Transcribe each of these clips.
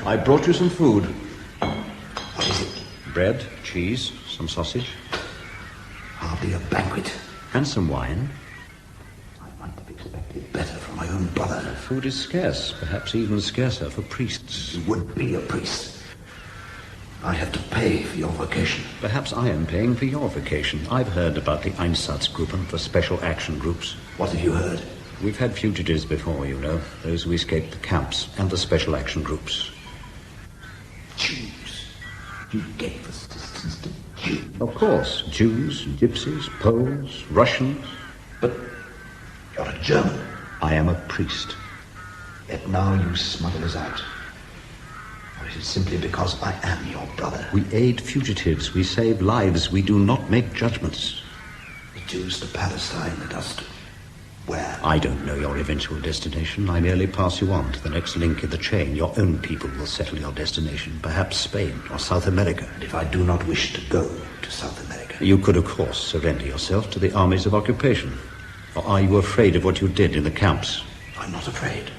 I brought you some food. What is it? Bread, cheese, some sausage. Hardly a banquet. And some wine. I might have expected better from my own brother. Food is scarce, perhaps even scarcer for priests. You would be a priest. I have to pay for your vocation. Perhaps I am paying for your vocation. I've heard about the Einsatzgruppen, the special action groups. What have you heard? We've had fugitives before, you know. Those who escaped the camps and the special action groups. Jews. You gave assistance to Jews. Of course. Jews, gypsies, Poles, Russians. But you're a German. I am a priest. Yet now you smuggle us out. Or is it simply because I am your brother? We aid fugitives. We save lives. We do not make judgments. The Jews to Palestine, the dust. Where? I don't know your eventual destination. I merely pass you on to the next link in the chain. Your own people will settle your destination. Perhaps Spain or South America. And if I do not wish to go to South America? You could, of course, surrender yourself to the armies of occupation. Or are you afraid of what you did in the camps? I'm not afraid.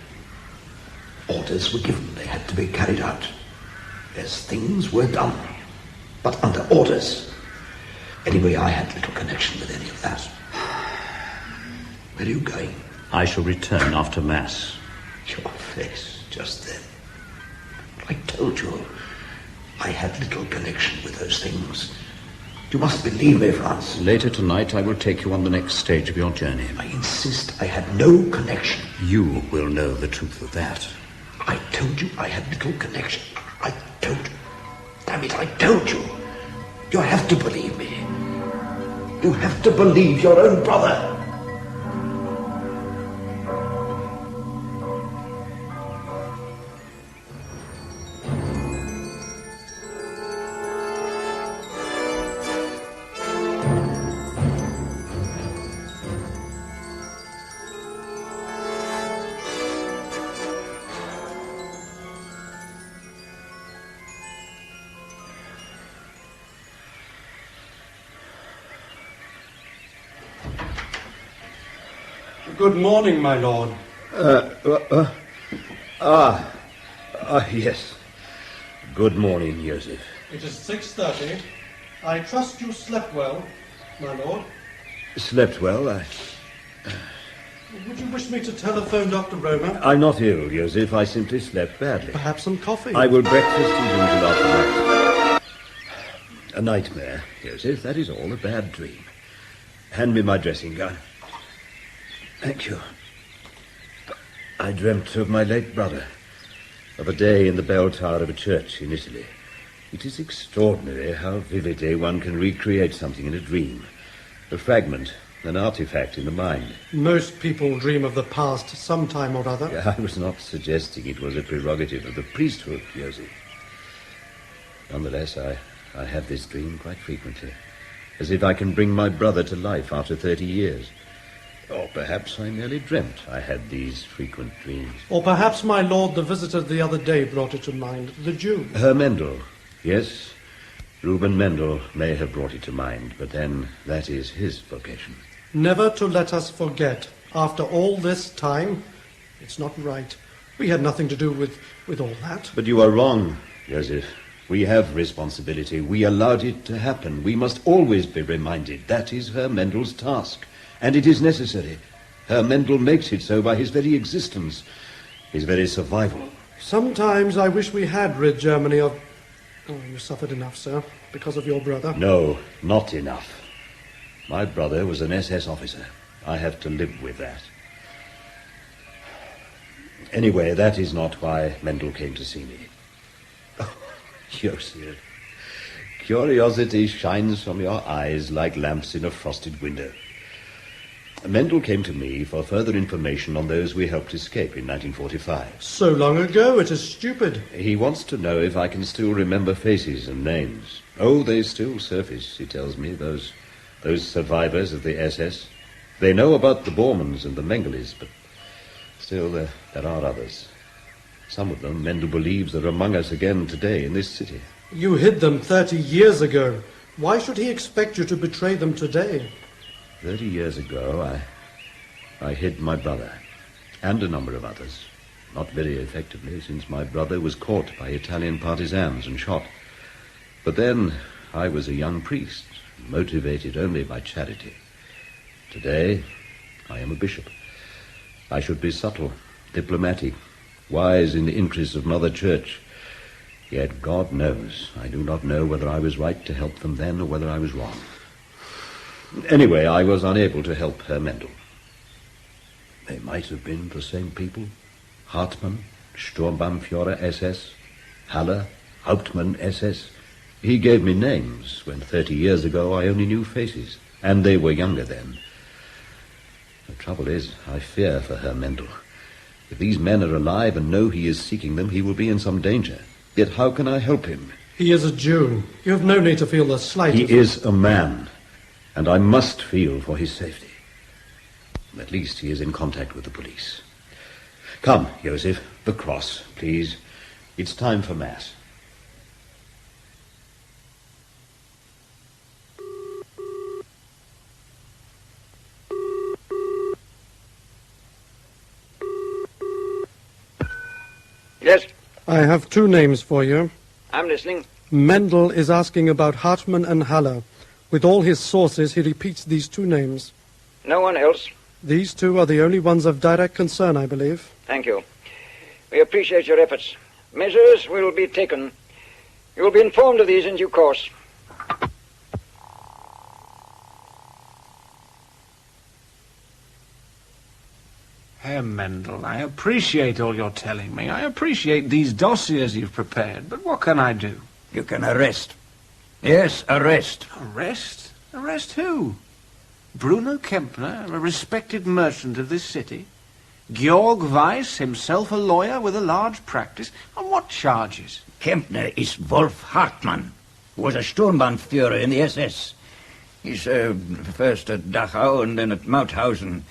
Orders were given. They had to be carried out. As things were done. But under orders. Anyway, I had little connection with any of that. Where are you going? I shall return after Mass. Your face just then. I told you I had little connection with those things. You must believe me, Franz. Later tonight, I will take you on the next stage of your journey. I insist I had no connection. You will know the truth of that. I told you I had little connection. I told you. Damn it, I told you. You have to believe me. You have to believe your own brother. Good morning, my lord. Yes. Good morning, Joseph. It is 6:30. I trust you slept well, my lord. Slept well, Would you wish me to telephone Dr. Roma? I'm not ill, Joseph. I simply slept badly. Perhaps some coffee? I will breakfast as usual after night. A nightmare, Joseph. That is all. A bad dream. Hand me my dressing gown. Thank you. I dreamt of my late brother, of a day in the bell tower of a church in Italy. It is extraordinary how vividly one can recreate something in a dream. A fragment, an artifact in the mind. Most people dream of the past sometime or other. I was not suggesting it was a prerogative of the priesthood, Joseph. Nonetheless, I have this dream quite frequently, as if I can bring my brother to life after 30 years. Or perhaps I merely dreamt I had these frequent dreams. Or perhaps, my lord, the visitor the other day brought it to mind, the Jew. Herr Mendel, yes. Reuben Mendel may have brought it to mind, but then that is his vocation. Never to let us forget, after all this time, it's not right. We had nothing to do with all that. But you are wrong, Joseph. We have responsibility. We allowed it to happen. We must always be reminded that is Herr Mendel's task. And it is necessary. Herr Mendel makes it so by his very existence, his very survival. Sometimes I wish we had rid Germany of... Oh, you suffered enough, sir, because of your brother. No, not enough. My brother was an SS officer. I have to live with that. Anyway, that is not why Mendel came to see me. Oh, Joseph, curiosity shines from your eyes like lamps in a frosted window. Mendel came to me for further information on those we helped escape in 1945. So long ago, it is stupid. He wants to know if I can still remember faces and names. Oh, they still surface, he tells me, those survivors of the SS. They know about the Bormans and the Mengeles, but still there are others. Some of them Mendel believes are among us again today in this city. You hid them 30 years ago. Why should he expect you to betray them today? 30 years ago, I hid my brother and a number of others. Not very effectively, since my brother was caught by Italian partisans and shot. But then I was a young priest, motivated only by charity. Today, I am a bishop. I should be subtle, diplomatic, wise in the interests of Mother Church. Yet God knows, I do not know whether I was right to help them then or whether I was wrong. Anyway, I was unable to help Herr Mendel. They might have been the same people. Hartmann, Sturmbannführer SS, Haller, Hauptmann SS. He gave me names when 30 years ago I only knew faces, and they were younger then. The trouble is, I fear for Herr Mendel. If these men are alive and know he is seeking them, he will be in some danger. Yet how can I help him? He is a Jew. You have no need to feel the slightest... He is a man, and I must feel for his safety. At least he is in contact with the police. Come, Joseph, the cross, please. It's time for Mass. Yes? I have two names for you. I'm listening. Mendel is asking about Hartmann and Haller. With all his sources, he repeats these two names. No one else? These two are the only ones of direct concern, I believe. Thank you. We appreciate your efforts. Measures will be taken. You will be informed of these in due course. Herr Mendel, I appreciate all you're telling me. I appreciate these dossiers you've prepared, but what can I do? You can arrest. Yes, arrest. Arrest? Arrest who? Bruno Kempner, a respected merchant of this city? Georg Weiss, himself a lawyer with a large practice? On what charges? Kempner is Wolf Hartmann, who was a Sturmbannführer in the SS. He served first at Dachau and then at Mauthausen.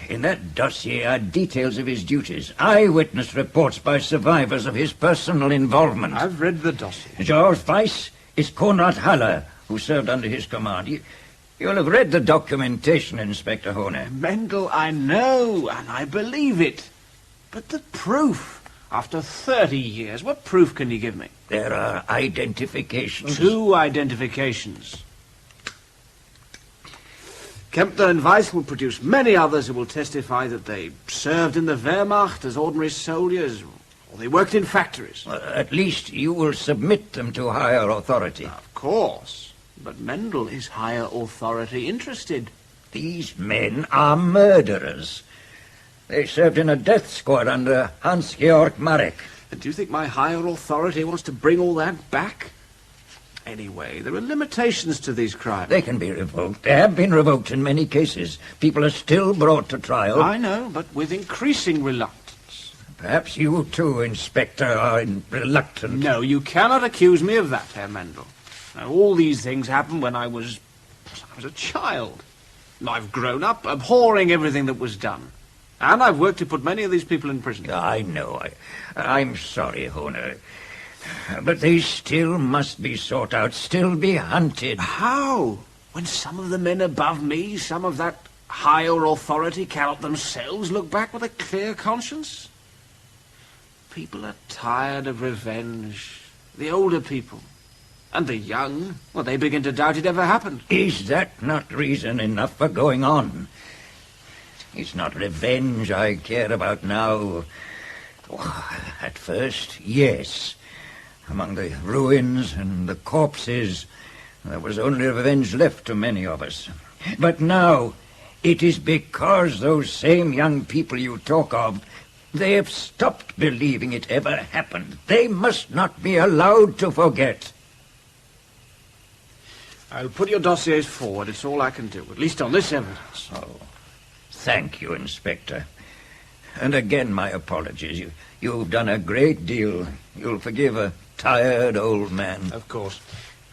In that dossier are details of his duties, eyewitness reports by survivors of his personal involvement. I've read the dossier. Georg Weiss is Konrad Haller, who served under his command. You'll have read the documentation, Inspector Horner. Mendel, I know, and I believe it. But the proof, after 30 years, what proof can you give me? There are identifications. 2 identifications. Kempner and Weiss will produce many others who will testify that they served in the Wehrmacht as ordinary soldiers, or they worked in factories. At least you will submit them to higher authority. Of course. But Mendel is higher authority interested. These men are murderers. They served in a death squad under Hans-Georg Marek. Do you think my higher authority wants to bring all that back? Anyway, there are limitations to these crimes. They can be revoked. They have been revoked in many cases. People are still brought to trial. I know, but with increasing reluctance. Perhaps you too, Inspector, are reluctant. No, you cannot accuse me of that, Herr Mendel. Now, all these things happened when I was a child. I've grown up abhorring everything that was done. And I've worked to put many of these people in prison. I know. I'm sorry, Horner. But they still must be sought out, still be hunted. How? When some of the men above me, some of that higher authority, cannot themselves look back with a clear conscience? People are tired of revenge. The older people. And the young, well, they begin to doubt it ever happened. Is that not reason enough for going on? It's not revenge I care about now. Oh, at first, yes. Among the ruins and the corpses, there was only revenge left to many of us. But now, it is because those same young people you talk of, they have stopped believing it ever happened. They must not be allowed to forget. I'll put your dossiers forward. It's all I can do, at least on this evidence. Oh, thank you, Inspector. And again, my apologies. You've done a great deal. You'll forgive a tired old man. Of course.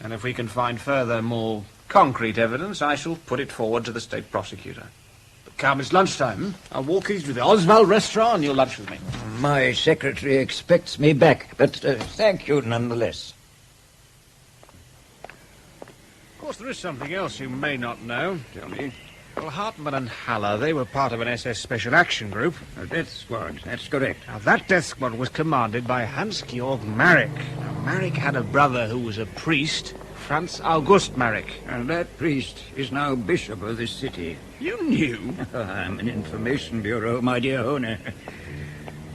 And if we can find further, more concrete evidence, I shall put it forward to the state prosecutor. But come, it's lunchtime. I'll walk you to the Oswald restaurant and you'll lunch with me. My secretary expects me back, but thank you nonetheless. Of course, there is something else you may not know, Johnny. Well, Hartman and Haller, they were part of an SS Special Action Group. A death squad, that's correct. Now, that death squad was commanded by Hans-Georg Marek. Now, Marek had a brother who was a priest, Franz August Marek. And that priest is now bishop of this city. You knew? I'm an information bureau, my dear owner.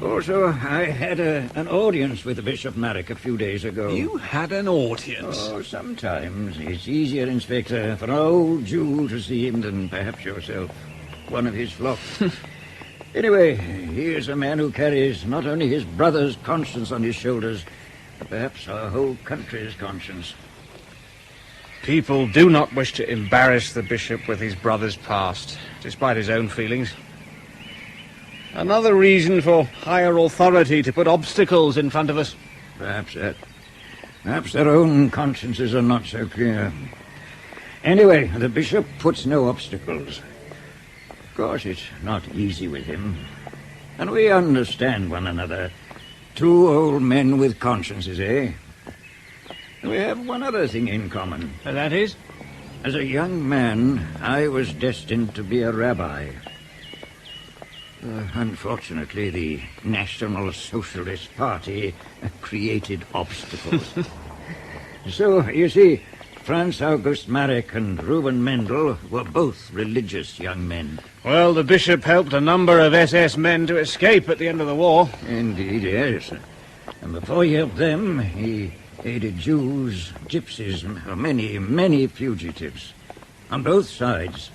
Also, I had an audience with Bishop Marek a few days ago. You had an audience? Oh, sometimes it's easier, Inspector, for an old Jew to see him than perhaps yourself, one of his flock. Anyway, here's a man who carries not only his brother's conscience on his shoulders, but perhaps our whole country's conscience. People do not wish to embarrass the bishop with his brother's past, despite his own feelings. Another reason for higher authority to put obstacles in front of us. Perhaps that. Perhaps their own consciences are not so clear. Anyway, the bishop puts no obstacles. Of course, it's not easy with him. And we understand one another. Two old men with consciences, eh? We have one other thing in common. And that is? As a young man, I was destined to be a rabbi. Unfortunately, the National Socialist Party created obstacles. So, you see, Franz August Marek and Reuben Mendel were both religious young men. Well, the bishop helped a number of SS men to escape at the end of the war. Indeed, yes. And before he helped them, he aided Jews, gypsies, many fugitives. On both sides.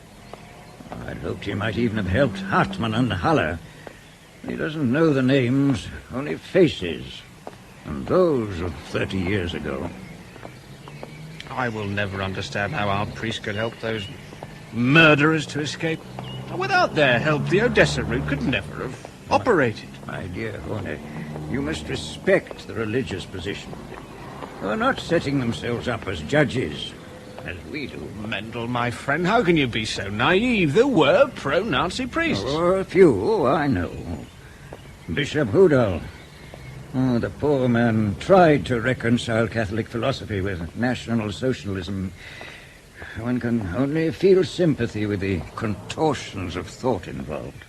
I'd hoped he might even have helped Hartman and Haller. He doesn't know the names, only faces. And those of 30 years ago. I will never understand how our priest could help those murderers to escape. Without their help, the Odessa route could never have operated. My dear Horner, you must respect the religious position. They're not setting themselves up as judges, as we do. Mendel, my friend, how can you be so naive? There were pro-Nazi priests. Oh, a few, I know. Bishop Hudal. Oh, the poor man tried to reconcile Catholic philosophy with National Socialism. One can only feel sympathy with the contortions of thought involved.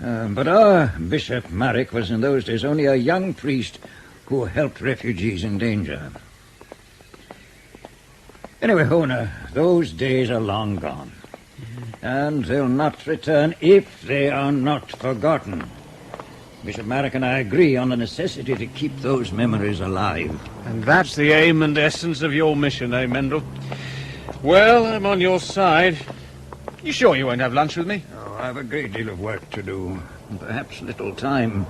But our Bishop Marek was in those days only a young priest who helped refugees in danger. Anyway, Hona, those days are long gone. And they'll not return if they are not forgotten. Bishop Marek and I agree on the necessity to keep those memories alive. And that's the aim and essence of your mission, eh, Mendel? Well, I'm on your side. You sure you won't have lunch with me? Oh, I have a great deal of work to do, and perhaps little time.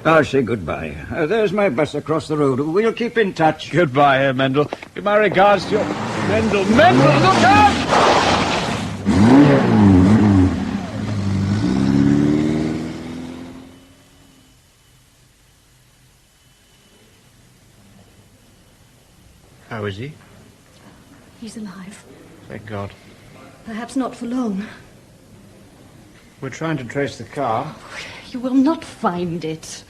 I'll say goodbye. There's my bus across the road. We'll keep in touch. Goodbye, Herr Mendel. Give my regards to your... Mendel, look out! How is he? He's alive. Thank God. Perhaps not for long. We're trying to trace the car. You will not find it.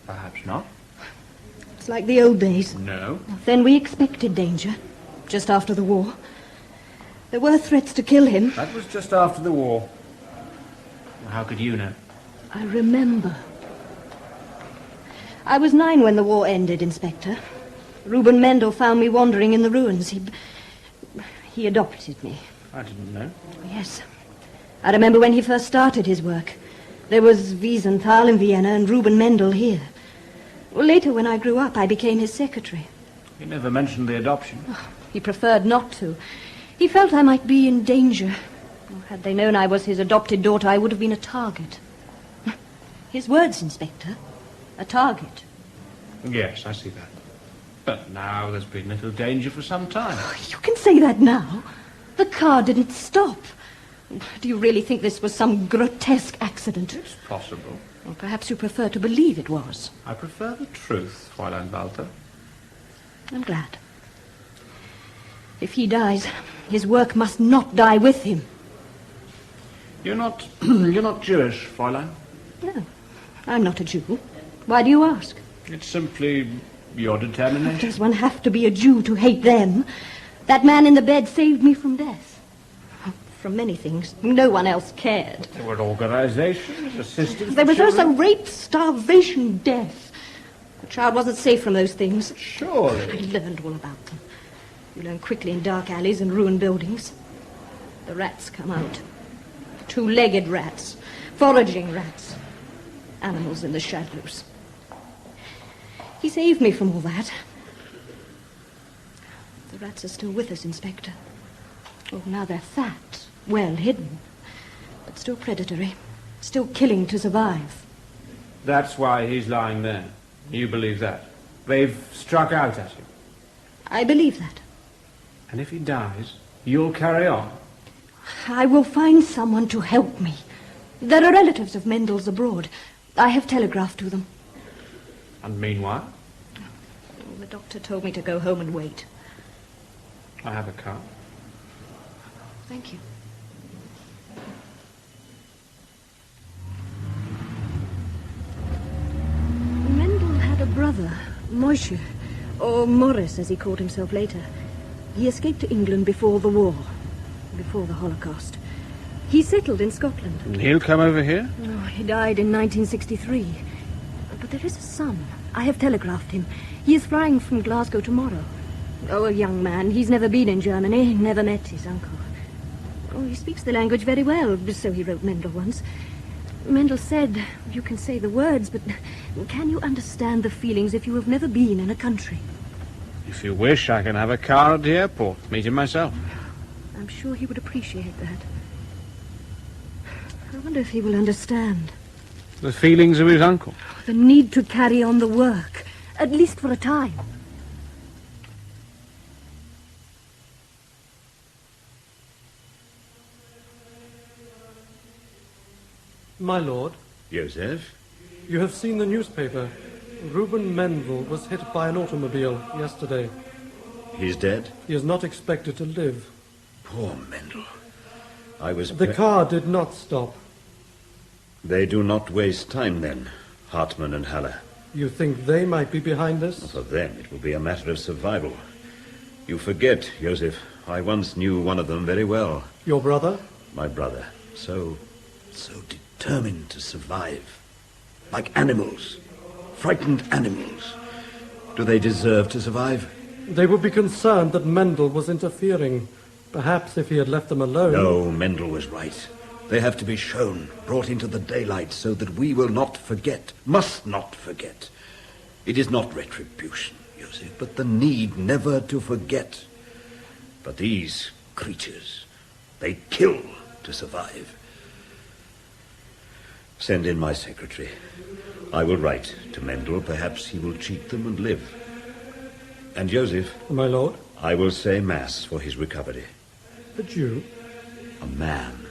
Perhaps not. It's like the old days. No. Then we expected danger, just after the war. There were threats to kill him. That was just after the war. How could you know? I remember. I was 9 when the war ended, Inspector. Reuben Mendel found me wandering in the ruins. He adopted me. I didn't know. Yes. I remember when he first started his work. There was Wiesenthal in Vienna and Reuben Mendel here. Well, later, when I grew up, I became his secretary. He never mentioned the adoption. Oh, he preferred not to. He felt I might be in danger. Oh, had they known I was his adopted daughter, I would have been a target. His words, Inspector. A target. Yes, I see that. But now there's been little danger for some time. You can say that now. The car didn't stop. Do you really think this was some grotesque accident? It's possible. Or perhaps you prefer to believe it was. I prefer the truth, Fräulein Walter. I'm glad. If he dies, his work must not die with him. You're not Jewish, Fräulein? No, I'm not a Jew. Why do you ask? It's simply your determination. Does one have to be a Jew to hate them? That man in the bed saved me from death. from many things. No one else cared. There were organizations, assistance. There was also rape, starvation, death. The child wasn't safe from those things. Surely. I learned all about them. You learn quickly in dark alleys and ruined buildings. The rats come out. Two-legged rats. Foraging rats. Animals in the shadows. He saved me from all that. The rats are still with us, Inspector. Oh, now they're fat, well hidden, but still predatory, still killing to survive. That's why he's lying there. You believe that? They've struck out at him. I believe that. And if he dies, you'll carry on? I will find someone to help me. There are relatives of Mendel's abroad. I have telegraphed to them. And meanwhile? Oh, the doctor told me to go home and wait. I have a car. Thank you. Mendel had a brother, Moshe, or Morris as he called himself later. He escaped to England before the war, before the Holocaust. He settled in Scotland. And he'll come over here? Oh, he died in 1963. But there is a son. I have telegraphed him. He is flying from Glasgow tomorrow. Oh, a young man. He's never been in Germany, never met his uncle. Oh, he speaks the language very well, so he wrote Mendel once. Mendel said, you can say the words, but can you understand the feelings if you have never been in a country? If you wish, I can have a car at the airport. Meet him myself. I'm sure he would appreciate that. I wonder if he will understand. The feelings of his uncle? The need to carry on the work, at least for a time. My lord, Joseph? you have seen the newspaper. Reuben Mendel was hit by an automobile yesterday. He's dead? He is not expected to live. Poor Mendel. I was... The car did not stop. They do not waste time, then, Hartmann and Haller. You think they might be behind this? For them, it will be a matter of survival. You forget, Joseph, I once knew one of them very well. Your brother? My brother. So determined to survive. Like animals. Frightened animals. Do they deserve to survive? They would be concerned that Mendel was interfering. Perhaps if he had left them alone... No, Mendel was right. They have to be shown, brought into the daylight, so that we will not forget, must not forget. It is not retribution, Joseph, but the need never to forget. But these creatures, they kill to survive. Send in my secretary. I will write to Mendel. Perhaps he will cheat them and live. And Joseph... My lord? I will say Mass for his recovery. A Jew? A man.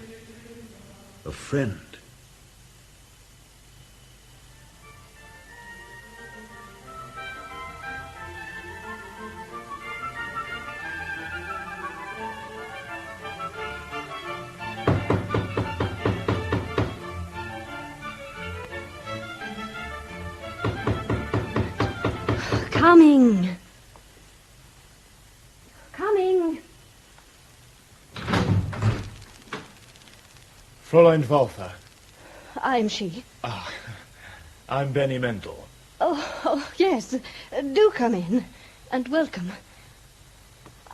A friend. Coming. Coming. Fräulein Walther. I'm she. I'm Benny Mendel. Oh, yes. Do come in. And welcome.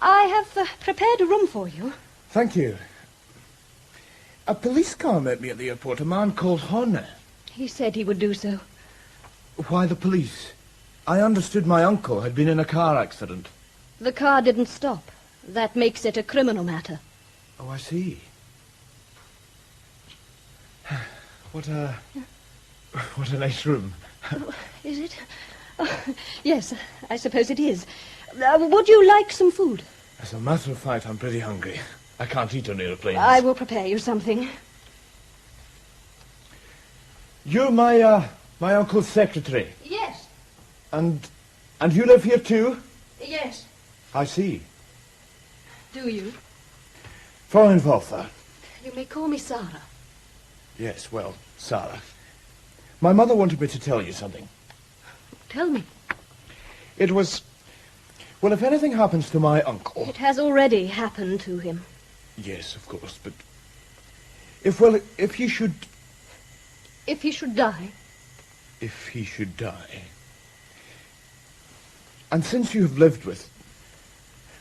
I have prepared a room for you. Thank you. A police car met me at the airport, a man called Horner. He said he would do so. Why the police? I understood my uncle had been in a car accident. The car didn't stop. That makes it a criminal matter. Oh, I see. What a nice room. Is it? Oh, yes, I suppose it is. Would you like some food? As a matter of fact, I'm pretty hungry. I can't eat on airplanes. I will prepare you something. You're my uncle's secretary. Yes. And you live here too? Yes. I see. Do you? Fräulein Walther. You may call me Sarah. Yes, well, Sarah. My mother wanted me to tell you something. Tell me. It was... Well, if anything happens to my uncle... It has already happened to him. Yes, of course, but... If he should... If he should die? If he should die. And since you have lived with...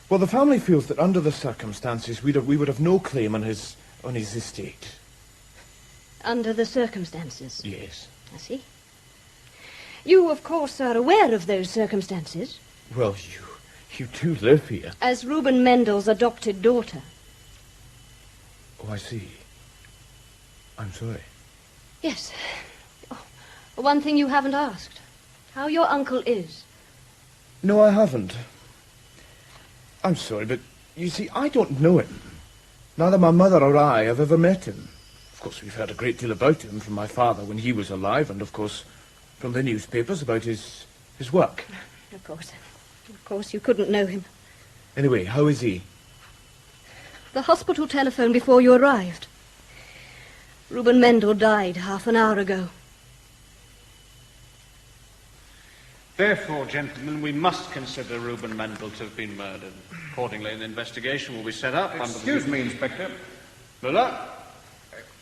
Well, the family feels that under the circumstances we would have no claim on his estate. Under the circumstances? Yes. I see. You, of course, are aware of those circumstances. Well, you do live here. As Reuben Mendel's adopted daughter. Oh, I see. I'm sorry. Yes. Oh, one thing you haven't asked. How your uncle is. No, I haven't. I'm sorry, but you see, I don't know him. Neither my mother or I have ever met him. Of course, we've heard a great deal about him from my father when he was alive, and of course, from the newspapers about his work. Of course, you couldn't know him. Anyway, how is he? The hospital telephoned before you arrived. Reuben Mendel died half an hour ago. Therefore, gentlemen, we must consider Reuben Mendel to have been murdered. Accordingly, an investigation will be set up Excuse me, Inspector. Muller?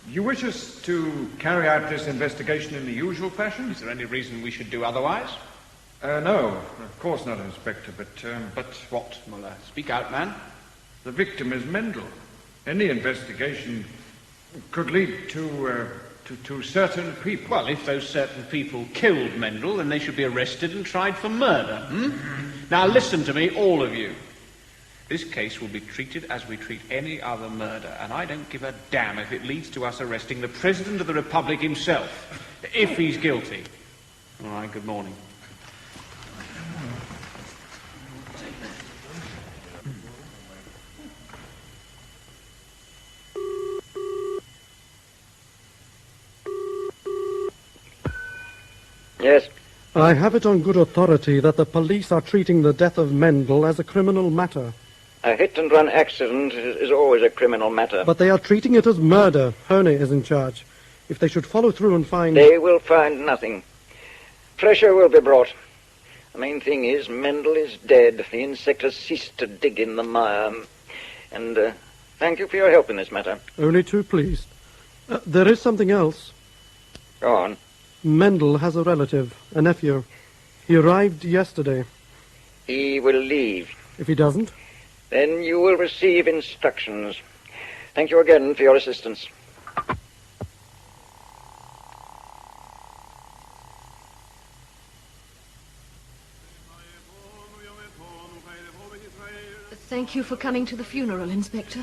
You wish us to carry out this investigation in the usual fashion? Is there any reason we should do otherwise? No, of course not, Inspector, but... But what, Muller? Speak out, man. The victim is Mendel. Any investigation could lead to certain people. Well, if those certain people killed Mendel, then they should be arrested and tried for murder. Now, listen to me, all of you. This case will be treated as we treat any other murder, and I don't give a damn if it leads to us arresting the President of the Republic himself, if he's guilty. All right, good morning. Yes? I have it on good authority that the police are treating the death of Mendel as a criminal matter. A hit-and-run accident is always a criminal matter. But they are treating it as murder. Herne is in charge. If they should follow through and find... They will find nothing. Pressure will be brought. The main thing is Mendel is dead. The insect has ceased to dig in the mire. And thank you for your help in this matter. Only too pleased. There is something else. Go on. Mendel has a relative, a nephew. He arrived yesterday. He will leave. If he doesn't? Then you will receive instructions. Thank you again for your assistance. Thank you for coming to the funeral, Inspector.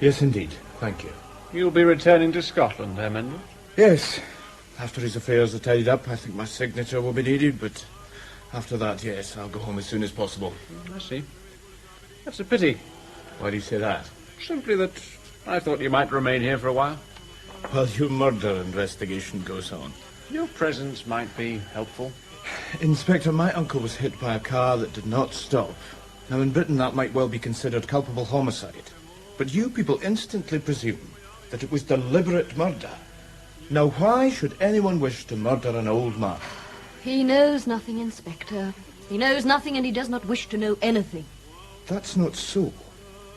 Yes, indeed. Thank you. You'll be returning to Scotland, eh, Mendel? Yes. After his affairs are tidied up, I think my signature will be needed, but after that, yes, I'll go home as soon as possible. I see. That's a pity. Why do you say that? Simply that I thought you might remain here for a while. While your murder investigation goes on. Your presence might be helpful. Inspector, my uncle was hit by a car that did not stop. Now, in Britain, that might well be considered culpable homicide. But you people instantly presume that it was deliberate murder. Now, why should anyone wish to murder an old man? He knows nothing, Inspector. He knows nothing, and he does not wish to know anything. That's not so.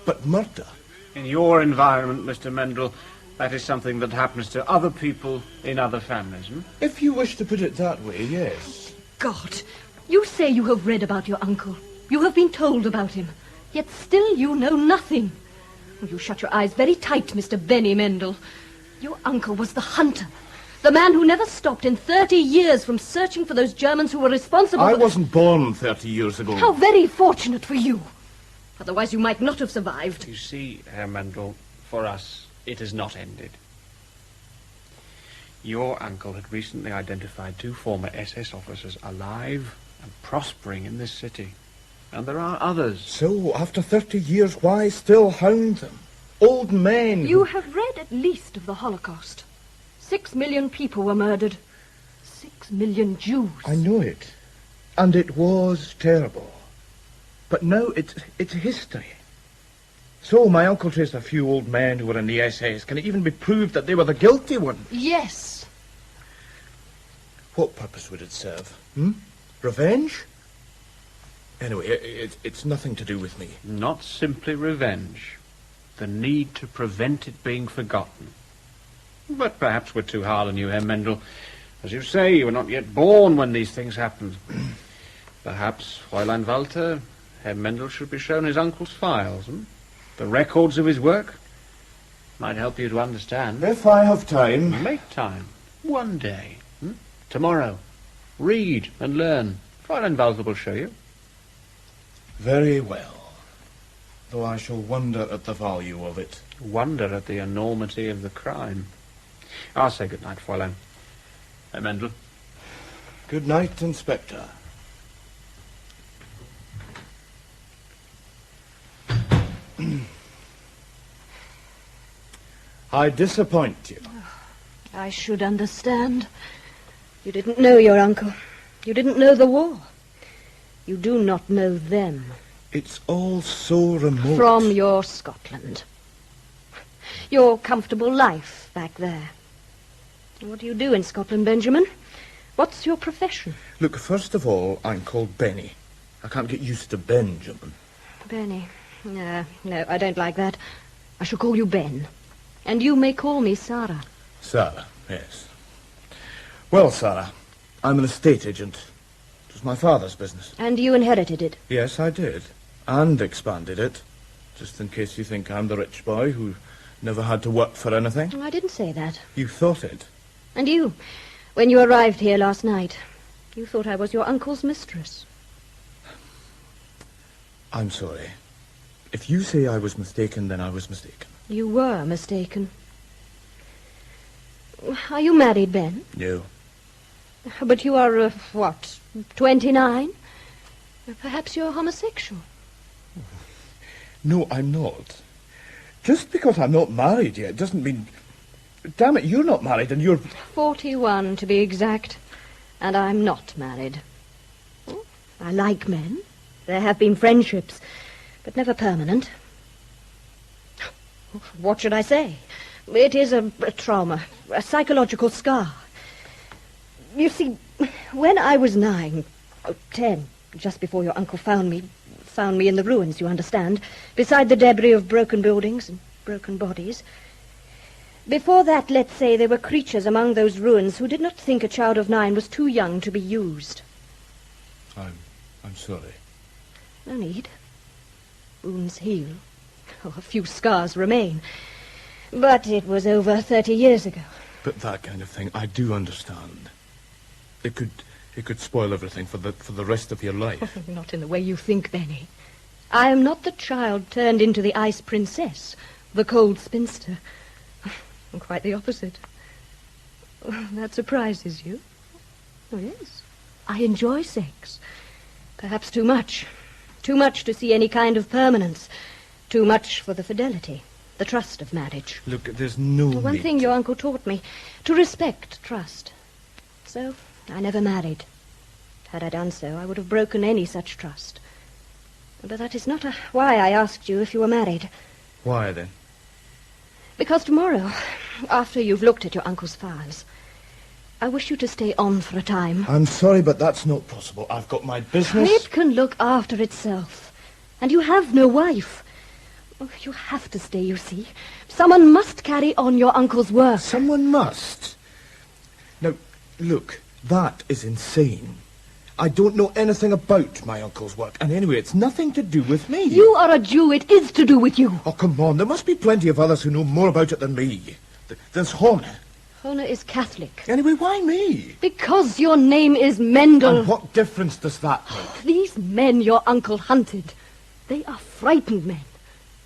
But murder... In your environment, Mr. Mendel, that is something that happens to other people in other families, If you wish to put it that way, yes. God, you say you have read about your uncle. You have been told about him. Yet still you know nothing. You shut your eyes very tight, Mr. Benny Mendel. Your uncle was the hunter. The man who never stopped in 30 years from searching for those Germans who were responsible I for... wasn't born 30 years ago. How very fortunate for you. Otherwise you might not have survived. You see, Herr Mendel, for us, it has not ended. Your uncle had recently identified 2 former SS officers alive and prospering in this city. And there are others. So, after 30 years, why still hound them? Old men... You have read at least of the Holocaust. 6 million people were murdered. 6 million Jews. I know it. And it was terrible. But now it's history. So my uncle traced a few old men who were in the SS. Can it even be proved that they were the guilty ones? Yes. What purpose would it serve? Revenge? Anyway, it's nothing to do with me. Not simply revenge. The need to prevent it being forgotten. But perhaps we're too hard on you, Herr Mendel. As you say, you were not yet born when these things happened. Perhaps, Fräulein Walter, Herr Mendel should be shown his uncle's files, the records of his work. Might help you to understand. If I have time. Make time. One day. Tomorrow. Read and learn. Fräulein Walter will show you. Very well. Though I shall wonder at the value of it. Wonder at the enormity of the crime. I'll say good night, Fräulein. Herr Mendel. Good night, Inspector. I disappoint you. I should understand. You didn't know your uncle. You didn't know the war. You do not know them. It's all so remote. From your Scotland. Your comfortable life back there. What do you do in Scotland, Benjamin? What's your profession? Look, first of all, I'm called Benny. I can't get used to Benjamin. Benny. No, I don't like that. I shall call you Ben. And you may call me Sarah. Sarah, yes. Well, Sarah, I'm an estate agent. It was my father's business. And you inherited it? Yes, I did. And expanded it. Just in case you think I'm the rich boy who never had to work for anything. I didn't say that. You thought it. And you, when you arrived here last night, you thought I was your uncle's mistress. I'm sorry. If you say I was mistaken, then I was mistaken. You were mistaken. Are you married, Ben? No. But you are, 29? Perhaps you're homosexual. No, I'm not. Just because I'm not married yet doesn't mean... Damn it, you're not married and you're... 41, to be exact. And I'm not married. I like men. There have been friendships, but never permanent. What should I say? It is a trauma, a psychological scar. You see, when I was 10, just before your uncle found me in the ruins, you understand, beside the debris of broken buildings and broken bodies. Before that, let's say, there were creatures among those ruins who did not think a child of 9 was too young to be used. I'm sorry. No need. Wounds heal. Oh, a few scars remain. But it was over 30 years ago. But that kind of thing, I do understand. It could spoil everything for the rest of your life. Not in the way you think, Benny. I am not the child turned into the ice princess, the cold spinster. I'm quite the opposite. That surprises you? Oh, yes. I enjoy sex. Perhaps too much. Too much to see any kind of permanence. Too much for the fidelity, the trust of marriage. Look, there's no need. One thing your uncle taught me, to respect trust. So I never married. Had I done so, I would have broken any such trust. But that is not why I asked you if you were married. Why, then? Because tomorrow, after you've looked at your uncle's files, I wish you to stay on for a time. I'm sorry, but that's not possible. I've got my business. It can look after itself. And you have no wife. Oh, you have to stay, you see. Someone must carry on your uncle's work. Someone must? Now, look, that is insane. I don't know anything about my uncle's work, and anyway, it's nothing to do with me. You are a Jew. It is to do with you. Oh, come on. There must be plenty of others who know more about it than me. There's Hona. Hona is Catholic. Anyway, why me? Because your name is Mendel. And what difference does that make? These men your uncle hunted, they are frightened men.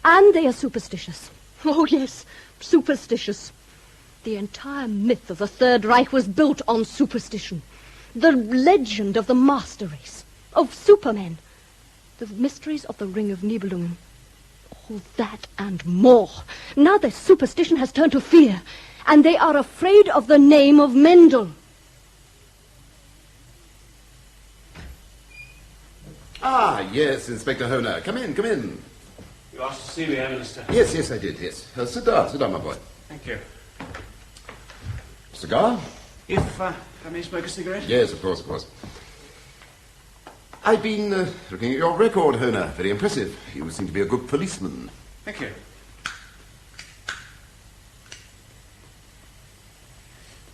And they are superstitious. Oh, yes, superstitious. The entire myth of the Third Reich was built on superstition. The legend of the master race, of supermen, the mysteries of the Ring of Nibelungen. All that and more. Now their superstition has turned to fear, and they are afraid of the name of Mendel. Ah, yes, Inspector Hona. Come in, come in. You asked to see me, Herr Minister. Yes, I did, yes. Sit down, my boy. Thank you. Cigar? If I may smoke a cigarette? Yes, of course. I've been looking at your record, Hona. Very impressive. You seem to be a good policeman. Thank you.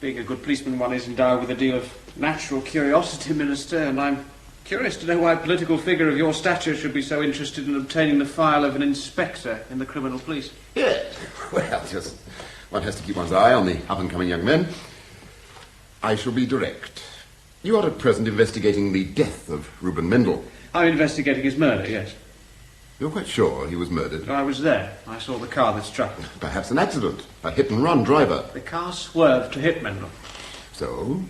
Being a good policeman, one is endowed with a deal of natural curiosity, Minister, and I'm curious to know why a political figure of your stature should be so interested in obtaining the file of an inspector in the criminal police. Yes. Well, just one has to keep one's eye on the up-and-coming young men. I shall be direct. You are at present investigating the death of Reuben Mendel. I'm investigating his murder, yes. You're quite sure he was murdered? I was there. I saw the car that struck him. Perhaps an accident. A hit-and-run driver. The car swerved to hit Mendel. So,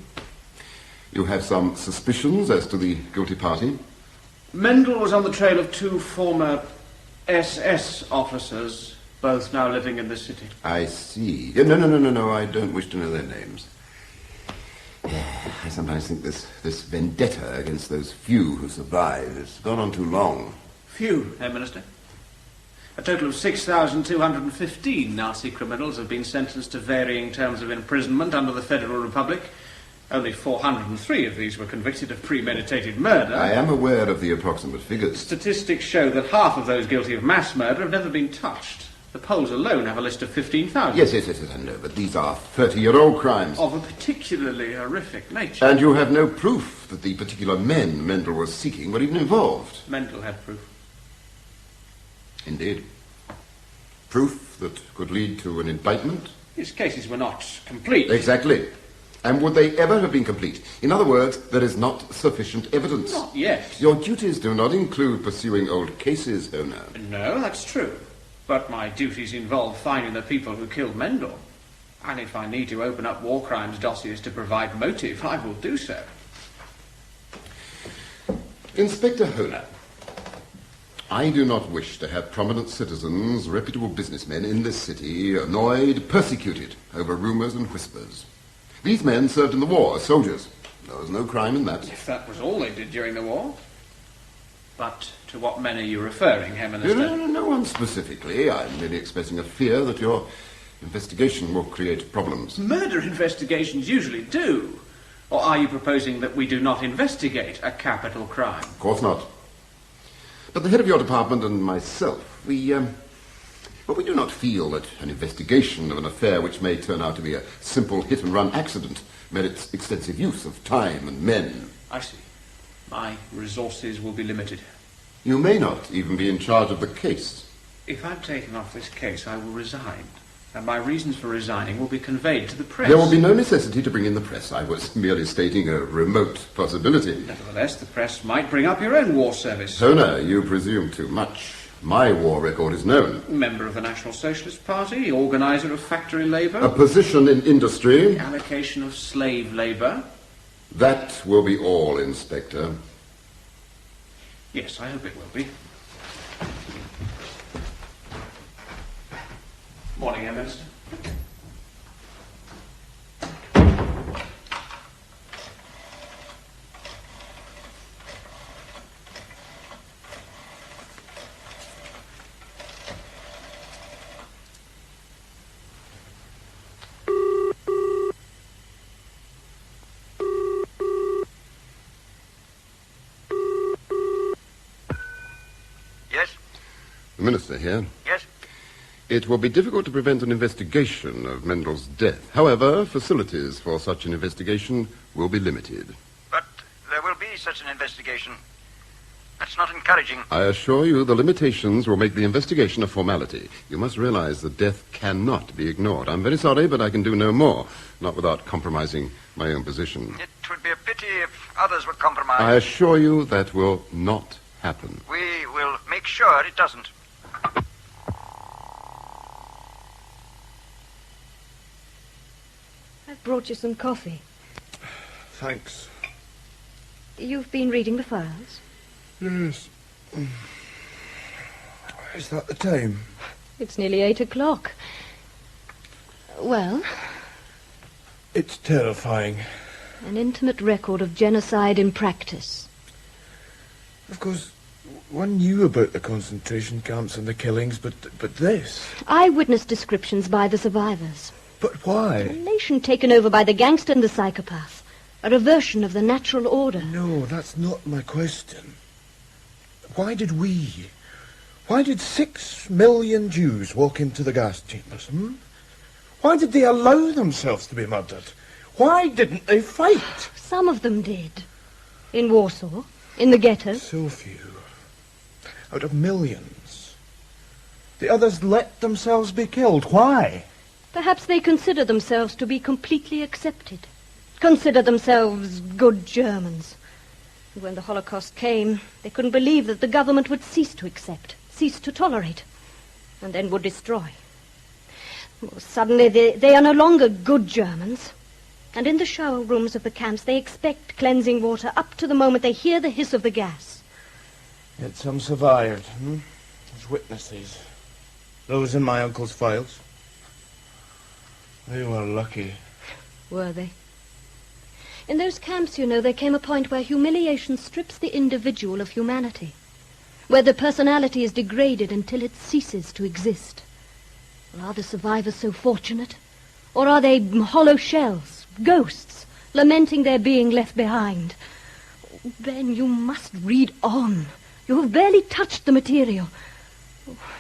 you have some suspicions as to the guilty party? Mendel was on the trail of two former SS officers, both now living in the city. I see. No, I don't wish to know their names. I sometimes think this vendetta against those few who survived has gone on too long. Few, Herr Minister. A total of 6,215 Nazi criminals have been sentenced to varying terms of imprisonment under the Federal Republic. Only 403 of these were convicted of premeditated murder. I am aware of the approximate figures. Statistics show that half of those guilty of mass murder have never been touched. The Poles alone have a list of 15,000. Yes, I know, but these are 30-year-old crimes. Of a particularly horrific nature. And you have no proof that the particular men Mendel was seeking were even involved. Mendel had proof. Indeed. Proof that could lead to an indictment? His cases were not complete. Exactly. And would they ever have been complete? In other words, there is not sufficient evidence. Not yet. Your duties do not include pursuing old cases, Ona. No, that's true. But my duties involve finding the people who killed Mendel. And if I need to open up war crimes dossiers to provide motive, I will do so. Inspector Honer, I do not wish to have prominent citizens, reputable businessmen in this city annoyed, persecuted over rumours and whispers. These men served in the war as soldiers. There was no crime in that. If that was all they did during the war. But to what men are you referring, Herr Minister? No one specifically. I'm merely expressing a fear that your investigation will create problems. Murder investigations usually do. Or are you proposing that we do not investigate a capital crime? Of course not. But the head of your department and myself, we do not feel that an investigation of an affair which may turn out to be a simple hit-and-run accident merits extensive use of time and men. I see. My resources will be limited. You may not even be in charge of the case. If I'm taken off this case, I will resign. And my reasons for resigning will be conveyed to the press. There will be no necessity to bring in the press. I was merely stating a remote possibility. Nevertheless, the press might bring up your own war service. Honer, you presume too much. My war record is known. Member of the National Socialist Party, organizer of factory labour. A position in industry. The allocation of slave labour. That will be all, Inspector. Yes, I hope it will be. Morning, Herr Minister. Yes? The Minister here. Yes? It will be difficult to prevent an investigation of Mendel's death. However, facilities for such an investigation will be limited. But there will be such an investigation. That's not encouraging. I assure you the limitations will make the investigation a formality. You must realize that death cannot be ignored. I'm very sorry, but I can do no more, not without compromising my own position. It would be a pity if others were compromised. I assure you that will not happen. We will make sure it doesn't. I've brought you some coffee. Thanks. You've been reading the files? Yes. Is that the time? It's nearly 8 o'clock. Well? It's terrifying. An intimate record of genocide in practice. Of course, one knew about the concentration camps and the killings, but this... Eyewitness descriptions by the survivors. But why? A nation taken over by the gangster and the psychopath. A reversion of the natural order. No, that's not my question. Why did 6 million Jews walk into the gas chambers, Why did they allow themselves to be murdered? Why didn't they fight? Some of them did. In Warsaw, in the ghetto. So few. Out of millions. The others let themselves be killed. Why? Perhaps they consider themselves to be completely accepted. Consider themselves good Germans. And when the Holocaust came, they couldn't believe that the government would cease to accept, cease to tolerate, and then would destroy. Well, suddenly they are no longer good Germans. And in the shower rooms of the camps, they expect cleansing water up to the moment they hear the hiss of the gas. Yet some survived, as witnesses. Those in my uncle's files. They were lucky. Were they? In those camps, you know, there came a point where humiliation strips the individual of humanity, where the personality is degraded until it ceases to exist. Are the survivors so fortunate? Or are they hollow shells, ghosts, lamenting their being left behind? Ben, you must read on. You have barely touched the material.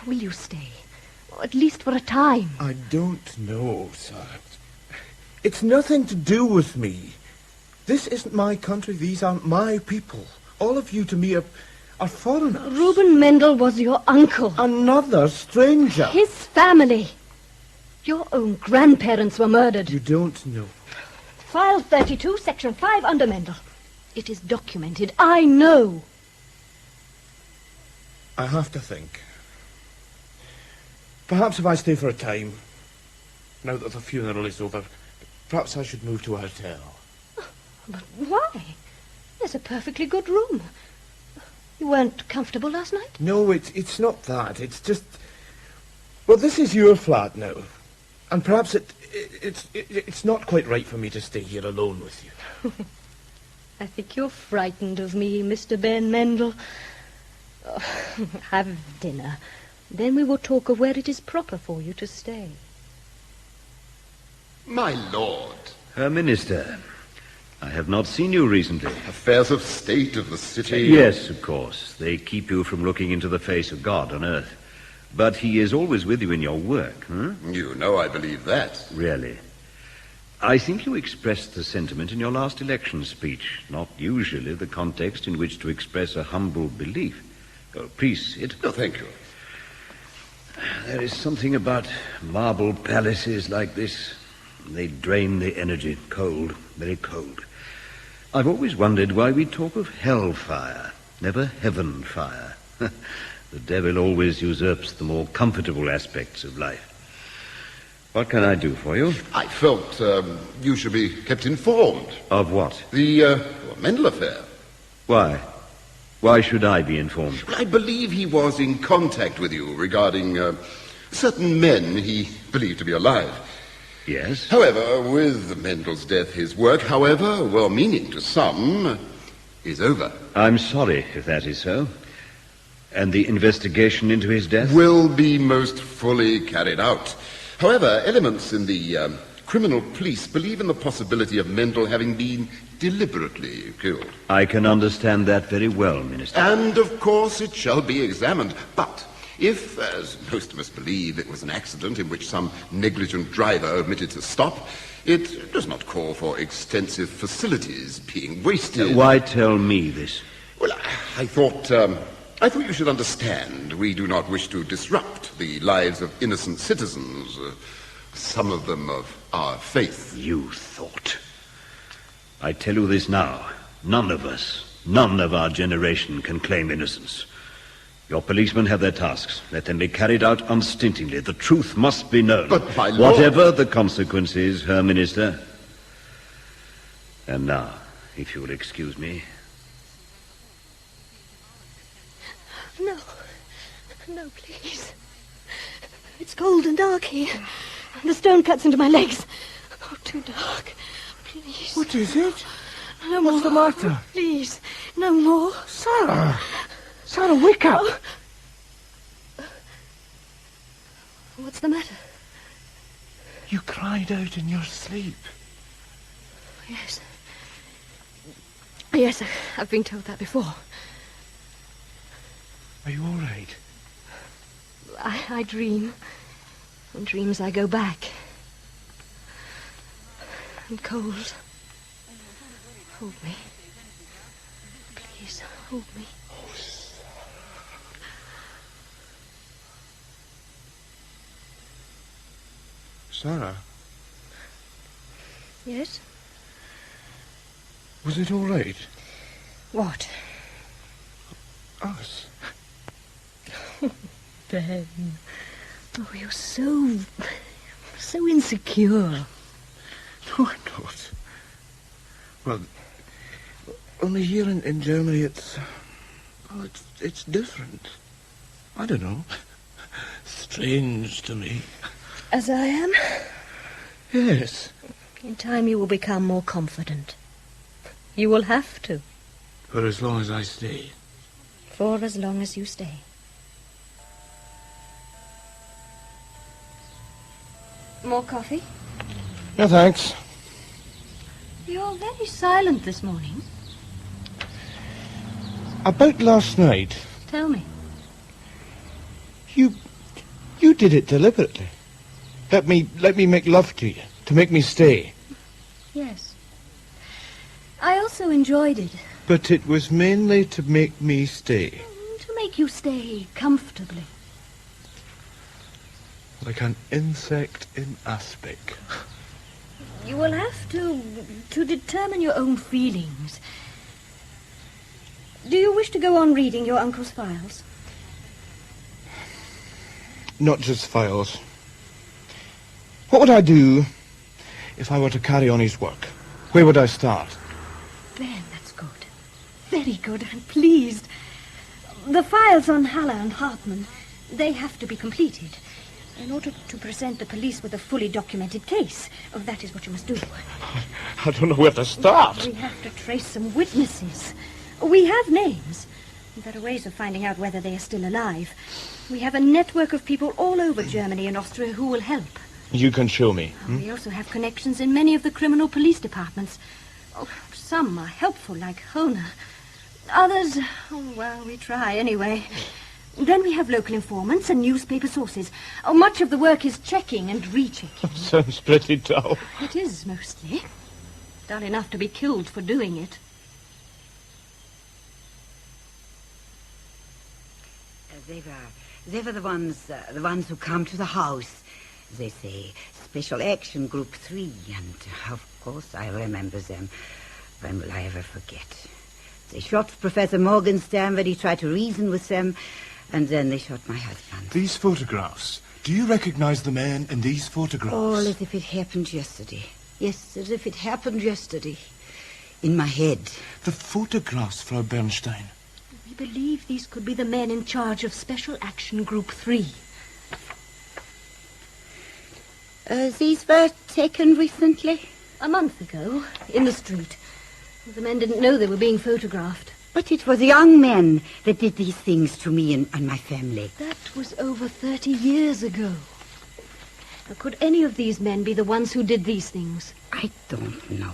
Will you stay? At least for a time. I don't know, sir. It's nothing to do with me. This isn't my country. These aren't my people. All of you to me are foreigners. Reuben Mendel was your uncle. Another stranger. His family. Your own grandparents were murdered. You don't know. File 32, Section 5, under Mendel. It is documented. I know. I have to think. Perhaps if I stay for a time, now that the funeral is over, perhaps I should move to a hotel. But why? There's a perfectly good room. You weren't comfortable last night? No, it's not that. It's just... Well, this is your flat now. And perhaps it's not quite right for me to stay here alone with you. I think you're frightened of me, Mr. Ben Mendel. Oh, have dinner. Then we will talk of where it is proper for you to stay. My lord. Herr Minister, I have not seen you recently. Affairs of state of the city. Yes, of course. They keep you from looking into the face of God on earth. But he is always with you in your work, You know I believe that. Really? I think you expressed the sentiment in your last election speech, not usually the context in which to express a humble belief. Oh, please sit. No, thank you. There is something about marble palaces like this. They drain the energy. Cold, very cold. I've always wondered why we talk of hellfire, never heaven fire. The devil always usurps the more comfortable aspects of life. What can I do for you? I felt you should be kept informed. Of what? The Mendel affair. Why? Why should I be informed? Well, I believe he was in contact with you regarding certain men he believed to be alive. Yes? However, with Mendel's death, his work, however well-meaning to some, is over. I'm sorry if that is so. And the investigation into his death? Will be most fully carried out. However, elements in the criminal police believe in the possibility of Mendel having been deliberately killed. I can understand that very well, Minister. And, of course, it shall be examined. But if, as most of us believe, it was an accident in which some negligent driver omitted to stop, it does not call for extensive facilities being wasted. Why tell me this? Well, I thought you should understand we do not wish to disrupt the lives of innocent citizens, some of them of our faith. You thought. I tell you this now. None of us, none of our generation can claim innocence. Your policemen have their tasks. Let them be carried out unstintingly. The truth must be known. But, my lord... Whatever the consequences, Herr Minister. And now, if you will excuse me... No, please. It's cold and dark here. The stone cuts into my legs. Oh, too dark. Please. What is it? No more. What's the matter? Please, no more. Sarah! Sarah, wake up! Oh. What's the matter? You cried out in your sleep. Yes. Yes, I've been told that before. Are you all right? I dream. In dreams I go back. and cold. Hold me. Please, hold me. Sarah? Yes? Was it all right? What? Us. Ben. Oh, you're so insecure. No, I'm not. Well, only here in Germany it's different. I don't know. Strange to me. As I am? Yes. In time you will become more confident. You will have to. For as long as I stay. For as long as you stay. More coffee? No, thanks. You're very silent this morning. About last night. Tell me. You did it deliberately. Let me make love to you, to make me stay. Yes. I also enjoyed it. But it was mainly to make me stay. To make you stay comfortably. Like an insect in aspic. You will have to determine your own feelings. Do you wish to go on reading your uncle's files? Not just files. What would I do if I were to carry on his work? Where would I start? Ben, that's good. Very good. I'm pleased. The files on Haller and Hartman, they have to be completed in order to present the police with a fully documented case. Oh, that is what you must do. I don't know where to start. We have to trace some witnesses. We have names. There are ways of finding out whether they are still alive. We have a network of people all over Germany and Austria who will help. You can show me. We also have connections in many of the criminal police departments. Oh, some are helpful, like Hohner. Others, oh, well, we try anyway. Then we have local informants and newspaper sources. Oh, much of the work is checking and rechecking. Sounds pretty dull. It is, mostly. Dull enough to be killed for doing it. They were the ones who come to the house. They say Special Action Group 3, and of course I remember them. When will I ever forget? They shot Professor Morgenstern when he tried to reason with them, and then they shot my husband. These photographs, do you recognize the men in these photographs? All as if it happened yesterday. Yes, as if it happened yesterday. In my head. The photographs, Frau Bernstein. We believe these could be the men in charge of Special Action Group 3. These were taken recently? A month ago, in the street. The men didn't know they were being photographed. But it was young men that did these things to me and my family. That was over 30 years ago. Now, could any of these men be the ones who did these things? I don't know.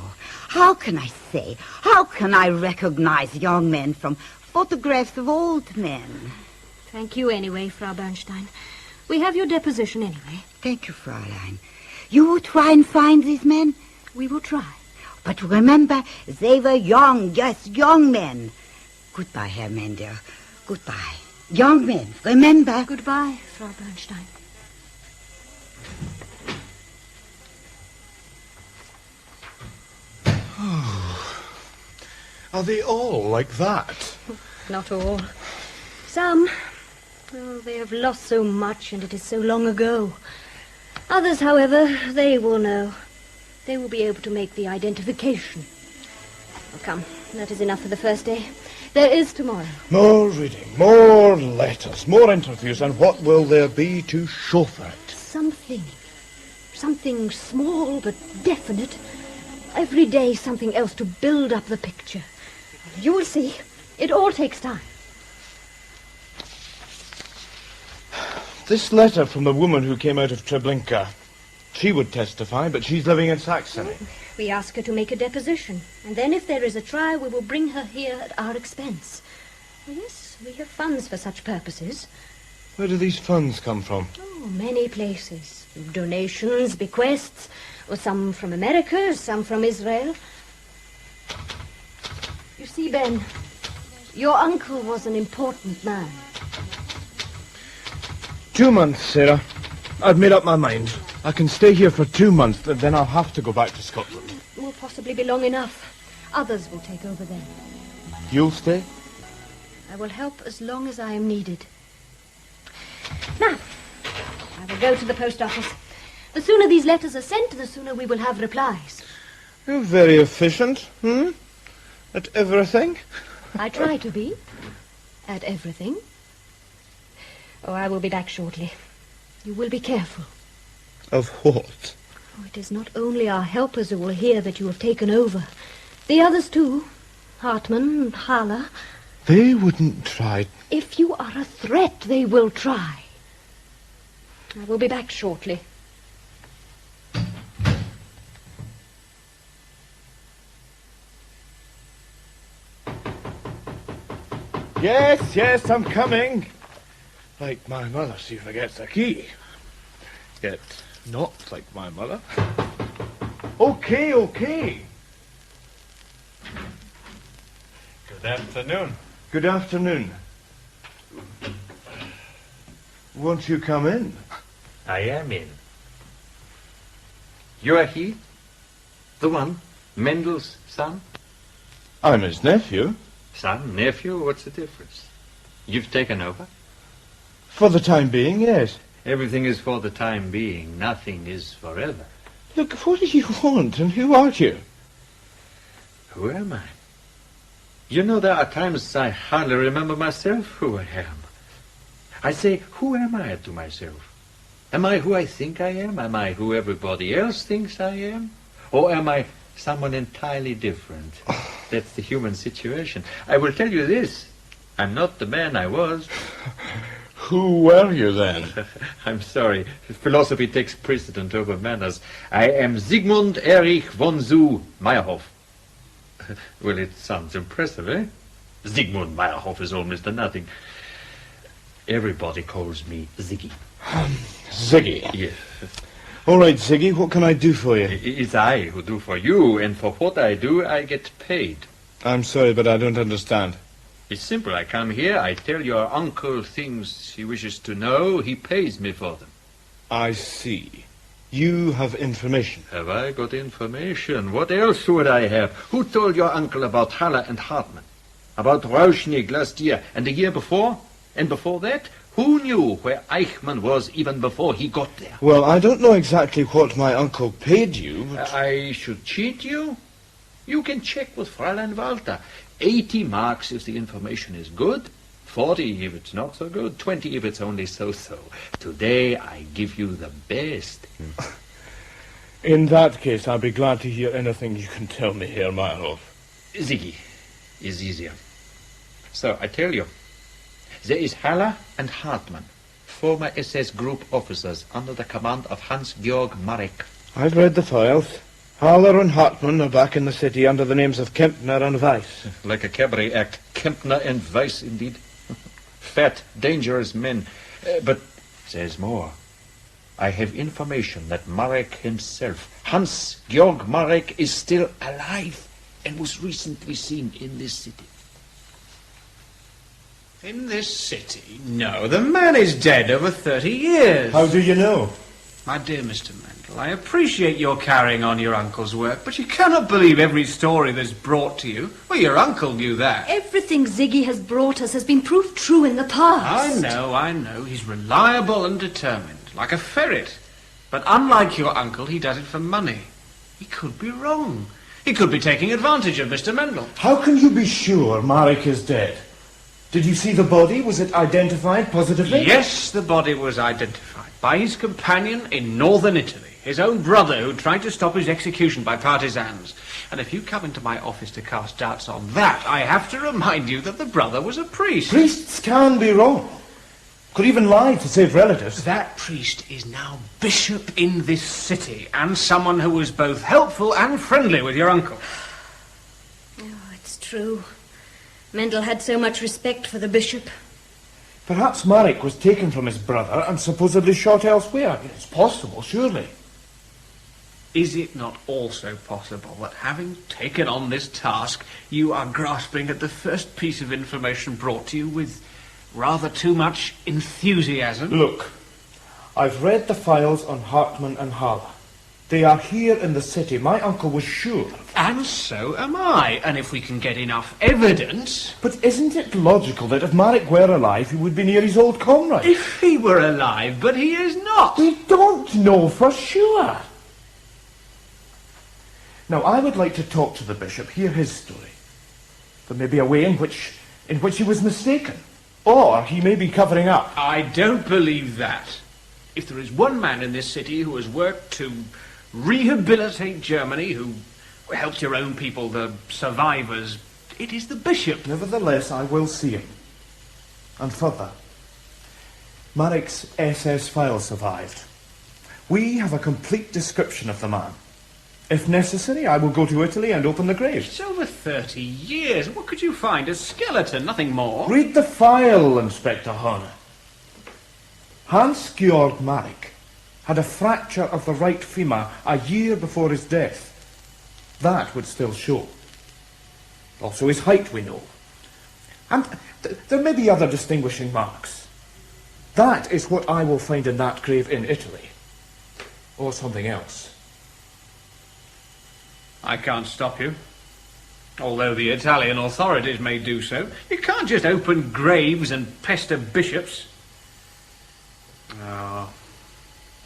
How can I say? How can I recognize young men from photographs of old men? Thank you anyway, Frau Bernstein. We have your deposition anyway. Thank you, Fräulein. You will try and find these men? We will try. But remember, they were young, yes, young men. Goodbye, Herr Mender. Goodbye. Young men, remember. Goodbye, Frau Bernstein. Oh. Are they all like that? Not all. Some. Oh, they have lost so much, and it is so long ago. Others, however, they will know. They will be able to make the identification. Oh, come, that is enough for the first day. There is tomorrow. More reading, more letters, more interviews, and what will there be to show for it? Something small but definite. Every day something else to build up the picture. You will see. It all takes time. This letter from the woman who came out of Treblinka. She would testify, but she's living in Saxony. We ask her to make a deposition, and then if there is a trial, we will bring her here at our expense. Yes, we have funds for such purposes. Where do these funds come from? Oh, many places. Donations, bequests. Well, some from America, some from Israel. You see, Ben, your uncle was an important man. 2 months, Sarah. I've made up my mind. I can stay here for 2 months, then I'll have to go back to Scotland. It will possibly be long enough. Others will take over then. You'll stay? I will help as long as I am needed. Now, I will go to the post office. The sooner these letters are sent, the sooner we will have replies. You're very efficient, At everything? I try to be. At everything. Oh, I will be back shortly. You will be careful. Of what? Oh, it is not only our helpers who will hear that you have taken over. The others, too. Hartman and Haller. They wouldn't try. If you are a threat, they will try. I will be back shortly. Yes, I'm coming. Like my mother, she forgets the key. Yet not like my mother. Okay. Good afternoon. Good afternoon. Won't you come in? I am in. You are he? The one? Mendel's son? I'm his nephew. Son, nephew, what's the difference? You've taken over? For the time being, yes. Everything is for the time being. Nothing is forever. Look, what do you want, and who are you? Who am I? You know, there are times I hardly remember myself who I am. I say, who am I to myself? Am I who I think I am? Am I who everybody else thinks I am? Or am I someone entirely different? That's the human situation. I will tell you this. I'm not the man I was. Who were you then? I'm sorry. Philosophy takes precedent over manners. I am Sigmund Erich von zu Meyerhoff. Well, it sounds impressive, eh? Sigmund Meyerhoff is almost a nothing. Everybody calls me Ziggy. Ziggy? Yes. All right, Ziggy, what can I do for you? It's I who do for you, and for what I do, I get paid. I'm sorry, but I don't understand. It's simple. I come here, I tell your uncle things he wishes to know, he pays me for them. I see. You have information. Have I got information? What else would I have? Who told your uncle about Haller and Hartman? About Rauschnig last year and the year before? And before that? Who knew where Eichmann was even before he got there? Well, I don't know exactly what my uncle paid you, but... I should cheat you? You can check with Fräulein Walter. 80 marks if the information is good, 40 if it's not so good, 20 if it's only so-so. Today I give you the best. In that case, I'll be glad to hear anything you can tell me, Herr Meyerhoff. Ziggy is easier. So, I tell you, there is Haller and Hartmann, former SS group officers under the command of Hans-Georg Marek. I've read the files. Haller and Hartmann are back in the city under the names of Kempner and Weiss. Like a cabaret act, Kempner and Weiss, indeed. Fat, dangerous men. But there's more. I have information that Marek himself, Hans-Georg Marek, is still alive and was recently seen in this city. In this city? No, the man is dead over 30 years. How do you know? My dear Mr. Mendel, I appreciate your carrying on your uncle's work, but you cannot believe every story that's brought to you. Well, your uncle knew that. Everything Ziggy has brought us has been proved true in the past. I know. He's reliable and determined, like a ferret. But unlike your uncle, he does it for money. He could be wrong. He could be taking advantage of Mr. Mendel. How can you be sure Marek is dead? Did you see the body? Was it identified positively? Yes, the body was identified by his companion in northern Italy, his own brother who tried to stop his execution by partisans. And if you come into my office to cast doubts on that, I have to remind you that the brother was a priest. Priests can be wrong. Could even lie to save relatives. That priest is now bishop in this city, and someone who was both helpful and friendly with your uncle. Oh, it's true. Mendel had so much respect for the bishop. Perhaps Marek was taken from his brother and supposedly shot elsewhere. It's possible, surely. Is it not also possible that having taken on this task, you are grasping at the first piece of information brought to you with rather too much enthusiasm? Look, I've read the files on Hartman and Haller. They are here in the city. My uncle was sure. And so am I. And if we can get enough evidence... But isn't it logical that if Marek were alive, he would be near his old comrade? If he were alive, but he is not. We don't know for sure. Now, I would like to talk to the bishop, hear his story. There may be a way in which he was mistaken. Or he may be covering up. I don't believe that. If there is one man in this city who has worked to rehabilitate Germany, who helped your own people, the survivors, it is the bishop. Nevertheless, I will see him. And further, Marek's SS file survived. We have a complete description of the man. If necessary, I will go to Italy and open the grave. It's over 30 years. What could you find? A skeleton, nothing more. Read the file, Inspector Horner. Hans-Georg Marek had a fracture of the right femur a year before his death. That would still show. Also his height, we know. And there may be other distinguishing marks. That is what I will find in that grave in Italy. Or something else. I can't stop you. Although the Italian authorities may do so. You can't just open graves and pester bishops. Oh,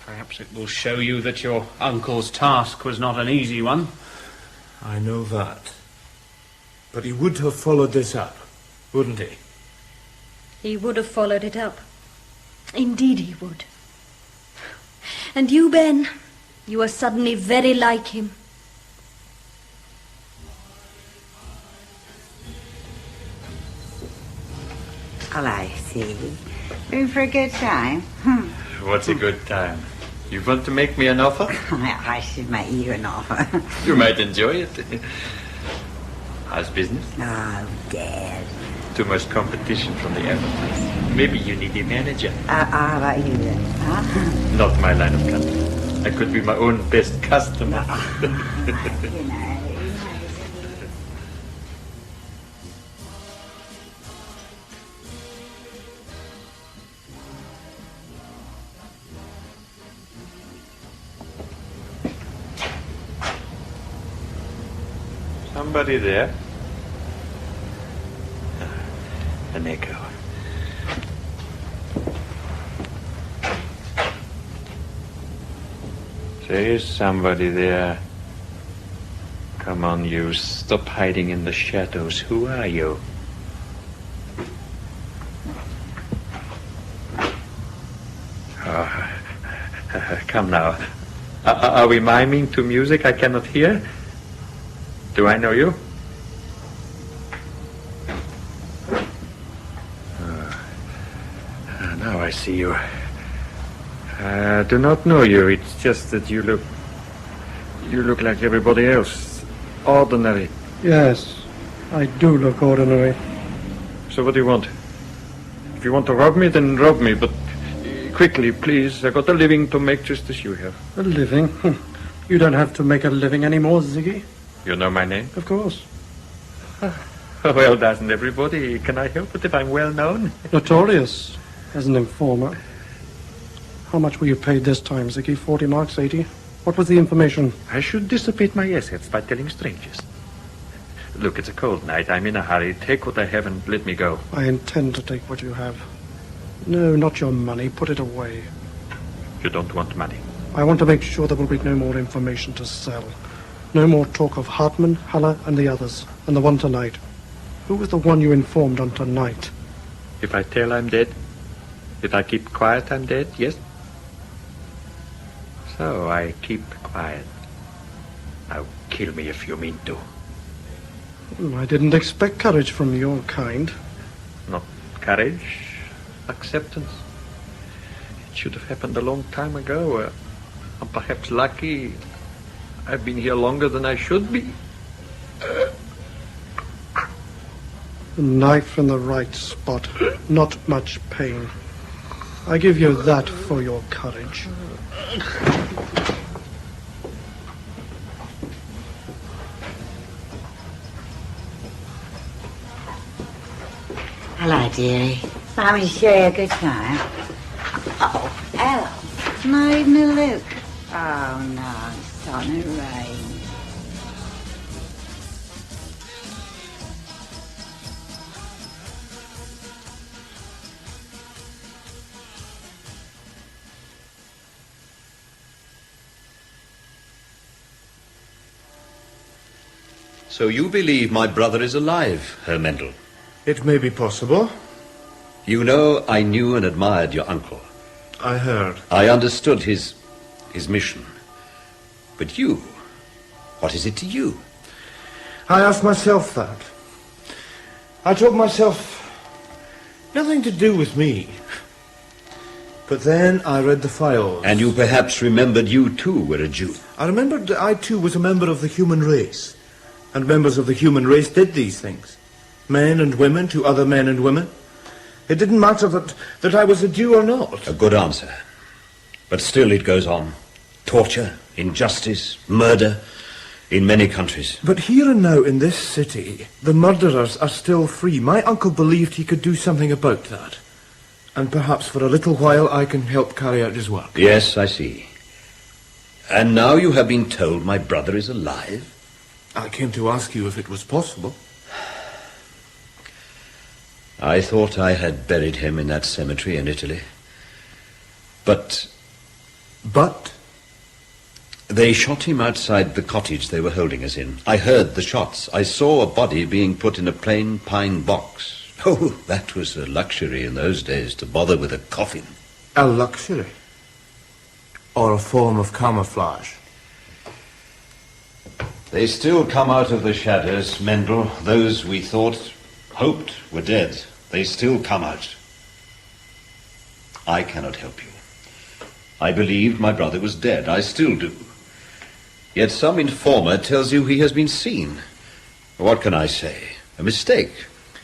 perhaps it will show you that your uncle's task was not an easy one. I know that. But he would have followed this up, wouldn't he? He would have followed it up. Indeed he would. And you, Ben, you are suddenly very like him. Oh, I see. In for a good time? What's a good time? You want to make me an offer? I should make you an offer. You might enjoy it. How's business? Oh, Dad. Too much competition from the advertisers. Maybe you need a manager. How about you then? Huh? Not my line of country. I could be my own best customer. You know. Somebody there? An echo. There is somebody there. Come on, you. Stop hiding in the shadows. Who are you? Oh, come now. Are we miming to music I cannot hear? Do I know you? Now I see you. I do not know you. It's just that you look like everybody else. Ordinary. Yes, I do look ordinary. So what do you want? If you want to rob me, then rob me, but quickly, please. I got a living to make just as you have. A living? You don't have to make a living anymore, Ziggy. You know my name? Of course. Well, doesn't everybody? Can I help it if I'm well known? Notorious as an informer. How much were you paid this time, Ziggy? 40 marks, 80? What was the information? I should dissipate my assets by telling strangers. Look, it's a cold night. I'm in a hurry. Take what I have and let me go. I intend to take what you have. No, not your money. Put it away. You don't want money? I want to make sure there will be no more information to sell. No more talk of Hartman, Haller, and the others, and the one tonight. Who was the one you informed on tonight? If I tell I'm dead? If I keep quiet, I'm dead, yes? So I keep quiet. Now kill me if you mean to. I didn't expect courage from your kind. Not courage, acceptance. It should have happened a long time ago. I'm perhaps lucky. I've been here longer than I should be. A knife in the right spot. Not much pain. I give you that for your courage. Hi, dearie. I'm to show you a good time. Oh, hello. Married me, Luke. Oh, no, sun and rain. So you believe my brother is alive, Herr Mendel? It may be possible. You know, I knew and admired your uncle. I heard. I understood his mission. But you, what is it to you? I asked myself that. I told myself, nothing to do with me. But then I read the files. And you perhaps remembered you too were a Jew. I remembered that I too was a member of the human race. And members of the human race did these things. Men and women to other men and women. It didn't matter that I was a Jew or not. A good answer. But still it goes on. Torture, injustice, murder, in many countries. But here and now in this city, the murderers are still free. My uncle believed he could do something about that. And perhaps for a little while I can help carry out his work. Yes, I see. And now you have been told my brother is alive? I came to ask you if it was possible. I thought I had buried him in that cemetery in Italy. But? They shot him outside the cottage they were holding us in. I heard the shots. I saw a body being put in a plain pine box. Oh, that was a luxury in those days, to bother with a coffin. A luxury? Or a form of camouflage? They still come out of the shadows, Mendel. Those we hoped were dead. They still come out. I cannot help you. I believed my brother was dead. I still do. Yet some informer tells you he has been seen. What can I say? A mistake.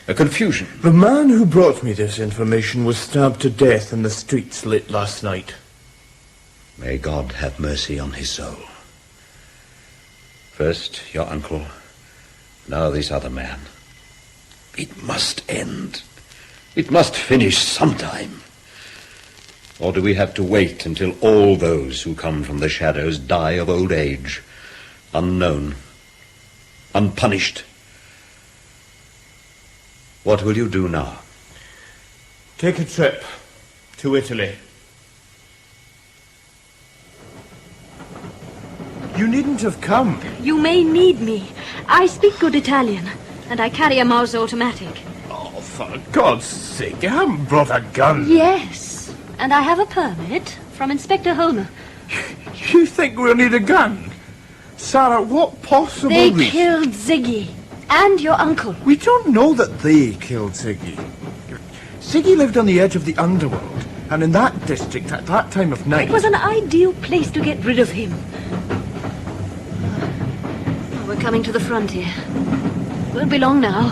A confusion. The man who brought me this information was stabbed to death in the streets late last night. May God have mercy on his soul. First, your uncle. Now this other man. It must end. It must finish sometime. Or do we have to wait until all those who come from the shadows die of old age, unknown, unpunished? What will you do now? Take a trip to Italy. You needn't have come. You may need me. I speak good Italian, and I carry a Mauser automatic. Oh, for God's sake, you haven't brought a gun. Yes, and I have a permit from Inspector Homer. You think we'll need a gun? Sarah, what possible They reason? killed Ziggy and your uncle. We don't know that they killed Ziggy. Ziggy lived on the edge of the underworld, and in that district at that time of night... It was an ideal place to get rid of him. We're coming to the frontier. Won't be long now.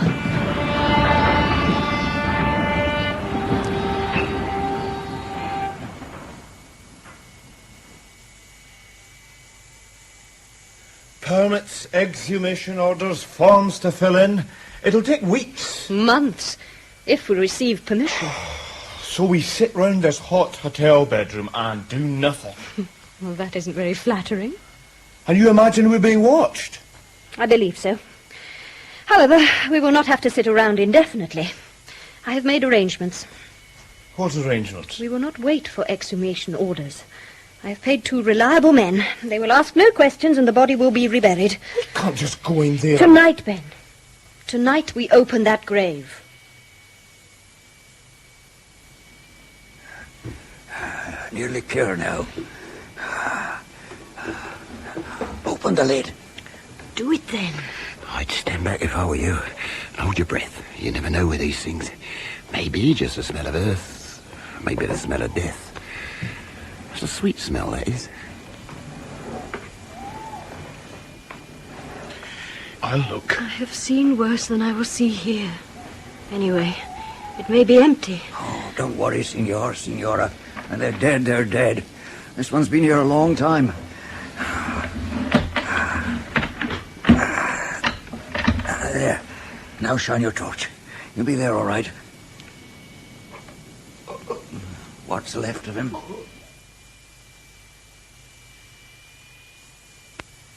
Permits, exhumation orders, forms to fill in. It'll take weeks. Months, if we receive permission. So we sit round this hot hotel bedroom and do nothing. Well, that isn't very flattering. And you imagine we're being watched? I believe so. However, we will not have to sit around indefinitely. I have made arrangements. What arrangements? We will not wait for exhumation orders. I have paid 2 reliable men. They will ask no questions and the body will be reburied. We can't just go in there... Tonight, Ben. Tonight we open that grave. Nearly pure now. Open the lid. Do it then. I'd stand back if I were you. Hold your breath. You never know with these things. Maybe just the smell of earth. Maybe the smell of death. It's a sweet smell, that is. I'll look. I have seen worse than I will see here. Anyway, it may be empty. Oh, don't worry, Signora. And they're dead, they're dead. This one's been here a long time. There. Now shine your torch. You'll be there all right. What's left of him?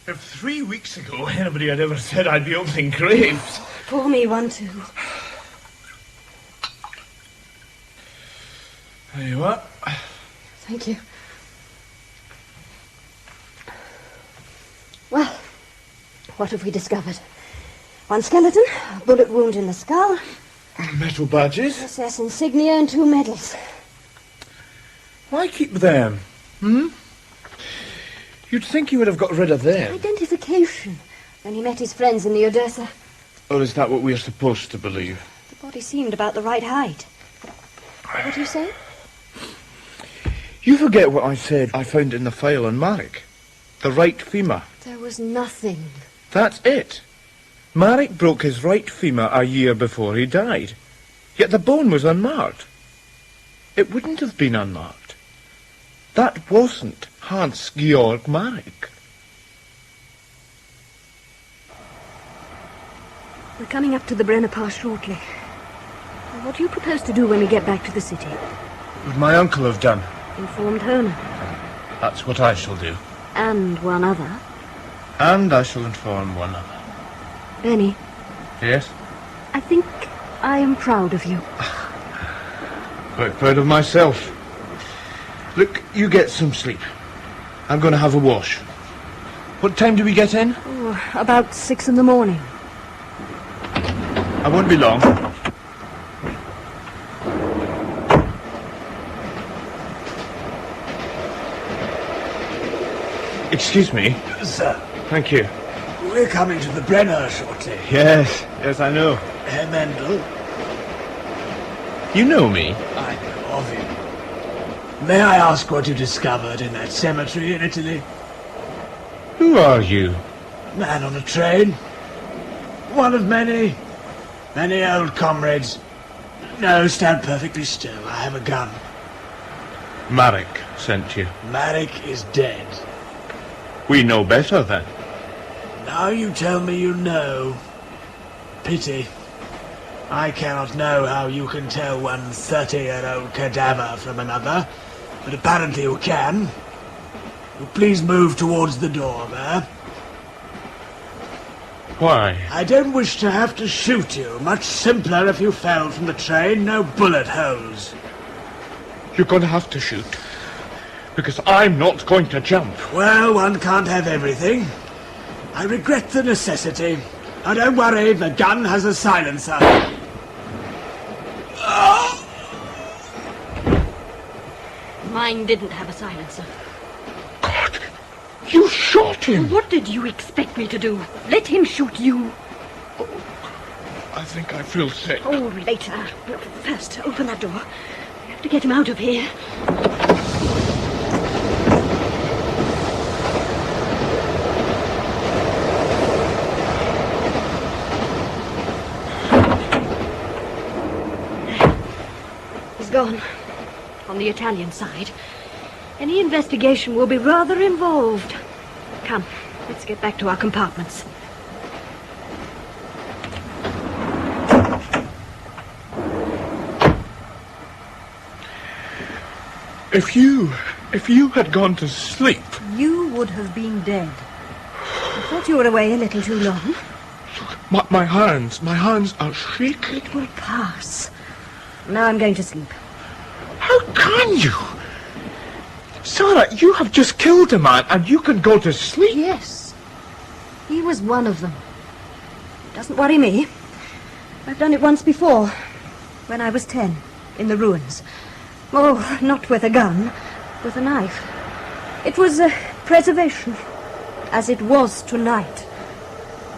If 3 weeks ago anybody had ever said I'd be opening graves... Pour me one, too. There you are. Thank you. Well, what have we discovered? One skeleton, a bullet wound in the skull. Metal badges. SS insignia and 2 medals. Why keep them? You'd think he would have got rid of them. Identification. When he met his friends in the Odessa. Or is that what we're supposed to believe? The body seemed about the right height. What do you say? You forget what I said I found in the file on Marek. The right femur. There was nothing. That's it. Marek broke his right femur a year before he died. Yet the bone was unmarked. It wouldn't have been unmarked. That wasn't Hans-Georg Marek. We're coming up to the Brenner Pass shortly. What do you propose to do when we get back to the city? Would my uncle have done? Informed Herman. That's what I shall do. And one other. And I shall inform one other. Benny. Yes? I think I am proud of you. Quite proud of myself. Look, you get some sleep. I'm going to have a wash. What time do we get in? Oh, about 6 in the morning. I won't be long. Excuse me. Sir, Thank you. we're coming to the Brenner shortly. Yes, I know. Herr Mendel, You know me? I know of him. May I ask what you discovered in that cemetery in Italy? Who are you? Man on a train. One of many old comrades. No, stand perfectly still. I have a gun. Marek sent you. Marek is dead. We know better then. Now you tell me you know. Pity. I cannot know how you can tell one 30-year-old cadaver from another, but apparently you can. Will please move towards the door there. Why? I don't wish to have to shoot you. Much simpler if you fell from the train. No bullet holes. You're going to have to shoot. Because I'm not going to jump. Well, one can't have everything. I regret the necessity. Now don't worry, the gun has a silencer. Mine didn't have a silencer. God, you shot him. What did you expect me to do? Let him shoot you. I think I feel sick. Oh, later. But first, open that door. We have to get him out of here. He's gone. On the Italian side. Any investigation will be rather involved. Come, let's get back to our compartments. If you had gone to sleep... You would have been dead. I thought you were away a little too long. My hands are shaking. It will pass. Now I'm going to sleep. How can you? Sarah, you have just killed a man and you can go to sleep? Yes. He was one of them. Doesn't worry me. I've done it once before. When I was 10, in the ruins. Oh, not with a gun, with a knife. It was preservation, as it was tonight.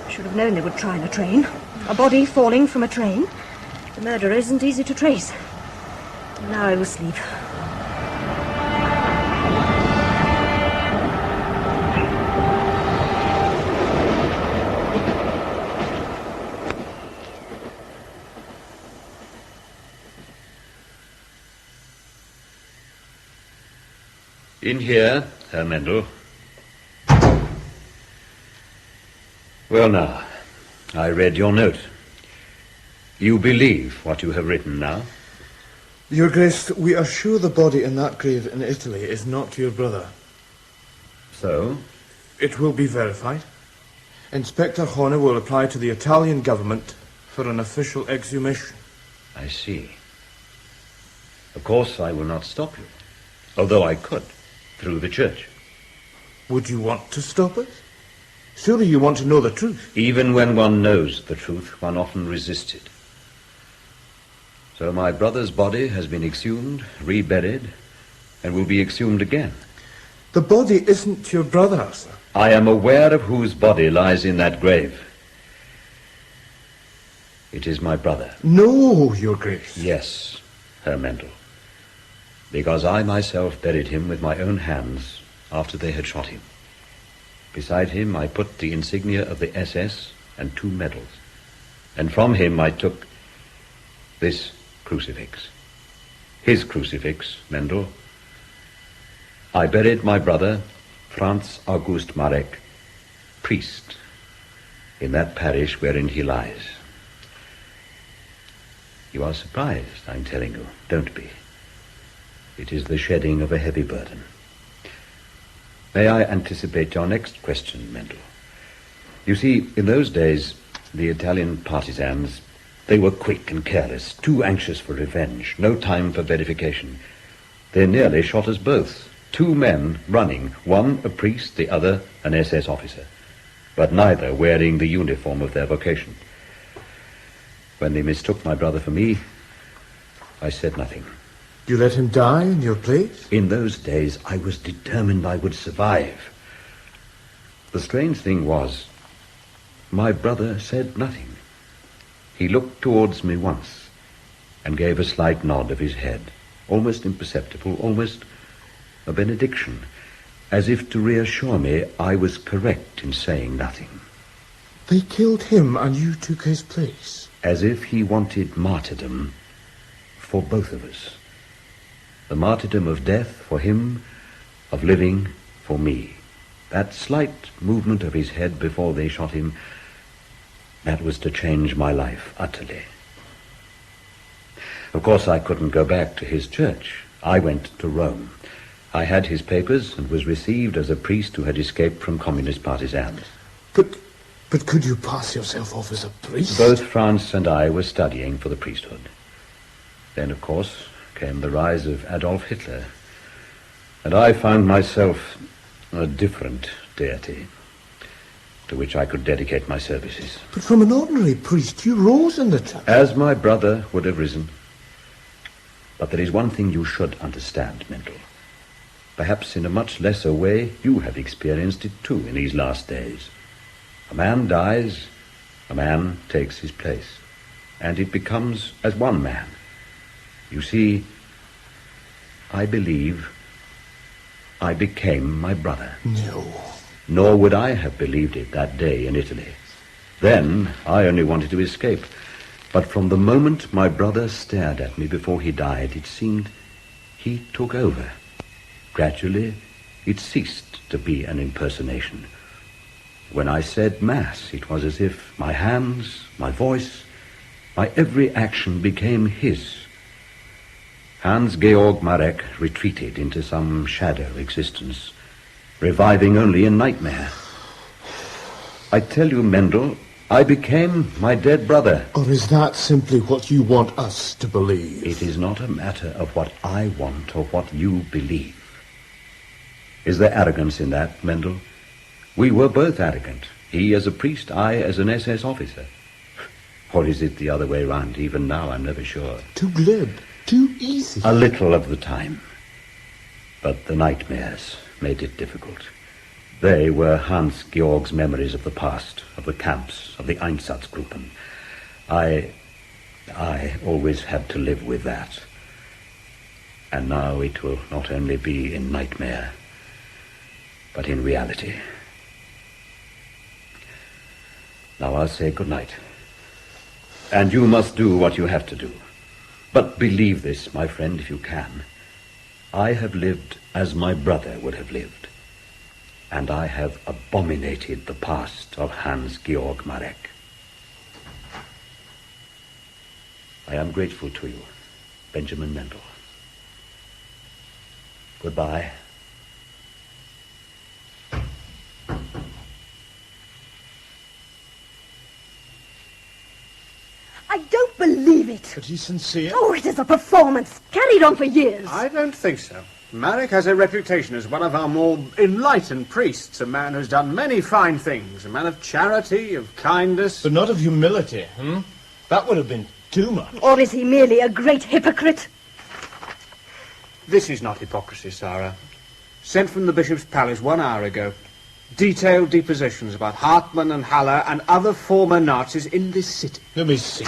I should have known they would try on a train. A body falling from a train. The murderer isn't easy to trace. Now I will sleep. In here, Herr Mendel. Well now, I read your note. You believe what you have written now? Your Grace, we are sure the body in that grave in Italy is not your brother. So? It will be verified. Inspector Horner will apply to the Italian government for an official exhumation. I see. Of course, I will not stop you, although I could, through the church. Would you want to stop us? Surely you want to know the truth. Even when one knows the truth, one often resists it. So my brother's body has been exhumed, reburied, and will be exhumed again. The body isn't your brother, sir. I am aware of whose body lies in that grave. It is my brother. No, Your Grace. Yes, Herr Mendel. Because I myself buried him with my own hands after they had shot him. Beside him I put the insignia of the SS and 2 medals. And from him I took this crucifix. His crucifix, Mendel. I buried my brother, Franz August Marek, priest, in that parish wherein he lies. You are surprised, I'm telling you. Don't be. It is the shedding of a heavy burden. May I anticipate your next question, Mendel? You see, in those days, the Italian partisans, they were quick and careless, too anxious for revenge, no time for verification. They nearly shot us both. 2 men running, one a priest, the other an SS officer, but neither wearing the uniform of their vocation. When they mistook my brother for me, I said nothing. You let him die in your place? In those days, I was determined I would survive. The strange thing was, my brother said nothing. He looked towards me once and gave a slight nod of his head, almost imperceptible, almost a benediction, as if to reassure me I was correct in saying nothing. They killed him and you took his place? As if he wanted martyrdom for both of us. The martyrdom of death for him, of living for me. That slight movement of his head before they shot him, that was to change my life utterly. Of course, I couldn't go back to his church. I went to Rome. I had his papers and was received as a priest who had escaped from communist partisans. But could you pass yourself off as a priest? Both France and I were studying for the priesthood. Then, of course, came the rise of Adolf Hitler, and I found myself a different deity to which I could dedicate my services. But from an ordinary priest, you rose in the church. As my brother would have risen. But there is one thing you should understand, Mendel. Perhaps in a much lesser way, you have experienced it too in these last days. A man dies, a man takes his place, and it becomes as one man. You see, I believe I became my brother. No. Nor would I have believed it that day in Italy. Then I only wanted to escape. But from the moment my brother stared at me before he died, it seemed he took over. Gradually, it ceased to be an impersonation. When I said Mass, it was as if my hands, my voice, my every action became his. Hans-Georg Marek retreated into some shadow existence, reviving only in nightmare. I tell you, Mendel, I became my dead brother. Or is that simply what you want us to believe? It is not a matter of what I want or what you believe. Is there arrogance in that, Mendel? We were both arrogant. He as a priest, I as an SS officer. Or is it the other way round? Even now, I'm never sure. Too glib, too easy. A little of the time. But the nightmares made it difficult. They were Hans-Georg's memories of the past, of the camps, of the Einsatzgruppen. I always had to live with that. And now it will not only be in nightmare, but in reality. Now I'll say good night. And you must do what you have to do. But believe this, my friend, if you can. I have lived as my brother would have lived. And I have abominated the past of Hans-Georg Marek. I am grateful to you, Benjamin Mendel. Goodbye. I don't believe it. But he's sincere. Oh, it is a performance, carried on for years. I don't think so. Marek has a reputation as one of our more enlightened priests, a man who's done many fine things, a man of charity, of kindness. But not of humility, That would have been too much. Or is he merely a great hypocrite? This is not hypocrisy, Sarah. Sent from the Bishop's Palace 1 hour ago. Detailed depositions about Hartmann and Haller and other former Nazis in this city. Let me see.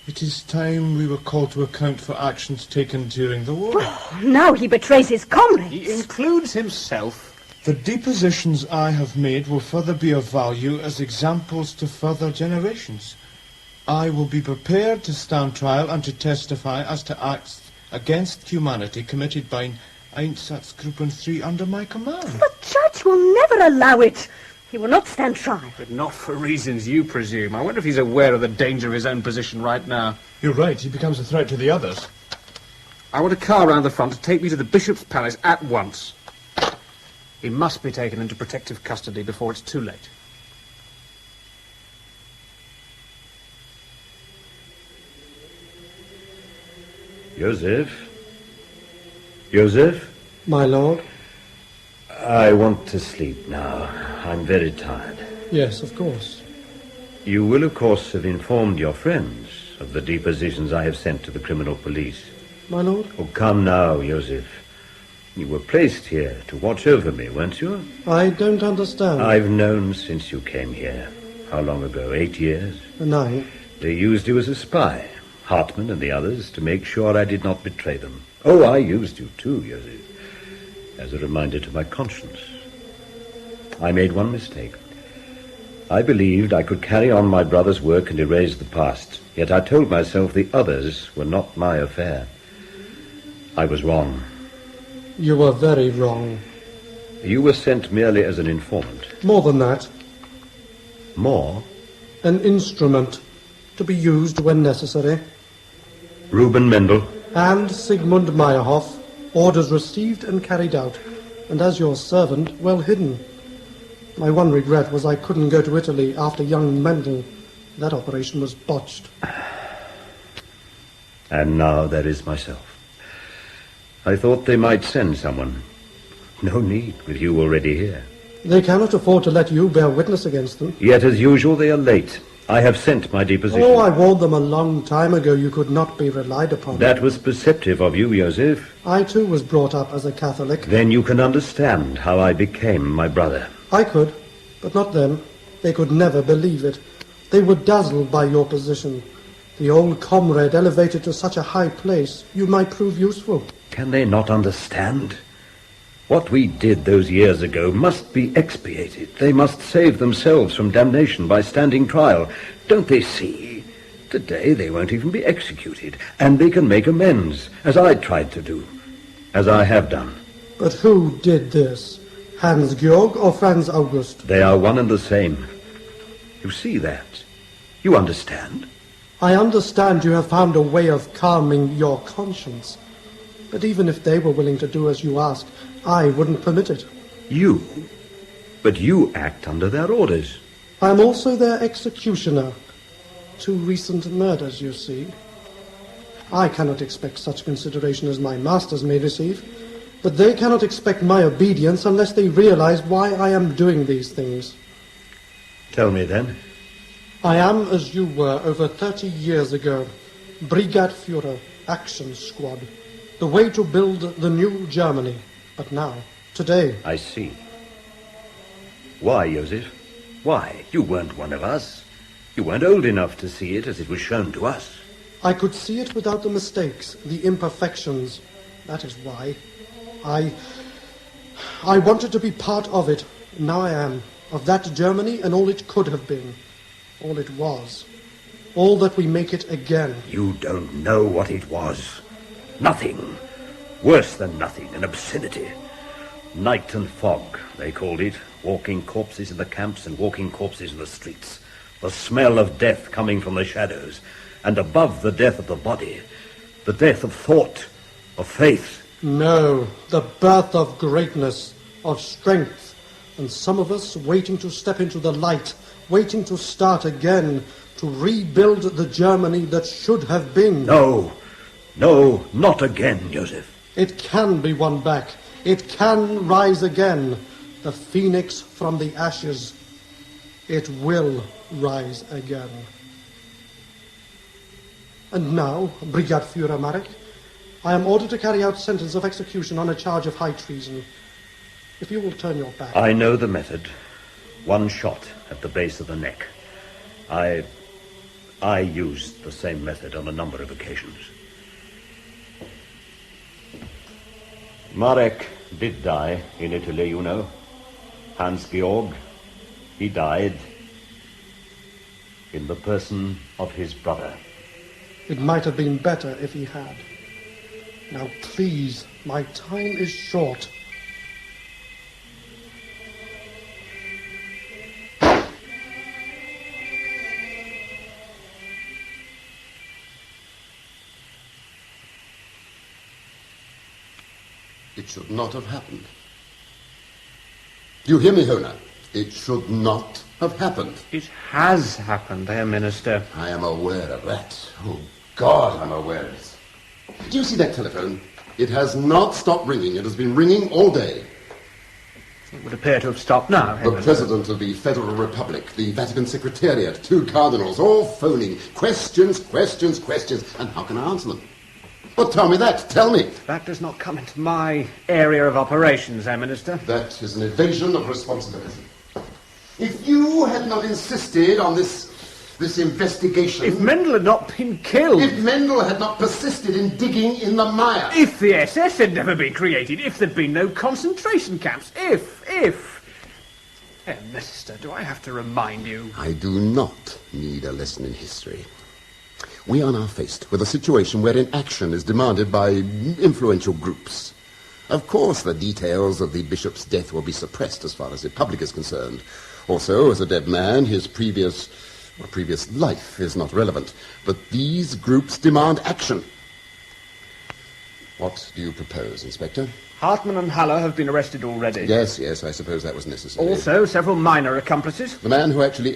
It is time we were called to account for actions taken during the war. Now he betrays his comrades. He includes himself. The depositions I have made will further be of value as examples to further generations. I will be prepared to stand trial and to testify as to acts against humanity committed by Einsatzgruppen 3 under my command. The judge will never allow it. He will not stand trial. But not for reasons you presume. I wonder if he's aware of the danger of his own position right now. You're right. He becomes a threat to the others. I want a car round the front to take me to the Bishop's Palace at once. He must be taken into protective custody before it's too late. Joseph? Joseph? My lord? I want to sleep now. I'm very tired. Yes, of course. You will, of course, have informed your friends of the depositions I have sent to the criminal police. My lord? Oh, come now, Joseph. You were placed here to watch over me, weren't you? I don't understand. I've known since you came here. How long ago? 8 years? 9. They used you as a spy, Hartmann and the others, to make sure I did not betray them. Oh, I used you too, Joseph, as a reminder to my conscience. I made one mistake. I believed I could carry on my brother's work and erase the past, yet I told myself the others were not my affair. I was wrong. You were very wrong. You were sent merely as an informant. More than that. More? An instrument to be used when necessary. Reuben Mendel. And Sigmund Meyerhoff. Orders received and carried out. And as your servant, well hidden. My one regret was I couldn't go to Italy after young Mendel. That operation was botched. And now there is myself. I thought they might send someone. No need, with you already here. They cannot afford to let you bear witness against them. Yet, as usual, they are late. I have sent my deposition. Oh, I warned them a long time ago you could not be relied upon. That was perceptive of you, Joseph. I, too, was brought up as a Catholic. Then you can understand how I became my brother. I could, but not them. They could never believe it. They were dazzled by your position. The old comrade elevated to such a high place, you might prove useful. Can they not understand? What we did those years ago must be expiated. They must save themselves from damnation by standing trial. Don't they see? Today they won't even be executed, and they can make amends, as I tried to do, as I have done. But who did this? Hans-Georg or Franz August? They are one and the same. You see that? You understand? I understand you have found a way of calming your conscience. But even if they were willing to do as you ask, I wouldn't permit it. You? But you act under their orders. I am also their executioner. 2 recent murders, you see. I cannot expect such consideration as my masters may receive, but they cannot expect my obedience unless they realize why I am doing these things. Tell me then. I am as you were over 30 years ago. Brigadeführer, Action Squad. The way to build the new Germany. But now, today... I see. Why, Joseph? Why? You weren't one of us. You weren't old enough to see it as it was shown to us. I could see it without the mistakes, the imperfections. That is why. I wanted to be part of it. Now I am. Of that Germany and all it could have been. All it was. All that we make it again. You don't know what it was. Nothing. Worse than nothing, an obscenity. Night and fog, they called it. Walking corpses in the camps and walking corpses in the streets. The smell of death coming from the shadows. and above the death of the body, the death of thought, of faith. No, the birth of greatness, of strength, and some of us waiting to step into the light, waiting to start again, to rebuild the Germany that should have been. No, no, not again, Joseph. It can be won back. It can rise again. The phoenix from the ashes. It will rise again. And now, Brigadeführer Marek, I am ordered to carry out sentence of execution on a charge of high treason. If you will turn your back. I know the method. One shot at the base of the neck. I used the same method on a number of occasions. Marek did die in Italy, you know. Hans-Georg, he died in the person of his brother. It might have been better if he had. Now, please, my time is short. It should not have happened. You hear me, Hona? It should not have happened. It has happened, Herr Minister. I am aware of that. Oh, God, I'm aware of it. Do you see that telephone? It has not stopped ringing. It has been ringing all day. It would appear to have stopped now, Herr The Minister. President of the Federal Republic, the Vatican Secretariat, 2 cardinals, all phoning. Questions, questions, questions. And how can I answer them? Well, tell me that. Tell me. That does not come into my area of operations, Herr Minister. That is an evasion of responsibility. If you had not insisted on this investigation... If Mendel had not been killed... If Mendel had not persisted in digging in the mire... If the SS had never been created, if there'd been no concentration camps, if... Herr Minister, do I have to remind you? I do not need a lesson in history. We are now faced with a situation wherein action is demanded by influential groups. Of course, the details of the bishop's death will be suppressed as far as the public is concerned. Also, as a dead man, his previous life is not relevant. But these groups demand action. What do you propose, Inspector? Hartmann and Haller have been arrested already. Yes, I suppose that was necessary. Also, several minor accomplices. The man who actually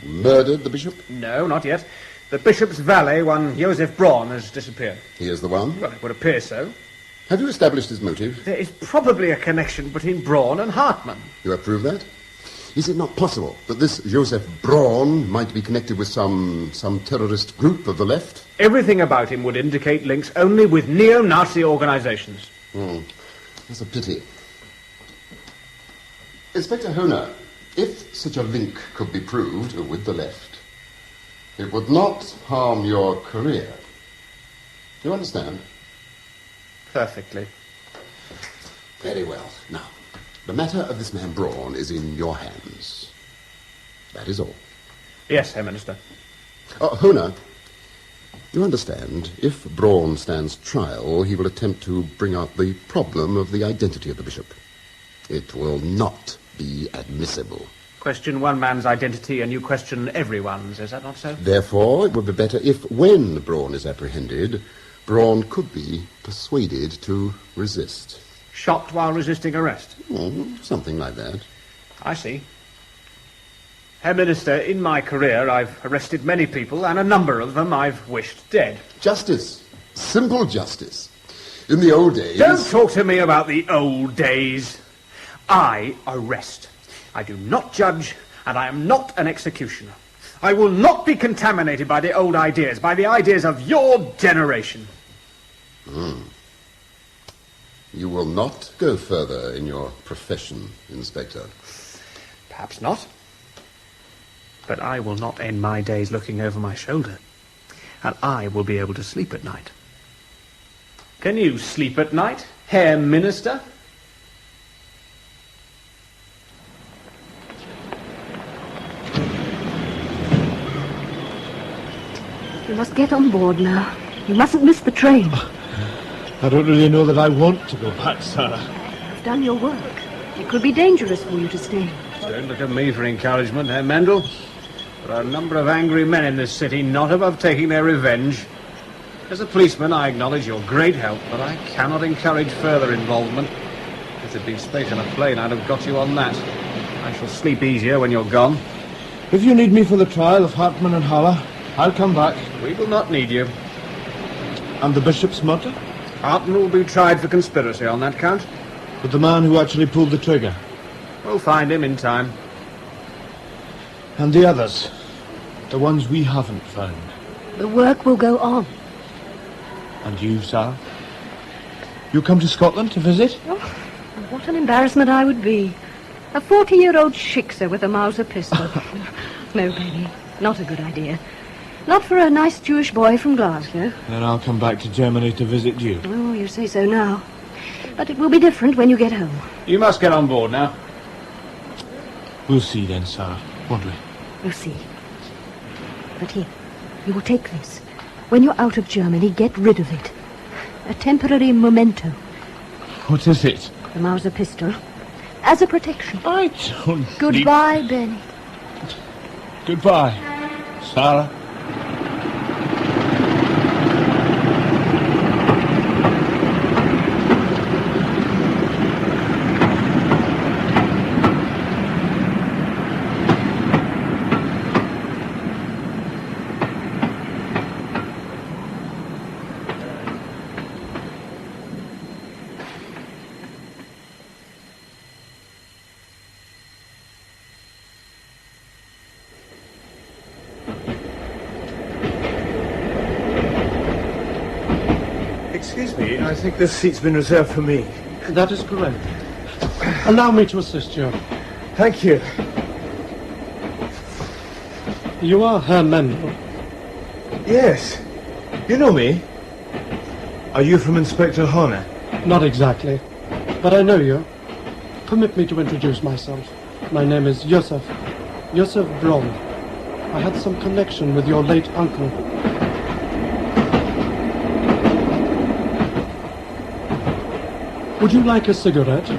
murdered the bishop? No, not yet. The bishop's valet, one Joseph Braun, has disappeared. He is the one? Well, it would appear so. Have you established his motive? There is probably a connection between Braun and Hartmann. You have proved that? Is it not possible that this Joseph Braun might be connected with some terrorist group of the left? Everything about him would indicate links only with neo-Nazi organizations. That's a pity. Inspector Hona, if such a link could be proved with the left, it would not harm your career. Do you understand? Perfectly. Very well. Now, the matter of this man Braun is in your hands. That is all. Yes, Herr Minister. Hona, you understand, if Braun stands trial, he will attempt to bring out the problem of the identity of the bishop. It will not be admissible. Question one man's identity and you question everyone's, is that not so? Therefore, it would be better if, when Braun is apprehended, Braun could be persuaded to resist. Shot while resisting arrest? Something like that. I see. Herr Minister, in my career I've arrested many people, and a number of them I've wished dead. Justice. Simple justice. In the old days... Don't talk to me about the old days. I arrest. I do not judge, and I am not an executioner. I will not be contaminated by the old ideas, by the ideas of your generation. You will not go further in your profession, Inspector. Perhaps not. But I will not end my days looking over my shoulder. And I will be able to sleep at night. Can you sleep at night, Herr Minister? You must get on board now. You mustn't miss the train. I don't really know that I want to go back, sir. You've done your work. It could be dangerous for you to stay. Don't look at me for encouragement, Herr Mendel. There are a number of angry men in this city not above taking their revenge. As a policeman, I acknowledge your great help, but I cannot encourage further involvement. If there'd been space in a plane, I'd have got you on that. I shall sleep easier when you're gone. If you need me for the trial of Hartman and Haller, I'll come back. We will not need you. And the bishop's murder? Hartman will be tried for conspiracy on that count. But the man who actually pulled the trigger? We'll find him in time. And the others? The ones we haven't found? The work will go on. And you, Sarah? You come to Scotland to visit? Oh, what an embarrassment I would be. A 40-year-old shikser with a Mauser pistol. No, Benny, not a good idea. Not for a nice Jewish boy from Glasgow. Then I'll come back to Germany to visit you. Oh, you say so now. But it will be different when you get home. You must get on board now. We'll see then, Sarah, won't we? We'll see. But here, you will take this. When you're out of Germany, get rid of it. A temporary memento. What is it? The Mauser pistol. As a protection. I don't Goodbye, Benny. Goodbye, Sarah. Excuse me, I think this seat's been reserved for me. that is correct. Allow me to assist you. Thank you. You are Herr Mendel. Yes. You know me? Are you from Inspector Horner? Not exactly, but I know you. Permit me to introduce myself. My name is Joseph Braun. I had some connection with your late uncle. Would you like a cigarette?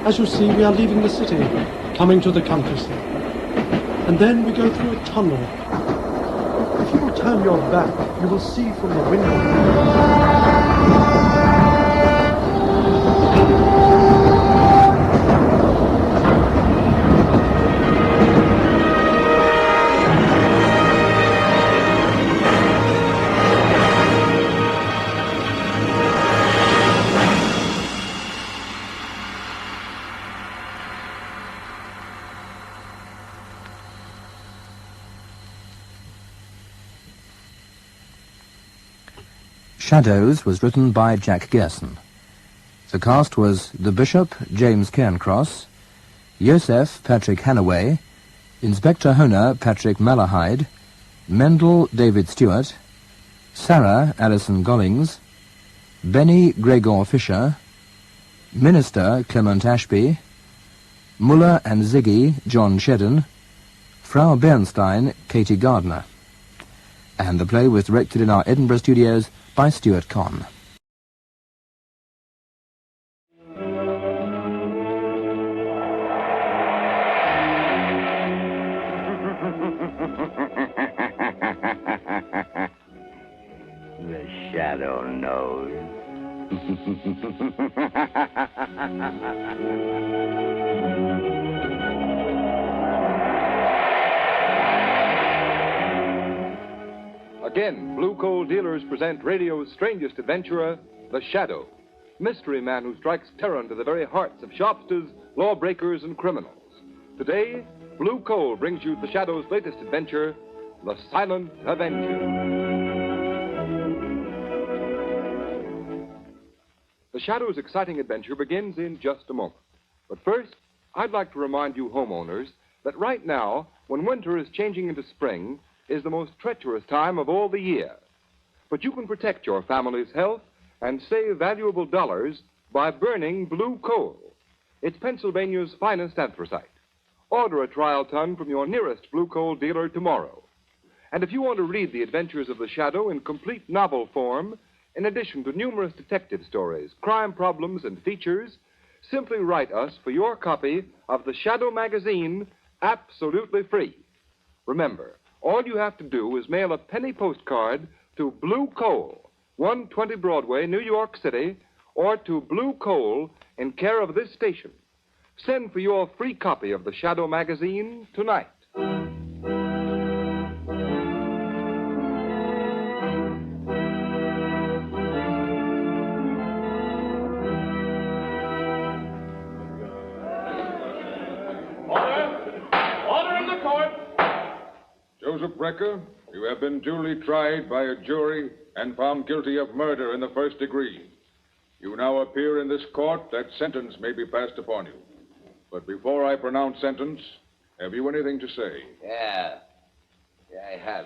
As you see, we are leaving the city, coming to the countryside. And then we go through a tunnel. If you will turn your back, you will see from the window. Shadows was written by Jack Gerson. The cast was the Bishop, James Cairncross, Joseph, Patrick Hannaway, Inspector Honer, Patrick Malahide, Mendel, David Stewart, Sarah, Alison Gollings, Benny, Gregor Fisher, Minister, Clement Ashby, Muller and Ziggy, John Shedden, Frau Bernstein, Katie Gardner. And the play was directed in our Edinburgh studios by Stuart Conn. The shadow knows. Again, Blue Coal dealers present radio's strangest adventurer, The Shadow, mystery man who strikes terror into the very hearts of shopsters, lawbreakers, and criminals. Today, Blue Coal brings you The Shadow's latest adventure, The Silent Avenger. The Shadow's exciting adventure begins in just a moment. But first, I'd like to remind you homeowners that right now, when winter is changing into spring, is the most treacherous time of all the year. But you can protect your family's health and save valuable dollars by burning blue coal. It's Pennsylvania's finest anthracite. Order a trial ton from your nearest blue coal dealer tomorrow. And if you want to read the adventures of the Shadow in complete novel form, in addition to numerous detective stories, crime problems, and features, simply write us for your copy of the Shadow magazine absolutely free. Remember, all you have to do is mail a penny postcard to Blue Coal, 120 Broadway, New York City, or to Blue Coal in care of this station. Send for your free copy of the Shadow magazine tonight. Order in the court. Joseph Brecker, you have been duly tried by a jury and found guilty of murder in the first degree. You now appear in this court that sentence may be passed upon you. But before I pronounce sentence, have you anything to say? Yeah, I have.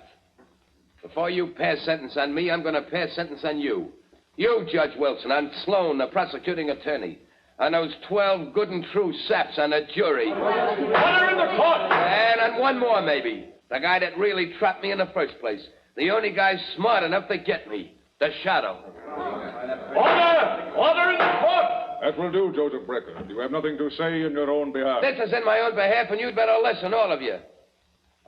Before you pass sentence on me, I'm going to pass sentence on you. You, Judge Wilson, on Sloan, the prosecuting attorney. On those 12 good and true saps on the jury. Order in the court! And on one more, maybe. The guy that really trapped me in the first place. The only guy smart enough to get me. The Shadow. Order! Order in the court! That will do, Joseph Brecker. You have nothing to say in your own behalf. This is in my own behalf, and you'd better listen, all of you.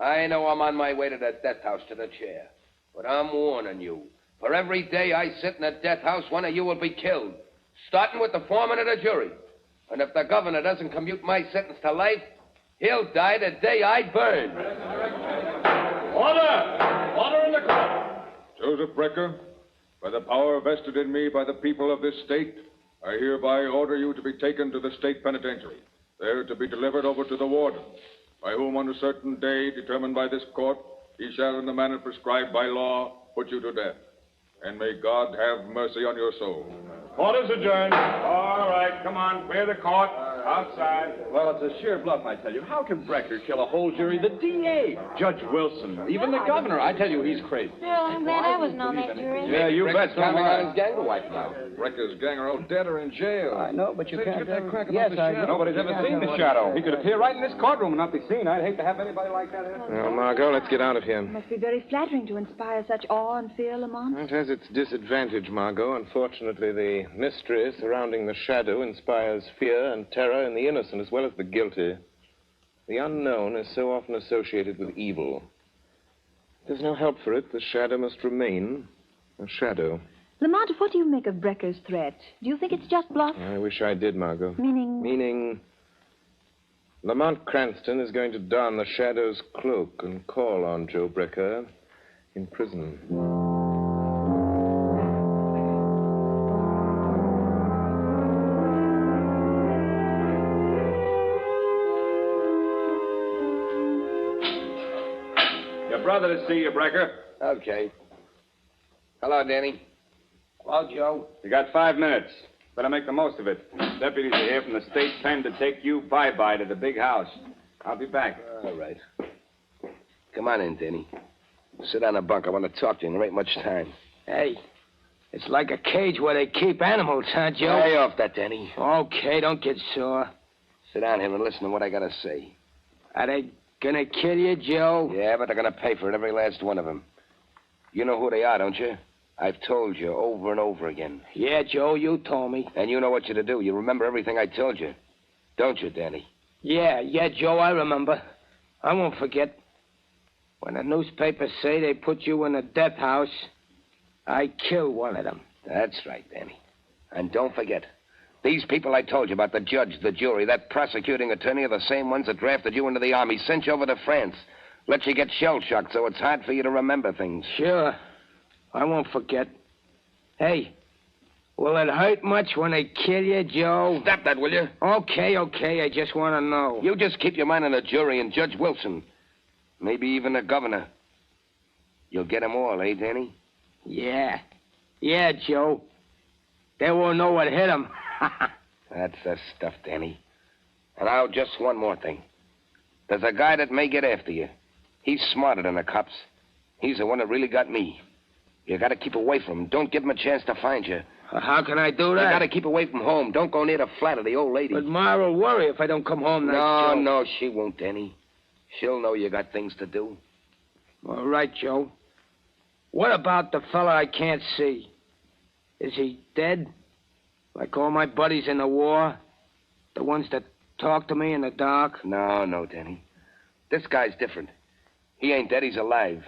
I know I'm on my way to the death house, to the chair. But I'm warning you. For every day I sit in the death house, one of you will be killed. Starting with the foreman of the jury. And if the governor doesn't commute my sentence to life, he'll die the day I burn. Order! Order in the court! Joseph Brecker, by the power vested in me by the people of this state, I hereby order you to be taken to the state penitentiary, there to be delivered over to the warden, by whom on a certain day determined by this court, he shall in the manner prescribed by law put you to death. And may God have mercy on your soul. Order's adjourned. All right, come on, clear the court. Outside. Well, it's a sheer bluff, I tell you. How can Brecker kill a whole jury? The DA, Judge Wilson, even the governor. I tell you, he's crazy. Well, I'm glad I wasn't on that jury. Yeah, you bet. Counting on his gang to wipe him out. Brecker's gang are all dead or in jail. I know, but you can't get that crack Yes, about the I Shadow. Nobody's ever seen the Shadow. He could appear right in this courtroom and not be seen. I'd hate to have anybody like that here. Now, Margot, let's get out of here. It must be very flattering to inspire such awe and fear, Lamont. It has its disadvantage, Margot. Unfortunately, the mystery surrounding the Shadow inspires fear and terror in the innocent as well as the guilty. The unknown is so often associated with evil. There's no help for it. The Shadow must remain a shadow. Lamont, what do you make of Brecker's threat? Do you think it's just bluff? I wish I did, Margot. Meaning? Meaning, Lamont Cranston is going to don the Shadow's cloak and call on Joe Brecker in prison. Brother to see you, Brecker. Okay. Hello, Danny. Hello, Joe. You got 5 minutes. Better make the most of it. Deputies are here from the state pen to take you bye-bye to the big house. I'll be back. All right. Come on in, Danny. Sit on a bunk. I want to talk to you, and there ain't much time. Hey, it's like a cage where they keep animals, huh, Joe? Lay off that, Danny. Okay, don't get sore. Sit down here and listen to what I got to say. Are they gonna kill you, Joe? Yeah, but they're gonna pay for it, every last one of them. You know who they are, don't you? I've told you over and over again. Yeah, Joe, you told me. And you know what you're to do. You remember everything I told you. Don't you, Danny? Yeah, Joe, I remember. I won't forget. When the newspapers say they put you in a death house, I killed one of them. That's right, Danny. And don't forget, these people I told you about, the judge, the jury, that prosecuting attorney, are the same ones that drafted you into the army, sent you over to France, let you get shell-shocked so it's hard for you to remember things. Sure. I won't forget. Hey, will it hurt much when they kill you, Joe? Stop that, will you? Okay. I just want to know. You just keep your mind on the jury and Judge Wilson. Maybe even the governor. You'll get them all, eh, Danny? Yeah, Joe. They won't know what hit them. That's the stuff, Danny. And now, just one more thing. There's a guy that may get after you. He's smarter than the cops. He's the one that really got me. You gotta keep away from him. Don't give him a chance to find you. How can I do that? You gotta keep away from home. Don't go near the flat of the old lady. But Ma will worry if I don't come home No, she won't, Danny. She'll know you got things to do. All right, Joe. What about the fella I can't see? Is he dead? Like all my buddies in the war? The ones that talk to me in the dark? No, Danny. This guy's different. He ain't dead, he's alive.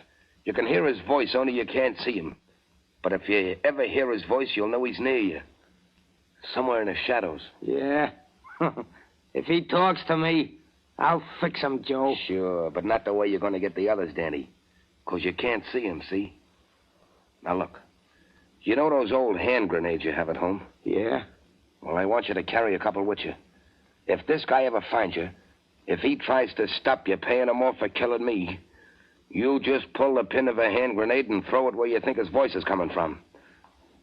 You can hear his voice, only you can't see him. But if you ever hear his voice, you'll know he's near you. Somewhere in the shadows. Yeah? If he talks to me, I'll fix him, Joe. Sure, but not the way you're going to get the others, Danny. 'Cause you can't see him, see? Now, look. You know those old hand grenades you have at home? Yeah? Well, I want you to carry a couple with you. If this guy ever finds you, if he tries to stop you paying him off for killing me, you just pull the pin of a hand grenade and throw it where you think his voice is coming from.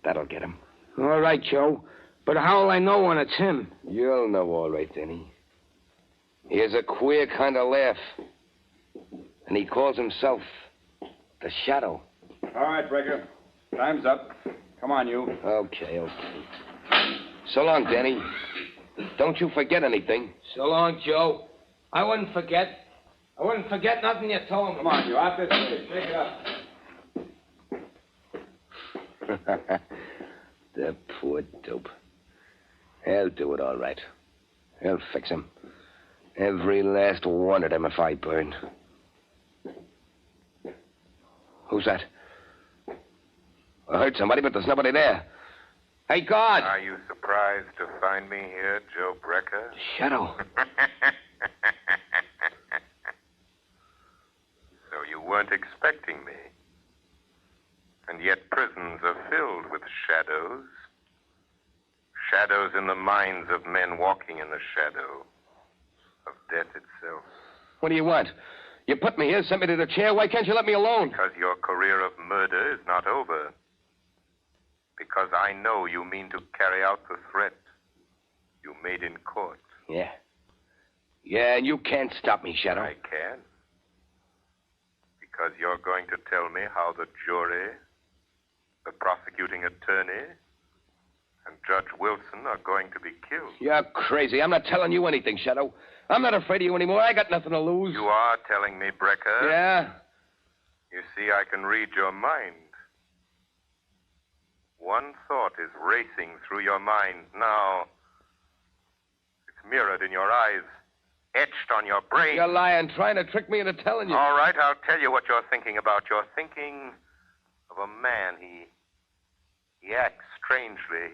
That'll get him. All right, Joe. But how'll I know when it's him? You'll know all right, Danny. He has a queer kind of laugh. And he calls himself the Shadow. All right, Breaker. Time's up. Come on, you. Okay. So long, Danny. Don't you forget anything. So long, Joe. I wouldn't forget. I wouldn't forget nothing you told me. Come on, you. Out this way. Shake it up. The poor dope. He'll do it all right. He'll fix him. Every last one of them if I burn. Who's that? I heard somebody, but there's nobody there. Hey, God! Are you surprised to find me here, Joe Brecker? Shadow. So you weren't expecting me. And yet prisons are filled with shadows. Shadows in the minds of men walking in the shadow of death itself. What do you want? You put me here, sent me to the chair. Why can't you let me alone? Because your career of murder is not over. Because I know you mean to carry out the threat you made in court. Yeah. Yeah, and you can't stop me, Shadow. I can. Because you're going to tell me how the jury, the prosecuting attorney, and Judge Wilson are going to be killed. You're crazy. I'm not telling you anything, Shadow. I'm not afraid of you anymore. I got nothing to lose. You are telling me, Brecker. Yeah? You see, I can read your mind. One thought is racing through your mind now. It's mirrored in your eyes, etched on your brain. You're lying, trying to trick me into telling you. All right, I'll tell you what you're thinking about. You're thinking of a man. He acts strangely.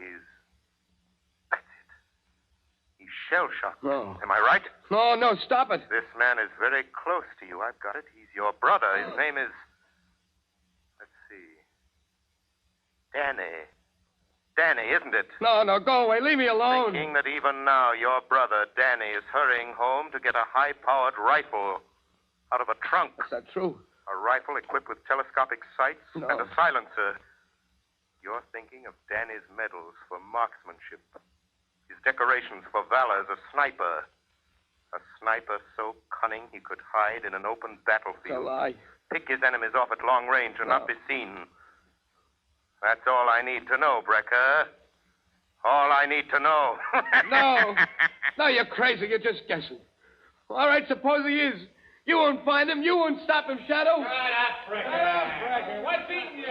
That's it. He's shell-shocked. No. Am I right? No, stop it. This man is very close to you. I've got it. He's your brother. His name is... Let's see. Danny, isn't it? No, go away. Leave me alone. Thinking that even now your brother, Danny, is hurrying home to get a high-powered rifle out of a trunk. Is that true? A rifle equipped with telescopic sights and a silencer. You're thinking of Danny's medals for marksmanship. His decorations for valor as a sniper. A sniper so cunning he could hide in an open battlefield. It's a lie. Pick his enemies off at long range and not be seen. That's all I need to know, Brecker. All I need to know. No, you're crazy. You're just guessing. All right, suppose he is. You won't find him. You won't stop him, Shadow. Shut up, Brecker. What's eating you?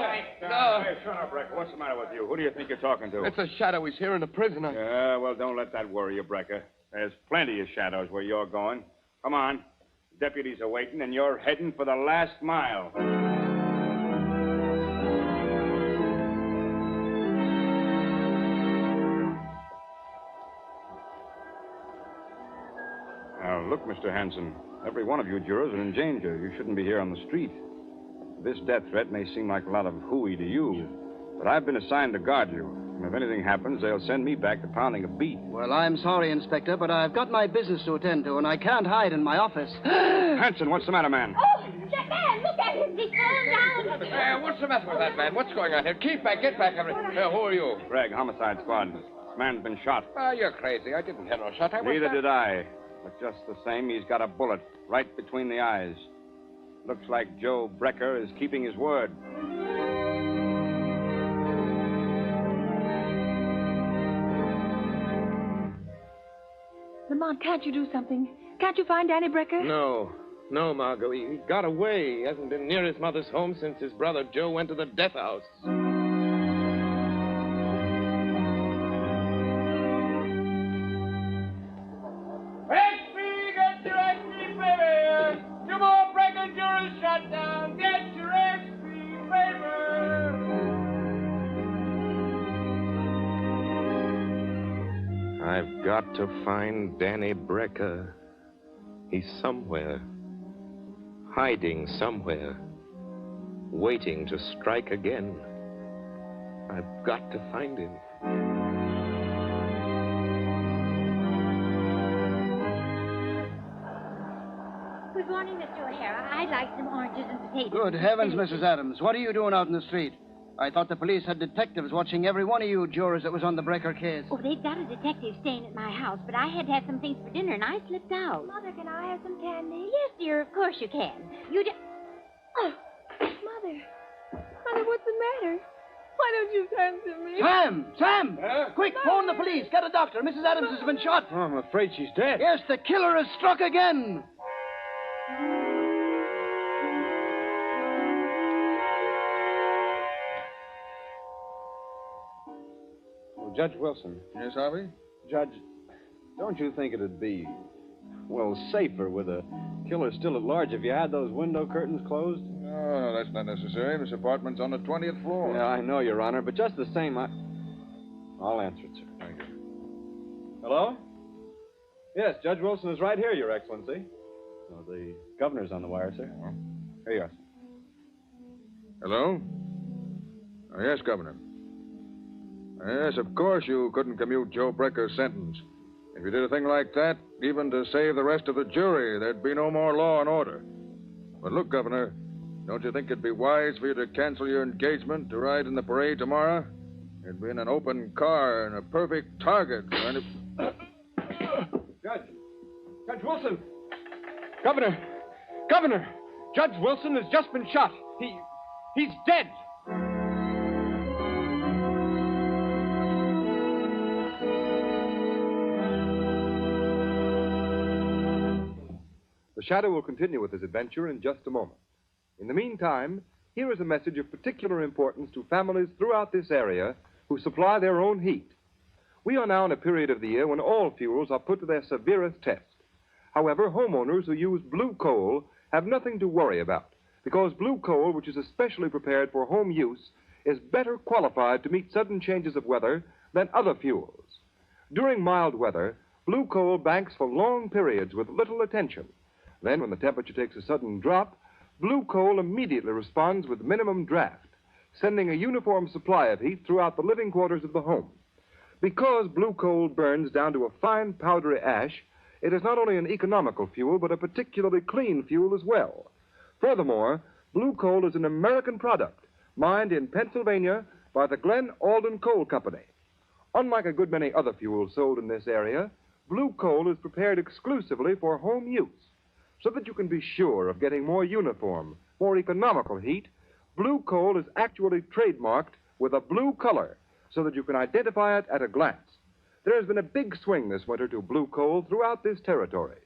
No. Hey, shut up, Brecker. What's the matter with you? Who do you think you're talking to? It's a Shadow. He's here in the prison. Yeah, well, don't let that worry you, Brecker. There's plenty of shadows where you're going. Come on. Deputies are waiting, and you're heading for the last mile. Now, look, Mr. Hanson. Every one of you jurors are in danger. You shouldn't be here on the street. This death threat may seem like a lot of hooey to you, but I've been assigned to guard you. And if anything happens, they'll send me back to pounding a beat. Well, I'm sorry, Inspector, but I've got my business to attend to, and I can't hide in my office. Hanson, what's the matter, man? Oh, that man, look at him. He's fallen down. Hey, what's the matter with that man? What's going on here? Keep back, get back. Who are you? Greg, homicide squad. This man's been shot. Oh, you're crazy. I didn't hear no shot. Neither did I. But just the same, he's got a bullet right between the eyes. Looks like Joe Brecker is keeping his word. Lamont, can't you do something? Can't you find Danny Brecker? No, Margot. He got away. He hasn't been near his mother's home since his brother Joe went to the death house. Get me, baby! Two more Brecker jurors shot I've got to find Danny Brecker. He's somewhere. Hiding somewhere. Waiting to strike again. I've got to find him. Good morning, Mr. O'Hara. I'd like some oranges and potatoes. Good heavens, Mrs. Adams. What are you doing out in the street? I thought the police had detectives watching every one of you jurors that was on the Brecker case. Oh, they've got a detective staying at my house, but I had to have some things for dinner, and I slipped out. Mother, can I have some candy? Yes, dear, of course you can. You just... Oh, Mother. Mother, what's the matter? Why don't you turn to me? Sam! Quick, phone the police. Get a doctor. Mrs. Adams has been shot. Oh, I'm afraid she's dead. Yes, the killer has struck again. Judge Wilson. Yes, Harvey? Judge, don't you think it'd be, well, safer with a killer still at large if you had those window curtains closed? No, that's not necessary. This apartment's on the 20th floor. Yeah, I know, Your Honor, but just the same, I'll answer it, sir. Thank you. Hello? Yes, Judge Wilson is right here, Your Excellency. Oh, the governor's on the wire, sir. Oh. Here you are, sir. Hello? Yes, Governor. Yes, of course you couldn't commute Joe Brecker's sentence. If you did a thing like that, even to save the rest of the jury, there'd be no more law and order. But look, Governor, don't you think it'd be wise for you to cancel your engagement to ride in the parade tomorrow? It'd be in an open car and a perfect target for any... Judge Wilson! Governor! Judge Wilson has just been shot. He's dead. The Shadow will continue with his adventure in just a moment. In the meantime, here is a message of particular importance to families throughout this area who supply their own heat. We are now in a period of the year when all fuels are put to their severest test. However, homeowners who use blue coal have nothing to worry about, because blue coal, which is especially prepared for home use, is better qualified to meet sudden changes of weather than other fuels. During mild weather, blue coal banks for long periods with little attention. Then, when the temperature takes a sudden drop, blue coal immediately responds with minimum draft, sending a uniform supply of heat throughout the living quarters of the home. Because blue coal burns down to a fine powdery ash, it is not only an economical fuel, but a particularly clean fuel as well. Furthermore, blue coal is an American product, mined in Pennsylvania by the Glen Alden Coal Company. Unlike a good many other fuels sold in this area, blue coal is prepared exclusively for home use. So that you can be sure of getting more uniform, more economical heat, blue coal is actually trademarked with a blue color so that you can identify it at a glance. There has been a big swing this winter to blue coal throughout this territory.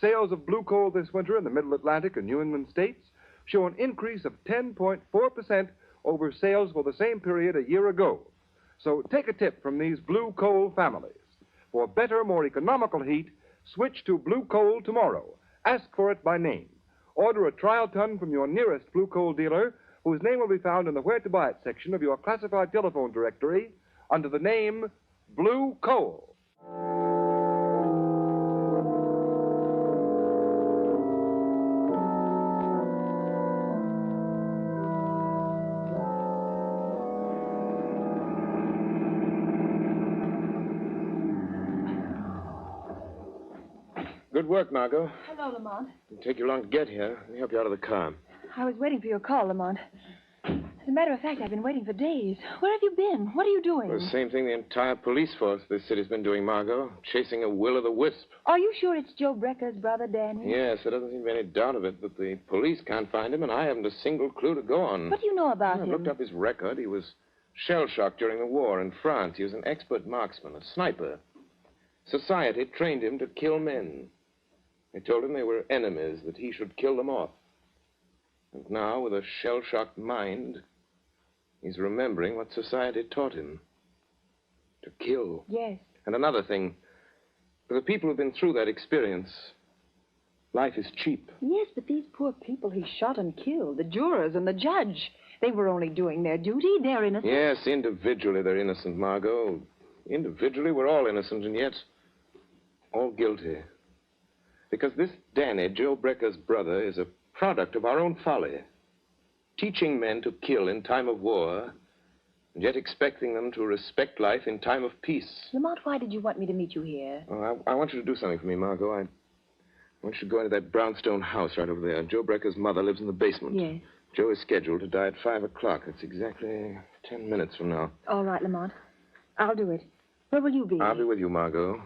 Sales of blue coal this winter in the Middle Atlantic and New England states show an increase of 10.4% over sales for the same period a year ago. So take a tip from these blue coal families. For better, more economical heat, switch to blue coal tomorrow. Ask for it by name. Order a trial ton from your nearest blue coal dealer, whose name will be found in the Where to Buy It section of your classified telephone directory under the name Blue Coal. Good work, Margot. Hello, Lamont. It'll take you long to get here. Let me help you out of the car. I was waiting for your call, Lamont. As a matter of fact, I've been waiting for days. Where have you been? What are you doing? The same thing the entire police force this city's been doing, Margot. Chasing a will-o'-the-wisp. Are you sure it's Joe Brecker's brother, Danny? Yes, there doesn't seem to be any doubt of it, but the police can't find him, and I haven't a single clue to go on. What do you know about I him? looked up his record. He was shell-shocked during the war in France. He was an expert marksman, a sniper. Society trained him to kill men. They told him they were enemies, that he should kill them off. And now, with a shell-shocked mind, he's remembering what society taught him. To kill. Yes. And another thing, for the people who've been through that experience, life is cheap. Yes, but these poor people he shot and killed, the jurors and the judge, they were only doing their duty. They're innocent. Yes, individually they're innocent, Margot. Individually, we're all innocent, and yet all guilty. Because this Danny, Joe Brecker's brother, is a product of our own folly. Teaching men to kill in time of war, and yet expecting them to respect life in time of peace. Lamont, why did you want me to meet you here? Oh, I want you to do something for me, Margot. I want you to go into that brownstone house right over there. Joe Brecker's mother lives in the basement. Yes. Joe is scheduled to die at 5 o'clock. That's exactly 10 minutes from now. All right, Lamont. I'll do it. Where will you be? I'll be with you, Margot,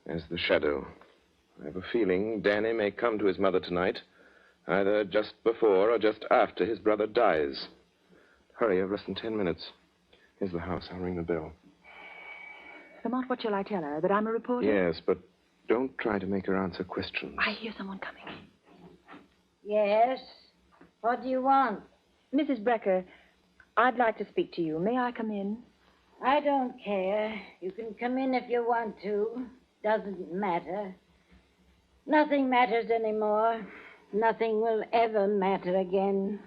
as the shadow. I have a feeling Danny may come to his mother tonight, either just before or just after his brother dies. Hurry, I've less than 10 minutes. Here's the house. I'll ring the bell. Lamont, what shall I tell her? That I'm a reporter? Yes, but don't try to make her answer questions. I hear someone coming. Yes? What do you want? Mrs. Brecker, I'd like to speak to you. May I come in? I don't care. You can come in if you want to. Doesn't matter. Nothing matters anymore. Nothing will ever matter again.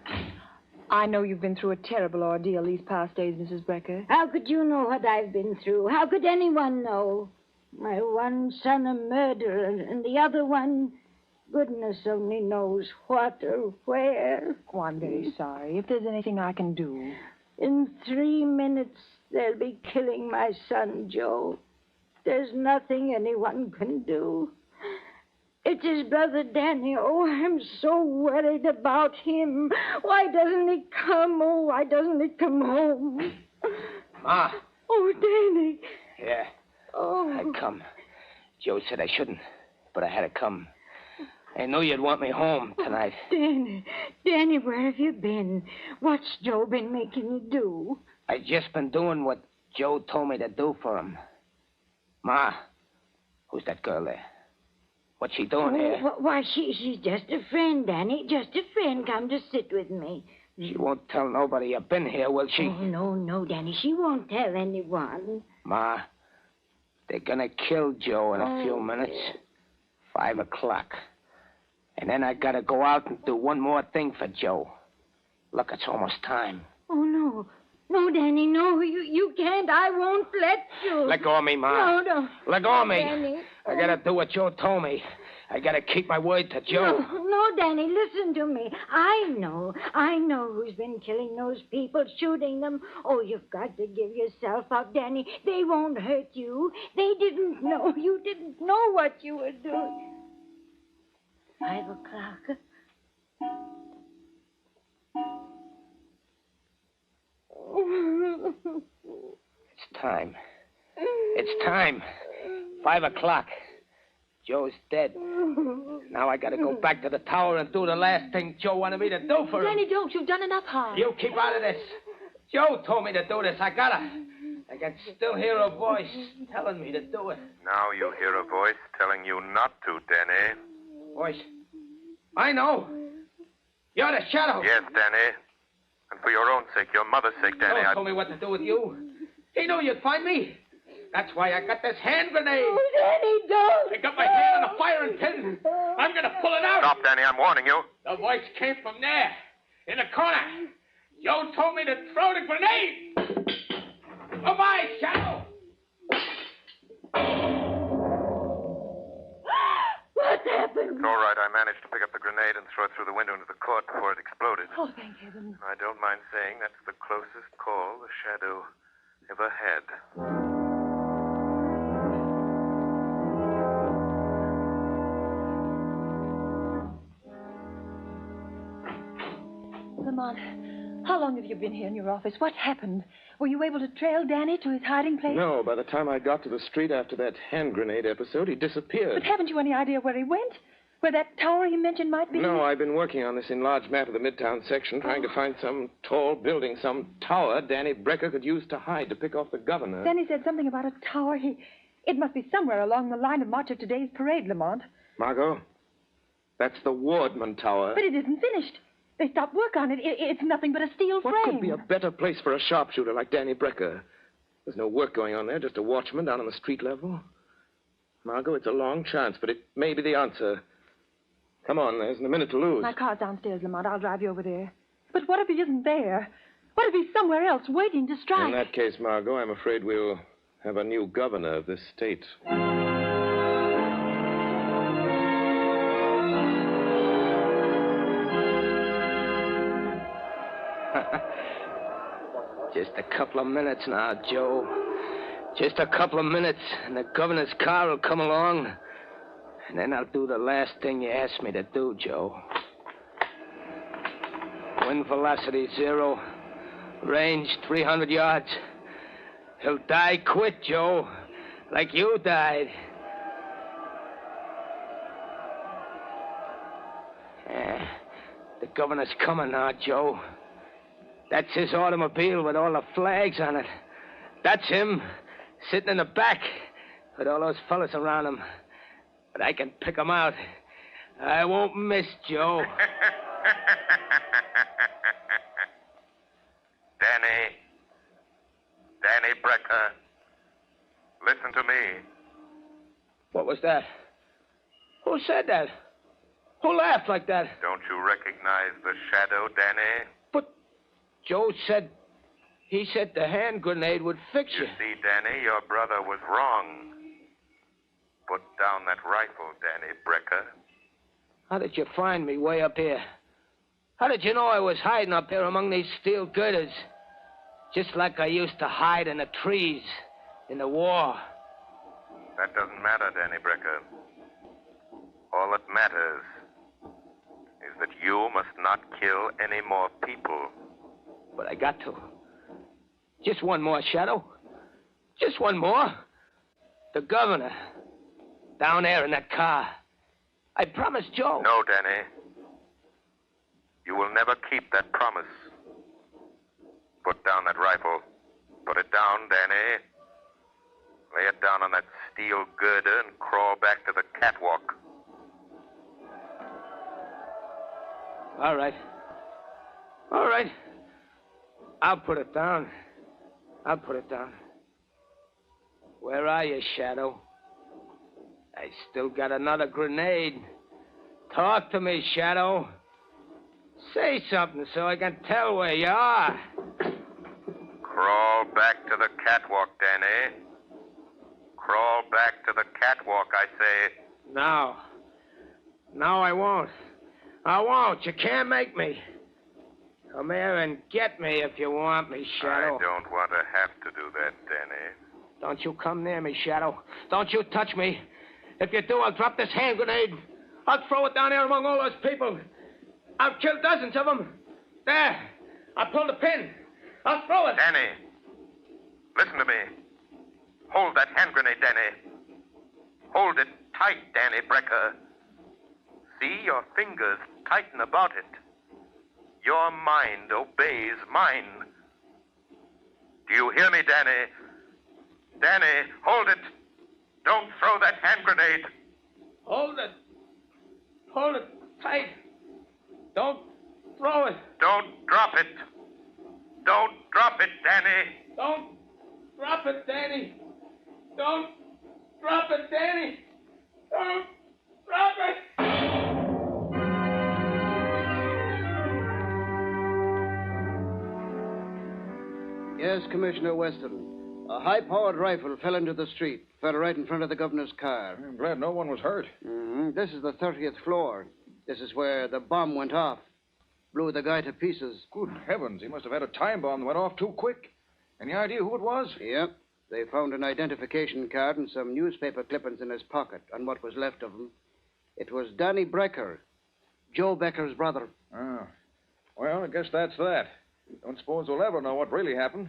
I know you've been through a terrible ordeal these past days, Mrs. Brecker. How could you know what I've been through? How could anyone know? My one son a murderer, and the other one, goodness only knows what or where. Oh, I'm very sorry. If there's anything I can do. In 3 minutes, they'll be killing my son, Joe. There's nothing anyone can do. It's his brother Danny. Oh, I'm so worried about him. Why doesn't he come? Oh, why doesn't he come home? Ma. Oh, Danny. Yeah. Oh. I'd come. Joe said I shouldn't, but I had to come. I knew you'd want me home tonight. Danny, where have you been? What's Joe been making you do? I just been doing what Joe told me to do for him. Ma, who's that girl there? What's she doing here? Why, she's just a friend, Danny. Just a friend. Come to sit with me. She won't tell nobody I've been here, will she? Oh, no, Danny. She won't tell anyone. Ma, they're gonna kill Joe in a few minutes. 5 o'clock. And then I gotta go out and do one more thing for Joe. Look, it's almost time. Oh, no. No, Danny, no. You can't. I won't let you. Let go of me, Ma. No. Let go of me. Danny. I gotta do what Joe told me. I gotta keep my word to Joe. No, Danny, listen to me. I know who's been killing those people, shooting them. Oh, you've got to give yourself up, Danny. They won't hurt you. They didn't know. You didn't know what you were doing. 5 o'clock. It's time. It's time. 5 o'clock. Joe's dead. Now I gotta go back to the tower and do the last thing Joe wanted me to do for him. Danny, don't. You've done enough harm. You keep out of this. Joe told me to do this. I can still hear a voice telling me to do it. Now you hear a voice telling you not to, Danny. Voice? I know. You're the shadow. Yes, Danny. And for your own sake, your mother's sake, Danny, Joe told me what to do with you. He knew you'd find me. That's why I got this hand grenade. Oh, Danny, don't. I got my hand on a firing pin. I'm going to pull it out. Stop, Danny. I'm warning you. The voice came from there, in the corner. Joe told me to throw the grenade. Goodbye, Shadow. What happened? It's all right. I managed to pick up the grenade and throw it through the window into the court before it exploded. Oh, thank heaven. I don't mind saying that's the closest call the Shadow ever had. Lamont, how long have you been here in your office? What happened? Were you able to trail Danny to his hiding place? No, by the time I got to the street after that hand grenade episode, he disappeared. But haven't you any idea where he went? Where that tower he mentioned might be? No, I've been working on this enlarged map of the Midtown section, trying to find some tall building, some tower Danny Brecker could use to hide, to pick off the governor. Danny said something about a tower. It must be somewhere along the line of march of today's parade, Lamont. Margot, that's the Wardman Tower. But it isn't finished. They stopped work on it. It's nothing but a steel frame. What could be a better place for a sharpshooter like Danny Brecker? There's no work going on there, just a watchman down on the street level. Margot, it's a long chance, but it may be the answer. Come on, there isn't a minute to lose. My car's downstairs, Lamont. I'll drive you over there. But what if he isn't there? What if he's somewhere else, waiting to strike? In that case, Margot, I'm afraid we'll have a new governor of this state. Just a couple of minutes now, Joe. Just a couple of minutes, and the governor's car will come along. And then I'll do the last thing you asked me to do, Joe. Wind velocity 0. Range 300 yards. He'll die quick, Joe. Like you died. The governor's coming now, Joe. That's his automobile with all the flags on it. That's him, sitting in the back with all those fellas around him. But I can pick 'em out. I won't miss, Joe. Danny Brecker, listen to me. What was that? Who said that? Who laughed like that? Don't you recognize the shadow, Danny? But Joe said... He said the hand grenade would fix you. You see, Danny, your brother was wrong. Put down that rifle, Danny Brecker. How did you find me way up here? How did you know I was hiding up here among these steel girders? Just like I used to hide in the trees in the war. That doesn't matter, Danny Brecker. All that matters is that you must not kill any more people. But I got to. Just one more, Shadow. Just one more. The governor. Down there in that car. I promised Joe. No, Danny. You will never keep that promise. Put down that rifle. Put it down, Danny. Lay it down on that steel girder and crawl back to the catwalk. All right. All right. I'll put it down. I'll put it down. Where are you, Shadow? I still got another grenade. Talk to me, Shadow. Say something so I can tell where you are. Crawl back to the catwalk, Danny. Crawl back to the catwalk, I say. No. No, I won't. I won't. You can't make me. Come here and get me if you want me, Shadow. I don't want to have to do that, Danny. Don't you come near me, Shadow. Don't you touch me. If you do, I'll drop this hand grenade. I'll throw it down there among all those people. I'll kill dozens of them. There. I'll pull the pin. I'll throw it. Danny, listen to me. Hold that hand grenade, Danny. Hold it tight, Danny Brecker. See, your fingers tighten about it. Your mind obeys mine. Do you hear me, Danny? Danny, hold it. Don't throw that hand grenade. Hold it. Hold it tight. Don't throw it. Don't drop it. Don't drop it, Danny. Don't drop it, Danny. Don't drop it, Danny. Don't drop it. Yes, Commissioner Weston. A high-powered rifle fell into the street. Fell right in front of the governor's car. I'm glad no one was hurt. This is the 30th floor. This is where the bomb went off. Blew the guy to pieces. Good heavens, he must have had a time bomb that went off too quick. Any idea who it was? Yep. They found an identification card and some newspaper clippings in his pocket, and what was left of him. It was Danny Brecker, Joe Becker's brother. Oh. Well, I guess that's that. Don't suppose we'll ever know what really happened.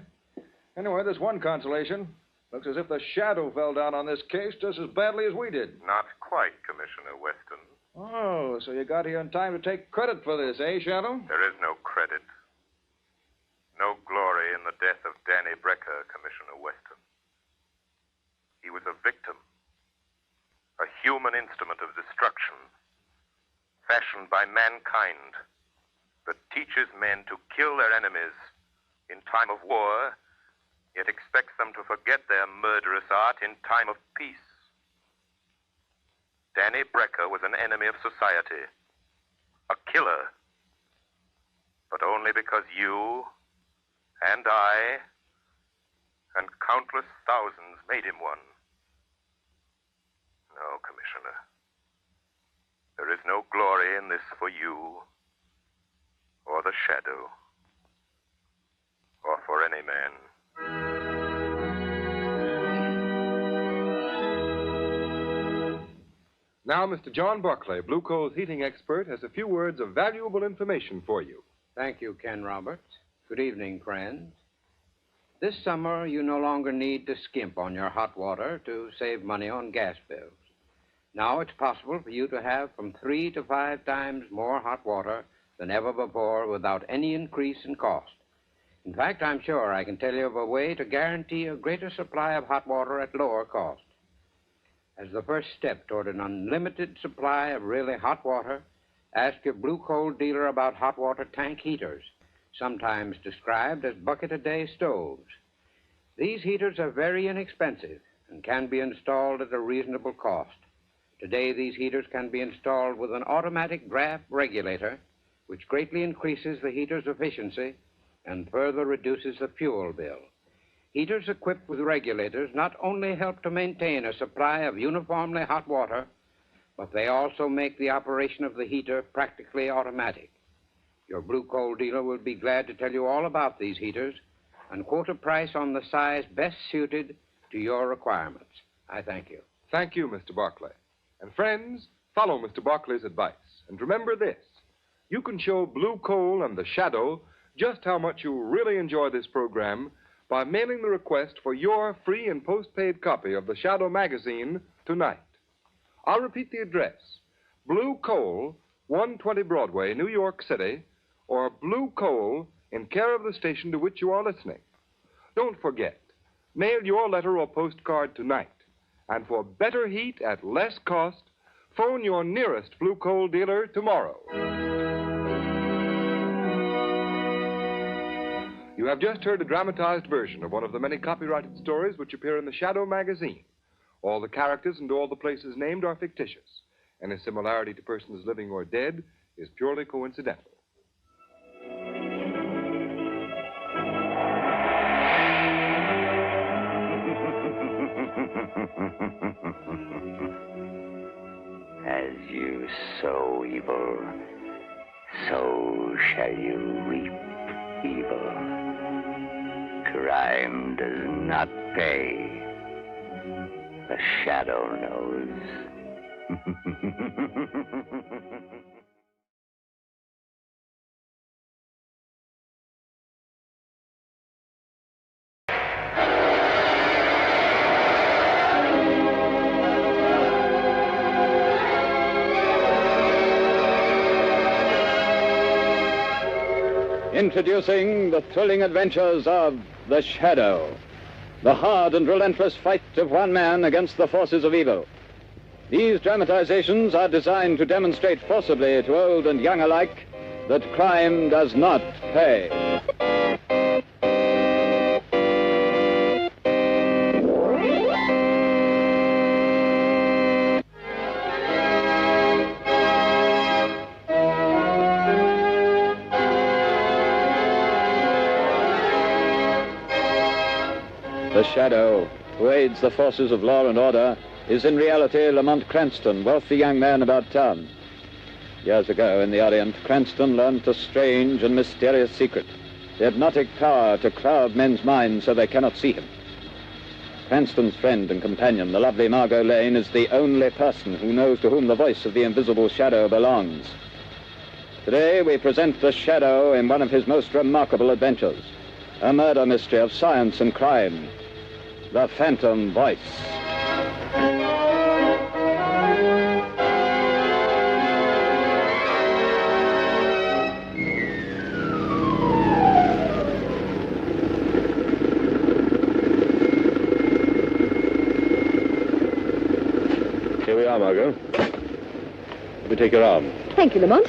Anyway, there's one consolation. Looks as if the shadow fell down on this case just as badly as we did. Not quite, Commissioner Weston. Oh, so you got here in time to take credit for this, eh, Shadow? There is no credit. No glory in the death of Danny Brecker, Commissioner Weston. He was a victim. A human instrument of destruction. Fashioned by mankind. That teaches men to kill their enemies in time of war, yet expects them to forget their murderous art in time of peace. Danny Brecker was an enemy of society, a killer. But only because you and I and countless thousands made him one. No, Commissioner. There is no glory in this for you, or the Shadow, or for any man. Now, Mr. John Buckley, Blue Coal's heating expert, has a few words of valuable information for you. Thank you, Ken Roberts. Good evening, friends. This summer, you no longer need to skimp on your hot water to save money on gas bills. Now it's possible for you to have from 3 to 5 times more hot water than ever before without any increase in cost. In fact, I'm sure I can tell you of a way to guarantee a greater supply of hot water at lower cost. As the first step toward an unlimited supply of really hot water, ask your Blue Coal dealer about hot water tank heaters, sometimes described as bucket-a-day stoves. These heaters are very inexpensive and can be installed at a reasonable cost. Today, these heaters can be installed with an automatic draft regulator, which greatly increases the heater's efficiency and further reduces the fuel bill. Heaters equipped with regulators not only help to maintain a supply of uniformly hot water, but they also make the operation of the heater practically automatic. Your Blue Coal dealer will be glad to tell you all about these heaters and quote a price on the size best suited to your requirements. I thank you. Thank you, Mr. Buckley. And friends, follow Mr. Buckley's advice. And remember this, you can show Blue Coal and the Shadow just how much you really enjoy this program by mailing the request for your free and postpaid copy of the Shadow magazine tonight. I'll repeat the address. Blue Coal, 120 Broadway, New York City, or Blue Coal in care of the station to which you are listening. Don't forget, mail your letter or postcard tonight. And for better heat at less cost, phone your nearest Blue Coal dealer tomorrow. You have just heard a dramatized version of one of the many copyrighted stories which appear in the Shadow magazine. All the characters and all the places named are fictitious. Any similarity to persons living or dead is purely coincidental. As you sow evil, so shall you reap evil. Crime does not pay. The Shadow knows. Introducing the thrilling adventures of The Shadow, the hard and relentless fight of one man against the forces of evil. These dramatizations are designed to demonstrate forcibly to old and young alike that crime does not pay. The Shadow, who aids the forces of law and order, is in reality Lamont Cranston, wealthy young man about town. Years ago, in the Orient, Cranston learnt a strange and mysterious secret, the hypnotic power to cloud men's minds so they cannot see him. Cranston's friend and companion, the lovely Margot Lane, is the only person who knows to whom the voice of the invisible Shadow belongs. Today, we present the Shadow in one of his most remarkable adventures, a murder mystery of science and crime, The Phantom Voice. Here we are, Margot. Let me take your arm. Thank you, Lamont.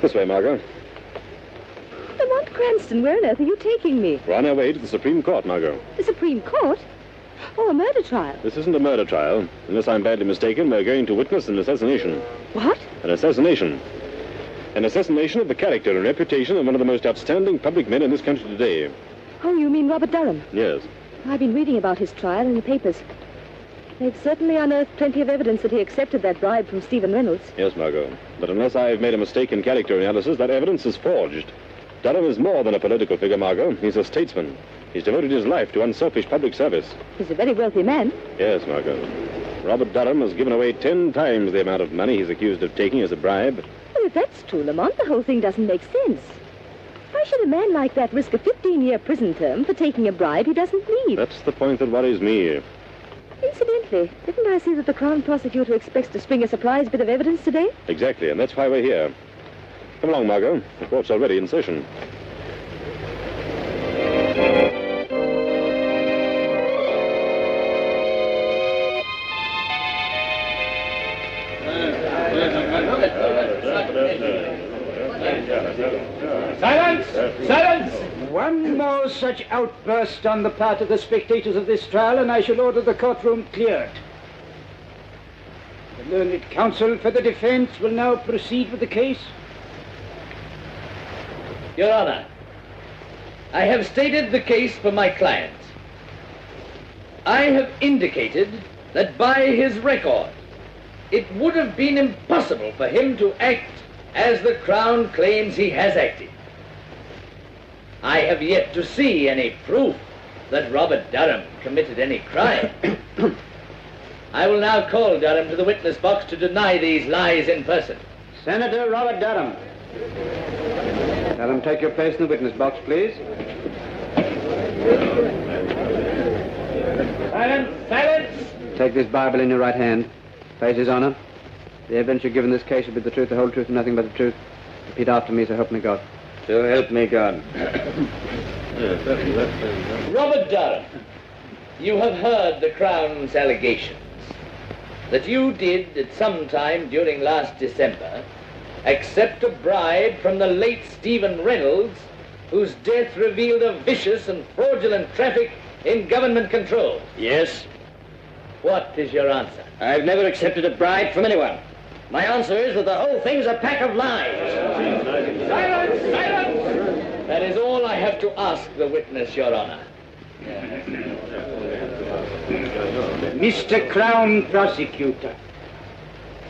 This way, Margot. Lamont Cranston, where on earth are you taking me? We're on our way to the Supreme Court, Margot. The Supreme Court? Oh, a murder trial. This isn't a murder trial. Unless I'm badly mistaken, we're going to witness an assassination. What? An assassination. An assassination of the character and reputation of one of the most outstanding public men in this country today. Oh, you mean Robert Durham? Yes. I've been reading about his trial in the papers. They've certainly unearthed plenty of evidence that he accepted that bribe from Stephen Reynolds. Yes, Margot. But unless I've made a mistake in character analysis, that evidence is forged. Durham is more than a political figure, Margot. He's a statesman. He's devoted his life to unselfish public service. He's a very wealthy man. Yes, Margot. Robert Durham has given away 10 times the amount of money he's accused of taking as a bribe. Well, if that's true, Lamont, the whole thing doesn't make sense. Why should a man like that risk a 15-year prison term for taking a bribe he doesn't need? That's the point that worries me. Incidentally, didn't I see that the Crown Prosecutor expects to spring a surprise bit of evidence today? Exactly, and that's why we're here. Come along, Margot. The court's already in session. Silence! Silence! One more such outburst on the part of the spectators of this trial, and I shall order the courtroom cleared. The learned counsel for the defense will now proceed with the case. Your Honor, I have stated the case for my client. I have indicated that by his record, it would have been impossible for him to act as the Crown claims he has acted. I have yet to see any proof that Robert Durham committed any crime. I will now call Durham to the witness box to deny these lies in person. Senator Robert Durham. Tell him take your place in the witness box, please. Silence! Silence! Take this Bible in your right hand. Face His Honor. The evidence you give in this case shall be the truth, the whole truth, and nothing but the truth. Repeat after me, so help me God. So help me God. Robert Durham, you have heard the Crown's allegations that you did, at some time during last December, accept a bribe from the late Stephen Reynolds, whose death revealed a vicious and fraudulent traffic in government control. Yes. What is your answer? I've never accepted a bribe from anyone. My answer is that the whole thing's a pack of lies. Silence! Silence! That is all I have to ask the witness, Your Honor. Mr. Crown Prosecutor.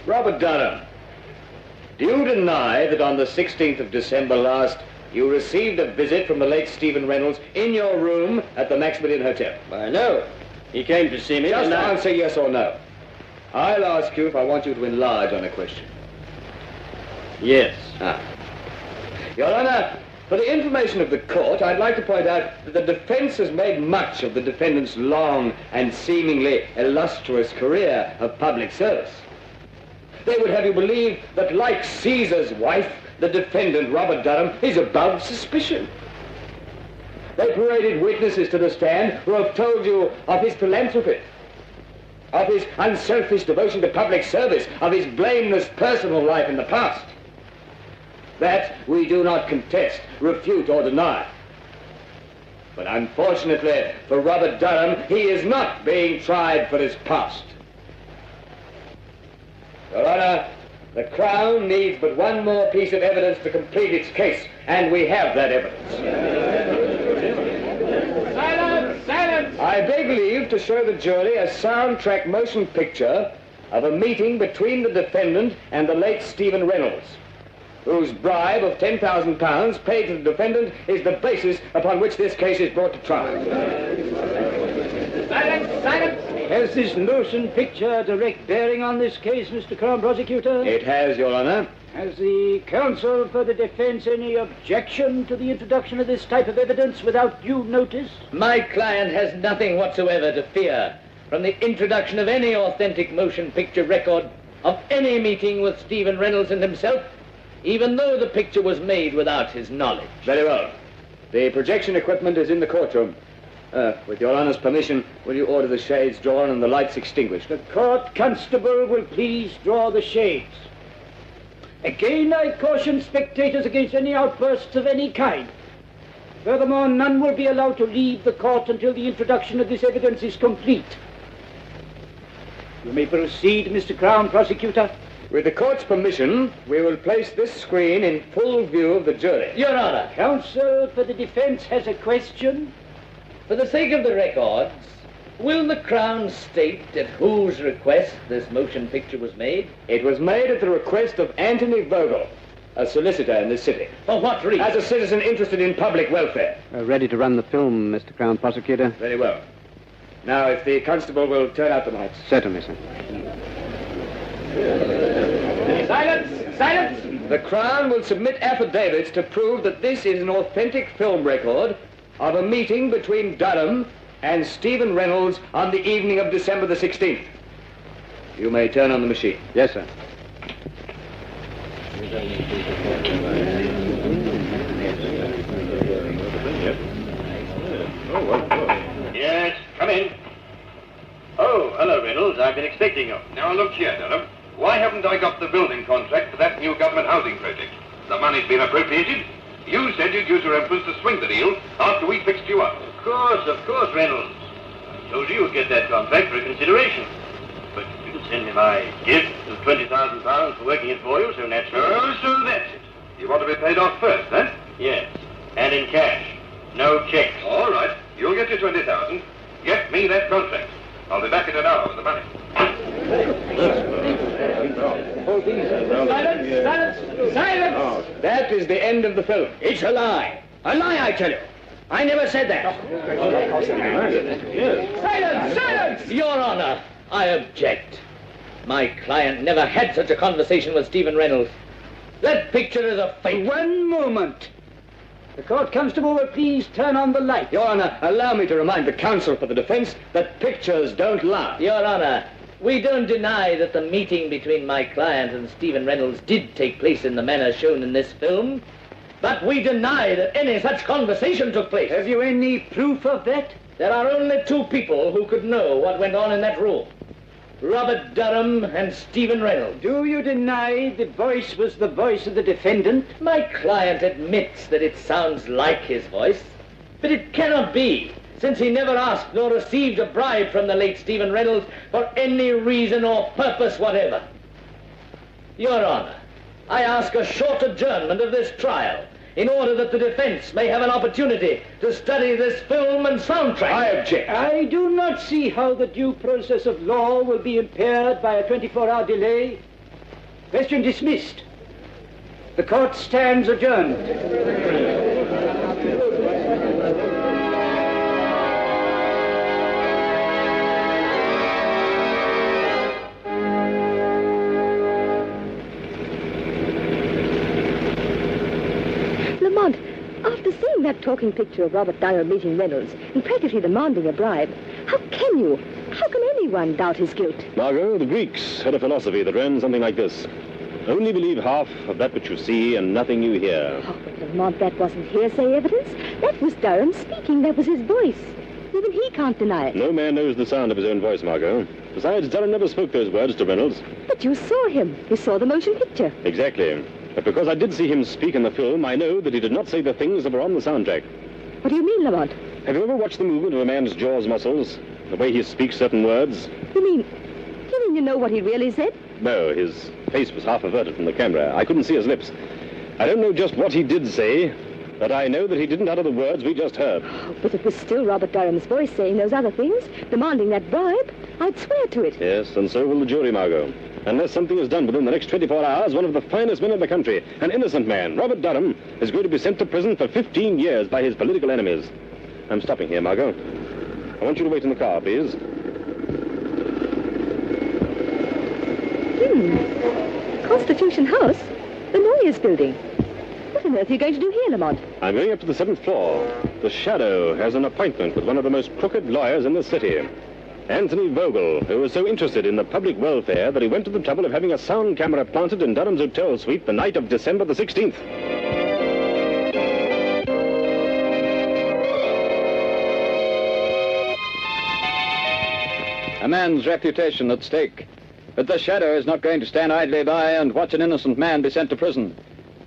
Robert Durham, do you deny that on the 16th of December last, you received a visit from the late Stephen Reynolds in your room at the Maximilian Hotel? I know. He came to see me. Just answer yes or no. I'll ask you if I want you to enlarge on a question. Yes. Your Honor, for the information of the court, I'd like to point out that the defense has made much of the defendant's long and seemingly illustrious career of public service. They would have you believe that, like Caesar's wife, the defendant, Robert Durham, is above suspicion. They paraded witnesses to the stand who have told you of his philanthropy, of his unselfish devotion to public service, of his blameless personal life in the past. That we do not contest, refute, or deny. But unfortunately for Robert Durham, he is not being tried for his past. Your Honor, the Crown needs but one more piece of evidence to complete its case, and we have that evidence. Silence! Silence! I beg leave to show the jury a soundtrack motion picture of a meeting between the defendant and the late Stephen Reynolds, whose bribe of £10,000 paid to the defendant is the basis upon which this case is brought to trial. Silence! Silence! Has this motion picture direct bearing on this case, Mr. Crown Prosecutor? It has, Your Honor. Has the counsel for the defense any objection to the introduction of this type of evidence without due notice? My client has nothing whatsoever to fear from the introduction of any authentic motion picture record of any meeting with Stephen Reynolds and himself, even though the picture was made without his knowledge. Very well. The projection equipment is in the courtroom. With Your Honor's permission, will you order the shades drawn and the lights extinguished? The court constable will please draw the shades. Again, I caution spectators against any outbursts of any kind. Furthermore, none will be allowed to leave the court until the introduction of this evidence is complete. You may proceed, Mr. Crown Prosecutor. With the court's permission, we will place this screen in full view of the jury. Your Honor. Counsel for the defense has a question. For the sake of the records, will the Crown state at whose request this motion picture was made? It was made at the request of Anthony Vogel, a solicitor in this city. For what reason? As a citizen interested in public welfare. Ready to run the film, Mr. Crown Prosecutor? Very well. Now, if the constable will turn out the lights. Certainly, sir. Silence! Silence! The Crown will submit affidavits to prove that this is an authentic film record of a meeting between Durham and Stephen Reynolds on the evening of December the 16th. You may turn on the machine. Yes, sir. Yes, come in. Oh, hello, Reynolds. I've been expecting you. Now, look here, Durham. Why haven't I got the building contract for that new government housing project? The money's been appropriated. You said you'd use your influence to swing the deal after we fixed you up. Of course, Reynolds. I told you you'd get that contract for a consideration. But you can send me my gift of £20,000 for working it for you, so naturally... Oh, so that's it. You want to be paid off first, eh? Yes, and in cash. No checks. All right. You'll get your 20,000. Get me that contract. I'll be back in an hour with the money. Silence! Silence! That is the end of the film. It's a lie. A lie, I tell you. I never said that. Silence! Silence! Your Honor, I object. My client never had such a conversation with Stephen Reynolds. That picture is a fake. One moment. The court constable will please turn on the light. Your Honor, allow me to remind the counsel for the defense that pictures don't lie. Your Honor, we don't deny that the meeting between my client and Stephen Reynolds did take place in the manner shown in this film, but we deny that any such conversation took place. Have you any proof of that? There are only two people who could know what went on in that room. Robert Durham and Stephen Reynolds. Do you deny the voice was the voice of the defendant? My client admits that it sounds like his voice, but it cannot be, since he never asked nor received a bribe from the late Stephen Reynolds for any reason or purpose whatever. Your Honor, I ask a short adjournment of this trial in order that the defense may have an opportunity to study this film and soundtrack. I object. I do not see how the due process of law will be impaired by a 24-hour delay. Question dismissed. The court stands adjourned. Lamont, after seeing that talking picture of Robert Durham meeting Reynolds and practically demanding a bribe, how can anyone doubt his guilt? Margot, the Greeks had a philosophy that ran something like this. Only believe half of that which you see and nothing you hear. Oh, but Lamont, that wasn't hearsay evidence. That was Durham speaking. That was his voice. Even he can't deny it. No man knows the sound of his own voice, Margot. Besides, Durham never spoke those words to Reynolds. But you saw him. You saw the motion picture. Exactly. But because I did see him speak in the film, I know that he did not say the things that were on the soundtrack. What do you mean, Lamont? Have you ever watched the movement of a man's jaw's muscles? The way he speaks certain words? You mean you know what he really said? No, his face was half averted from the camera. I couldn't see his lips. I don't know just what he did say, but I know that he didn't utter the words we just heard. Oh, but it was still Robert Durham's voice saying those other things, demanding that bribe. I'd swear to it. Yes, and so will the jury, Margot. Unless something is done within the next 24 hours, one of the finest men in the country, an innocent man, Robert Durham, is going to be sent to prison for 15 years by his political enemies. I'm stopping here, Margot. I want you to wait in the car, please. Constitution House? The lawyer's building. What on earth are you going to do here, Lamont? I'm going up to the 7th floor. The Shadow has an appointment with one of the most crooked lawyers in the city. Anthony Vogel, who was so interested in the public welfare that he went to the trouble of having a sound camera planted in Durham's hotel suite the night of December the 16th. A man's reputation at stake. But the Shadow is not going to stand idly by and watch an innocent man be sent to prison.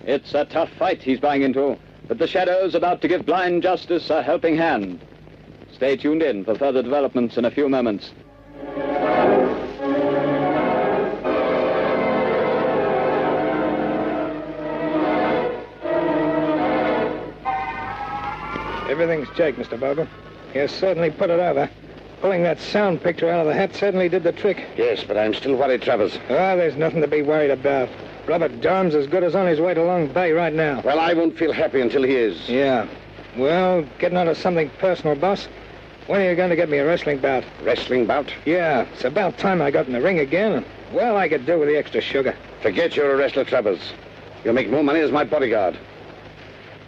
It's a tough fight he's buying into, but the Shadow's about to give blind justice a helping hand. Stay tuned in for further developments in a few moments. Everything's checked, Mr. Vogel. You certainly put it over. Pulling that sound picture out of the hat certainly did the trick. Yes, but I'm still worried, Travers. Ah, there's nothing to be worried about. Robert Durham's as good as on his way to Long Bay right now. Well, I won't feel happy until he is. Yeah. Well, getting on to something personal, boss. When are you going to get me a wrestling bout? Wrestling bout? Yeah, it's about time I got in the ring again. Well, I could do with the extra sugar. Forget you're a wrestler, Travers. You'll make more money as my bodyguard.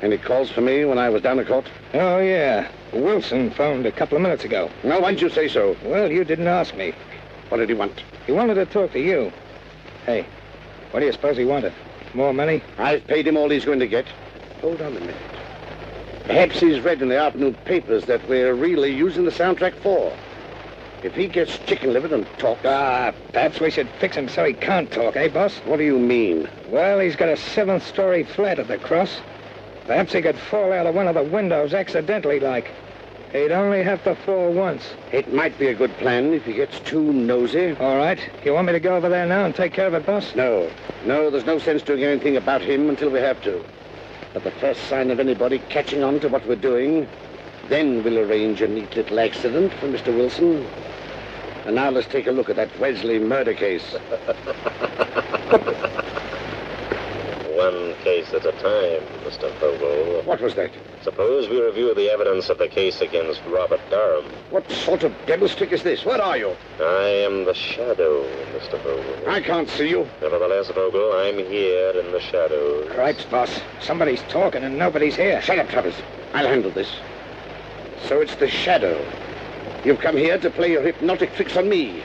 Any calls for me when I was down the court? Oh, yeah. Wilson phoned a couple of minutes ago. Now, why didn't you say so? Well, you didn't ask me. What did he want? He wanted to talk to you. Hey, what do you suppose he wanted? More money? I've paid him all he's going to get. Hold on a minute. Perhaps he's read in the afternoon papers that we're really using the soundtrack 4. If he gets chicken-livered and talks... Perhaps we should fix him so he can't talk, eh, boss? What do you mean? Well, he's got a 7th-story flat at the Cross. Perhaps he could fall out of one of the windows accidentally, like. He'd only have to fall once. It might be a good plan if he gets too nosy. All right. You want me to go over there now and take care of it, boss? No, there's no sense doing anything about him until we have to. At the first sign of anybody catching on to what we're doing, then we'll arrange a neat little accident for Mr. Wilson. And now let's take a look at that Wesley murder case. One case at a time, Mr. Vogel. What was that? Suppose we review the evidence of the case against Robert Durham. What sort of devil's trick is this? Where are you? I am the shadow, Mr. Vogel. I can't see you. Nevertheless, Vogel, I'm here in the shadows. Cripes, boss. Somebody's talking and nobody's here. Shut up, Travers. I'll handle this. So it's the shadow. You've come here to play your hypnotic tricks on me.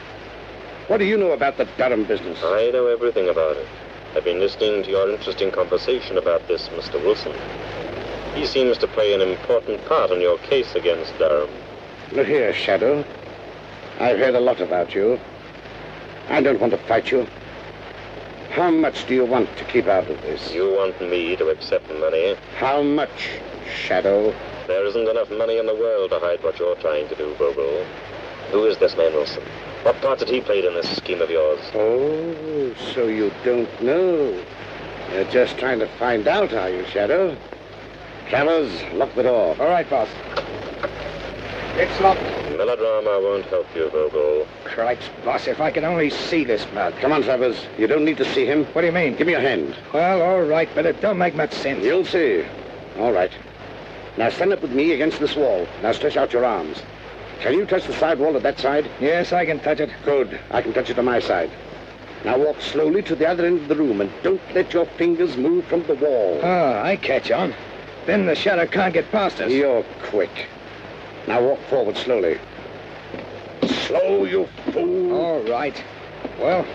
What do you know about the Durham business? I know everything about it. I've been listening to your interesting conversation about this, Mr. Wilson. He seems to play an important part in your case against Durham. Look here, Shadow. I've heard a lot about you. I don't want to fight you. How much do you want to keep out of this? You want me to accept money? How much, Shadow? There isn't enough money in the world to hide what you're trying to do, Vogel. Who is this man Wilson? What part did he play in this scheme of yours? Oh, so you don't know. You're just trying to find out, are you, Shadow? Travers, lock the door. All right, boss. It's locked. Melodrama won't help you, Vogel. Cripes, boss, if I could only see this man. Come on, Travers. You don't need to see him. What do you mean? Give me your hand. Well, all right, but it don't make much sense. You'll see. All right. Now stand up with me against this wall. Now stretch out your arms. Can you touch the side wall at that side? Yes, I can touch it. Good. I can touch it on my side. Now walk slowly to the other end of the room and don't let your fingers move from the wall. Oh, I catch on. Then the shadow can't get past us. You're quick. Now walk forward slowly. Slow, you fool. All right. Well,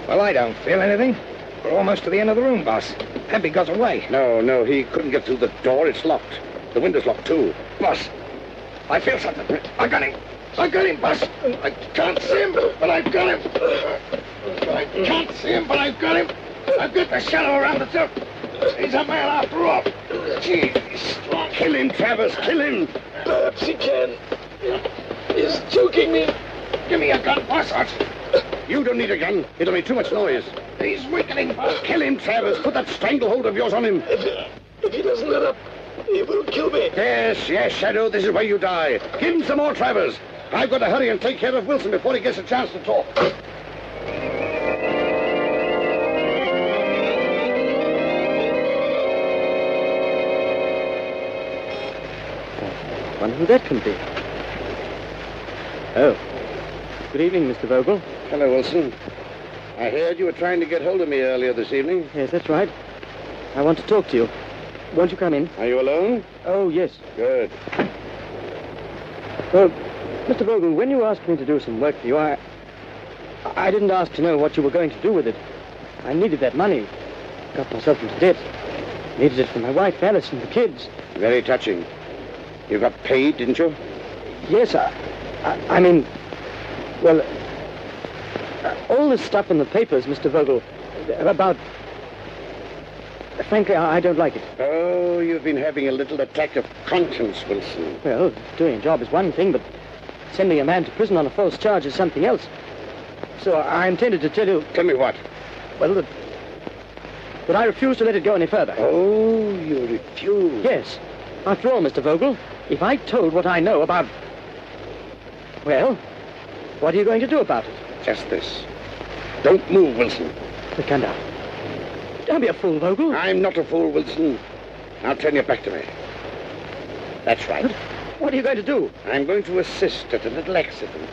I don't feel anything. We're almost to the end of the room, boss. Peppy goes away. No, he couldn't get through the door. It's locked. The window's locked, too. Boss, I feel something. I got him, boss. I can't see him, but I've got him. I can't see him, but I've got him. I've got the shadow around the top. He's a man after all. Gee, he's strong. Kill him, Travers, kill him. Perhaps he can. He's choking me. Give me a gun, boss. You don't need a gun. It'll make too much noise. He's weakening, boss. Kill him, Travers. Put that stranglehold of yours on him. If he doesn't let up, he will kill me. Yes, Shadow. This is where you die. Give him some more, Travers. I've got to hurry and take care of Wilson before he gets a chance to talk. I wonder who that can be. Oh. Good evening, Mr. Vogel. Hello, Wilson. I heard you were trying to get hold of me earlier this evening. Yes, that's right. I want to talk to you. Won't you come in? Are you alone? Oh, yes. Good. Well, Mr. Vogel, when you asked me to do some work for you, I didn't ask to know what you were going to do with it. I needed that money. Got myself into debt. Needed it for my wife, Alice, and the kids. Very touching. You got paid, didn't you? Yes, I mean, well, all this stuff in the papers, Mr. Vogel, about... Frankly, I don't like it. Oh, you've been having a little attack of conscience, Wilson. Well, doing a job is one thing, but sending a man to prison on a false charge is something else. So I intended to tell you... Tell me what? Well, that I refuse to let it go any further. Oh, you refuse? Yes. After all, Mr. Vogel, if I told what I know about Well, what are you going to do about it? Just this. Don't move, Wilson. But come down. Don't be a fool, Vogel. I'm not a fool, Wilson. Now turn your back to me. That's right. What are you going to do? I'm going to assist at a little accident.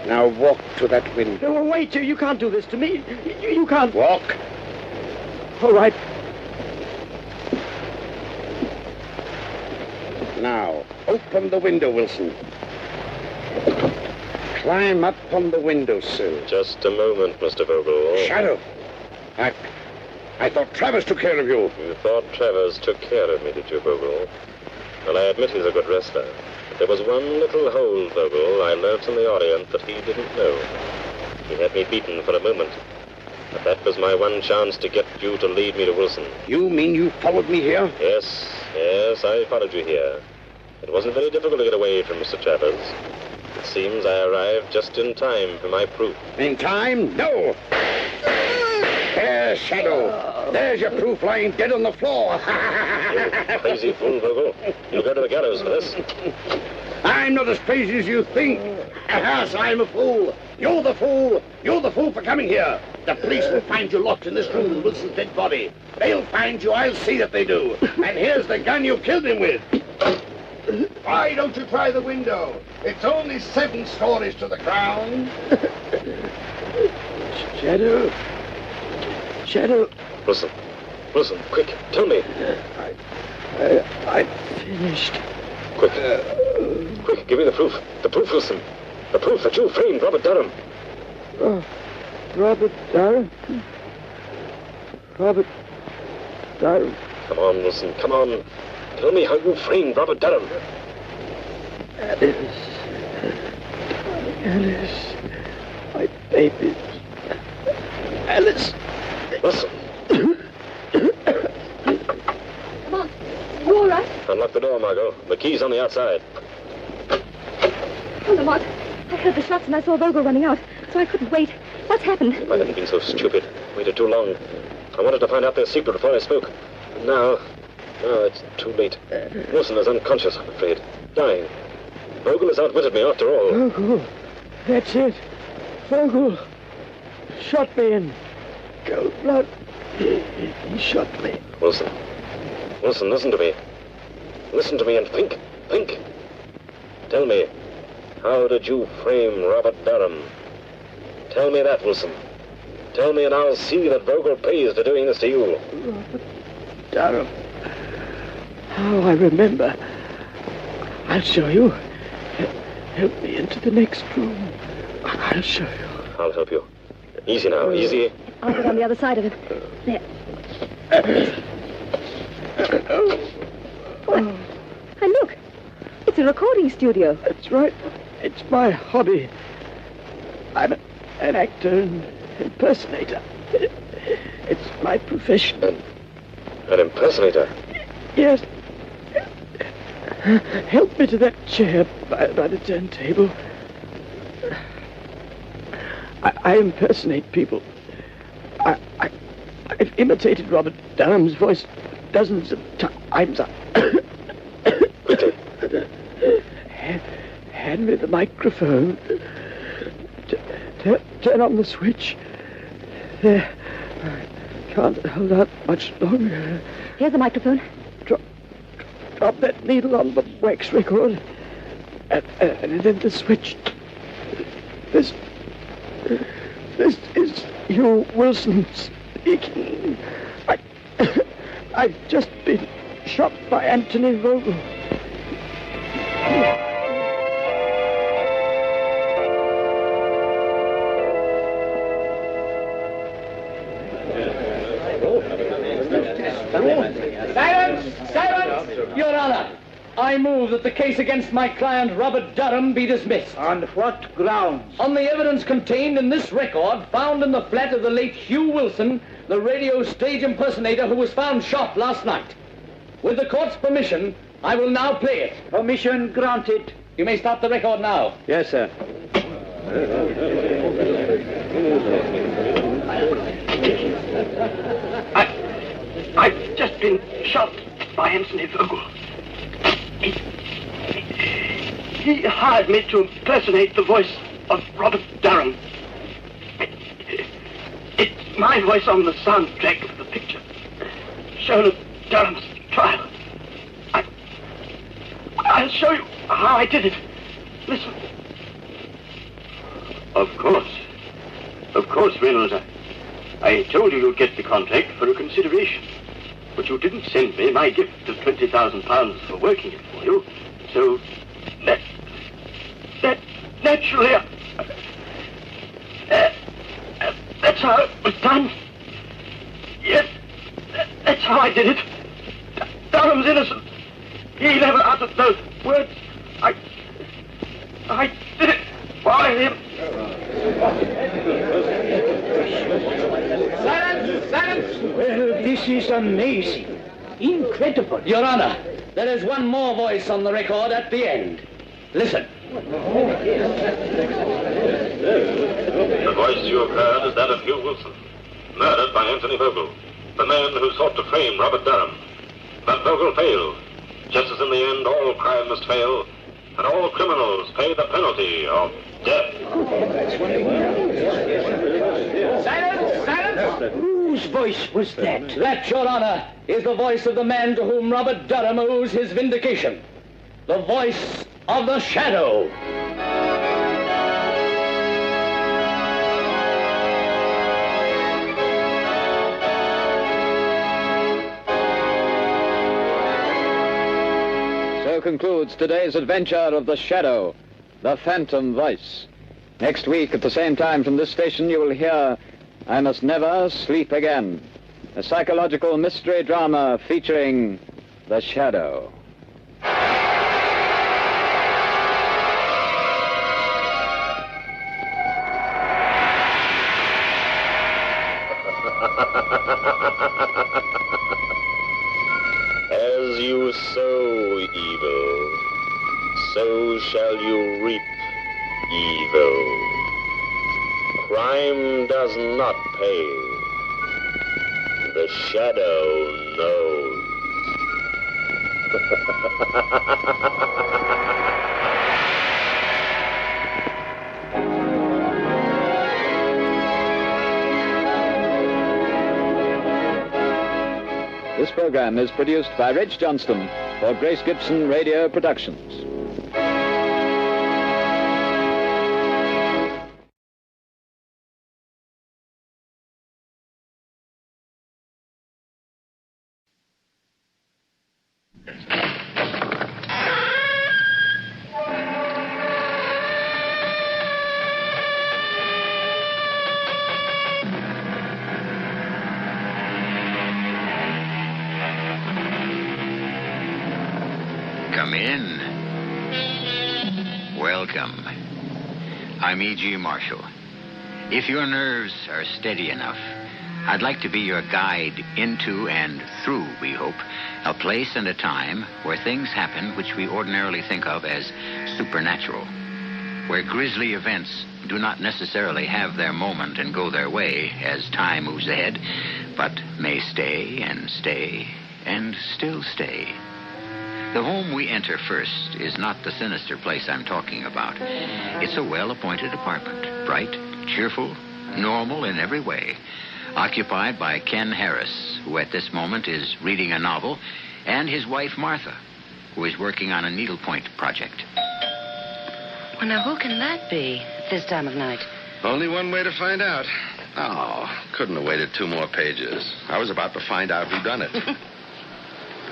Now walk to that window. No, wait, you can't do this to me. You can't. Walk. All right. Now, open the window, Wilson. Climb up on the windowsill. Just a moment, Mr. Vogel. Shadow. I thought Travers took care of you. You thought Travers took care of me, did you, Vogel? Well, I admit he's a good wrestler. But there was one little hold, Vogel, I learnt in the Orient that he didn't know. He had me beaten for a moment. But that was my one chance to get you to lead me to Wilson. You mean you followed me here? Yes, I followed you here. It wasn't very difficult to get away from Mr. Travers. It seems I arrived just in time for my proof. In time? No! There's Shadow. There's your proof lying dead on the floor. You crazy fool, Vogel. You'll go to the gallows for this. I'm not as crazy as you think. Yes, I'm a fool. You're the fool. You're the fool for coming here. The police will find you locked in this room with Wilson's dead body. They'll find you. I'll see that they do. And here's the gun you killed him with. Why don't you try the window? It's only 7 stories to the ground. Shadow. Shadow. Wilson, quick, tell me. I'm finished. Quick, give me the proof. The proof, Wilson. The proof that you framed Robert Durham. Oh, Robert Durham? Robert Durham. Come on, Wilson, come on. Tell me how you framed Robert Durham. Alice. My baby. Alice. Wilson. Come on. You all right? Unlock the door, Margot. The key's on the outside. Oh, Lamont. I heard the shots and I saw Vogel running out, so I couldn't wait. What's happened? If I hadn't been so stupid, waited too long. I wanted to find out their secret before I spoke. But now it's too late. Wilson is unconscious, I'm afraid. Dying. Vogel has outwitted me after all. Vogel. That's it. Vogel. Shot me in cold blood. He shot me. Wilson, listen to me. Listen to me and think. Tell me, how did you frame Robert Durham? Tell me that, Wilson. Tell me and I'll see that Vogel pays for doing this to you. Robert Durham. Oh, I remember. I'll show you. Help me into the next room. I'll show you. I'll help you. Easy now, easy. I'll get on the other side of it. There. What? And look, it's a recording studio. That's right. It's my hobby. I'm an actor and impersonator. It's my profession. An impersonator? Yes. Help me to that chair by the turntable. I impersonate people. I've imitated Robert Durham's voice dozens of times. Hand me the microphone. Turn on the switch. There. I can't hold out much longer. Here's the microphone. Drop that needle on the wax record. And then the switch. This is Hugh Wilson speaking. I've just been shot by Anthony Vogel. Silence! Your Honor, I move that the case against my client Robert Durham be dismissed. On what grounds? On the evidence contained in this record found in the flat of the late Hugh Wilson, the radio stage impersonator who was found shot last night. With the court's permission, I will now play it. Permission granted. You may stop the record now. Yes, sir. I've just been shot by Anthony Vogel. He hired me to impersonate the voice of Robert Durham. It's my voice on the soundtrack of the picture, shown at Durham's trial. I'll show you how I did it. Listen. Of course, Reynolds. I told you you'd get the contract for a consideration. But you didn't send me my gift of £20,000 for working it for you. So, that naturally, that's how it was done. Yes, that's how I did it. Durham's innocent. He never uttered those words. I did it for him. Silence! Well, this is amazing. Incredible. Your Honor, there is one more voice on the record at the end. Listen. The voice you have heard is that of Hugh Wilson, murdered by Anthony Vogel, the man who sought to frame Robert Durham. But Vogel failed, just as in the end all crime must fail, and all criminals pay the penalty of death. Silence! Whose voice was that? That, Your Honor, is the voice of the man to whom Robert Durham owes his vindication. The voice of the Shadow. So concludes today's adventure of the Shadow, the Phantom Voice. Next week at the same time from this station you will hear I Must Never Sleep Again, a psychological mystery drama featuring the Shadow. As you sow evil, so shall you reap evil. Crime does not pay. The Shadow knows. This program is produced by Rich Johnston for Grace Gibson Radio Productions. Come in. Welcome. I'm E.G. Marshall. If your nerves are steady enough, I'd like to be your guide into and through, we hope, a place and a time where things happen which we ordinarily think of as supernatural, where grisly events do not necessarily have their moment and go their way as time moves ahead, but may stay and stay and still stay. The home we enter first is not the sinister place I'm talking about. It's a well-appointed apartment, bright, cheerful, normal in every way, occupied by Ken Harris, who at this moment is reading a novel, and his wife, Martha, who is working on a needlepoint project. Well, now, who can that be at this time of night? Only one way to find out. Oh, couldn't have waited 2 more pages. I was about to find out who done it.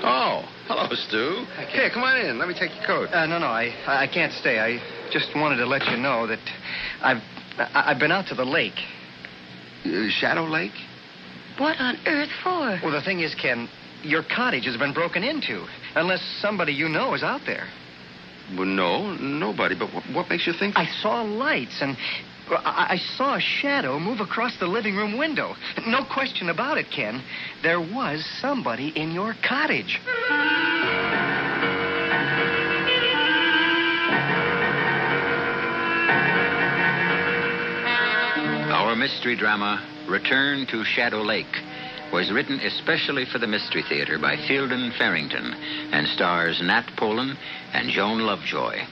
Oh, hello, Stu. Here, come on in. Let me take your coat. No, I can't stay. I just wanted to let you know that I've been out to the lake. Shadow Lake? What on earth for? Well, the thing is, Ken, your cottage has been broken into. Unless somebody you know is out there. Well, no, nobody. But what makes you think? I saw lights, and I saw a shadow move across the living room window. No question about it, Ken. There was somebody in your cottage. Our mystery drama, Return to Shadow Lake, was written especially for the Mystery Theater by Fielden Farrington and stars Nat Polen and Joan Lovejoy.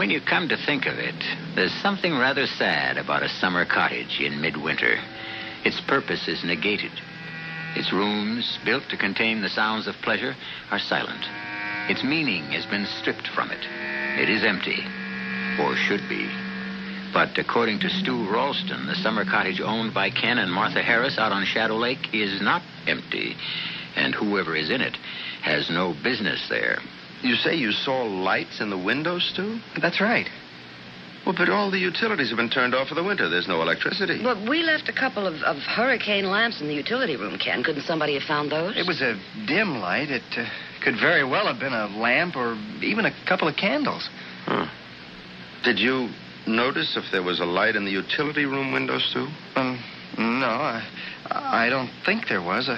When you come to think of it, there's something rather sad about a summer cottage in midwinter. Its purpose is negated. Its rooms, built to contain the sounds of pleasure, are silent. Its meaning has been stripped from it. It is empty, or should be. But according to Stu Ralston, the summer cottage owned by Ken and Martha Harris out on Shadow Lake is not empty, and whoever is in it has no business there. You say you saw lights in the windows, Stu? That's right. Well, but all the utilities have been turned off for the winter. There's no electricity. But we left a couple of hurricane lamps in the utility room, Ken. Couldn't somebody have found those? It was a dim light. It could very well have been a lamp or even a couple of candles. Huh. Did you notice if there was a light in the utility room windows, Stu? No, I don't think there was.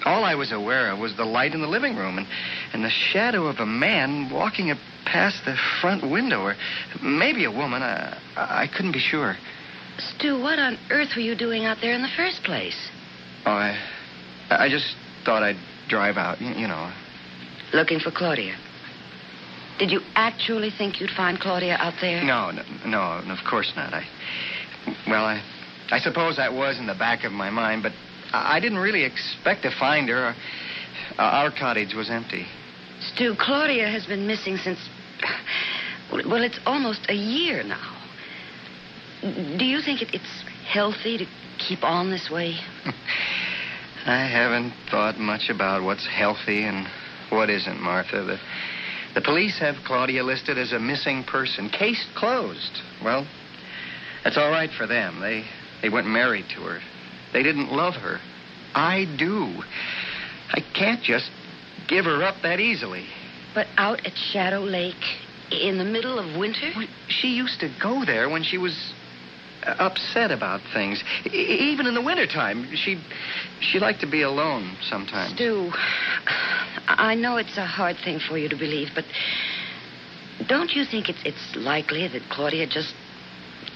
All I was aware of was the light in the living room and the shadow of a man walking past the front window, or maybe a woman. I couldn't be sure. Stu, what on earth were you doing out there in the first place? Oh, I just thought I'd drive out, you know. Looking for Claudia. Did you actually think you'd find Claudia out there? No, of course not. I suppose that was in the back of my mind, but I didn't really expect to find her. Our cottage was empty. Stu, Claudia has been missing since... Well, it's almost a year now. Do you think it's healthy to keep on this way? I haven't thought much about what's healthy and what isn't, Martha. The police have Claudia listed as a missing person. Case closed. Well, that's all right for them. They weren't married to her. They didn't love her. I do. I can't just give her up that easily. But out at Shadow Lake, in the middle of winter? Well, she used to go there when she was upset about things. Even in the wintertime. She liked to be alone sometimes. Stu, I know it's a hard thing for you to believe, but don't you think it's likely that Claudia just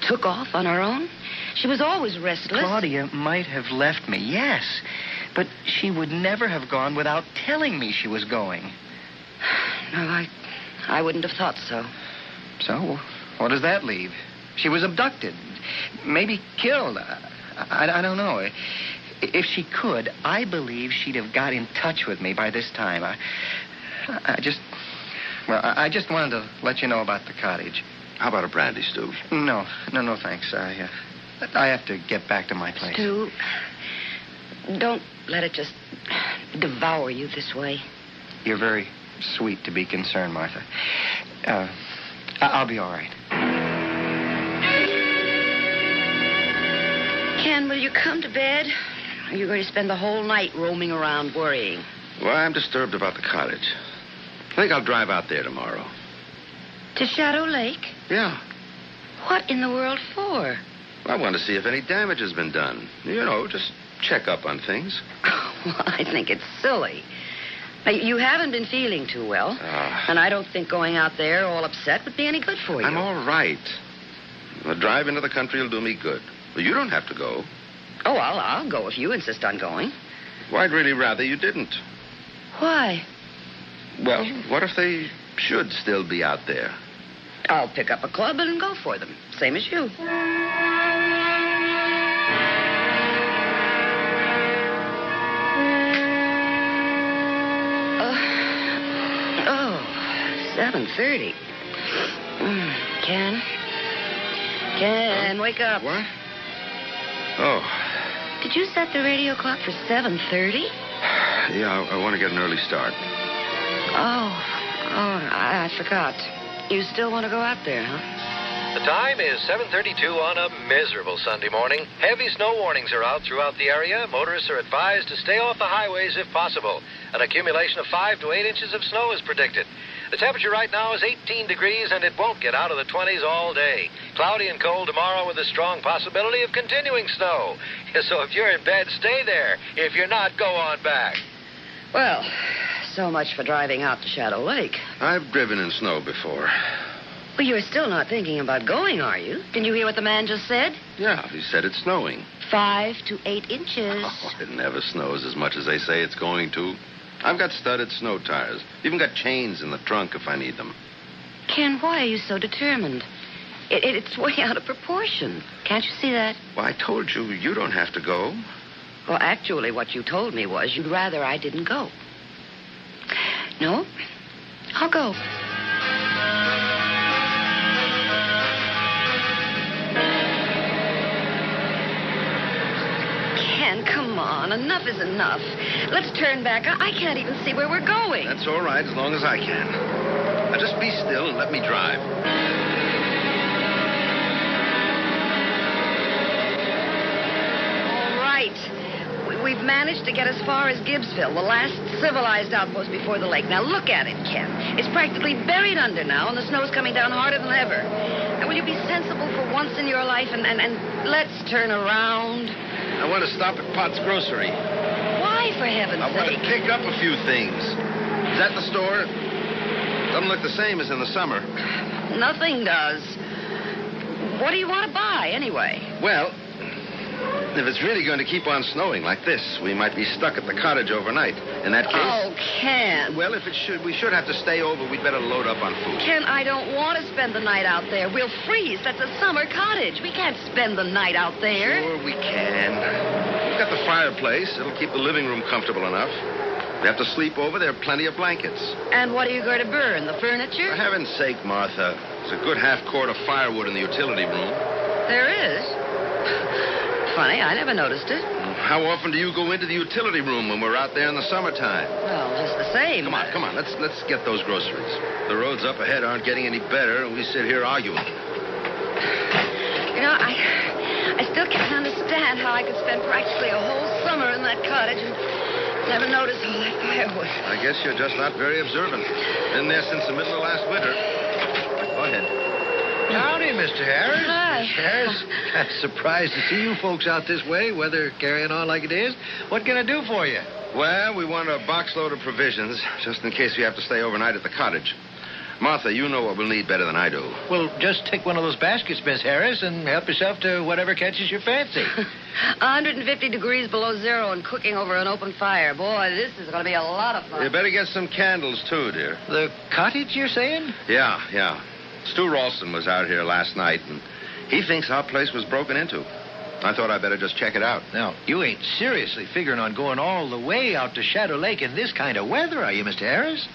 took off on her own? She was always restless. Claudia might have left me, yes. But she would never have gone without telling me she was going. No, I wouldn't have thought so. So, what does that leave? She was abducted. Maybe killed. I don't know. If she could, I believe she'd have got in touch with me by this time. I just wanted to let you know about the cottage. How about a brandy, Stu? No, thanks. I have to get back to my place. Stu, don't let it just devour you this way. You're very sweet to be concerned, Martha. I'll be all right. Ken, will you come to bed? Or are you going to spend the whole night roaming around worrying? Well, I'm disturbed about the cottage. I think I'll drive out there tomorrow. To Shadow Lake? Yeah. What in the world for? I want to see if any damage has been done. You know, just check up on things. Well, I think it's silly. Now, you haven't been feeling too well. And I don't think going out there all upset would be any good for you. I'm all right. A drive into the country will do me good. But you don't have to go. Oh, I'll go if you insist on going. Well, I'd really rather you didn't. Why? Well, what if they should still be out there? I'll pick up a club and go for them. Same as you. 7:30. Ken, wake up. What? Oh. Did you set the radio clock for 7:30? Yeah, I want to get an early start. Oh, I forgot. You still want to go out there, huh? The time is 7:32 on a miserable Sunday morning. Heavy snow warnings are out throughout the area. Motorists are advised to stay off the highways if possible. An accumulation of 5 to 8 inches of snow is predicted. The temperature right now is 18 degrees, and it won't get out of the 20s all day. Cloudy and cold tomorrow with a strong possibility of continuing snow. So if you're in bed, stay there. If you're not, go on back. Well, so much for driving out to Shadow Lake. I've driven in snow before. But you're still not thinking about going, are you? Didn't you hear what the man just said? Yeah, he said it's snowing. 5 to 8 inches. Oh, it never snows as much as they say it's going to. I've got studded snow tires. Even got chains in the trunk if I need them. Ken, why are you so determined? It's way out of proportion. Can't you see that? Well, I told you, you don't have to go. Well, actually, what you told me was you'd rather I didn't go. No, I'll go. Ken, come on. Enough is enough. Let's turn back. I can't even see where we're going. That's all right, as long as I can. Now, just be still and let me drive. All right. We've managed to get as far as Gibbsville, the last civilized outpost before the lake. Now, look at it, Ken. It's practically buried under now, and the snow's coming down harder than ever. Now, will you be sensible for once in your life and let's turn around? I want to stop at Pot's Grocery. Why, for heaven's sake? I want to pick up a few things. Is that the store? Doesn't look the same as in the summer. Nothing does. What do you want to buy, anyway? Well, if it's really going to keep on snowing like this, we might be stuck at the cottage overnight. In that case... Oh, Ken. Well, if we should have to stay over, we'd better load up on food. Ken, I don't want to spend the night out there. We'll freeze. That's a summer cottage. We can't spend the night out there. Sure, we can. We've got the fireplace. It'll keep the living room comfortable enough. If we have to sleep over, there are plenty of blankets. And what are you going to burn, the furniture? For heaven's sake, Martha. There's a good half-quart of firewood in the utility room. There is? Funny, I never noticed it. How often do you go into the utility room when we're out there in the summertime? Well, just the same. Come on. Let's get those groceries. The roads up ahead aren't getting any better, and we sit here arguing. You know, I still can't understand how I could spend practically a whole summer in that cottage and never notice all that firewood. I guess you're just not very observant. Been there since the middle of last winter. Go ahead. Howdy, Mr. Harris. Hi. Mr. Harris, I'm surprised to see you folks out this way, weather carrying on like it is. What can I do for you? Well, we want a box load of provisions, just in case we have to stay overnight at the cottage. Martha, you know what we'll need better than I do. Well, just take one of those baskets, Miss Harris, and help yourself to whatever catches your fancy. 150 degrees below zero and cooking over an open fire. Boy, this is going to be a lot of fun. You better get some candles, too, dear. The cottage, you're saying? Yeah. Stu Ralston was out here last night, and he thinks our place was broken into. I thought I'd better just check it out. Now, you ain't seriously figuring on going all the way out to Shadow Lake in this kind of weather, are you, Mr. Harris?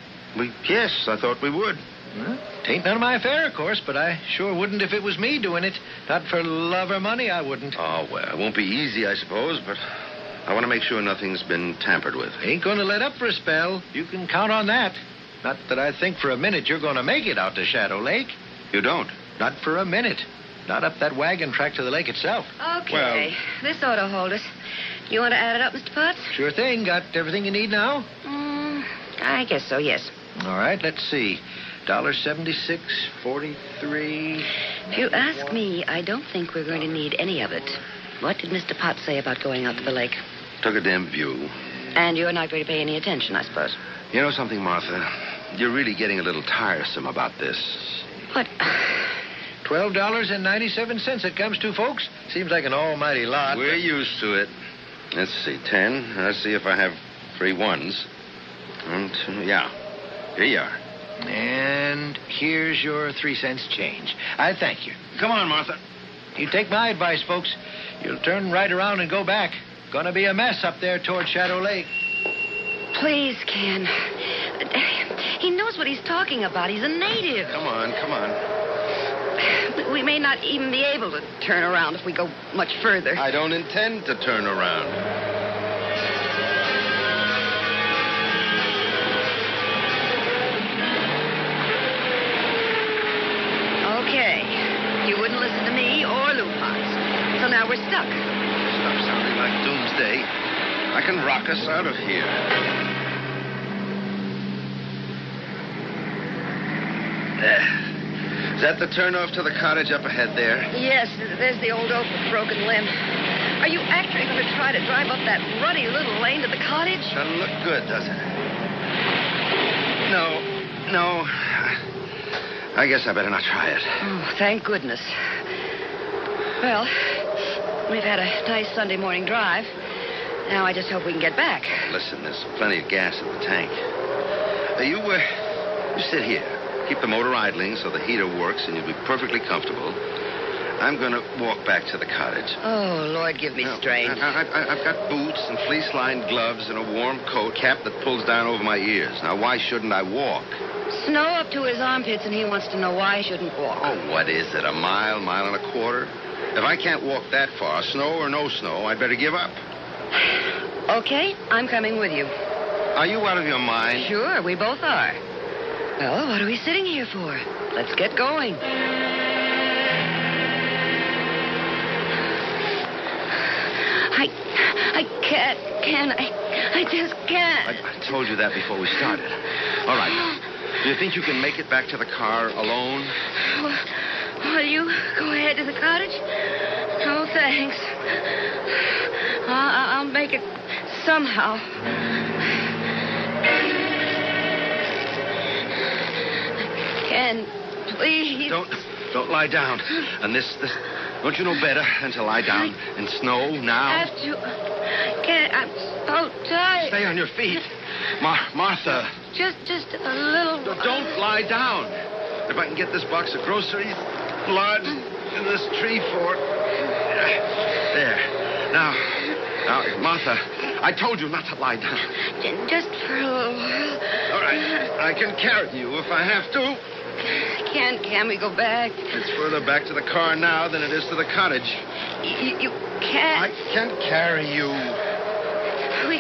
Yes, I thought we would. Well, tain't none of my affair, of course, but I sure wouldn't if it was me doing it. Not for love or money, I wouldn't. Oh, well, it won't be easy, I suppose, but I want to make sure nothing's been tampered with. Ain't going to let up for a spell. You can count on that. Not that I think for a minute you're going to make it out to Shadow Lake. You don't? Not for a minute. Not up that wagon track to the lake itself. Okay. This ought to hold us. You want to add it up, Mr. Potts? Sure thing. Got everything you need now? I guess so, yes. All right, let's see. $1.76.43. If you ask me, I don't think we're going to need any of it. What did Mr. Potts say about going out to the lake? Took a dim view. And you're not going to pay any attention, I suppose. You know something, Martha? You're really getting a little tiresome about this. What? $12.97 it comes to, folks. Seems like an almighty lot. We're used to it. Let's see, 10. Let's see if I have 3 ones. 1, 2, yeah. Here you are. And here's your 3 cents change. I thank you. Come on, Martha. You take my advice, folks. You'll turn right around and go back. Gonna be a mess up there toward Shadow Lake. Please, Ken. He knows what he's talking about. He's a native. Come on. We may not even be able to turn around if we go much further. I don't intend to turn around. Okay. You wouldn't listen to me or Lou Potts. So now we're stuck. Stop sounding like doomsday. I can rock us out of here. Is that the turnoff to the cottage up ahead there? Yes, there's the old oak with broken limb. Are you actually going to try to drive up that ruddy little lane to the cottage? Doesn't look good, does it? No. I guess I better not try it. Oh, thank goodness. Well, we've had a nice Sunday morning drive. Now I just hope we can get back. Listen, there's plenty of gas in the tank. You sit here. keep the motor idling so the heater works and you'll be perfectly comfortable. I'm going to walk back to the cottage. Oh, Lord, give me strength. I've got boots and fleece-lined gloves and a warm coat, cap that pulls down over my ears. Now, why shouldn't I walk? Snow up to his armpits, and he wants to know why I shouldn't walk. Oh, what is it, a mile and a quarter? If I can't walk that far, snow or no snow, I'd better give up. Okay, I'm coming with you. Are you out of your mind? Sure, we both are. Well, what are we sitting here for? Let's get going. I can't, can I? I just can't. I told you that before we started. All right. Do you think you can make it back to the car alone? Will you go ahead to the cottage? No, thanks. I'll make it somehow. Ken, please. Don't lie down. And this, don't you know better than to lie down in snow now? I have to. Ken, I'm so tired. Stay on your feet. Martha. Just a little. Don't lie down. If I can get this box of groceries, blood, and this tree fort. There. Now, Martha, I told you not to lie down. Just for a little while. All right. I can carry you if I have to. Can we go back? It's further back to the car now than it is to the cottage. You can't. I can't carry you. We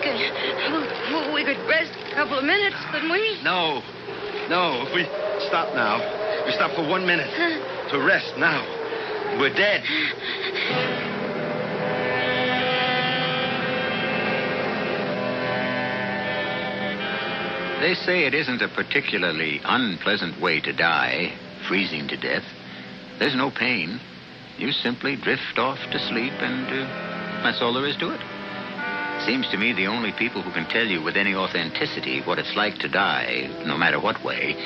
could rest a couple of minutes, couldn't we? No. If we stop now, we stop for 1 minute to rest now. We're dead. They say it isn't a particularly unpleasant way to die, freezing to death. There's no pain. You simply drift off to sleep, and that's all there is to it. Seems to me the only people who can tell you with any authenticity what it's like to die, no matter what way,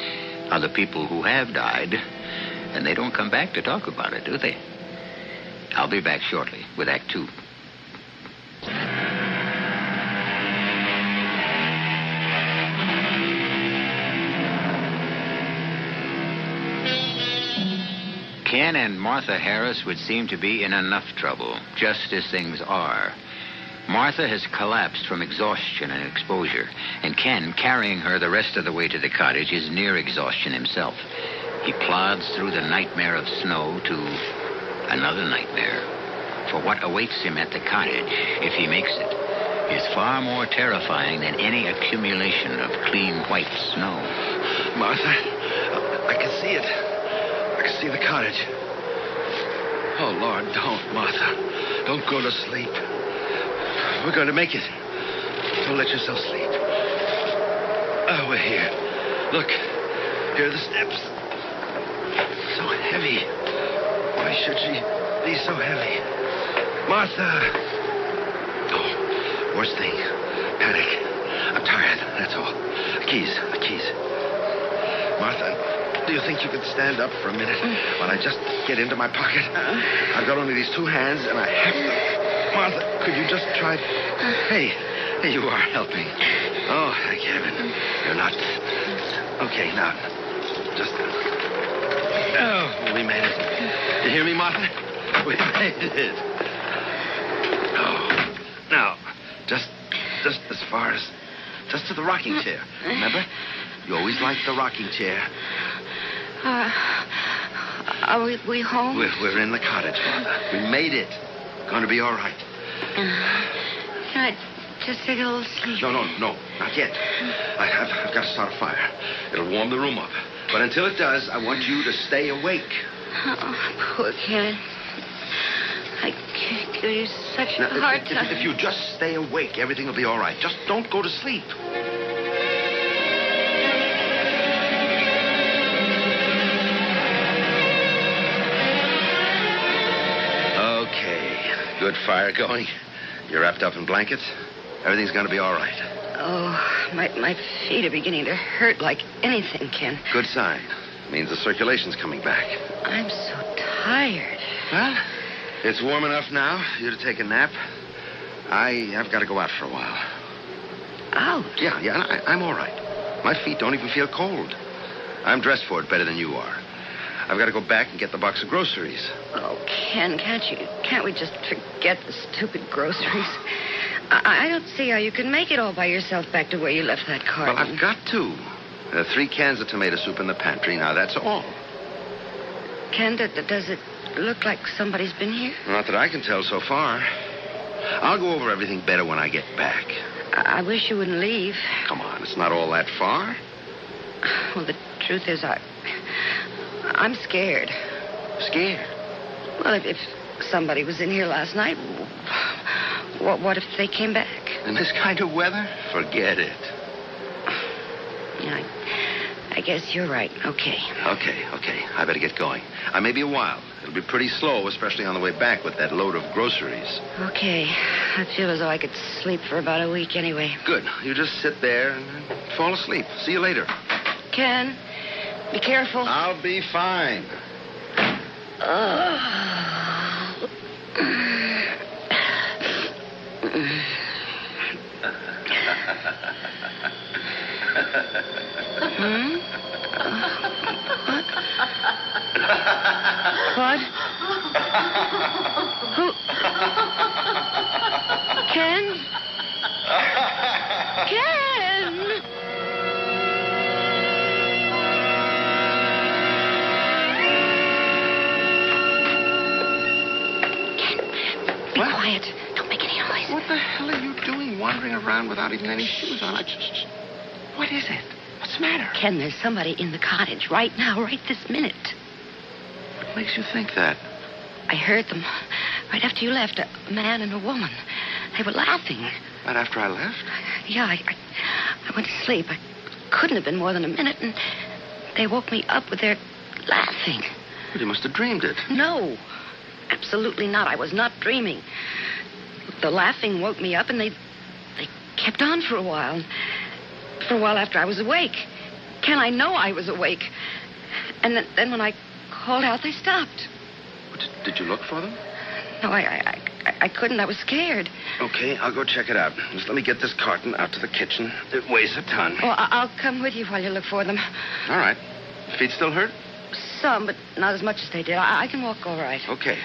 are the people who have died, and they don't come back to talk about it, do they? I'll be back shortly with Act 2. Ken and Martha Harris would seem to be in enough trouble, just as things are. Martha has collapsed from exhaustion and exposure, and Ken, carrying her the rest of the way to the cottage, is near exhaustion himself. He plods through the nightmare of snow to another nightmare. For what awaits him at the cottage, if he makes it, is far more terrifying than any accumulation of clean white snow. Martha, I can see it. I can see the cottage. Oh, Lord, don't, Martha. Don't go to sleep. We're going to make it. Don't let yourself sleep. Oh, we're here. Look, here are the steps. So heavy. Why should she be so heavy? Martha! Oh, worst thing. Panic. I'm tired, that's all. The keys. Martha, do you think you could stand up for a minute while I just get into my pocket? I've got only these two hands, and I have to... Martha, could you just try... Hey, you are helping. Oh, thank heaven. You're not... Okay, now, just... Oh, we made it. You hear me, Martha? We made it. Oh, now, just as far as... Just to the rocking chair, remember? You always liked the rocking chair. Are we home? We're in the cottage, Martha. We made it. Going to be all right. Can I just take a little sleep? No, not yet. I've got to start a fire. It'll warm the room up. But until it does, I want you to stay awake. Oh, poor Ken. I give you such a hard time. If you just stay awake, everything will be all right. Just don't go to sleep. Okay. Good fire going. You're wrapped up in blankets. Everything's going to be all right. Oh, my feet are beginning to hurt like anything, Ken. Good sign. Means the circulation's coming back. I'm so tired. Well, it's warm enough now for you to take a nap. I've got to go out for a while. Out? Yeah, I'm all right. My feet don't even feel cold. I'm dressed for it better than you are. I've got to go back and get the box of groceries. Oh, Ken, can't we just forget the stupid groceries? I don't see how you can make it all by yourself back to where you left that carton. Well, I've got to. There are 3 cans of tomato soup in the pantry. Now, that's all. Ken, does it look like somebody's been here? Not that I can tell so far. I'll go over everything better when I get back. I wish you wouldn't leave. Come on, it's not all that far. Well, the truth is, I'm scared. Scared? Well, if somebody was in here last night, what if they came back? In this kind of weather? Forget it. Yeah, I guess you're right. Okay. Okay. I better get going. I may be a while. It'll be pretty slow, especially on the way back with that load of groceries. Okay. I feel as though I could sleep for about a week anyway. Good. You just sit there and fall asleep. See you later. Ken, be careful. I'll be fine. What? Who? Ken? Ken! Be quiet. Don't make any noise. What the hell are you doing wandering around without even any shoes on? What is it? What's the matter? Ken, there's somebody in the cottage right now, right this minute. What makes you think that? I heard them right after you left, a man and a woman. They were laughing. Right after I left? Yeah, I went to sleep. I couldn't have been more than a minute, and they woke me up with their laughing. Well, you must have dreamed it. No, absolutely not. I was not dreaming. The laughing woke me up, and they kept on for a while. For a while after I was awake. Ken, I know I was awake. And then when I called out, they stopped. Did you look for them? No, I couldn't. I was scared. Okay, I'll go check it out. Just let me get this carton out to the kitchen. It weighs a ton. Oh, I'll come with you while you look for them. All right. Feet still hurt? Some, but not as much as they did. I can walk all right. Okay.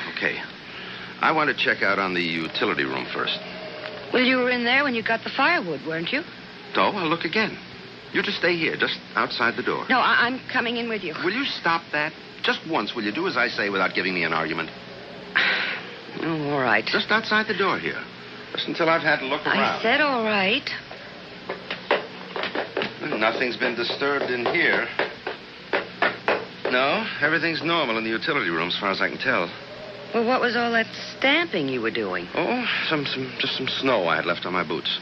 I want to check out on the utility room first. Well, you were in there when you got the firewood, weren't you? No, I'll look again. You just stay here, just outside the door. No, I'm coming in with you. Will you stop that? Just once, will you do as I say without giving me an argument? Oh, all right. Just outside the door here. Just until I've had a look around. I said all right. Nothing's been disturbed in here. No, everything's normal in the utility room as far as I can tell. Well, what was all that stamping you were doing? Oh, just some snow I had left on my boots.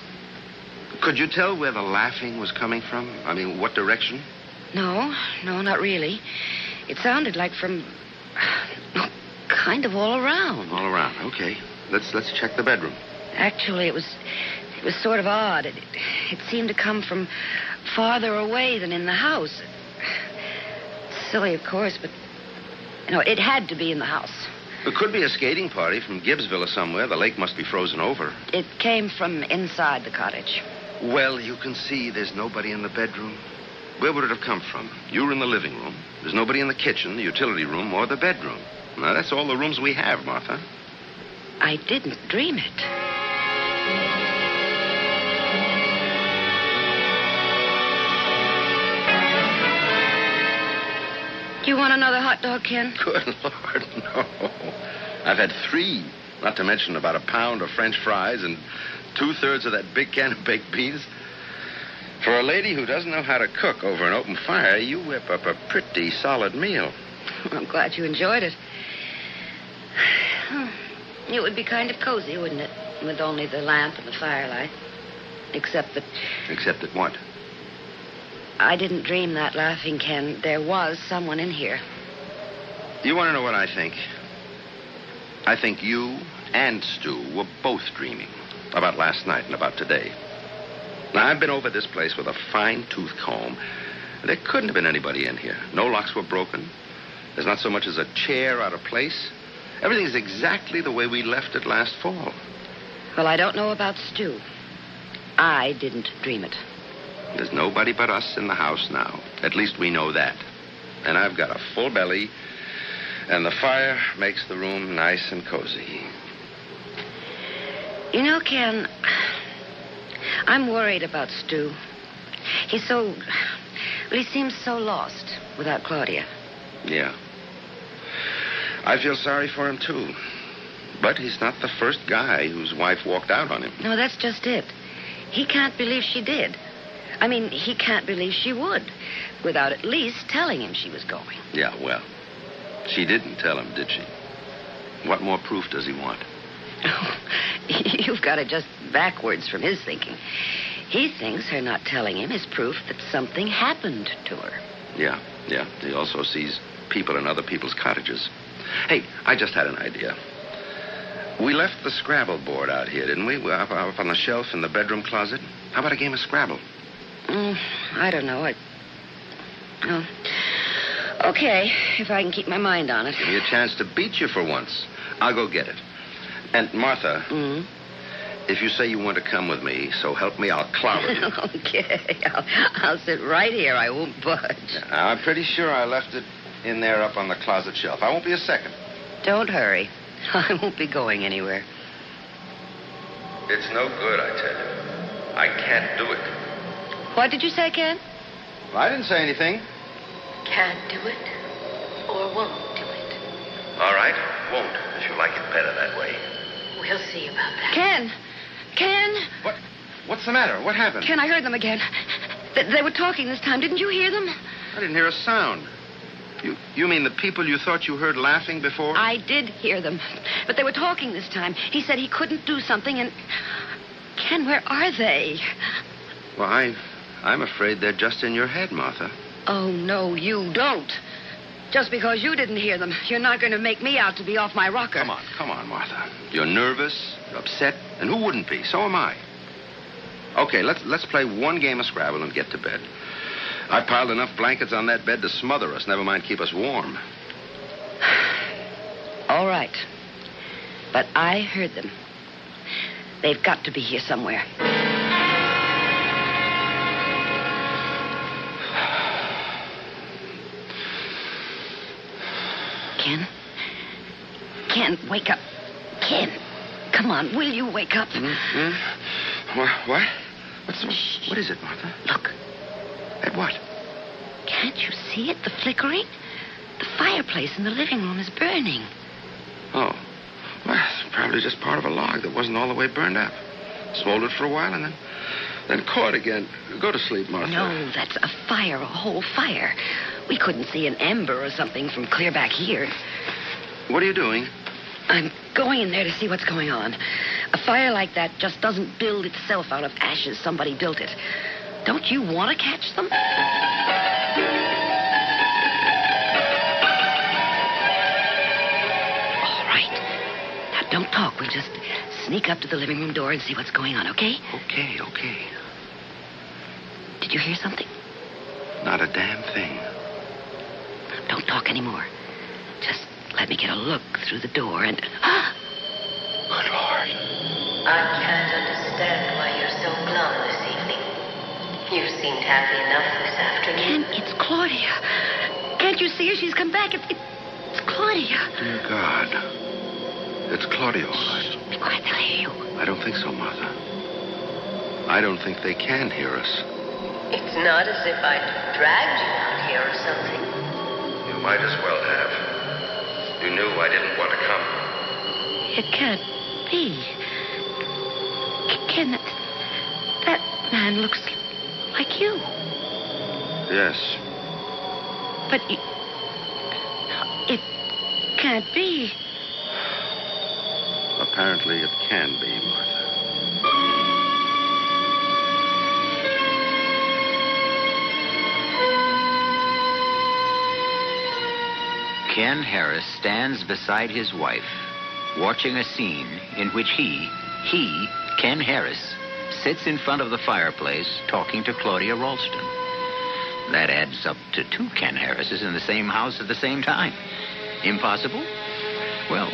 Could you tell where the laughing was coming from? I mean, what direction? No, not really. It sounded like from... kind of all around. All around, okay. Let's check the bedroom. Actually, it was sort of odd. It seemed to come from farther away than in the house. Silly, of course, but... it had to be in the house. It could be a skating party from Gibbsville or somewhere. The lake must be frozen over. It came from inside the cottage. Well, you can see there's nobody in the bedroom. Where would it have come from? You were in the living room. There's nobody in the kitchen, the utility room, or the bedroom. Now, that's all the rooms we have, Martha. I didn't dream it. Do you want another hot dog, Ken? Good Lord, no. I've had 3, not to mention about a pound of French fries and 2/3 of that big can of baked beans. For a lady who doesn't know how to cook over an open fire, you whip up a pretty solid meal. I'm glad you enjoyed it. It would be kind of cozy, wouldn't it? With only the lamp and the firelight. Except that... Except that what? I didn't dream that laughing, Ken. There was someone in here. You want to know what I think? I think you and Stu were both dreaming about last night and about today. Now, I've been over this place with a fine-tooth comb. There couldn't have been anybody in here. No locks were broken. There's not so much as a chair out of place. Everything's exactly the way we left it last fall. Well, I don't know about Stu. I didn't dream it. There's nobody but us in the house now. At least we know that. And I've got a full belly, and the fire makes the room nice and cozy. You know, Ken, I'm worried about Stu. He seems so lost without Claudia. Yeah. I feel sorry for him, too. But he's not the first guy whose wife walked out on him. No, that's just it. He can't believe she did. I mean, he can't believe she would, without at least telling him she was going. Yeah, well, she didn't tell him, did she? What more proof does he want? You've got it just backwards from his thinking. He thinks her not telling him is proof that something happened to her. Yeah. He also sees people in other people's cottages. Hey, I just had an idea. We left the Scrabble board out here, didn't we? Up on the shelf in the bedroom closet. How about a game of Scrabble? I don't know. Okay, if I can keep my mind on it. Give me a chance to beat you for once. I'll go get it. And, Martha, if you say you want to come with me, so help me, I'll clobber you. Okay, I'll sit right here. I won't budge. Now, I'm pretty sure I left it in there up on the closet shelf. I won't be a second. Don't hurry. I won't be going anywhere. It's no good, I tell you. I can't do it. What did you say, Ken? Well, I didn't say anything. Can't do it or won't do it. All right, won't, if you like it better that way. We'll see about that. Ken! What's the matter? What happened? Ken, I heard them again. They were talking this time. Didn't you hear them? I didn't hear a sound. You mean the people you thought you heard laughing before? I did hear them. But they were talking this time. He said he couldn't do something and... Ken, where are they? Well, I'm afraid they're just in your head, Martha. Oh, no, you don't. Just because you didn't hear them, you're not going to make me out to be off my rocker. Come on, Martha. You're nervous, you're upset, and who wouldn't be? So am I. Okay, let's play one game of Scrabble and get to bed. I piled enough blankets on that bed to smother us, never mind keep us warm. All right. But I heard them. They've got to be here somewhere. Ken, wake up. Ken, come on, will you wake up? What? What is it, Martha? Look. At what? Can't you see it? The flickering? The fireplace in the living room is burning. Oh. Well, it's probably just part of a log that wasn't all the way burned up. Smoldered for a while and then caught again. Go to sleep, Martha. No, that's a fire, a whole fire. We couldn't see an ember or something from clear back here. What are you doing? I'm going in there to see what's going on. A fire like that just doesn't build itself out of ashes. Somebody built it. Don't you want to catch them? All right. Now, don't talk. We'll just sneak up to the living room door and see what's going on, okay? Okay. Did you hear something? Not a damn thing. Don't talk anymore. Just let me get a look through the door and... Good Lord. I can't understand why you're so glum this evening. You seemed happy enough this afternoon. Ken, it's Claudia. Can't you see her? She's come back. It's Claudia. Dear God. It's Claudia, all right. Be quiet, they'll hear you. I don't think so, Martha. I don't think they can hear us. It's not as if I'd dragged you out here or something. You might as well have. You knew I didn't want to come. It can't be. Ken, that man looks like you. Yes. But it can't be. Apparently it can be, Martha. Ken Harris stands beside his wife, watching a scene in which he, Ken Harris, sits in front of the fireplace talking to Claudia Ralston. That adds up to 2 Ken Harrises in the same house at the same time. Impossible? Well,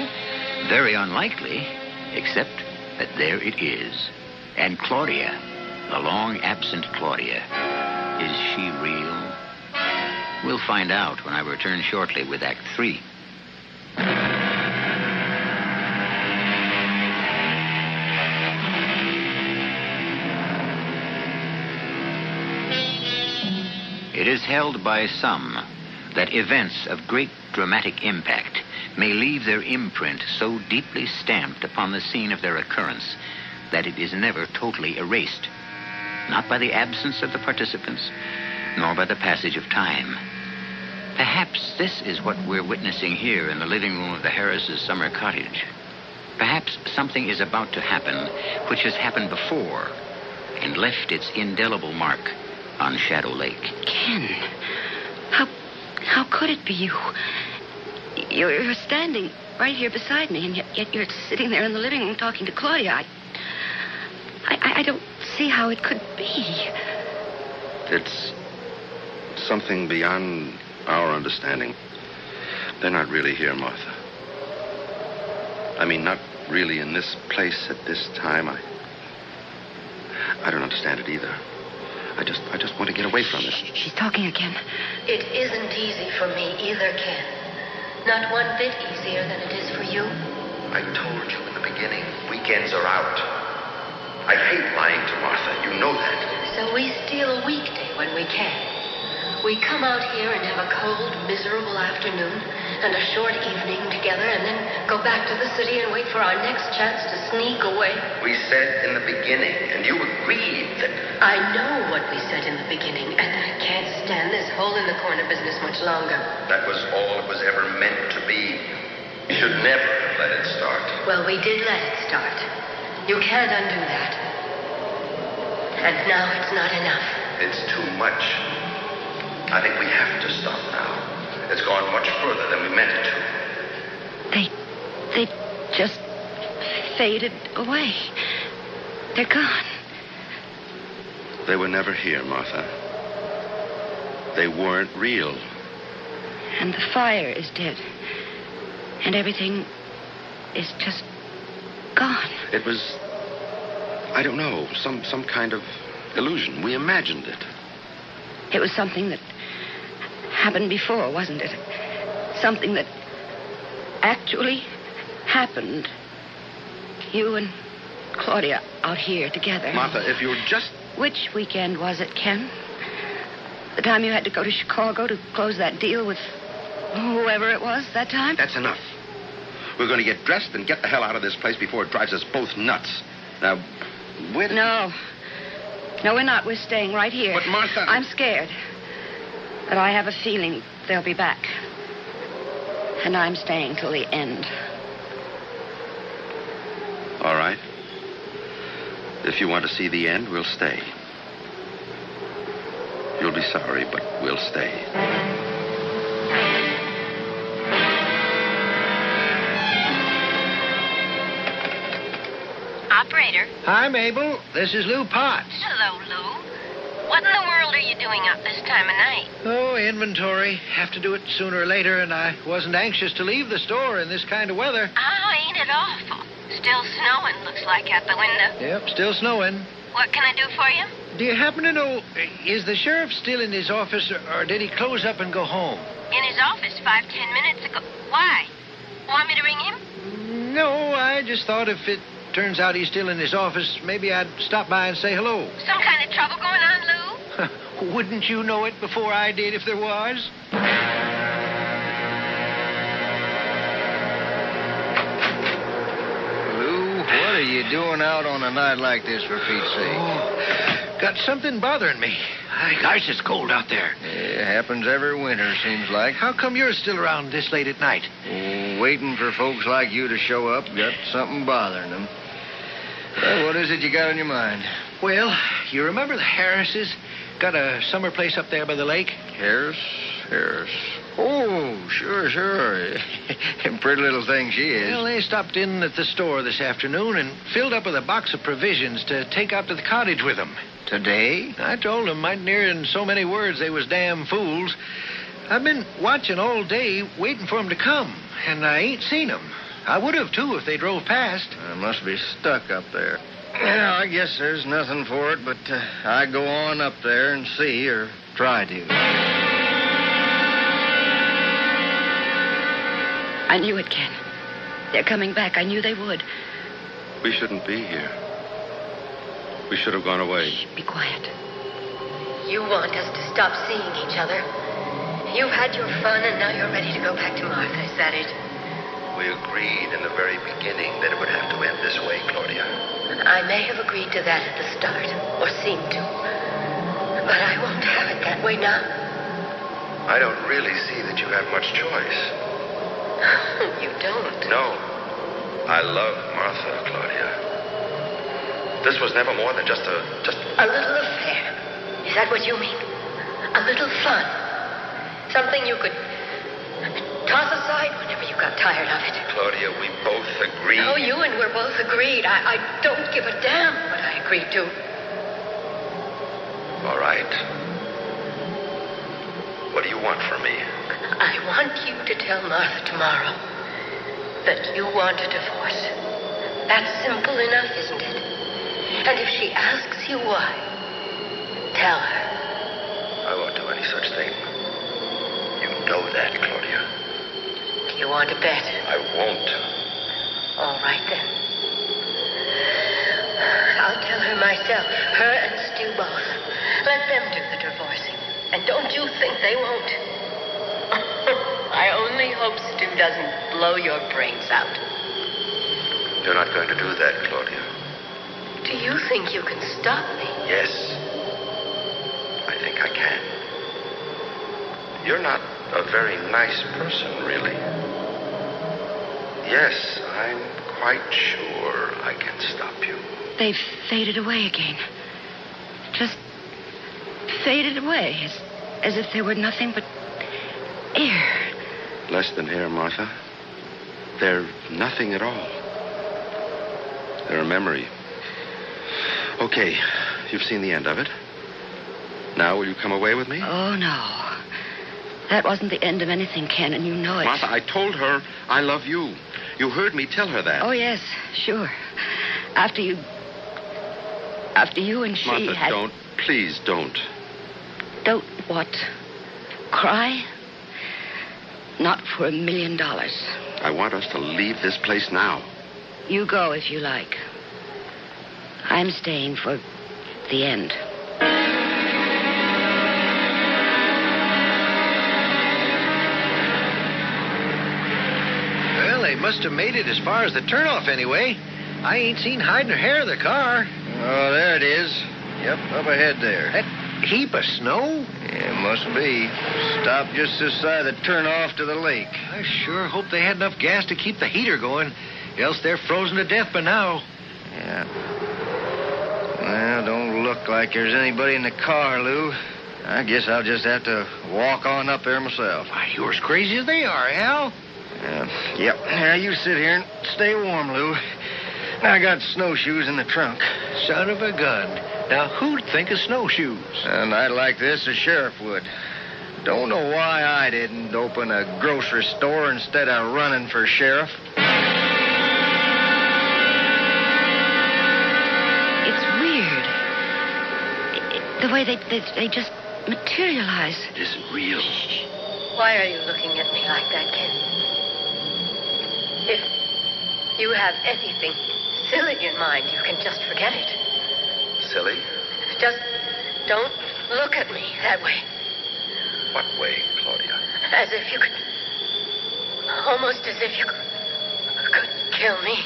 very unlikely, except that there it is. And Claudia, the long-absent Claudia, is she real? We'll find out when I return shortly with Act 3. It is held by some that events of great dramatic impact may leave their imprint so deeply stamped upon the scene of their occurrence that it is never totally erased, not by the absence of the participants, nor by the passage of time. Perhaps this is what we're witnessing here in the living room of the Harrises' summer cottage. Perhaps something is about to happen which has happened before and left its indelible mark on Shadow Lake. Ken, how could it be you? You're standing right here beside me, and yet you're sitting there in the living room talking to Claudia. I don't see how it could be. It's something beyond our understanding. They're not really here, Martha. I mean, not really in this place at this time. I don't understand it either. I just want to get away from it. She's talking again. It isn't easy for me either, Ken. Not one bit easier than it is for you. I told you in the beginning, weekends are out. I hate lying to Martha. You know that. So we steal a weekday when we can. We come out here and have a cold, miserable afternoon and a short evening together and then go back to the city and wait for our next chance to sneak away. We said in the beginning, and you agreed that... I know what we said in the beginning, and I can't stand this hole-in-the-corner business much longer. That was all it was ever meant to be. You should never have let it start. Well, we did let it start. You can't undo that. And now it's not enough. It's too much. I think we have to stop now. It's gone much further than we meant it to. They just faded away. They're gone. They were never here, Martha. They weren't real. And the fire is dead. And everything is just gone. It was, I don't know, some kind of illusion. We imagined it. It was something that happened before, wasn't it? Something that actually happened. You and Claudia out here together. Martha, if you're just... Which weekend was it, Ken? The time you had to go to Chicago to close that deal with whoever it was that time? That's enough. We're going to get dressed and get the hell out of this place before it drives us both nuts. Now, where... No, we're not. We're staying right here. But, Martha... I'm scared. But I have a feeling they'll be back. And I'm staying till the end. All right. If you want to see the end, we'll stay. You'll be sorry, but we'll stay. Operator. Hi, Mabel. This is Lou Potts. Hello, Lou. What in the world are you doing up this time of night? Oh, inventory. Have to do it sooner or later, and I wasn't anxious to leave the store in this kind of weather. Oh, ain't it awful? Still snowing, looks like, out the window. Yep, still snowing. What can I do for you? Do you happen to know, is the sheriff still in his office, or did he close up and go home? In his office 5-10 minutes ago. Why? Want me to ring him? No, I just thought if it turns out he's still in his office, maybe I'd stop by and say hello. Some kind of trouble going on, Lou? Wouldn't you know it before I did if there was? Lou, what are you doing out on a night like this, for Pete's sake? Oh, got something bothering me. Gosh, it's cold out there. It happens every winter, seems like. How come you're still around this late at night? Oh, waiting for folks like you to show up. Got something bothering them. Well, what is it you got on your mind? Well, you remember the Harrises? Got a summer place up there by the lake? Harris? Oh, sure. Pretty little thing she is. Well, they stopped in at the store this afternoon and filled up with a box of provisions to take out to the cottage with them. Today? I told them might near in so many words they was damn fools. I've been watching all day, waiting for them to come, and I ain't seen them. I would have, too, if they drove past. I must be stuck up there. Yeah, I guess there's nothing for it, but I go on up there and see, or try to. I knew it, Ken. They're coming back. I knew they would. We shouldn't be here. We should have gone away. Shh, be quiet. You want us to stop seeing each other. You've had your fun, and now you're ready to go back to Martha. Is that it? We agreed in the very beginning that it would have to end this way, Claudia. I may have agreed to that at the start, or seemed to. But I won't have it that way now. I don't really see that you have much choice. You don't? No. I love Martha, Claudia. This was never more than just a little affair. Is that what you mean? A little fun. Something you could toss aside whenever you got tired of it. Claudia, we both agreed. No, you and we're both agreed. I don't give a damn what I agreed to. All right. What do you want from me? I want you to tell Martha tomorrow that you want a divorce. That's simple enough, isn't it? And if she asks you why, tell her. I won't do any such thing. You know that, Claudia. Do you want to bet? I won't. All right, then. I'll tell her myself. Her and Stu both. Let them do the divorcing. And don't you think they won't. I only hope Stu doesn't blow your brains out. You're not going to do that, Claudia. Do you think you can stop me? Yes. I think I can. You're not a very nice person, really. Yes, I'm quite sure I can stop you. They've faded away again. Just faded away, as if they were nothing but air. Less than air, Martha. They're nothing at all. They're a memory. Okay, you've seen the end of it. Now, will you come away with me? Oh, no. That wasn't the end of anything, Ken, and you know it. Martha, I told her I love you. You heard me tell her that. Oh, yes, sure. After you and she Martha, had... don't. Please, don't. Don't what? Cry? Not for $1 million. I want us to leave this place now. You go if you like. I'm staying for the end. Well, they must have made it as far as the turnoff anyway. I ain't seen hide nor hair of the car. Oh, there it is. Yep, up ahead there. That heap of snow? Yeah, must be. Stopped just this side of the turnoff to the lake. I sure hope they had enough gas to keep the heater going. Else they're frozen to death by now. Yeah. Well, don't look like there's anybody in the car, Lou. I guess I'll just have to walk on up there myself. Why, you're as crazy as they are, Al. Yep. Now, you sit here and stay warm, Lou. I got snowshoes in the trunk. Son of a gun. Now, who'd think of snowshoes? A night like this, the sheriff would. Don't know why I didn't open a grocery store instead of running for sheriff. It's weird. The way they just materialize. It isn't real. Why are you looking at me like that, Ken? If you have anything silly in mind, you can just forget it. Silly? Just don't look at me that way. What way, Claudia? As if you could... Almost as if you could kill me.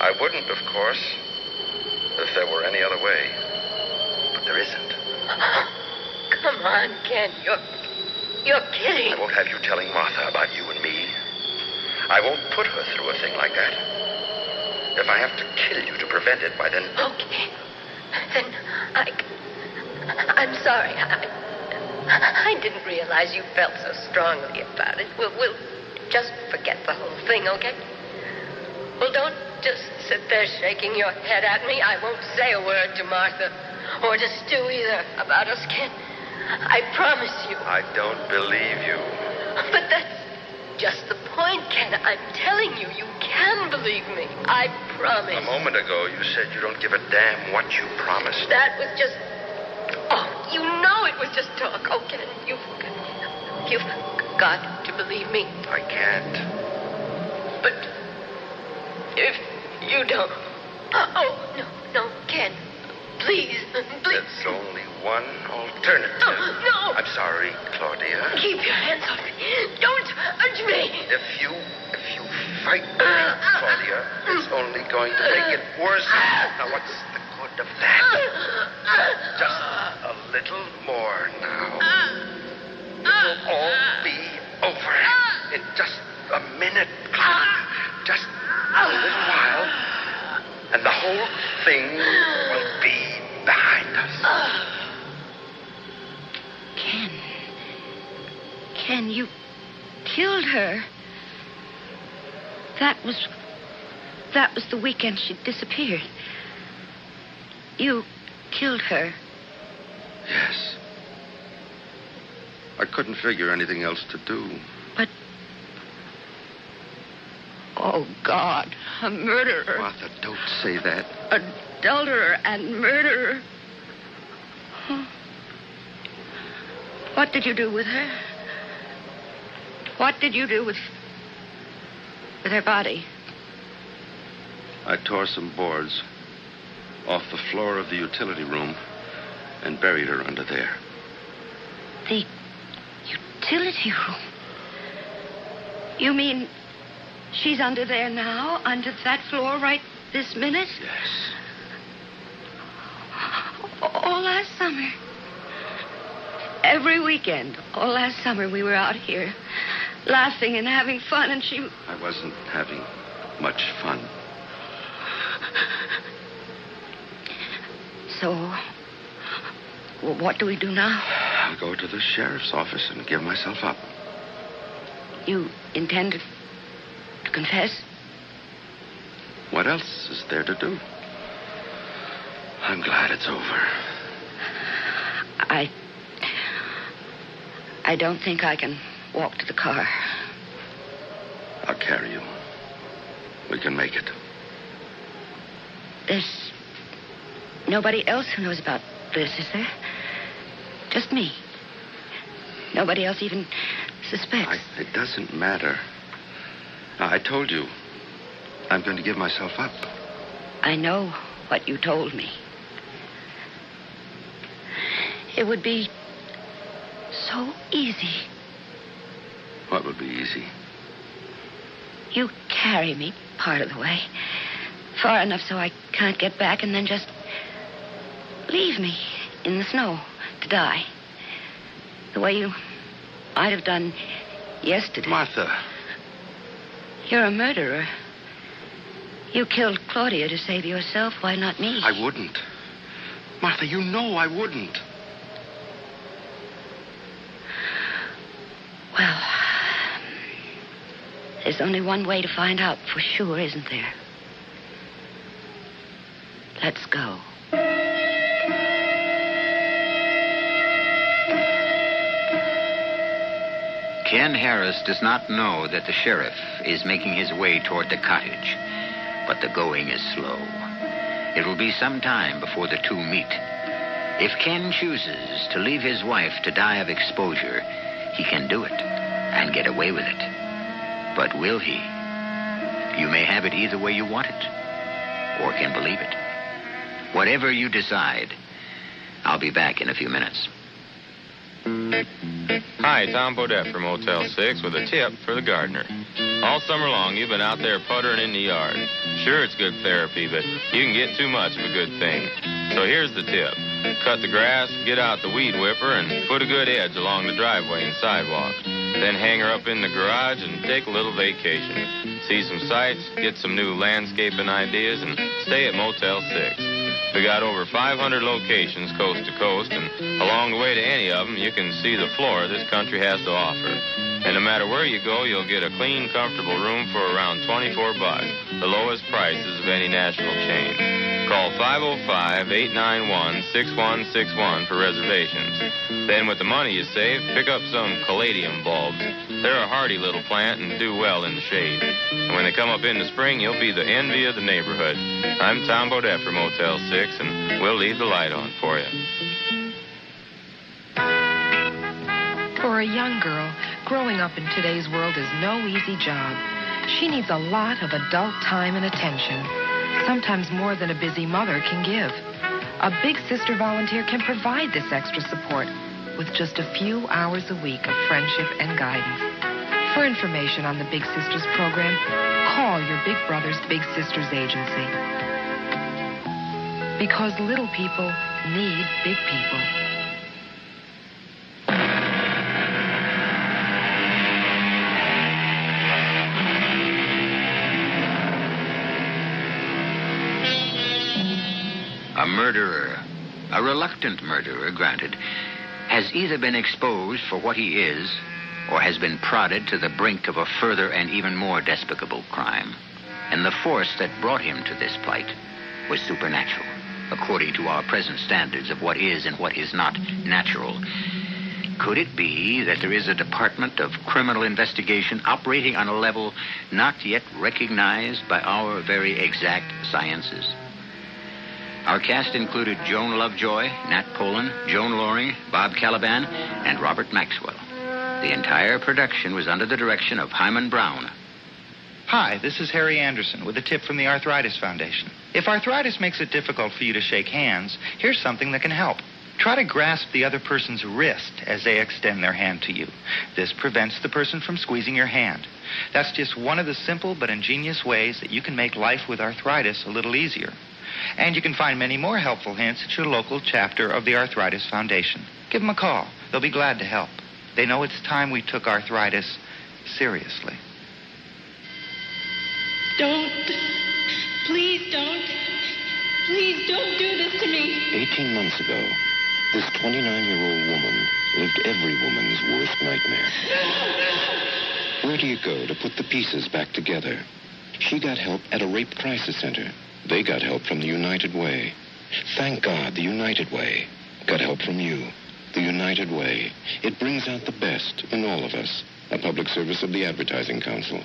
I wouldn't, of course, if there were any other way. But there isn't. Come on, Ken. You're kidding. I won't have you telling Martha about you and me. I won't put her through a thing like that. If I have to kill you to prevent it, why then... Okay. Then I'm sorry. I didn't realize you felt so strongly about it. We'll just forget the whole thing, okay? Well, don't just sit there shaking your head at me. I won't say a word to Martha or to Stu either about us, Ken. I promise you. I don't believe you. But that's just the point, Ken. I'm telling you, you can believe me. I promise. A moment ago, you said you don't give a damn what you promised. That was just... Oh, you know it was just talk. Oh, Ken, you've got to to believe me. I can't. But if you don't... No, Ken. Please. There's only one alternative. No. I'm sorry, Claudia. Keep your hands off me. Don't touch me. If you fight me, Claudia, it's only going to make it worse. Now, what's the good of that? Just a little more now. It'll all be over in just a minute, Claudia. Just a little while, and the whole thing will be behind us. Ken, you killed her. That was the weekend she disappeared. You killed her. Yes. I couldn't figure anything else to do. But... Oh, God. A murderer. Martha, don't say that. Adulterer and murderer. What did you do with her? What did you do with her body? I tore some boards off the floor of the utility room and buried her under there. The utility room? You mean she's under there now, under that floor right this minute? Yes. All last summer. Every weekend, all last summer, we were out here laughing and having fun, and she... I wasn't having much fun. So, what do we do now? I'll go to the sheriff's office and give myself up. You intend to confess? What else is there to do? I'm glad it's over. I don't think I can walk to the car. I'll carry you. We can make it. There's nobody else who knows about this, is there? Just me. Nobody else even suspects. It doesn't matter. I told you. I'm going to give myself up. I know what you told me. It would be so easy. What would be easy? You carry me part of the way. Far enough so I can't get back, and then just leave me in the snow to die. The way you might have done yesterday. Martha. You're a murderer. You killed Claudia to save yourself. Why not me? I wouldn't. Martha, you know I wouldn't. Well, there's only one way to find out for sure, isn't there? Let's go. Ken Harris does not know that the sheriff is making his way toward the cottage, but the going is slow. It will be some time before the two meet. If Ken chooses to leave his wife to die of exposure, he can do it and get away with it. But will he? You may have it either way you want it, or can believe it. Whatever you decide, I'll be back in a few minutes. Hi, Tom Bodette from Motel 6 with a tip for the gardener. All summer long, you've been out there puttering in the yard. Sure, it's good therapy, but you can get too much of a good thing. So here's the tip. Cut the grass, get out the weed whipper, and put a good edge along the driveway and sidewalk. Then hang her up in the garage and take a little vacation. See some sights, get some new landscaping ideas, and stay at Motel 6. We got over 500 locations coast to coast, and along the way to any of them, you can see the flora this country has to offer. And no matter where you go, you'll get a clean, comfortable room for around $24, the lowest prices of any national chain. Call 505-891-6161 for reservations. Then with the money you save, pick up some caladium bulbs. They're a hardy little plant and do well in the shade. And when they come up in the spring, you'll be the envy of the neighborhood. I'm Tom Bodette from Motel 6, and we'll leave the light on for you. For a young girl, Growing up in today's world is no easy job. She needs a lot of adult time and attention, sometimes more than a busy mother can give. A Big Sister volunteer can provide this extra support with just a few hours a week of friendship and guidance. For information on the Big Sisters program, call your Big Brothers Big Sisters agency. Because little people need big people. A murderer, a reluctant murderer, granted, has either been exposed for what he is or has been prodded to the brink of a further and even more despicable crime. And the force that brought him to this plight was supernatural, according to our present standards of what is and what is not natural. Could it be that there is a department of criminal investigation operating on a level not yet recognized by our very exact sciences? Our cast included Joan Lovejoy, Nat Polan, Joan Loring, Bob Caliban, and Robert Maxwell. The entire production was under the direction of Hyman Brown. Hi, this is Harry Anderson with a tip from the Arthritis Foundation. If arthritis makes it difficult for you to shake hands, here's something that can help. Try to grasp the other person's wrist as they extend their hand to you. This prevents the person from squeezing your hand. That's just one of the simple but ingenious ways that you can make life with arthritis a little easier. And you can find many more helpful hints at your local chapter of the Arthritis Foundation. Give them a call. They'll be glad to help. They know it's time we took arthritis seriously. Don't. Please don't. Please don't do this to me. 18 months ago, this 29-year-old woman lived every woman's worst nightmare. Where do you go to put the pieces back together? She got help at a rape crisis center. They got help from the United Way. Thank God, the United Way got help from you. The United Way. It brings out the best in all of us. A public service of the Advertising Council.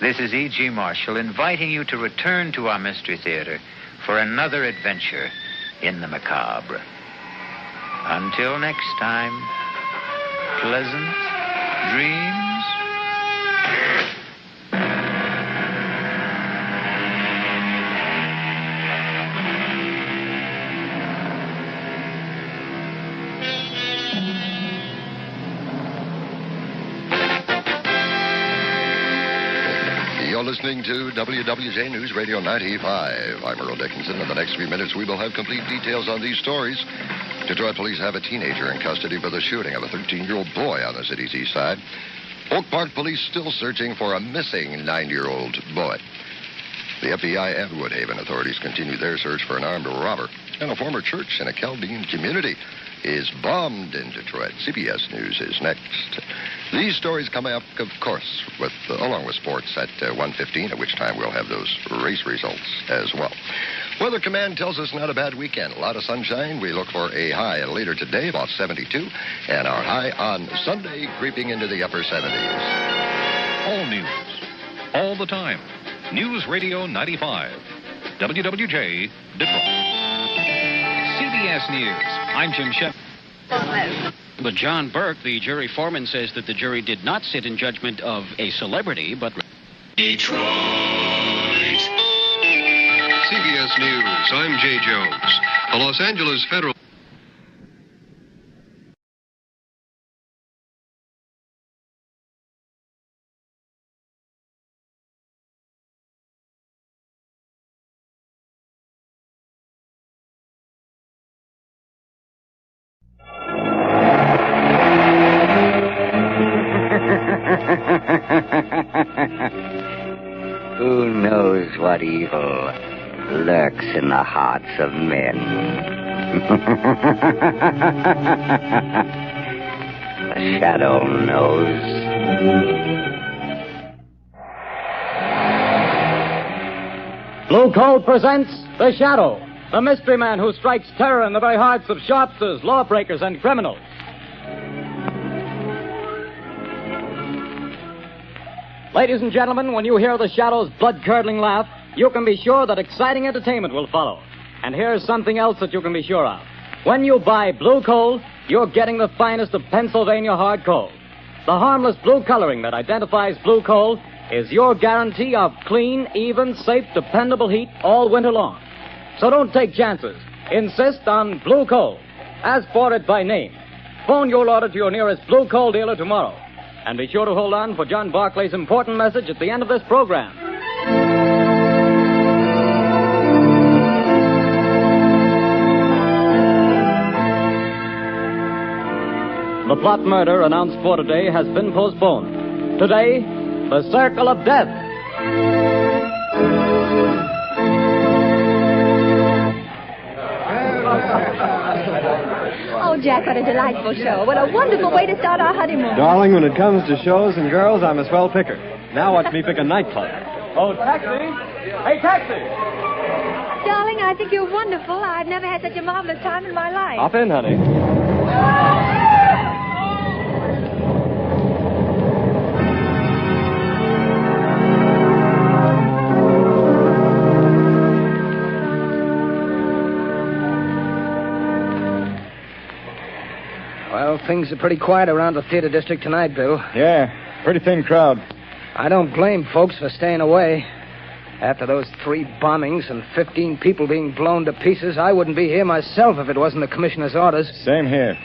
This is E.G. Marshall inviting you to return to our Mystery Theater for another adventure in the macabre. Until next time, pleasant dreams. You're listening to WWJ News Radio 95. I'm Earl Dickinson. In the next few minutes, we will have complete details on these stories. Detroit police have a teenager in custody for the shooting of a 13-year-old boy on the city's east side. Oak Park police still searching for a missing 9-year-old boy. The FBI and Woodhaven authorities continue their search for an armed robber. And a former church in a Chaldean community is bombed in Detroit. CBS News is next. These stories come up, of course, along with sports at 1:15, at which time we'll have those race results as well. Weather Command tells us not a bad weekend. A lot of sunshine. We look for a high later today, about 72, and our high on Sunday creeping into the upper 70s. All news, all the time. News Radio 95. WWJ, Detroit. CBS News. I'm Jim Shep. But John Burke, the jury foreman, says that the jury did not sit in judgment of a celebrity, but... Detroit. CBS News. I'm Jay Jones. A Los Angeles federal... Who knows what evil lurks in the hearts of men? The shadow knows. Blue Coat presents The Shadow, the mystery man who strikes terror in the very hearts of shopsters, lawbreakers, and criminals. Ladies and gentlemen, when you hear the Shadow's blood-curdling laugh, you can be sure that exciting entertainment will follow. And here's something else that you can be sure of. When you buy blue coal, you're getting the finest of Pennsylvania hard coal. The harmless blue coloring that identifies blue coal is your guarantee of clean, even, safe, dependable heat all winter long. So don't take chances. Insist on blue coal. Ask for it by name. Phone your order to your nearest blue coal dealer tomorrow. And be sure to hold on for John Barclay's important message at the end of this program. The plot murder announced for today has been postponed. Today, the Circle of Death. Oh, Jack, what a delightful show. What a wonderful way to start our honeymoon. Darling, when it comes to shows and girls, I'm a swell picker. Now watch me pick a nightclub. Oh, taxi! Hey, taxi! Darling, I think you're wonderful. I've never had such a marvelous time in my life. Hop in, honey. Well, things are pretty quiet around the theater district tonight, Bill. Yeah, pretty thin crowd. I don't blame folks for staying away. After those 3 bombings and 15 people being blown to pieces, I wouldn't be here myself if it wasn't the commissioner's orders. Same here.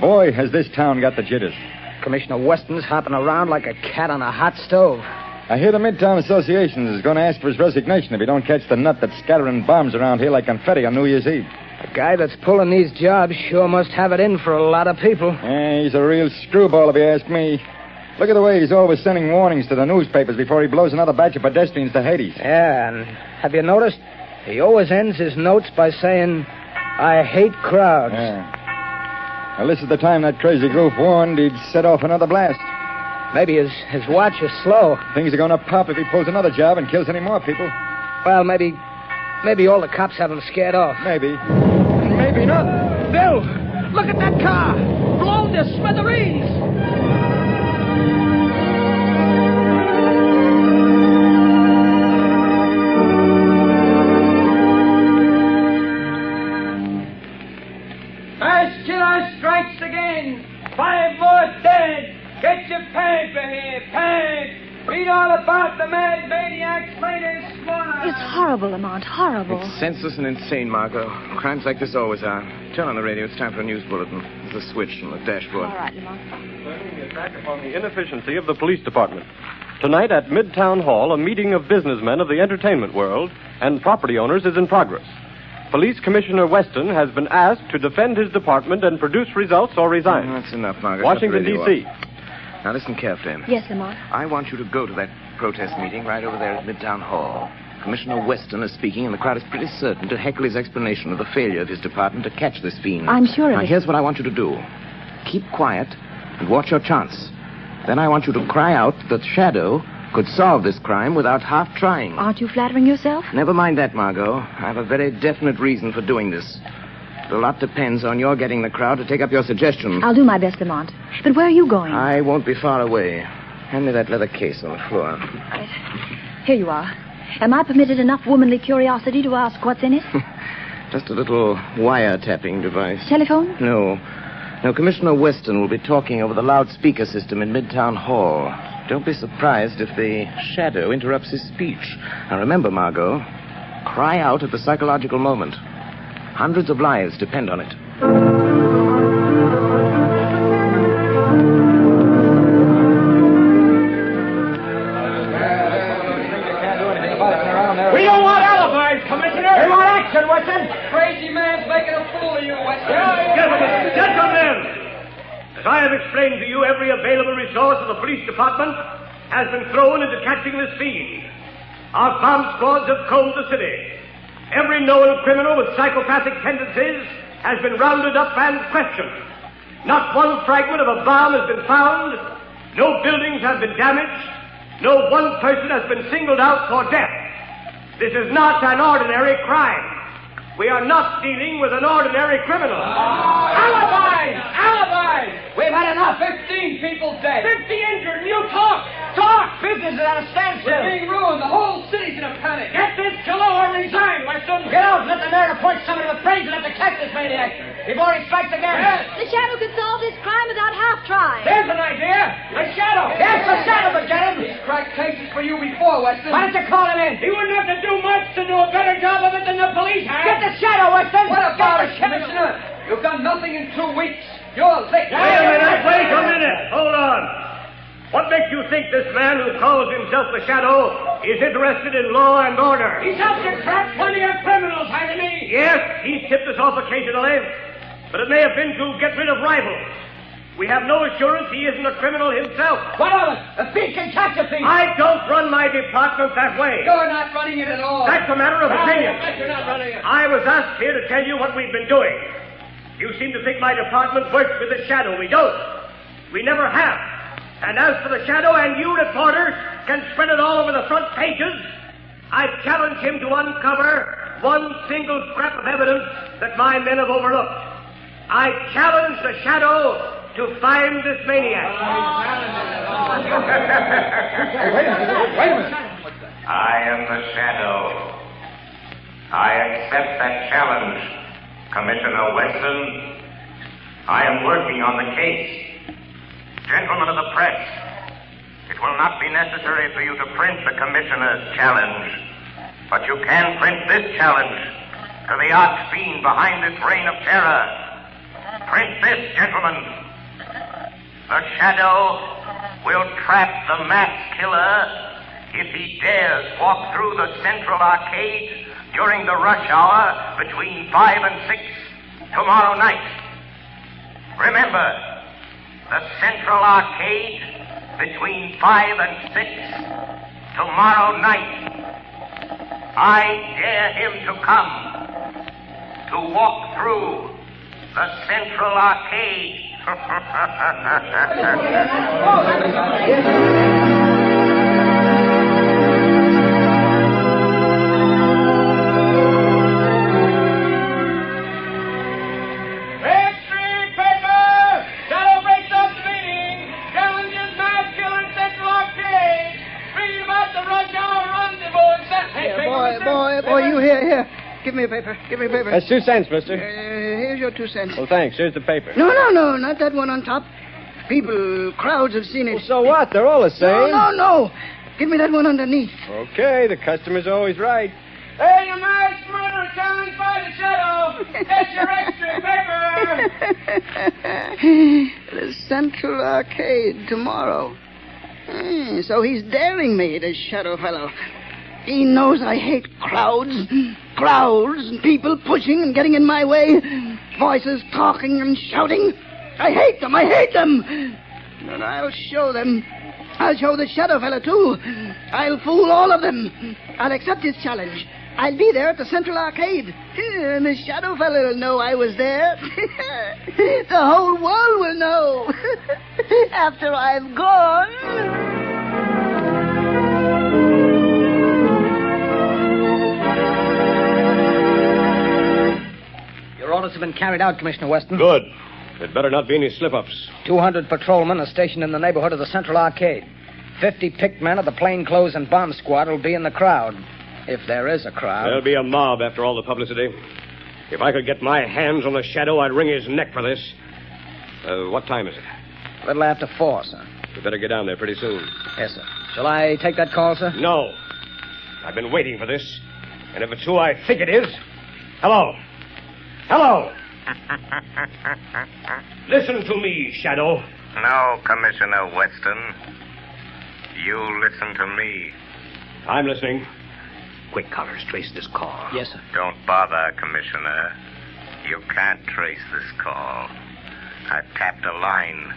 Boy, has this town got the jitters. Commissioner Weston's hopping around like a cat on a hot stove. I hear the Midtown Association is going to ask for his resignation if he don't catch the nut that's scattering bombs around here like confetti on New Year's Eve. The guy that's pulling these jobs sure must have it in for a lot of people. Yeah, he's a real screwball if you ask me. Look at the way he's always sending warnings to the newspapers before he blows another batch of pedestrians to Hades. Yeah, and have you noticed? He always ends his notes by saying, I hate crowds. Yeah. Well, this is the time that crazy goof warned he'd set off another blast. Maybe his watch is slow. Things are going to pop if he pulls another job and kills any more people. Well, maybe all the cops have him scared off. Maybe. Maybe not. Bill, look at that car. Blown to smithereens. Mass killer strikes again. 5 more dead. Get your paper here, pad. Read all about the mad maniac's latest slaughter. It's horrible, Lamont, horrible. It's senseless and insane, Margot. Crimes like this always are. Turn on the radio. It's time for a news bulletin. There's a switch on the dashboard. All right, Lamont. Turning the attack upon the inefficiency of the police department. Tonight at Midtown Hall, a meeting of businessmen of the entertainment world and property owners is in progress. Police Commissioner Weston has been asked to defend his department and produce results or resign. That's enough, Margot. Washington, D.C. Now listen carefully. Yes, Lamont. I want you to go to that protest meeting right over there at Midtown Hall. Commissioner Weston is speaking, and the crowd is pretty certain to heckle his explanation of the failure of his department to catch this fiend. I'm sure of it. Now, here's what I want you to do. Keep quiet and watch your chance. Then I want you to cry out that Shadow could solve this crime without half trying. Aren't you flattering yourself? Never mind that, Margot. I have a very definite reason for doing this. But a lot depends on your getting the crowd to take up your suggestion. I'll do my best, Lamont. But where are you going? I won't be far away. Hand me that leather case on the floor. Here you are. Am I permitted enough womanly curiosity to ask what's in it? Just a little wiretapping device. Telephone? No. No, Commissioner Weston will be talking over the loudspeaker system in Midtown Hall. Don't be surprised if the Shadow interrupts his speech. Now remember, Margot, cry out at the psychological moment. Hundreds of lives depend on it. We don't want alibis, Commissioner. We want action, Weston. Crazy man's making a fool of you, Weston. Gentlemen, as I have explained to you, every available resource of the police department has been thrown into catching this fiend. Our bomb squads have combed the city. Every known criminal with psychopathic tendencies has been rounded up and questioned. Not one fragment of a bomb has been found. No buildings have been damaged. No one person has been singled out for death. This is not an ordinary crime. We are not dealing with an ordinary criminal. Alibis! Alibis! We've had enough. 15 people dead. 50 injured, and you talk! Talk! Business is at a standstill. We're being ruined. The whole city's in a panic. Get this killer or resign, Weston. Get out and let the mayor appoint somebody with brains enough to catch this maniac. Before he strikes again. The shadow could solve this crime without half trying. There's an idea. A shadow. Yes, the shadow would get him. He's cracked cases for you before, Weston. Why don't you call him in? He wouldn't have to do much to do a better job of it than the police have. Get the shadow, Weston. What about it, Commissioner? You've done nothing in 2 weeks. You're late. Wait a minute. Hold on. What makes you think this man who calls himself the Shadow is interested in law and order? He's helped to trap plenty of criminals, hasn't he? Yes, he's tipped us off occasionally, but it may have been to get rid of rivals. We have no assurance he isn't a criminal himself. What of it? A thief can catch a thief. I don't run my department that way. You're not running it at all. That's a matter of opinion. You're not running it. I was asked here to tell you what we've been doing. You seem to think my department works with the Shadow. We don't. We never have. And as for the Shadow, and you reporters can spread it all over the front pages, I challenge him to uncover one single scrap of evidence that my men have overlooked. I challenge the Shadow to find this maniac. Wait a minute. I am the Shadow. I accept that challenge, Commissioner Weston. I am working on the case. Gentlemen of the press, it will not be necessary for you to print the Commissioner's challenge, but you can print this challenge to the arch fiend behind this reign of terror. Print this, gentlemen. The Shadow will trap the mass killer if he dares walk through the Central Arcade during the rush hour between 5 and 6 tomorrow night. Remember, the Central Arcade between 5 and 6 tomorrow night. I dare him to come to walk through the Central Arcade. Boy, you here. Give me a paper. That's 2 cents, mister. Here's your 2 cents. Well, thanks. Here's the paper. No, not that one on top. Crowds have seen it. Well, so what? They're all the same. No. Give me that one underneath. Okay, the customer's always right. Hey, you mass murderer challenged by the Shadow. Get your extra paper. The Central Arcade tomorrow. So he's daring me, this Shadow fellow. He knows I hate crowds, and people pushing and getting in my way, voices talking and shouting. I hate them. And I'll show them. I'll show the Shadow fella, too. I'll fool all of them. I'll accept his challenge. I'll be there at the Central Arcade. And the Shadow fella will know I was there. The whole world will know. After I've gone. Your orders have been carried out, Commissioner Weston. Good. There'd better not be any slip-ups. 200 patrolmen are stationed in the neighborhood of the Central Arcade. 50 picked men of the plainclothes and bomb squad will be in the crowd. If there is a crowd. There'll be a mob after all the publicity. If I could get my hands on the Shadow, I'd wring his neck for this. What time is it? A little after 4, sir. We better get down there pretty soon. Yes, sir. Shall I take that call, sir? No. I've been waiting for this. And if it's who I think it is... Hello. Listen to me, Shadow. No, Commissioner Weston. You listen to me. I'm listening. Quick, Collars, trace this call. Yes, sir. Don't bother, Commissioner. You can't trace this call. I've tapped a line,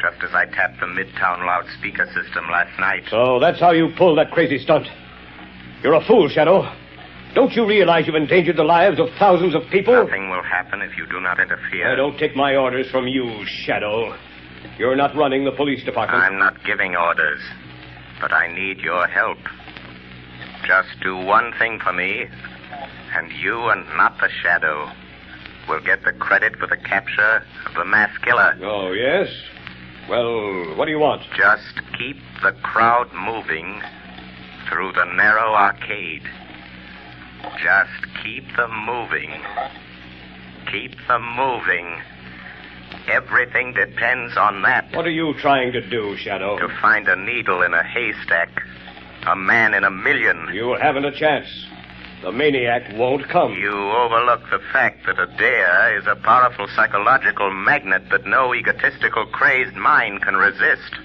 just as I tapped the Midtown loudspeaker system last night. So that's how you pulled that crazy stunt. You're a fool, Shadow. Don't you realize you've endangered the lives of thousands of people? Nothing will happen if you do not interfere. I don't take my orders from you, Shadow. You're not running the police department. I'm not giving orders, but I need your help. Just do one thing for me, and you and not the Shadow will get the credit for the capture of the mass killer. Oh, yes? Well, what do you want? Just keep the crowd moving through the narrow arcade. Just keep them moving. Keep them moving. Everything depends on that. What are you trying to do, Shadow? To find a needle in a haystack. A man in a million. You haven't a chance. The maniac won't come. You overlook the fact that a dare is a powerful psychological magnet that no egotistical, crazed mind can resist.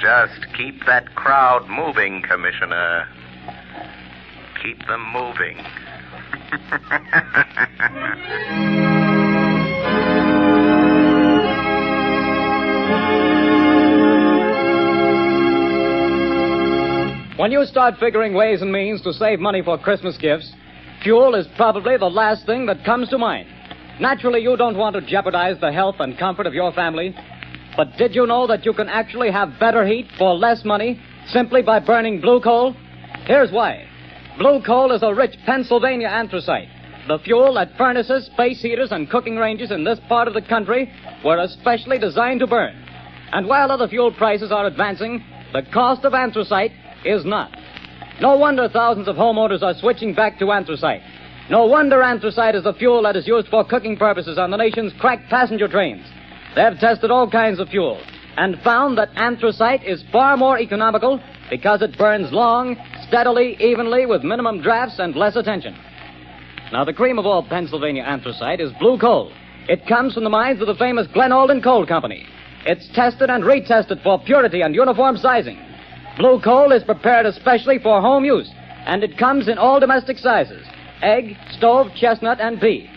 Just keep that crowd moving, Commissioner. Keep them moving. When you start figuring ways and means to save money for Christmas gifts, fuel is probably the last thing that comes to mind. Naturally, you don't want to jeopardize the health and comfort of your family. But did you know that you can actually have better heat for less money simply by burning blue coal? Here's why. Blue coal is a rich Pennsylvania anthracite. The fuel that furnaces, space heaters, and cooking ranges in this part of the country were especially designed to burn. And while other fuel prices are advancing, the cost of anthracite is not. No wonder thousands of homeowners are switching back to anthracite. No wonder anthracite is the fuel that is used for cooking purposes on the nation's cracked passenger trains. They've tested all kinds of fuel and found that anthracite is far more economical because it burns long, steadily, evenly, with minimum drafts and less attention. Now, the cream of all Pennsylvania anthracite is blue coal. It comes from the mines of the famous Glen Alden Coal Company. It's tested and retested for purity and uniform sizing. Blue coal is prepared especially for home use, and it comes in all domestic sizes: egg, stove, chestnut, and pea.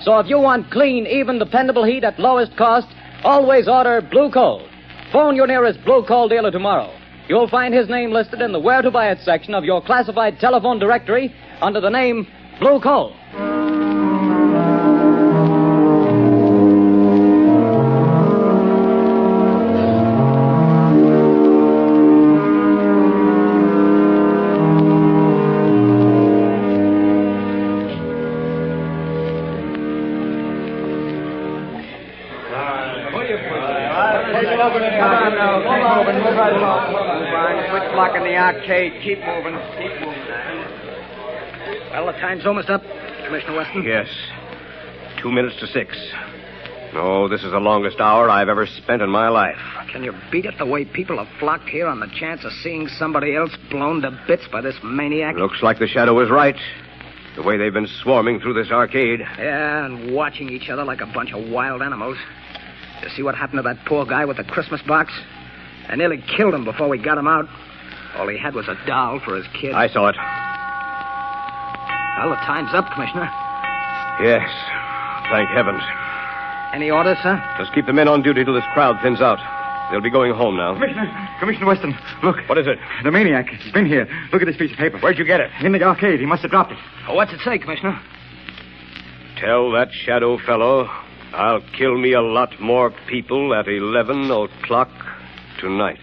So if you want clean, even, dependable heat at lowest cost, always order blue coal. Phone your nearest blue coal dealer tomorrow. You'll find his name listed in the Where to Buy It section of your classified telephone directory under the name Blue Coal. Arcade. Keep moving. Well, the time's almost up, Commissioner Weston. Yes. 2 minutes to 6. Oh, this is the longest hour I've ever spent in my life. Can you beat it the way people have flocked here on the chance of seeing somebody else blown to bits by this maniac? Looks like the Shadow was right. The way they've been swarming through this arcade. Yeah, and watching each other like a bunch of wild animals. You see what happened to that poor guy with the Christmas box? I nearly killed him before we got him out. All he had was a doll for his kid. I saw it. Well, the time's up, Commissioner. Yes. Thank heavens. Any orders, sir? Just keep the men on duty till this crowd thins out. They'll be going home now. Commissioner Weston, look. What is it? The maniac. He's been here. Look at this piece of paper. Where'd you get it? In the arcade. He must have dropped it. Oh, what's it say, Commissioner? Tell that Shadow fellow I'll kill me a lot more people at 11 o'clock tonight.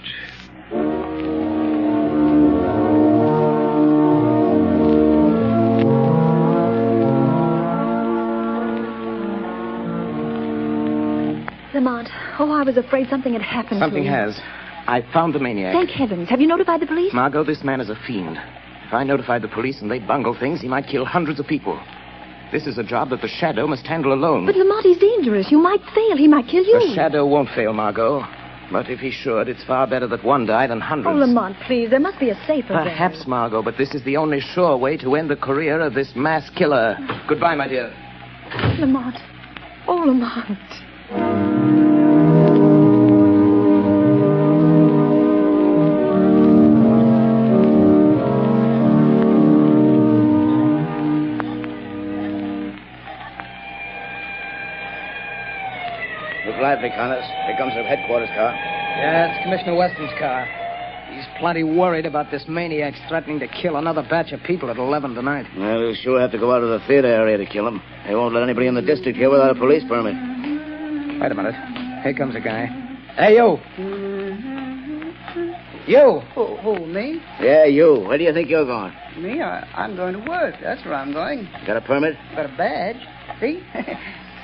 Lamont, I was afraid something had happened Something to him. has. I found the maniac. Thank heavens. Have you notified the police? Margot, this man is a fiend. If I notified the police and they bungle things, he might kill hundreds of people. This is a job that the Shadow must handle alone. But Lamont, he's dangerous. You might fail. He might kill you. The Shadow won't fail, Margot. But if he should, it's far better that one die than hundreds. Oh, Lamont, please. There must be a safer way. Perhaps, Margot, but this is the only sure way to end the career of this mass killer. Goodbye, my dear. Lamont. Oh, Lamont. Lively, Connors. Here comes the headquarters car. Yeah, it's Commissioner Weston's car. He's plenty worried about this maniac threatening to kill another batch of people at 11 tonight. Well, he'll sure have to go out of the theater area to kill him. They won't let anybody in the district here without a police permit. Wait a minute. Here comes a guy. Hey, you. You. Who, me? Yeah, you. Where do you think you're going? Me? I'm going to work. That's where I'm going. Got a permit? Got a badge. See?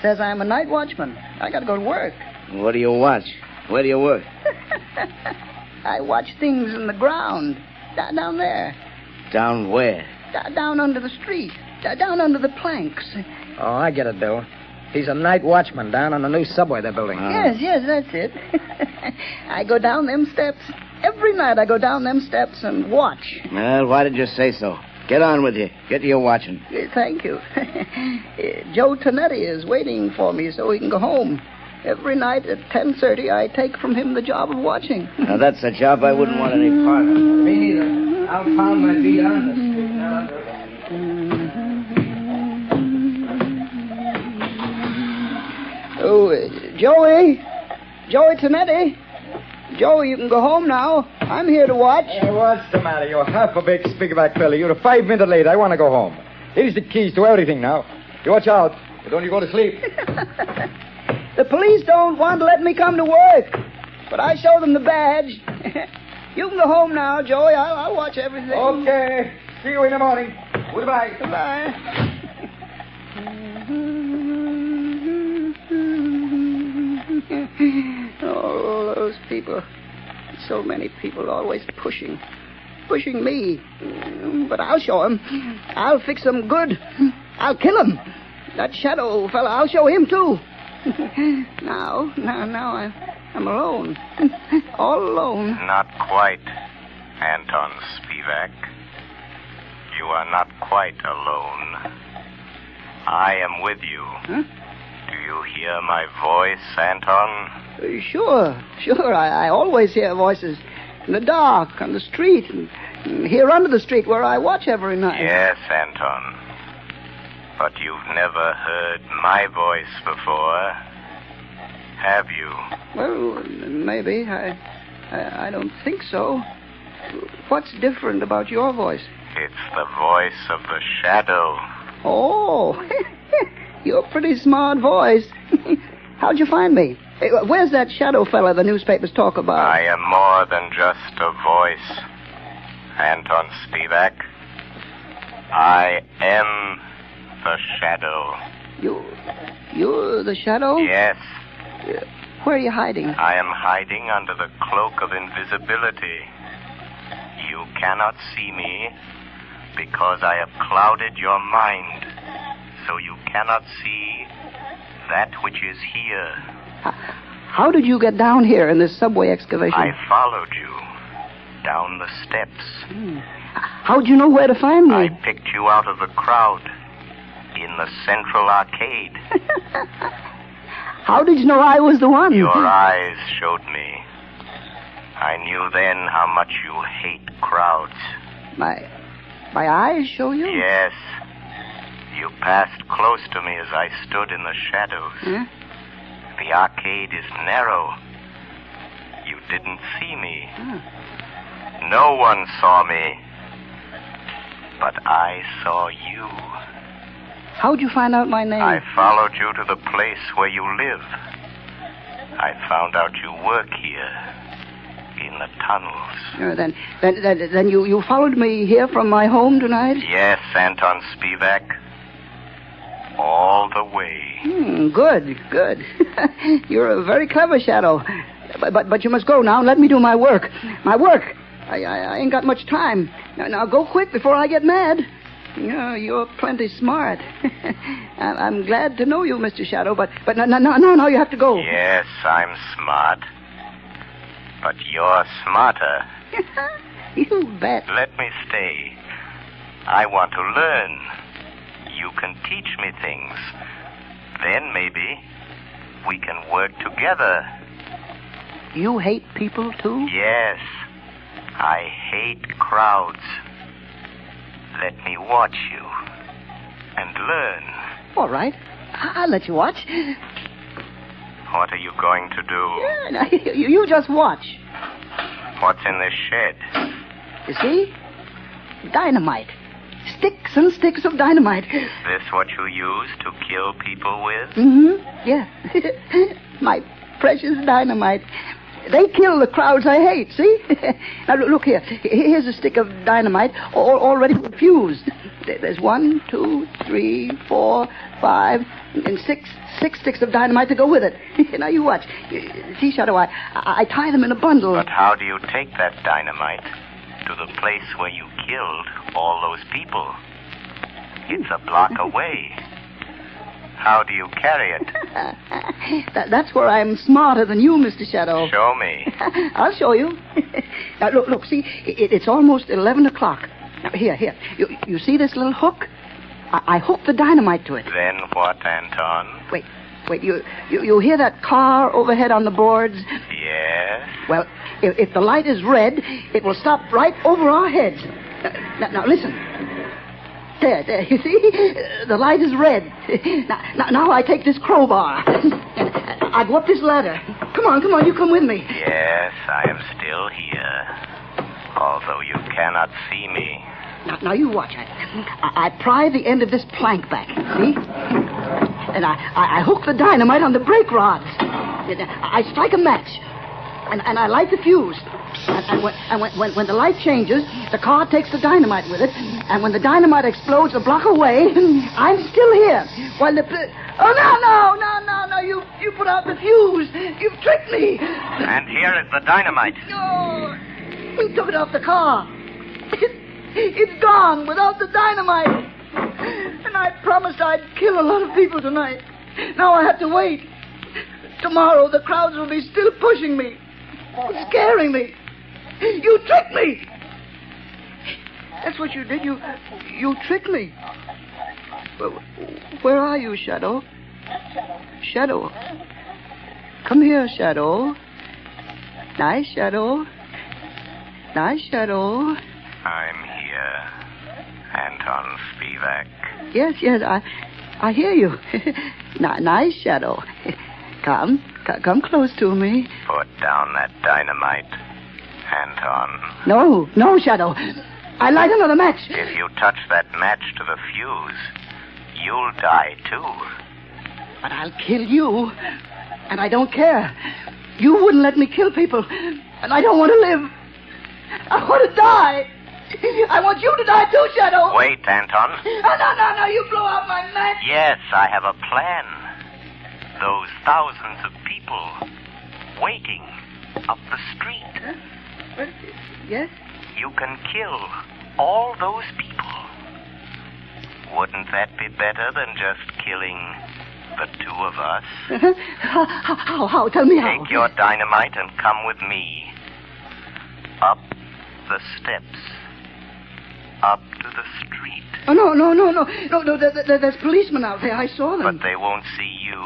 Says I'm a night watchman. I got to go to work. What do you watch? Where do you work? I watch things in the ground. Down there. Down where? Down under the street. Down under the planks. Oh, I get it, Bill. He's a night watchman down on the new subway they're building. Yes, that's it. I go down them steps. Every night I go down them steps and watch. Well, why did you say so? Get on with you. Get to your watching. Thank you. Joe Tonetti is waiting for me so he can go home. Every night at 10:30, I take from him the job of watching. Now, that's a job I wouldn't want any part of. Me neither. I'll pound my feet on the street. Oh, Joey Tonetti. Joey, you can go home now. I'm here to watch. Hey, what's the matter? You're half a big speakerback fella. You're 5 minutes late. I want to go home. Here's the keys to everything now. You watch out. Don't you go to sleep. The police don't want to let me come to work, but I show them the badge. You can go home now, Joey. I'll watch everything. Okay. See you in the morning. Goodbye. Goodbye. Oh, those people. So many people always pushing me. But I'll show him. I'll fix them good. I'll kill him. That shadow fella, I'll show him, too. Now I'm alone. All alone. Not quite, Anton Spivak. You are not quite alone. I am with you. Huh? Do you hear my voice, Anton? Sure. I always hear voices in the dark, on the street, and here under the street where I watch every night. Yes, Anton. But you've never heard my voice before, have you? Well, maybe. I don't think so. What's different about your voice? It's the voice of the shadow. Oh, you're a pretty smart voice. How'd you find me? Where's that shadow fella the newspapers talk about? I am more than just a voice, Anton Spivak. I am the shadow. You're the shadow? Yes. Where are you hiding? I am hiding under the cloak of invisibility. You cannot see me because I have clouded your mind, so you cannot see that which is here. How did you get down here in this subway excavation? I followed you down the steps. How'd you know where to find me? I picked you out of the crowd in the Central Arcade. How did you know I was the one? Your eyes showed me. I knew then how much you hate crowds. My eyes show you? Yes. You passed close to me as I stood in the shadows. Huh? The arcade is narrow. You didn't see me. No one saw me. But I saw you. How'd you find out my name? I followed you to the place where you live. I found out you work here. In the tunnels. Then you followed me here from my home tonight? Yes, Anton Spivak. All the way. Good. You're a very clever shadow. But you must go now and let me do my work. I ain't got much time. Now go quick before I get mad. You're plenty smart. I'm glad to know you, Mr. Shadow, but no, you have to go. Yes, I'm smart. But you're smarter. You bet. Let me stay. I want to learn. You can teach me things. Then maybe we can work together. You hate people, too? Yes. I hate crowds. Let me watch you and learn. All right. I'll let you watch. What are you going to do? Yeah, you just watch. What's in this shed? You see? Dynamite. Sticks and sticks of dynamite. Is this what you use to kill people with? Mm-hmm. Yeah. My precious dynamite. They kill the crowds I hate, see? Now, look here. Here's a stick of dynamite already fused. There's 1, 2, 3, 4, 5, and 6 sticks of dynamite to go with it. Now, you watch. See, Shadow, I tie them in a bundle. But how do you take that dynamite to the place where you killed all those people? It's a block away. How do you carry it? That's where I'm smarter than you, Mr. Shadow. Show me. I'll show you. Now, look, see, it's almost 11 o'clock. Now, here. You see this little hook? I hooked the dynamite to it. Then what, Anton? Wait, you hear that car overhead on the boards? Yes? Well, if the light is red, it will stop right over our heads. Now listen. There, you see? The light is red. Now I take this crowbar. I go up this ladder. Come on, you come with me. Yes, I am still here. Although you cannot see me. Now you watch. I pry the end of this plank back, see? And I hook the dynamite on the brake rods. I strike a match. And I light the fuse. And when the light changes, the car takes the dynamite with it. And when the dynamite explodes a block away, I'm still here. While the... Oh, no. You put out the fuse. You've tricked me. And here is the dynamite. No. You took it off the car. It's gone without the dynamite. And I promised I'd kill a lot of people tonight. Now I have to wait. Tomorrow the crowds will be still pushing me. Scaring me. You tricked me. That's what you did. You tricked me. Where are you, Shadow? Shadow. Come here, Shadow. Nice, Shadow. I'm here, Anton Spivak. Yes, I hear you. Nice, Shadow. Come close to me. Put down that dynamite, Anton. No, Shadow. I light another match. If you touch that match to the fuse, you'll die too. But I'll kill you, and I don't care. You wouldn't let me kill people, and I don't want to live. I want to die. I want you to die too, Shadow. Wait, Anton. No, you blow out my match. Yes, I have a plan. Those thousands of people waiting up the street. Huh? Yes? You can kill all those people. Wouldn't that be better than just killing the two of us? How? Tell me how. Take your dynamite and come with me. Up the steps. Up to the street. Oh, no. There's policemen out there. I saw them. But they won't see you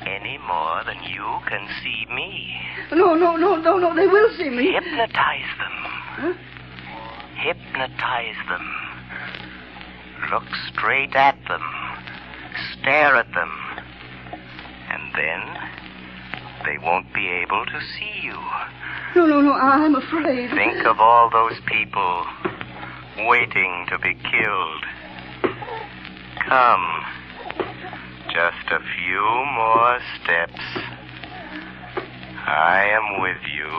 any more than you can see me. No. They will see me. Hypnotize them. Huh? Hypnotize them. Look straight at them. Stare at them. And then they won't be able to see you. No, I'm afraid. Think of all those people waiting to be killed. Come. Just a few more steps. I am with you.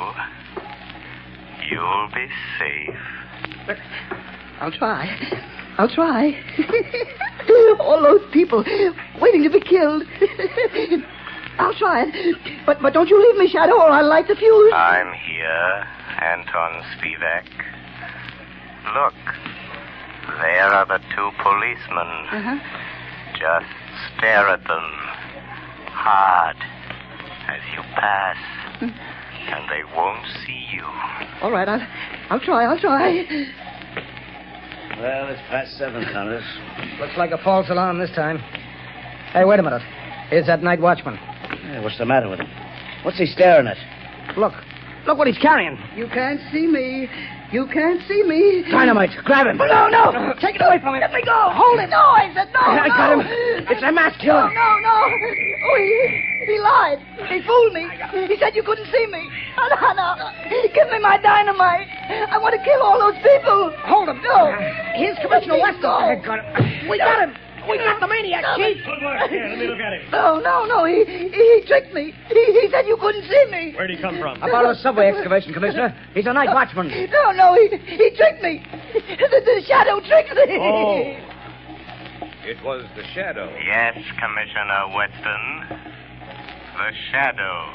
You'll be safe. I'll try. All those people waiting to be killed. I'll try it. But don't you leave me, Shadow, or I'll light the fuse. I'm here, Anton Spivak. Look. There are the two policemen. Uh-huh. Just stare at them hard as you pass, and they won't see you. All right, I'll try. Well, it's past 7, Congress. Looks like a false alarm this time. Hey, wait a minute. Here's that night watchman. Hey, what's the matter with him? What's he staring at? Look what he's carrying. You can't see me. Dynamite, grab him. No. Take it away from him. Let me go. Hold it. No, I said no. I got him. It's a mass killer. No. Oh, he lied. He fooled me. He said you couldn't see me. No. Give me my dynamite. I want to kill all those people. Hold him. No. Here's Commissioner Weston. No. We got him. We got the maniac, Chief. Good work. Here, let me look at him. No. He tricked me. He said you couldn't see me. Where'd he come from? About a subway excavation, Commissioner. He's a night watchman. No. He tricked me. The Shadow tricked me. Oh. It was the Shadow. Yes, Commissioner Weston. The Shadow.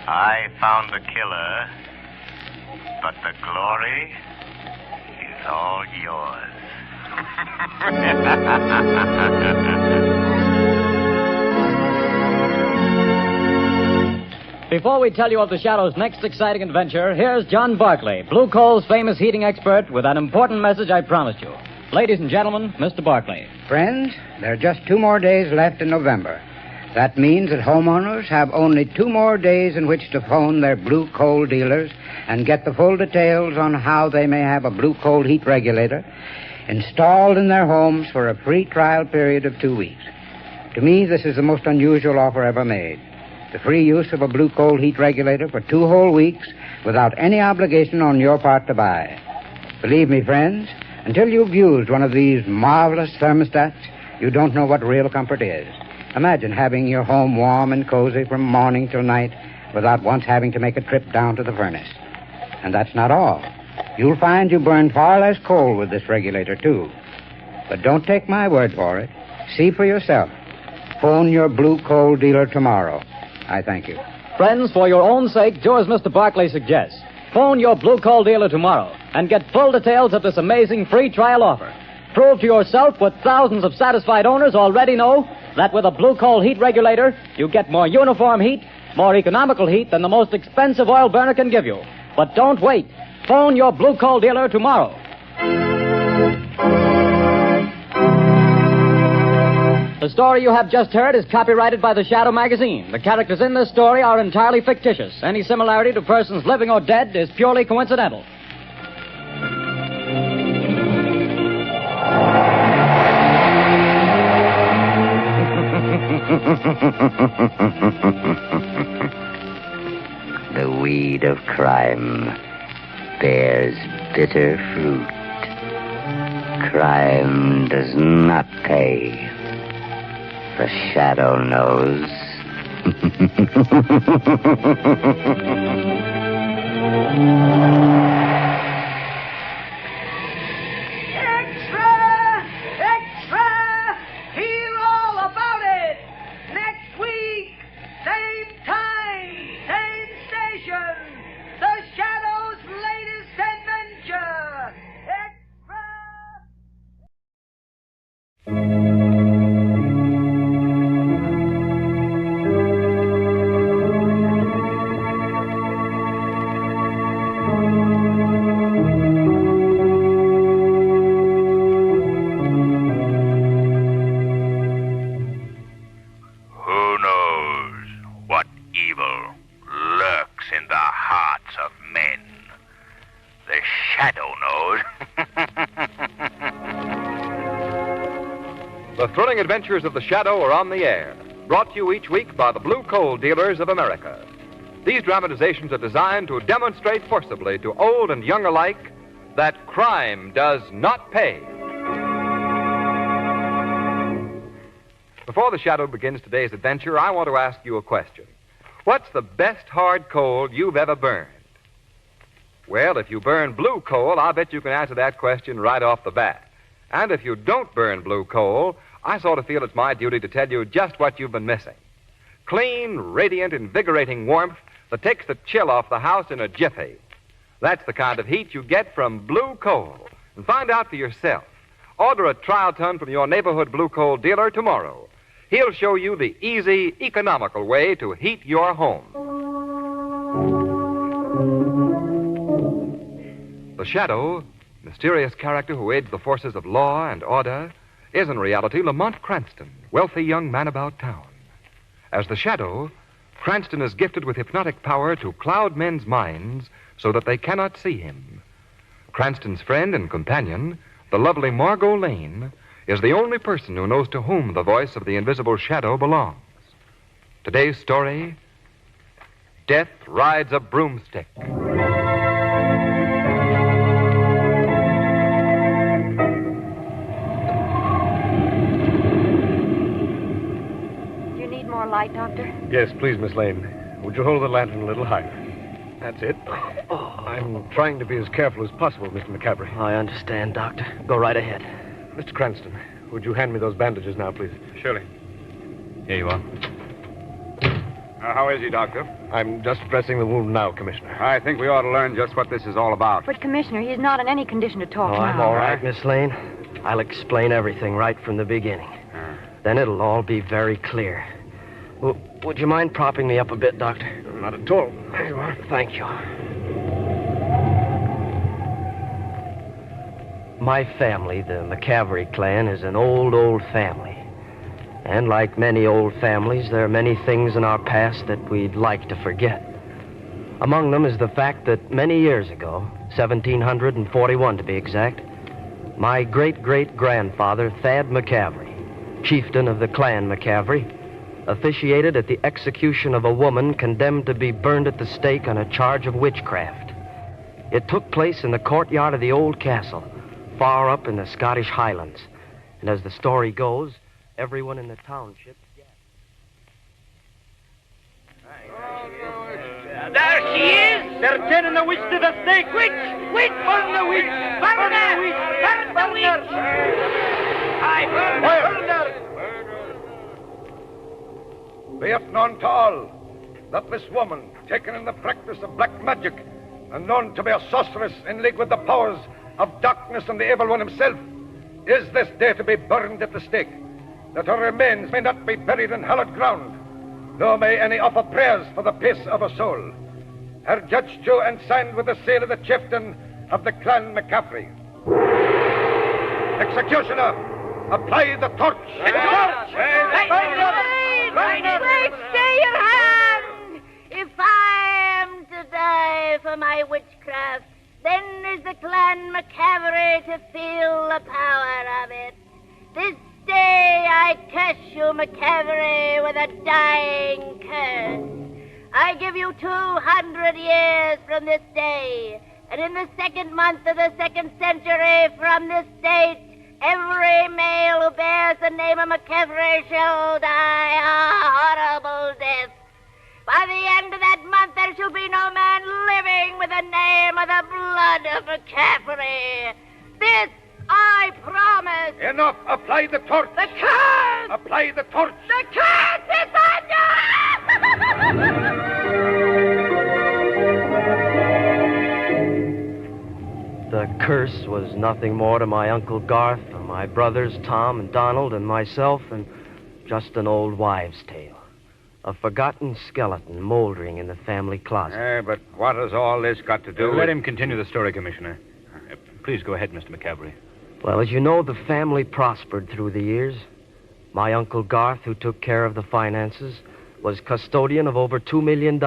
I found the killer, but the glory is all yours. Before we tell you of the Shadow's next exciting adventure, here's John Barclay, Blue Coal's famous heating expert, with an important message I promised you. Ladies and gentlemen, Mr. Barclay. Friends, there are just 2 more days left in November. That means that homeowners have only 2 more days in which to phone their Blue Coal dealers and get the full details on how they may have a Blue Coal heat regulator installed in their homes for a free trial period of 2 weeks. To me, this is the most unusual offer ever made. The free use of a Blue Coal heat regulator for 2 whole weeks without any obligation on your part to buy. Believe me, friends, until you've used one of these marvelous thermostats, you don't know what real comfort is. Imagine having your home warm and cozy from morning till night without once having to make a trip down to the furnace. And that's not all. You'll find you burn far less coal with this regulator, too. But don't take my word for it. See for yourself. Phone your Blue Coal dealer tomorrow. I thank you. Friends, for your own sake, do as Mr. Barclay suggests. Phone your Blue Coal dealer tomorrow and get full details of this amazing free trial offer. Prove to yourself what thousands of satisfied owners already know, that with a Blue Coal heat regulator, you get more uniform heat, more economical heat than the most expensive oil burner can give you. But don't wait. Phone your Blue Coal dealer tomorrow. The story you have just heard is copyrighted by the Shadow magazine. The characters in this story are entirely fictitious. Any similarity to persons living or dead is purely coincidental. The weed of crime bears bitter fruit. Crime does not pay. The Shadow knows. Extra! Extra! Hear all about it! Next week, same time, same station. The Shadow's latest adventure. Who knows what evil lurks in the hearts of men? The Shadow knows. The thrilling adventures of the Shadow are on the air, brought to you each week by the Blue Coal Dealers of America. These dramatizations are designed to demonstrate forcibly to old and young alike that crime does not pay. Before the Shadow begins today's adventure, I want to ask you a question. What's the best hard coal you've ever burned? Well, if you burn blue coal, I'll bet you can answer that question right off the bat. And if you don't burn blue coal, I sort of feel it's my duty to tell you just what you've been missing. Clean, radiant, invigorating warmth that takes the chill off the house in a jiffy. That's the kind of heat you get from blue coal. And find out for yourself. Order a trial ton from your neighborhood blue coal dealer tomorrow. He'll show you the easy, economical way to heat your home. The Shadow, mysterious character who aids the forces of law and order, is in reality Lamont Cranston, wealthy young man about town. As the Shadow, Cranston is gifted with hypnotic power to cloud men's minds so that they cannot see him. Cranston's friend and companion, the lovely Margot Lane, is the only person who knows to whom the voice of the invisible Shadow belongs. Today's story, Death Rides a Broomstick. More light, Doctor? Yes, please, Miss Lane. Would you hold the lantern a little higher? That's it. I'm trying to be as careful as possible, Mr. McCaffrey. I understand, Doctor. Go right ahead. Mr. Cranston, would you hand me those bandages now, please? Surely. Here you are. How is he, Doctor? I'm just dressing the wound now, Commissioner. I think we ought to learn just what this is all about. But, Commissioner, he's not in any condition to talk now. I'm all right, Miss Lane. I'll explain everything right from the beginning. Then it'll all be very clear. Would you mind propping me up a bit, Doctor? Not at all. There you are. Thank you. My family, the McCavery clan, is an old family. And like many old families, there are many things in our past that we'd like to forget. Among them is the fact that many years ago, 1741 to be exact, my great-great-grandfather, Thad McCavery, chieftain of the clan McCavery, officiated at the execution of a woman condemned to be burned at the stake on a charge of witchcraft. It took place in the courtyard of the old castle, far up in the Scottish Highlands. And as the story goes, everyone in the township... There she is! They're turning the witch to the stake! Witch! Witch! Burn the witch! Burn the witch! Burn the witch! I burn her! Be it known to all that this woman, taken in the practice of black magic, and known to be a sorceress in league with the powers of darkness and the evil one himself, is this day to be burned at the stake, that her remains may not be buried in hallowed ground, nor may any offer prayers for the peace of her soul. Her judged to and signed with the seal of the chieftain of the clan McCavery. Executioner, apply the torch! The torch! Wait, stay your hand! If I am to die for my witchcraft, then is the clan McCavery to feel the power of it. This day I curse you, McCavery, with a dying curse. I give you 200 years from this day, and in the second month of the second century from this date, every male who bears the name of McCavery shall die a horrible death. By the end of that month, there shall be no man living with the name of the blood of McCavery. This I promise. Enough! Apply the torch! The curse! Apply the torch! The curse is on you! The curse was nothing more to my Uncle Garth or my brothers Tom and Donald and myself and just an old wives' tale. A forgotten skeleton moldering in the family closet. But what has all this got to do with... Let him continue the story, Commissioner. Please go ahead, Mr. McCavery. Well, as you know, the family prospered through the years. My Uncle Garth, who took care of the finances, was custodian of over $2 million.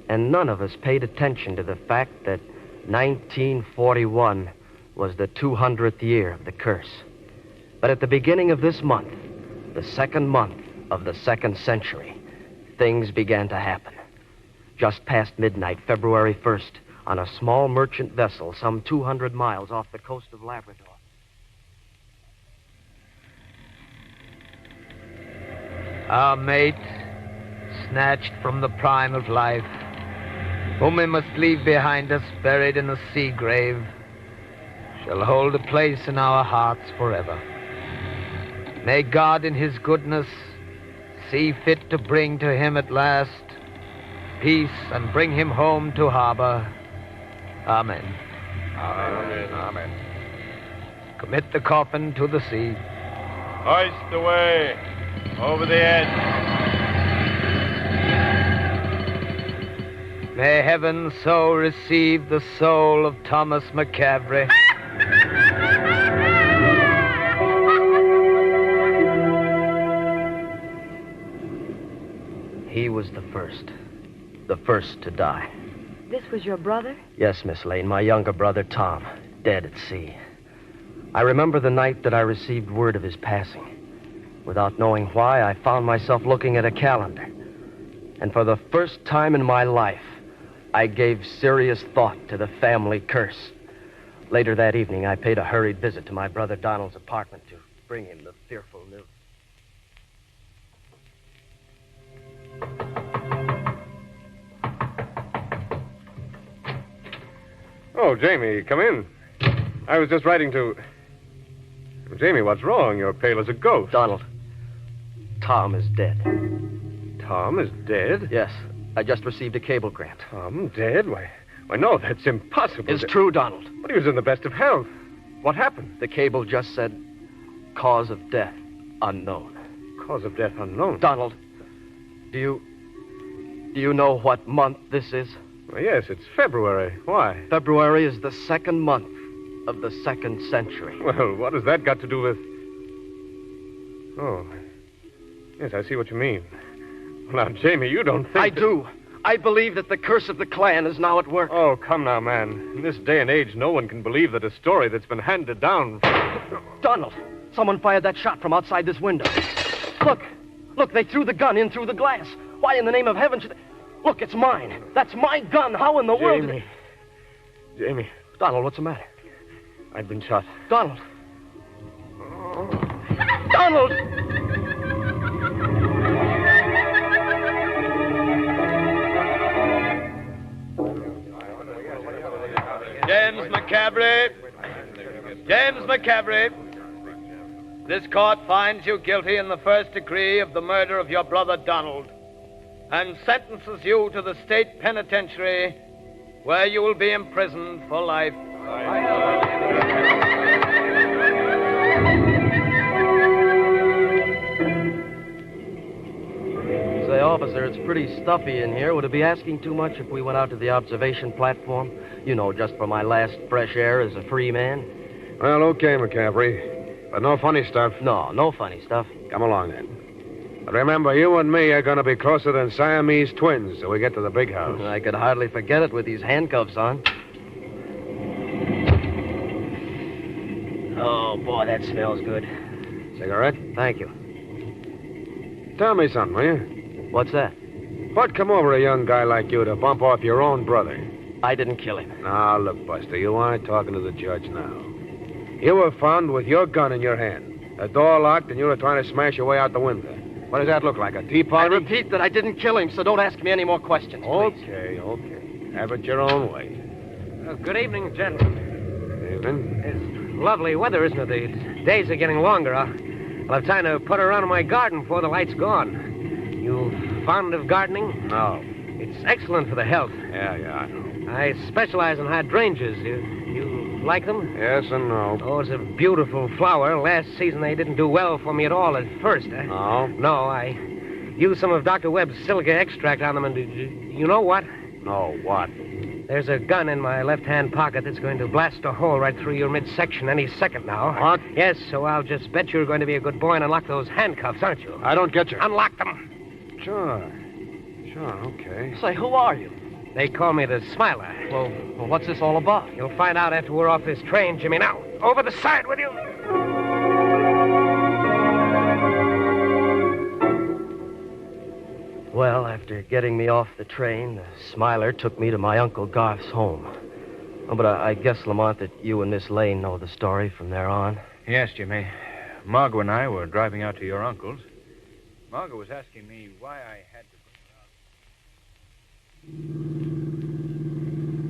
And none of us paid attention to the fact that 1941 was the 200th year of the curse. But at the beginning of this month, the second month of the second century, things began to happen. Just past midnight, February 1st, on a small merchant vessel some 200 miles off the coast of Labrador. Our mate, snatched from the prime of life, whom we must leave behind us buried in a sea grave, shall hold a place in our hearts forever. May God in his goodness see fit to bring to him at last peace and bring him home to harbor. Amen. Amen. Amen. Commit the coffin to the sea. Hoist away. Over the edge. May heaven so receive the soul of Thomas McCavery. He was the first to die. This was your brother? Yes, Miss Lane, my younger brother, Tom, dead at sea. I remember the night that I received word of his passing. Without knowing why, I found myself looking at a calendar. And for the first time in my life, I gave serious thought to the family curse. Later that evening, I paid a hurried visit to my brother Donald's apartment to bring him the fearful news. Oh, Jamie, come in. I was just writing to... Jamie, what's wrong? You're pale as a ghost. Donald, Tom is dead. Tom is dead? Yes. I just received a cablegram. Tom dead? Why, no, that's impossible. It's true, Donald. But he was in the best of health. What happened? The cable just said, cause of death unknown. Cause of death unknown? Donald, do you know what month this is? Well, yes, it's February. Why? February is the second month of the 2nd century. Well, what has that got to do with... Oh. Yes, I see what you mean. Now, Jamie, you don't think... I do. I believe that the curse of the clan is now at work. Oh, come now, man. In this day and age, no one can believe that a story that's been handed down... Donald, someone fired that shot from outside this window. Look, they threw the gun in through the glass. Why in the name of heaven should they... Look, it's mine. That's my gun. How in the world... Jamie. Jamie. Donald, what's the matter? I've been shot. Donald. Donald! James McCavery. James McCavery. This court finds you guilty in the first degree of the murder of your brother Donald and sentences you to the state penitentiary where you will be imprisoned for life. Say, officer, it's pretty stuffy in here. Would it be asking too much if we went out to the observation platform? You know, just for my last fresh air as a free man. Well, okay, McCaffrey. But no funny stuff. No funny stuff. Come along, then. But remember, you and me are going to be closer than Siamese twins till we get to the big house. I could hardly forget it with these handcuffs on. Oh, boy, that smells good. Cigarette? Thank you. Tell me something, will you? What's that? What'd come over a young guy like you to bump off your own brother? I didn't kill him. Now, look, Buster, you aren't talking to the judge now. You were found with your gun in your hand. The door locked, and you were trying to smash your way out the window. What does that look like, a tea party? I repeat that I didn't kill him, so don't ask me any more questions, please. Okay. Have it your own way. Well, good evening, gentlemen. Evening. It's lovely weather, isn't it? The days are getting longer. I'll have time to put around in my garden before the light's gone. You fond of gardening? No. It's excellent for the health. Yeah, I know. I specialize in hydrangeas. You like them? Yes and no. Oh, it's a beautiful flower. Last season they didn't do well for me at all at first. No? No, I used some of Dr. Webb's silica extract on them, and you know what? No, what? There's a gun in my left-hand pocket that's going to blast a hole right through your midsection any second now. What? Yes, so I'll just bet you're going to be a good boy and unlock those handcuffs, aren't you? I don't get you. Unlock them. Sure, okay. Say, who are you? They call me the Smiler. Well, what's this all about? You'll find out after we're off this train, Jimmy. Now, over the side with you. Well, after getting me off the train, the Smiler took me to my Uncle Garth's home. Oh, but I guess, Lamont, that you and Miss Lane know the story from there on. Yes, Jimmy. Margot and I were driving out to your uncle's. Margot was asking me why I had to...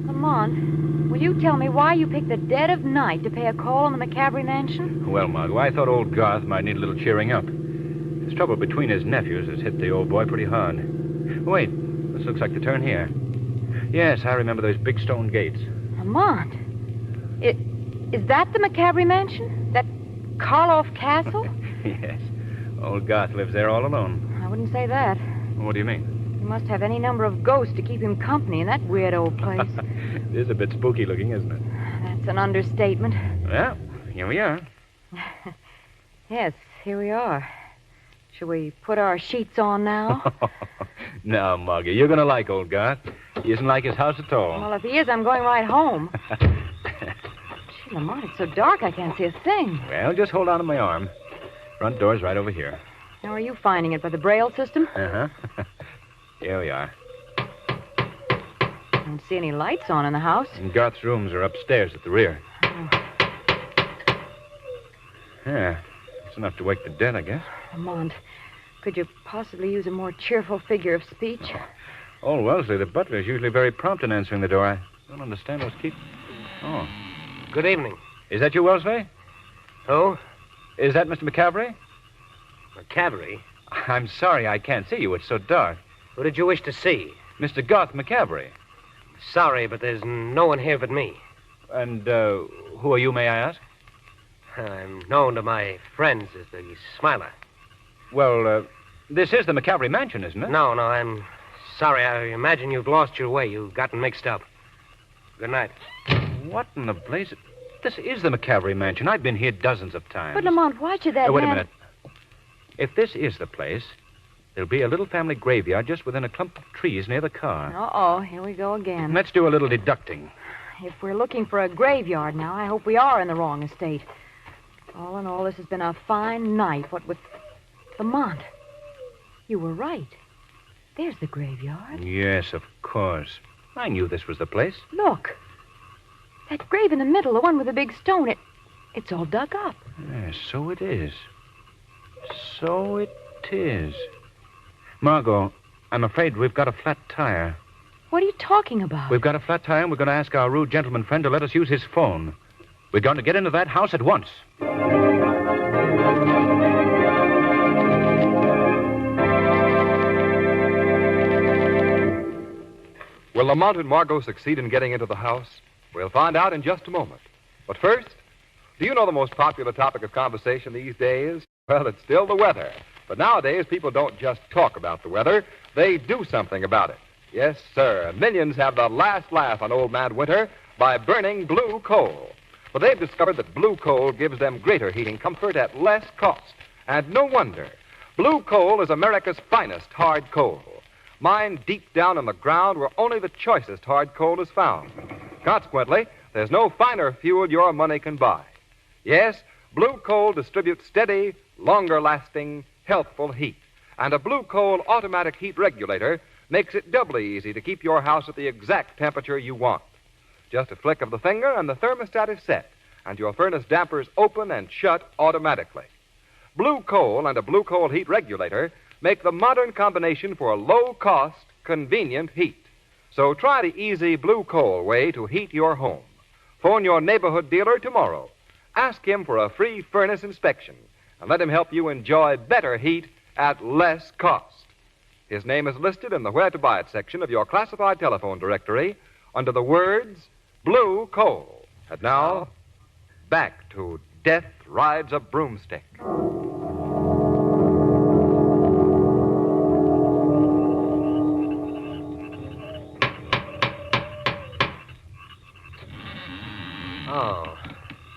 Lamont, will you tell me why you picked the dead of night to pay a call on the McCavery mansion? Well, Margot, I thought old Garth might need a little cheering up. This trouble between his nephews has hit the old boy pretty hard. Wait, this looks like the turn here. Yes, I remember those big stone gates. Lamont, is that the McCavery mansion? That Karloff Castle? Yes. Old Garth lives there all alone. I wouldn't say that. What do you mean? He must have any number of ghosts to keep him company in that weird old place. It is a bit spooky looking, isn't it? That's an understatement. Well, here we are. Yes, here we are. Shall we put our sheets on now? Now, Margie, you're going to like old Garth. He isn't like his house at all. Well, if he is, I'm going right home. Gee, Lamont, it's so dark I can't see a thing. Well, just hold on to my arm. Front door's right over here. How are you finding it? By the Braille system? Uh-huh. Here we are. I don't see any lights on in the house. And Garth's rooms are upstairs at the rear. Oh. Yeah, it's enough to wake the dead, I guess. Lamont, could you possibly use a more cheerful figure of speech? Oh. Old Wellesley, the butler, is usually very prompt in answering the door. I don't understand what's keep... Oh. Good evening. Is that you, Wellesley? Who? Is that Mr. McCavery? McCavery? I'm sorry, I can't see you. It's so dark. Who did you wish to see? Mr. Garth McCavery. Sorry, but there's no one here but me. And, who are you, may I ask? I'm known to my friends as the Smiler. Well, this is the McCavery mansion, isn't it? No, I'm sorry. I imagine you've lost your way. You've gotten mixed up. Good night. What in the blaze? This is the McCavery mansion. I've been here dozens of times. But, Lamont, why should that Wait a man... minute. If this is the place, there'll be a little family graveyard just within a clump of trees near the car. Uh-oh, here we go again. Let's do a little deducting. If we're looking for a graveyard now, I hope we are in the wrong estate. All in all, this has been a fine night. What with... Lamont, you were right. There's the graveyard. Yes, of course. I knew this was the place. Look. That grave in the middle, the one with the big stone, it's all dug up. Yes, so it is. So it is. Margot, I'm afraid we've got a flat tire. What are you talking about? We've got a flat tire, and we're going to ask our rude gentleman friend to let us use his phone. We're going to get into that house at once. Will Lamont and Margot succeed in getting into the house? We'll find out in just a moment. But first, do you know the most popular topic of conversation these days? Well, it's still the weather. But nowadays, people don't just talk about the weather. They do something about it. Yes, sir. Millions have the last laugh on Old Man Winter by burning blue coal. For they've discovered that blue coal gives them greater heating comfort at less cost. And no wonder. Blue coal is America's finest hard coal. Mined deep down in the ground where only the choicest hard coal is found. Consequently, there's no finer fuel your money can buy. Yes, blue coal distributes steady, longer-lasting, healthful heat. And a blue coal automatic heat regulator makes it doubly easy to keep your house at the exact temperature you want. Just a flick of the finger and the thermostat is set, and your furnace dampers open and shut automatically. Blue coal and a blue coal heat regulator make the modern combination for low-cost, convenient heat. So try the easy blue coal way to heat your home. Phone your neighborhood dealer tomorrow. Ask him for a free furnace inspection, and let him help you enjoy better heat at less cost. His name is listed in the Where to Buy It section of your classified telephone directory under the words Blue Coal. And now, back to Death Rides a Broomstick. Oh,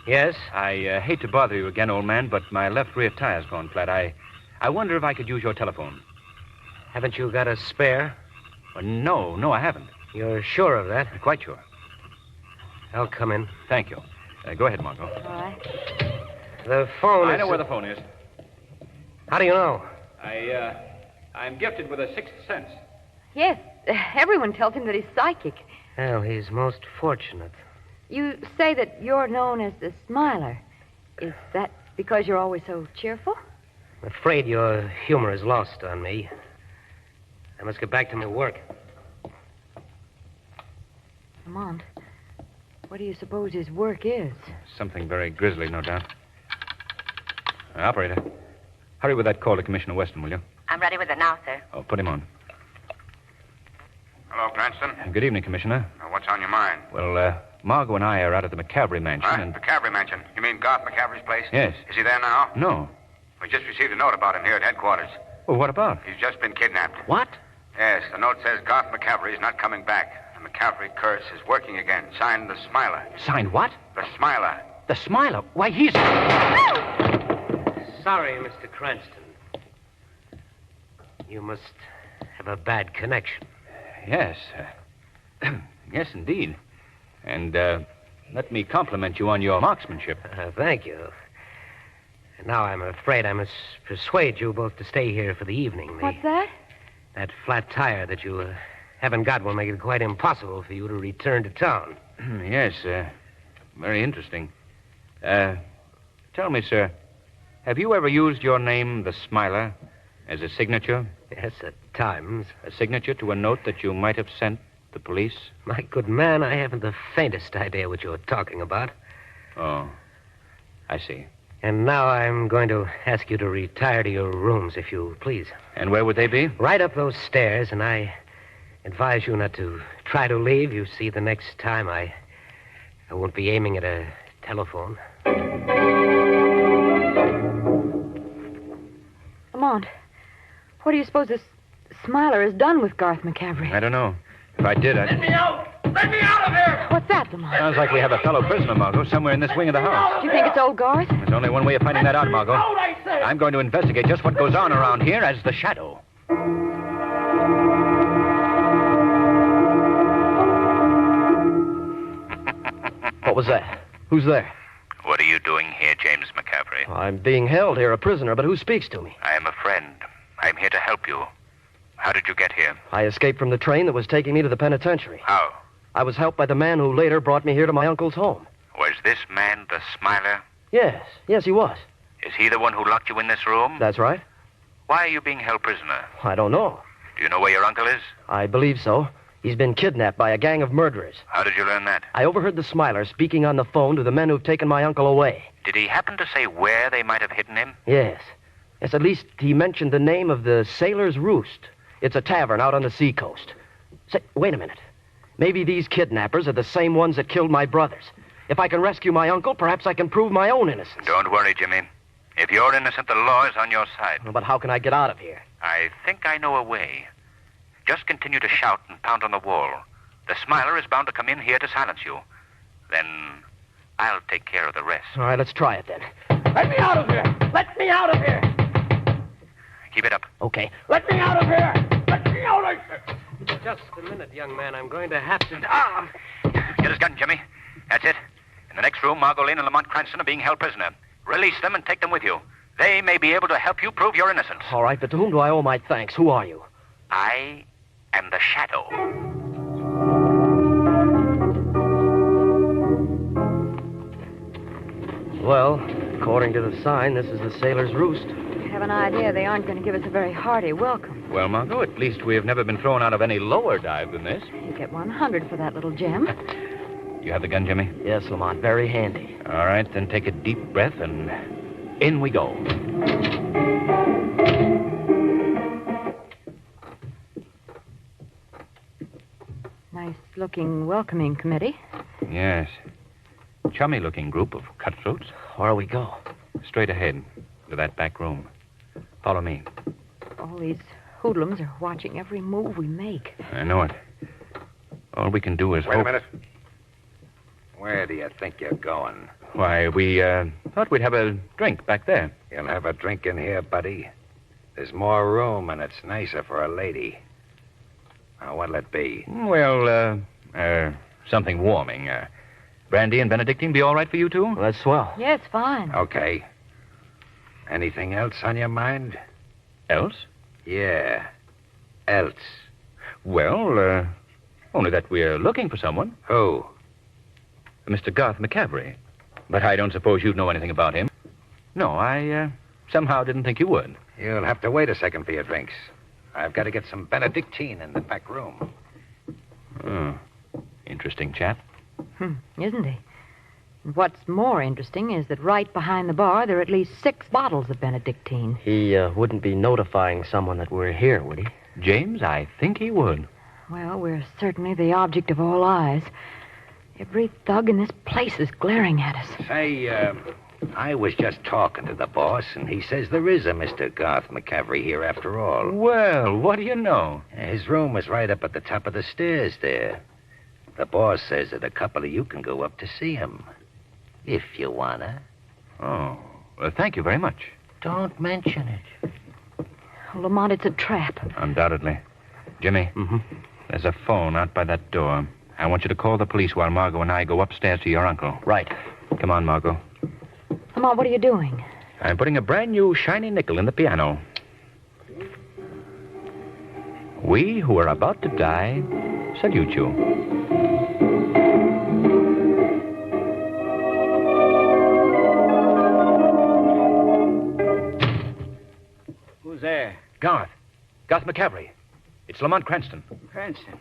yes? I hate to bother you again, old man, but my left rear tire's gone flat. I wonder if I could use your telephone. Haven't you got a spare? No, I haven't. You're sure of that? Quite sure. I'll come in. Thank you. Go ahead, Margot. All right. The phone is... I know where the phone is. How do you know? I'm gifted with a sixth sense. Yes, everyone tells him that he's psychic. Well, he's most fortunate. You say that you're known as the Smiler. Is that because you're always so cheerful? I'm afraid your humor is lost on me. I must get back to my work. Lamont, what do you suppose his work is? Something very grisly, no doubt. Operator, hurry with that call to Commissioner Weston, will you? I'm ready with it now, sir. Oh, put him on. Hello, Cranston. Good evening, Commissioner. What's on your mind? Well, Margot and I are out at the McCavery mansion, Huh? and... McCavery Mansion. You mean Garth McCavery's place? Yes. Is he there now? No. We just received a note about him here at headquarters. Well, what about? He's just been kidnapped. What? Yes, the note says Garth McCavery is not coming back. The McCavery curse is working again. Signed the Smiler. Signed what? The Smiler. The Smiler? Why, he's... Sorry, Mr. Cranston. You must have a bad connection. Yes. Yes, indeed. And, let me compliment you on your marksmanship. Thank you. And now I'm afraid I must persuade you both to stay here for the evening. What's that? That flat tire that you haven't got will make it quite impossible for you to return to town. Yes, very interesting. Tell me, sir, have you ever used your name, the Smiler, as a signature? Yes, at times. A signature to a note that you might have sent the police? My good man, I haven't the faintest idea what you're talking about. Oh, I see. And now I'm going to ask you to retire to your rooms, if you please. And where would they be? Right up those stairs, and I advise you not to try to leave. You see, the next time I won't be aiming at a telephone. Lamont, what do you suppose this Smiler has done with Garth McCavery? I don't know. If I did, Let me out! Let me out of here! What's that, Lamont? Sounds like we have a fellow prisoner, Margot, somewhere in this wing of the house. Do you think it's old Garth? There's only one way of finding that out, Margot. Out, I say! I'm going to investigate just what goes on around here as the Shadow. What was that? Who's there? What are you doing here, James McCavery? I'm being held here, a prisoner, but who speaks to me? I am a friend. I'm here to help you. How did you get here? I escaped from the train that was taking me to the penitentiary. How? I was helped by the man who later brought me here to my uncle's home. Was this man the Smiler? Yes, he was. Is he the one who locked you in this room? That's right. Why are you being held prisoner? I don't know. Do you know where your uncle is? I believe so. He's been kidnapped by a gang of murderers. How did you learn that? I overheard the Smiler speaking on the phone to the men who've taken my uncle away. Did he happen to say where they might have hidden him? Yes, at least he mentioned the name of the Sailor's Roost. It's a tavern out on the seacoast. Say, wait a minute. Maybe these kidnappers are the same ones that killed my brothers. If I can rescue my uncle, perhaps I can prove my own innocence. Don't worry, Jimmy. If you're innocent, the law is on your side. But how can I get out of here? I think I know a way. Just continue to shout and pound on the wall. The Smiler is bound to come in here to silence you. Then I'll take care of the rest. All right, let's try it then. Let me out of here! Let me out of here! Keep it up. Okay. Let me out of here! Let me out, I said! Just a minute, young man. I'm going to have to... Get his gun, Jimmy. That's it. In the next room, Margot Lane and Lamont Cranston are being held prisoner. Release them and take them with you. They may be able to help you prove your innocence. All right, but to whom do I owe my thanks? Who are you? I am the Shadow. Well, according to the sign, this is the Sailor's Roost. I have an idea they aren't going to give us a very hearty welcome. Well, Margot, at least we have never been thrown out of any lower dive than this. You get 100 for that little gem. You have the gun, Jimmy? Yes, Lamont. Very handy. All right, then take a deep breath and in we go. Nice-looking welcoming committee. Yes. Chummy-looking group of cutthroats. Where'll we go? Straight ahead to that back room. Follow me. All these hoodlums are watching every move we make. I know it. All we can do is Wait hope... a minute. Where do you think you're going? Why, we thought we'd have a drink back there. You'll have a drink in here, buddy. There's more room, and it's nicer for a lady. Now, what'll it be? Well, something warming. Brandy and Benedictine be all right for you two? Well, that's swell. Yeah, it's fine. Okay. Anything else on your mind? Else? Yeah. Else. Well, only that we're looking for someone. Who? Mr. Garth McCavery. But I don't suppose you'd know anything about him. No, I somehow didn't think you would. You'll have to wait a second for your drinks. I've got to get some Benedictine in the back room. Oh, interesting chap. Isn't he? And what's more interesting is that right behind the bar, there are at least 6 bottles of Benedictine. He wouldn't be notifying someone that we're here, would he? James, I think he would. Well, we're certainly the object of all eyes. Every thug in this place is glaring at us. Say, I was just talking to the boss, and he says there is a Mr. Garth McCavery here after all. Well, what do you know? His room is right up at the top of the stairs there. The boss says that a couple of you can go up to see him. If you wanna. Oh, well, thank you very much. Don't mention it. Oh, Lamont, it's a trap. Undoubtedly. Jimmy, there's a phone out by that door. I want you to call the police while Margot and I go upstairs to your uncle. Right. Come on, Margot. Lamont, what are you doing? I'm putting a brand new shiny nickel in the piano. We who are about to die salute you. Who's there? Garth McCavery. It's Lamont Cranston. Cranston.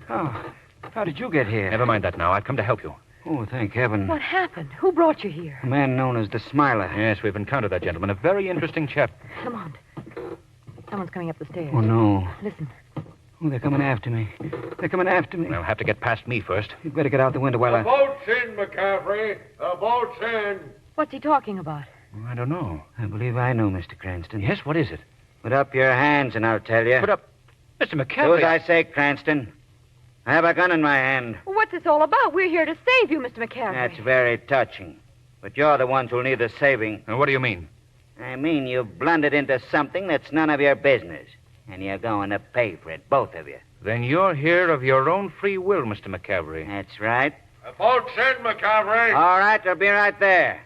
Oh, how did you get here? Never mind that now. I've come to help you. Oh, thank heaven. What happened? Who brought you here? A man known as the Smiler. Yes, we've encountered that gentleman. A very interesting chap. Lamont. Someone's coming up the stairs. Oh, no. Listen. Oh, they're coming after me. They're coming after me. They'll have to get past me first. You'd better get out the window while The boat's in, McCavery. The boat's in. What's he talking about? I don't know. I believe I know, Mr. Cranston. Yes, what is it? Put up your hands and I'll tell you. Put up... Mr. Do McCaffrey. as I say, Cranston. I have a gun in my hand. Well, what's this all about? We're here to save you, Mr. McCaffrey. That's very touching. But you're the ones who'll need the saving. What do you mean? I mean you've blundered into something that's none of your business. And you're going to pay for it, both of you. Then you're here of your own free will, Mr. McCaffrey. That's right. A boat's in, McCaffrey. All right, they'll be right there.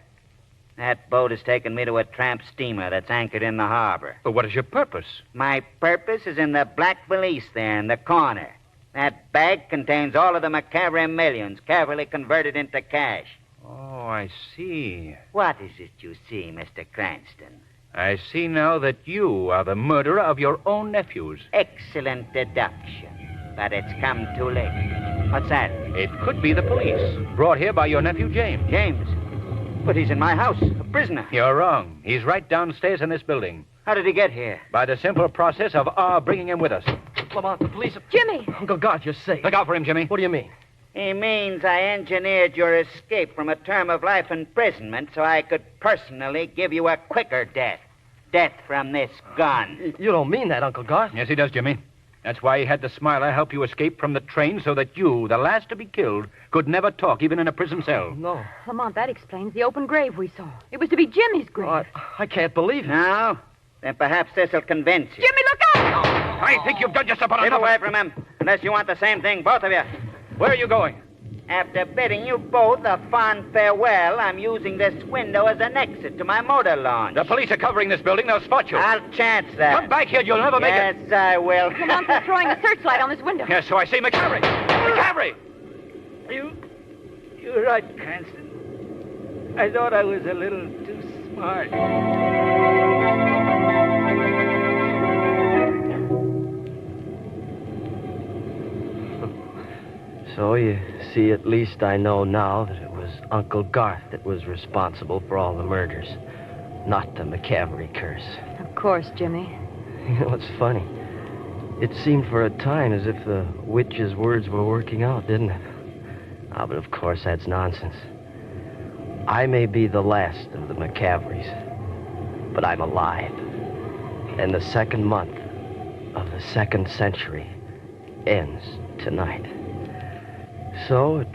That boat has taken me to a tramp steamer that's anchored in the harbor. But what is your purpose? My purpose is in the black valise there in the corner. That bag contains all of the McCaffrey millions, carefully converted into cash. Oh, I see. What is it you see, Mr. Cranston? I see now that you are the murderer of your own nephews. Excellent deduction. But it's come too late. What's that? It could be the police, brought here by your nephew, James. James? But he's in my house, a prisoner. You're wrong. He's right downstairs in this building. How did he get here? By the simple process of our bringing him with us. Lamont, the police... Jimmy! Uncle God, you're safe. Look out for him, Jimmy. What do you mean? He means I engineered your escape from a term of life imprisonment so I could personally give you a quicker death. Death from this gun. You don't mean that, Uncle Garth. Yes, he does, Jimmy. That's why he had the Smiler help you escape from the train so that you, the last to be killed, could never talk, even in a prison cell. No. Lamont, that explains the open grave we saw. It was to be Jimmy's grave. I can't believe it. No? Then perhaps this'll convince you. Jimmy, look out! I think you've done just about Get enough. away from him, unless you want the same thing, both of you. Where are you going? After bidding you both a fond farewell, I'm using this window as an exit to my motor launch. The police are covering this building. They'll spot you. I'll chance that. Come back here. You'll never make it. Yes, I will. Lamont's throwing a searchlight on this window. Yes, so I see. McCaffrey! McCaffrey! You're right, Cranston. I thought I was a little too smart. So you see, at least I know now that it was Uncle Garth that was responsible for all the murders, not the McCaffrey curse. Of course, Jimmy. You know, it's funny. It seemed for a time as if the witch's words were working out, didn't it? Ah, but of course, that's nonsense. I may be the last of the McCaffreys, but I'm alive. And the second month of the second century ends tonight. So it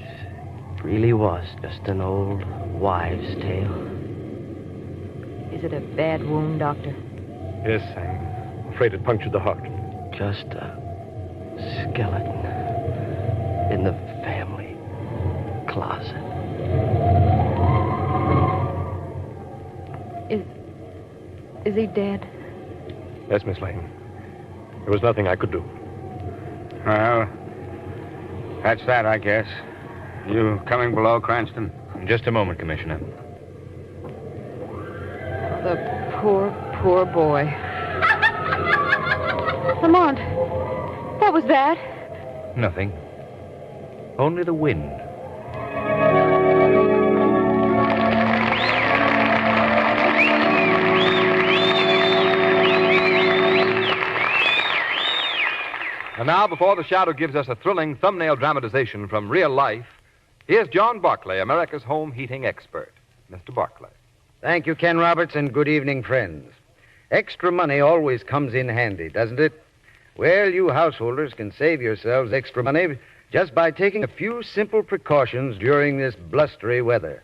really was just an old wives' tale. Is it a bad wound, Doctor? Yes, I'm afraid it punctured the heart. Just a skeleton in the family closet. Is he dead? Yes, Miss Lane. There was nothing I could do. Well, that's that, I guess. You coming below, Cranston? In just a moment, Commissioner. The poor, poor boy. Lamont, what was that? Nothing. Only the wind. And now, before the Shadow gives us a thrilling thumbnail dramatization from real life, here's John Barclay, America's home heating expert. Mr. Barclay. Thank you, Ken Roberts, and good evening, friends. Extra money always comes in handy, doesn't it? Well, you householders can save yourselves extra money just by taking a few simple precautions during this blustery weather.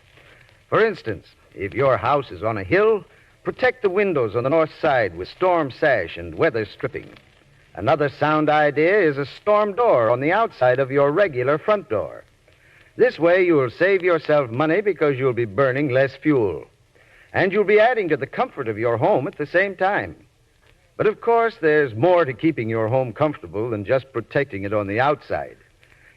For instance, if your house is on a hill, protect the windows on the north side with storm sash and weather stripping. Another sound idea is a storm door on the outside of your regular front door. This way, you'll save yourself money because you'll be burning less fuel. And you'll be adding to the comfort of your home at the same time. But of course, there's more to keeping your home comfortable than just protecting it on the outside.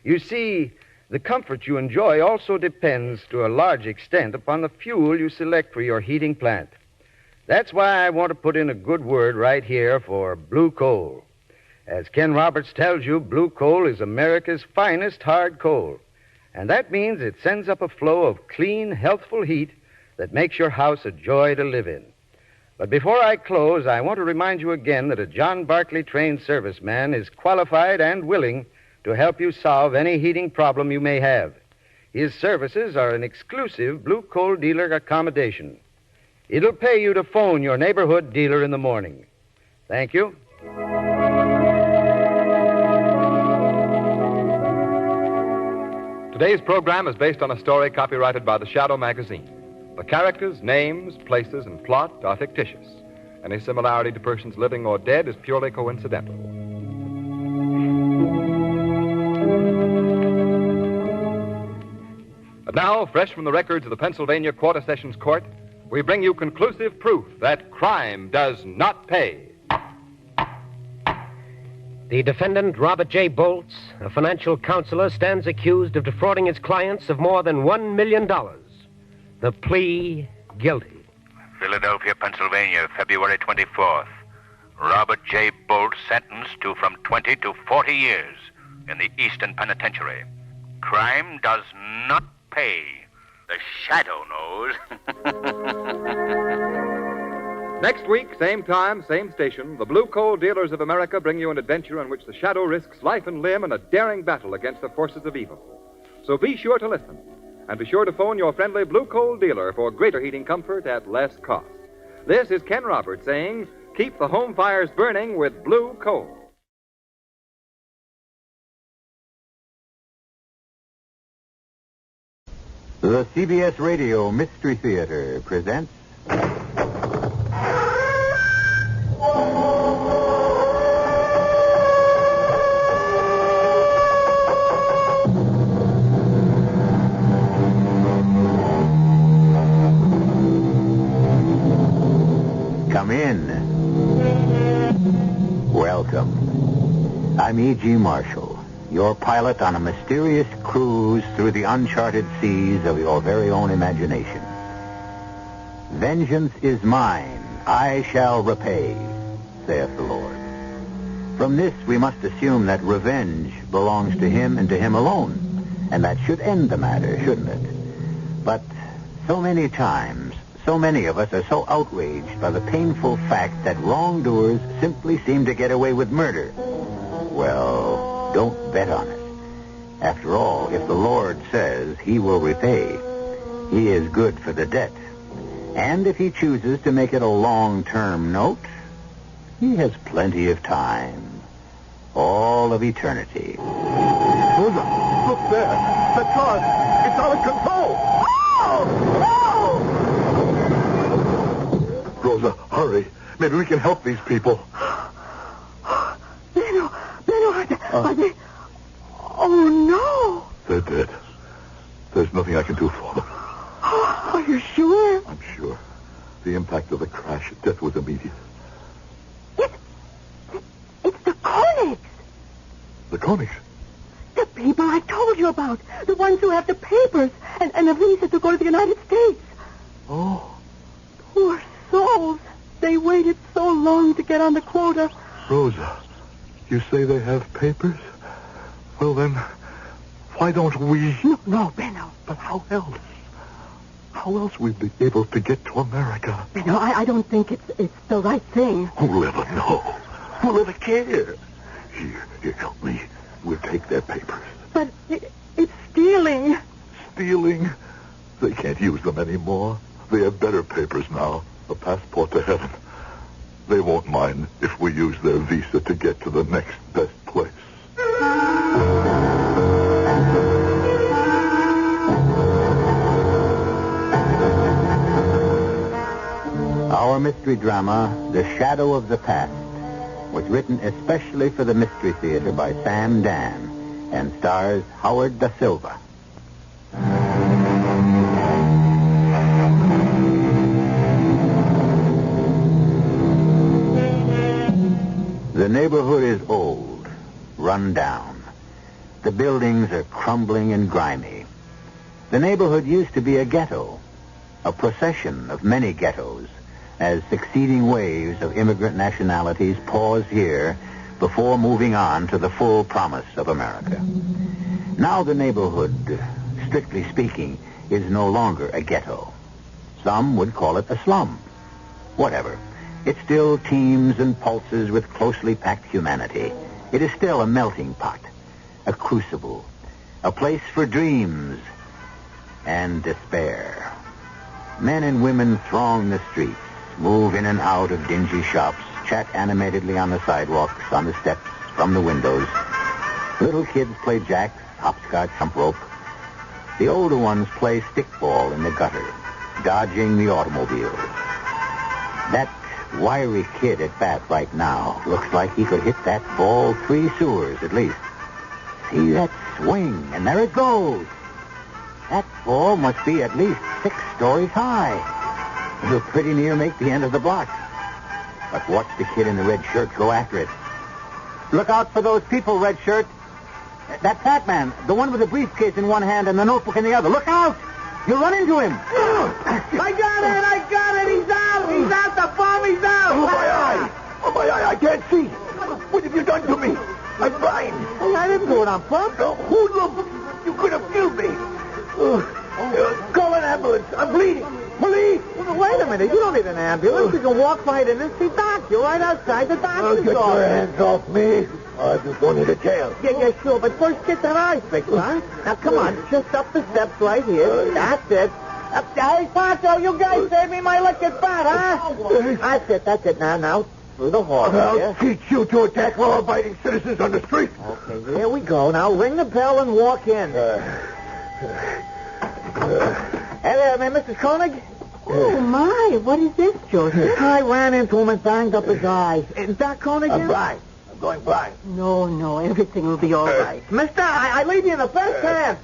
You see, the comfort you enjoy also depends to a large extent upon the fuel you select for your heating plant. That's why I want to put in a good word right here for blue coal. As Ken Roberts tells you, blue coal is America's finest hard coal. And that means it sends up a flow of clean, healthful heat that makes your house a joy to live in. But before I close, I want to remind you again that a John Barclay trained serviceman is qualified and willing to help you solve any heating problem you may have. His services are an exclusive blue coal dealer accommodation. It'll pay you to phone your neighborhood dealer in the morning. Thank you. Today's program is based on a story copyrighted by the Shadow magazine. The characters, names, places, and plot are fictitious. Any similarity to persons living or dead is purely coincidental. And now, fresh from the records of the Pennsylvania Quarter Sessions Court, we bring you conclusive proof that crime does not pay. The defendant, Robert J. Bolts, a financial counselor, stands accused of defrauding his clients of more than $1 million. The plea, guilty. Philadelphia, Pennsylvania, February 24th. Robert J. Bolts sentenced to from 20 to 40 years in the Eastern Penitentiary. Crime does not pay. The Shadow knows. Next week, same time, same station, the Blue Coal Dealers of America bring you an adventure in which the Shadow risks life and limb in a daring battle against the forces of evil. So be sure to listen. And be sure to phone your friendly Blue Coal dealer for greater heating comfort at less cost. This is Ken Roberts saying, keep the home fires burning with Blue Coal. The CBS Radio Mystery Theater presents... Come in. Welcome. I'm E.G. Marshall, your pilot on a mysterious cruise through the uncharted seas of your very own imagination. Vengeance is mine, I shall repay, saith the Lord. From this we must assume that revenge belongs to him and to him alone, and that should end the matter, shouldn't it? But so many times, so many of us are so outraged by the painful fact that wrongdoers simply seem to get away with murder. Well, don't bet on it. After all, if the Lord says he will repay, he is good for the debt. And if he chooses to make it a long-term note, he has plenty of time. All of eternity. Rosa, look there. That car, it's out of control. Oh! Rosa, hurry. Maybe we can help these people. Benno, are they... Oh, no. They're dead. There's nothing I can do for them. Are you sure? I'm sure. The impact of the crash, death was immediate. It's the Konigs. The Konigs? The people I told you about. The ones who have the papers and a visa to go to the United States. Oh. Poor souls. They waited so long to get on the quota. Rosa, you say they have papers? Well, then, why don't we... No, Benno. But how else? How else we'd be able to get to America? Benno, I don't think it's the right thing. Who'll ever know? Who'll ever care? Here, help me. We'll take their papers. But it's stealing. Stealing? They can't use them anymore. They have better papers now. A passport to heaven. They won't mind if we use their visa to get to the next best place. Our mystery drama, The Shadow of the Past, was written especially for the Mystery Theater by Sam Dan and stars Howard Da Silva. The neighborhood is old, run down. The buildings are crumbling and grimy. The neighborhood used to be a ghetto, a procession of many ghettos, as succeeding waves of immigrant nationalities pause here before moving on to the full promise of America. Now the neighborhood, strictly speaking, is no longer a ghetto. Some would call it a slum. Whatever. It still teems and pulses with closely packed humanity. It is still a melting pot, a crucible, a place for dreams and despair. Men and women throng the streets, move in and out of dingy shops, chat animatedly on the sidewalks, on the steps, from the windows. Little kids play jacks, hopscotch, jump rope. The older ones play stickball in the gutter, dodging the automobiles. That wiry kid at bat right now looks like he could hit that ball 3 sewers at least. See that swing, and there it goes. That ball must be at least 6 stories high. It'll pretty near make the end of the block. But watch the kid in the red shirt go after it. Look out for those people, red shirt. That fat man, the one with the briefcase in one hand and the notebook in the other. Look out! You'll run into him. I got it! He's out! He's out! The bomb, he's out! Oh, my eye! Oh, my eye! I can't see! What have you done to me? I'm blind. Hey, I didn't do it on purpose. Hoodlum! You could have killed me. Call an ambulance. I'm bleeding. Police! Wait a minute. You don't need an ambulance. You can walk right in and see Doc. You're right outside the doctor's Get office. your hands off me. I'm just going to jail. Yeah, sure. But first get that eye fixed, huh? Now, come on. Just up the steps right here. That's it. Hey, Pancho, you guys saved me my liquor fat, huh? That's it. Now. Through the hall. I'll teach you to attack law-abiding citizens on the street. Okay, here we go. Now, ring the bell and walk in. Hey there, Mrs. Koenig. Oh, my. What is this, Joseph? I ran into him and banged up his eye. Is Doc Koenig I'm in? blind. I'm going blind. No. Everything will be all right. Mister, I leave you in the best hands.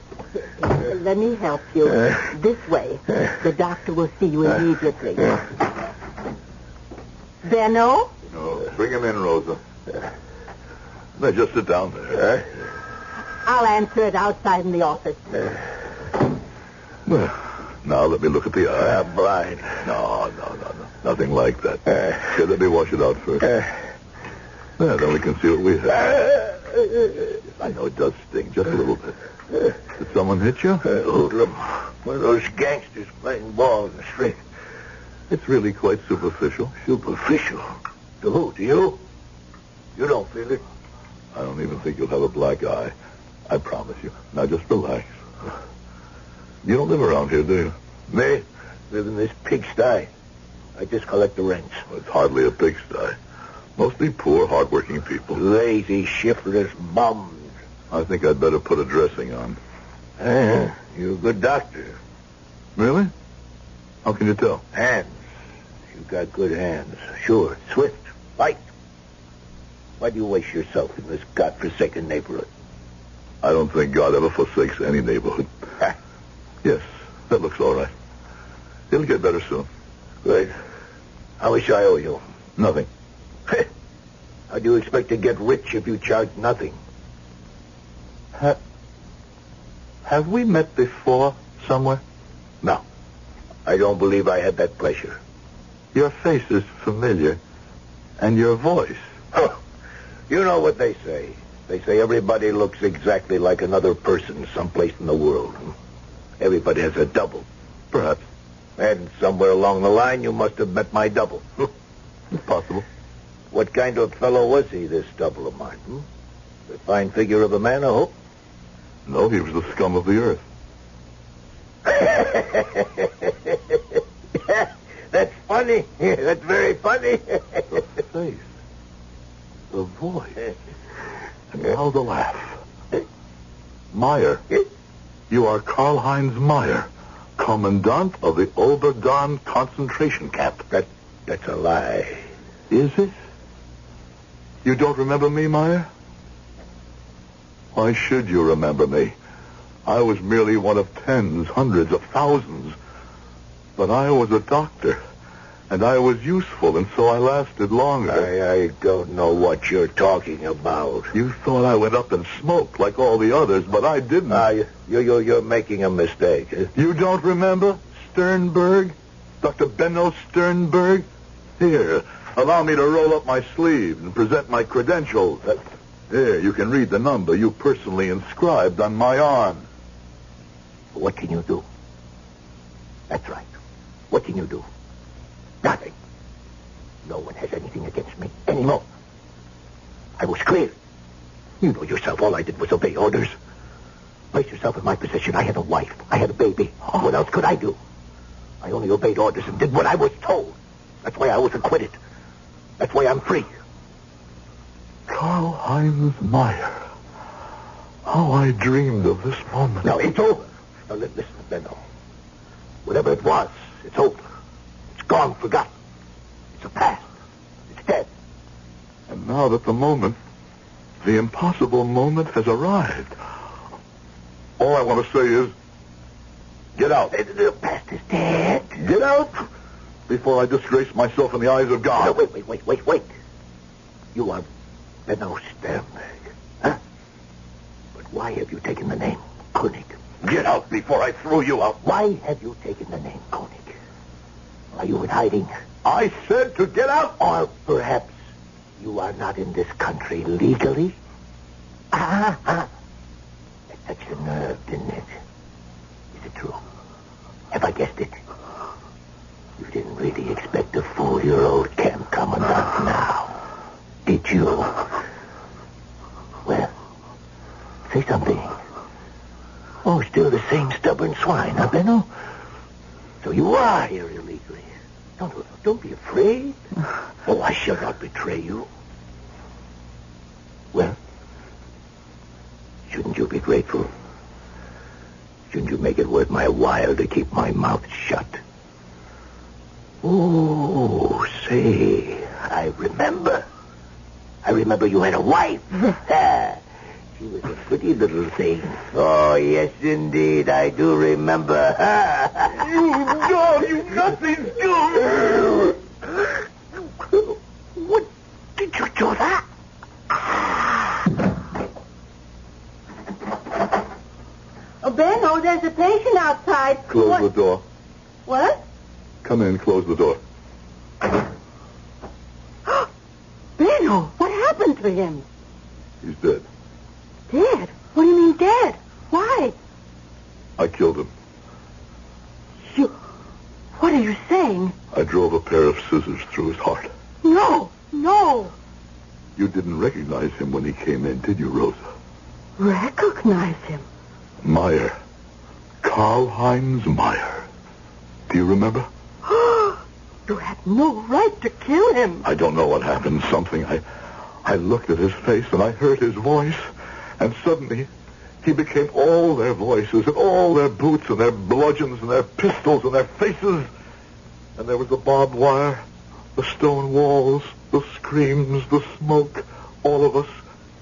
Let me help you. This way. The doctor will see you immediately. Benno? No, bring him in, Rosa. Now, just sit down there. I'll answer it outside in the office. Well, now let me look at the eye. I'm blind. No. Nothing like that. Here, let me wash it out first. Then we can see what we have. I know it does sting just a little bit. Did someone hit you? Hoodlum. One of those gangsters playing ball in the street. It's really quite superficial. Superficial? To who? To you? You don't feel it? I don't even think you'll have a black eye. I promise you. Now just relax. You don't live around here, do you? Me? Live in this pigsty. I just collect the rents. Well, it's hardly a pigsty. Mostly poor, hard-working people. Lazy, shiftless bums. I think I'd better put a dressing on. You're a good doctor. Really? How can you tell? Hands. You got good hands. Sure. Swift. Light. Why do you waste yourself in this godforsaken neighborhood? I don't think God ever forsakes any neighborhood. Yes, that looks all right. It'll get better soon. Good. How much I owe you? Nothing. How do you expect to get rich if you charge nothing? Have we met before somewhere? No. I don't believe I had that pleasure. Your face is familiar. And your voice. You know what they say. They say everybody looks exactly like another person someplace in the world. Everybody has a double. Perhaps. And somewhere along the line, you must have met my double. It's possible. What kind of fellow was he, this double of mine? The fine figure of a man, I hope? No, he was the scum of the earth. That's funny. That's very funny. The face. The voice. And now the laugh. Meyer. You are Karl-Heinz Meyer, Commandant of the Oberdon concentration camp. That's a lie. Is it? You don't remember me, Meyer? Why should you remember me? I was merely one of tens, hundreds of thousands. But I was a doctor, and I was useful, and so I lasted longer. I don't know what you're talking about. You thought I went up in smoke like all the others, but I didn't. You're making a mistake. You don't remember Sternberg? Dr. Benno Sternberg? Here, allow me to roll up my sleeve and present my credentials. Here, you can read the number you personally inscribed on my arm. What can you do? That's right. What can you do? Nothing. No one has anything against me anymore. I was clear. You know yourself, all I did was obey orders. Place yourself in my position. I had a wife. I had a baby. What else could I do? I only obeyed orders and did what I was told. That's why I was acquitted. That's why I'm free. Karl-Heinz Meyer. How I dreamed of this moment. No, it's over. Now, listen, Benno. Whatever it was, it's over. It's gone, forgotten. It's a past. It's dead. And now that the impossible moment has arrived, all I want to say is, get out. The past is dead. Get out before I disgrace myself in the eyes of God. No, wait. You are Benno Sternberg, huh? But why have you taken the name Koenig? Get out before I throw you out. Why have you taken the name Koenig? Are you in hiding? I said to get out. Or perhaps you are not in this country legally? That touched the nerve, didn't it? Is it true? Have I guessed it? You didn't really expect to fool your old camp commandant now, did you? Well, say something. Oh, still the same stubborn swine, huh, Benno? So you are here illegally. Don't be afraid. Oh, I shall not betray you. Well, shouldn't you be grateful? Shouldn't you make it worth my while to keep my mouth shut? Oh, say, I remember. You had a wife. She was a pretty little thing. Oh, yes, indeed, I do remember. You dog, you nothing do. What did you do that? Oh, Benno, there's a patient outside. Close the door. What? Come in, close the door. Benno, what happened to him? He's dead. Dead? What do you mean dead? Why? I killed him. What are you saying? I drove a pair of scissors through his heart. No. You didn't recognize him when he came in, did you, Rosa? Recognize him? Meyer. Karl-Heinz Meyer. Do you remember? You had no right to kill him. I don't know what happened. Something. I looked at his face and I heard his voice. And suddenly, he became all their voices and all their boots and their bludgeons and their pistols and their faces. And there was the barbed wire, the stone walls, the screams, the smoke. All of us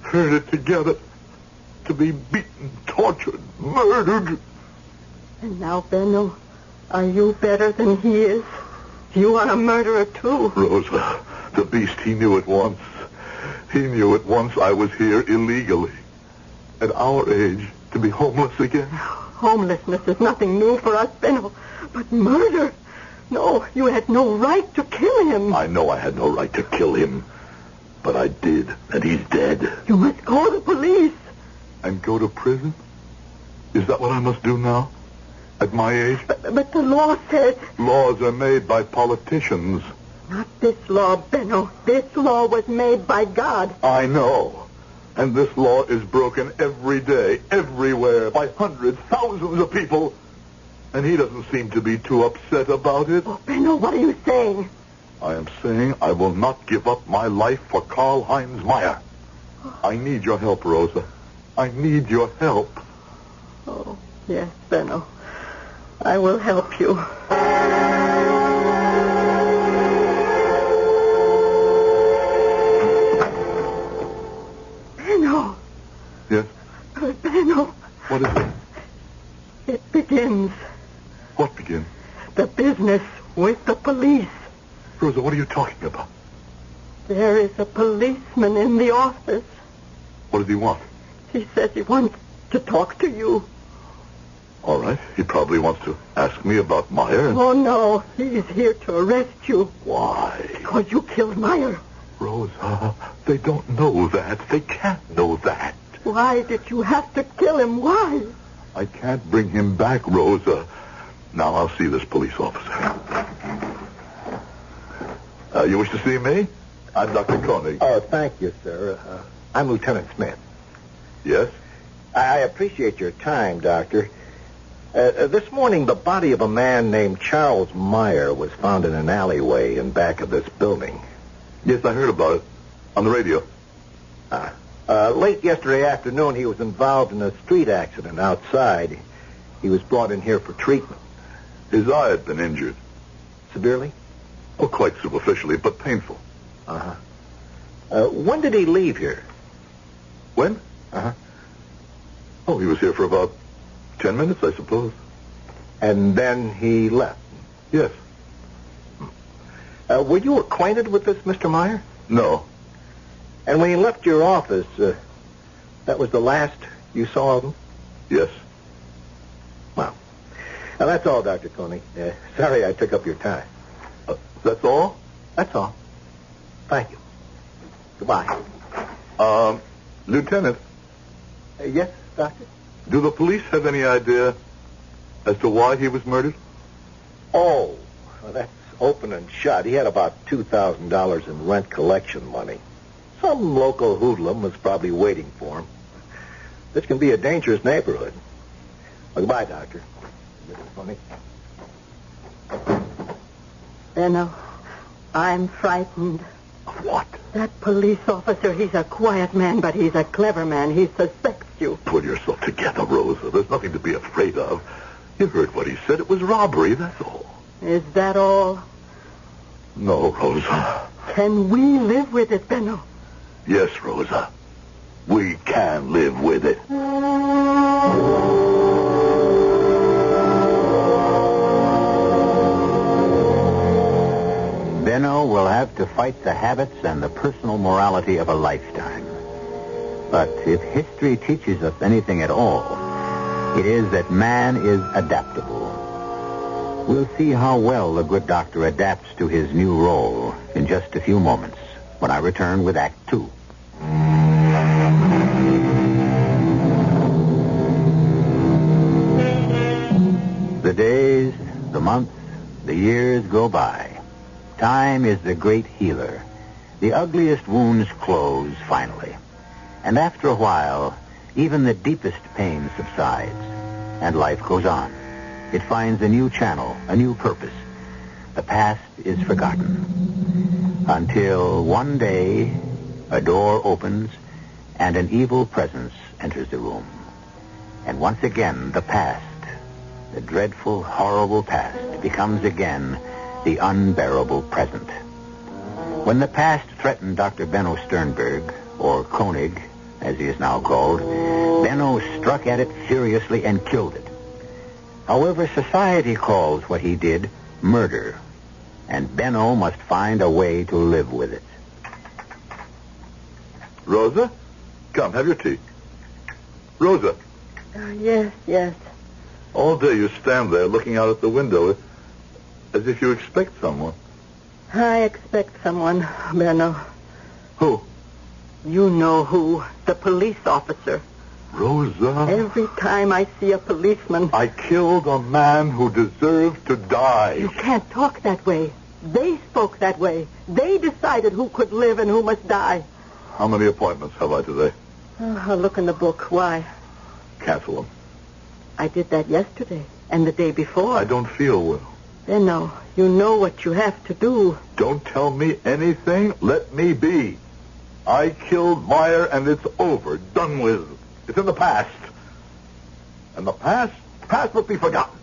heard it together. To be beaten, tortured, murdered. And now, Benno, are you better than he is? You are a murderer, too. Rosa, the beast, he knew it once. He knew it once I was here illegally. At our age, to be homeless again. Homelessness is nothing new for us, Benno. But murder? No, you had no right to kill him. I know I had no right to kill him. But I did, and he's dead. You must call the police. And go to prison? Is that what I must do now? At my age? But the law says... Laws are made by politicians. Not this law, Benno. This law was made by God. I know. And this law is broken every day, everywhere, by hundreds, thousands of people. And he doesn't seem to be too upset about it. Oh, Benno, what are you saying? I am saying I will not give up my life for Karl-Heinz Meyer. I need your help, Rosa. I need your help. Oh, yes, Benno. I will help you. Benno. Yes? Benno. What is it? It begins. What begins? The business with the police. Rosa, what are you talking about? There is a policeman in the office. What does he want? He says he wants to talk to you. All right. He probably wants to ask me about Meyer. Oh, no. He's here to arrest you. Why? Because you killed Meyer. Rosa, they don't know that. They can't know that. Why did you have to kill him? Why? I can't bring him back, Rosa. Now I'll see this police officer. You wish to see me? I'm Dr. Koenig. Oh, thank you, sir. I'm Lieutenant Smith. Yes? I appreciate your time, Doctor. This morning, the body of a man named Charles Meyer was found in an alleyway in back of this building. Yes, I heard about it. On the radio. Late yesterday afternoon, he was involved in a street accident outside. He was brought in here for treatment. His eye had been injured. Severely? Oh, quite superficially, but painful. When did he leave here? When? Oh, he was here for about 10 minutes, I suppose. And then he left? Yes. Were you acquainted with this Mr. Meyer? No. And when he left your office, that was the last you saw of him? Yes. Well, now that's all, Dr. Koenig. Sorry I took up your time. That's all? That's all. Thank you. Goodbye. Lieutenant. Yes, Doctor? Do the police have any idea as to why he was murdered? Oh, well, that's open and shut. He had about $2,000 in rent collection money. Some local hoodlum was probably waiting for him. This can be a dangerous neighborhood. Well, goodbye, Doctor. Funny. Benno, I'm frightened. Of what? That police officer, he's a quiet man, but he's a clever man. He suspects you. Pull yourself together, Rosa. There's nothing to be afraid of. You heard what he said. It was robbery, that's all. Is that all? No, Rosa. Can we live with it, Benno? Yes, Rosa. We can live with it. Benno will have to fight the habits and the personal morality of a lifetime. But if history teaches us anything at all, it is that man is adaptable. We'll see how well the good doctor adapts to his new role in just a few moments when I return with Act 2. The days, the months, the years go by. Time is the great healer. The ugliest wounds close finally. And after a while, even the deepest pain subsides, and life goes on. It finds a new channel, a new purpose. The past is forgotten. Until one day, a door opens, and an evil presence enters the room. And once again, the past, the dreadful, horrible past, becomes again the unbearable present. When the past threatened Dr. Benno Sternberg, or Koenig, as he is now called, Benno struck at it furiously and killed it. However, society calls what he did murder, and Benno must find a way to live with it. Rosa? Come, have your tea. Rosa. Yes. All day you stand there looking out at the window as if you expect someone. I expect someone, Benno. Who? You know who. The police officer. Rosa. Every time I see a policeman... I killed a man who deserved to die. You can't talk that way. They spoke that way. They decided who could live and who must die. How many appointments have I today? I'll look in the book. Why? Cancel them. I did that yesterday and the day before. I don't feel well. Benno, you know what you have to do. Don't tell me anything. Let me be. I killed Meyer, and it's over. Done with. It's in the past. And the past must be forgotten.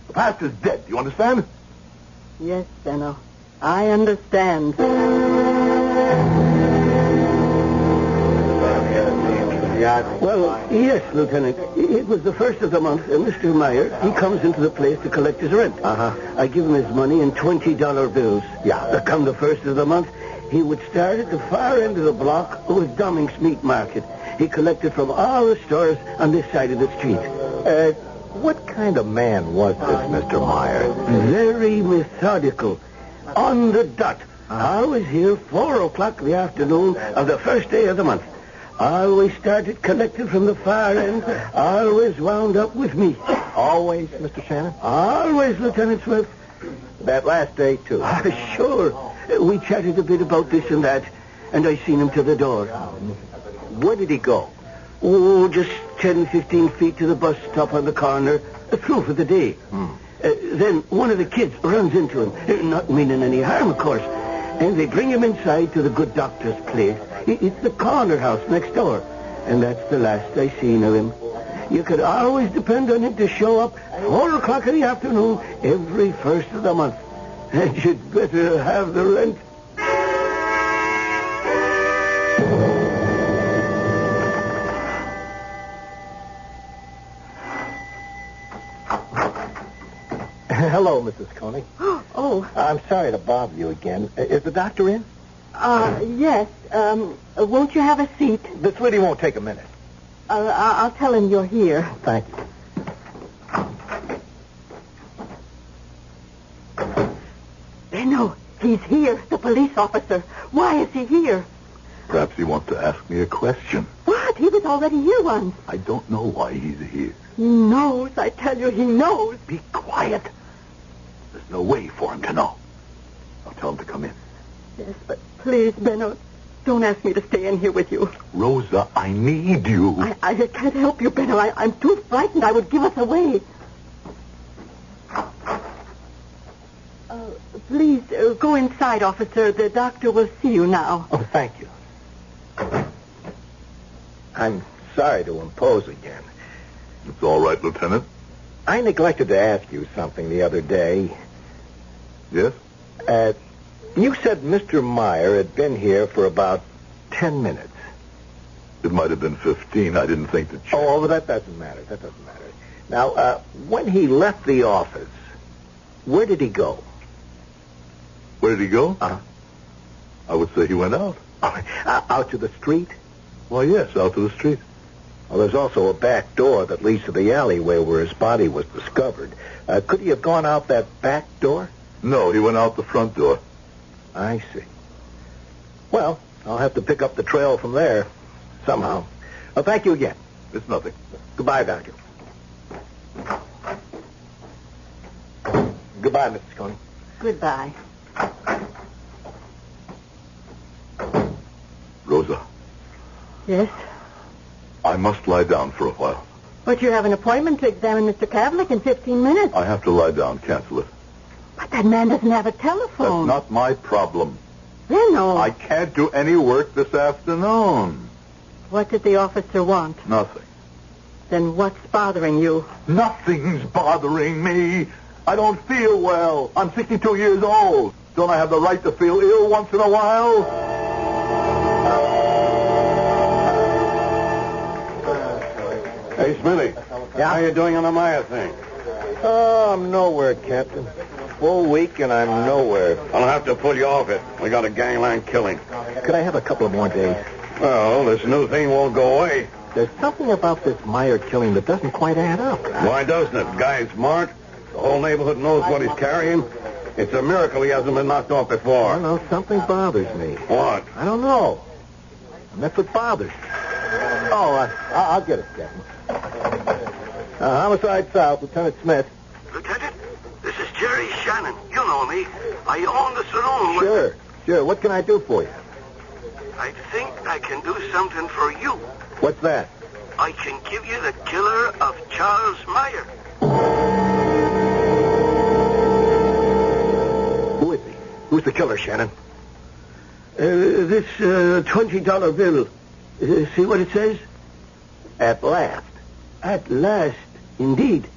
The past is dead. You understand? Yes, Benno. I understand. Well, yes, Lieutenant. It was the first of the month, and Mr. Meyer, he comes into the place to collect his rent. I give him his money in $20 bills. Come the first of the month, he would start at the far end of the block with Domming's Meat Market. He collected from all the stores on this side of the street. What kind of man was this Mr. Meyer? Very methodical. On the dot. Always here 4 o'clock in the afternoon of the first day of the month. Always started collecting from the far end. Always wound up with me. Always, Mr. Shannon? Always, Lieutenant Swift. That last day, too? Sure. We chatted a bit about this and that, and I seen him to the door. Where did he go? Oh, just 10, 15 feet to the bus stop on the corner. through for the day. Then one of the kids runs into him, not meaning any harm, of course, and they bring him inside to the good doctor's place. It's the corner house next door, and that's the last I seen of him. You could always depend on him to show up 4 o'clock in the afternoon every first of the month. And you'd better have the rent. Hello, Mrs. Coney. Oh. I'm sorry to bother you again. Is the doctor in? Yes. Won't you have a seat? This really won't take a minute. I'll tell him you're here. Thank you. Benno, he's here, the police officer. Why is he here? Perhaps he wants to ask me a question. What? He was already here once. I don't know why he's here. He knows, I tell you, he knows. Be quiet. There's no way for him to know. I'll tell him to come in. Yes, but please, Benno, don't ask me to stay in here with you. Rosa, I need you. I can't help you, Benno. I'm too frightened. I would give us away. Please, go inside, officer. The doctor will see you now. Oh, thank you. I'm sorry to impose again. It's all right, Lieutenant. I neglected to ask you something the other day. Yes? You said Mr. Meyer had been here for about 10 minutes. It might have been 15. I didn't think that... Oh, well, that doesn't matter. That doesn't matter. Now, when he left the office, where did he go? Where did he go? I would say he went out. Out to the street? Well, yes, out to the street. Well, there's also a back door that leads to the alleyway where his body was discovered. Could he have gone out that back door? No, he went out the front door. I see. Well, I'll have to pick up the trail from there somehow. Well, thank you again. It's nothing. Goodbye, Doctor. Goodbye, Mrs. Coney. Goodbye. Rosa. Yes? I must lie down for a while. But you have an appointment to examine Mr. Kavlik in 15 minutes. I have to lie down. Cancel it. But that man doesn't have a telephone. That's not my problem. Benno. I can't do any work this afternoon. What did the officer want? Nothing. Then what's bothering you? Nothing's bothering me. I don't feel well. I'm 62 years old. Don't I have the right to feel ill once in a while? Hey, Smithy. Yeah? How you doing on the Meyer thing? Oh, I'm nowhere, Captain. Full week and I'm nowhere. I'll have to pull you off it. We got a gangland killing. Could I have a couple of more days? Well, this new thing won't go away. There's something about this Meyer killing that doesn't quite add up. Why doesn't it? Guy's smart. The whole neighborhood knows what he's carrying. It's a miracle he hasn't been knocked off before. I don't know. Something bothers me. What? I don't know. And that's what bothers me. Oh, I'll get it, Captain. Homicide South, Lieutenant Smith. Lieutenant, this is Jerry Shannon. You know me. I own the saloon. Sure. What can I do for you? I think I can do something for you. What's that? I can give you the killer of Charles Meyer. Who is he? Who's the killer, Shannon? This $20 bill. See what it says? At last. At last, indeed.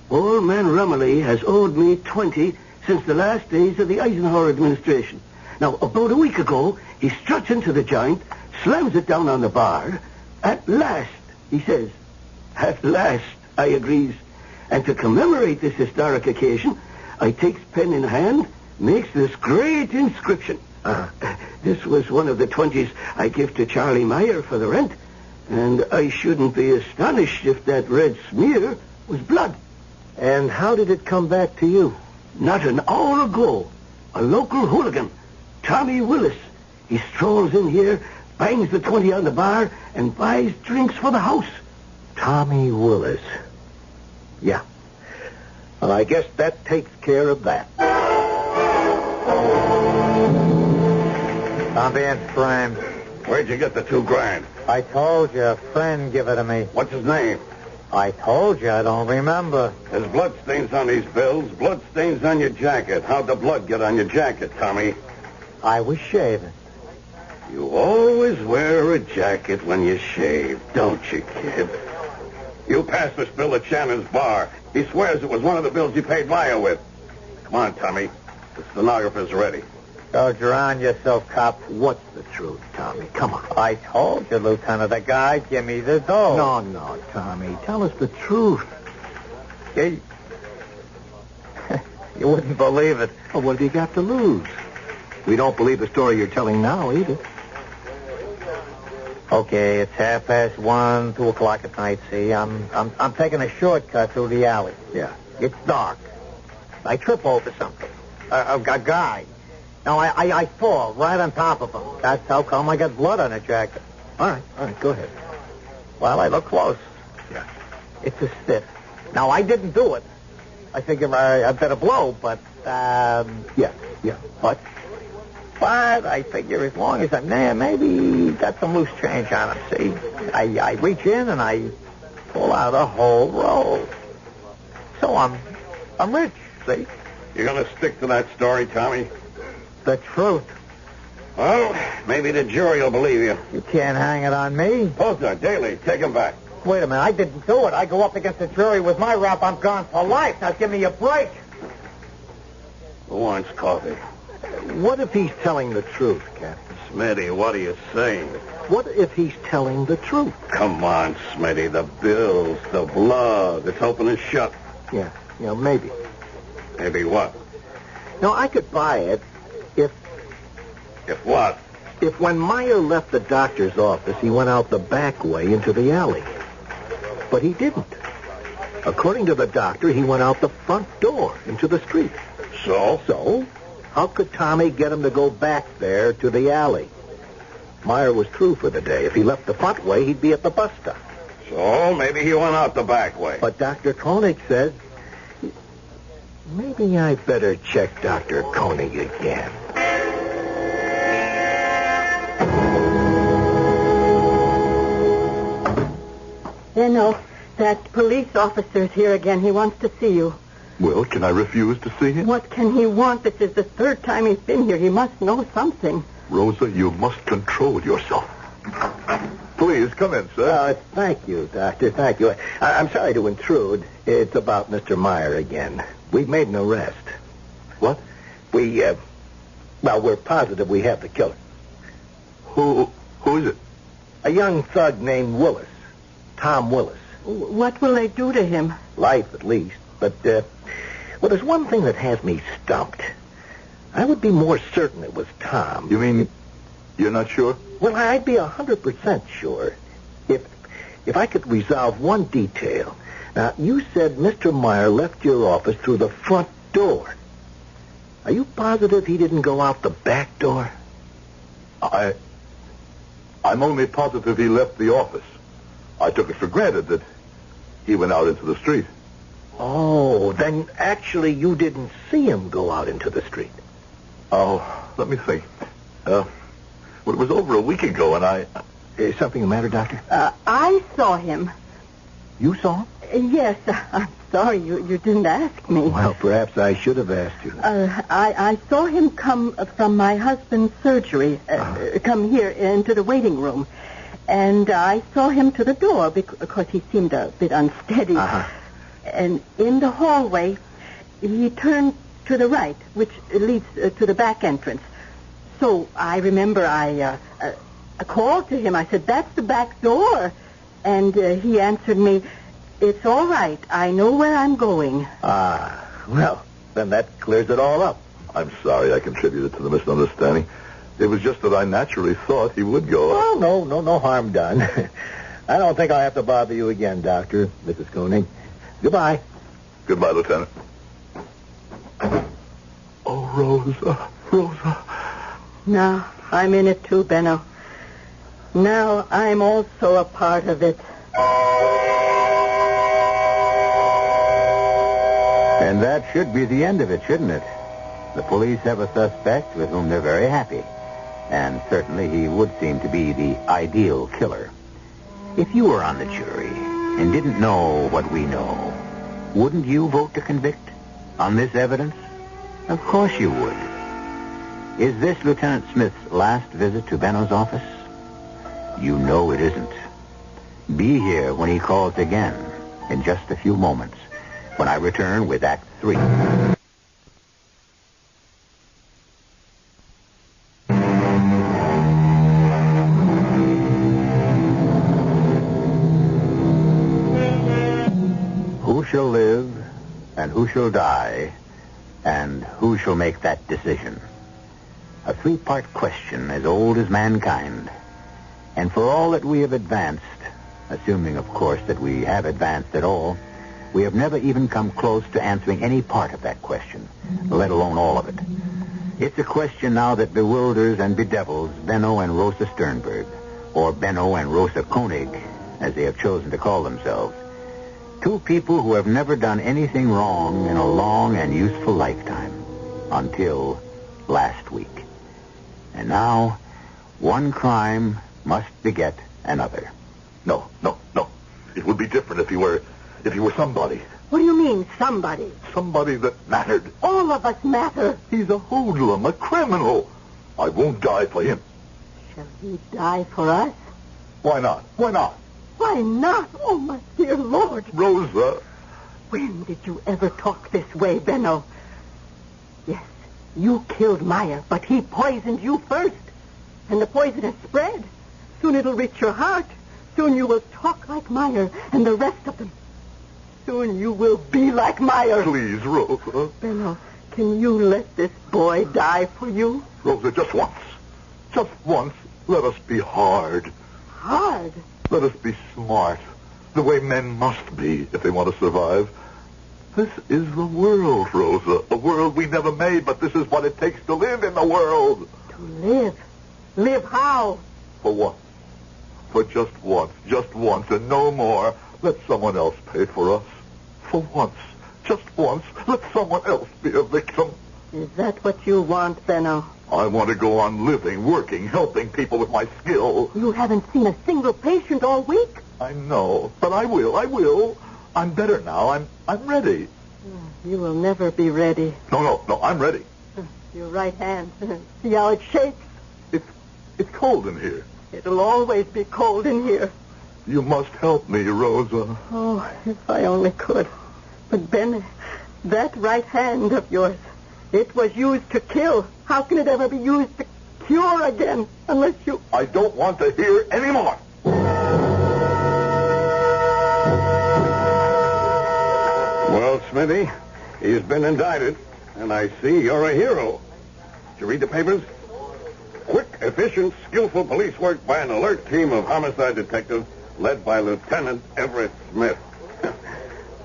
Old man Rumley has owed me 20 since the last days of the Eisenhower administration. Now, about a week ago, he struts into the joint, slams it down on the bar. At last, he says. At last, I agrees. And to commemorate this historic occasion, I takes pen in hand, makes this great inscription. This was one of the 20s I give to Charlie Meyer for the rent. And I shouldn't be astonished if that red smear was blood. And how did it come back to you? Not an hour ago, a local hooligan, Tommy Willis, he strolls in here, bangs the 20 on the bar, and buys drinks for the house. Tommy Willis. Yeah. Well, I guess that takes care of that. I'm being framed. Where'd you get the $2,000? I told you, a friend give it to me. What's his name? I told you I don't remember. There's bloodstains on these bills, bloodstains on your jacket. How'd the blood get on your jacket, Tommy? I was shaving. You always wear a jacket when you shave, don't you, kid? You passed this bill at Shannon's bar. He swears it was one of the bills you paid Meyer with. Come on, Tommy. The stenographer's ready. Don't drown yourself, cop. What's the truth, Tommy? Come on. I told you, Lieutenant. The guy give me the dough. No, Tommy. Tell us the truth. You wouldn't believe it. Well, what have you got to lose? We don't believe the story you're telling now, either. Okay, it's 1:30, 2 o'clock at night, see? I'm taking a shortcut through the alley. Yeah. It's dark. I trip over something. A guy. Now, I fall right on top of him. That's how come I got blood on the jacket. All right, go ahead. Well, I look close. Yeah. It's a stiff. Now, I didn't do it. I figure I better blow, but, Yeah. But I figure as long as I'm there, maybe got some loose change on him, see? I reach in and I pull out a whole roll. So I'm rich, see? You gonna stick to that story, Tommy? The truth. Well, maybe the jury will believe you. You can't hang it on me. Posner, Daly, take him back. Wait a minute, I didn't do it. I go up against the jury with my rap, I'm gone for life. Now give me a break. Who wants coffee? What if he's telling the truth, Captain? Smitty, what are you saying? What if he's telling the truth? Come on, Smitty, the bills, the blood, it's open and shut. Yeah, maybe. Maybe what? No, I could buy it if what? If when Meyer left the doctor's office, he went out the back way into the alley. But he didn't. According to the doctor, he went out the front door into the street. So? How could Tommy get him to go back there to the alley? Meyer was through for the day. If he left the front way, he'd be at the bus stop. So maybe he went out the back way. But Dr. Koenig says... Maybe I better check Dr. Koenig again. That police officer's here again. He wants to see you. Well, can I refuse to see him? What can he want? This is the third time he's been here. He must know something. Rosa, you must control yourself. Please, come in, sir. Thank you, Doctor. Thank you. I'm sorry to intrude. It's about Mr. Meyer again. We've made an arrest. What? We're positive we have the killer. Who is it? A young thug named Willis. Tom Willis. What will they do to him? Life, at least. But, there's one thing that has me stumped. I would be more certain it was Tom. You mean you're not sure? Well, I'd be 100% sure if I could resolve one detail. Now, you said Mr. Meyer left your office through the front door. Are you positive he didn't go out the back door? I'm only positive he left the office. I took it for granted that he went out into the street. Oh, then actually you didn't see him go out into the street. Oh, let me think. Well, it was over a week ago, and Is something the matter, Doctor? I saw him. You saw him? Yes. I'm sorry you didn't ask me. Well, perhaps I should have asked you. I saw him come from my husband's surgery, come here into the waiting room. And I saw him to the door because he seemed a bit unsteady. And in the hallway, he turned to the right, which leads to the back entrance. So I remember I called to him. I said, "That's the back door." And he answered me, "It's all right. I know where I'm going." Well, then that clears it all up. I'm sorry I contributed to the misunderstanding. It was just that I naturally thought he would go. Oh, no harm done. I don't think I'll have to bother you again, Doctor, Mrs. Koenig. Goodbye. Goodbye, Lieutenant. Oh, Rosa. Now I'm in it too, Benno. Now I'm also a part of it. And that should be the end of it, shouldn't it? The police have a suspect with whom they're very happy. And certainly he would seem to be the ideal killer. If you were on the jury and didn't know what we know, wouldn't you vote to convict on this evidence? Of course you would. Is this Lieutenant Smith's last visit to Benno's office? You know it isn't. Be here when he calls again in just a few moments, when I return with Act 3. Who shall live and who shall die, and who shall make that decision? A three-part question as old as mankind. And for all that we have advanced, assuming, of course, that we have advanced at all, we have never even come close to answering any part of that question, let alone all of it. It's a question now that bewilders and bedevils Benno and Rosa Sternberg, or Benno and Rosa Koenig, as they have chosen to call themselves. Two people who have never done anything wrong in a long and useful lifetime, until last week. And now, one crime must beget another. No. It would be different if he were somebody. What do you mean, somebody? Somebody that mattered. All of us matter. He's a hoodlum, a criminal. I won't die for him. Shall he die for us? Why not? Why not? Oh, my dear Lord. Rosa. When did you ever talk this way, Benno? Yes, you killed Meyer, but he poisoned you first. And the poison has spread. Soon it'll reach your heart. Soon you will talk like Meyer and the rest of them. Soon you will be like Meyer. Please, Rosa. Benno, can you let this boy die for you? Rosa, just once. Just once, let us be hard. Hard? Let us be smart. The way men must be if they want to survive. This is the world, Rosa. A world we never made, but this is what it takes to live in the world. To live? Live how? For what? For just once, and no more. Let someone else pay for us. For once, just once, let someone else be a victim. Is that what you want, Benno? I want to go on living, working, helping people with my skill. You haven't seen a single patient all week. I know, but I will. I'm better now. I'm ready. You will never be ready. No, I'm ready. Your right hand. See how it shakes? It's cold in here. It'll always be cold in here. You must help me, Rosa. Oh, if I only could. But, Ben, that right hand of yours, it was used to kill. How can it ever be used to cure again, unless you... I don't want to hear any more. Well, Smithy, he's been indicted, and I see you're a hero. Did you read the papers? Quick, efficient, skillful police work by an alert team of homicide detectives led by Lieutenant Everett Smith.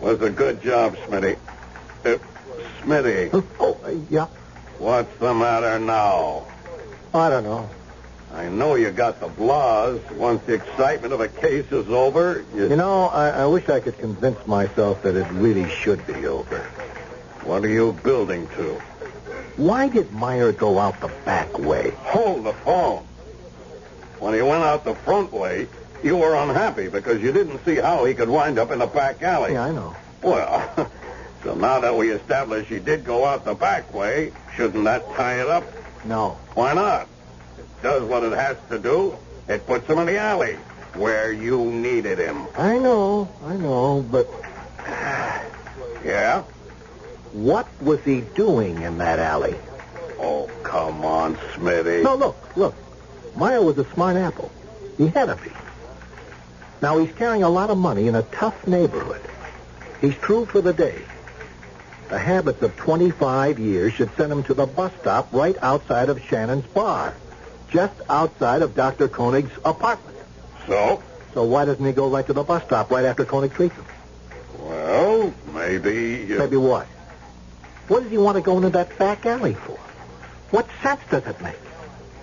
Was a good job, Smitty. Smitty. Yeah? What's the matter now? I don't know. I know you got the blahs. Once the excitement of a case is over, You know, I wish I could convince myself that it really should be over. What are you building to? Why did Meyer go out the back way? Hold the phone. When he went out the front way, you were unhappy because you didn't see how he could wind up in the back alley. Yeah, I know. Well, so now that we established he did go out the back way, shouldn't that tie it up? No. Why not? It does what it has to do. It puts him in the alley, where you needed him. I know, but... Yeah? What was he doing in that alley? Oh, come on, Smitty. No, look. Meyer was a smart apple. He had to be. Now, he's carrying a lot of money in a tough neighborhood. He's true for the day. The habits of 25 years should send him to the bus stop right outside of Shannon's bar, just outside of Dr. Koenig's apartment. So? So why doesn't he go right to the bus stop right after Koenig treats him? Well, maybe... Maybe what? What does he want to go into that back alley for? What sense does it make?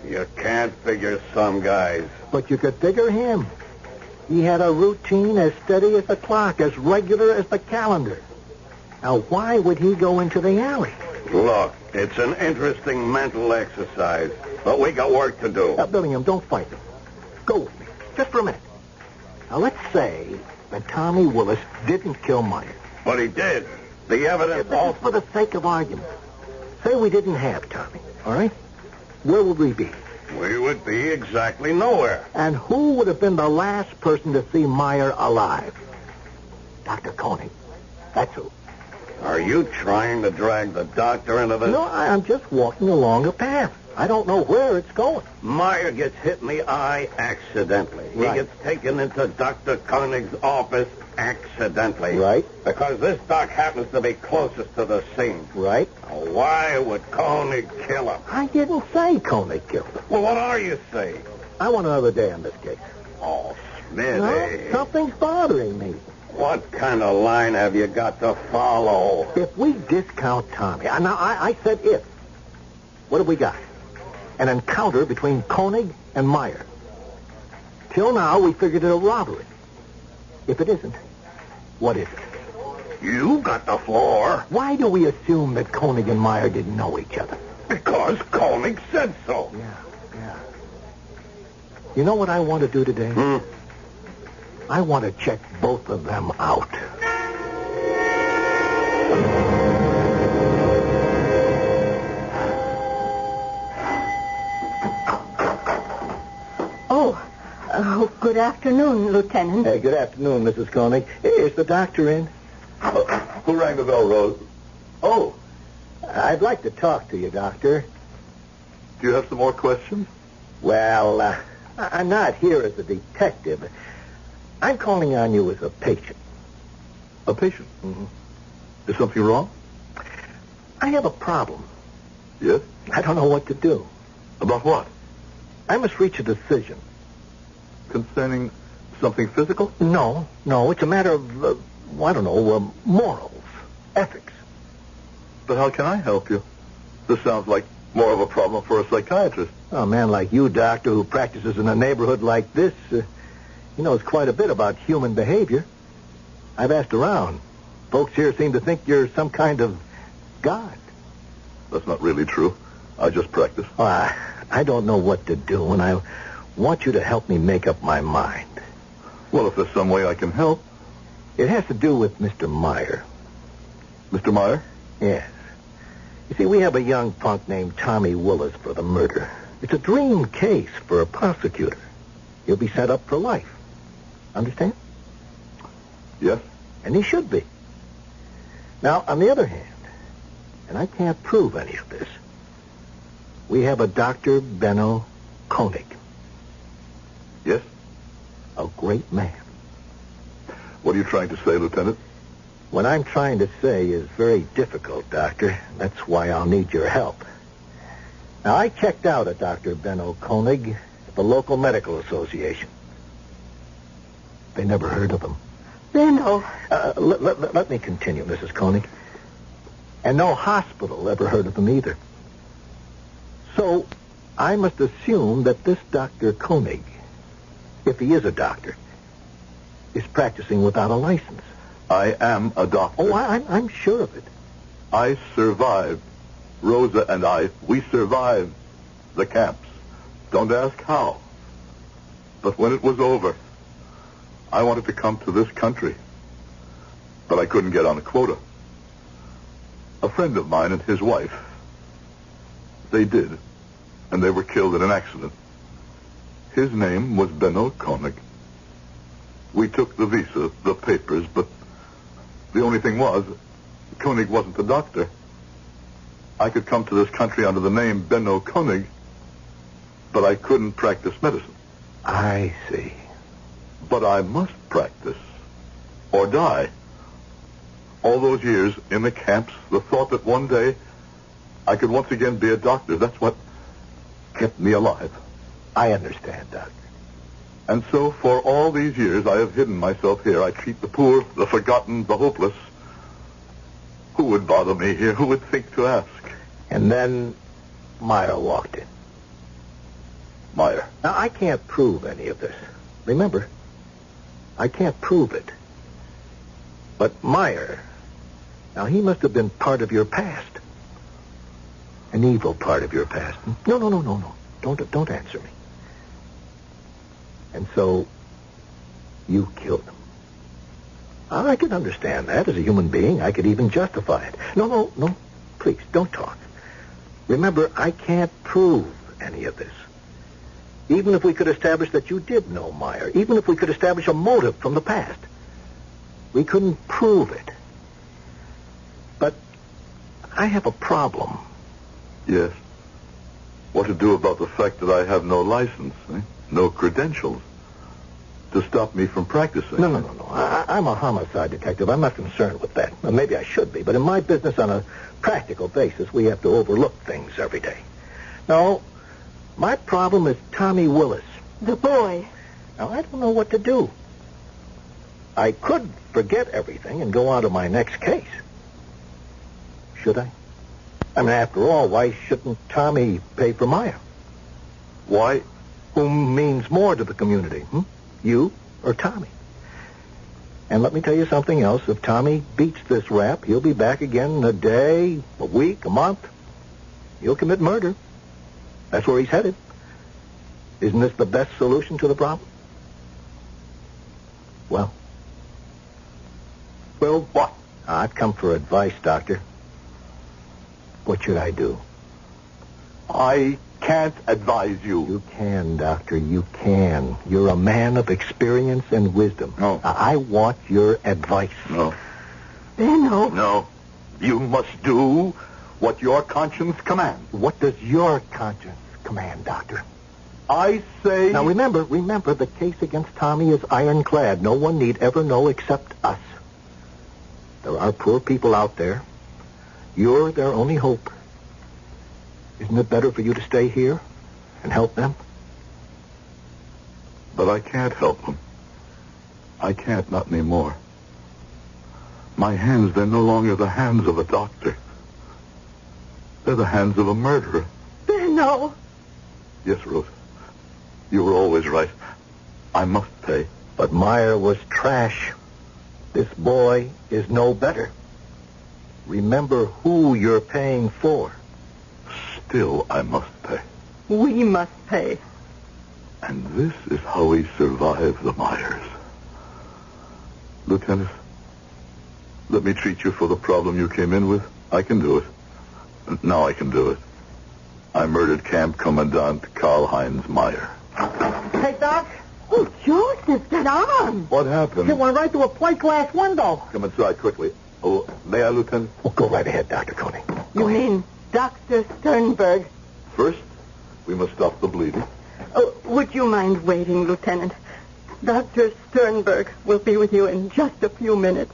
You can't figure some guys. But you could figure him. He had a routine as steady as the clock, as regular as the calendar. Now, why would he go into the alley? Look, it's an interesting mental exercise, but we got work to do. Now, Billingham, don't fight me. Go with me, just for a minute. Now, let's say that Tommy Willis didn't kill Meyer. But he did. The evidence This is for the sake of argument. Say we didn't have Tommy, all right? Where would we be? We would be exactly nowhere. And who would have been the last person to see Meyer alive? Dr. Koenig. That's who. Are you trying to drag the doctor into this? No, I'm just walking along a path. I don't know where it's going. Meyer gets hit in the eye accidentally. Right. He gets taken into Dr. Koenig's office accidentally. Right. Because this doc happens to be closest to the scene. Right. Now, why would Koenig kill him? I didn't say Koenig killed him. Well, what are you saying? I want another day on this case. Oh, Smitty. No, something's bothering me. What kind of line have you got to follow? If we discount Tommy, now I said if. What have we got? An encounter between Koenig and Meyer. Till now, we figured it a robbery. If it isn't, what is it? You got the floor. Why do we assume that Koenig and Meyer didn't know each other? Because Koenig said so. Yeah. You know what I want to do today? I want to check both of them out. Oh, good afternoon, Lieutenant. Hey, good afternoon, Mrs. Koenig. Is the doctor in? Who rang the bell, Rose? Oh, I'd like to talk to you, Doctor. Do you have some more questions? Well, I'm not here as a detective. I'm calling on you as a patient. A patient? Mm-hmm. Is something wrong? I have a problem. Yes? I don't know what to do. About what? I must reach a decision. Concerning something physical? No. It's a matter of, morals, ethics. But how can I help you? This sounds like more of a problem for a psychiatrist. A man like you, Doctor, who practices in a neighborhood like this, he knows quite a bit about human behavior. I've asked around. Folks here seem to think you're some kind of god. That's not really true. I just practice. Oh, I don't know what to do, and I want you to help me make up my mind. Well, if there's some way I can help. It has to do with Mr. Meyer. Mr. Meyer? Yes. You see, we have a young punk named Tommy Willis for the murder. It's a dream case for a prosecutor. He'll be set up for life. Understand? Yes. And he should be. Now, on the other hand, and I can't prove any of this, we have a Dr. Benno Koenig. Yes? A great man. What are you trying to say, Lieutenant? What I'm trying to say is very difficult, Doctor. That's why I'll need your help. Now, I checked out a Dr. Benno Koenig at the local medical association. They never heard of him. Benno. Let me continue, Mrs. Koenig. And no hospital ever heard of him either. So, I must assume that this Dr. Koenig, if he is a doctor, is practicing without a license. I am a doctor. Oh, I'm sure of it. I survived. Rosa and I, we survived the camps. Don't ask how. But when it was over, I wanted to come to this country. But I couldn't get on a quota. A friend of mine and his wife, they did. And they were killed in an accident. His name was Benno Koenig. We took the visa, the papers, but the only thing was, Koenig wasn't a doctor. I could come to this country under the name Benno Koenig, but I couldn't practice medicine. I see. But I must practice, or die. All those years in the camps, the thought that one day I could once again be a doctor, that's what kept me alive. I understand, Doctor. And so, for all these years, I have hidden myself here. I treat the poor, the forgotten, the hopeless. Who would bother me here? Who would think to ask? And then Meyer walked in. Meyer. Now, I can't prove any of this. Remember, I can't prove it. But Meyer, now he must have been part of your past. An evil part of your past. No. Don't answer me. And so, You killed him. I can understand that. As a human being, I could even justify it. No. Please, don't talk. Remember, I can't prove any of this. Even if we could establish that you did know Meyer, even if we could establish a motive from the past, we couldn't prove it. But I have a problem. Yes. What to do about the fact that I have no license, no credentials to stop me from practicing? No. I'm a homicide detective. I'm not concerned with that. Well, maybe I should be, but in my business, on a practical basis, we have to overlook things every day. No, my problem is Tommy Willis. The boy. Now, I don't know what to do. I could forget everything and go on to my next case. Should I? I mean, after all, why shouldn't Tommy pay for Meyer? Why? Whom means more to the community? You or Tommy? And let me tell you something else. If Tommy beats this rap, he'll be back again in a day, a week, a month. He'll commit murder. That's where he's headed. Isn't this the best solution to the problem? Well, what? I've come for advice, Doctor. What should I do? I can't advise you. You can, Doctor. You can. You're a man of experience and wisdom. No. I want your advice. No. Benno. No. You must do what your conscience commands. What does your conscience command, Doctor? I say... Now, remember, the case against Tommy is ironclad. No one need ever know except us. There are poor people out there. You're their only hope. Isn't it better for you to stay here and help them? But I can't help them. I can't, not anymore. My hands, they're no longer the hands of a doctor. They're the hands of a murderer. Benno. Yes, Ruth. You were always right. I must pay. But Meyer was trash. This boy is no better. Remember who you're paying for. Still, I must pay. We must pay. And this is how we survive the Meyers. Lieutenant, let me treat you for the problem you came in with. I can do it. Now I can do it. I murdered Camp Commandant Karl-Heinz Meyer. Hey, Doc. Oh, Joseph, that arm. What happened? It went right through a plate glass window. Come inside quickly. Oh, may I, Lieutenant? Well, go right ahead, Dr. Coney. You mean Dr. Sternberg? First, we must stop the bleeding. Oh, would you mind waiting, Lieutenant? Dr. Sternberg will be with you in just a few minutes.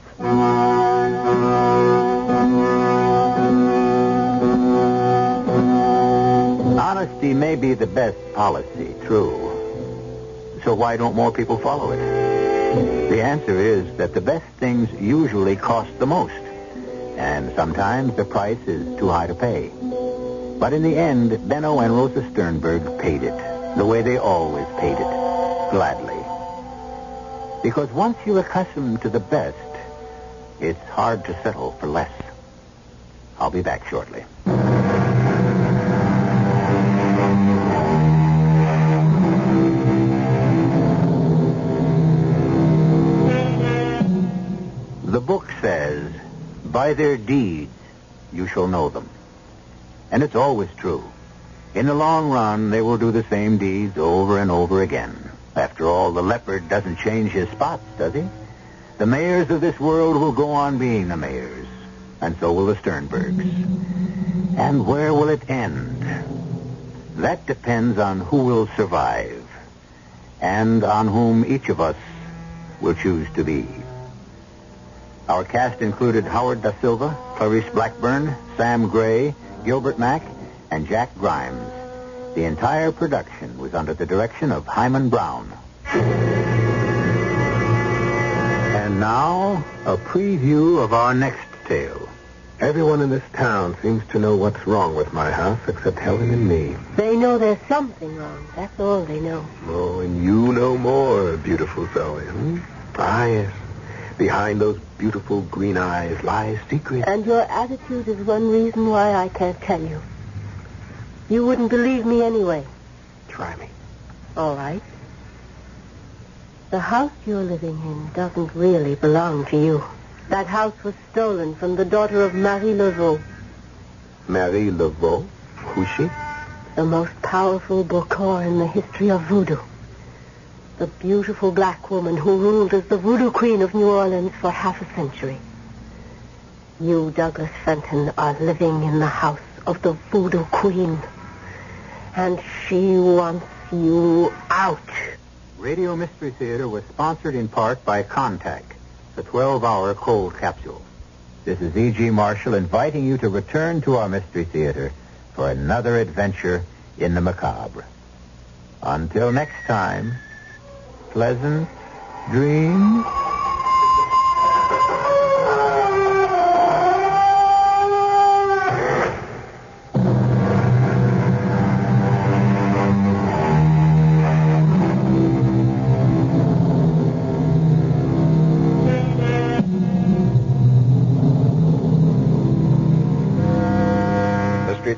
Honesty may be the best policy, true. So why don't more people follow it? The answer is that the best things usually cost the most. And sometimes the price is too high to pay. But in the end, Benno and Rosa Sternberg paid it, the way they always paid it, gladly. Because once you're accustomed to the best, it's hard to settle for less. I'll be back shortly. The book says, by their deeds you shall know them. And it's always true. In the long run, they will do the same deeds over and over again. After all, the leopard doesn't change his spots, does he? The mayors of this world will go on being the mayors. And so will the Sternbergs. And where will it end? That depends on who will survive. And on whom each of us will choose to be. Our cast included Howard Da Silva, Clarice Blackburn, Sam Gray, Gilbert Mack, and Jack Grimes. The entire production was under the direction of Hyman Brown. And now, a preview of our next tale. Everyone in this town seems to know what's wrong with my house except Helen and me. They know there's something wrong. That's all they know. Oh, and you know more, beautiful Zoe. Ah, yes. Behind those beautiful green eyes lies secret. And your attitude is one reason why I can't tell you. You wouldn't believe me anyway. Try me. All right. The house you're living in doesn't really belong to you. That house was stolen from the daughter of Marie Laveau. Marie Laveau? Who's she? The most powerful Bokor in the history of voodoo. The beautiful black woman who ruled as the voodoo queen of New Orleans for half a century. You, Douglas Fenton, are living in the house of the voodoo queen. And she wants you out. Radio Mystery Theater was sponsored in part by Contact, the 12-hour cold capsule. This is E.G. Marshall inviting you to return to our Mystery Theater for another adventure in the macabre. Until next time, pleasant dreams.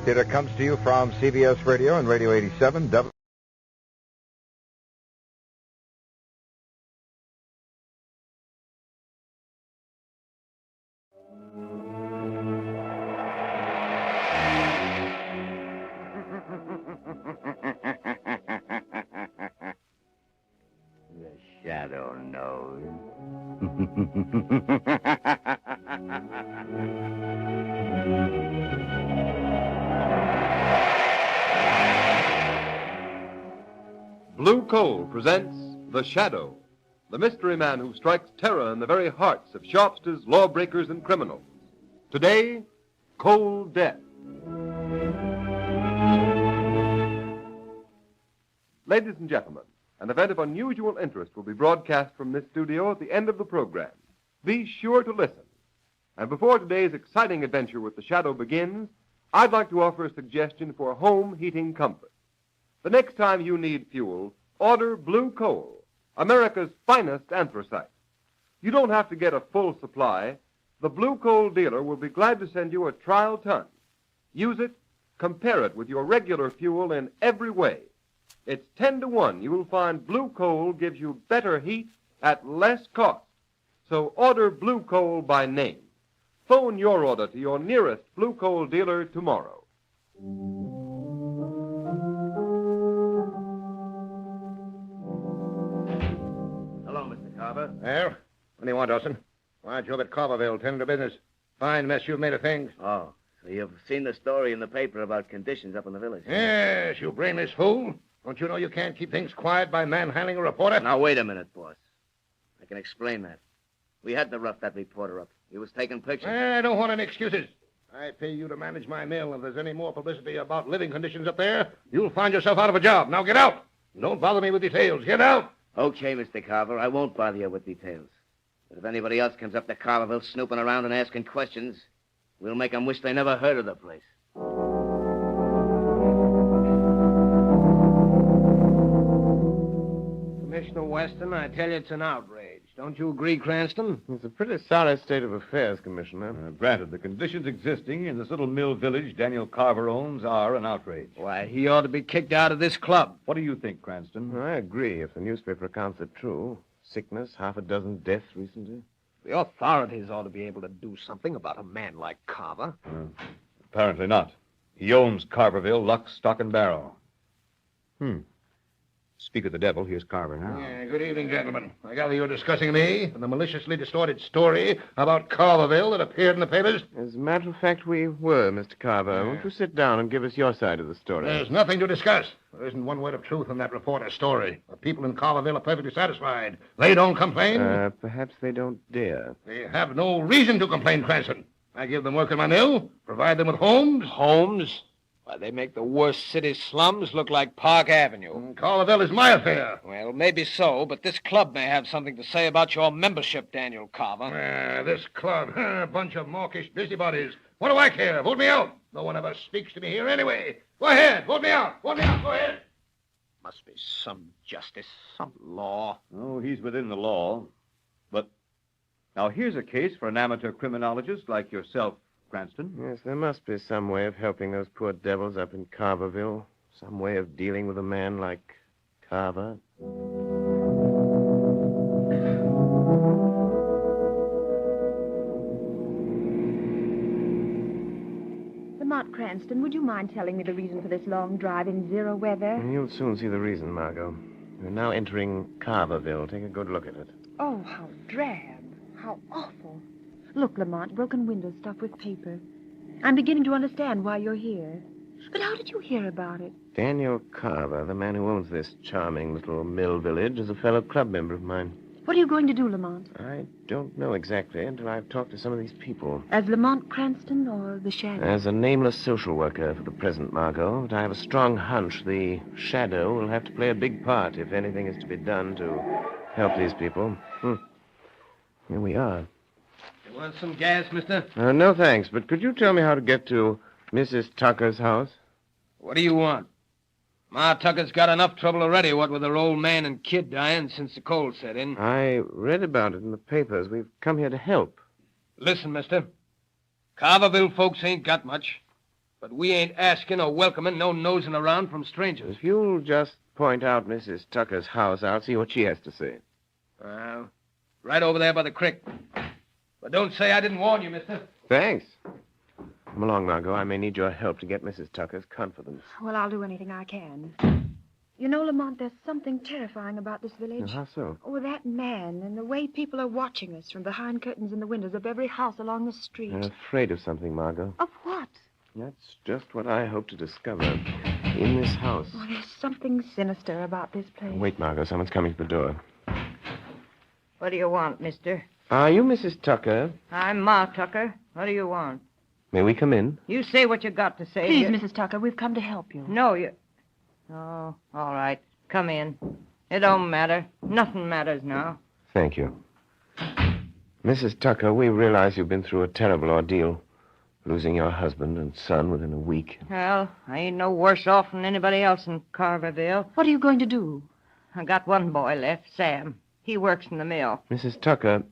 Theater comes to you from CBS Radio and Radio 87. The shadow knows. Blue Coal presents The Shadow, the mystery man who strikes terror in the very hearts of shopsters, lawbreakers, and criminals. Today, Cold Death. Ladies and gentlemen, an event of unusual interest will be broadcast from this studio at the end of the program. Be sure to listen. And before today's exciting adventure with The Shadow begins, I'd like to offer a suggestion for home heating comfort. The next time you need fuel, order Blue Coal, America's finest anthracite. You don't have to get a full supply. The Blue Coal dealer will be glad to send you a trial ton. Use it, compare it with your regular fuel in every way. It's 10-to-1. You will find Blue Coal gives you better heat at less cost. So order Blue Coal by name. Phone your order to your nearest Blue Coal dealer tomorrow. Carver. Well, what do you want, Orson? Why job at Carverville, tending to business? Fine mess you've made of things. Oh, so you've seen the story in the paper about conditions up in the village? Yes, you brainless fool. Don't you know you can't keep things quiet by manhandling a reporter? Now, wait a minute, boss. I can explain that. We had to rough that reporter up. He was taking pictures. I don't want any excuses. I pay you to manage my mill. If there's any more publicity about living conditions up there, you'll find yourself out of a job. Now get out. Don't bother me with details. Get out. Okay, Mr. Carver, I won't bother you with details. But if anybody else comes up to Carverville snooping around and asking questions, we'll make them wish they never heard of the place. Commissioner Weston, I tell you it's an outrage. Don't you agree, Cranston? It's a pretty sorry state of affairs, Commissioner. Granted, the conditions existing in this little mill village Daniel Carver owns are an outrage. Why, he ought to be kicked out of this club. What do you think, Cranston? I agree, if the newspaper accounts are true. Sickness, half a dozen deaths recently. The authorities ought to be able to do something about a man like Carver. Apparently not. He owns Carverville, lock, stock, and barrel. Speak of the devil, here's Carver now. Yeah, good evening, gentlemen. I gather you're discussing me and the maliciously distorted story about Carverville that appeared in the papers? As a matter of fact, we were, Mr. Carver. Won't you sit down and give us your side of the story? There's nothing to discuss. There isn't one word of truth in that reporter's story. The people in Carverville are perfectly satisfied. They don't complain. Perhaps they don't dare. They have no reason to complain, Cranston. I give them work in my mill, provide them with homes. Homes? Why, they make the worst city slums look like Park Avenue. Carverville is my affair. Well, maybe so, but this club may have something to say about your membership, Daniel Carver. This club, a bunch of mawkish busybodies. What do I care? Vote me out. No one ever speaks to me here anyway. Go ahead. Vote me out. Vote me out. Go ahead. Must be some justice, some law. Oh, he's within the law. But now here's a case for an amateur criminologist like yourself, Cranston. Yes, there must be some way of helping those poor devils up in Carverville. Some way of dealing with a man like Carver. Lamont Cranston, would you mind telling me the reason for this long drive in zero weather? You'll soon see the reason, Margot. We're now entering Carverville. Take a good look at it. Oh, how drab. How awful. Look, Lamont, broken windows stuffed with paper. I'm beginning to understand why you're here. But how did you hear about it? Daniel Carver, the man who owns this charming little mill village, is a fellow club member of mine. What are you going to do, Lamont? I don't know exactly until I've talked to some of these people. As Lamont Cranston or the Shadow? As a nameless social worker for the present, Margot, but I have a strong hunch the Shadow will have to play a big part if anything is to be done to help these people. Here we are. You want some gas, mister? No, thanks, but could you tell me how to get to Mrs. Tucker's house? What do you want? Ma Tucker's got enough trouble already, what with her old man and kid dying since the cold set in. I read about it in the papers. We've come here to help. Listen, mister. Carverville folks ain't got much, but we ain't asking or welcoming no nosing around from strangers. If you'll just point out Mrs. Tucker's house, I'll see what she has to say. Right over there by the creek. But don't say I didn't warn you, mister. Thanks. Come along, Margot. I may need your help to get Mrs. Tucker's confidence. Well, I'll do anything I can. You know, Lamont, there's something terrifying about this village. How so? Oh, that man and the way people are watching us from behind curtains in the windows of every house along the street. I'm afraid of something, Margot. Of what? That's just what I hope to discover in this house. Oh, there's something sinister about this place. Wait, Margot. Someone's coming to the door. What do you want, mister? Are you Mrs. Tucker? I'm Ma Tucker. What do you want? May we come in? You say what you got to say. Please, Mrs. Tucker, we've come to help you. No, you... Oh, all right. Come in. It don't matter. Nothing matters now. Thank you. Mrs. Tucker, we realize you've been through a terrible ordeal. Losing your husband and son within a week. Well, I ain't no worse off than anybody else in Carverville. What are you going to do? I got one boy left, Sam. He works in the mill. Mrs. Tucker,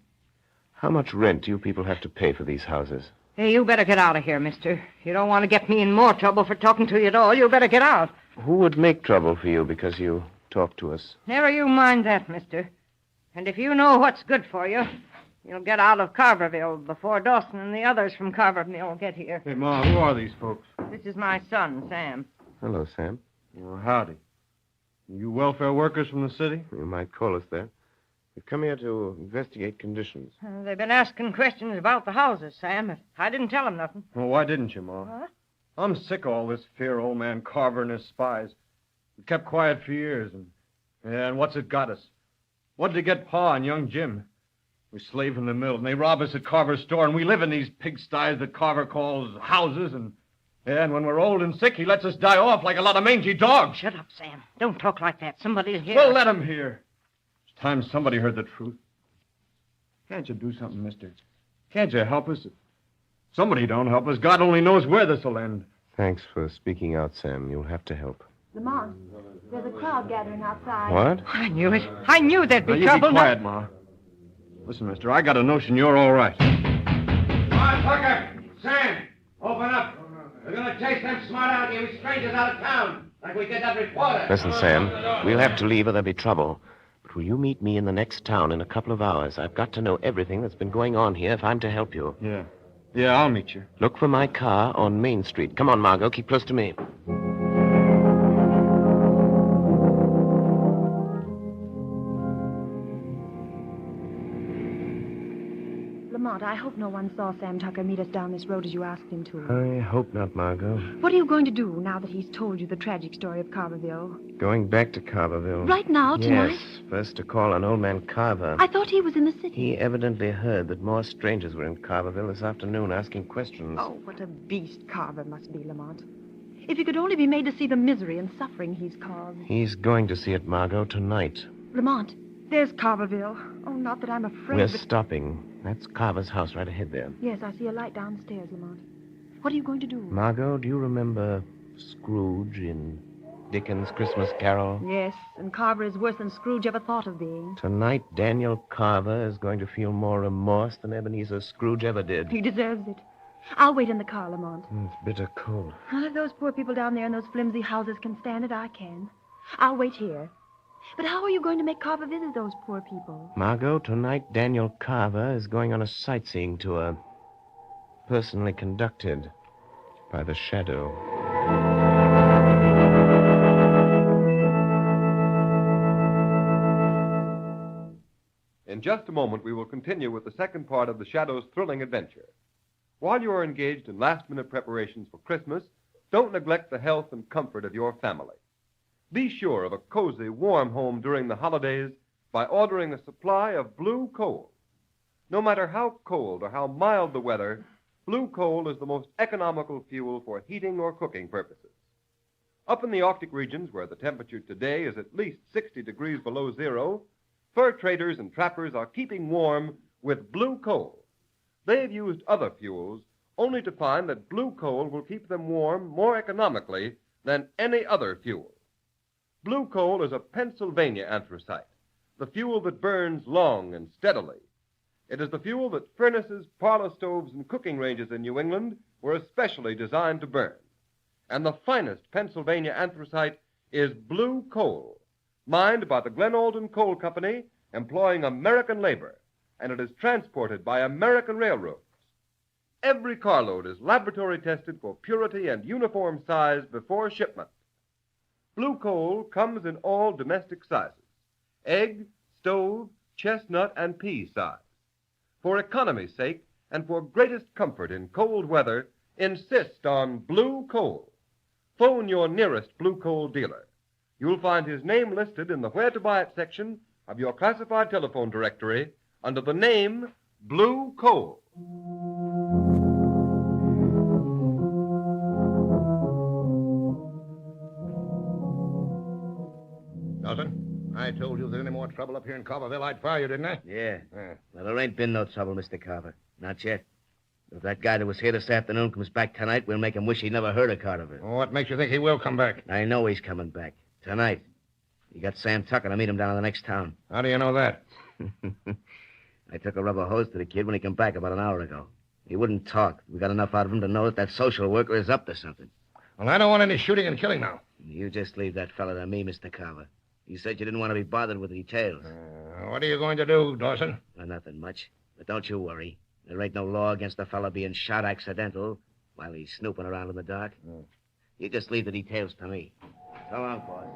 how much rent do you people have to pay for these houses? Hey, you better get out of here, mister. You don't want to get me in more trouble for talking to you at all. You better get out. Who would make trouble for you because you talk to us? Never you mind that, mister. And if you know what's good for you, you'll get out of Carverville before Dawson and the others from Carverville get here. Hey, Ma, who are these folks? This is my son, Sam. Hello, Sam. Well, howdy. You welfare workers from the city? You might call us that. We've come here to investigate conditions. They've been asking questions about the houses, Sam. I didn't tell them nothing. Well, why didn't you, Ma? What? I'm sick of all this fear old man Carver and his spies. We kept quiet for years, and what's it got us? What did it get Pa and young Jim? We slave in the mill, and they rob us at Carver's store, and we live in these pigsties that Carver calls houses, and when we're old and sick, he lets us die off like a lot of mangy dogs. Shut up, Sam. Don't talk like that. Somebody'll hear. Well, let him hear. It's time somebody heard the truth. Can't you do something, mister? Can't you help us? If somebody don't help us, God only knows where this will end. Thanks for speaking out, Sam. You'll have to help. Lamont, there's a crowd gathering outside. What? I knew it. I knew there'd be now, trouble. You be quiet, Ma. Listen, mister, I got a notion you're all right. Come on, Tucker. Sam, open up. We're going to chase them smart out you strangers out of town, like we did that reporter. Listen, Sam, we'll have to leave or there'll be trouble. But will you meet me in the next town in a couple of hours? I've got to know everything that's been going on here if I'm to help you. Yeah, I'll meet you. Look for my car on Main Street. Come on, Margot, keep close to me. Lamont, I hope no one saw Sam Tucker meet us down this road as you asked him to. I hope not, Margot. What are you going to do now that he's told you the tragic story of Carverville? Going back to Carverville. Right now, tonight? Yes, first to call on old man Carver. I thought he was in the city. He evidently heard that more strangers were in Carverville this afternoon asking questions. Oh, what a beast Carver must be, Lamont. If he could only be made to see the misery and suffering he's caused. He's going to see it, Margot, tonight. Lamont, there's Carverville. Oh, not that I'm afraid. We're stopping. That's Carver's house right ahead there. Yes, I see a light downstairs, Lamont. What are you going to do? Margot, do you remember Scrooge in Dickens' Christmas Carol? Yes, and Carver is worse than Scrooge ever thought of being. Tonight, Daniel Carver is going to feel more remorse than Ebenezer Scrooge ever did. He deserves it. I'll wait in the car, Lamont. It's bitter cold. Well, if those poor people down there in those flimsy houses can stand it, I can. I'll wait here. But how are you going to make Carver visit those poor people? Margot, tonight Daniel Carver is going on a sightseeing tour. Personally conducted. by the shadow. In just a moment, we will continue with the second part of the Shadow's thrilling adventure. While you are engaged in last-minute preparations for Christmas, don't neglect the health and comfort of your family. Be sure of a cozy, warm home during the holidays by ordering a supply of blue coal. No matter how cold or how mild the weather, blue coal is the most economical fuel for heating or cooking purposes. Up in the Arctic regions, where the temperature today is at least 60 degrees below zero, fur traders and trappers are keeping warm with blue coal. They have used other fuels only to find that blue coal will keep them warm more economically than any other fuel. Blue coal is a Pennsylvania anthracite, the fuel that burns long and steadily. It is the fuel that furnaces, parlor stoves, and cooking ranges in New England were especially designed to burn. And the finest Pennsylvania anthracite is blue coal, mined by the Glen Alden Coal Company, employing American labor, and it is transported by American railroads. Every carload is laboratory tested for purity and uniform size before shipment. Blue coal comes in all domestic sizes: egg, stove, chestnut, and pea size. For economy's sake and for greatest comfort in cold weather, insist on blue coal. Phone your nearest blue coal dealer. You'll find his name listed in the Where to Buy It section of your classified telephone directory under the name Blue Coal. Dawson, I told you if there's any more trouble up here in Carverville, I'd fire you, didn't I? Yeah. Well, there ain't been no trouble, Mr. Carver. Not yet. If that guy that was here this afternoon comes back tonight, we'll make him wish he never heard of Carterville. What makes you think he will come back? I know he's coming back. Tonight. You got Sam Tucker to meet him down in the next town. How do you know that? I took a rubber hose to the kid when he came back about an hour ago. He wouldn't talk. We got enough out of him to know that social worker is up to something. Well, I don't want any shooting and killing now. You just leave that fella to me, Mr. Carver. You said you didn't want to be bothered with details. What are you going to do, Dawson? Nothing much. But don't you worry. There ain't no law against a fella being shot accidental while he's snooping around in the dark. You just leave the details to me. So long, boss.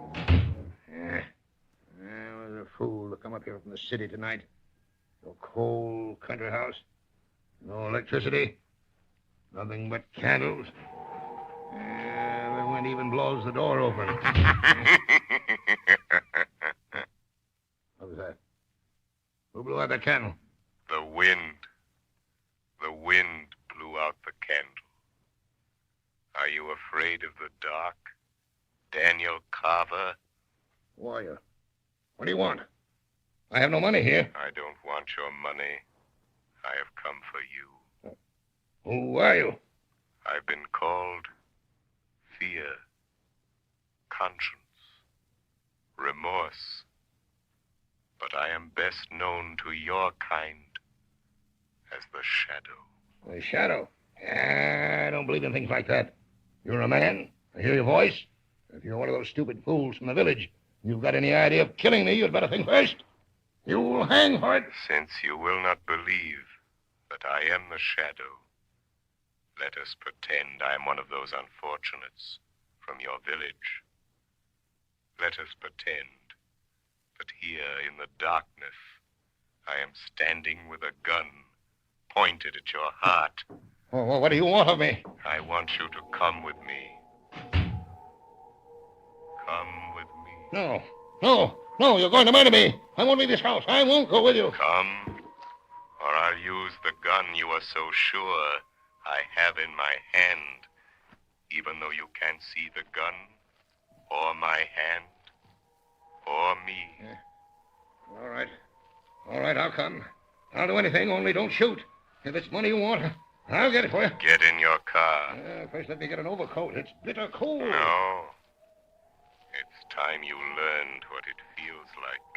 Yeah. I was a fool to come up here from the city tonight. No cold country house. No electricity. Nothing but candles. The wind even blows the door open. What was that? Who blew out that candle? The wind. The wind blew out the candle. Are you afraid of the dark, Daniel Carver? Who are you? What do you want? I have no money here. I don't want your money. I have come for you. Who are you? I've been called fear, conscience, remorse. But I am best known to your kind as the Shadow. The Shadow? I don't believe in things like that. You're a man. I hear your voice. If you're one of those stupid fools from the village, you've got any idea of killing me, you'd better think first. You'll hang for it. Since you will not believe that I am the Shadow, let us pretend I am one of those unfortunates from your village. Let us pretend that here in the darkness I am standing with a gun pointed at your heart. Oh, what do you want of me? I want you to come with me. Come with me. No, you're going to murder me. I won't leave this house. I won't go with you. Come, or I'll use the gun you are so sure I have in my hand, even though you can't see the gun, or my hand, or me. Yeah. All right, I'll come. I'll do anything, only don't shoot. If it's money you want, I'll get it for you. Get in your car. First, let me get an overcoat. It's bitter cold. No. It's time you learned what it feels like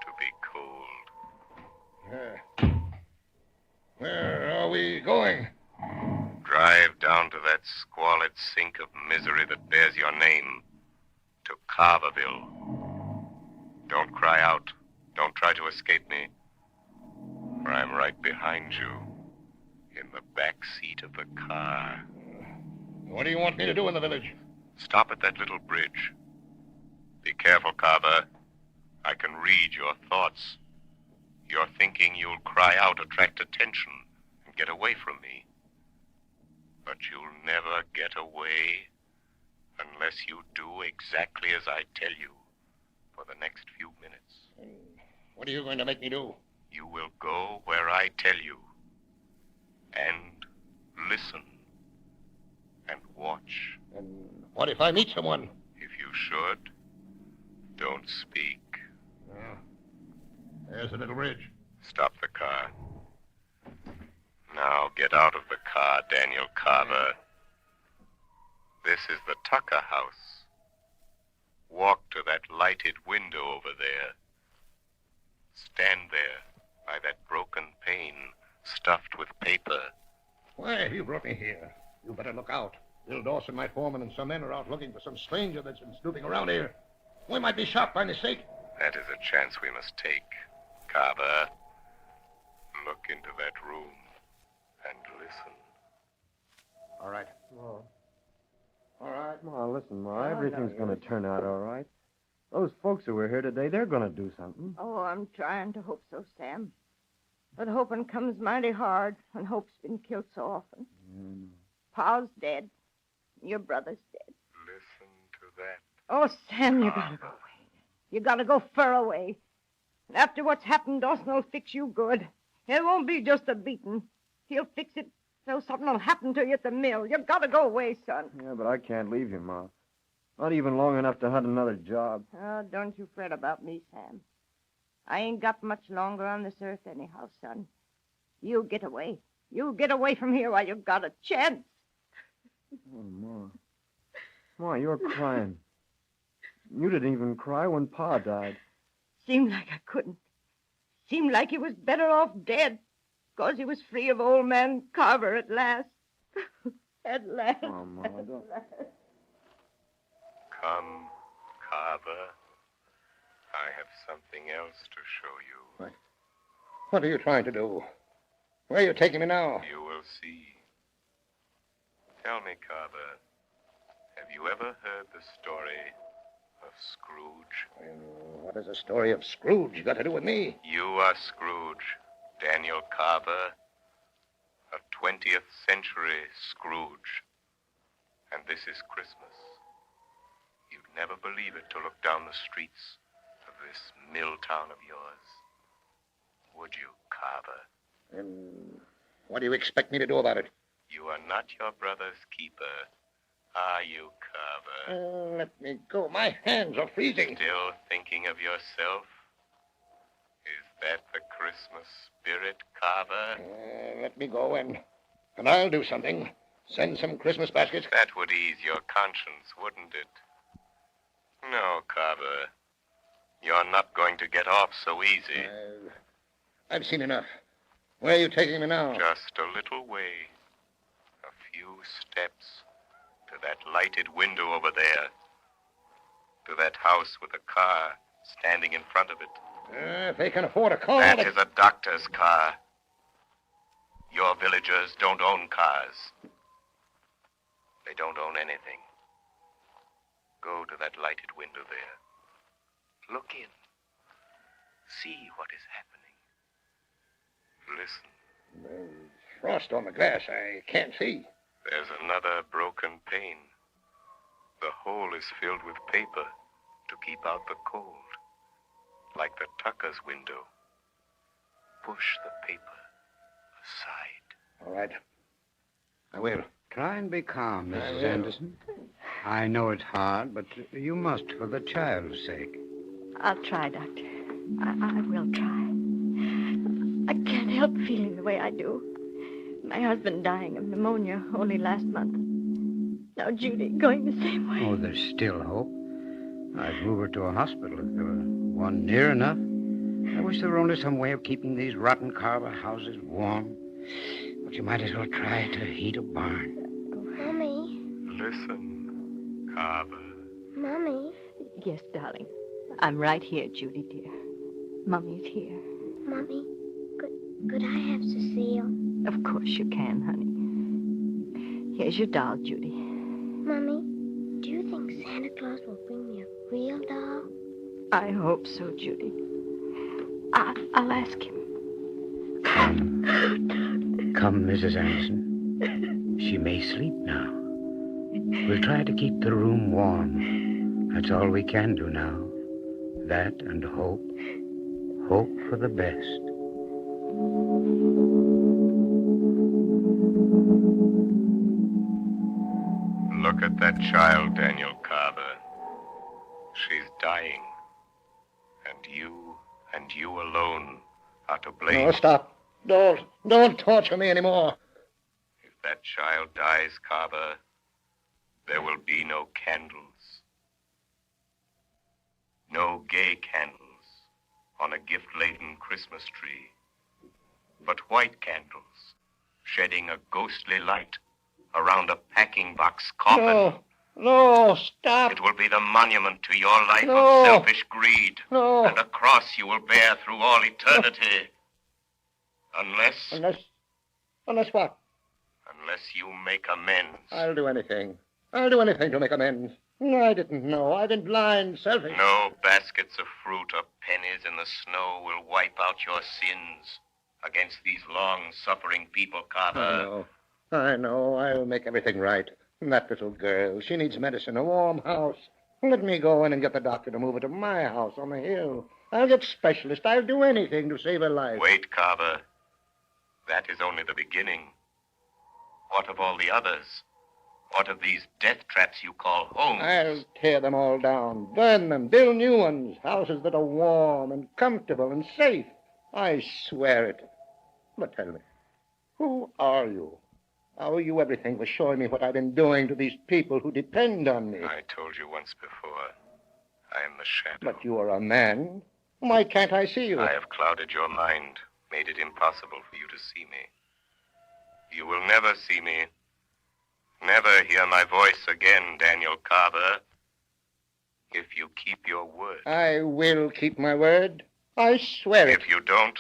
to be cold. Where are we going? Drive down to that squalid sink of misery that bears your name. To Carverville. Don't cry out. Don't try to escape me. For I'm right behind you. In the back seat of the car. What do you want me to do in the village? Stop at that little bridge. Be careful, Carver. I can read your thoughts. You're thinking you'll cry out, attract attention, and get away from me. But you'll never get away unless you do exactly as I tell you for the next few minutes. What are you going to make me do? You will go where I tell you. And listen. And watch. And what if I meet someone? If you should, don't speak. There's a little bridge. Stop the car. Now get out of the car, Daniel Carver. This is the Tucker house. Walk to that lighted window over there. Stand there by that broken pane stuffed with paper. Why, you brought me here. You better look out. Bill Dawson, my foreman, and some men are out looking for some stranger that's been snooping around here. We might be shot by mistake. That is a chance we must take. Carver, look into that room and listen. All right. All right, Ma, listen, Ma. Everything's going to turn out all right. Those folks who were here today, they're going to do something. Oh, I'm trying to hope so, Sam. But hoping comes mighty hard when hope's been killed so often. Pa's dead. Your brother's dead. Listen to that. Oh, Sam, you gotta go away. You gotta go far away. And after what's happened, Dawson will fix you good. It won't be just a beating. He'll fix it so something will happen to you at the mill. You gotta go away, son. Yeah, but I can't leave you, Ma. Not even long enough to hunt another job. Oh, don't you fret about me, Sam. I ain't got much longer on this earth anyhow, son. You get away. You get away from here while you've got a chance. Oh, Ma. Ma, you're crying. You didn't even cry when Pa died. Seemed like I couldn't. Seemed like he was better off dead, 'cause he was free of old man Carver at last. At last. Oh, Ma, don't... Come, Carver. I have something else to show you. What are you trying to do? Where are you taking me now? You will see. Tell me, Carver, have you ever heard the story of Scrooge? What does the story of Scrooge got to do with me? You are Scrooge, Daniel Carver, a 20th century Scrooge. And this is Christmas. You'd never believe it to look down the streets of this mill town of yours. Would you, Carver? And what do you expect me to do about it? You are not your brother's keeper, are you, Carver? Let me go. My hands are freezing. Still thinking of yourself? Is that the Christmas spirit, Carver? Let me go, and I'll do something. Send some Christmas baskets. That would ease your conscience, wouldn't it? No, Carver. You're not going to get off so easy. I've seen enough. Where are you taking me now? Just a little way. A few steps to that lighted window over there. To that house with a car standing in front of it. If they can afford a car... That is a doctor's car. Your villagers don't own cars. They don't own anything. Go to that lighted window there. Look in. See what is happening. Listen. There's frost on the glass. I can't see. There's another broken pane. The hole is filled with paper to keep out the cold. Like the Tucker's window. Push the paper aside. All right. I will. Try and be calm, Mrs. Anderson. I know it's hard, but you must for the child's sake. I'll try, Doctor. I will try. I can't help feeling the way I do. My husband dying of pneumonia only last month. Now Judy going the same way. Oh, there's still hope. I'd move her to a hospital if there were one near enough. I wish there were only some way of keeping these rotten Carver houses warm. But you might as well try to heat a barn. Mommy. Listen, Carver. Mommy. Yes, darling. I'm right here, Judy, dear. Mummy's here. Mommy, could I have Cecile? Of course you can, honey. Here's your doll, Judy. Mommy, do you think Santa Claus will bring me a real doll? I hope so, Judy. I'll ask him. Come, Mrs. Anderson. She may sleep now. We'll try to keep the room warm. That's all we can do now. That and hope. Hope for the best. Look at that child, Daniel Carver. She's dying. And you alone are to blame. No, stop. Don't torture me anymore. If that child dies, Carver, there will be no candles. No gay candles on a gift-laden Christmas tree, but white candles shedding a ghostly light around a packing box coffin. No, stop. It will be the monument to your life No. of selfish greed. No. And a cross you will bear through all eternity. Unless Unless what? Unless you make amends. I'll do anything. I'll do anything to make amends. I didn't know. I've been blind, selfish. No baskets of fruit or pennies in the snow will wipe out your sins against these long-suffering people, Carver. I know. I'll make everything right. That little girl, she needs medicine, a warm house. Let me go in and get the doctor to move her to my house on the hill. I'll get specialist. I'll do anything to save her life. Wait, Carver. That is only the beginning. What of all the others? What of these death traps you call homes? I'll tear them all down, burn them, build new ones, houses that are warm and comfortable and safe. I swear it. But tell me, who are you? How are you everything for showing me what I've been doing to these people who depend on me? I told you once before. I am the shadow. But you are a man. Why can't I see you? I have clouded your mind, made it impossible for you to see me. You will never see me. Never hear my voice again, Daniel Carver. If you keep your word. I will keep my word. I swear it. If you don't,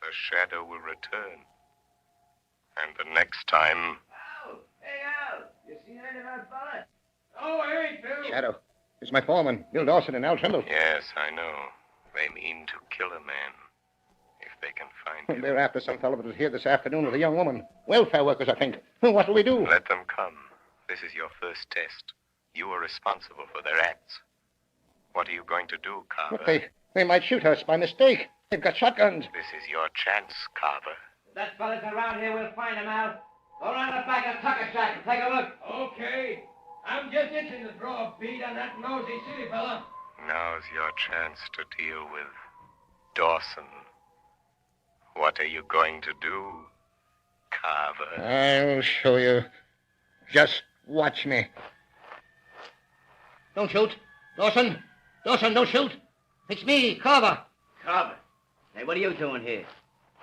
the shadow will return. And the next time... Hey, Al! You seen anything about Blyth? Oh, I ain't, Bill. Shadow. It's my foreman, Bill Dawson and Al Trimble. Yes, I know. They mean to kill a man. If they can find him. They're after some fellow that was here this afternoon with a young woman. Welfare workers, I think. What'll we do? Let them come. This is your first test. You are responsible for their acts. What are you going to do, Carver? They might shoot us by mistake. They've got shotguns. This is your chance, Carver. If that fella's around here, we'll find him, Al. Go around the back of Tucker Shack and take a look. Okay. I'm just itching to draw a bead on that nosy city fella. Now's your chance to deal with Dawson. What are you going to do, Carver? I'll show you. Just watch me. Don't shoot. Dawson! Dawson, don't shoot! It's me, Carver. Carver. Hey, what are you doing here?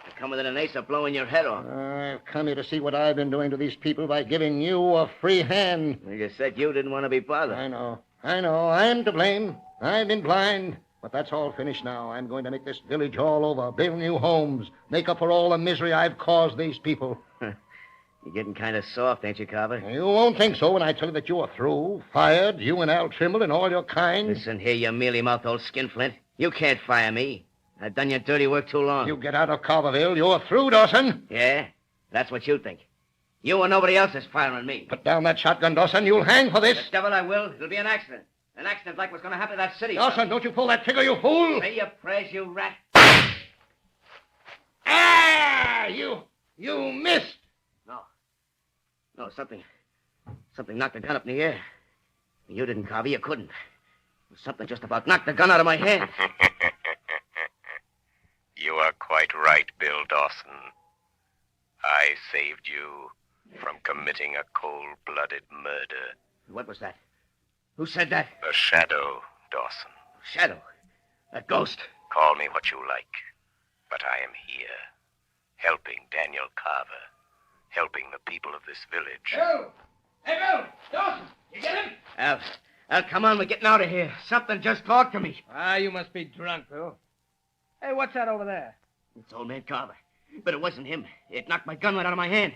You come within an ace of blowing your head off. I've come here to see what I've been doing to these people by giving you a free hand. You said you didn't want to be bothered. I know. I'm to blame. I've been blind. But that's all finished now. I'm going to make this village all over, build new homes, make up for all the misery I've caused these people. You're getting kind of soft, ain't you, Carver? You won't think so when I tell you that you are through, fired, you and Al Trimble and all your kind. Listen here, you mealy-mouthed old skinflint. You can't fire me. I've done your dirty work too long. You get out of Carverville. You're through, Dawson. Yeah? That's what you think. You and nobody else is firing me. Put down that shotgun, Dawson. You'll hang for this. The devil I will. It'll be an accident. An accident like what's going to happen to that city. Dawson, don't you pull that trigger, you fool. Say your prayers, you rat. Ah! You missed. No, something knocked the gun up in the air. You didn't, Carver. You couldn't. Something just about knocked the gun out of my hand. You are quite right, Bill Dawson. I saved you from committing a cold-blooded murder. What was that? Who said that? The shadow, Dawson. Shadow? A ghost? Call me what you like, but I am here, helping Daniel Carver, helping the people of this village. Bill! Hey, Bill! Dawson! You get him? Al, come on. We're getting out of here. Something just talked to me. You must be drunk, Bill. Hey, what's that over there? It's old man Carver. But it wasn't him. It knocked my gun right out of my hand.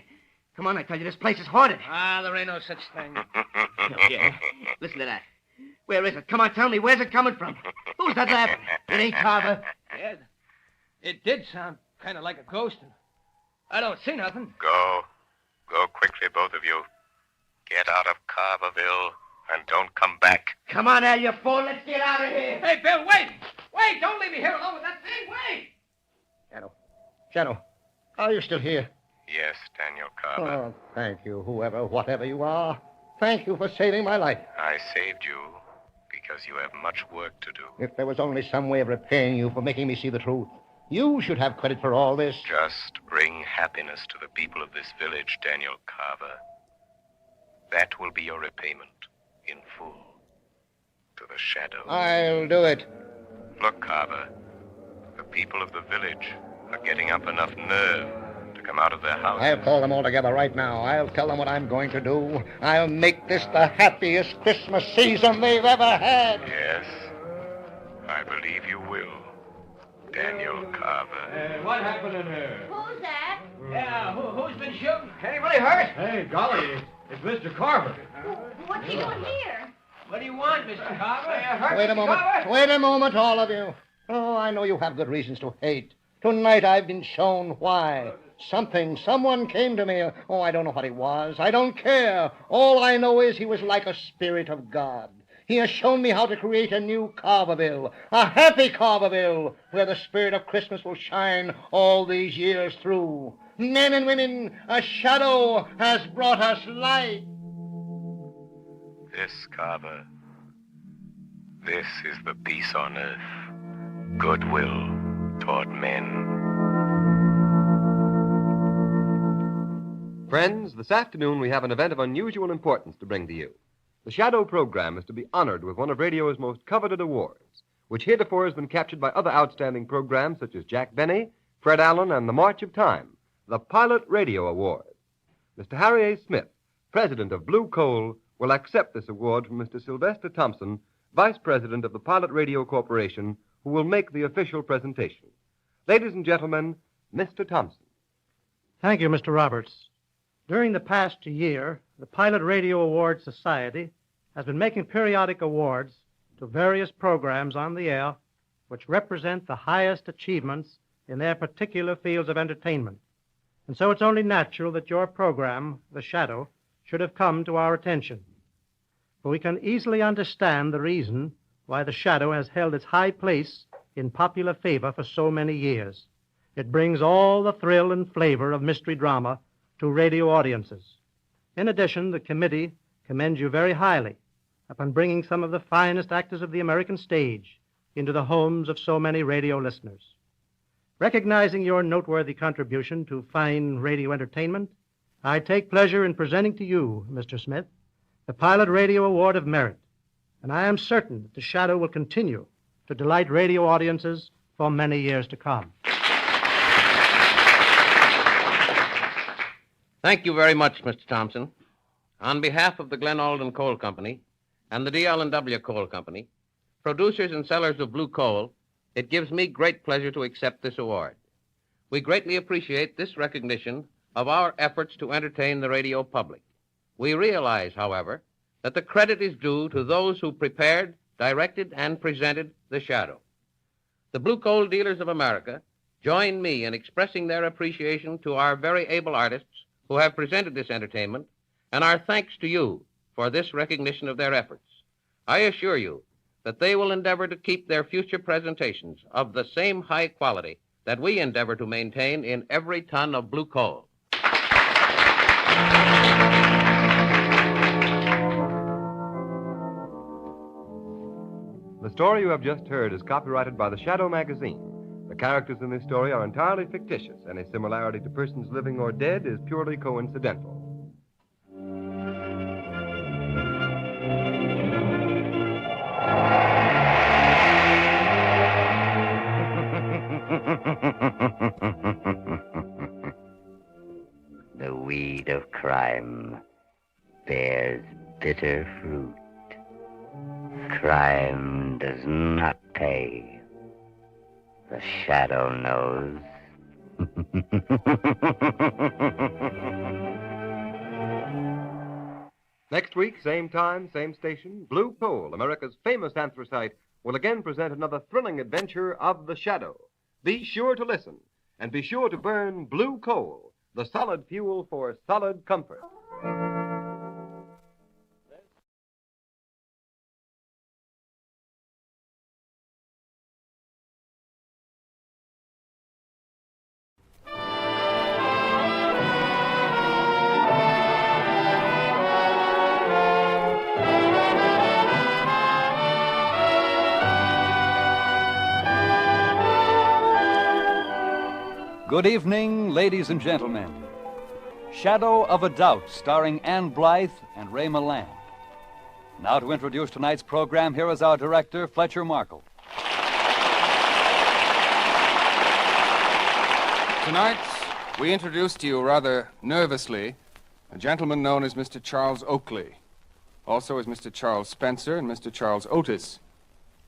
Come on, I tell you, this place is haunted. Ah, there ain't no such thing. Yeah. Listen to that. Where is it? Come on, tell me. Where's it coming from? Who's that laughing? It ain't Carver. Yeah, it did sound kind of like a ghost. And I don't see nothing. Go. Go quickly, both of you. Get out of Carverville and don't come back. Come on, Al, you fool. Let's get out of here. Hey, Bill, wait. Wait, don't leave me here alone with that thing. Wait. Shadow, are you still here? Yes, Daniel Carver. Oh, thank you, whoever, whatever you are. Thank you for saving my life. I saved you because you have much work to do. If there was only some way of repaying you for making me see the truth, you should have credit for all this. Just bring happiness to the people of this village, Daniel Carver. That will be your repayment in full to the shadow. I'll do it. Look, Carver, the people of the village are getting up enough nerve to come out of their houses. I'll call them all together right now. I'll tell them what I'm going to do. I'll make this the happiest Christmas season they've ever had. Yes, I believe you will, Daniel Carver. What happened in here? Who's that? Yeah, who's been shooting? Anybody hurt? Hey, golly, it's Mr. Carver. What's he doing here? What do you want, Mr. Carver? Wait a moment. Wait a moment, all of you. Oh, I know you have good reasons to hate. Tonight I've been shown why. Someone came to me. Oh, I don't know what he was. I don't care. All I know is he was like a spirit of God. He has shown me how to create a new Carverville, a happy Carverville, where the spirit of Christmas will shine all these years through. Men and women, a shadow has brought us light. This, Carver, this is the peace on earth, goodwill toward men. Friends, this afternoon we have an event of unusual importance to bring to you. The Shadow program is to be honored with one of radio's most coveted awards, which heretofore has been captured by other outstanding programs such as Jack Benny, Fred Allen, and The March of Time, the Pilot Radio Award. Mr. Harry A. Smith, president of Blue Coal, will accept this award from Mr. Sylvester Thompson, vice president of the Pilot Radio Corporation, who will make the official presentation. Ladies and gentlemen, Mr. Thompson. Thank you, Mr. Roberts. During the past year, the Pilot Radio Awards Society has been making periodic awards to various programs on the air which represent the highest achievements in their particular fields of entertainment. And so it's only natural that your program, The Shadow, should have come to our attention. For we can easily understand the reason why The Shadow has held its high place in popular favor for so many years. It brings all the thrill and flavor of mystery drama to radio audiences. In addition, the committee commends you very highly upon bringing some of the finest actors of the American stage into the homes of so many radio listeners. Recognizing your noteworthy contribution to fine radio entertainment, I take pleasure in presenting to you, Mr. Smith, the Pilot Radio Award of Merit, and I am certain that The Shadow will continue to delight radio audiences for many years to come. Thank you very much, Mr. Thompson. On behalf of the Glen Alden Coal Company and the D.L.&W. Coal Company, producers and sellers of blue coal, it gives me great pleasure to accept this award. We greatly appreciate this recognition of our efforts to entertain the radio public. We realize, however, that the credit is due to those who prepared, directed, and presented The Shadow. The Blue Coal Dealers of America join me in expressing their appreciation to our very able artists who have presented this entertainment, and our thanks to you for this recognition of their efforts. I assure you that they will endeavor to keep their future presentations of the same high quality that we endeavor to maintain in every ton of blue coal. The story you have just heard is copyrighted by the Shadow magazine. The characters in this story are entirely fictitious. Any similarity to persons living or dead is purely coincidental. The weed of crime bears bitter fruit. Crime does not pay. The Shadow knows. Next week, same time, same station, Blue Coal, America's famous anthracite, will again present another thrilling adventure of the Shadow. Be sure to listen, and be sure to burn Blue Coal, the solid fuel for solid comfort. Good evening, ladies and gentlemen. Shadow of a Doubt, starring Ann Blyth and Ray Milland. Now to introduce tonight's program, here is our director, Fletcher Markle. Tonight, we introduce to you rather nervously a gentleman known as Mr. Charles Oakley, also as Mr. Charles Spencer and Mr. Charles Otis.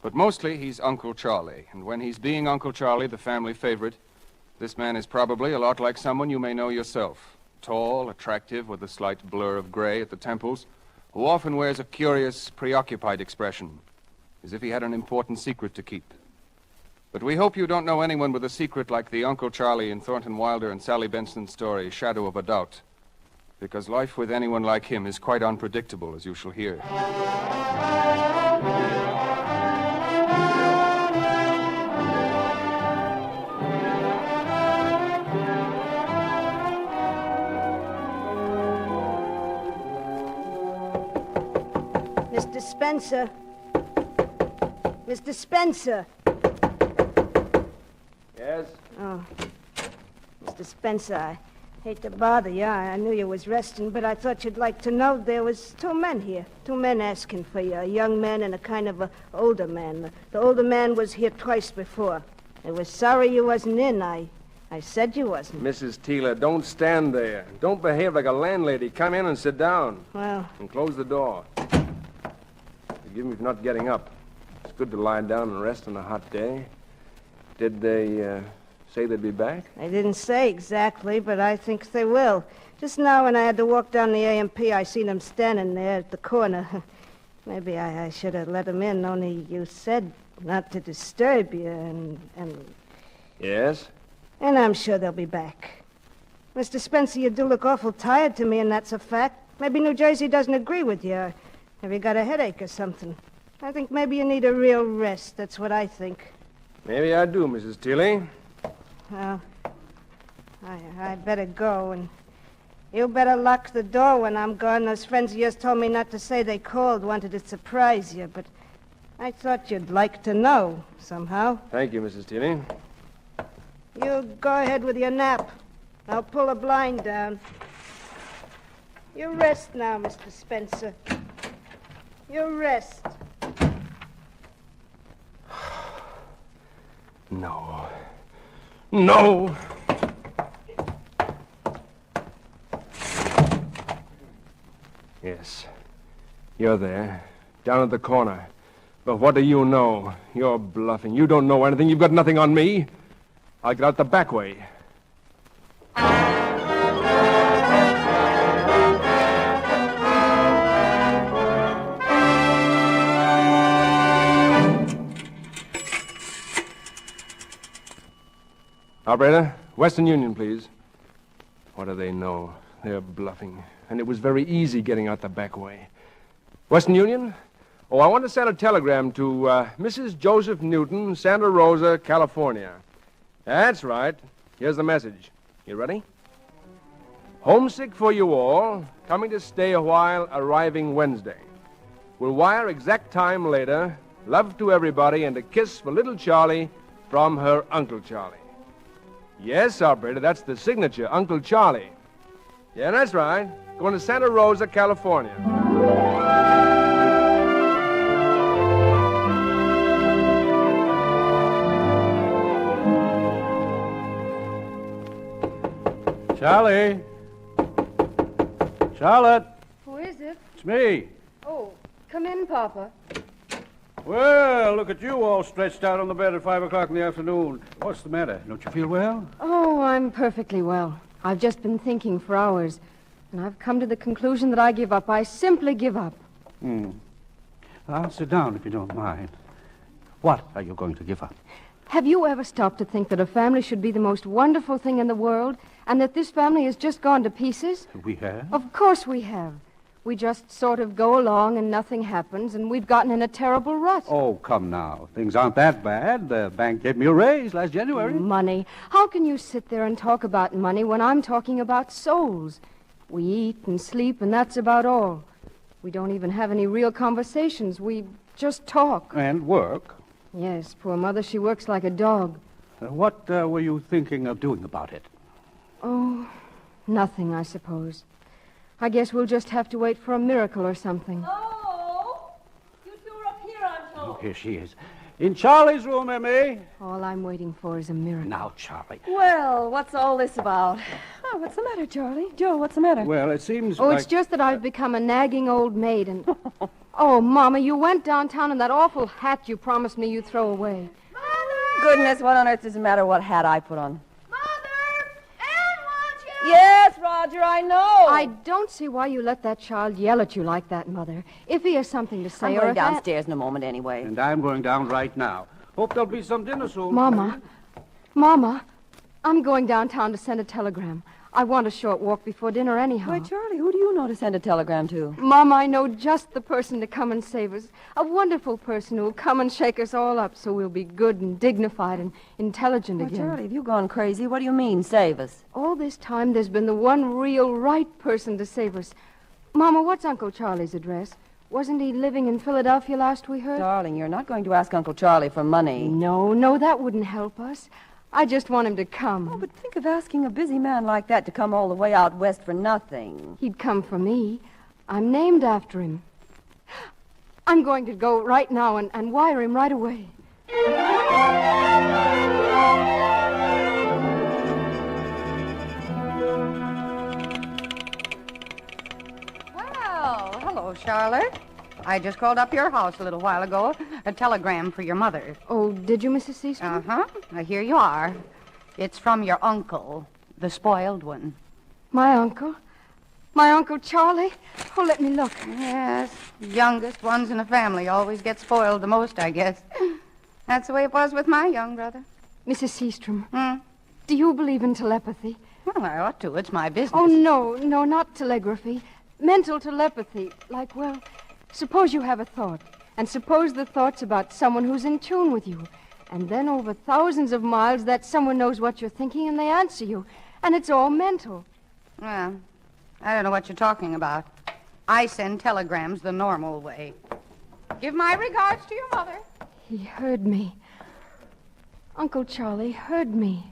But mostly he's Uncle Charlie, and when he's being Uncle Charlie, the family favorite, this man is probably a lot like someone you may know yourself. Tall, attractive, with a slight blur of gray at the temples, who often wears a curious, preoccupied expression, as if he had an important secret to keep. But we hope you don't know anyone with a secret like the Uncle Charlie in Thornton Wilder and Sally Benson's story, Shadow of a Doubt, because life with anyone like him is quite unpredictable, as you shall hear. Mr. Spencer. Mr. Spencer. Yes? Oh. Mr. Spencer, I hate to bother you. I knew you was resting, but I thought you'd like to know there was two men here. Two men asking for you, a young man and a kind of a older man. The older man was here twice before. They was sorry you wasn't in. I said you wasn't. Mrs. Teeler, don't stand there. Don't behave like a landlady. Come in and sit down. Well... And close the door. Forgive me for not getting up. It's good to lie down and rest on a hot day. Did they say they'd be back? They didn't say exactly, but I think they will. Just now when I had to walk down the A&P, I seen them standing there at the corner. Maybe I should have let them in, only you said not to disturb you, and... Yes? And I'm sure they'll be back. Mr. Spencer, you do look awful tired to me, and that's a fact. Maybe New Jersey doesn't agree with you. Have you got a headache or something? I think maybe you need a real rest. That's what I think. Maybe I do, Mrs. Teeley. Well, I'd better go, and you better lock the door when I'm gone. Those friends of yours told me not to say they called, wanted to surprise you, but I thought you'd like to know, somehow. Thank you, Mrs. Teeley. You go ahead with your nap. I'll pull a blind down. You rest now, Mr. Spencer. You rest. No. No! Yes. You're there. Down at the corner. But what do you know? You're bluffing. You don't know anything. You've got nothing on me. I'll get out the back way. Operator, Western Union, please. What do they know? They're bluffing. And it was very easy getting out the back way. Western Union? Oh, I want to send a telegram to Mrs. Joseph Newton, Santa Rosa, California. That's right. Here's the message. You ready? Homesick for you all. Coming to stay a while, arriving Wednesday. We'll wire exact time later. Love to everybody and a kiss for little Charlie from her Uncle Charlie. Yes, operator, that's the signature, Uncle Charlie. Yeah, that's right. Going to Santa Rosa, California. Charlie. Charlotte. Who is it? It's me. Oh, come in, Papa. Well, look at you all stretched out on the bed at 5 o'clock in the afternoon. What's the matter? Don't you feel well? Oh, I'm perfectly well. I've just been thinking for hours. And I've come to the conclusion that I give up. I simply give up. I'll sit down if you don't mind. What are you going to give up? Have you ever stopped to think that a family should be the most wonderful thing in the world, and that this family has just gone to pieces? We have? Of course we have. We just sort of go along and nothing happens, and we've gotten in a terrible rut. Oh, come now. Things aren't that bad. The bank gave me a raise last January. Money. How can you sit there and talk about money when I'm talking about souls? We eat and sleep, and that's about all. We don't even have any real conversations. We just talk. And work. Yes, poor Mother, she works like a dog. What were you thinking of doing about it? Oh, nothing, I suppose. I guess we'll just have to wait for a miracle or something. Oh, you two are up here, I'm told. Oh, here she is. In Charlie's room, Emmy. All I'm waiting for is a miracle. Now, Charlie. Well, what's all this about? Oh, what's the matter, Charlie? Joe, what's the matter? Well, it seems It's just that I've become a nagging old maid and... Oh, Mama, you went downtown in that awful hat you promised me you'd throw away. Goodness, what on earth does it matter what hat I put on? Yes, Roger, I know. I don't see why you let that child yell at you like that, Mother. If he has something to say I'm or going if downstairs in a moment anyway. And I'm going down right now. Hope there'll be some dinner soon. Mama, I'm going downtown to send a telegram. I want a short walk before dinner anyhow. Why, Charlie, who do you know to send a telegram to? Mama, I know just the person to come and save us. A wonderful person who'll come and shake us all up so we'll be good and dignified and intelligent again. Charlie, have you gone crazy? What do you mean, save us? All this time, there's been the one real right person to save us. Mama, what's Uncle Charlie's address? Wasn't he living in Philadelphia last we heard? Darling, you're not going to ask Uncle Charlie for money. No, that wouldn't help us. I just want him to come. Oh, but think of asking a busy man like that to come all the way out west for nothing. He'd come for me. I'm named after him. I'm going to go right now and wire him right away. Well, hello, Charlotte. I just called up your house a little while ago. A telegram for your mother. Oh, did you, Mrs. Seastrom? Uh-huh. Here you are. It's from your uncle, the spoiled one. My uncle? My Uncle Charlie? Oh, let me look. Yes, youngest ones in a family always get spoiled the most, I guess. That's the way it was with my young brother. Mrs. Seastrom, do you believe in telepathy? Well, I ought to. It's my business. Oh, no, not telegraphy. Mental telepathy. Like, well... Suppose you have a thought, and suppose the thought's about someone who's in tune with you. And then over thousands of miles, that someone knows what you're thinking, and they answer you. And it's all mental. Well, I don't know what you're talking about. I send telegrams the normal way. Give my regards to your mother. He heard me. Uncle Charlie heard me.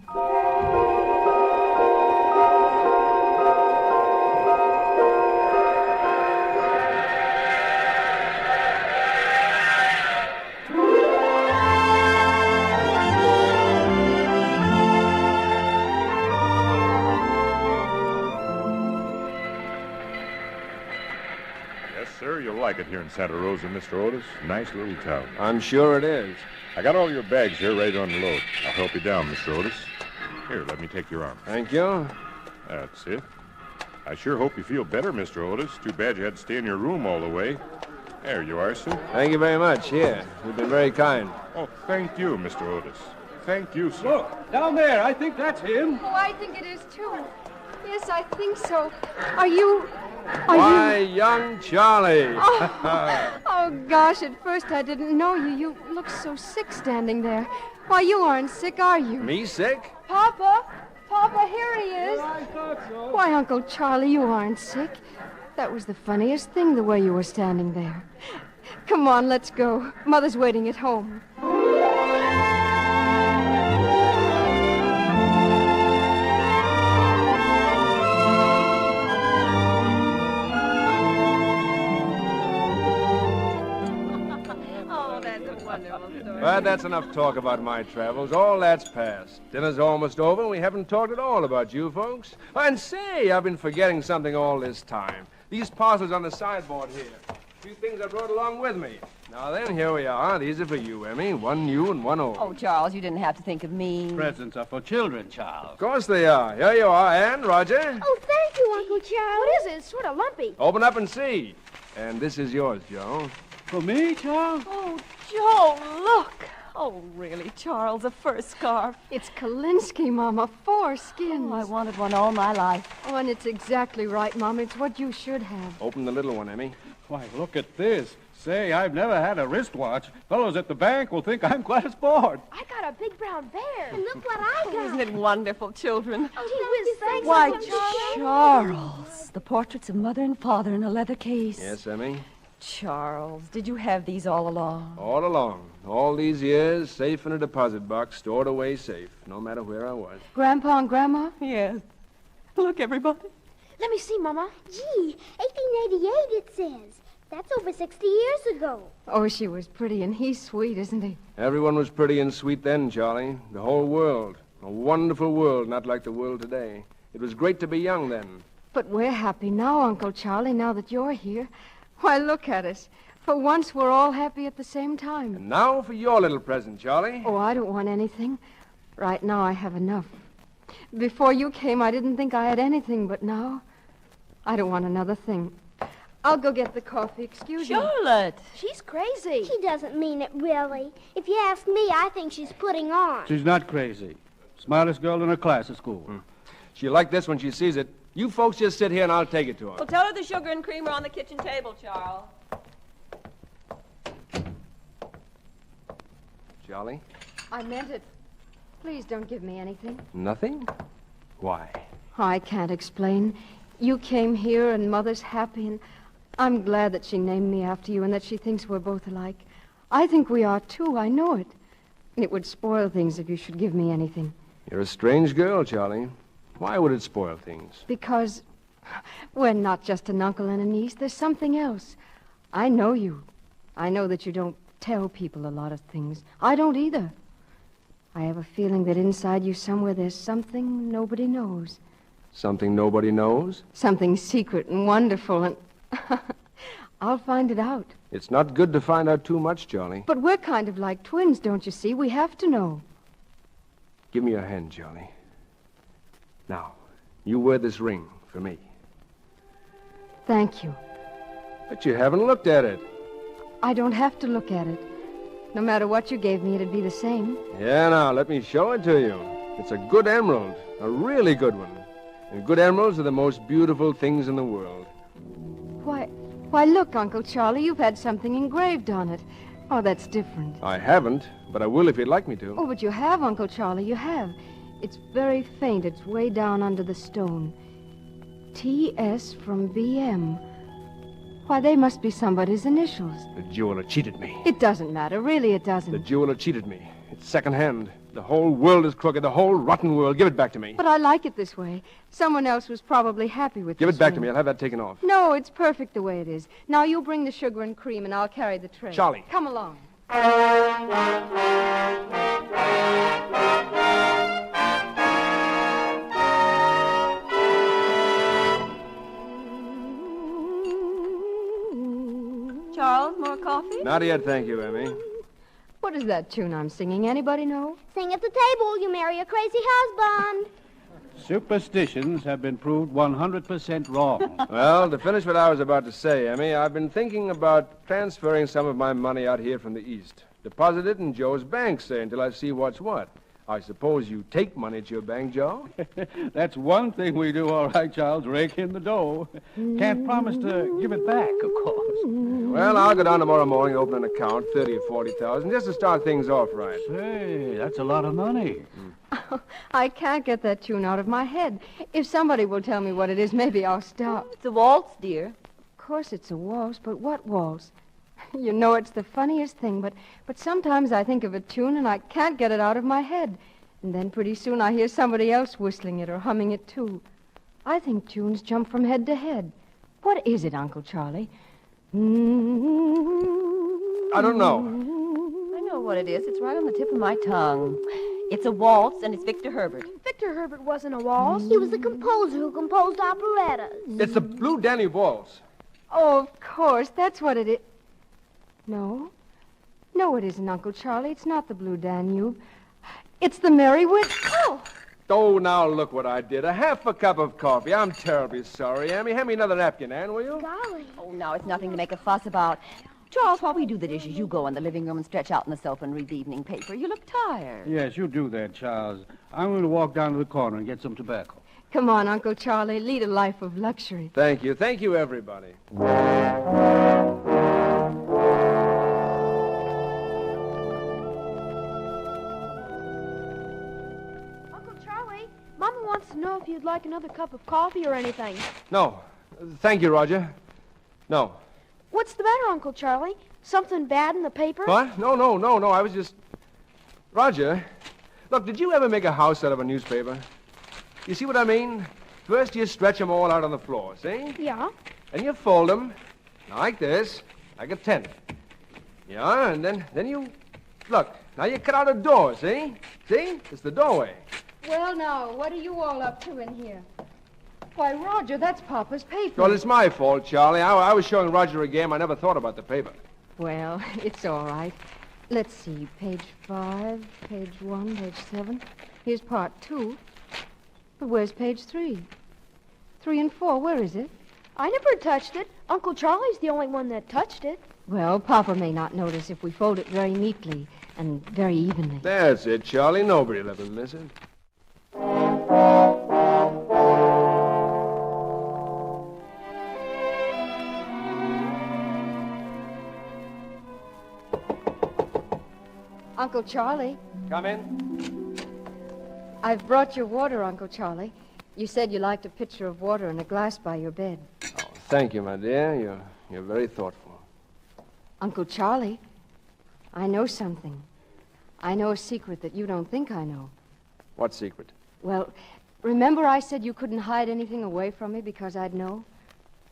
Sir, you'll like it here in Santa Rosa, Mr. Otis. Nice little town. I'm sure it is. I got all your bags here ready to unload. I'll help you down, Mr. Otis. Here, let me take your arm. Thank you. That's it. I sure hope you feel better, Mr. Otis. Too bad you had to stay in your room all the way. There you are, sir. Thank you very much. Here, you've been very kind. Oh, thank you, Mr. Otis. Thank you, sir. Look, down there. I think that's him. Oh, I think it is, too. Yes, I think so. Are you... Why, young Charlie. Oh, gosh, at first I didn't know you. You look so sick standing there. Why, you aren't sick, are you? Me sick? Papa, here he is. I thought so. Why, Uncle Charlie, you aren't sick. That was the funniest thing, the way you were standing there. Come on, let's go. Mother's waiting at home. But that's enough talk about my travels. All that's past. Dinner's almost over, and we haven't talked at all about you folks. And say, I've been forgetting something all this time. These parcels on the sideboard here. few things I brought along with me. Now then, here we are. These are for you, Emmy. One new and one old. Oh, Charles, you didn't have to think of me. Presents are for children, Charles. Of course they are. Here you are, Anne, Roger. Oh, thank you, Uncle Charles. What is it? It's sort of lumpy. Open up and see. And this is yours, Joe. For me, Charles? Oh, Joe, look. Oh, really, Charles, a fur scarf. It's Kalinsky, Mama. 4 skins. Oh, I wanted one all my life. Oh, and it's exactly right, Mama. It's what you should have. Open the little one, Emmy. Why, look at this. Say, I've never had a wristwatch. Fellows at the bank will think I'm quite a sport. I got a big brown bear. And look what I got. Isn't it wonderful, children? Oh, thanks, Why, Uncle Charles. Charles, the portraits of Mother and Father in a leather case. Yes, Emmy? Charles, did you have these all along? All along. All these years, safe in a deposit box, stored away safe, no matter where I was. Grandpa and Grandma? Yes. Look, everybody. Let me see, Mama. Gee, 1888 it says. That's over 60 years ago. Oh, she was pretty, and he's sweet, isn't he? Everyone was pretty and sweet then, Charlie. The whole world. A wonderful world, not like the world today. It was great to be young then. But we're happy now, Uncle Charlie, now that you're here. Why, look at us. For once, we're all happy at the same time. And now for your little present, Charlie. Oh, I don't want anything. Right now, I have enough. Before you came, I didn't think I had anything, but now, I don't want another thing. I'll go get the coffee. Excuse me. Charlotte. She's crazy. She doesn't mean it, really. If you ask me, I think she's putting on. She's not crazy. Smartest girl in her class at school. She'll like this when she sees it. You folks just sit here and I'll take it to her. Well, tell her the sugar and cream are on the kitchen table, Charles. Charlie? I meant it. Please don't give me anything. Nothing? Why? I can't explain. You came here, and Mother's happy, and I'm glad that she named me after you and that she thinks we're both alike. I think we are, too. I know it. It would spoil things if you should give me anything. You're a strange girl, Charlie. Why would it spoil things? Because we're not just an uncle and a niece. There's something else. I know you. I know that you don't tell people a lot of things. I don't either. I have a feeling that inside you somewhere there's something nobody knows. Something nobody knows? Something secret and wonderful, and I'll find it out. It's not good to find out too much, Charlie. But we're kind of like twins, don't you see? We have to know. Give me your hand, Charlie. Now, you wear this ring for me. Thank you. But you haven't looked at it. I don't have to look at it. No matter what you gave me, it'd be the same. Yeah, now, let me show it to you. It's a good emerald, a really good one. And good emeralds are the most beautiful things in the world. Why, look, Uncle Charlie, you've had something engraved on it. Oh, that's different. I haven't, but I will if you'd like me to. Oh, but you have, Uncle Charlie, you have. It's very faint. It's way down under the stone. T.S. from B.M. Why, they must be somebody's initials. The jeweler cheated me. It doesn't matter. Really, it doesn't. The jeweler cheated me. It's second-hand. The whole world is crooked. The whole rotten world. Give it back to me. But I like it this way. Someone else was probably happy with Give this it back ring. to me. I'll have that taken off. No, it's perfect the way it is. Now you bring the sugar and cream, and I'll carry the tray. Charlie. Come along. Charles, more coffee? Not yet, thank you, Emmy. What is that tune I'm singing? Anybody know? Sing at the table, you marry a crazy husband. Superstitions have been proved 100% wrong. Well, to finish what I was about to say, Emmy, I've been thinking about transferring some of my money out here from the East. Deposit it in Joe's bank, say, until I see what's what. I suppose you take money at your bank, Joe? That's one thing we do all right, Charles. Rake in the dough. Can't promise to give it back, of course. Well, I'll go down tomorrow morning and open an account, 30 or 40,000, just to start things off right. Say, that's a lot of money. I can't get that tune out of my head. If somebody will tell me what it is, maybe I'll stop. It's a waltz, dear. Of course it's a waltz, but what waltz? You know, it's the funniest thing, but sometimes I think of a tune and I can't get it out of my head. And then pretty soon I hear somebody else whistling it or humming it, too. I think tunes jump from head to head. What is it, Uncle Charlie? I don't know. I know what it is. It's right on the tip of my tongue. It's a waltz, and it's Victor Herbert. Victor Herbert wasn't a waltz. He was the composer who composed operettas. It's the Blue Danube Waltz. Oh, of course. That's what it is. No. No, it isn't, Uncle Charlie. It's not the Blue Danube. It's the Merry Wind. Oh! Oh, now look what I did. A half a cup of coffee. I'm terribly sorry, Emmy. Hand me another napkin, Ann, will you? Golly. Oh, now it's nothing to make a fuss about. Charles, while we do the dishes, you go in the living room and stretch out on the sofa and read the evening paper. You look tired. Yes, you do that, Charles. I'm going to walk down to the corner and get some tobacco. Come on, Uncle Charlie. Lead a life of luxury. Thank you. Thank you, everybody. Uncle Charlie, Mama wants to know if you'd like another cup of coffee or anything. No. Thank you, Roger. No. What's the matter, Uncle Charlie? Something bad in the paper? What? No. I was just... Roger, look, did you ever make a house out of a newspaper? You see what I mean? First you stretch them all out on the floor, see? Yeah. Then you fold them, like this, like a tent. Yeah, and then you... Look, now you cut out a door, see? See? It's the doorway. Well, now, what are you all up to in here? Why, Roger, that's Papa's paper. Well, it's my fault, Charlie. I was showing Roger a game. I never thought about the paper. Well, it's all right. Let's see. Page 5, page 1, page 7. Here's part 2. But where's page 3? 3 and 4, where is it? I never touched it. Uncle Charlie's the only one that touched it. Well, Papa may not notice if we fold it very neatly and very evenly. That's it, Charlie. Nobody will ever miss it. Uncle Charlie. Come in. I've brought your water, Uncle Charlie. You said you liked a pitcher of water and a glass by your bed. Oh, thank you, my dear. You're very thoughtful. Uncle Charlie, I know something. I know a secret that you don't think I know. What secret? Well, remember I said you couldn't hide anything away from me because I'd know?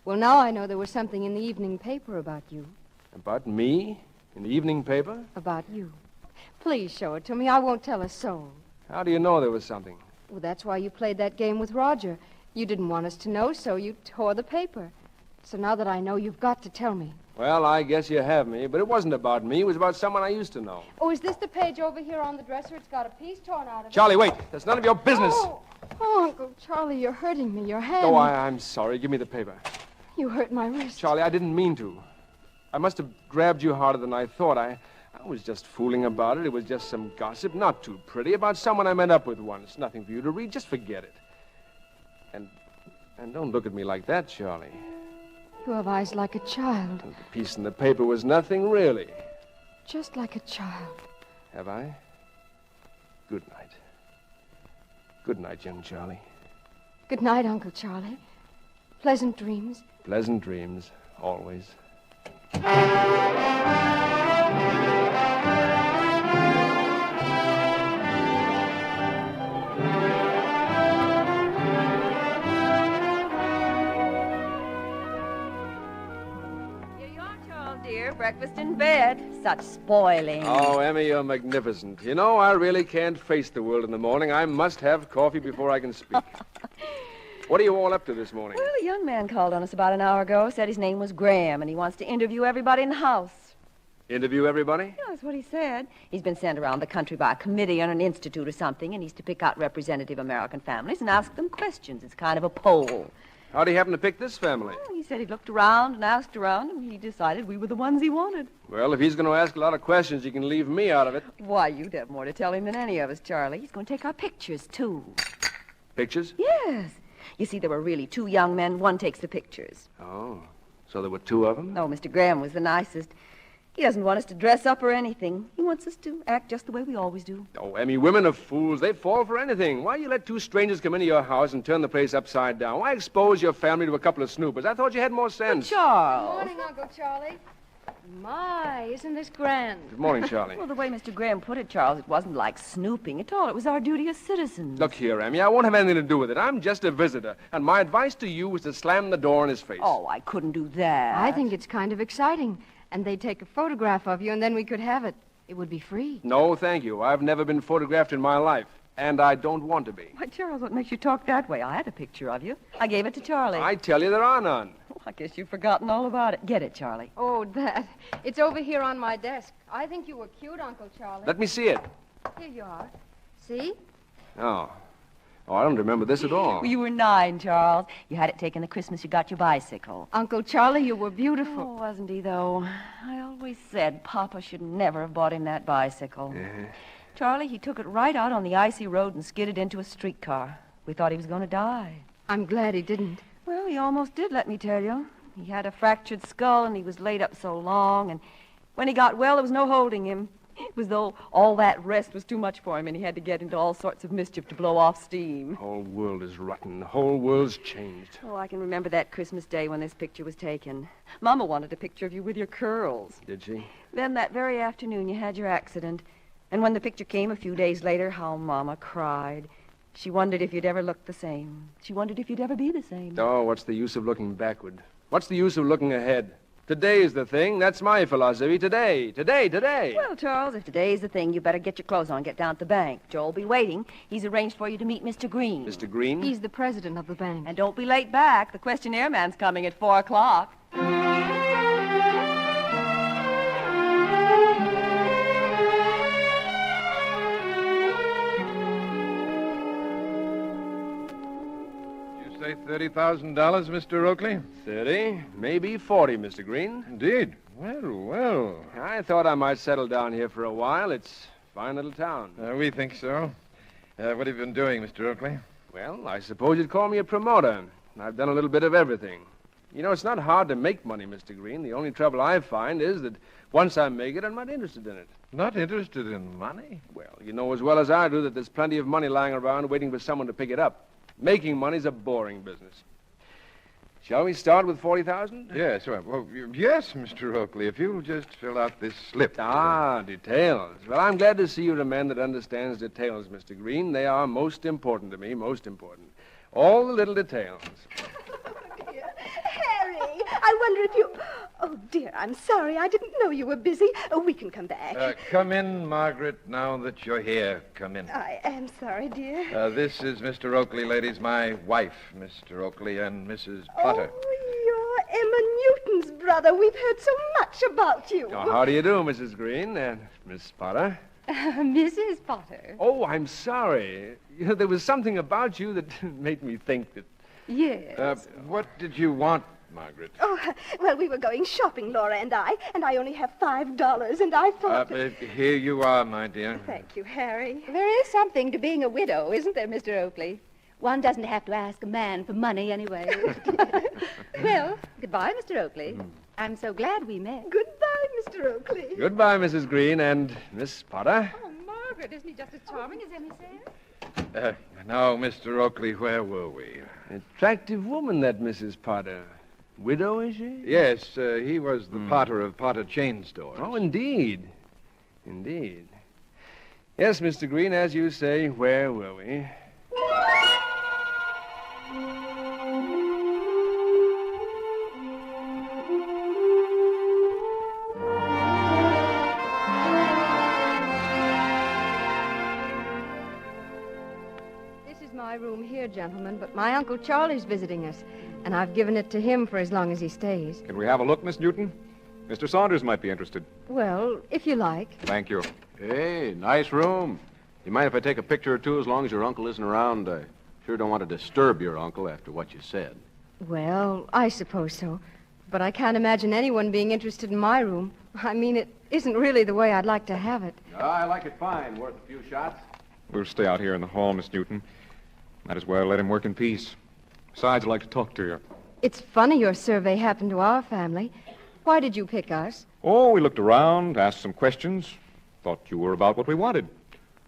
Well, now I know there was something in the evening paper about you. About me? In the evening paper? About you. Please show it to me. I won't tell a soul. How do you know there was something? Well, that's why you played that game with Roger. You didn't want us to know, so you tore the paper. So now that I know, you've got to tell me. Well, I guess you have me, but it wasn't about me. It was about someone I used to know. Oh, is this the page over here on the dresser? It's got a piece torn out of it. Charlie, wait. That's none of your business. Oh, Uncle Charlie, you're hurting me. Your hand. Oh, I'm sorry. Give me the paper. You hurt my wrist. Charlie, I didn't mean to. I must have grabbed you harder than I thought. I was just fooling about it. It was just some gossip, not too pretty, about someone I met up with once. Nothing for you to read. Just forget it. And don't look at me like that, Charlie. You have eyes like a child. The piece in the paper was nothing, really. Just like a child. Have I? Good night. Good night, young Charlie. Good night, Uncle Charlie. Pleasant dreams. Pleasant dreams, always. Breakfast in bed. Such spoiling. Oh, Emmy, you're magnificent. You know, I really can't face the world in the morning. I must have coffee before I can speak. What are you all up to this morning? Well, a young man called on us about an hour ago, said his name was Graham, and he wants to interview everybody in the house. Interview everybody? Yeah, that's what he said. He's been sent around the country by a committee on an institute or something, and he's to pick out representative American families and ask them questions. It's kind of a poll. How'd he happen to pick this family? Well, he said he'd looked around and asked around, and he decided we were the ones he wanted. Well, if he's going to ask a lot of questions, he can leave me out of it. Why, you'd have more to tell him than any of us, Charlie. He's going to take our pictures, too. Pictures? Yes. You see, there were really two young men. One takes the pictures. Oh, so there were two of them? No, Mr. Graham was the nicest. He doesn't want us to dress up or anything. He wants us to act just the way we always do. Oh, Emmy, women are fools. They fall for anything. Why you let two strangers come into your house and turn the place upside down? Why expose your family to a couple of snoopers? I thought you had more sense. Charles. Good morning, Uncle Charlie. My, isn't this grand? Good morning, Charlie. Well, the way Mr. Graham put it, Charles, it wasn't like snooping at all. It was our duty as citizens. Look here, Emmy, I won't have anything to do with it. I'm just a visitor, and my advice to you is to slam the door in his face. Oh, I couldn't do that. I think it's kind of exciting. And they'd take a photograph of you, and then we could have it. It would be free. No, thank you. I've never been photographed in my life, and I don't want to be. Why, Charles, what makes you talk that way? I had a picture of you. I gave it to Charlie. I tell you, there are none. I guess you've forgotten all about it. Get it, Charlie. Oh, that. It's over here on my desk. I think you were cute, Uncle Charlie. Let me see it. Here you are. See? Oh. Oh, I don't remember this at all. Well, you were 9, Charles. You had it taken the Christmas you got your bicycle. Uncle Charlie, you were beautiful. Oh, wasn't he, though? I always said Papa should never have bought him that bicycle. Charlie, he took it right out on the icy road and skidded into a streetcar. We thought he was going to die. I'm glad he didn't. Well, he almost did, let me tell you. He had a fractured skull, and he was laid up so long, and when he got well, there was no holding him. It was though all that rest was too much for him, and he had to get into all sorts of mischief to blow off steam. The whole world is rotten. The whole world's changed. Oh, I can remember that Christmas day when this picture was taken. Mama wanted a picture of you with your curls. Did she? Then that very afternoon you had your accident. And when the picture came a few days later, how Mama cried. She wondered if you'd ever look the same. She wondered if you'd ever be the same. Oh, what's the use of looking backward? What's the use of looking ahead? Today's the thing. That's my philosophy. Today. Well, Charles, if today's the thing, you better get your clothes on, get down at the bank. Joe'll be waiting. He's arranged for you to meet Mr. Green. Mr. Green? He's the president of the bank. And don't be late back. The questionnaire man's coming at 4 o'clock. Say $30,000, Mr. Oakley? 30, maybe 40, Mr. Green. Indeed. Well. I thought I might settle down here for a while. It's a fine little town. We think so. What have you been doing, Mr. Oakley? Well, I suppose you'd call me a promoter. I've done a little bit of everything. You know, it's not hard to make money, Mr. Green. The only trouble I find is that once I make it, I'm not interested in it. Not interested in money? Well, you know as well as I do that there's plenty of money lying around waiting for someone to pick it up. Making money's a boring business. Shall we start with 40,000? Yes, yes, Mr. Oakley, if you'll just fill out this slip. Details. Well, I'm glad to see you're a man that understands details, Mr. Green. They are most important to me, most important. All the little details. Harry, I wonder if you... Oh, dear, I'm sorry. I didn't know you were busy. Oh, we can come back. Come in, Margaret, now that you're here. Come in. I am sorry, dear. This is Mr. Oakley, ladies, my wife, Mr. Oakley, and Mrs. Potter. Oh, you're Emma Newton's brother. We've heard so much about you. Oh, how do you do, Mrs. Green and Miss Potter? Mrs. Potter. Oh, I'm sorry. You know, there was something about you that made me think that... Yes. What did you want, Margaret? Oh, well, we were going shopping, Laura and I only have $5, and I thought... Here you are, my dear. Thank you, Harry. There is something to being a widow, isn't there, Mr. Oakley? One doesn't have to ask a man for money anyway. Well, goodbye, Mr. Oakley. I'm so glad we met. Goodbye, Mr. Oakley. Goodbye, Mrs. Green and Miss Potter. Oh, Margaret, isn't he just as charming as Emmy said? Now, Mr. Oakley, where were we? Attractive woman, that Mrs. Potter. Widow, is she? Yes, he was the Potter of Potter Chain Stores. Oh, indeed. Indeed. Yes, Mr. Green, as you say, where were we? This is my room here, gentlemen, but my Uncle Charlie's visiting us, and I've given it to him for as long as he stays. Can we have a look, Miss Newton? Mr. Saunders might be interested. Well, if you like. Thank you. Hey, nice room. You mind if I take a picture or two as long as your uncle isn't around? I sure don't want to disturb your uncle after what you said. Well, I suppose so. But I can't imagine anyone being interested in my room. I mean, it isn't really the way I'd like to have it. I like it fine. Worth a few shots. We'll stay out here in the hall, Miss Newton. Might as well let him work in peace. Besides, I'd like to talk to you. It's funny your survey happened to our family. Why did you pick us? Oh, we looked around, asked some questions. Thought you were about what we wanted.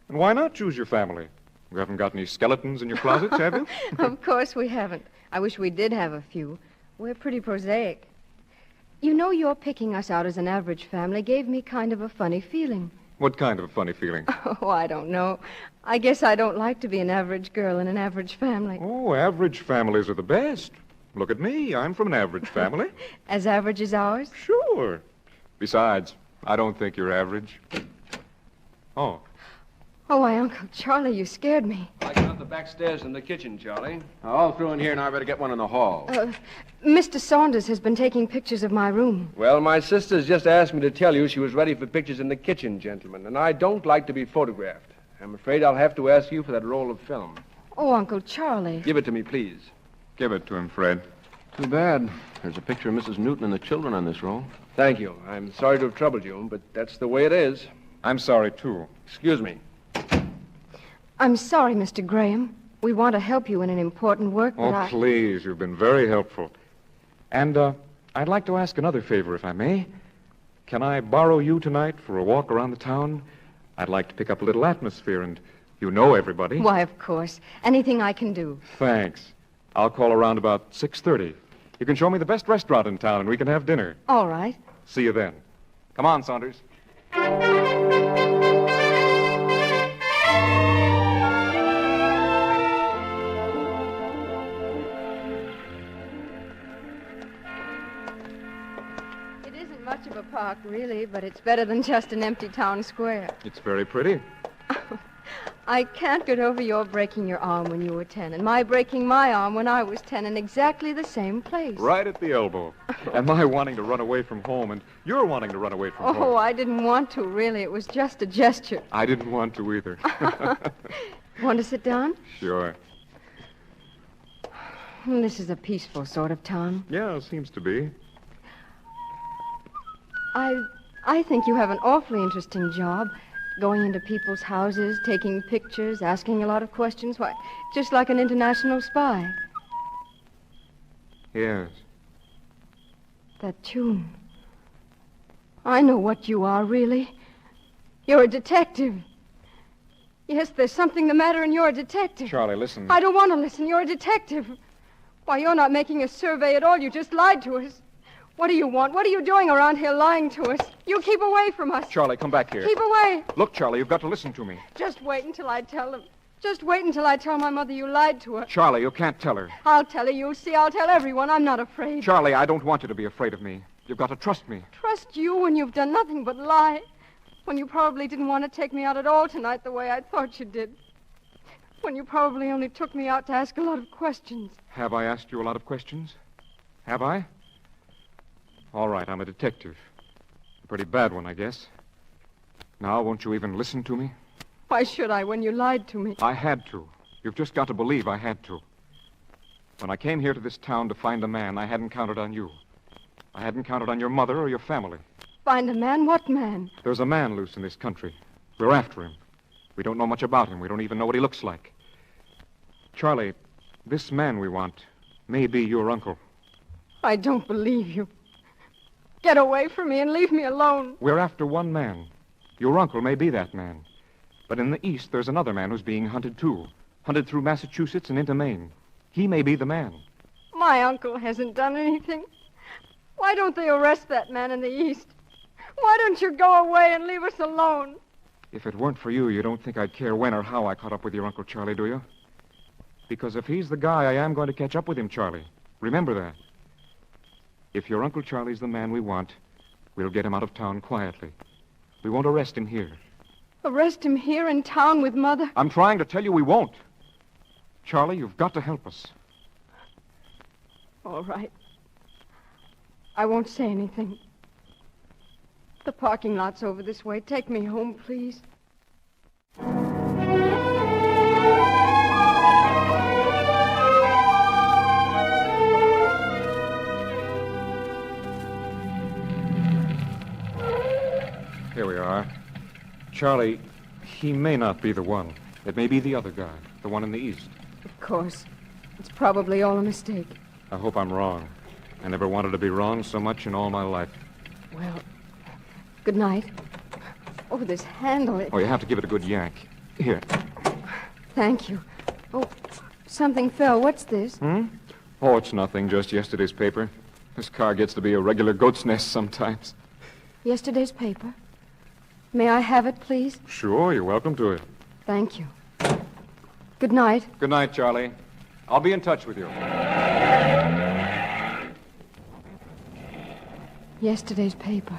And why not choose your family? You haven't got any skeletons in your closets, have you? Of course we haven't. I wish we did have a few. We're pretty prosaic. You know, your picking us out as an average family gave me kind of a funny feeling. What kind of a funny feeling? Oh, I don't know. I guess I don't like to be an average girl in an average family. Oh, average families are the best. Look at me. I'm from an average family. As average as ours? Sure. Besides, I don't think you're average. Oh. Oh, why, Uncle Charlie, you scared me. I got the back stairs in the kitchen, Charlie. All through in here, and I better get one in the hall. Mr. Saunders has been taking pictures of my room. Well, my sister's just asked me to tell you she was ready for pictures in the kitchen, gentlemen, and I don't like to be photographed. I'm afraid I'll have to ask you for that roll of film. Oh, Uncle Charlie. Give it to me, please. Give it to him, Fred. Too bad. There's a picture of Mrs. Newton and the children on this roll. Thank you. I'm sorry to have troubled you, but that's the way it is. I'm sorry, too. Excuse me. I'm sorry, Mr. Graham. We want to help you in an important work, but Please. You've been very helpful. And, I'd like to ask another favor, if I may. Can I borrow you tonight for a walk around the town? I'd like to pick up a little atmosphere, and you know everybody. Why, of course. Anything I can do. Thanks. I'll call around about 6:30. You can show me the best restaurant in town, and we can have dinner. All right. See you then. Come on, Saunders. It isn't much of a park, really, but it's better than just an empty town square. It's very pretty. I can't get over your breaking your arm when you were 10 and my breaking my arm when I was 10 in exactly the same place. Right at the elbow. And my wanting to run away from home, and you're wanting to run away from home. Oh, I didn't want to, really. It was just a gesture. I didn't want to either. Want to sit down? Sure. This is a peaceful sort of town. Yeah, it seems to be. I think you have an awfully interesting job. Going into people's houses, taking pictures, asking a lot of questions. Why, just like an international spy. Yes. That tune. I know what you are, really. You're a detective. Yes, there's something the matter and you're a detective. Charlie, listen. I don't want to listen. You're a detective. Why, you're not making a survey at all. You just lied to us. What do you want? What are you doing around here lying to us? You keep away from us. Charlie, come back here. Keep away. Look, Charlie, you've got to listen to me. Just wait until I tell them. Just wait until I tell my mother you lied to her. Charlie, you can't tell her. I'll tell her. You'll see. I'll tell everyone. I'm not afraid. Charlie, I don't want you to be afraid of me. You've got to trust me. Trust you when you've done nothing but lie. When you probably didn't want to take me out at all tonight the way I thought you did. When you probably only took me out to ask a lot of questions. Have I asked you a lot of questions? Have I? All right, I'm a detective. A pretty bad one, I guess. Now, won't you even listen to me? Why should I when you lied to me? I had to. You've just got to believe I had to. When I came here to this town to find a man, I hadn't counted on you. I hadn't counted on your mother or your family. Find a man? What man? There's a man loose in this country. We're after him. We don't know much about him. We don't even know what he looks like. Charlie, this man we want may be your uncle. I don't believe you. Get away from me and leave me alone. We're after one man. Your uncle may be that man. But in the east, there's another man who's being hunted, too. Hunted through Massachusetts and into Maine. He may be the man. My uncle hasn't done anything. Why don't they arrest that man in the east? Why don't you go away and leave us alone? If it weren't for you, you don't think I'd care when or how I caught up with your Uncle Charlie, do you? Because if he's the guy, I am going to catch up with him, Charlie. Remember that. If your Uncle Charlie's the man we want, we'll get him out of town quietly. We won't arrest him here. Arrest him here in town with Mother? I'm trying to tell you we won't. Charlie, you've got to help us. All right. I won't say anything. The parking lot's over this way. Take me home, please. Here we are. Charlie, he may not be the one. It may be the other guy, the one in the east. Of course. It's probably all a mistake. I hope I'm wrong. I never wanted to be wrong so much in all my life. Well, good night. Oh, this handle. Oh, you have to give it a good yank. Here. Thank you. Oh, something fell. What's this? Oh, it's nothing. Just yesterday's paper. This car gets to be a regular goat's nest sometimes. Yesterday's paper? May I have it, please? Sure, you're welcome to it. Thank you. Good night. Good night, Charlie. I'll be in touch with you. Yesterday's paper.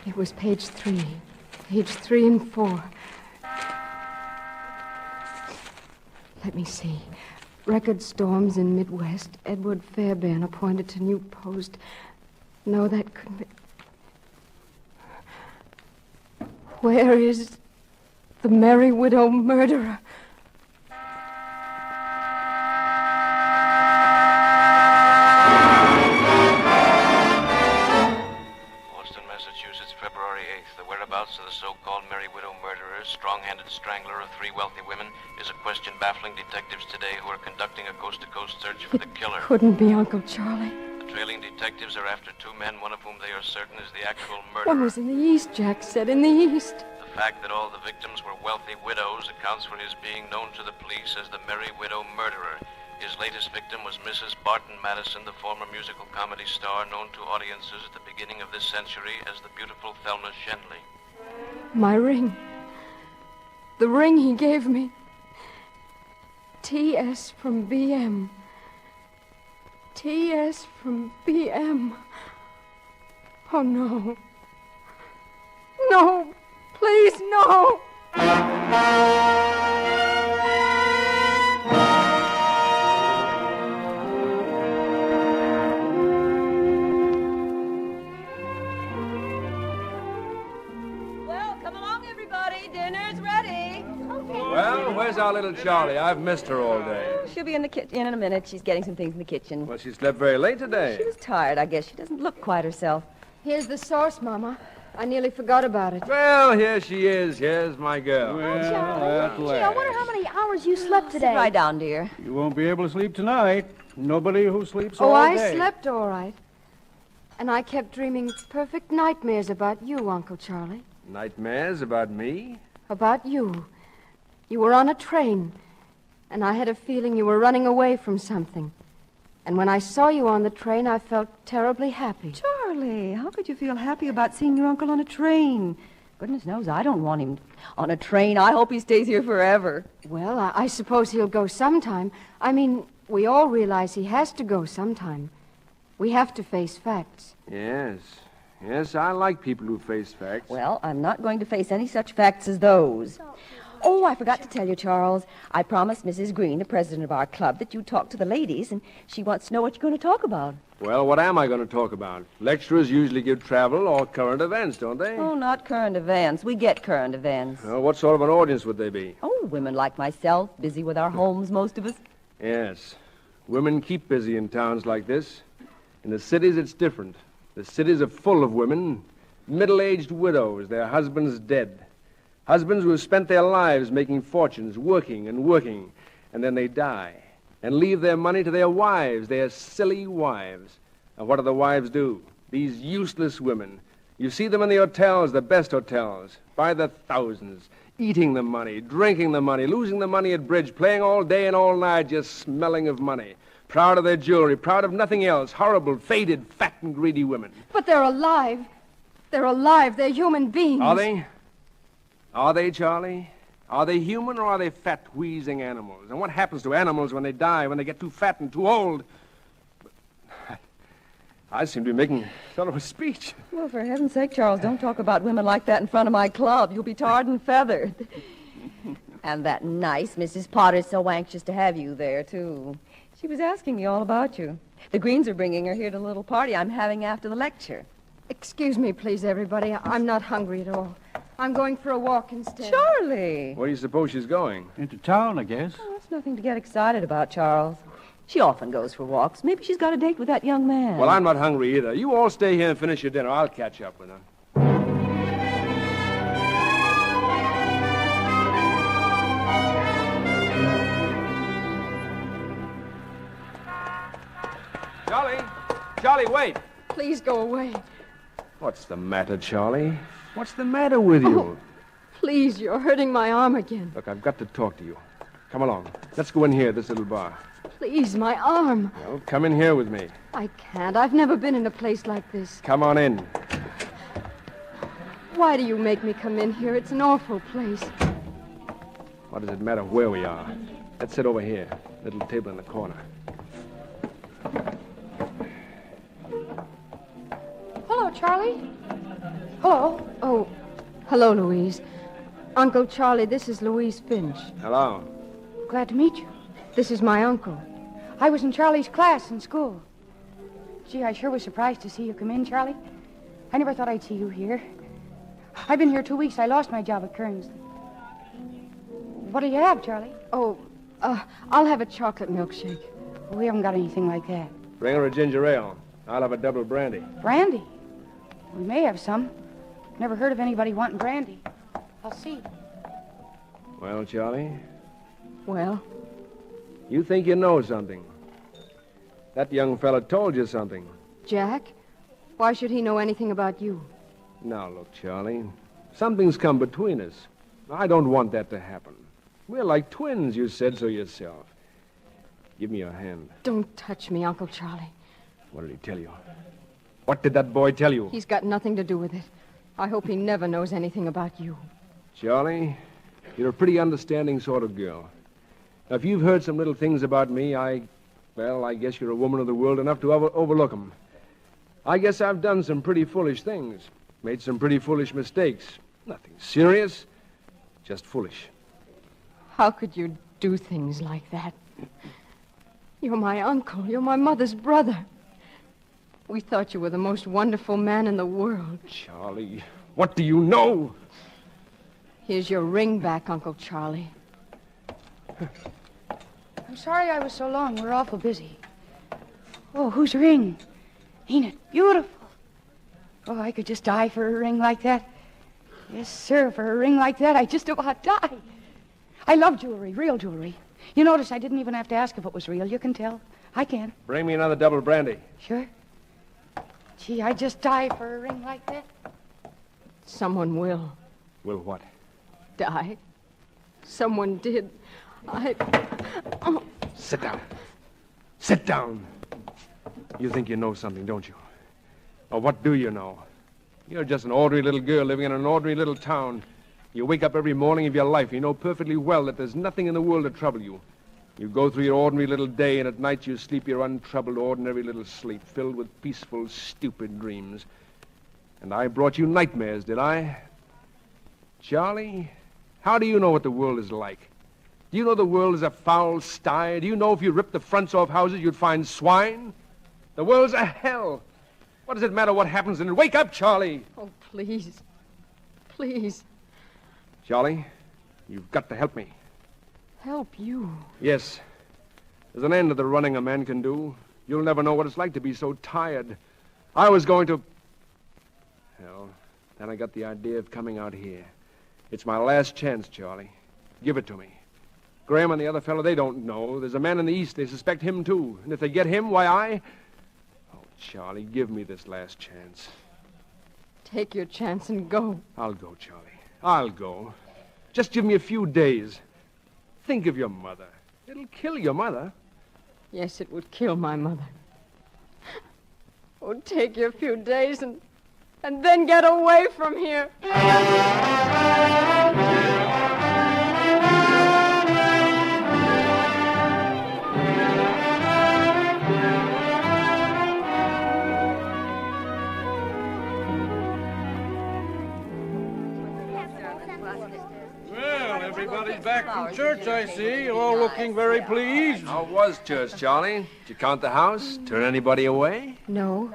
It was page 3. Page 3 and 4. Let me see. Record storms in Midwest. Edward Fairbairn appointed to new post. No, that couldn't be. Where is the Merry Widow murderer? February 8th. The whereabouts of the so-called Merry Widow murderer, strong-handed strangler of 3 wealthy women, is a question baffling detectives today who are conducting a coast-to-coast search for the killer. Couldn't be Uncle Charlie. The trailing detectives are after 2 men, one of whom they are certain is the actual One murderer. was in the East, Jack said, in the East. The fact that all the victims were wealthy widows accounts for his being known to the police as the Merry Widow murderer. His latest victim was Mrs. Barton Madison, the former musical comedy star known to audiences at the beginning of this century as the beautiful Thelma Shenley. My ring. The ring he gave me. T.S. from B.M. T.S. from B.M. Oh, no. No. Please, no. Well, where's our little Charlie? I've missed her all day. She'll be in the kitchen in a minute. She's getting some things in the kitchen. Well, she slept very late today. She was tired, I guess. She doesn't look quite herself. Here's the sauce, Mama. I nearly forgot about it. Well, here she is. Here's my girl. Gee, I wonder how many hours you slept today. Sit right down, dear. You won't be able to sleep tonight. Nobody who sleeps Oh, all I day. slept all right. And I kept dreaming perfect nightmares about you, Uncle Charlie. Nightmares about me? About you. You were on a train, and I had a feeling you were running away from something. And when I saw you on the train, I felt terribly happy. Charlie, how could you feel happy about seeing your uncle on a train? Goodness knows I don't want him on a train. I hope he stays here forever. Well, I suppose he'll go sometime. I mean, we all realize he has to go sometime. We have to face facts. Yes. Yes, I like people who face facts. Well, I'm not going to face any such facts as those. Oh, I forgot to tell you, Charles. I promised Mrs. Green, the president of our club, that you'd talk to the ladies, and she wants to know what you're going to talk about. Well, what am I going to talk about? Lecturers usually give travel or current events, don't they? Oh, not current events. We get current events. What sort of an audience would they be? Oh, women like myself, busy with our homes, most of us. Yes. Women keep busy in towns like this. In the cities, it's different. The cities are full of women, middle-aged widows, their husbands dead. Husbands who have spent their lives making fortunes, working and working, and then they die and leave their money to their wives, their silly wives. And what do the wives do? These useless women. You see them in the hotels, the best hotels, by the thousands, eating the money, drinking the money, losing the money at bridge, playing all day and all night, just smelling of money. Proud of their jewelry, proud of nothing else. Horrible, faded, fat and greedy women. But they're alive. They're alive. They're human beings. Are they? Are they, Charlie? Are they human or are they fat, wheezing animals? And what happens to animals when they die, when they get too fat and too old? I seem to be making sort of a speech. Well, for heaven's sake, Charles, don't talk about women like that in front of my club. You'll be tarred and feathered. And that nice Mrs. Potter's so anxious to have you there, too. She was asking me all about you. The Greens are bringing her here to a little party I'm having after the lecture. Excuse me, please, everybody. I'm not hungry at all. I'm going for a walk instead. Charlie! Where do you suppose she's going? Into town, I guess. Oh, that's nothing to get excited about, Charles. She often goes for walks. Maybe she's got a date with that young man. Well, I'm not hungry either. You all stay here and finish your dinner. I'll catch up with her. Charlie! Charlie, wait! Please go away. What's the matter, Charlie? What's the matter with you? Oh, please, you're hurting my arm again. Look, I've got to talk to you. Come along. Let's go in here, this little bar. Please, my arm. Well, come in here with me. I can't. I've never been in a place like this. Come on in. Why do you make me come in here? It's an awful place. What does it matter where we are? Let's sit over here. Little table in the corner. Hello, Charlie. Hello. Oh, hello, Louise. Uncle Charlie, this is Louise Finch. Hello. Glad to meet you. This is my uncle. I was in Charlie's class in school. Gee, I sure was surprised to see you come in, Charlie. I never thought I'd see you here. I've been here 2 weeks. I lost my job at Kearns. What do you have, Charlie? Oh, I'll have a chocolate milkshake. We haven't got anything like that. Bring her a ginger ale. I'll have a double brandy. Brandy? We may have some. Never heard of anybody wanting brandy. I'll see. Well, Charlie, Well, you think you know something. That young fella told you something. Jack, why should he know anything about you? Now, look, Charlie, something's come between us. I don't want that to happen. We're like twins, you said so yourself. Give me your hand. Don't touch me, Uncle Charlie. What did he tell you? What did that boy tell you? He's got nothing to do with it. I hope he never knows anything about you. Charlie, you're a pretty understanding sort of girl. Now, if you've heard some little things about me, I guess you're a woman of the world enough to overlook them. I guess I've done some pretty foolish things. Made some pretty foolish mistakes. Nothing serious, just foolish. How could you do things like that? You're my uncle. You're my mother's brother. We thought you were the most wonderful man in the world. Charlie, what do you know? Here's your ring back, Uncle Charlie. I'm sorry I was so long. We're awful busy. Oh, whose ring? Ain't it beautiful? Oh, I could just die for a ring like that. Yes, sir, for a ring like that, I'd just about die. I love jewelry, real jewelry. You notice I didn't even have to ask if it was real. You can tell. I can. Bring me another double brandy. Sure. Gee, I'd just die for a ring like that. Someone will. Will what? Die. Someone did. Oh. Sit down. Sit down. You think you know something, don't you? Or what do you know? You're just an ordinary little girl living in an ordinary little town. You wake up every morning of your life. You know perfectly well that there's nothing in the world to trouble you. You go through your ordinary little day, and at night you sleep your untroubled, ordinary little sleep, filled with peaceful, stupid dreams. And I brought you nightmares, did I? Charlie, how do you know what the world is like? Do you know the world is a foul sty? Do you know if you ripped the fronts off houses, you'd find swine? The world's a hell. What does it matter what happens in it? Wake up, Charlie! Oh, please. Please. Charlie, you've got to help me. Help you? Yes. There's an end to the running a man can do. You'll never know what it's like to be so tired. I was going to... Hell, then I got the idea of coming out here. It's my last chance, Charlie. Give it to me. Graham and the other fellow, they don't know. There's a man in the East. They suspect him, too. And if they get him, why, Oh, Charlie, give me this last chance. Take your chance and go. I'll go, Charlie. I'll go. Just give me a few days. Think of your mother. It'll kill your mother. Yes, it would kill my mother. Oh, take your few days and then get away from here. Well, everybody's back from church, I see. You're all looking very pleased. How was church, Charlie? Did you count the house? Turn anybody away? No.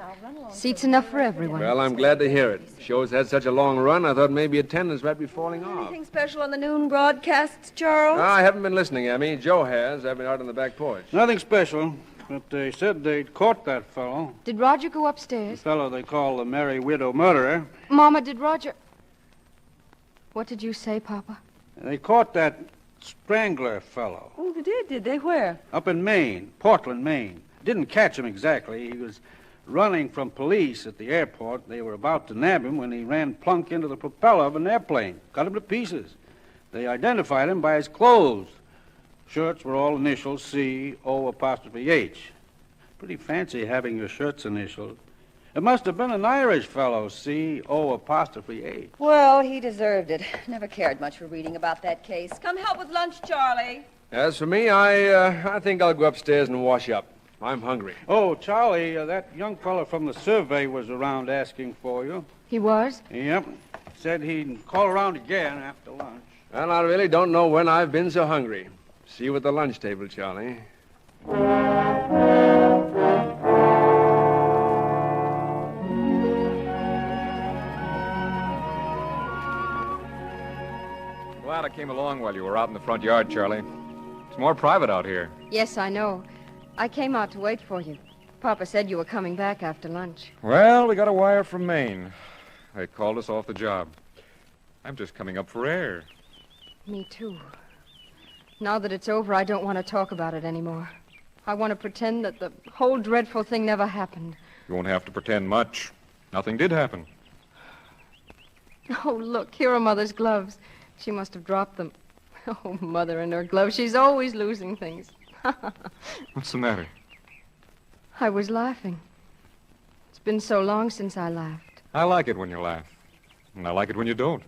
Seats enough for everyone. Well, I'm glad to hear it. Show's had such a long run, I thought maybe attendance might be falling off. Anything special on the noon broadcasts, Charles? I haven't been listening, Emmy. Joe has. I've been out on the back porch. Nothing special, but they said they'd caught that fellow. Did Roger go The upstairs? fellow they call the Merry Widow Murderer. Mama, did Roger... What did you say, Papa? They caught that Strangler fellow Oh, they did they? Where? up in Maine, Portland, Maine. Didn't catch him exactly. He was running from police at the airport. They were about to nab him when he ran plunk into the propeller of an airplane. Cut him to pieces. They identified him by his clothes. Shirts were all initials C-O''H. Pretty fancy having your shirts initialed. It must have been an Irish fellow, C-O''H. Well, he deserved it. Never cared much for reading about that case. Come help with lunch, Charlie. As for me, I think I'll go upstairs and wash up. I'm hungry. Oh, Charlie, that young fellow from the survey was around asking for you. He was? Yep. Said he'd call around again after lunch. Well, I really don't know when I've been so hungry. See you at the lunch table, Charlie. Glad I came along while you were out in the front yard, Charlie. It's more private out here. Yes, I know. I came out to wait for you. Papa said you were coming back after lunch. Well, we got a wire from Maine. They called us off the job. I'm just coming up for air. Me too. Now that it's over, I don't want to talk about it anymore. I want to pretend that the whole dreadful thing never happened. You won't have to pretend much. Nothing did happen. Oh, look, here are Mother's gloves. She must have dropped them. Oh, Mother and her gloves. She's always losing things. What's the matter? I was laughing. It's been so long since I laughed. I like it when you laugh. And I like it when you don't.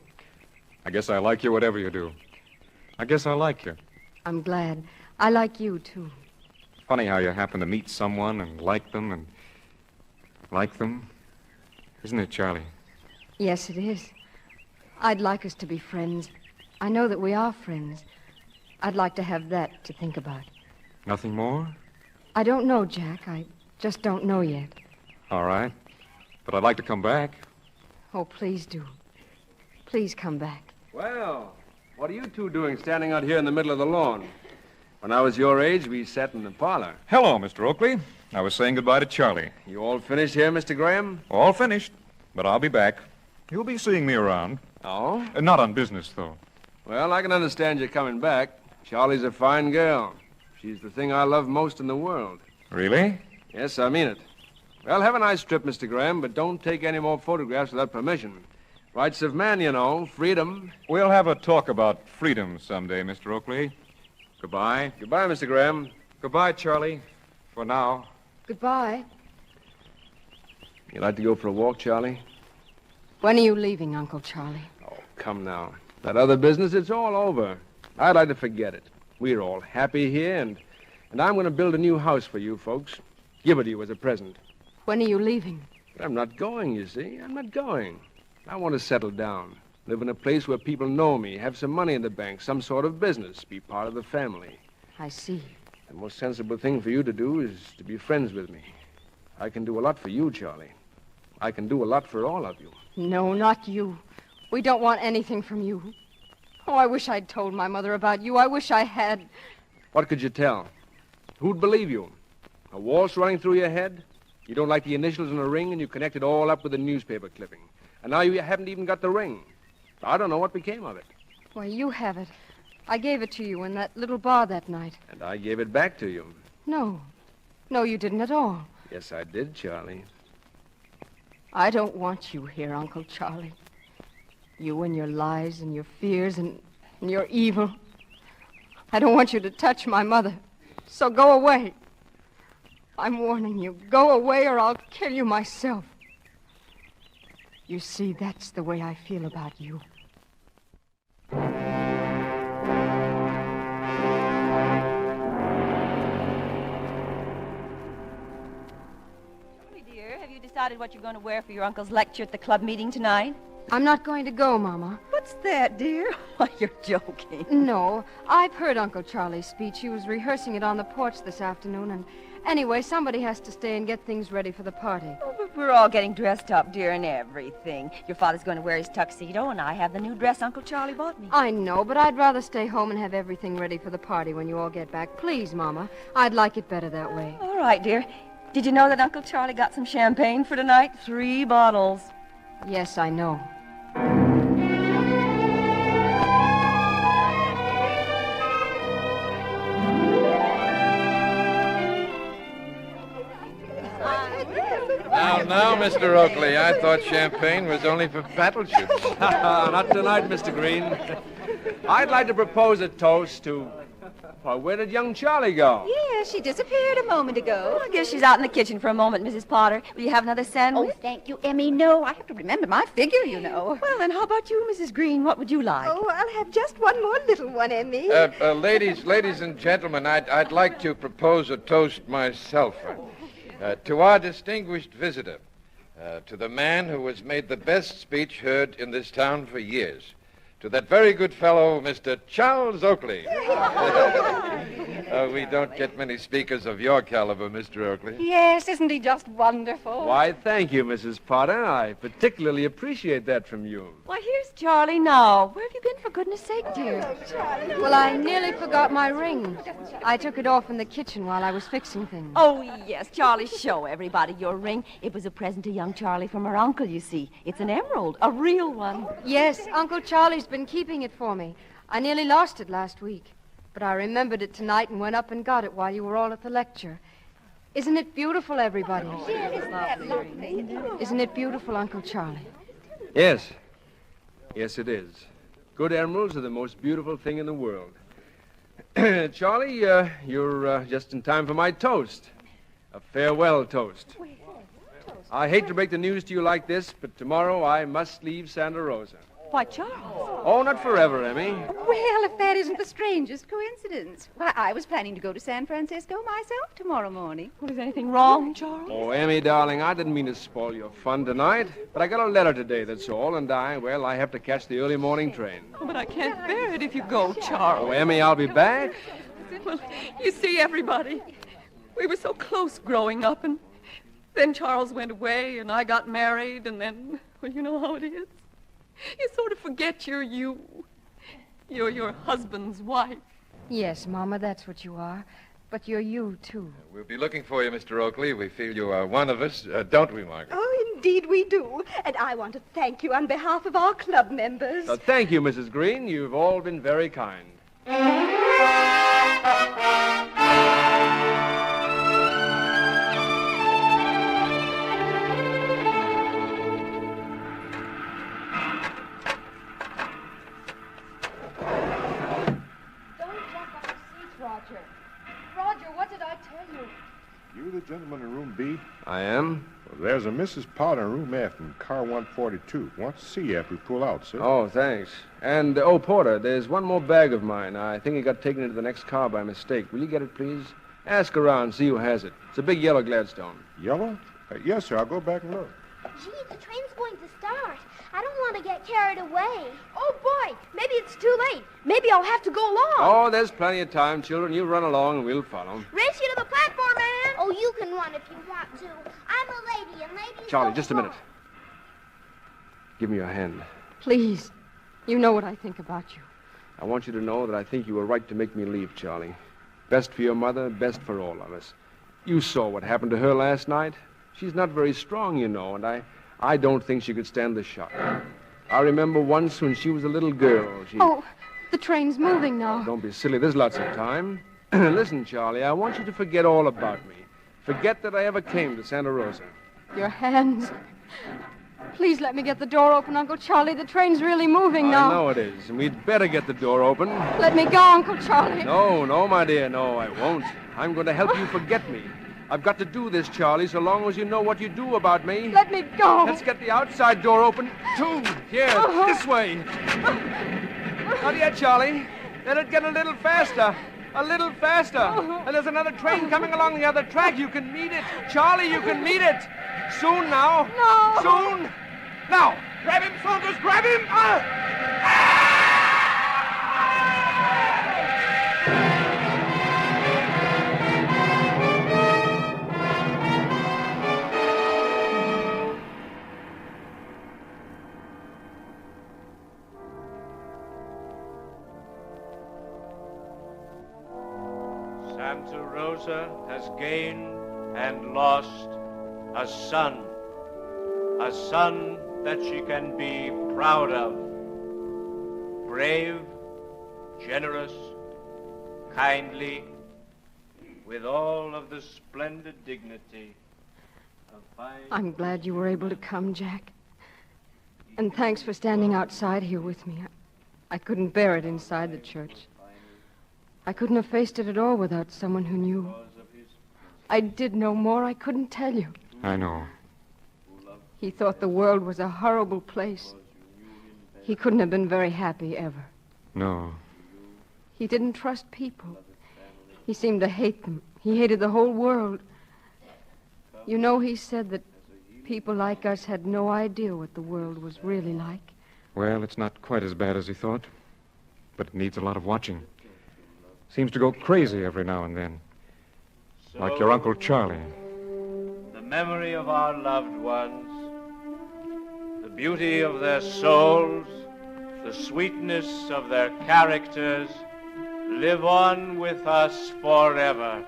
I guess I like you whatever you do. I guess I like you. I'm glad. I like you, too. Funny how you happen to meet someone and like them and like them. Isn't it, Charlie? Yes, it is. I'd like us to be friends. I know that we are friends. I'd like to have that to think about. Nothing more? I don't know, Jack. I just don't know yet. All right. But I'd like to come back. Oh, please do. Please come back. Well, what are you two doing standing out here in the middle of the lawn? When I was your age, we sat in the parlor. Hello, Mr. Oakley. I was saying goodbye to Charlie. You all finished here, Mr. Graham? All finished. But I'll be back. You'll be seeing me around. Oh? Not on business, though. Well, I can understand you coming back. Charlie's a fine girl. She's the thing I love most in the world. Really? Yes, I mean it. Well, have a nice trip, Mr. Graham, but don't take any more photographs without permission. Rights of man, you know. Freedom. We'll have a talk about freedom someday, Mr. Oakley. Goodbye. Goodbye, Mr. Graham. Goodbye, Charlie. For now. Goodbye. You like to go for a walk, Charlie? When are you leaving, Uncle Charlie? Oh, come now. That other business, it's all over. I'd like to forget it. We're all happy here, and I'm going to build a new house for you folks. Give it to you as a present. When are you leaving? I'm not going, you see. I'm not going. I want to settle down. Live in a place where people know me, have some money in the bank, some sort of business, be part of the family. I see. The most sensible thing for you to do is to be friends with me. I can do a lot for you, Charlie. I can do a lot for all of you. No, not you. We don't want anything from you. Oh, I wish I'd told my mother about you. I wish I had. What could you tell? Who'd believe you? A waltz running through your head? You don't like the initials in a ring, and you connect it all up with a newspaper clipping. And now you haven't even got the ring. I don't know what became of it. Why, you have it. I gave it to you in that little bar that night. And I gave it back to you. No. No, you didn't at all. Yes, I did, Charlie. I don't want you here, Uncle Charlie. You and your lies and your fears and your evil. I don't want you to touch my mother. So go away. I'm warning you. Go away or I'll kill you myself. You see, that's the way I feel about you. Dear, have you decided what you're going to wear for your uncle's lecture at the club meeting tonight? I'm not going to go, Mama. What's that, dear? Why, you're joking. No, I've heard Uncle Charlie's speech. He was rehearsing it on the porch this afternoon, and anyway, somebody has to stay and get things ready for the party. Oh, but we're all getting dressed up, dear, and everything. Your father's going to wear his tuxedo, and I have the new dress Uncle Charlie bought me. I know, but I'd rather stay home and have everything ready for the party when you all get back. Please, Mama. I'd like it better that way. All right, dear. Did you know that Uncle Charlie got some champagne for tonight? 3 bottles. Yes, I know. Now, Mr. Oakley, I thought champagne was only for battleships. Not tonight, Mr. Green. I'd like to propose a toast to... Well, where did young Charlie go? Yeah, she disappeared a moment ago. I guess she's out in the kitchen for a moment, Mrs. Potter. Will you have another sandwich? Oh, thank you, Emmy. No, I have to remember my figure, you know. Well, then how about you, Mrs. Green? What would you like? Oh, I'll have just one more little one, Emmy. Ladies and gentlemen, I'd like to propose a toast myself. To our distinguished visitor, to the man who has made the best speech heard in this town for years, to that very good fellow, Mr. Charles Oakley. We don't get many speakers of your caliber, Mr. Oakley. Yes, isn't he just wonderful? Why, thank you, Mrs. Potter. I particularly appreciate that from you. Why, here's Charlie now. Where have you been, for goodness sake, dear? Well, I nearly forgot my ring. I took it off in the kitchen while I was fixing things. Oh, yes, Charlie, show everybody your ring. It was a present to young Charlie from her uncle, you see. It's an emerald, a real one. Yes, Uncle Charlie's been keeping it for me. I nearly lost it last week, but I remembered it tonight and went up and got it while you were all at the lecture. Isn't it beautiful, everybody? Isn't it beautiful, Uncle Charlie? Yes. Yes, it is. Good emeralds are the most beautiful thing in the world. Charlie, you're just in time for my toast. A farewell toast. I hate to break the news to you like this, but tomorrow I must leave Santa Rosa. Why, Charles? Oh, not forever, Emmy. Well, if that isn't the strangest coincidence. Why, I was planning to go to San Francisco myself tomorrow morning. Well, is anything wrong, Charles? Oh, Emmy, darling, I didn't mean to spoil your fun tonight, but I got a letter today, that's all, and I have to catch the early morning train. Oh, but I can't bear it if you go, Charles. Oh, Emmy, I'll be back. Well, you see, everybody, we were so close growing up, and then Charles went away, and I got married, and then, well, you know how it is. You sort of forget you're you. You're your husband's wife. Yes, Mama, that's what you are. But you're you, too. We'll be looking for you, Mr. Oakley. We feel you are one of us, don't we, Margaret? Oh, indeed we do. And I want to thank you on behalf of our club members. Thank you, Mrs. Green. You've all been very kind. Roger, what did I tell you? You the gentleman in room B? I am. Well, there's a Mrs. Potter in room F in car 142. Wants to see you after we pull out, sir. Oh, thanks. And, Porter, there's one more bag of mine. I think it got taken into the next car by mistake. Will you get it, please? Ask around, see who has it. It's a big yellow Gladstone. Yellow? Yes, sir. I'll go back and look. Gee, the train's going to start. I don't want to get carried away. Oh, boy. Maybe it's too late. Maybe I'll have to go along. Oh, there's plenty of time, children. You run along and we'll follow. Race you to the platform, man. Oh, you can run if you want to. I'm a lady, and ladies Charlie, don't just a run. minute. Give me your hand. Please. You know what I think about you. I want you to know that I think you were right to make me leave, Charlie. Best for your mother, best for all of us. You saw what happened to her last night. She's not very strong, you know, and I don't think she could stand the shock. I remember once when she was a little girl. Oh, the train's moving now. Don't be silly. There's lots of time. Listen, Charlie, I want you to forget all about me. Forget that I ever came to Santa Rosa. Your hands. Please let me get the door open, Uncle Charlie. The train's really moving now. I know it is, and we'd better get the door open. Let me go, Uncle Charlie. No, my dear, no, I won't. I'm going to help you forget me. I've got to do this, Charlie, so long as you know what you do about me. Let me go. Let's get the outside door open. Two. Here, this way. Not yet, Charlie. Let it get a little faster. A little faster. And there's another train coming along the other track. You can meet it. Charlie, you can meet it. Soon now. No. Soon. Now. Grab him, Saunders. Grab him. Santa Rosa has gained and lost a son that she can be proud of. Brave, generous, kindly, with all of the splendid dignity of fine... I'm glad you were able to come, Jack. And thanks for standing outside here with me. I couldn't bear it inside the church. I couldn't have faced it at all without someone who knew. I did know more I couldn't tell you. I know. He thought the world was a horrible place. He couldn't have been very happy ever. No. He didn't trust people. He seemed to hate them. He hated the whole world. You know, he said that people like us had no idea what the world was really like. Well, it's not quite as bad as he thought, but it needs a lot of watching. Seems to go crazy every now and then. Like your Uncle Charlie. The memory of our loved ones, the beauty of their souls, the sweetness of their characters, live on with us forever.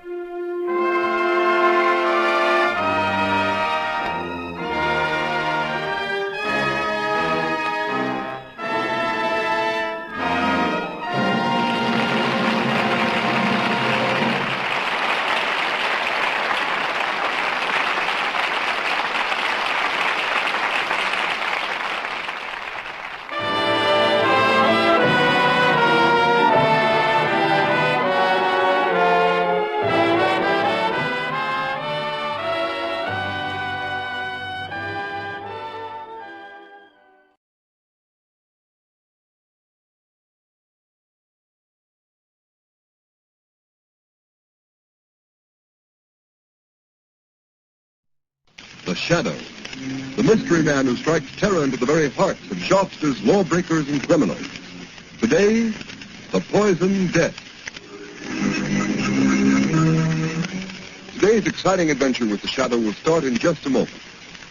The Shadow, the mystery man who strikes terror into the very hearts of shopsters, lawbreakers, and criminals. Today, the poison death. Today's exciting adventure with the Shadow will start in just a moment.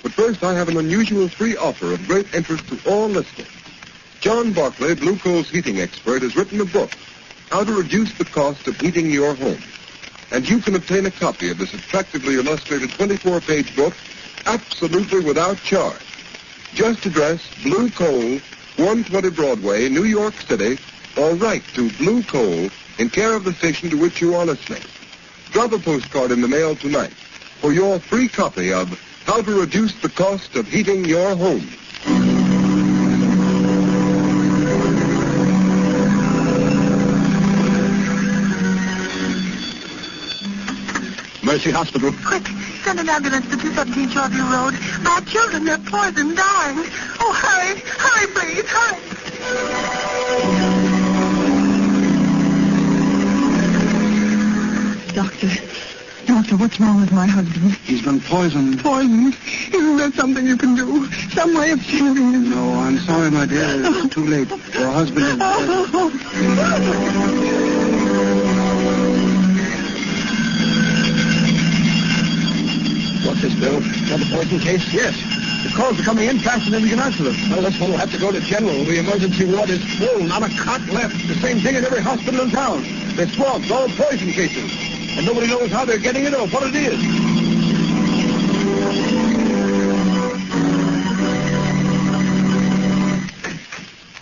But first, I have an unusual free offer of great interest to all listeners. John Barclay, Blue Coal's heating expert, has written a book, How to Reduce the Cost of Heating Your Home. And you can obtain a copy of this attractively illustrated 24-page book absolutely without charge. Just address Blue Coal, 120 Broadway, New York City, or write to Blue Coal in care of the station to which you are listening. Drop a postcard in the mail tonight for your free copy of How to Reduce the Cost of Heating Your Home. Mercy Hospital. Quick, send an ambulance to 217 Shoreview Road. My children, they're poisoned, dying. Oh, hurry, hurry, please, hurry. Doctor, what's wrong with my husband? He's been poisoned. Poisoned? Isn't there something you can do? Some way of saving him? No, I'm sorry, my dear. It's too late. Your husband is dead. What's this, Bill? Another poison case? Yes. The calls are coming in faster than we can answer them. Well, this one will have to go to General. The emergency ward is full. Not a cot left. The same thing in every hospital in town. They're swamped, all poison cases. And nobody knows how they're getting it or what it is.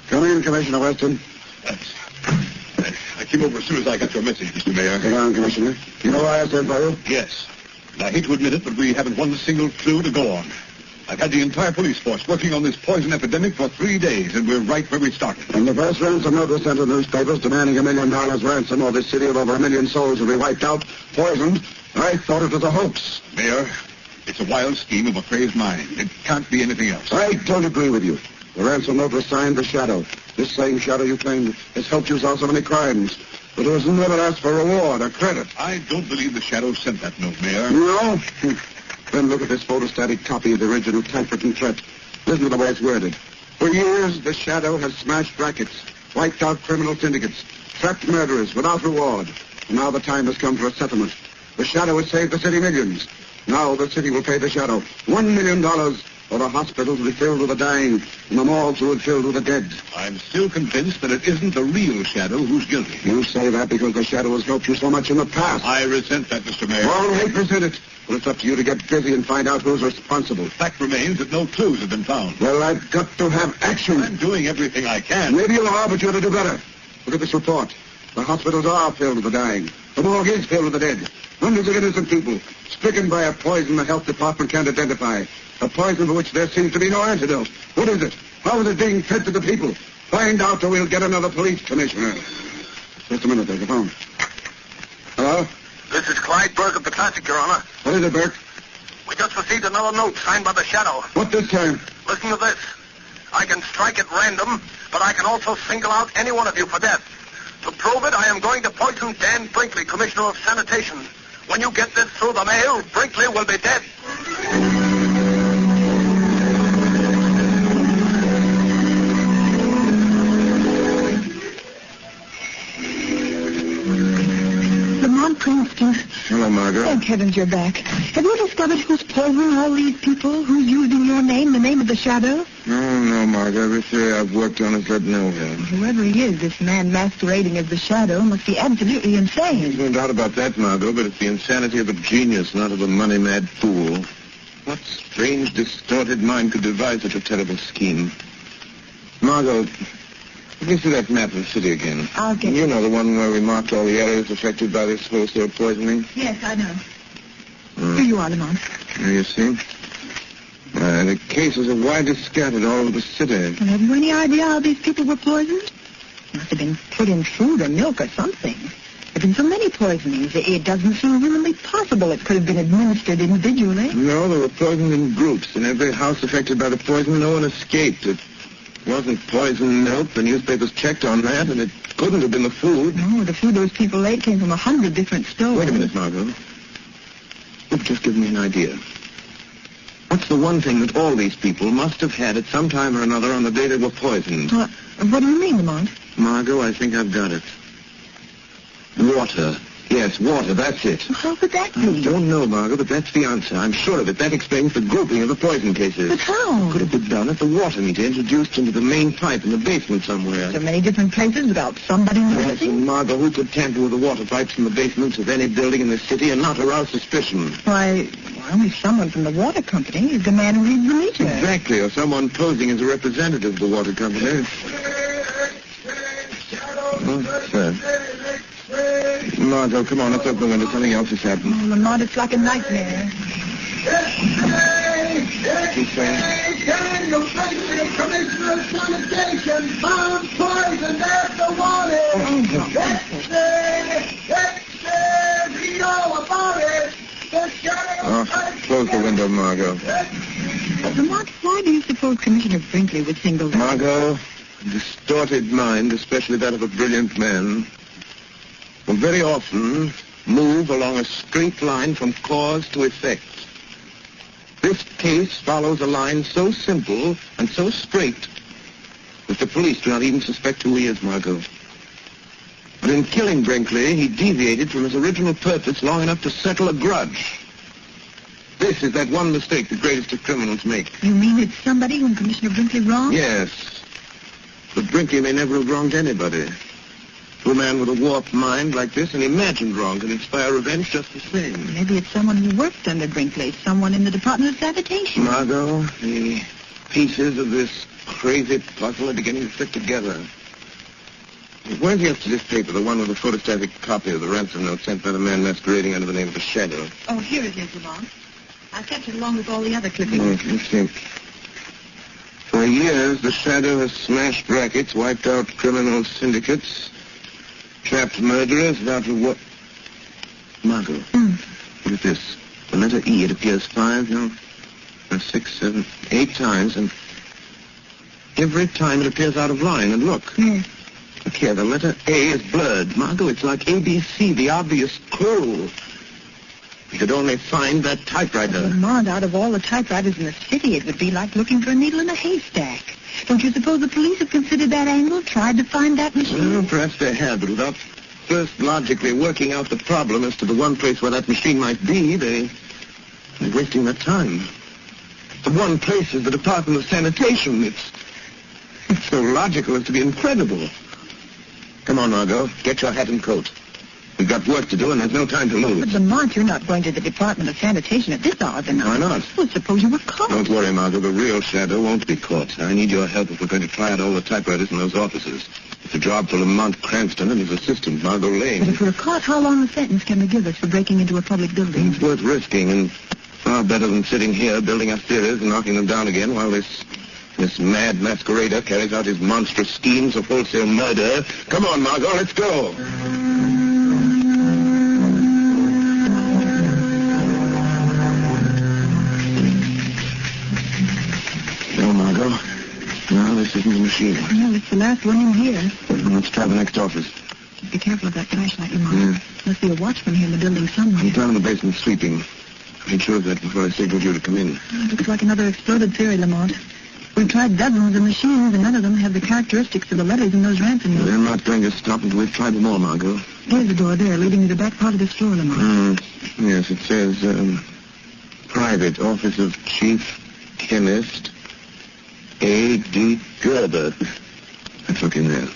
Come in, Commissioner Weston. I came over as soon as I got your message, Mr. Mayor. Sit down, Commissioner. You know why I sent for you? Yes. And I hate to admit it, but we haven't one single clue to go on. I've had the entire police force working on this poison epidemic for 3 days, and we're right where we started. And the first ransom notice sent to newspapers demanding $1 million ransom, or this city of over 1 million souls will be wiped out, poisoned, I thought it was a hoax. Mayor, it's a wild scheme of a crazed mind. It can't be anything else. I don't agree with you. The ransom note was signed the Shadow. This same Shadow you claim has helped you solve so many crimes. But it was never asked for reward or credit. I don't believe the Shadow sent that note, Mayor. No? Then look at this photostatic copy of the original typewritten threat. Listen to the way it's worded. For years, the Shadow has smashed rackets, wiped out criminal syndicates, trapped murderers without reward. And now the time has come for a settlement. The Shadow has saved the city millions. Now the city will pay the Shadow $1 million, or the hospitals will be filled with the dying, and the morgues will be filled with the dead. I'm still convinced that it isn't the real Shadow who's guilty. You say that because the Shadow has helped you so much in the past. I resent that, Mr. Mayor. Well, 8% it. Well, it's up to you to get busy and find out who's responsible. The fact remains that no clues have been found. Well, I've got to have action. I'm doing everything I can. Maybe you are, but you ought to do better. Look at this report. The hospitals are filled with the dying. The morgue is filled with the dead. Hundreds of innocent people stricken by a poison the health department can't identify. A poison for which there seems to be no antidote. What is it? How is it being fed to the people? Find out or we'll get another police commissioner. Just a minute, there's the phone. Hello? This is Clyde Burke of the Classic, Your Honor. What is it, Burke? We just received another note signed by the Shadow. What this time? Listen to this. I can strike at random, but I can also single out any one of you for death. To prove it, I am going to poison Dan Brinkley, Commissioner of Sanitation. When you get this through the mail, Brinkley will be dead. Lamont Princeton. Hello, Margot. Thank heavens you're back. Have you discovered who's poisoning all these people? Who's using your name, the name of the Shadow? No, Margot. Every theory I've worked on has led nowhere. Whoever he is, this man masquerading as the Shadow must be absolutely insane. There's no doubt about that, Margot, but it's the insanity of a genius, not of a money-mad fool. What strange, distorted mind could devise such a terrible scheme? Margot, let me see that map of the city again. I'll get it. You know the one where we marked all the areas affected by this wholesale poisoning? Yes, I know. Here you are, Lamont. There you see. The cases are widely scattered all over the city. And have you any idea how these people were poisoned? Must have been put in food or milk or something. There have been so many poisonings. It doesn't seem humanly possible it could have been administered individually. No, they were poisoned in groups. In every house affected by the poison, no one escaped. It wasn't poisoned milk. The newspapers checked on that, and it couldn't have been the food. No, the food those people ate came from 100 different stores. Wait a minute, Margot. You've just given me an idea. What's the one thing that all these people must have had at some time or another on the day they were poisoned? What do you mean, Lamont? Margot, I think I've got it. Water. Yes, water, that's it. How could that I be? don't know, Margot, but that's the answer. I'm sure of it. That explains the grouping of the poison cases. But how? Could have been done at the water meter introduced into the main pipe in the basement somewhere. So many different places without somebody Yes, noticing? and Margot, who could tamper with the water pipes in the basements of any building in the city and not arouse suspicion? Why, only someone from the water company. The man who reads the meter. Exactly, or someone posing as a representative of the water company. Oh, sir. Margot, come on, let's open the window. Something else has happened. Oh, Lamont, it's like a nightmare. What's he saying? The President, Commissioner of Sanitation, found poison after warning. We know about it. The Shadow... Close the window, Margot. Lamont, why do you suppose Commissioner Brinkley was singled out? Margot, a distorted mind, especially that of a brilliant man, will very often move along a straight line from cause to effect. This case follows a line so simple and so straight that the police do not even suspect who he is, Margot. But in killing Brinkley, he deviated from his original purpose long enough to settle a grudge. This is that one mistake the greatest of criminals make. You mean it's somebody whom Commissioner Brinkley wronged? Yes. But Brinkley may never have wronged anybody. To a man with a warped mind like this, an imagined wrong can inspire revenge just the same. Maybe it's someone who worked under Brinkley, someone in the Department of Sanitation. Margot, the pieces of this crazy puzzle are beginning to fit together. Where's yesterday's paper, the one with the photostatic copy of the ransom note sent by the man masquerading under the name of the Shadow? Oh, here it is, Lamont. I kept it along with all the other clippings. Let's see. For years, the Shadow has smashed rackets, wiped out criminal syndicates, trapped murderers without a what? Margot, look at this. The letter E, it appears 6, 7, 8 times, and every time it appears out of line. And look. Look here, the letter A is blurred. Margot, it's like ABC, the obvious clue. We could only find that typewriter. Lamont, out of all the typewriters in the city, it would be like looking for a needle in a haystack. Don't you suppose the police have considered that angle, tried to find that machine? Well, perhaps they have, but without first logically working out the problem as to the one place where that machine might be, they're wasting their time. The one place is the Department of Sanitation. It's so logical as to be incredible. Come on, Margot. Get your hat and coat. We've got work to do, and there's no time to lose. But, Lamont, you're not going to the Department of Sanitation at this hour of the night. Why not? Well, suppose you were caught. Don't worry, Margot. The real Shadow won't be caught. I need your help if we're going to try out all the typewriters in those offices. It's a job for Lamont Cranston and his assistant, Margot Lane. But if we're caught, how long a sentence can they give us for breaking into a public building? It's worth risking, and far better than sitting here building up theories and knocking them down again while this mad masquerader carries out his monstrous schemes of wholesale murder. Come on, Margot, let's go. No, Margot. No, this isn't the machine. No, it's the last one in here. Let's try the next office. Be careful of that flashlight, Lamont. Must be a watchman here in the building somewhere. I'm down in the basement sleeping. I made sure of that before I signaled you to come in. Looks like another exploded theory, Lamont. We've tried dozens of machines, and none of them have the characteristics of the letters in those ransoms. They're not going to stop until we've tried them all, Margot. There's a door there leading to the back part of this floor, Lamont. Yes, it says, Private Office of Chief Chemist A.D. Gerber. Let's look in there.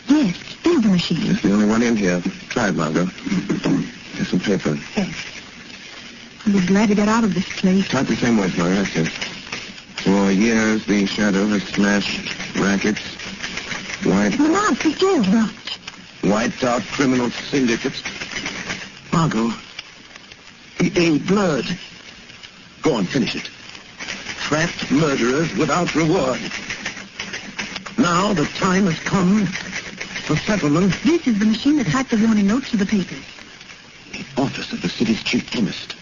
Yes, there's the machine. It's the only one in here. Try it, Margot. Here's some paper. Yes. I'll be glad to get out of this place. Type the same way, Margot. That's it. For years, the shadow has smashed rackets, Lamont, it is right. wiped out criminal syndicates. Margot, he ain't blood. Go on, finish it. Trapped murderers without reward. Now the time has come for settlement. This is the machine that typed the warning notes to the papers. The office of the city's chief chemist.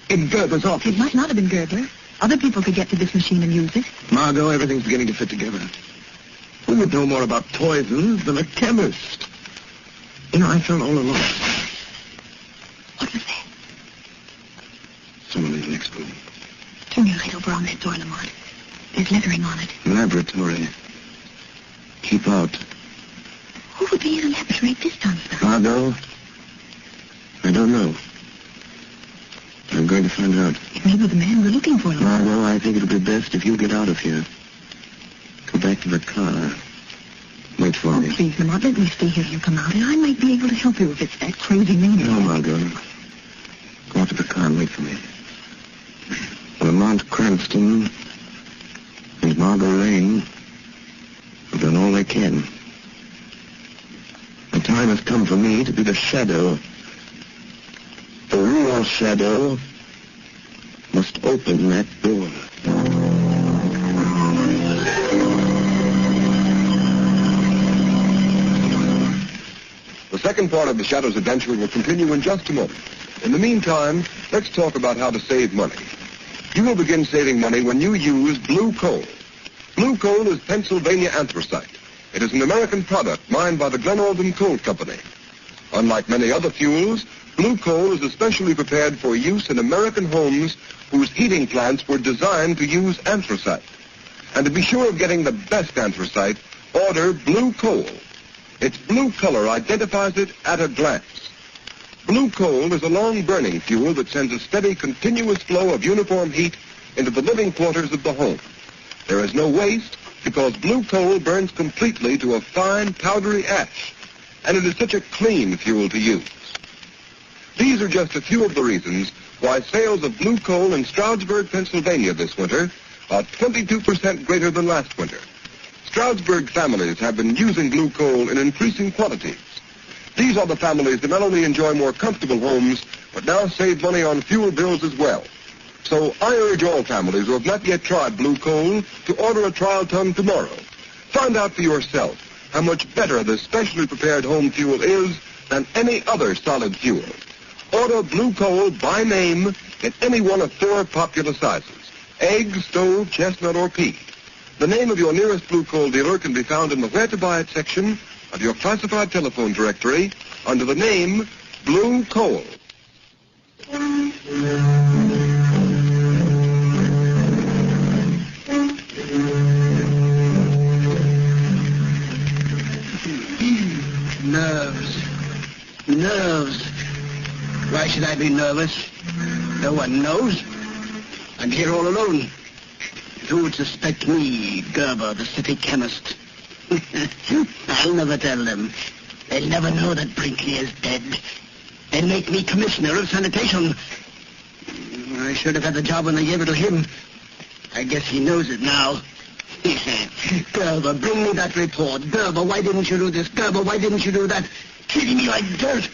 In Gerber's office. It might not have been Gerber. Other people could get to this machine and use it. Margot, everything's beginning to fit together. Who would know more about poisons than a chemist? You know, I felt all alone. What was that? Someone in the next room. Turn your light over on that door, Lamont. There's lettering on it. Laboratory. Keep out. Who would be in a laboratory at this time, sir? Margot, I don't know. I'm going to find out. It may be the man we're looking for, Lamont. Margot, I think it'll be best if you get out of here. Go back to the car. Wait for me. Please, Lamont, let me stay here till you come out, and I might be able to help you if it's that crazy maniac. No, Margot. Go out to the car and wait for me. Lamont Cranston and Margot Lane have done all they can. The time has come for me to be the shadow. The real shadow must open that door. The second part of the Shadow's adventure will continue in just a moment. In the meantime, let's talk about how to save money. You will begin saving money when you use blue coal. Blue coal is Pennsylvania anthracite. It is an American product mined by the Glenolden Coal Company. Unlike many other fuels, blue coal is especially prepared for use in American homes whose heating plants were designed to use anthracite. And to be sure of getting the best anthracite, order blue coal. Its blue color identifies it at a glance. Blue coal is a long-burning fuel that sends a steady, continuous flow of uniform heat into the living quarters of the home. There is no waste because blue coal burns completely to a fine, powdery ash, and it is such a clean fuel to use. These are just a few of the reasons why sales of blue coal in Stroudsburg, Pennsylvania this winter are 22% greater than last winter. Stroudsburg families have been using blue coal in increasing quantities. These are the families that not only enjoy more comfortable homes, but now save money on fuel bills as well. So I urge all families who have not yet tried blue coal to order a trial ton tomorrow. Find out for yourself how much better this specially prepared home fuel is than any other solid fuel. Order blue coal by name in any one of 4 popular sizes: egg, stove, chestnut, or pea. The name of your nearest blue coal dealer can be found in the Where to Buy It section of your classified telephone directory under the name Blue Coal. Nerves. Why should I be nervous? No one knows. I'm here all alone. Who would suspect me, Gerber, the city chemist? I'll never tell them. They'll never know that Brinkley is dead. They'll make me commissioner of sanitation. I should have had the job when they gave it to him. I guess he knows it now. Gerber, bring me that report. Gerber, why didn't you do this? Gerber, why didn't you do that? Treating me like dirt.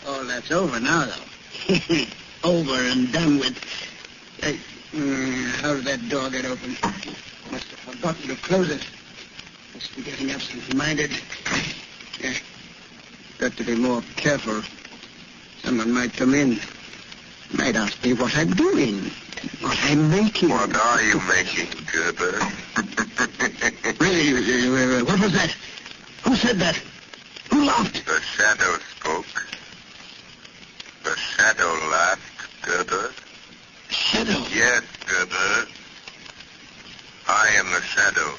All that's over now, though. Over and done with. How did that door get open? Must have forgotten to close it. Must be getting absent-minded. Got to be more careful. Someone might come in. Might ask me what I'm doing. What I'm making. What are you making, Gerber? Really? What was that? Who said that? Who laughed? The shadow spoke. The shadow laughed, Gerber. Shadow? Yes, Gerber. I am the Shadow.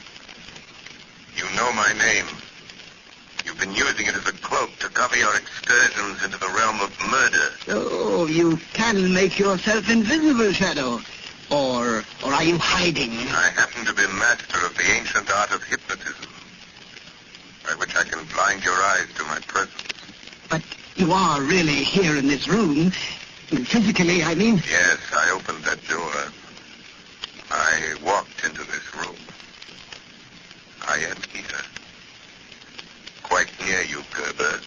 You know my name. You've been using it as a cloak to cover your excursions into the realm of murder. Oh, you can make yourself invisible, Shadow. Or are you hiding? I happen to be master of the ancient art of hypnotism, by which I can blind your eyes to my presence. But you are really here in this room. Physically, I mean. Yes, I opened that door. I walked into this room. I am here. Quite near you, Gerber.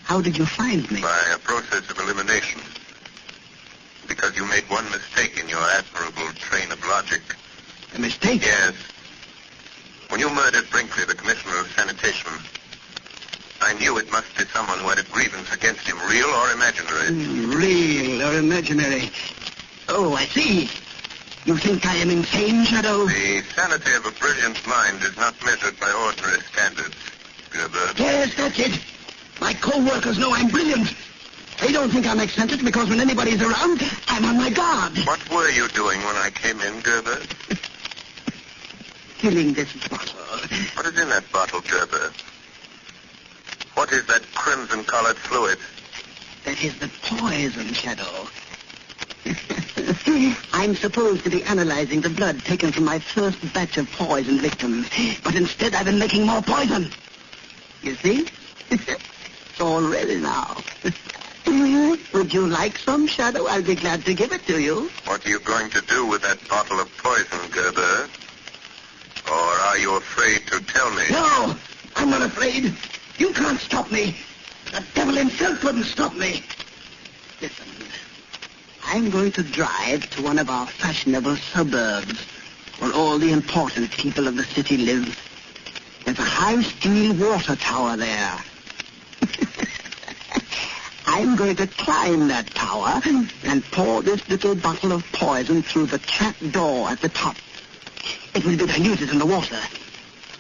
How did you find me? By a process of elimination. Because you made one mistake in your admirable train of logic. A mistake? Yes. When you murdered Brinkley, the commissioner of sanitation, I knew it must be someone who had a grievance against him, real or imaginary. Real or imaginary? Oh, I see. You think I am insane, Shadow? The sanity of a brilliant mind is not measured by ordinary standards, Gerber. Yes, that's it. My co-workers know I'm brilliant. They don't think I'm eccentric because when anybody's around, I'm on my guard. What were you doing when I came in, Gerber? Filling this bottle. What is in that bottle, Gerber? What is that crimson-colored fluid? That is the poison, Shadow. I'm supposed to be analyzing the blood taken from my first batch of poison victims, but instead I've been making more poison. You see? It's all ready now. Would you like some, Shadow? I'll be glad to give it to you. What are you going to do with that bottle of poison, Gerber? Or are you afraid to tell me? No, I'm not afraid. You can't stop me. The devil himself couldn't stop me. Listen, I'm going to drive to one of our fashionable suburbs where all the important people of the city live. There's a high steel water tower there. I'm going to climb that tower and pour this little bottle of poison through the trap door at the top. It will be diluted in the water,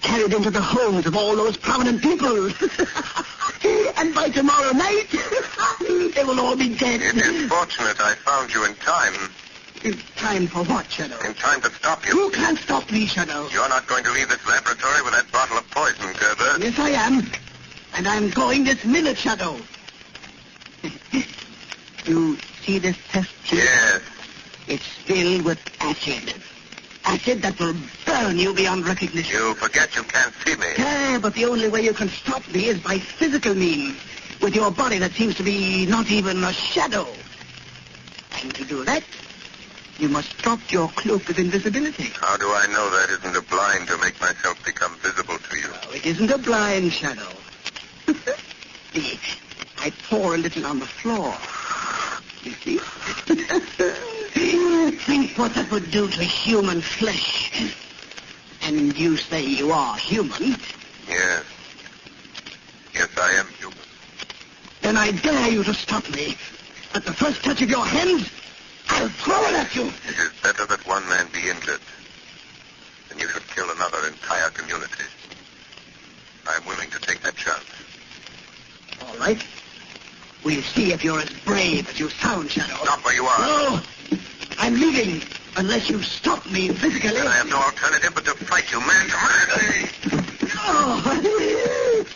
carried into the homes of all those prominent people. And by tomorrow night, they will all be dead. It is fortunate I found you in time. In time for what, Shadow? In time to stop you. You can't stop me, Shadow. You're not going to leave this laboratory with that bottle of poison, Gerber. Yes, I am. And I'm going this minute, Shadow. You see this test tube? Yes. It's filled with acid. Acid that will burn you beyond recognition. You forget you can't see me. Yeah, but the only way you can stop me is by physical means, with your body that seems to be not even a shadow. And to do that, you must drop your cloak of invisibility. How do I know that isn't a blind to make myself become visible to you? No, it isn't a blind, Shadow. See, I pour a little on the floor. You see? Think what that would do to human flesh. And you say you are human. Yes. Yes, I am human. Then I dare you to stop me. At the first touch of your hand, I'll throw it at you. It is better that one man be injured than you should kill another entire community. I'm willing to take that chance. All right. We'll see if you're as brave as you sound, Shadow. Stop where you are. No, I'm leaving unless you stop me physically. Then I have no alternative but to fight you man to man.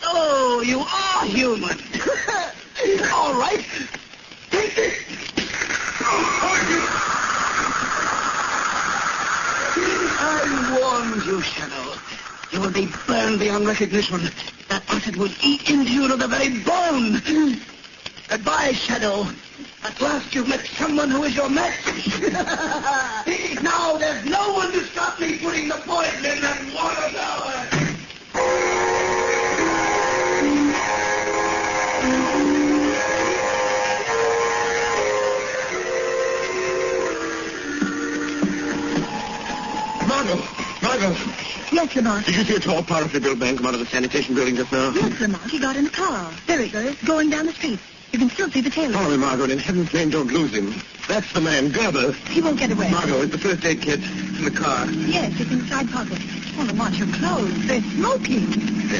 Oh, you are human. All right. Take this. I warned you, Shadow. You will be burned beyond recognition. That acid will eat into you to the very bone. Goodbye, Shadow. At last you've met someone who is your match. Now there's no one to stop me putting the poison in that water tower. Margot. Yes, Lamont. Did you see a tall, powerfully built man come out of the sanitation building just now? Yes, Lamont. He got in a car. There he goes, going down the street. You can still see the tail. Follow me, Margot, and in heaven's name, don't lose him. That's the man, Gerber. He won't get away. Margot, it's the first aid kit in the car. Yes, it's inside pocket. Oh, Lamont, your clothes. They're smoking.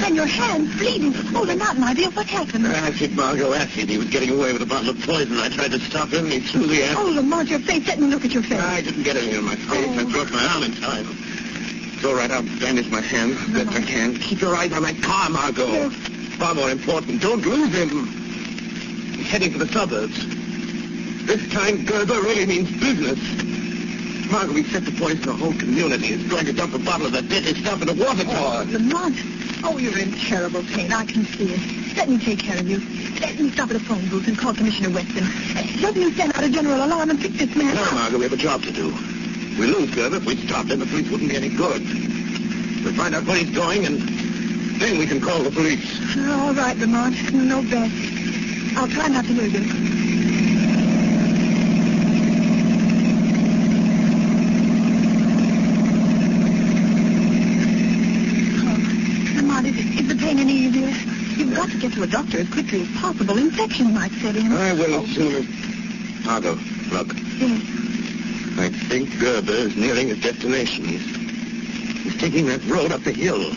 And your hands bleeding. Oh, Lamont, my dear, what happened? Acid, Margot, acid. He was getting away with a bottle of poison. I tried to stop him, and he threw the acid. Oh, Lamont, your face. Let me look at your face. I didn't get anything in my face. I broke my arm in time. Go right out and bandage my hands as best I can. Keep your eyes on that car, Margot. Far more important, don't lose him. He's heading for the suburbs. This time, Gerber really means business. Margot, we set the poison the whole community. It's going to dump a bottle of that deadly stuff in the water tower. Lamont. Oh, you're in terrible pain. I can see it. Let me take care of you. Let me stop at a phone booth and call Commissioner Weston. Let me send out a general alarm and pick this man No, up. Margot, we have a job to do. We lose Gerber. If we stop, then the police wouldn't be any good. We'll find out where he's going, and then we can call the police. All right, Lamont. No best. I'll try not to lose him. Is the pain any easier? You've got to get to a doctor as quickly as possible. Infection might set in. I will sooner. Margot, look. Yes. I think Gerber is nearing his destination. He's taking that road up the hill.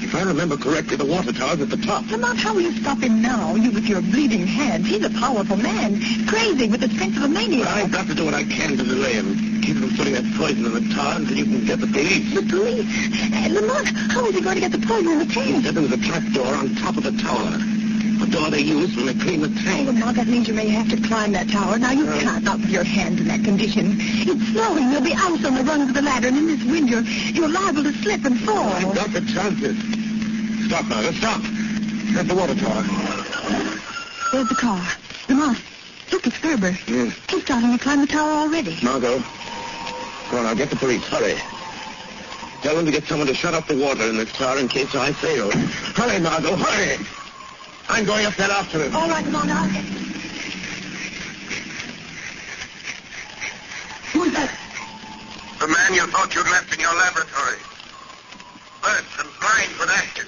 If I remember correctly, the water tower's at the top. Lamont, how will you stop him now? You with your bleeding hands. He's a powerful man. Crazy with the strength of a maniac. I've got to do what I can to delay him. Keep him from putting that poison in the tower until you can get the police. The police? Lamont, how is he going to get the poison in the tank? There was a trap door on top of the tower. A door they use when they clean the tank. Oh, Lamont, that means you may have to climb that tower. Now, you can't not with your hands in that condition. It's snowing. There'll be ice on the rungs of the ladder, and in this wind, you're liable to slip and fall. I've got the chances. Stop, Margaret, stop. There's the water tower. There's the car. Lamont, look, it's Gerber. Yes. He's starting to climb the tower already. Margot, go on, I'll get the police. Hurry. Tell them to get someone to shut off the water in this car in case I fail. Hurry, Margot, hurry. I'm going up there after him. All right, Lamont, I'll get... Who's that? The man you thought you'd left in your laboratory. Burnt and blind with ashes.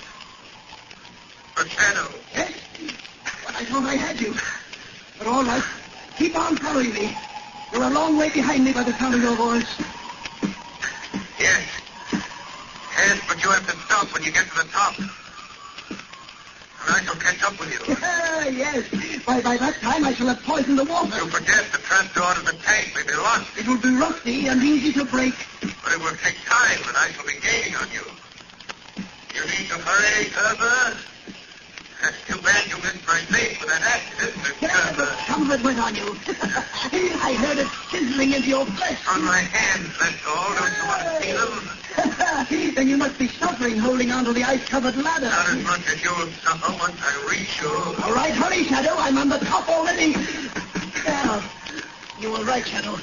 The shadow. Yes? But I thought I had you. But all right. Keep on following me. You're a long way behind me by the sound of your voice. Yes. Yes, but you have to stop when you get to the top. And I shall catch up with you. Yes. By that time, I shall have poisoned the water. You forget the trapdoor to the tank may be locked. It will be rusty and easy to break. But it will take time, and I shall be gaining on you. You need to hurry, Gerber. That's too bad you missed my face with that accident, Mr. Gerber. Some of it went on you. I heard it sizzling into your flesh. On my hands, that's all. Don't you want to see them? Then you must be suffering holding onto the ice-covered ladder. Not as much as you'll suffer once I reach you. All right, hurry, Shadow. I'm on the top already. Well, you were right, Shadow.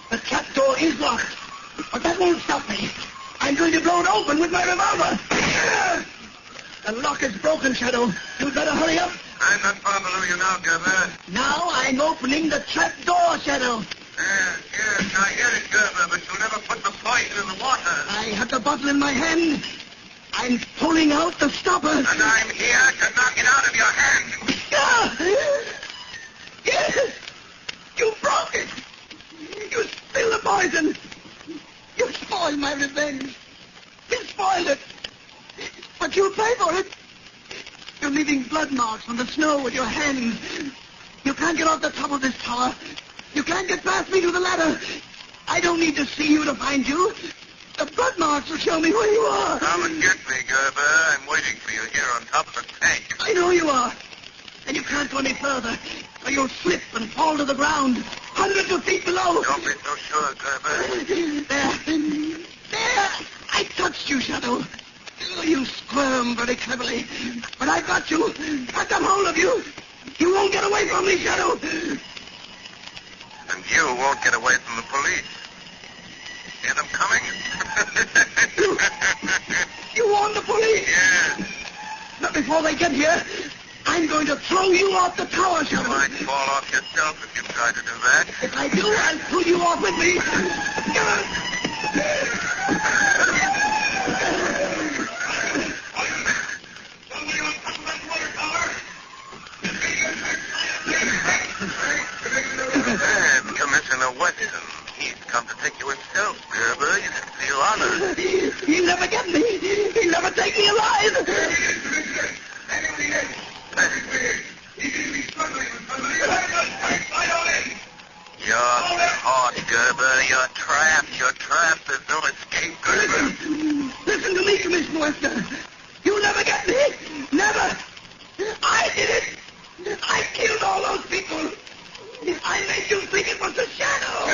The trapdoor is locked. But that won't stop me. I'm going to blow it open with my revolver. The lock is broken, Shadow. You'd better hurry up. I'm not far below you now, Gerber. Now I'm opening the trapdoor, Shadow. Yes, I hear it, Gerber, but you'll never put the poison in the water. I have the bottle in my hand. I'm pulling out the stopper. And I'm here to knock it out of your hand. Yes! You broke it! You spilled the poison! You spoiled my revenge! You spoiled it! But you'll pay for it! You're leaving blood marks on the snow with your hands. You can't get off the top of this tower. You can't get past me to the ladder. I don't need to see you to find you. The blood marks will show me where you are. Come and get me, Gerber. I'm waiting for you here on top of the tank. I know you are. And you can't go any further, or you'll slip and fall to the ground, hundreds of feet below. Don't be so sure, Gerber. There. I touched you, Shadow. Oh, you squirm very cleverly. But I got you. I got hold of you. You won't get away from me, Shadow. And you won't get away from the police. Hear them coming? You warned the police? Yes. Not before they get here. I'm going to throw you off the tower, Shadow. You might fall off yourself if you try to do that. If I do, I'll pull you off with me. Commissioner Weston. He's come to take you himself, Gerber. You should feel honored. He'll never get me. He'll never take me alive. You're caught, Gerber. You're trapped. You're trapped. There's no escape. You'll never get me. Never. I did it. I killed all those people. I made you think it was the shadow.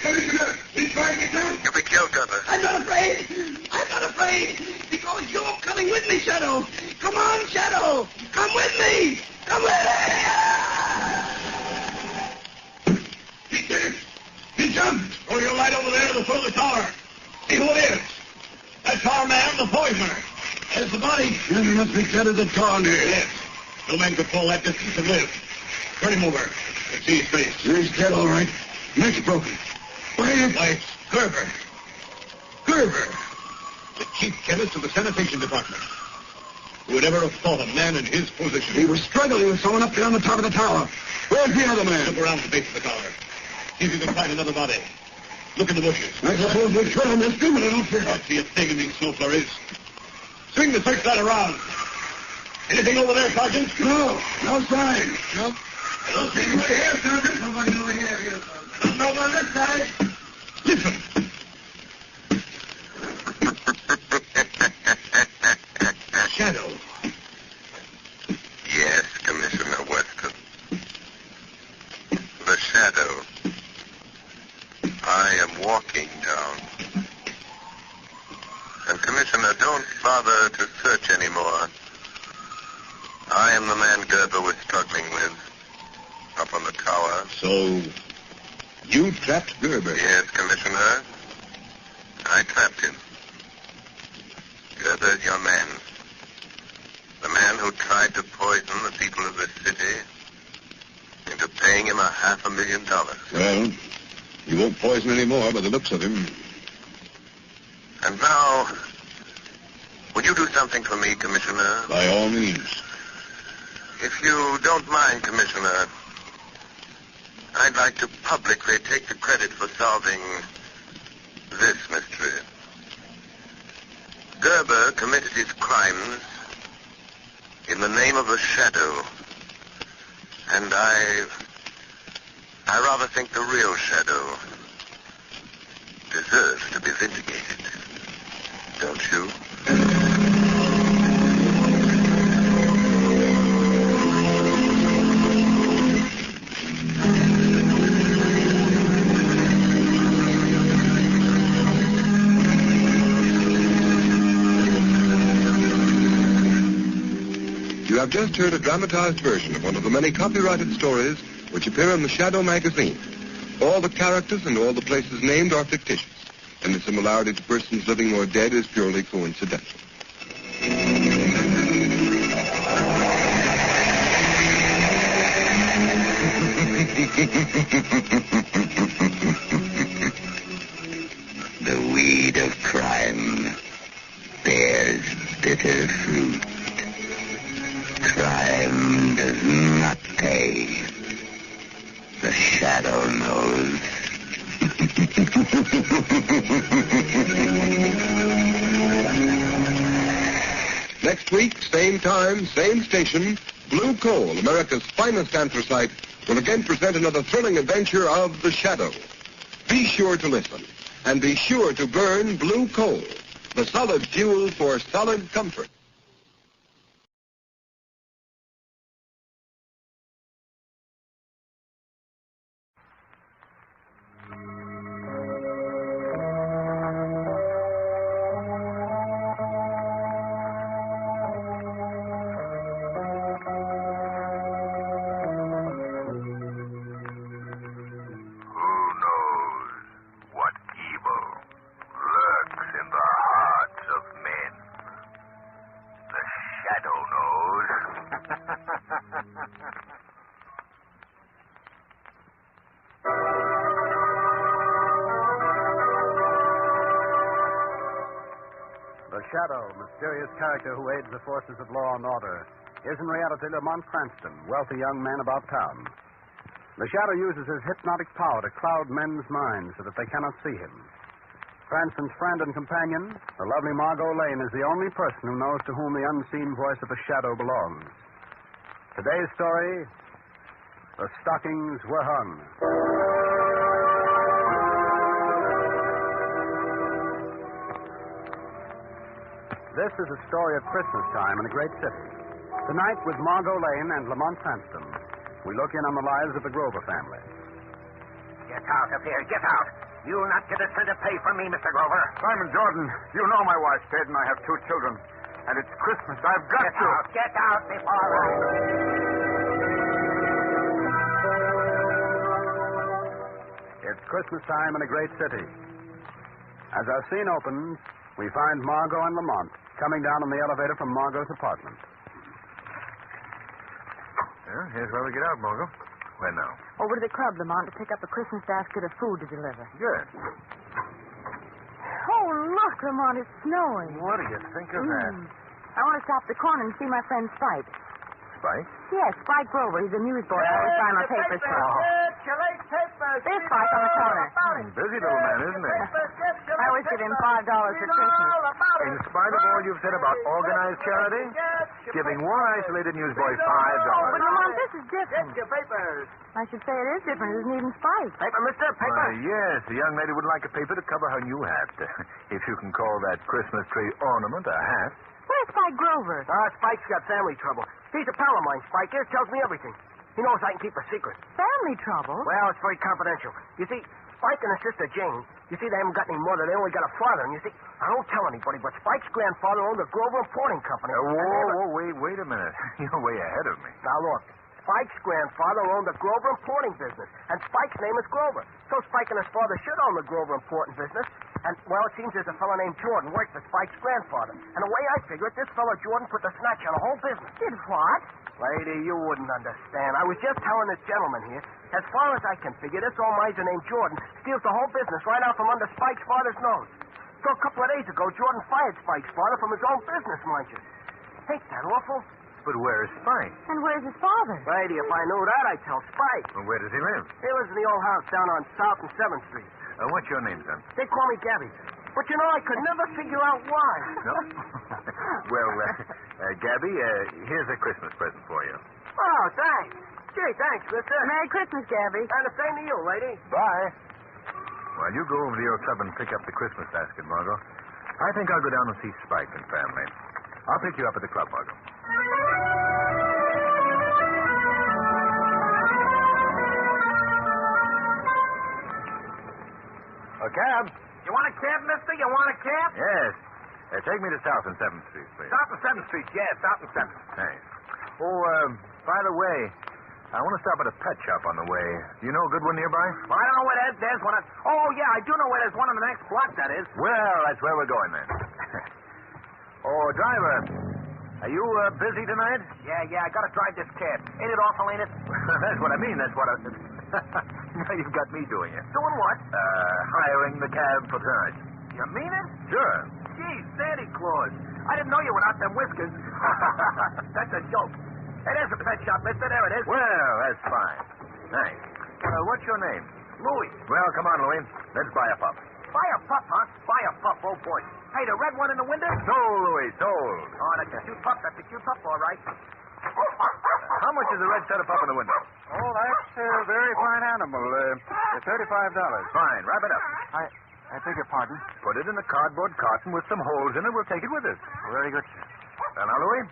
Commissioner, he's trying to get down. You'll be killed, Gerson. I'm not afraid. I'm not afraid. Because you're coming with me, Shadow. Come on, Shadow. Come with me. Come with me. He's dead. He jumped. Throw your light over there to the foot of the tower. See who it is. That's our man, the poisoner. There's the body. You must be Chesterton torn here. Yes. No man could fall that distance and live. Turn him over. Let's see his face. He's dead, all right. Neck's broken. Why, it's Gerber. Gerber. The chief chemist of the sanitation department. Who would ever have thought a man in his position? He was struggling with someone up there on the top of the tower. Where's the other man? Look around the base of the tower. See if you can find another body. Look in the bushes. I suppose we should on this, but I don't fear. I see a thing in these snow flurries. Swing the searchlight around. Anything over there, Sergeant? No. No sign. No. Don't see anybody here, Sergeant. Nobody over here. Nothing over on this side. Listen. Shadow. Yes, Commissioner Weston. The shadow. I am walking down. And, Commissioner, don't bother to search anymore. I am the man Gerber was struggling with up on the tower. So, you trapped Gerber? Yes, Commissioner. I trapped him. Gerber's your man. The man who tried to poison the people of this city into paying him $500,000. Well, you won't poison any more by the looks of him. And now, would you do something for me, Commissioner? By all means. If you don't mind, Commissioner, I'd like to publicly take the credit for solving this mystery. Gerber committed his crimes in the name of the shadow. And I rather think the real shadow deserves to be vindicated. Don't you? You have just heard a dramatized version of one of the many copyrighted stories which appear in the Shadow magazine. All the characters and all the places named are fictitious, and the similarity to persons living or dead is purely coincidental. The weed of crime bears bitter fruit. Crime does not pay. The shadow knows. Next week, same time, same station, Blue Coal, America's finest anthracite, will again present another thrilling adventure of the Shadow. Be sure to listen, and be sure to burn Blue Coal, the solid fuel for solid comfort. The Shadow, mysterious character who aids the forces of law and order, is in reality Lamont Cranston, wealthy young man about town. The Shadow uses his hypnotic power to cloud men's minds so that they cannot see him. Cranston's friend and companion, the lovely Margot Lane, is the only person who knows to whom the unseen voice of the Shadow belongs. Today's story, The Stockings Were Hung. This is a story of Christmas time in a great city. Tonight with Margot Lane and Lamont Cranston, we look in on the lives of the Grover family. Get out of here. Get out. You'll not get a cent of pay from me, Mr. Grover. Simon Jordan, you know my wife's dead and I have 2 children. And it's Christmas. I've got to. Get out before I... It's Christmas time in a great city. As our scene opens, we find Margot and Lamont coming down on the elevator from Margot's apartment. Yeah, here's where we get out, Margot. Where now? Over to the club, Lamont, to pick up a Christmas basket of food to deliver. Good. Oh, look, Lamont, it's snowing. What do you think of that? I want to stop the corner and see my friend Spike. Spike? Yes, Spike Grover. He's a newsboy. I always sign my papers for him. There's Spike on the corner. Busy little man, isn't he? I always give him $5 for Christmas. In spite of all you've said about organized charity, giving one isolated newsboy $5. Oh, but Lamont, this is different. I should say it is different. It isn't even Spike. Paper, mister? Paper? Yes, the young lady would like a paper to cover her new hat. If you can call that Christmas tree ornament a hat. Where's Spike Grover? Spike's got family trouble. He's a pal of mine, Spike is. Tells me everything. He knows I can keep a secret. Family trouble? Well, it's very confidential. You see, Spike and his sister Jane, you see, they haven't got any mother. They only got a father. And you see, I don't tell anybody, but Spike's grandfather owned the Grover Importing Company. Wait a minute. You're way ahead of me. Now, look. Spike's grandfather owned the Grover Importing business, and Spike's name is Grover. So Spike and his father should own the Grover Importing business. And, well, it seems there's a fellow named Jordan worked for Spike's grandfather. And the way I figure it, this fellow Jordan put the snatch on the whole business. Did what? Lady, you wouldn't understand. I was just telling this gentleman here, as far as I can figure, this old miser named Jordan steals the whole business right out from under Spike's father's nose. So a couple of days ago, Jordan fired Spike's father from his own business, mind you. Ain't that awful? But where is Spike? And where's his father? Lady, if I knew that, I'd tell Spike. Well, where does he live? He lives in the old house down on South and 7th Street. What's your name, son? They call me Gabby. But, you know, I could never figure out why. No? Well, Gabby, here's a Christmas present for you. Oh, thanks. Gee, thanks, mister. Merry Christmas, Gabby. And the same to you, lady. Bye. Well, you go over to your club and pick up the Christmas basket, Margot. I think I'll go down and see Spike and family. I'll pick you up at the club, Margot. A cab? You want a cab, mister? You want a cab? Yes. Take me to South and 7th Street, please. South and 7th Street, yeah, South and 7th. Thanks. Oh, by the way, I want to stop at a pet shop on the way. Do you know a good one nearby? Well, I don't know where that is. There's one. Oh, yeah, I do know where there's one on the next block, that is. Well, that's where we're going, then. Oh, driver, are you busy tonight? Yeah, I gotta drive this cab. Ain't it awful, ain't it? That's what I mean. That's what I... Now you've got me doing it. Doing what? Hiring the cab for tonight. You mean it? Sure. Gee, Santa Claus. I didn't know you without them whiskers. That's a joke. Hey, there's a pet shop, mister. There it is. Well, that's fine. Thanks. What's your name? Louis. Well, come on, Louis. Let's buy a pup. Buy a pup, huh? Buy a pup, oh boy. Hey, the red one in the window? Sold, Louis, sold. Oh, that's a cute pup. That's a cute pup, all right. How much is the red setup up in the window? Oh, that's a very fine animal. $35. Fine. Wrap it up. I beg your pardon? Put it in a cardboard carton with some holes in it. We'll take it with us. Very good, sir. Now, Louis,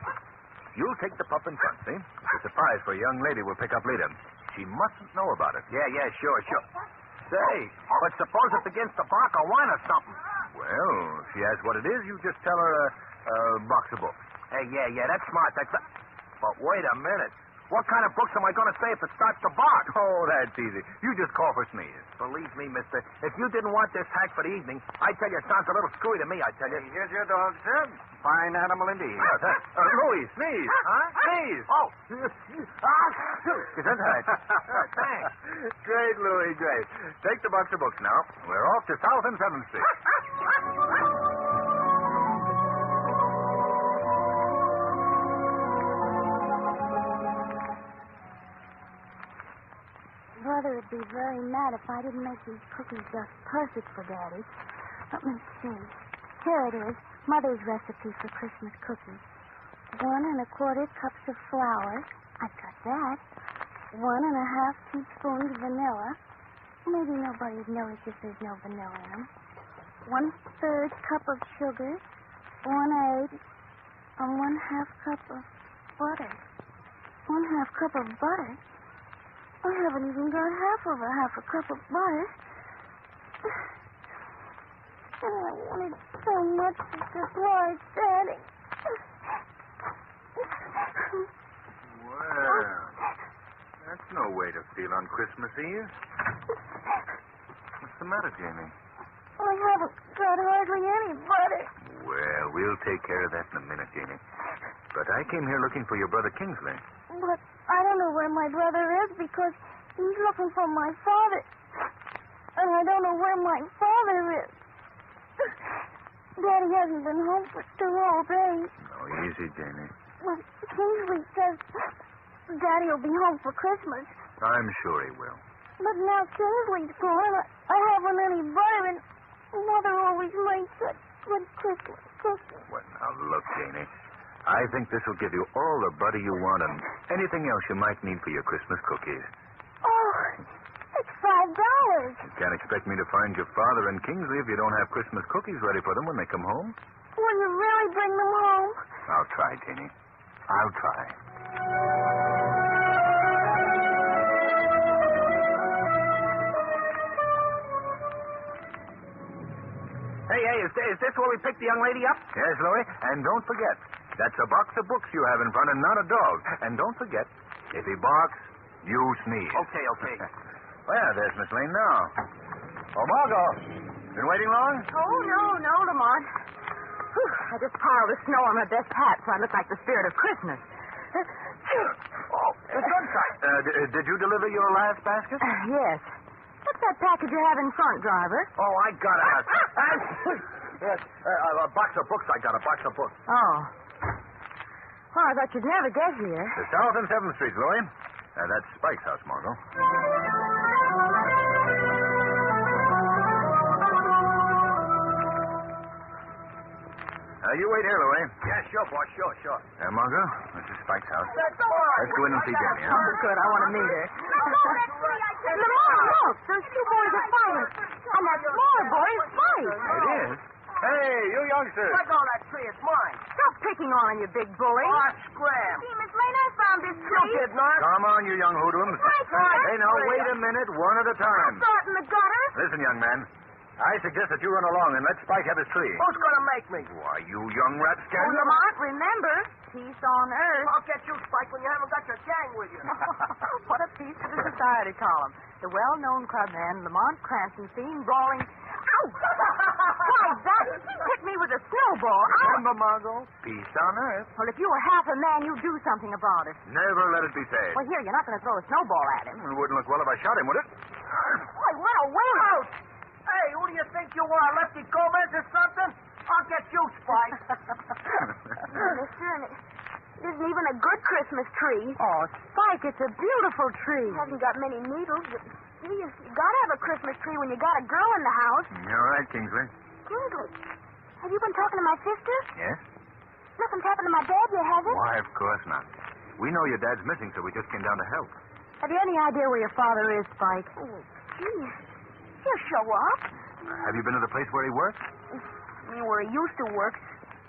you'll take the pup in front, see? It's a surprise for a young lady we'll pick up later. She mustn't know about it. Yeah, sure. Say, but suppose it begins to bark or whine or something. Well, if she asks what it is, you just tell her a box of books. Hey, yeah, that's smart. But wait a minute. What kind of books am I going to say if it starts to bark? Oh, that's easy. You just call for Sneeze. Believe me, mister, if you didn't want this hack for the evening, I tell you, it sounds a little screwy to me, I tell you. Hey, here's your dog, sir. Fine animal indeed. Louis, Sneeze. Huh? Sneeze. Oh. Gesundheit. Thanks. Great, Louis, great. Take the box of books now. We're off to South and 7th Street. Mother would be very mad if I didn't make these cookies just perfect for Daddy. Let me see. Here it is, Mother's recipe for Christmas cookies. 1 1/4 cups of flour. I've got that. 1 1/2 teaspoons vanilla. Maybe nobody'd notice if there's no vanilla in them. 1/3 cup of sugar. 1 egg, and 1/2 cup of butter. 1/2 cup of butter? I haven't even got half a cup of butter. And I wanted so much to surprise Daddy. Well, that's no way to feel on Christmas Eve. What's the matter, Jamie? I haven't got hardly any butter. Well, we'll take care of that in a minute, Jamie. But I came here looking for your brother Kingsley. But I don't know where my brother is because he's looking for my father. And I don't know where my father is. Daddy hasn't been home for 2 whole days. Oh, easy, Jamie. Well, Kingsley says Daddy will be home for Christmas. I'm sure he will. But now Kingsley's gone. I haven't any butter, and Mother always makes such good Christmas cookies. Well, now look, Jamie. I think this will give you all the butter you want and anything else you might need for your Christmas cookies. Oh, it's $5. You can't expect me to find your father and Kingsley if you don't have Christmas cookies ready for them when they come home. Will you really bring them home? I'll try, Jamie. I'll try. Hey, is this where we picked the young lady up? Yes, Louie. And don't forget, that's a box of books you have in front and not a dog. And don't forget, if he barks, you sneeze. Okay. Well, there's Miss Lane now. Oh, Margot. Been waiting long? Oh, no, Lamont. Whew, I just piled the snow on my best hat so I look like the spirit of Christmas. Oh, Gerson. Did you deliver your last basket? Yes. What's that package you have in front, driver? Oh, I got it. Yes, a box of books. I got a box of books. Oh. Well, I thought you'd never get here. The South and 7th Street, Louie. That's Spike's house, Margot. You wait here, Louie. Yeah, sure, boss. Sure. Margot, this is Spike's house. Let's go in and see Jenny, huh? Oh, good. I want to meet her. Lamont, look. Those 2 boys are fighting. And that smaller boy is Spike. It is? Hey, you youngsters. Let go of that tree. It's mine. Stop picking on him, you big bully. Oh, scram. See, Miss Lane, I found this You tree. did not. Come on, you young hoodlums. Hey, now, wait a minute, one at a time. Saw it in the gutter. Listen, young man. I suggest that you run along and let Spike have his tree. Who's going to make me? Why, you young rapscan. Oh, Lamont, remember, peace on earth. I'll get you, Spike, when you haven't got your gang with you. What a piece of the society column. The well-known clubman Lamont Cranston seen brawling. Ow! Why, that hit me with a snowball. Remember, Margot, peace on earth. Well, if you were half a man, you'd do something about it. Never let it be said. Well, here, you're not going to throw a snowball at him. It wouldn't look well if I shot him, would it? Why, what a way out! Hey, who do you think you are, Lefty Gomez or something? I'll get you, Spike. Mister, and it isn't even a good Christmas tree. Oh, Spike, it's a beautiful tree. It hasn't got many needles, but see, you gotta have a Christmas tree when you got a girl in the house. You're right, Kingsley. Kingsley, have you been talking to my sister? Yes? Nothing's happened to my dad yet, has it? Why, of course not. We know your dad's missing, so we just came down to help. Have you any idea where your father is, Spike? Oh, gee. He'll show up. Have you been to the place where he works? Where he used to work.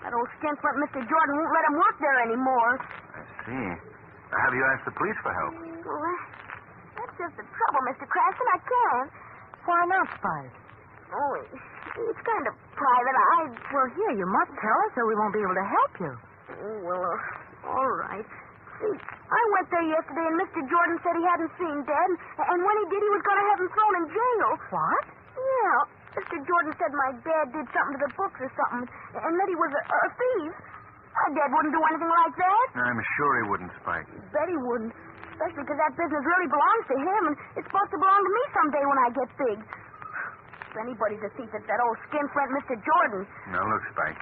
That old skinflint Mr. Jordan won't let him work there anymore. I see. Have you asked the police for help? Well, that's just the trouble, Mr. Cranston. I can't. Why not, Spike? Oh, it's kind of private. Well, here, you must tell us or we won't be able to help you. Oh, well, all right. See, I went there yesterday, and Mr. Jordan said he hadn't seen Dad, and when he did, he was going to have him thrown in jail. What? Yeah. Mr. Jordan said my dad did something to the books or something, and that he was a thief. My dad wouldn't do anything like that. I'm sure he wouldn't, Spike. Bet he wouldn't, especially because that business really belongs to him, and it's supposed to belong to me someday when I get big. If anybody's a thief, it's that old skinflint Mr. Jordan. Now, look, Spike.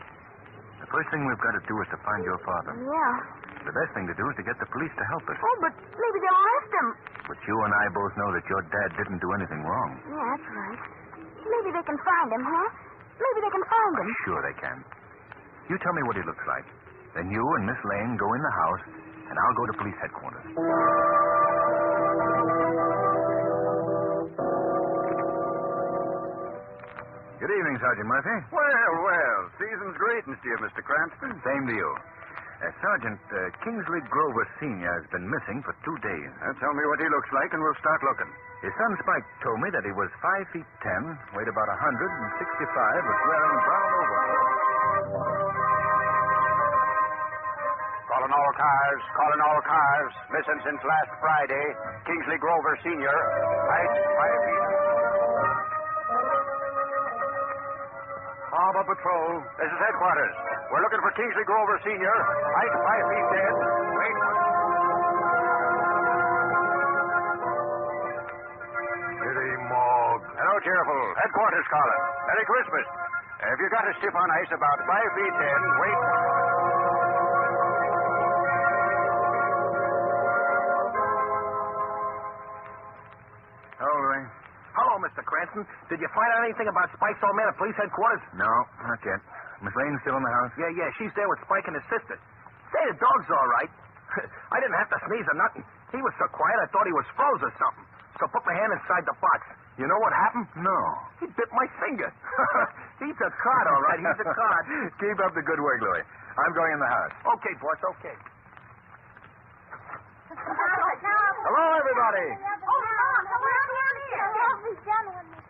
The first thing we've got to do is to find your father. Yeah. The best thing to do is to get the police to help us. Oh, but maybe they'll arrest him. But you and I both know that your dad didn't do anything wrong. Yeah, that's right. Maybe they can find him, huh? Maybe they can find him. Sure they can. You tell me what he looks like. Then you and Miss Lane go in the house, and I'll go to police headquarters. Good evening, morning, Sergeant Murphy. Well. Season's greetings to you, Mr. Cranston. Same to you. Sergeant, Kingsley Grover Sr. has been missing for 2 days. Tell me what he looks like, and we'll start looking. His son Spike told me that he was 5 feet 10, weighed about 165, was wearing brown overalls. Calling all cars. Missing since last Friday. Kingsley Grover Sr. Height 5 feet. Harbor Patrol. This is headquarters. We're looking for Kingsley Grover Sr. Height 5 feet 10. Wait. Kitty Morg. Hello, cheerful. Headquarters calling. Merry Christmas. If you got a stiff on ice about 5 feet 10, wait. Hello, Mr. Cranston. Did you find out anything about Spike's old man at police headquarters? No, not yet. Miss Lane's still in the house? Yeah. She's there with Spike and his sister. Say, the dog's all right. I didn't have to sneeze or nothing. He was so quiet I thought he was froze or something. So put my hand inside the box. You know what happened? No. He bit my finger. He's a card, all right. He's a card. Keep up the good work, Louie. I'm going in the house. Okay, boss, okay. Hello, everybody.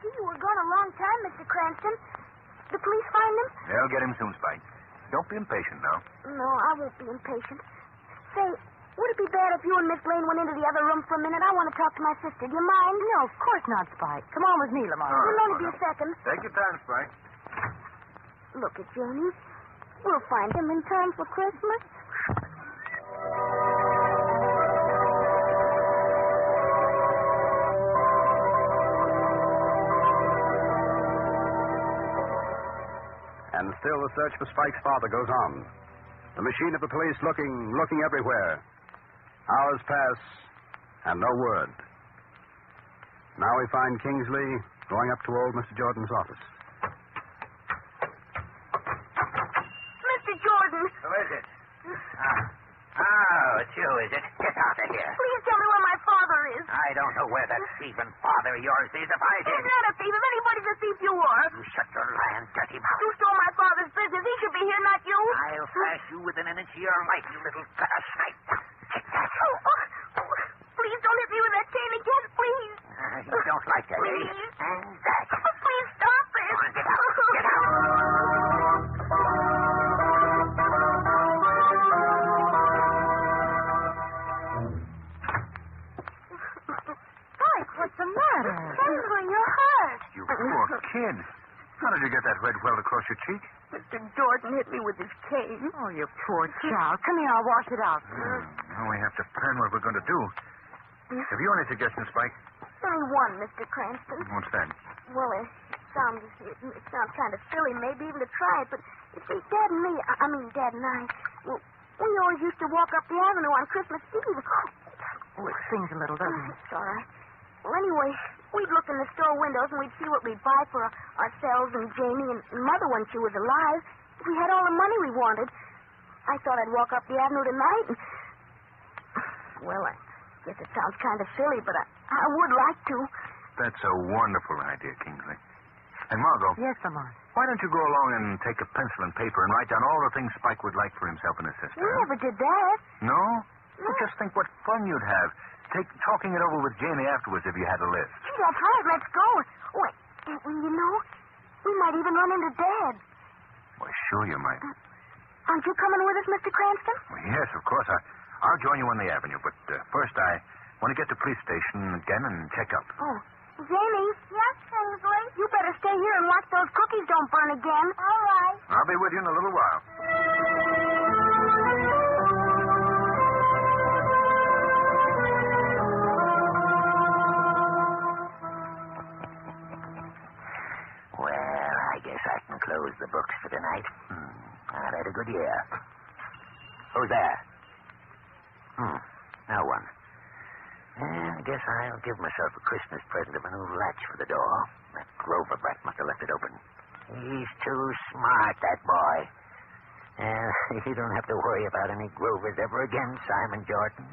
You were gone a long time, Mr. Cranston. The police find him? They'll get him soon, Spike. Don't be impatient now. No, I won't be impatient. Say, would it be bad if you and Miss Lane went into the other room for a minute? I want to talk to my sister. Do you mind? No, of course not, Spike. Come on with me, Lamont. It'll only be a second. Take your time, Spike. Look at Janie. We'll find him in time for Christmas. And still the search for Spike's father goes on. The machine of the police looking everywhere. Hours pass, and no word. Now we find Kingsley going up to old Mr. Jordan's office. Mr. Jordan! Who is it? Oh, it's you, is it? Get out of here. Please tell me where my father is. I don't know where that thieving father of yours is. If I did... He's not a thief. If anybody's a thief, you are. You shut your lying, dirty mouth. You stole my father's business. He should be here, not you. I'll thrash you within an inch of your life, you little gutter snipe. Kick that. Please don't hit me with that cane again, please. You don't like that, please. Eh? And that. Please stop this. Come on, get out. Get out. Spike, what's the matter? Kingsley, you're hurt. You poor kid. How did you get that red welt across your cheek? Mr. Jordan hit me with his cane. Oh, you poor child. Come here, I'll wash it out. Now we have to plan what we're going to do. Have you any suggestions, Spike? Only one, Mr. Cranston. What's that? Well, it sounds kind of silly, maybe even to try it, but you see, Dad and me, I mean Dad and I, well, we always used to walk up the avenue on Christmas Eve. Oh, it stings a little, doesn't it? It's all right. Well, anyway, we'd look in the store windows and we'd see what we'd buy for ourselves and Jamie and Mother when she was alive. If we had all the money we wanted, I thought I'd walk up the avenue tonight and... Well, I guess it sounds kind of silly, but I would like to. That's a wonderful idea, Kingsley. And Margot. Yes, Lamont. Why don't you go along and take a pencil and paper and write down all the things Spike would like for himself and his sister? We never did that. No? Well, just think what fun you'd have. Talking it over with Janie afterwards if you had a list. Gee, that's right. Let's go. Wait, you know, we might even run into Dad. Well, sure you might. Aren't you coming with us, Mr. Cranston? Well, yes, of course. I'll join you on the avenue, but first I want to get to the police station again and check up. Oh, Jamie. Yes, Kingsley? You better stay here and watch those cookies don't burn again. All right. I'll be with you in a little while. Well, I guess I can close the books for tonight. I've had a good year. Who's there? No one. I guess I'll give myself a Christmas present of a new latch for the door. That Grover brat must have left it open. He's too smart, that boy. You don't have to worry about any Grovers ever again, Simon Jordan.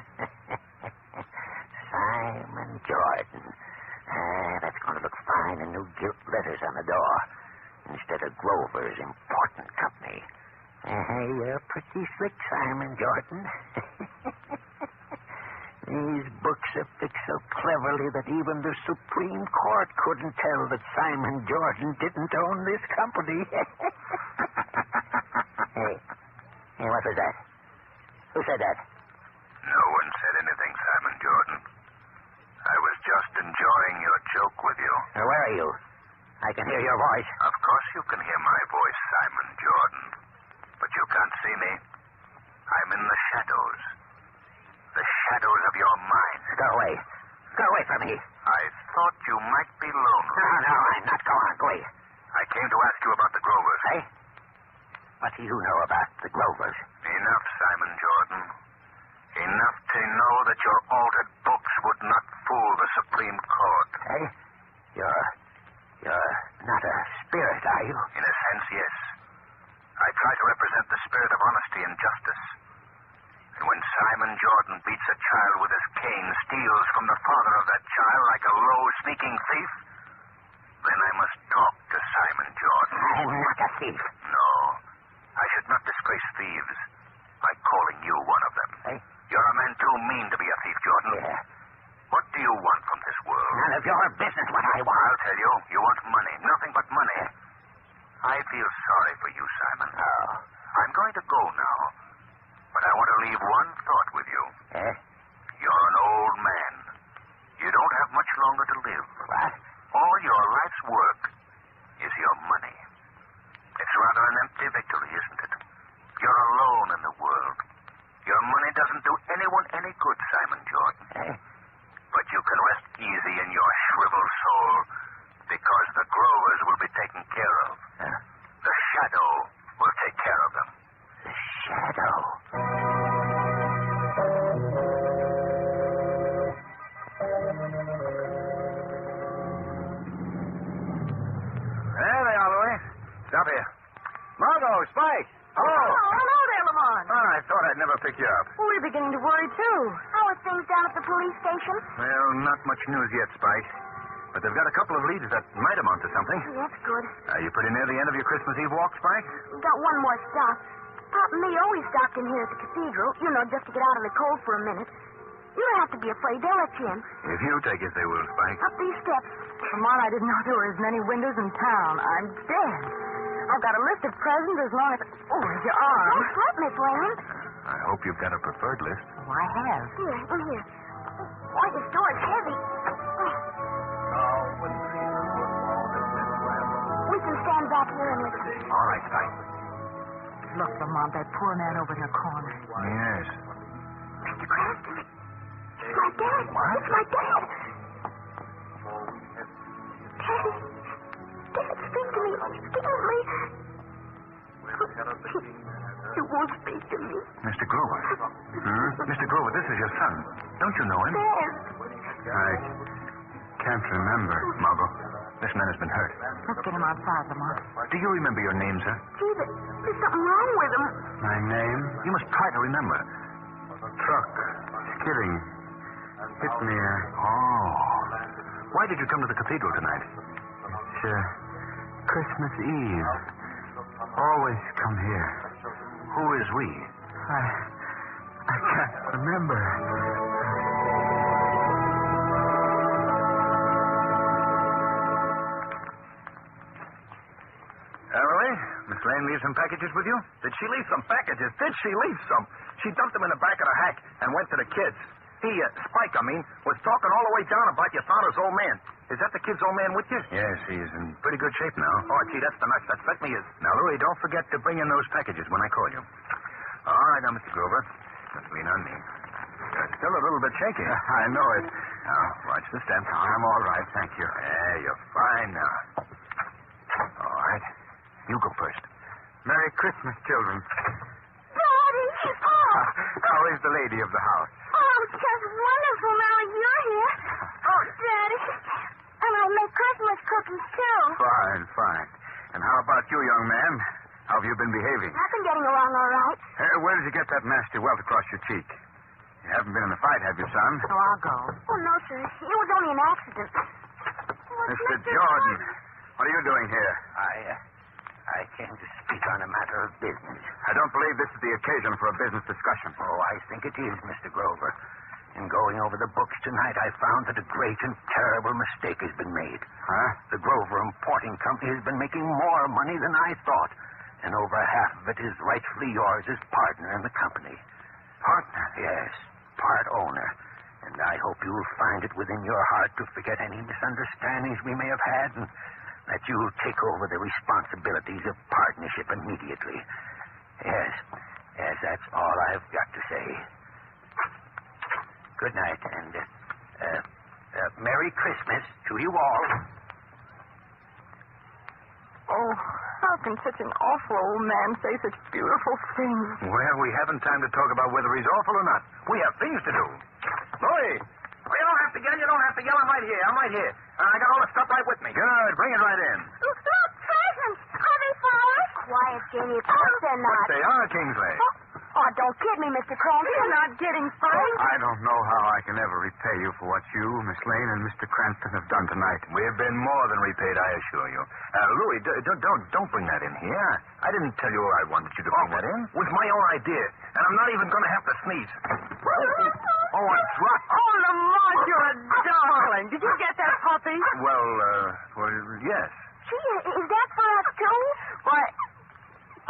Simon Jordan. That's going to look fine in new gilt letters on the door. instead of Grover's important company. You're pretty slick, Simon Jordan. These books are fixed so cleverly that even the Supreme Court couldn't tell that Simon Jordan didn't own this company. Hey, what was that? Who said that? No one said anything, Simon Jordan. I was just enjoying your joke with you. Where are you? I can hear your voice. Of course you can hear my voice, Simon Jordan. But you can't see me. I'm in the shadows. The shadows of your mind. Go away. Go away from me. I thought you might be lonely. No, I'm not. Go on, go away. I came to ask you about the Grovers. Hey? What do you know about the Grovers? Enough, Simon Jordan. Enough to know that your altered books would not fool the Supreme Court. Hey? You're not a spirit, are you? In a sense, yes. I try to represent the spirit of honesty and justice. And when Simon Jordan beats a child with his cane, steals from the father of that child like a low, sneaking thief, then I must talk to Simon Jordan. I'm not a thief. No. I should not disgrace thieves by calling you one of them. Hey? You're a man too mean to be a thief, Jordan. Yeah. What do you want from this world? None of your business what I want. I'll tell you. You want money. Nothing but money. I feel sorry for you, Simon. Oh. I'm going to go now. But I want to leave one thought with you. Eh? You're an old man. You don't have much longer to live. What? All your life's work is your money. It's rather an empty victory, isn't it? You're alone in the world. Your money doesn't do anyone any good, Simon Jordan. Eh? But you can rest easy in your shriveled soul because the Grovers will be taken care of. Huh? The shadow will take care of them. The shadow? There they are, Louis. Stop here. Margot, Spike. Oh, hello there, Lamont. Oh, I thought I'd never pick you up. Well, we're beginning to worry, too. How are things down at the police station? Well, not much news yet, Spike. But they've got a couple of leads that might amount to something. That's good. Are you pretty near the end of your Christmas Eve walk, Spike? We've got one more stop. Pop and me always stopped in here at the cathedral, just to get out of the cold for a minute. You don't have to be afraid. They'll let you in. If you take it, they will, Spike. Up these steps. Lamont, I didn't know there were as many windows in town. I'm dead. I've got a list of presents as long as... Oh, there's your arm. Don't sweat, Miss Lane. I hope you've got a preferred list. Oh, I have. Here, in here. Boy, this door is heavy. We can stand back here and listen. All right, Spike. Look, Lamont, that poor man over in the corner. Yes. Mr. Cranston. It's my dad. What? It's my dad. Daddy. Dad, speak to me. Speak to me. You won't speak to me. Mr. Grover. Mr. Grover, this is your son. Don't you know him? Dad. I can't remember, Margot. This man has been hurt. Let's get him outside, Lamont. Do you remember your name, sir? Gee, there's something wrong with him. My name? You must try to remember. Truck. Skidding. Hit me. Oh. Why did you come to the cathedral tonight? It's Christmas Eve. Always come here. Who is we? I can't remember. Louis, Miss Lane leave some packages with you? Did she leave some packages? Did she leave some? She dumped them in the back of the hack and went to the kids. Spike, was talking all the way down about your father's old man. Is that the kid's old man with you? Yes, he's in pretty good shape now. Oh, gee, that's the nuts. That certainly is. Now, Louis, don't forget to bring in those packages when I call you. All right, now, Mr. Grover. Just lean on me. You're still a little bit shaky. I know it. Now, watch the step. I'm all right, thank you. Yeah, you're fine now. All right. You go first. Merry Christmas, children. Daddy! Oh! How is the lady of the house? Oh, it's just wonderful now that you're here. Oh, Daddy. And I make Christmas cookies, too. Fine, fine. And how about you, young man? How have you been behaving? I've been getting along all right. Where did you get that nasty welt across your cheek? You haven't been in a fight, have you, son? So I'll go. Oh, no, sir. It was only an accident. Mr. Jordan, what are you doing here? I came to speak on a matter of business. I don't believe this is the occasion for a business discussion. Oh, I think it is, Mr. Grover. In going over the books tonight, I found that a great and terrible mistake has been made. Huh? The Grover Importing Company has been making more money than I thought, and over half of it is rightfully yours as partner in the company. Partner? Yes, part owner. And I hope you'll find it within your heart to forget any misunderstandings we may have had, and that you'll take over the responsibilities of partnership immediately. Yes, that's all I've got to say. Good night, and Merry Christmas to you all. Oh, how can such an awful old man say such beautiful things? Well, we haven't time to talk about whether he's awful or not. We have things to do. Louie! Well, you don't have to yell. You don't have to yell. I'm right here. I got all the stuff right with me. Good. Bring it right in. Look, presents. Are they for us? Quiet, Jenny. Of course they're not. But they are, Kingsley. Oh, don't kid me, Mr. Cranston. You're not getting frightened. I don't know how I can ever repay you for what you, Miss Lane, and Mr. Cranston have done tonight. We've been more than repaid, I assure you. Louie, don't bring that in here. I didn't tell you I wanted you to bring that in. It was my own idea, and I'm not even going to have to sneeze. Oh, I dropped. Oh, Lamont, you're a darling. Did you get that puppy? Well, yes. Gee, is that for us, too? Why,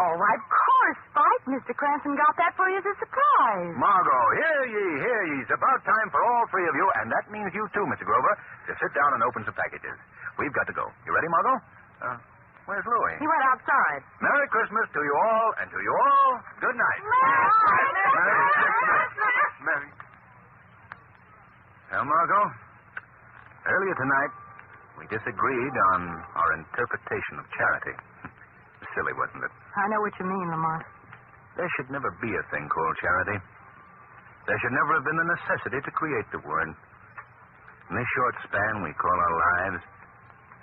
oh, of course, Spike. Mr. Cranston got that for you as a surprise. Margot, hear ye. It's about time for all three of you, and that means you too, Mr. Grover, to sit down and open some packages. We've got to go. You ready, Margot? Where's Louie? He went outside. Merry Christmas to you all, and to you all, good night. Merry Christmas. Merry. Well, Margot, earlier tonight, we disagreed on our interpretation of charity. Silly, wasn't it? I know what you mean, Lamont. There should never be a thing called charity. There should never have been the necessity to create the word. In this short span we call our lives,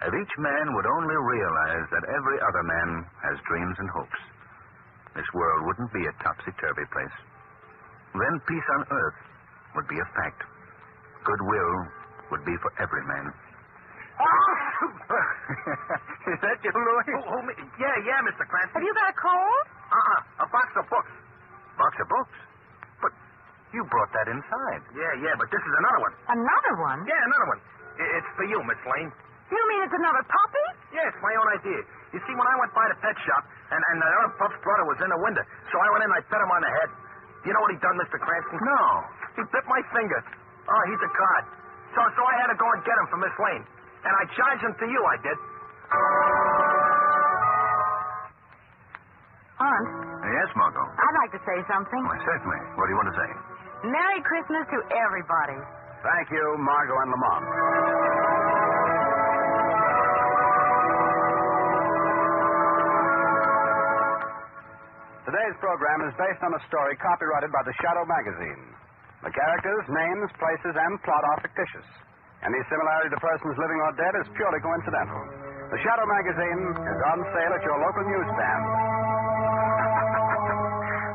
if each man would only realize that every other man has dreams and hopes, this world wouldn't be a topsy-turvy place. Then peace on earth would be a fact. Goodwill would be for every man. Is that you, Louie? Oh, me? Yeah, Mr. Cranston. Have you got a cold? A box of books. Box of books? But you brought that inside. Yeah, but this is another one. Another one? Yeah, another one. It's for you, Miss Lane. You mean it's another puppy? Yeah, it's my own idea. You see, when I went by the pet shop, and the other pup's brother was in the window, so I went in and I pet him on the head. You know what he done, Mr. Cranston? No. He bit my finger. Oh, he's a card. So I had to go and get him for Miss Lane. And I charged him to you, I did. Aunt. Yes, Margot. I'd like to say something. Why, certainly. What do you want to say? Merry Christmas to everybody. Thank you, Margot and Lamont. Today's program is based on a story copyrighted by the Shadow magazine. The characters, names, places, and plot are fictitious. Any similarity to persons living or dead is purely coincidental. The Shadow magazine is on sale at your local newsstand.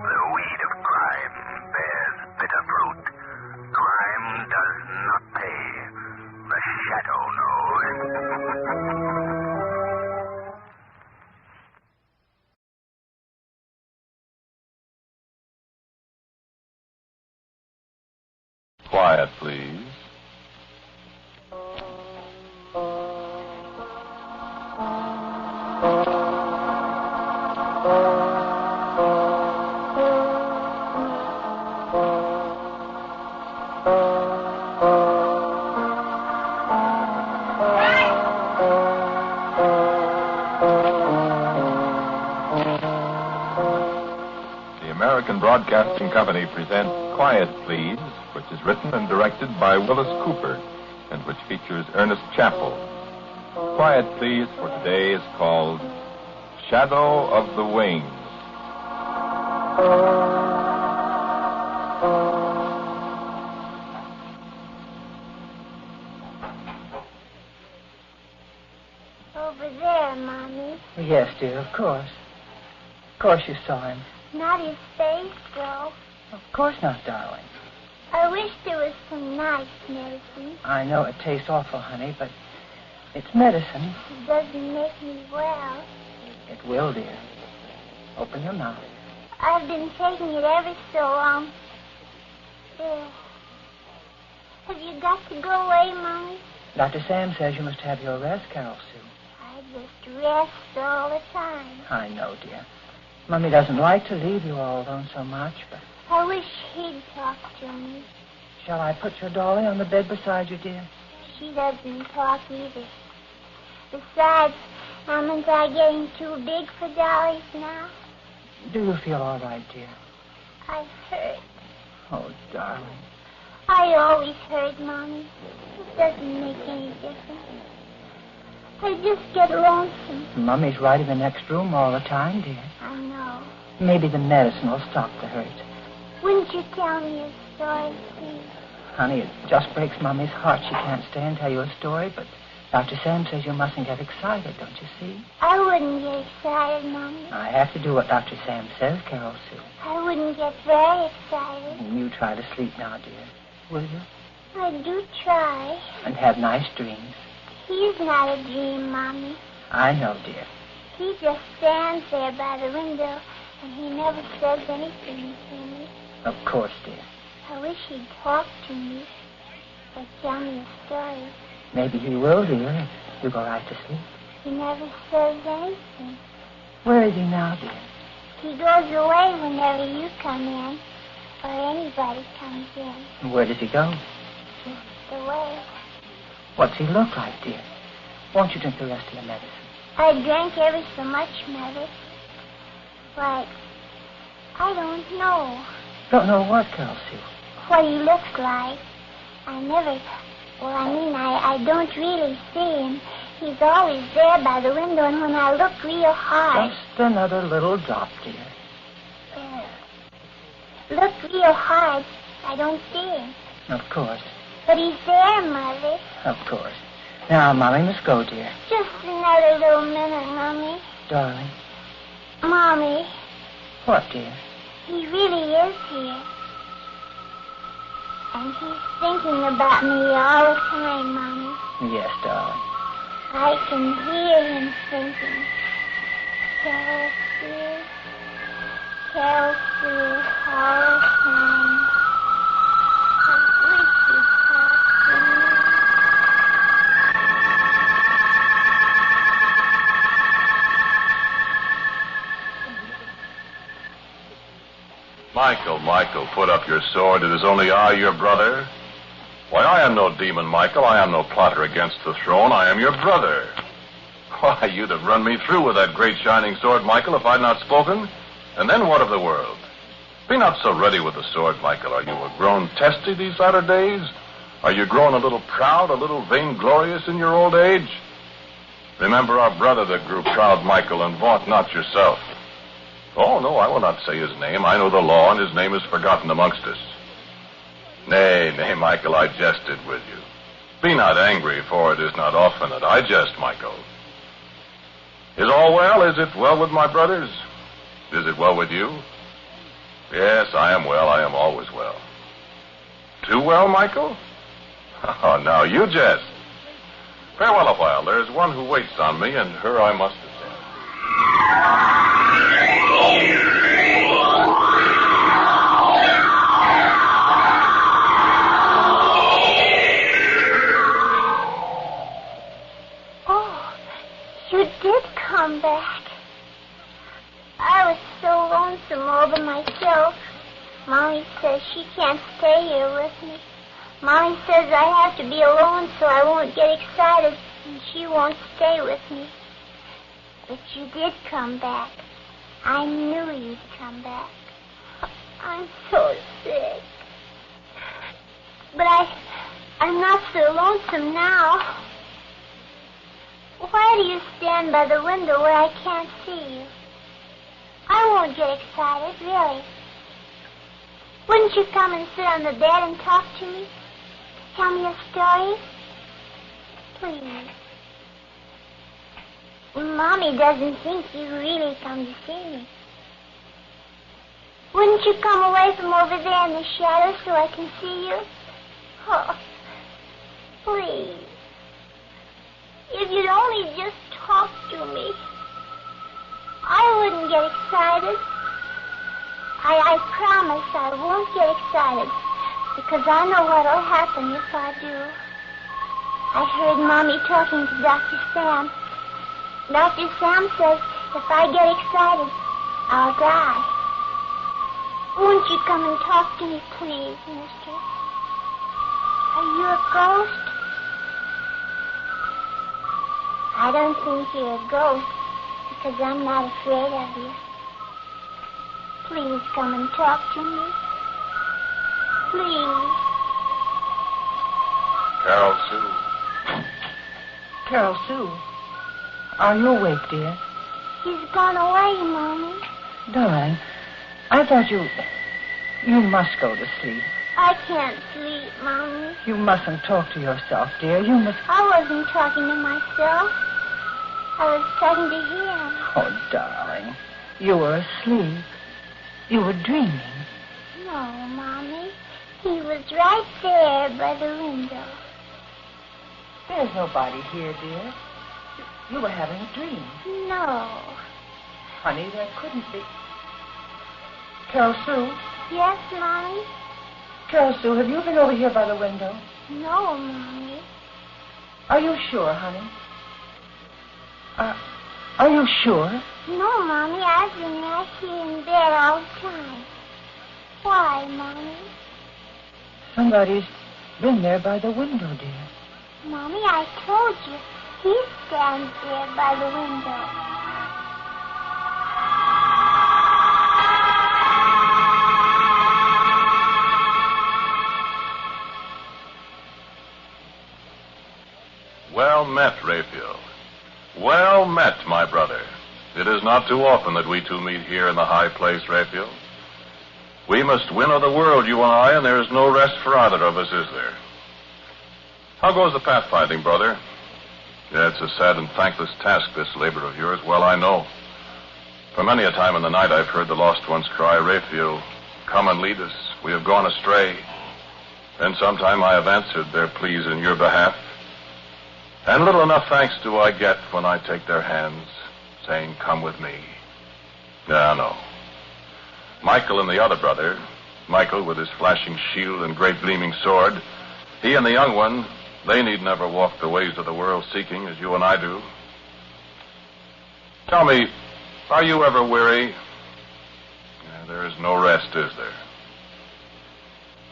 The weed of crime bears bitter fruit. Crime does not pay. The Shadow knows. Quiet, please. The American Broadcasting Company presents Quiet, Please, which is written and directed by Willis Cooper, and which features Ernest Chappell. Quiet, Please, for today is called Shadow of the Wings. Over there, Mommy. Yes, dear, of course. Of course you saw him. Not his face, though. Of course not, darling. I wish there was some nice medicine. I know it tastes awful, honey, but it's medicine. It doesn't make me well. It will, dear. Open your mouth. I've been taking it ever so long. Have you got to go away, Mommy? Dr. Sam says you must have your rest, Carol Sue. I just rest all the time. I know, dear. Mummy doesn't like to leave you all alone so much, but... I wish he'd talk to me. Shall I put your dolly on the bed beside you, dear? She doesn't talk either. Besides, aren't I getting too big for dollies now? Do you feel all right, dear? I hurt. Oh, darling. I always hurt, Mommy. It doesn't make any difference. I just get lonesome. Mummy's right in the next room all the time, dear. I know. Maybe the medicine will stop the hurt. Wouldn't you tell me a story, please? Honey, it just breaks Mummy's heart she can't stay and tell you a story, but Dr. Sam says you mustn't get excited, don't you see? I wouldn't get excited, Mommy. I have to do what Dr. Sam says, Carol Sue. I wouldn't get very excited. And you try to sleep now, dear. Will you? I do try. And have nice dreams. He's not a dream, Mommy. I know, dear. He just stands there by the window, and he never says anything to me. Of course, dear. I wish he'd talk to me or tell me a story. Maybe he will, dear, if you go right to sleep. He never says anything. Where is he now, dear? He goes away whenever you come in or anybody comes in. And where does he go? Just away. What's he look like, dear? Won't you drink the rest of the medicine? I drank ever so much, Mother. Like, I don't know. Don't know what, Carol Sue? What he looks like. I don't really see him. He's always there by the window, and when I look real hard... Just another little drop, dear. Look real hard, I don't see him. Of course. But he's there, Mother. Of course. Now, Mommy must go, dear. Just another little minute, Mommy. Darling. Mommy. What, dear? He really is here. And he's thinking about me all the time, Mommy. Yes, darling. I can hear him thinking. Carol Sue, all the time. I wish he'd talk to me. Michael, put up your sword. It is only I, your brother. Why, I am no demon, Michael. I am no plotter against the throne. I am your brother. Why, you'd have run me through with that great shining sword, Michael, if I'd not spoken. And then what of the world? Be not so ready with the sword, Michael. Are you a grown testy these latter days? Are you grown a little proud, a little vainglorious in your old age? Remember our brother that grew proud, Michael, and vaunt not yourself. Oh, no, I will not say his name. I know the law, and his name is forgotten amongst us. Nay, Michael, I jested with you. Be not angry, for it is not often that I jest, Michael. Is all well? Is it well with my brothers? Is it well with you? Yes, I am well. I am always well. Too well, Michael? Oh, now you jest. Farewell a while. There is one who waits on me, and her I must attend. You did come back. I was so lonesome all by myself. Mommy says she can't stay here with me. Mommy says I have to be alone so I won't get excited, and she won't stay with me. But you did come back. I knew you'd come back. I'm so sick. But I'm not so lonesome now. Why do you stand by the window where I can't see you? I won't get excited, really. Wouldn't you come and sit on the bed and talk to me? Tell me a story? Please. Mommy doesn't think you really come to see me. Wouldn't you come away from over there in the shadows so I can see you? Oh, please. If you'd only just talk to me. I wouldn't get excited. I promise I won't get excited because I know what'll happen if I do. I heard Mommy talking to Dr. Sam. Dr. Sam says if I get excited, I'll die. Won't you come and talk to me, please, mister? Are you a ghost? I don't think you're a ghost because I'm not afraid of you. Please come and talk to me. Please. Carol Sue. Carol Sue, are you awake, dear? He's gone away, Mommy. Darling, I thought you must go to sleep. I can't sleep, Mommy. You mustn't talk to yourself, dear. You must... I wasn't talking to myself. I was talking to him. Oh, darling, you were asleep. You were dreaming. No, Mommy. He was right there by the window. There's nobody here, dear. You were having a dream. No. Honey, there couldn't be. Carol Sue? Yes, Mommy? Carol Sue, have you been over here by the window? No, Mommy. Are you sure, honey? Are you sure? No, Mommy. I've been right here in bed all the time. Why, Mommy? Somebody's been there by the window, dear. Mommy, I told you. He stands there by the window. Well met, Raphael. Well met, my brother. It is not too often that we two meet here in the high place, Raphael. We must win of the world, you and I, and there is no rest for either of us, is there? How goes the pathfinding, brother? Yeah, it's a sad and thankless task, this labor of yours. Well, I know. For many a time in the night I've heard the lost ones cry, Raphael, come and lead us. We have gone astray. Then sometime I have answered their pleas in your behalf. And little enough thanks do I get when I take their hands, saying, come with me. Yeah, no. Michael and the other brother, Michael with his flashing shield and great gleaming sword, he and the young one, they need never walk the ways of the world seeking as you and I do. Tell me, are you ever weary? Yeah, there is no rest, is there?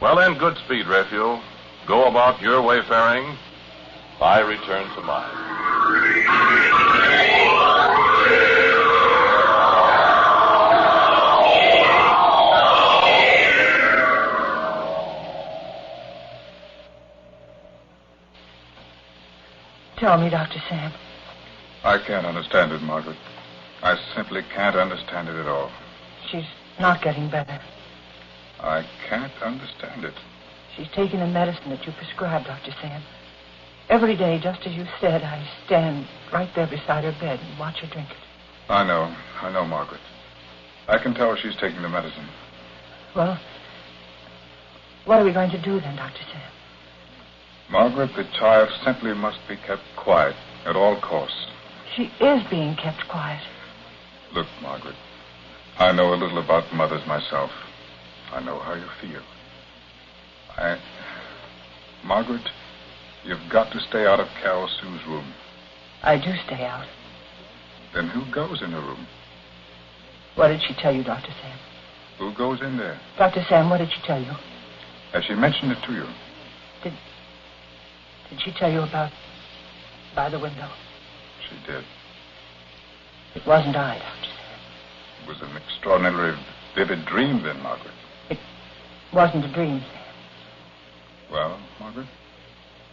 Well then, good speed, Raphael. Go about your wayfaring. I return to mine. Tell me, Dr. Sam. I can't understand it, Margaret. I simply can't understand it at all. She's not getting better. I can't understand it. She's taking the medicine that you prescribed, Dr. Sam. Every day, just as you said, I stand right there beside her bed and watch her drink it. I know, Margaret. I can tell she's taking the medicine. Well, what are we going to do then, Dr. Sam? Margaret, the child simply must be kept quiet at all costs. She is being kept quiet. Look, Margaret, I know a little about mothers myself. I know how you feel. Margaret, you've got to stay out of Carol Sue's room. I do stay out. Then who goes in her room? What did she tell you, Dr. Sam? Who goes in there? Dr. Sam, what did she tell you? Has she mentioned it to you? Did she tell you about by the window? She did. It wasn't I, Dr. Sam. It was an extraordinarily vivid dream then, Margaret. It wasn't a dream, Sam. Well, Margaret?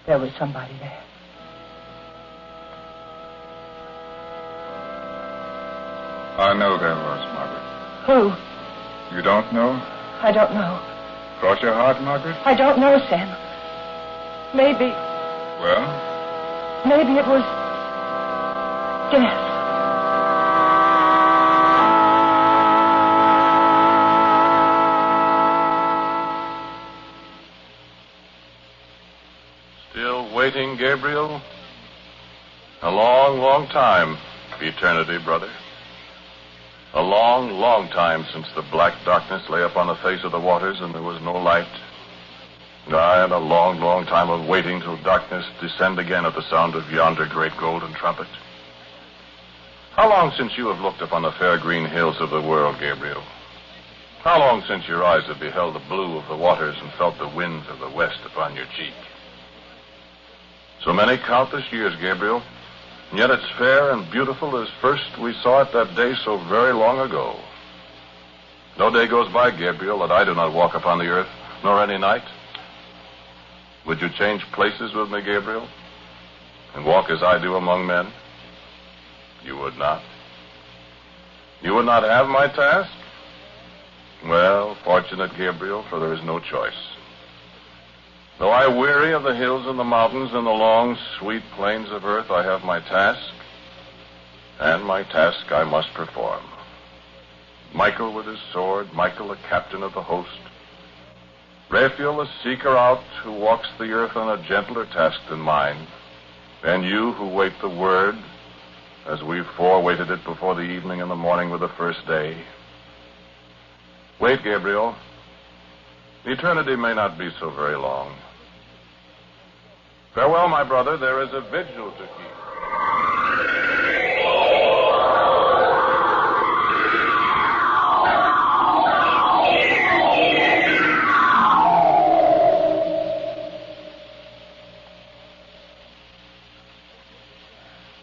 There was somebody there. I know there was, Margaret. Who? You don't know? I don't know. Cross your heart, Margaret? I don't know, Sam. Maybe. Well? Maybe it was death. Still waiting, Gabriel? A long, long time. Eternity, brother. A long, long time since the black darkness lay upon the face of the waters and there was no light. Aye, and a long, long time of waiting till darkness descend again at the sound of yonder great golden trumpet. How long since you have looked upon the fair green hills of the world, Gabriel? How long since your eyes have beheld the blue of the waters and felt the winds of the west upon your cheek? So many countless years, Gabriel, and yet it's fair and beautiful as first we saw it that day so very long ago. No day goes by, Gabriel, that I do not walk upon the earth, nor any night. Would you change places with me, Gabriel, and walk as I do among men? You would not. You would not have my task? Well, fortunate, Gabriel, for there is no choice. Though I weary of the hills and the mountains and the long, sweet plains of earth, I have my task, and my task I must perform. Michael with his sword, Michael the captain of the host, Raphael the seeker out who walks the earth on a gentler task than mine, and you who wait the word, as we four waited it before the evening and the morning with the first day. Wait, Gabriel. Eternity may not be so very long. Farewell, my brother. There is a vigil to keep.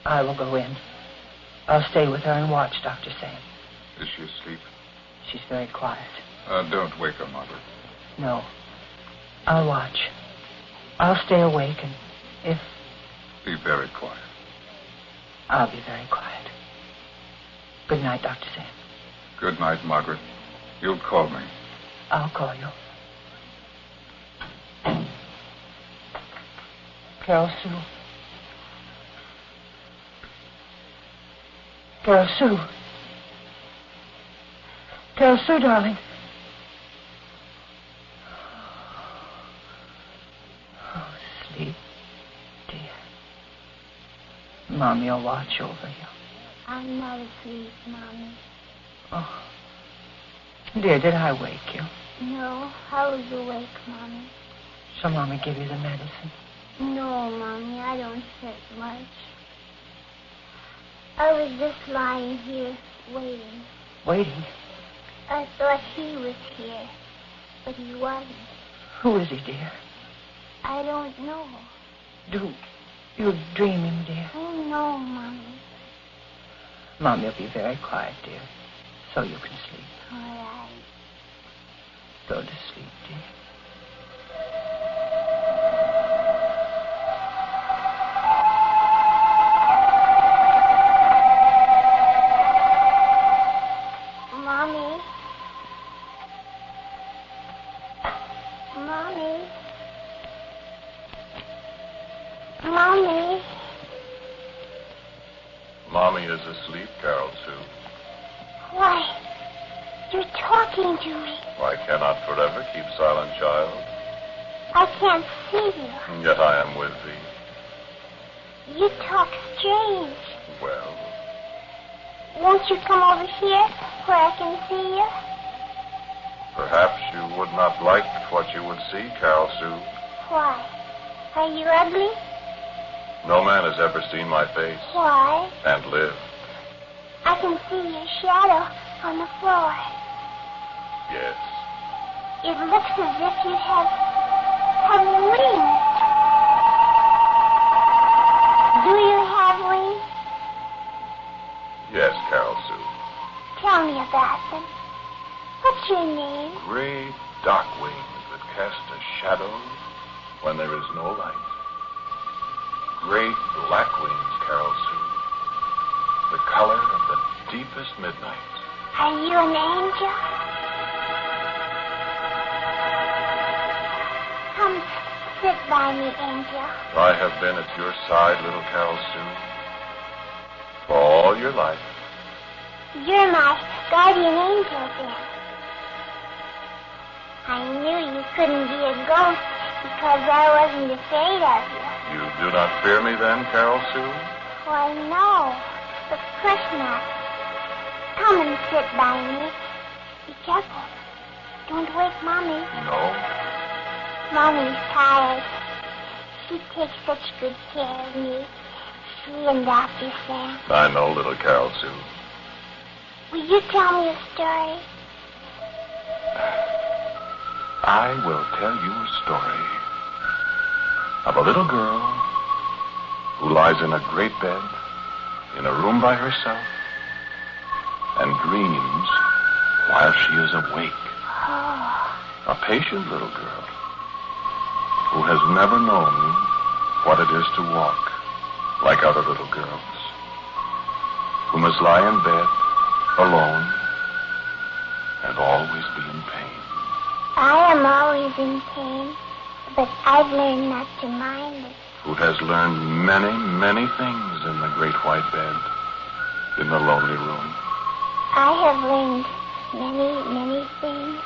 I will go in. I'll stay with her and watch Dr. Sam. Is she asleep? She's very quiet. Don't wake her, Margaret. No. I'll watch. I'll stay awake, and if... Be very quiet. I'll be very quiet. Good night, Dr. Sam. Good night, Margaret. You'll call me. I'll call you. Carol Sue. Carol Sue. Carol Sue, darling. Oh, sleep, dear. Mommy will watch over you. I'm not asleep, Mommy. Oh. Dear, did I wake you? No, I was awake, Mommy. Shall Mommy give you the medicine? No, Mommy, I don't hurt much. I was just lying here, waiting. Waiting? I thought he was here, but he wasn't. Who is he, dear? I don't know. Do you dream him, dear? Oh, no, Mommy. Mommy will be very quiet, dear, so you can sleep. All right. Go to sleep, dear. Mommy. Mommy. Mommy. Mommy is asleep, Carol Sue. Why? You're talking to me. I cannot forever keep silent, child. I can't see you. And yet I am with thee. You talk strange. Well, Won't you come over here where I can see you? perhaps you would not like what you would see, Carol Sue. Why? Are you ugly? No man has ever seen my face Why? and lived. I can see your shadow on the floor. Yes. It looks as if you have wings. Do you have wings? Yes, Carol Sue. Tell me about them. What's your name? Great dark wings that cast a shadow when there is no light. Great black wings, Carol Sue. The color of the deepest midnight. Are you an angel? Come sit by me, angel. I have been at your side, little Carol Sue, for all your life. You're my guardian angel, then. I knew you couldn't be a ghost because I wasn't afraid of you. You do not fear me then, Carol Sue? Why, no. Of course not. Come and sit by me. Be careful. Don't wake Mommy. No. Mommy's tired. She takes such good care of me. She and Dr. Sam. I know, little Carol Sue. Will you tell me a story? I will tell you a story of a little girl who lies in a great bed in a room by herself and dreams while she is awake. Oh. A patient little girl who has never known what it is to walk like other little girls, who must lie in bed alone and always be in pain. I am always in pain, but I've learned not to mind it. Who has learned many, many things in the great white bed, in the lonely room. I have learned many, many things.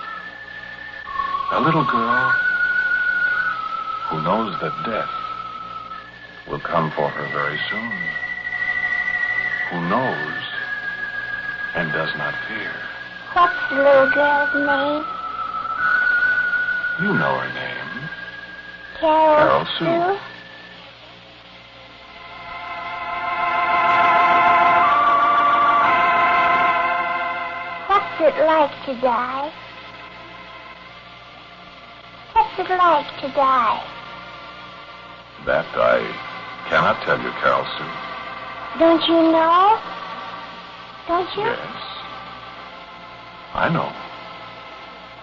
A little girl who knows that death will come for her very soon. Who knows and does not fear. What's the little girl's name? You know her name. Carol Sue. What's it like to die? What's it like to die? That I cannot tell you, Carol Sue. Don't you know? Don't you? Yes. I know.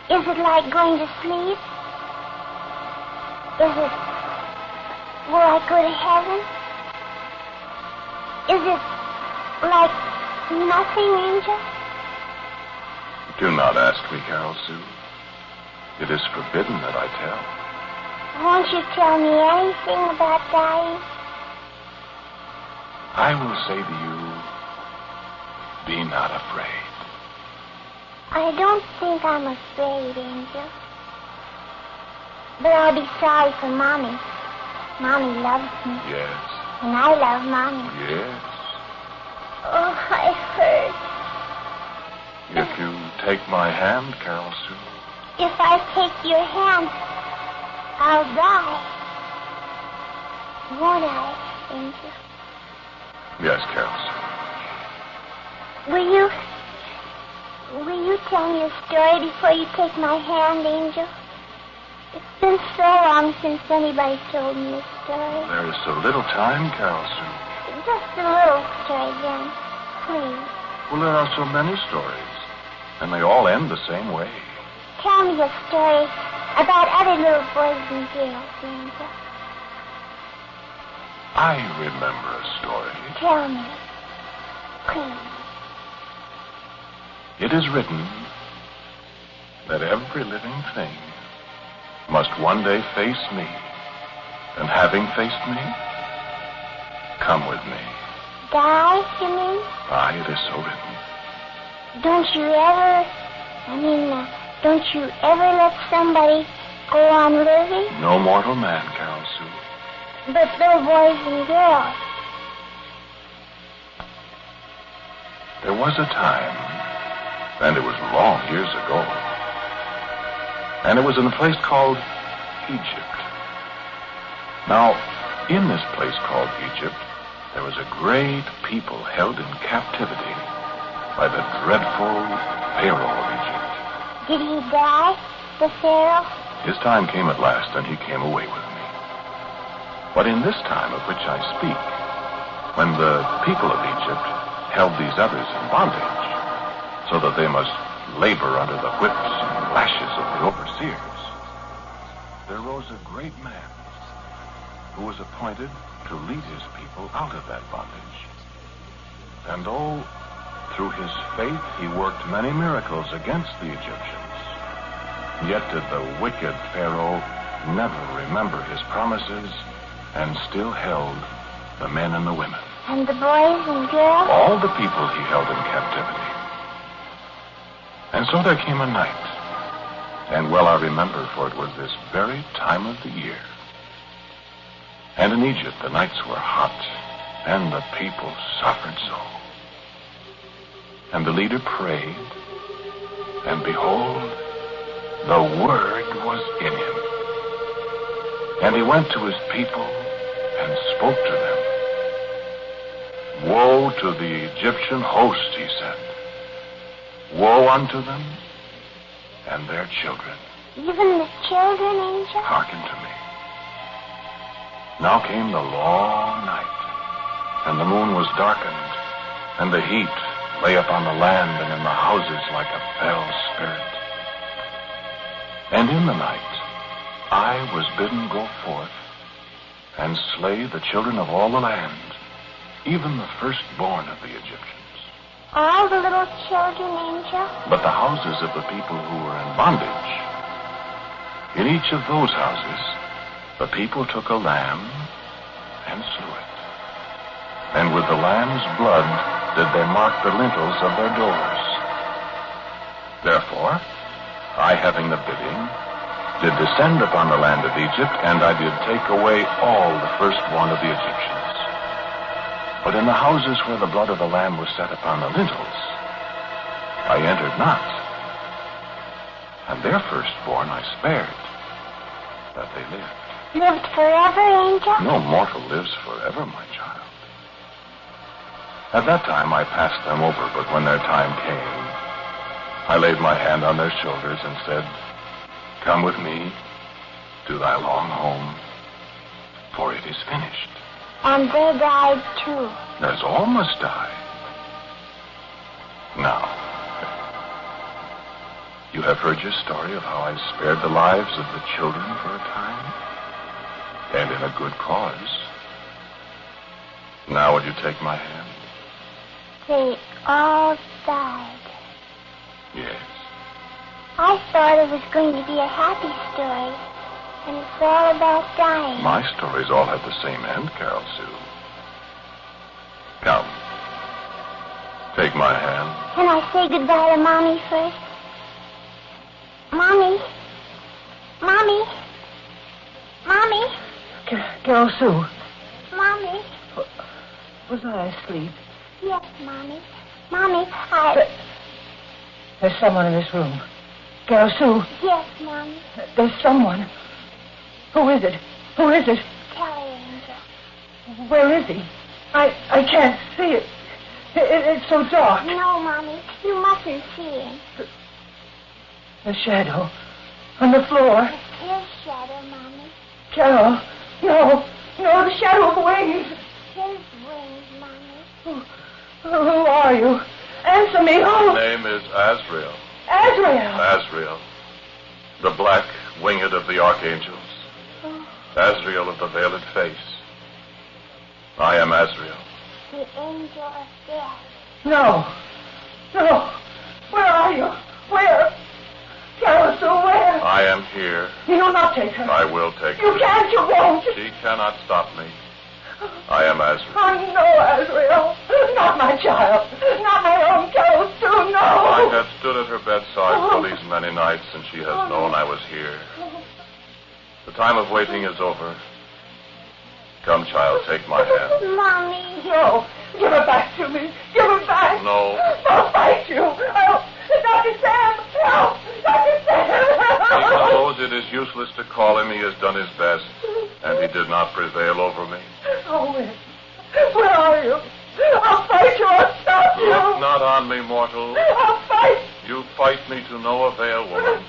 Is it like going to sleep? Is it... will I go to heaven? Is it like nothing, Angel? Do not ask me, Carol Sue. It is forbidden that I tell. Won't you tell me anything about dying? I will say to you, be not afraid. I don't think I'm afraid, Angel. But I'll be sorry for Mommy. Mommy loves me. Yes. And I love Mommy. Yes. Oh, I hurt. If you take my hand, Carol Sue. If I take your hand, I'll die. Won't I, Angel? Yes, Carol Sue. Will you tell me a story before you take my hand, Angel? It's been so long since anybody told me a story. There is so little time, Carol Sue. Just a little story, then. Please. Well, there are so many stories, and they all end the same way. Tell me a story about other little boys and girls, Angel. I remember a story. Tell me. Please. It is written that every living thing must one day face me, and having faced me, come with me. Die, you mean? Aye, it is so written. Don't you ever let somebody go on living? No mortal man, Carol Sue. But little boys and girls. There was a time, and it was long years ago, and it was in a place called Egypt. Now, in this place called Egypt, there was a great people held in captivity by the dreadful Pharaoh of Egypt. Did he die, the Pharaoh? His time came at last, and he came away with me. But in this time of which I speak, when the people of Egypt held these others in bondage, so that they must labor under the whips and lashes of the overseers, there rose a great man who was appointed to lead his people out of that bondage. And though through his faith he worked many miracles against the Egyptians, yet did the wicked Pharaoh never remember his promises and still held the men and the women. And the boys and girls? All the people he held in captivity. And so there came a night, and well I remember, for it was this very time of the year. And in Egypt the nights were hot, and the people suffered so. And the leader prayed, and behold, the word was in him. And he went to his people and spoke to them. Woe to the Egyptian host, he said. Woe unto them and their children. Even the children, Angel? Hearken to me. Now came the long night, and the moon was darkened, and the heat lay upon the land and in the houses like a fell spirit. And in the night I was bidden go forth and slay the children of all the land, even the firstborn of the Egyptians. All the little children, Angel? But the houses of the people who were in bondage, in each of those houses, the people took a lamb and slew it. And with the lamb's blood did they mark the lintels of their doors. Therefore, I, having the bidding, did descend upon the land of Egypt, and I did take away all the firstborn of the Egyptians. But in the houses where the blood of the lamb was set upon the lintels, I entered not. And their firstborn I spared, that they lived. Lived forever, Angel? No mortal lives forever, my child. At that time I passed them over, but when their time came, I laid my hand on their shoulders and said, Come with me to thy long home, for it is finished. And they died too. As all must die. Now, you have heard your story of how I spared the lives of the children for a time, and in a good cause. Now will you take my hand? They all died. Yes. I thought it was going to be a happy story, and it's all about dying. My stories all have the same end, Carol Sue. Come. Take my hand. Can I say goodbye to Mommy first? Mommy? Mommy? Mommy? Carol Sue, Mommy? was I asleep? Yes, Mommy. Mommy, I... There's someone in this room. Carol Sue. Yes, Mommy. There's someone. Who is it? Who is it? Tell her, Angel. Where is he? I can't see it. It's so dark. No, Mommy. You mustn't see him. The shadow on the floor. It's his shadow, Mommy. Carol. No, the shadow of wings. His wings, Mommy. Who are you? Answer me. Who? My name is Azrael. Azrael. Azrael. The black winged of the archangels. Azrael of the veiled face. I am Azrael. The angel of death. No. Where are you? Where? Carol Sue, where? I am here. You'll not take her. I will take You her. can't, you won't. She cannot stop me. I am Azrael. Oh, no, Azrael. Not my child. Not my own Carol Sue, no. I have stood at her bedside for these many nights, and she has known I was here. The time of waiting is over. Come, child, take my hand. Mommy. No. Give her back to me. Give her back. No. I'll fight you. Dr. Sam, help. Dr. Sam, He help. knows it is useless to call him. He has done his best, and he did not prevail over me. Oh, where are you? I'll fight you. I'll stop you. Look not on me, mortal. I'll fight. You fight me to no avail, woman.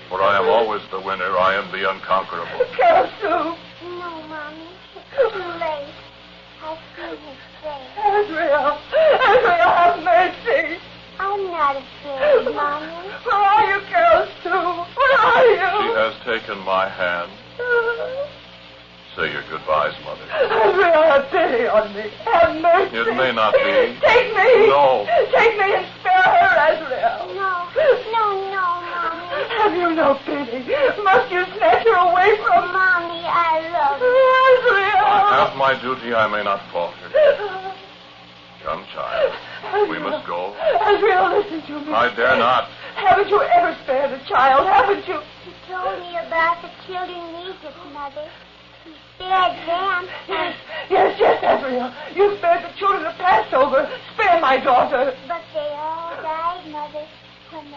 For I am always the winner. I am the unconquerable. Carol Sue. No, Mommy. It's too late. I've seen his face. Azrael, have mercy. I'm not afraid, Mommy. Where are you, Carol Sue? Where are She you? has taken my hand. Say your goodbyes, Mother. Azrael, have pity on me. Have mercy. It may not be. Take me. No. Take me and spare her, Azrael. No, Mommy. Have you no pity? Must you snatch her away from Mommy, I love you. Azrael. I have my duty. I may not falter. Come, child. We must go. Azrael, listen to me. I dare not. Haven't you ever spared a child? Haven't you? He told me about the children in Egypt, Mother. He spared them. Yes, Azrael. You spared the children of Passover. Spare my daughter. But they all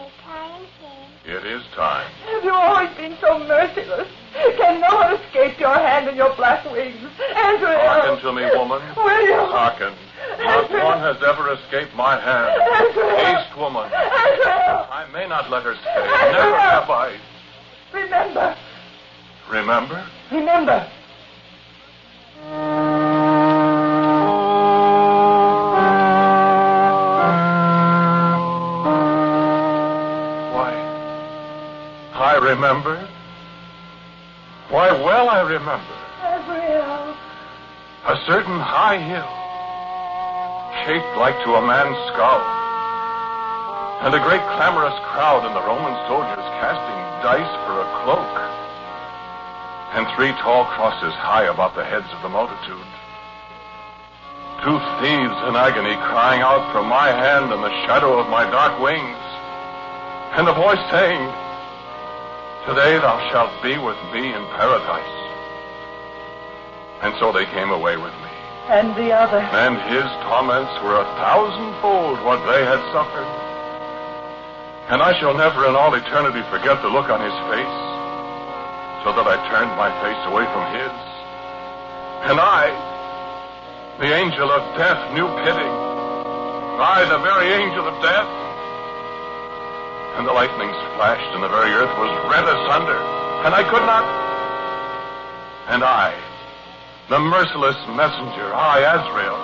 make time, King. It is time. Have you always been so merciless? Can no one escape your hand and your black wings? Andrea! Hearken to me, woman. Will you? Hearken. Not one has ever escaped my hand. Haste, woman. Andrea! I may not let her stay. Never have I. Remember. Remember? Remember. I remember. Why, well, I remember. Gabriel. A certain high hill, shaped like to a man's skull, and a great clamorous crowd and the Roman soldiers casting dice for a cloak, and 3 tall crosses high above the heads of the multitude. 2 thieves in agony crying out for my hand and the shadow of my dark wings, and a voice saying, "Today thou shalt be with me in paradise." And so they came away with me. And the other. And his torments were 1,000-fold what they had suffered. And I shall never in all eternity forget the look on his face, so that I turned my face away from his. And I, the angel of death, knew pity. I, the very angel of death. And the lightnings flashed, and the very earth was rent asunder, and I could not. And I, the merciless messenger, I, Azrael,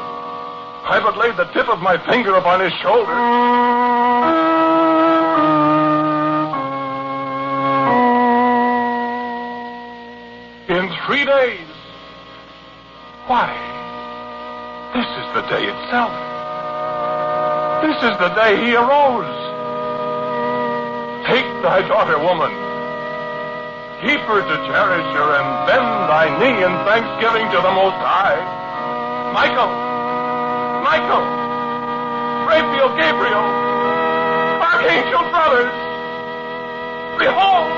I but laid the tip of my finger upon his shoulder. In 3 days. Why, this is the day itself. This is the day he arose. Take thy daughter, woman. Keep her to cherish her, and bend thy knee in thanksgiving to the Most High. Michael! Michael! Raphael, Gabriel! Archangel brothers! Behold!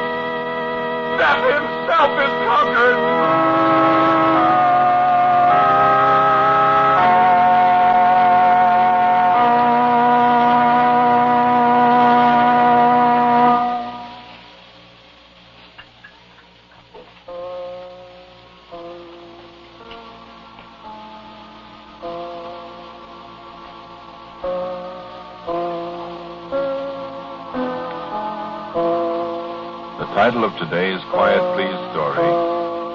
Death himself is conquered! The title of today's Quiet Please story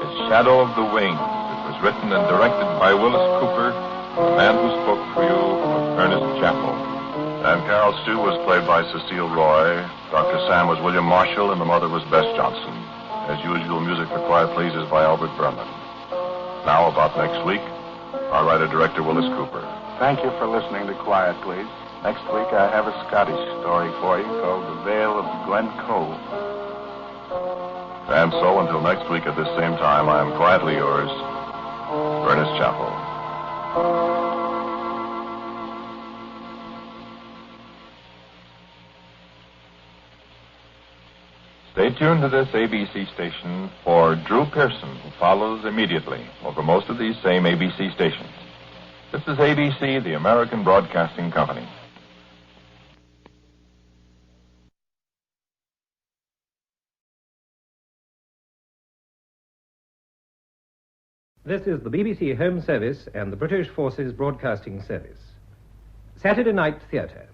is Shadow of the Wings. It was written and directed by Willis Cooper. The man who spoke for you was Ernest Chappell. And Carol Stew was played by Cecile Roy. Dr. Sam was William Marshall, and the mother was Bess Johnson. As usual, music for Quiet Please is by Albert Berman. Now, about next week, our writer-director Willis Cooper. Thank you for listening to Quiet Please. Next week, I have a Scottish story for you called The Vale of Glen Cove. And so, until next week at this same time, I am quietly yours, Ernest Chappell. Stay tuned to this ABC station for Drew Pearson, who follows immediately over most of these same ABC stations. This is ABC, the American Broadcasting Company. This is the BBC Home Service and the British Forces Broadcasting Service. Saturday Night Theatre.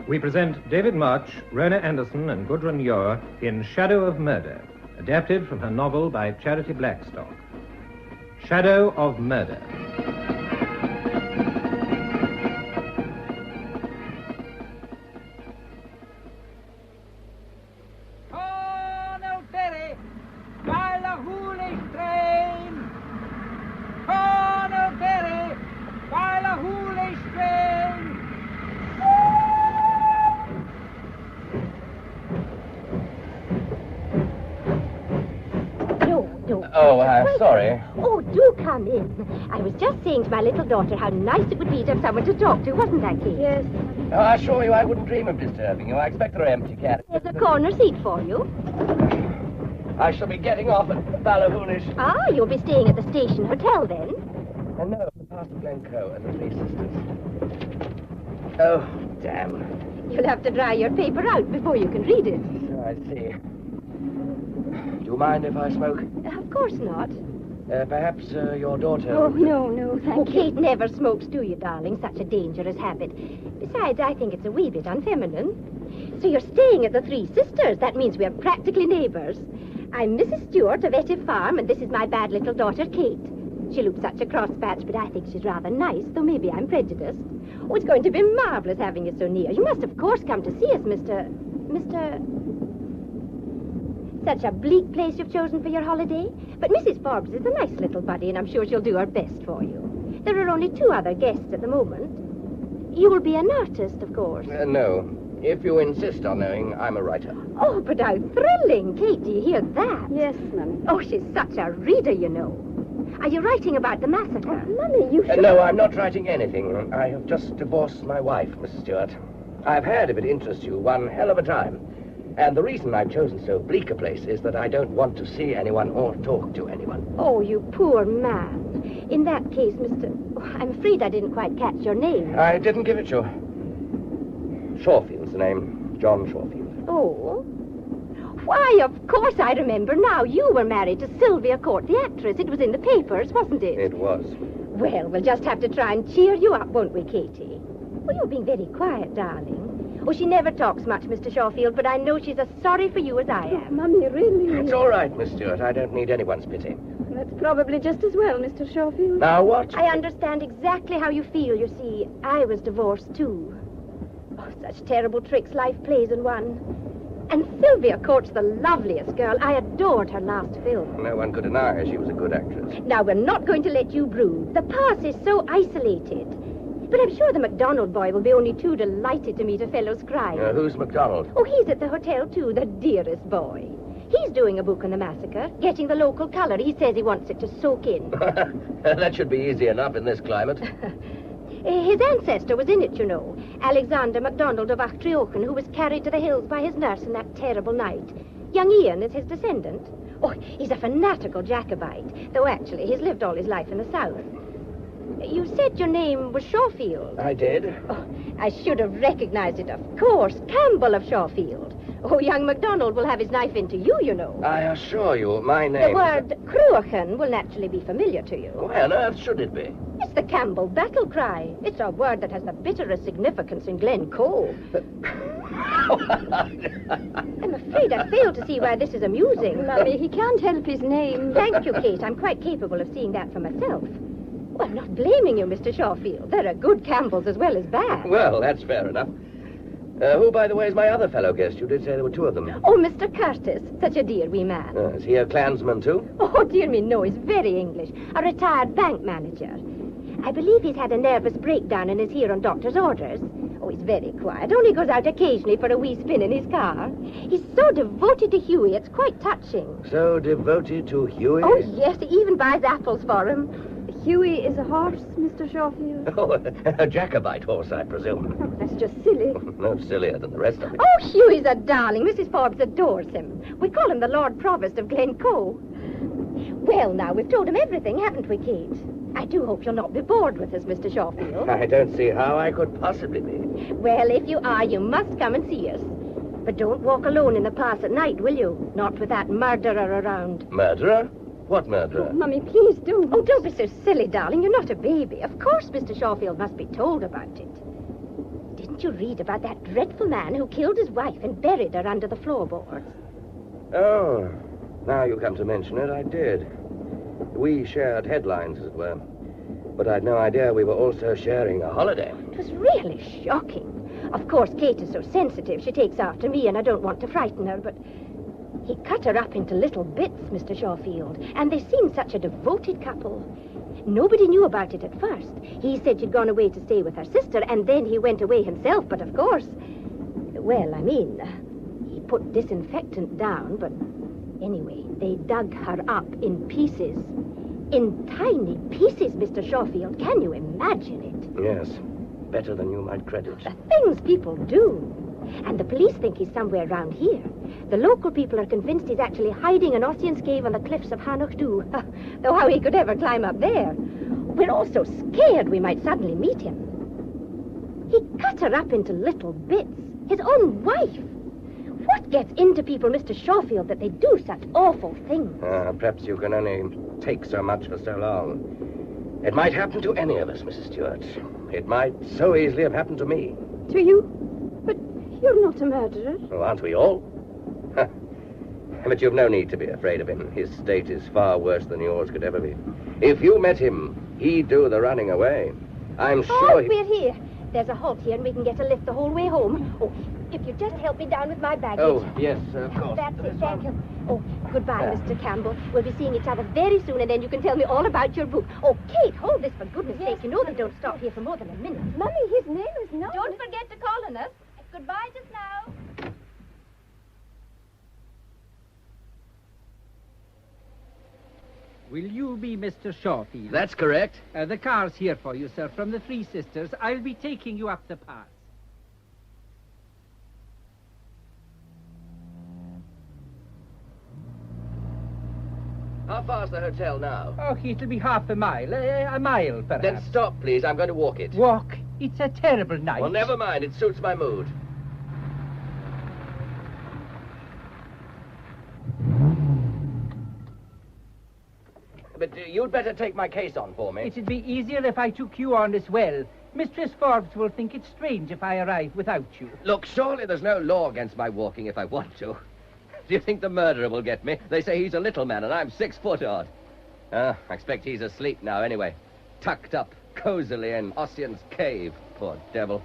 We present David March, Rona Anderson, and Gudrun Ure in Shadow of Murder, adapted from her novel by Charity Blackstock. Shadow of Murder. Colonel Berry, while the holy strain. Colonel Berry, while the holy strain. Oh, sorry. Oh, do come in. I was just saying to my little daughter how nice it would be to have someone to talk to, wasn't I, Kate? Yes. Oh, I assure you I wouldn't dream of disturbing you. I expect there are empty carriages. There's a corner seat for you. I shall be getting off at Ballahoolish. Ah, you'll be staying at the station hotel then? No, past Glencoe and the Three Sisters. Oh, damn. You'll have to dry your paper out before you can read it. I see. Do you mind if I smoke? Of course not. Perhaps your daughter... Oh, no, thank you. Kate never smokes, do you, darling? Such a dangerous habit. Besides, I think it's a wee bit unfeminine. So you're staying at the Three Sisters. That means we're practically neighbors. I'm Mrs. Stewart of Etty Farm, and this is my bad little daughter, Kate. She looks such a cross-patch, but I think she's rather nice, though maybe I'm prejudiced. Oh, it's going to be marvelous having you so near. You must, of course, come to see us, Mr... Such a bleak place you've chosen for your holiday. But Mrs. Forbes is a nice little buddy, and I'm sure she'll do her best for you. There are only 2 other guests at the moment. You will be an artist, of course. No. If you insist on knowing, I'm a writer. Oh, but how thrilling. Kate, do you hear that? Yes, Mummy. Oh, she's such a reader, you know. Are you writing about the massacre? Oh, Mummy, you should... No, I'm not writing anything. I have just divorced my wife, Mrs. Stewart. I've heard, if it interests you, one hell of a time. And the reason I've chosen so bleak a place is that I don't want to see anyone or talk to anyone. Oh, you poor man. In that case, Mr... Oh, I'm afraid I didn't quite catch your name. I didn't give it you. Shawfield's the name. John Shawfield. Oh? Why, of course I remember now. You were married to Sylvia Court, the actress. It was in the papers, wasn't it? It was. Well, we'll just have to try and cheer you up, won't we, Katie? Well, you're being very quiet, darling. Oh, she never talks much, Mr. Shawfield, but I know she's as sorry for you as I am. Oh, Mummy, really? It's all right, Miss Stewart. I don't need anyone's pity. That's probably just as well, Mr. Shawfield. Now, what? I understand exactly how you feel, you see. I was divorced, too. Oh, such terrible tricks life plays in one. And Sylvia Court's the loveliest girl. I adored her last film. No one could deny she was a good actress. Now, we're not going to let you brood. The past is so isolated. But I'm sure the MacDonald boy will be only too delighted to meet a fellow scribe. Who's MacDonald? Oh, he's at the hotel, too, the dearest boy. He's doing a book on the massacre, getting the local color. He says he wants it to soak in. That should be easy enough in this climate. His ancestor was in it, you know. Alexander MacDonald of Achtriochen, who was carried to the hills by his nurse in that terrible night. Young Ian is his descendant. Oh, he's a fanatical Jacobite, though actually he's lived all his life in the south. You said your name was Shawfield. I did. Oh, I should have recognized it, of course. Campbell of Shawfield. Oh, young MacDonald will have his knife into you, you know. I assure you, my name... The word Cruachan will naturally be familiar to you. Why on earth should it be? It's the Campbell battle cry. It's a word that has the bitterest significance in Glencoe. I'm afraid I fail to see why this is amusing. Mummy, he can't help his name. Thank you, Kate. I'm quite capable of seeing that for myself. Oh, I'm not blaming you, Mr. Shawfield. There are good Campbells as well as bad. Well, that's fair enough. Who, by the way, is my other fellow guest? You did say there were 2 of them. Oh, Mr. Curtis. Such a dear wee man. Is he a Klansman, too? Oh, dear me, no. He's very English. A retired bank manager. I believe he's had a nervous breakdown and is here on doctor's orders. Oh, he's very quiet. Only goes out occasionally for a wee spin in his car. He's so devoted to Huey, it's quite touching. So devoted to Huey? Oh, yes. He even buys apples for him. Huey is a horse, Mr. Shawfield. Oh, a Jacobite horse, I presume. Oh, that's just silly. No sillier than the rest of it. Oh, Huey's a darling. Mrs. Forbes adores him. We call him the Lord Provost of Glencoe. Well, now, we've told him everything, haven't we, Kate? I do hope you'll not be bored with us, Mr. Shawfield. I don't see how I could possibly be. Well, if you are, you must come and see us. But don't walk alone in the pass at night, will you? Not with that murderer around. Murderer? What murderer? Oh, Mummy, please do. Oh, don't be so silly, darling. You're not a baby. Of course Mr. Shawfield must be told about it. Didn't you read about that dreadful man who killed his wife and buried her under the floorboards? Oh, now you come to mention it, I did. We shared headlines, as it were. But I'd no idea we were also sharing a holiday. It was really shocking. Of course, Kate is so sensitive. She takes after me, and I don't want to frighten her, but... He cut her up into little bits, Mr. Shawfield, and they seemed such a devoted couple. Nobody knew about it at first. He said she'd gone away to stay with her sister, and then he went away himself, but of course... Well, I mean, he put disinfectant down, but Anyway, they dug her up in pieces. In tiny pieces, Mr. Schofield. Can you imagine it? Yes. Better than you might credit. The things people do. And the police think he's somewhere around here. The local people are convinced he's actually hiding in Ossian's cave on the cliffs of Hanochdu. Though how he could ever climb up there. We're all so scared we might suddenly meet him. He cut her up into little bits. His own wife. What gets into people, Mr. Schofield, that they do such awful things? Perhaps you can only take so much for so long. It might happen to any of us, Mrs. Stewart. It might so easily have happened to me. To you? But you're not a murderer. Oh, aren't we all? But you've no need to be afraid of him. His state is far worse than yours could ever be. If you met him, he'd do the running away. I'm sure we're here. There's a halt here and we can get a lift the whole way home. Oh, if you just help me down with my baggage. Oh, yes, of course. That's it, thank you. Oh, goodbye, Mr. Campbell. We'll be seeing each other very soon, and then you can tell me all about your book. Oh, Kate, hold this for goodness sake. You know they don't stop here for more than a minute. Mummy, his name is not... Don't forget to call on us. Goodbye just now. Will you be Mr. Schofield? That's correct. The car's here for you, sir, from the Three Sisters. I'll be taking you up the pass. How far's the hotel now? Oh, it'll be half a mile. A mile, perhaps. Then stop, please. I'm going to walk it. Walk? It's a terrible night. Well, never mind. It suits my mood. But you'd better take my case on for me. It'd be easier if I took you on as well. Mistress Forbes will think it strange if I arrive without you. Look, surely there's no law against my walking if I want to. Do you think the murderer will get me? They say he's a little man and I'm 6 foot odd. I expect he's asleep now anyway. Tucked up cozily in Ossian's cave. Poor devil.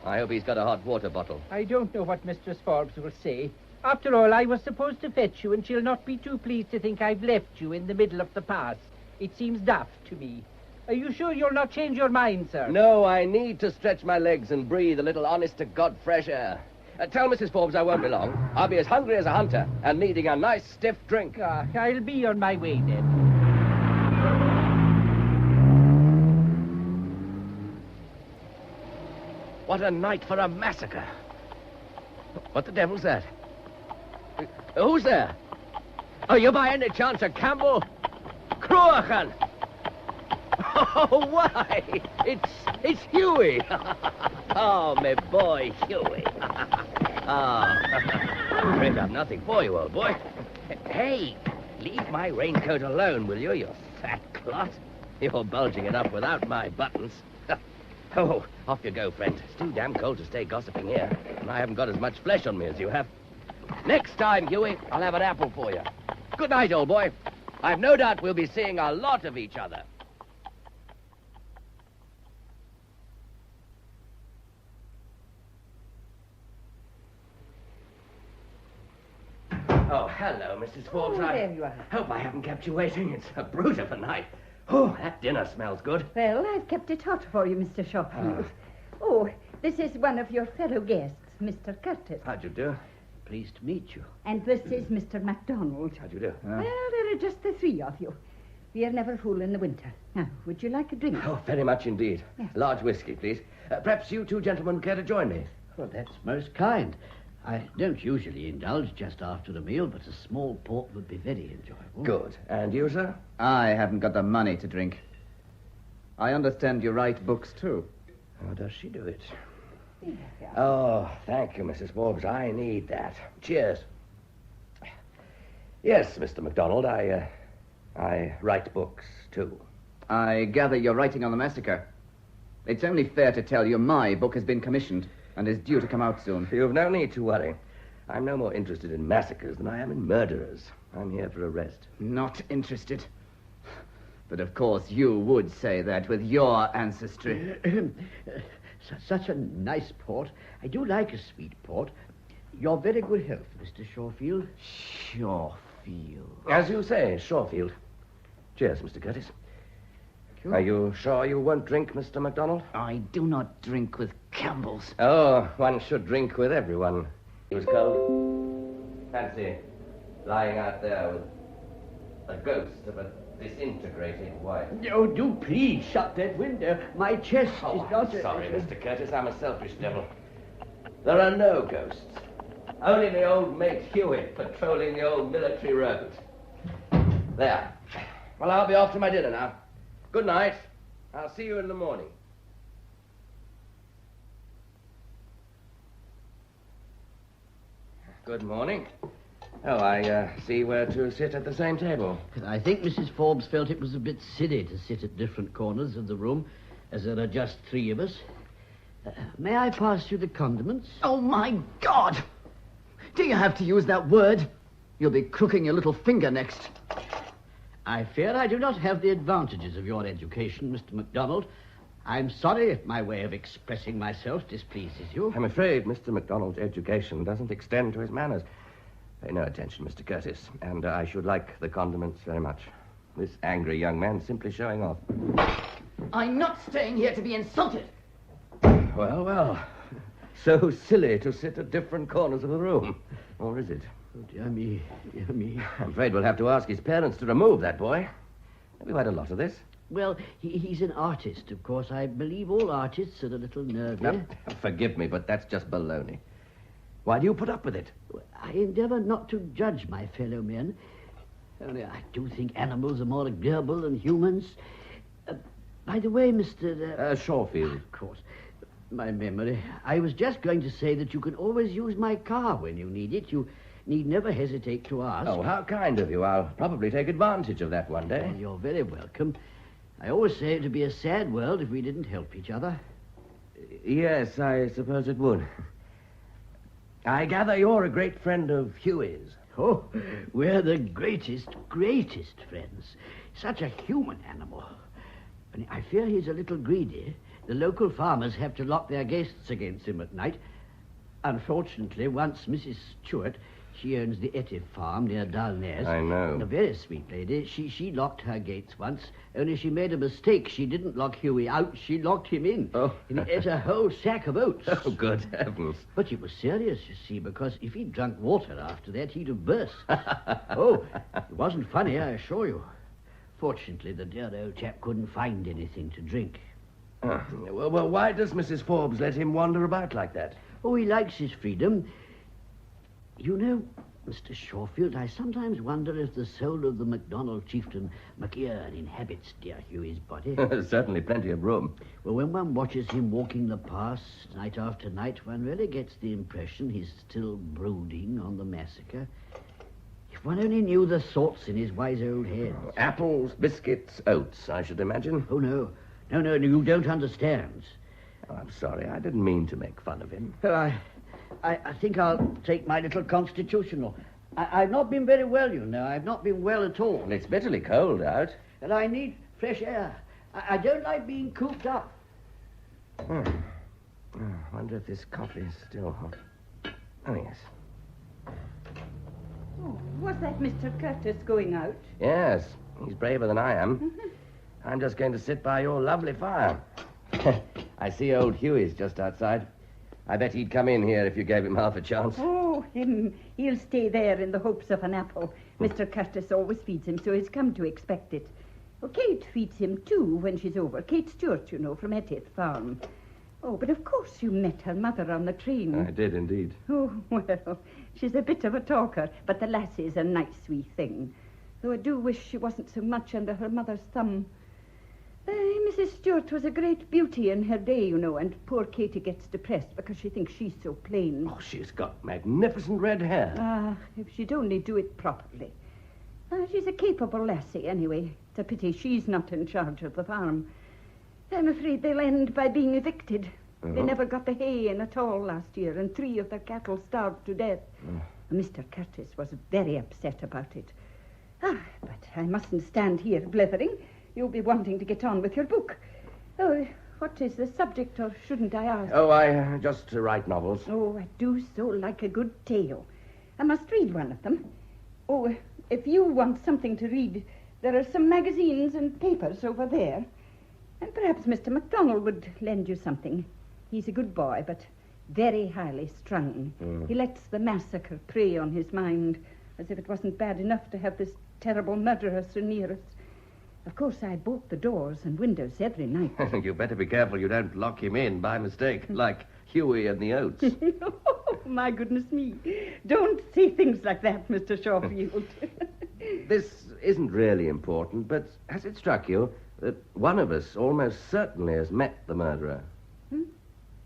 I hope he's got a hot water bottle. I don't know what Mistress Forbes will say. After all, I was supposed to fetch you, and she'll not be too pleased to think I've left you in the middle of the pass. It seems daft to me. Are you sure you'll not change your mind, sir? No, I need to stretch my legs and breathe a little honest-to-God fresh air. Tell Mrs. Forbes I won't be long. I'll be as hungry as a hunter and needing a nice stiff drink. I'll be on my way then. What a night for a massacre. What the devil's that? Who's there? Are you by any chance a Campbell? Cruachan! Oh, why? It's Huey. Oh, my boy, Huey. I'm afraid I've nothing for you, old boy. Hey, leave my raincoat alone, will you fat clot? You're bulging enough without my buttons. Oh, off you go, friend. It's too damn cold to stay gossiping here, and I haven't got as much flesh on me as you have. Next time, Huey, I'll have an apple for you. Good night, old boy. I've no doubt we'll be seeing a lot of each other. Oh, hello, Mrs. Forbes. There you are. Hope I haven't kept you waiting. It's a brute of a night. Oh, that dinner smells good. Well, I've kept it hot for you, Mr. Schofield. Oh, this is one of your fellow guests, Mr. Curtis. How'd you do? Pleased to meet you. And this is Mr. MacDonald. How'd you do? Well, there are just the three of you. We are never full in the winter. Now, would you like a drink? Oh, very much indeed. Yes. Large whiskey, please. Perhaps you two gentlemen care to join me? Well, that's most kind. I don't usually indulge just after a meal, but a small port would be very enjoyable. Good. And you, sir? I haven't got the money to drink. I understand you write books, too. How does she do it? Oh, thank you, Mrs. Forbes. I need that. Cheers. Yes, Mr. MacDonald, I write books, too. I gather you're writing on the massacre. It's only fair to tell you my book has been commissioned and is due to come out soon. You've no need to worry. I'm no more interested in massacres than I am in murderers. I'm here for a rest. Not interested. But of course you would say that with your ancestry. Such a nice port. I do like a sweet port. Your very good health, Mr. Schofield. Schofield. As you say, Schofield. Cheers, Mr. Curtis. Are you sure you won't drink, Mr. MacDonald? I do not drink with Campbells. Oh, one should drink with everyone. He was cold. Fancy lying out there with a ghost of a disintegrated wife. Oh, do please shut that window. My chest is not... Sorry, Mr. Curtis, I'm a selfish devil. There are no ghosts. Only the old mate Hewitt patrolling the old military road. There. Well, I'll be off to my dinner now. Good night. I'll see you in the morning. Good morning. Oh, I see we're to sit at the same table. I think Mrs. Forbes felt it was a bit silly to sit at different corners of the room, as there are just three of us. May I pass you the condiments? Oh, my God! Do you have to use that word? You'll be crooking your little finger next. I fear I do not have the advantages of your education, Mr. MacDonald. I'm sorry if my way of expressing myself displeases you. I'm afraid Mr. MacDonald's education doesn't extend to his manners. Pay no attention, Mr. Curtis, and I should like the condiments very much. This angry young man's simply showing off. I'm not staying here to be insulted. Well, well. So silly to sit at different corners of the room. Or is it? Oh, dear me, dear me. I'm afraid we'll have to ask his parents to remove that boy. Have you had a lot of this? Well, he's an artist, of course. I believe all artists are a little nervy. Now, forgive me, but that's just baloney. Why do you put up with it? I endeavor not to judge my fellow men. Only I do think animals are more agreeable than humans. By the way, Mr. Shawfield. Of course. My memory. I was just going to say that you can always use my car when you need it. You need never hesitate to ask. Oh, how kind of you. I'll probably take advantage of that one day. Well, you're very welcome. I always say it'd be a sad world if we didn't help each other. Yes, I suppose it would. I gather you're a great friend of Huey's. Oh, we're the greatest friends. Such a human animal. And I fear he's a little greedy. The local farmers have to lock their guests against him at night. Unfortunately, once Mrs. Stewart, she owns the Etty farm near Dalnes. I know. A very sweet lady. She locked her gates once, only she made a mistake. She didn't lock Huey out, she locked him in. Oh. And he ate a whole sack of oats. Oh, good heavens. But it was serious, you see, because if he'd drunk water after that, he'd have burst. Oh, it wasn't funny, I assure you. Fortunately, the dear old chap couldn't find anything to drink. Well, why does Mrs. Forbes let him wander about like that? Oh, he likes his freedom. You know, Mr. Shawfield, I sometimes wonder if the soul of the MacDonald chieftain MacEwan inhabits dear Huey's body. There's certainly plenty of room. Well, when one watches him walking the pass night after night, one really gets the impression he's still brooding on the massacre. If one only knew the thoughts in his wise old head. Apples, biscuits, oats, I should imagine. Oh, no. No, you don't understand. Oh, I'm sorry. I didn't mean to make fun of him. Well, I think I'll take my little constitutional. I've not been very well, you know. I've not been well at all. Well, it's bitterly cold out. And I need fresh air. I don't like being cooped up. I wonder if this coffee is still hot. Oh, yes. Oh, was that Mr. Curtis going out? Yes. He's braver than I am. I'm just going to sit by your lovely fire. I see old Huey's just outside. I bet he'd come in here if you gave him half a chance. Oh, him. He'll stay there in the hopes of an apple. Mr. Curtis always feeds him, so he's come to expect it. Oh, Kate feeds him, too, when she's over. Kate Stewart, you know, from Etty farm. Oh, but of course you met her mother on the train. I did, indeed. Oh, well, she's a bit of a talker, but the lassie's a nice wee thing. Though I do wish she wasn't so much under her mother's thumb. Mrs. Stewart was a great beauty in her day, you know, and poor Katie gets depressed because she thinks she's so plain. Oh, she's got magnificent red hair. Ah, if she'd only do it properly. She's a capable lassie, anyway. It's a pity she's not in charge of the farm. I'm afraid they'll end by being evicted. Uh-huh. They never got the hay in at all last year, and 3 of their cattle starved to death. Mr. Curtis was very upset about it. But I mustn't stand here blethering. You'll be wanting to get on with your book. Oh, what is the subject, or shouldn't I ask? Oh, I just write novels. Oh, I do so like a good tale. I must read one of them. Oh, if you want something to read, there are some magazines and papers over there. And perhaps Mr. MacDonald would lend you something. He's a good boy, but very highly strung. He lets the massacre prey on his mind. as if it wasn't bad enough to have this terrible murderer so near us. Of course, I bolt the doors and windows every night. You better be careful you don't lock him in by mistake, like Huey and the Oats. Oh, my goodness me. Don't say things like that, Mr. Shawfield. This isn't really important, but has it struck you that one of us almost certainly has met the murderer?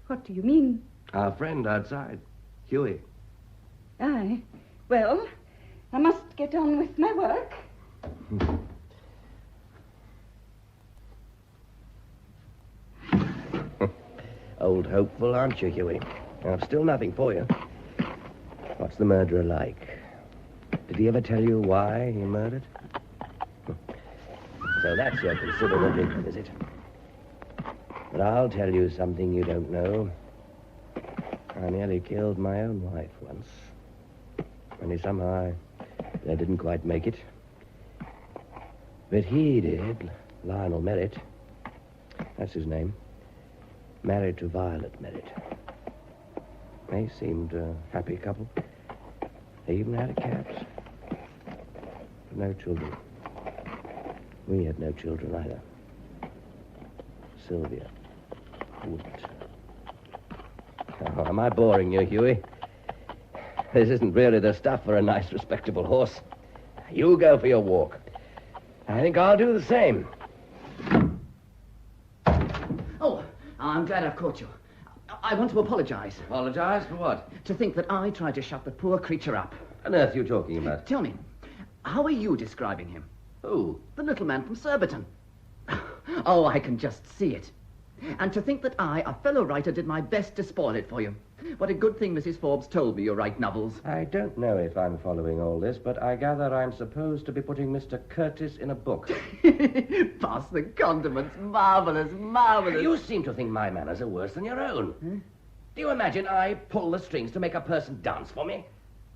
What do you mean? Our friend outside, Huey. Aye. Well, I must get on with my work. Old hopeful, aren't you, Huey? I've still nothing for you. What's the murderer like? Did he ever tell you why he murdered? So that's your considerable is it? But I'll tell you something you don't know. I nearly killed my own wife once. Only somehow I didn't quite make it. But he did, Lionel Merritt. That's his name. Married to Violet Merritt. They seemed a happy couple. They even had a cat. But no children. We had no children either. Sylvia wouldn't. Oh, am I boring you, Huey? This isn't really the stuff for a nice, respectable horse. You go for your walk. I think I'll do the same. Oh, I'm glad I've caught you. I want to apologize. Apologize for what? To think that I tried to shut the poor creature up. What on earth are you talking about? Tell me, how are you describing him? Who? The little man from Surbiton. Oh, I can just see it. And to think that I, a fellow writer, did my best to spoil it for you. What a good thing Mrs. Forbes told me you write novels. I don't know if I'm following all this, but I gather I'm supposed to be putting Mr. Curtis in a book. Pass the condiments. Marvelous, marvelous. You seem to think my manners are worse than your own. Do you imagine I pull the strings to make a person dance for me?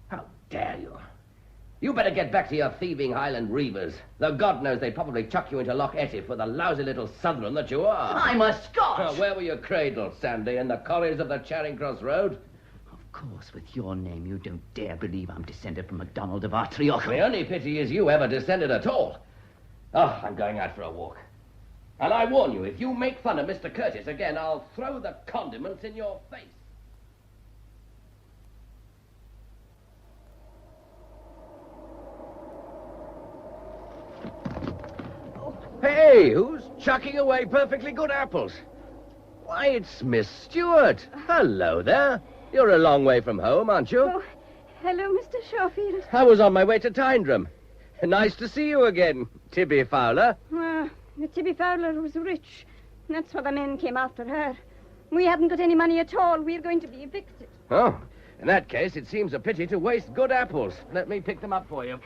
How dare you? You better get back to your thieving Highland reavers. Though God knows they'd probably chuck you into Loch Etive for the lousy little southern that you are. I'm a Scot! Where were you cradled, Sandy? In the collies of the Charing Cross Road? Of course, with your name, you don't dare believe I'm descended from MacDonald of Artrioch. The only pity is you ever descended at all. Oh, I'm going out for a walk. And I warn you, if you make fun of Mr. Curtis again, I'll throw the condiments in your face. Hey, who's chucking away perfectly good apples? Why, it's Miss Stewart. Hello there. You're a long way from home, aren't you? Oh, hello, Mr. Shawfield. I was on my way to Tyndrum. Nice to see you again, Tibby Fowler. Tibby Fowler was rich. That's why the men came after her. We haven't got any money at all. We're going to be evicted. Oh, in that case, it seems a pity to waste good apples. Let me pick them up for you.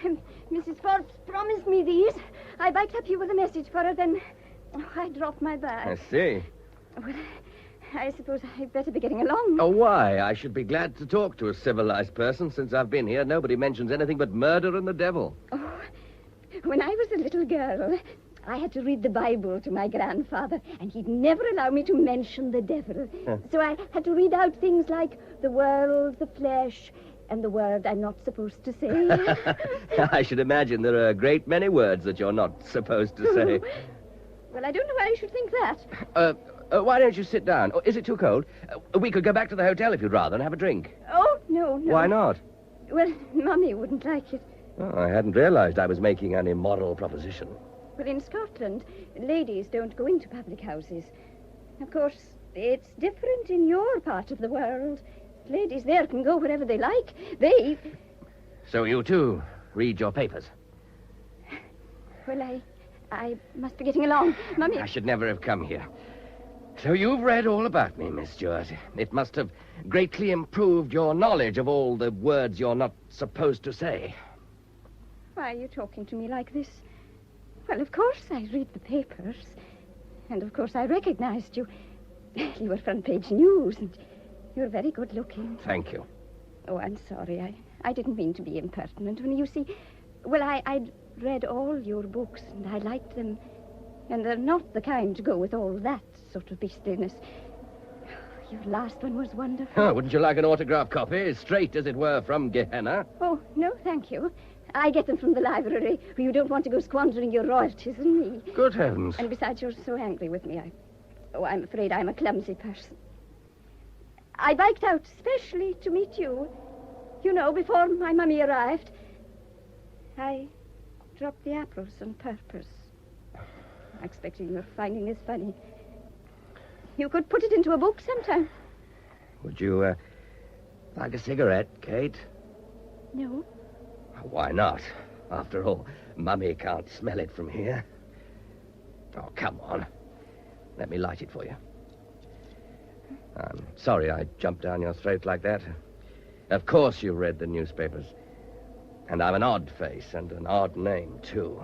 Mrs. Forbes promised me these. I biked up here with a message for her, then I dropped my bag. I see. Well, I suppose I'd better be getting along. Oh, why? I should be glad to talk to a civilized person. Since I've been here, nobody mentions anything but murder and the devil. Oh, when I was a little girl, I had to read the Bible to my grandfather, and he'd never allow me to mention the devil. So I had to read out things like the world, the flesh, and the word I'm not supposed to say. I should imagine there are a great many words that you're not supposed to say. Well, I don't know why you should think that. Why don't you sit down? Oh, is it too cold? We could go back to the hotel if you'd rather and have a drink. Oh, no. Why not? Well, Mummy wouldn't like it. Oh, I hadn't realized I was making an immoral proposition. Well, in Scotland, ladies don't go into public houses. Of course, it's different in your part of the world. Ladies there can go wherever they like. So you, too, read your papers? Well, I must be getting along. Mummy... I should never have come here. So you've read all about me, Miss Stewart. It must have greatly improved your knowledge of all the words you're not supposed to say. Why are you talking to me like this? Well, of course I read the papers. And of course I recognized you. You were front page news, and you're very good looking. Thank you. Oh, I'm sorry. I didn't mean to be impertinent. When you see... Well, I'd read all your books, and I liked them. And they're not the kind to go with all that sort of beastliness. Your last one was wonderful. Oh, wouldn't you like an autograph copy, straight, as it were, from Gehenna? Oh, no, thank you. I get them from the library, where you don't want to go squandering your royalties on me. Good heavens. And besides, you're so angry with me. I'm afraid I'm a clumsy person. I biked out specially to meet you. You know, before my mummy arrived. I dropped the apples on purpose. Expecting you're finding this funny. You could put it into a book sometime. Would you, like a cigarette, Kate? No. Why not? After all, Mummy can't smell it from here. Oh, come on. Let me light it for you. I'm sorry I jumped down your throat like that. Of course you read the newspapers. And I'm an odd face and an odd name, too.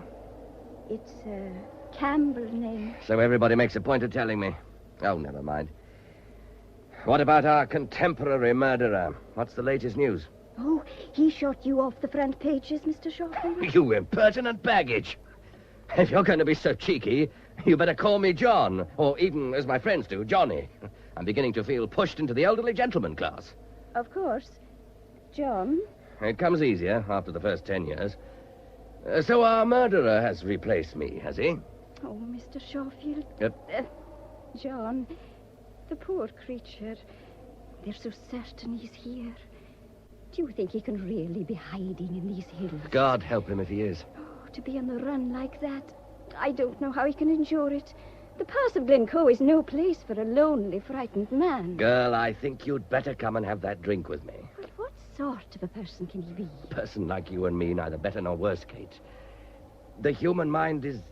It's a Campbell name. So everybody makes a point of telling me. Oh, never mind. What about our contemporary murderer? What's the latest news? Oh, he shot you off the front pages, Mr. Shawfield. You impertinent baggage. If you're going to be so cheeky, you better call me John, or even, as my friends do, Johnny. I'm beginning to feel pushed into the elderly gentleman class. Of course. John. It comes easier after the first 10 years. So our murderer has replaced me, has he? Oh, Mr. Shawfield. John, the poor creature. They're so certain he's here. Do you think he can really be hiding in these hills? God help him if he is. Oh, to be on the run like that. I don't know how he can endure it. The pass of Glencoe is no place for a lonely, frightened man. Girl, I think you'd better come and have that drink with me. But what sort of a person can he be? A person like you and me, neither better nor worse, Kate. The human mind is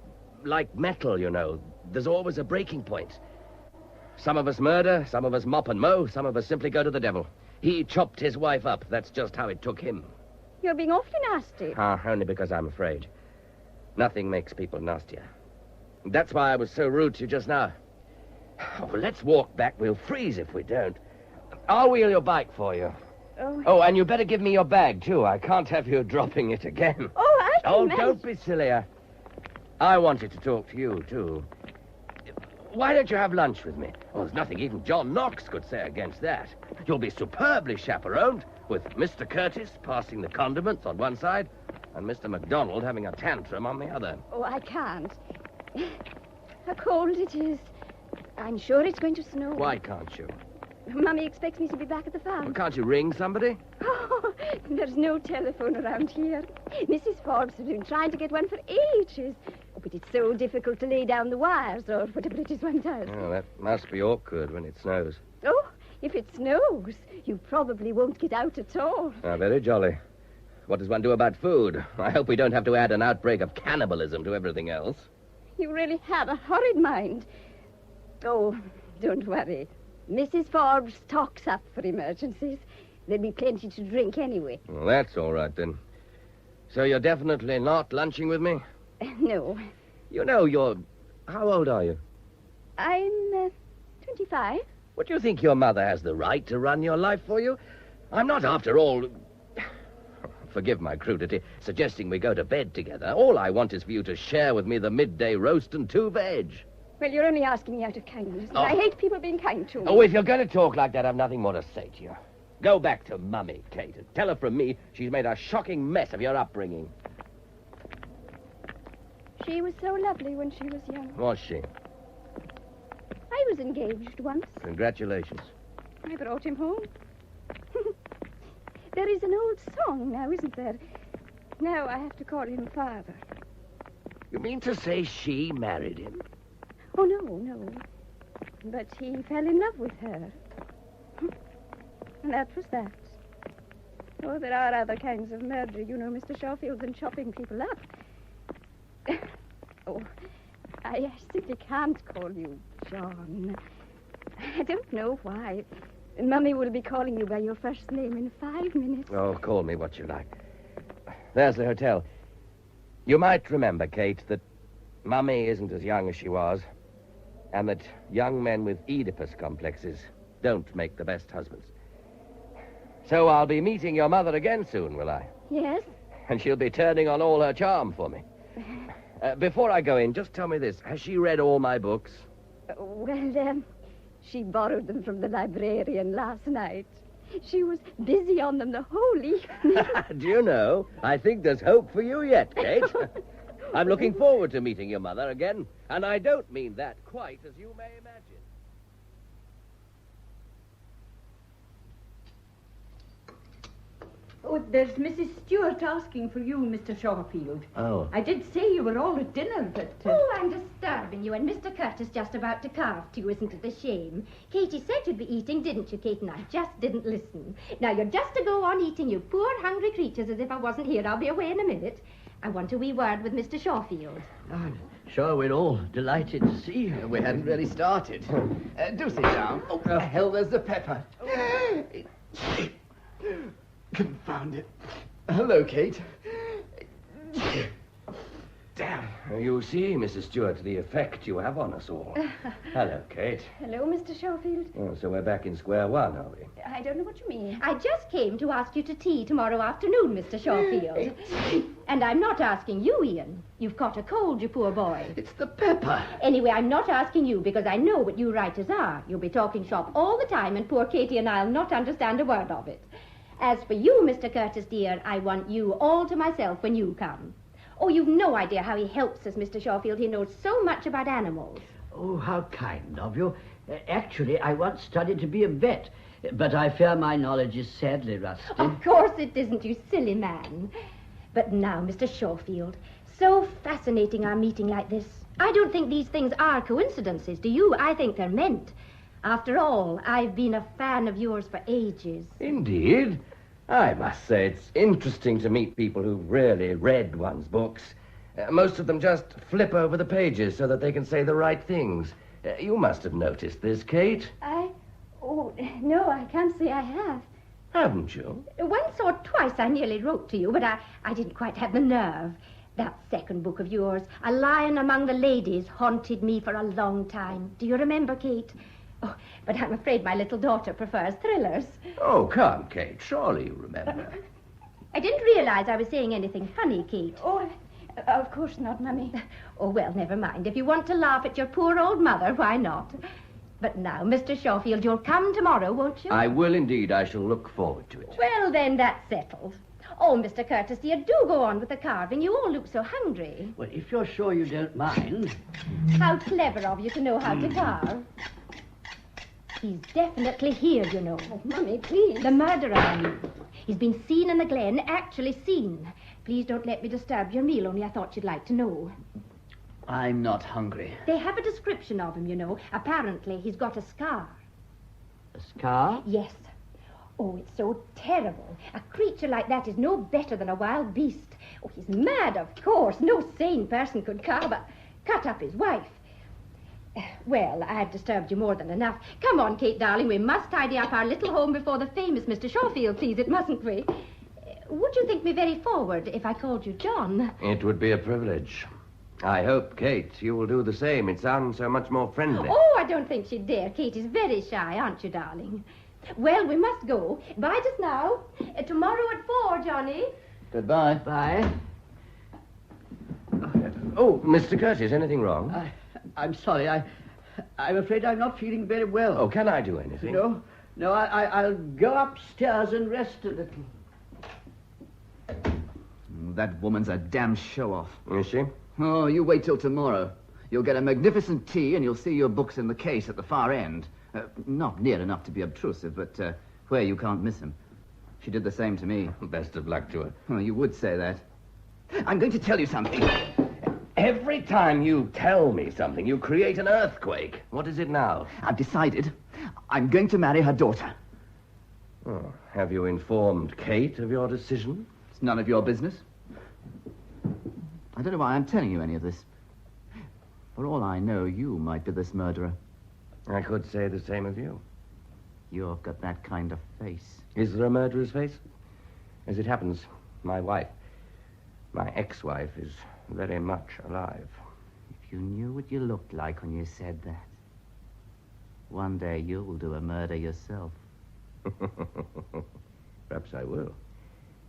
like metal, you know. There's always a breaking point. Some of us murder, some of us mop and mow, some of us simply go to the devil. He chopped his wife up. That's just how it took him. You're being awfully nasty. Only because I'm afraid. Nothing makes people nastier. That's why I was so rude to you just now. Oh, let's walk back. We'll freeze if we don't. I'll wheel your bike for you. Oh, and you better give me your bag, too. I can't have you dropping it again. Oh, I can manage. Don't be silly. I wanted to talk to you, too. Why don't you have lunch with me? Oh, there's nothing even John Knox could say against that. You'll be superbly chaperoned, with Mr. Curtis passing the condiments on one side and Mr. MacDonald having a tantrum on the other. Oh, I can't. How cold it is. I'm sure it's going to snow. Why can't you? Mummy expects me to be back at the farm. Well, can't you ring somebody? Oh, there's no telephone around here. Mrs. Forbes has been trying to get one for ages. Oh, but it's so difficult to lay down the wires, or whatever it is one does. Oh, that must be awkward when it snows. Oh, if it snows, you probably won't get out at all. Very jolly. What does one do about food? I hope we don't have to add an outbreak of cannibalism to everything else. You really have a horrid mind. Oh, don't worry. Mrs. Forbes stocks up for emergencies. There'll be plenty to drink anyway. Well, that's all right, then. So you're definitely not lunching with me? No. You know, How old are you? I'm 25. What, do you think your mother has the right to run your life for you? I'm not, after all... Forgive my crudity, suggesting we go to bed together. All I want is for you to share with me the midday roast and 2 veg. Well, you're only asking me out of kindness. Oh. I hate people being kind to me. Oh, if you're going to talk like that, I've nothing more to say to you. Go back to Mummy, Kate, and tell her from me she's made a shocking mess of your upbringing. She was so lovely when she was young. Was she? I was engaged once. Congratulations. I brought him home. There is an old song now, isn't there? Now I have to call him father. You mean to say she married him? Oh, no. But he fell in love with her. And that was that. Oh, there are other kinds of murder, you know, Mr. Shawfield, than chopping people up. Oh, I simply can't call you John. I don't know why. Mummy will be calling you by your first name in 5 minutes. Oh, call me what you like. There's the hotel. You might remember, Kate, that Mummy isn't as young as she was, and that young men with Oedipus complexes don't make the best husbands. So I'll be meeting your mother again soon, will I? Yes. And she'll be turning on all her charm for me. Before I go in, just tell me this. Has she read all my books? Well, She borrowed them from the librarian last night. She was busy on them the whole evening. Do you know, I think there's hope for you yet, Kate. I'm looking forward to meeting your mother again, and I don't mean that quite as you may imagine. Oh, there's Mrs. Stewart asking for you, Mr. Shawfield. Oh. I did say you were all at dinner, but... Oh, I'm disturbing you, and Mr. Curtis just about to carve to you, isn't it a shame? Katie said you'd be eating, didn't you, Kate? And I just didn't listen. Now, you're just to go on eating, you poor hungry creatures, as if I wasn't here. I'll be away in a minute. I want a wee word with Mr. Shawfield. I'm sure we're all delighted to see you. We hadn't really started. Do sit down. Oh, the hell, there's the pepper. Confound it. Hello, Kate. Damn. You see, Mrs. Stewart, the effect you have on us all. Hello, Kate. Hello, Mr. Shawfield. Oh, so we're back in square one, are we? I don't know what you mean. I just came to ask you to tea tomorrow afternoon, Mr. Shawfield. And I'm not asking you, Ian. You've caught a cold, you poor boy. It's the pepper. Anyway, I'm not asking you because I know what you writers are. You'll be talking shop all the time, and poor Katie and I'll not understand a word of it. As for you, Mr. Curtis, dear, I want you all to myself when you come. Oh, you've no idea how he helps us, Mr. Shawfield. He knows so much about animals. Oh, how kind of you. Actually, I once studied to be a vet, but I fear my knowledge is sadly rusty. Of course it isn't, you silly man. But now, Mr. Shawfield, so fascinating our meeting like this. I don't think these things are coincidences, do you? I think they're meant. After all, I've been a fan of yours for ages. Indeed. I must say it's interesting to meet people who've really read one's books. Most of them just flip over the pages so that they can say the right things. You must have noticed this, Kate. Oh, no, I can't say I have. Haven't you? Once or twice I nearly wrote to you, but I didn't quite have the nerve. That second book of yours, A Lion Among the Ladies, haunted me for a long time. Do you remember, Kate? Oh, but I'm afraid my little daughter prefers thrillers. Oh, come, Kate. Surely you remember. I didn't realize I was saying anything funny, Kate. Oh, of course not, Mummy. Oh, well, never mind. If you want to laugh at your poor old mother, why not? But now, Mr. Shawfield, you'll come tomorrow, won't you? I will indeed. I shall look forward to it. Well, then, that's settled. Oh, Mr. Curtis, dear, do go on with the carving. You all look so hungry. Well, if you're sure you don't mind. How clever of you to know how to carve. He's definitely here, you know. Oh, Mummy, please. The murderer, I mean. He's been seen in the glen, actually seen. Please don't let me disturb your meal, only I thought you'd like to know. I'm not hungry. They have a description of him, you know. Apparently, he's got a scar. A scar? Yes. Oh, it's so terrible. A creature like that is no better than a wild beast. Oh, he's mad, of course. No sane person could cut up his wife. Well, I've disturbed you more than enough. Come on, Kate, darling. We must tidy up our little home before the famous Mr. Shawfield sees it, mustn't we? Would you think me very forward if I called you John? It would be a privilege. I hope, Kate, you will do the same. It sounds so much more friendly. Oh, I don't think she'd dare. Kate is very shy, aren't you, darling? Well, we must go. Bye just now. Tomorrow at 4, Johnny. Goodbye. Bye. Oh, Mr. Curtis, anything wrong? I'm sorry. I'm afraid I'm not feeling very well. Oh, can I do anything? No, I'll go upstairs and rest a little. That woman's a damn show-off. Is she? Oh, you wait till tomorrow. You'll get a magnificent tea and you'll see your books in the case at the far end. Not near enough to be obtrusive, but where you can't miss him. She did the same to me. Best of luck to her. Oh, you would say that. I'm going to tell you something. Every time you tell me something, you create an earthquake. What is it now? I've decided I'm going to marry her daughter. Oh, have you informed Kate of your decision? It's none of your business. I don't know why I'm telling you any of this. For all I know, you might be this murderer. I could say the same of you. You've got that kind of face. Is there a murderer's face? As it happens, my wife, my ex-wife, is very much alive. If you knew what you looked like when you said that. One day you'll do a murder yourself. Perhaps I will.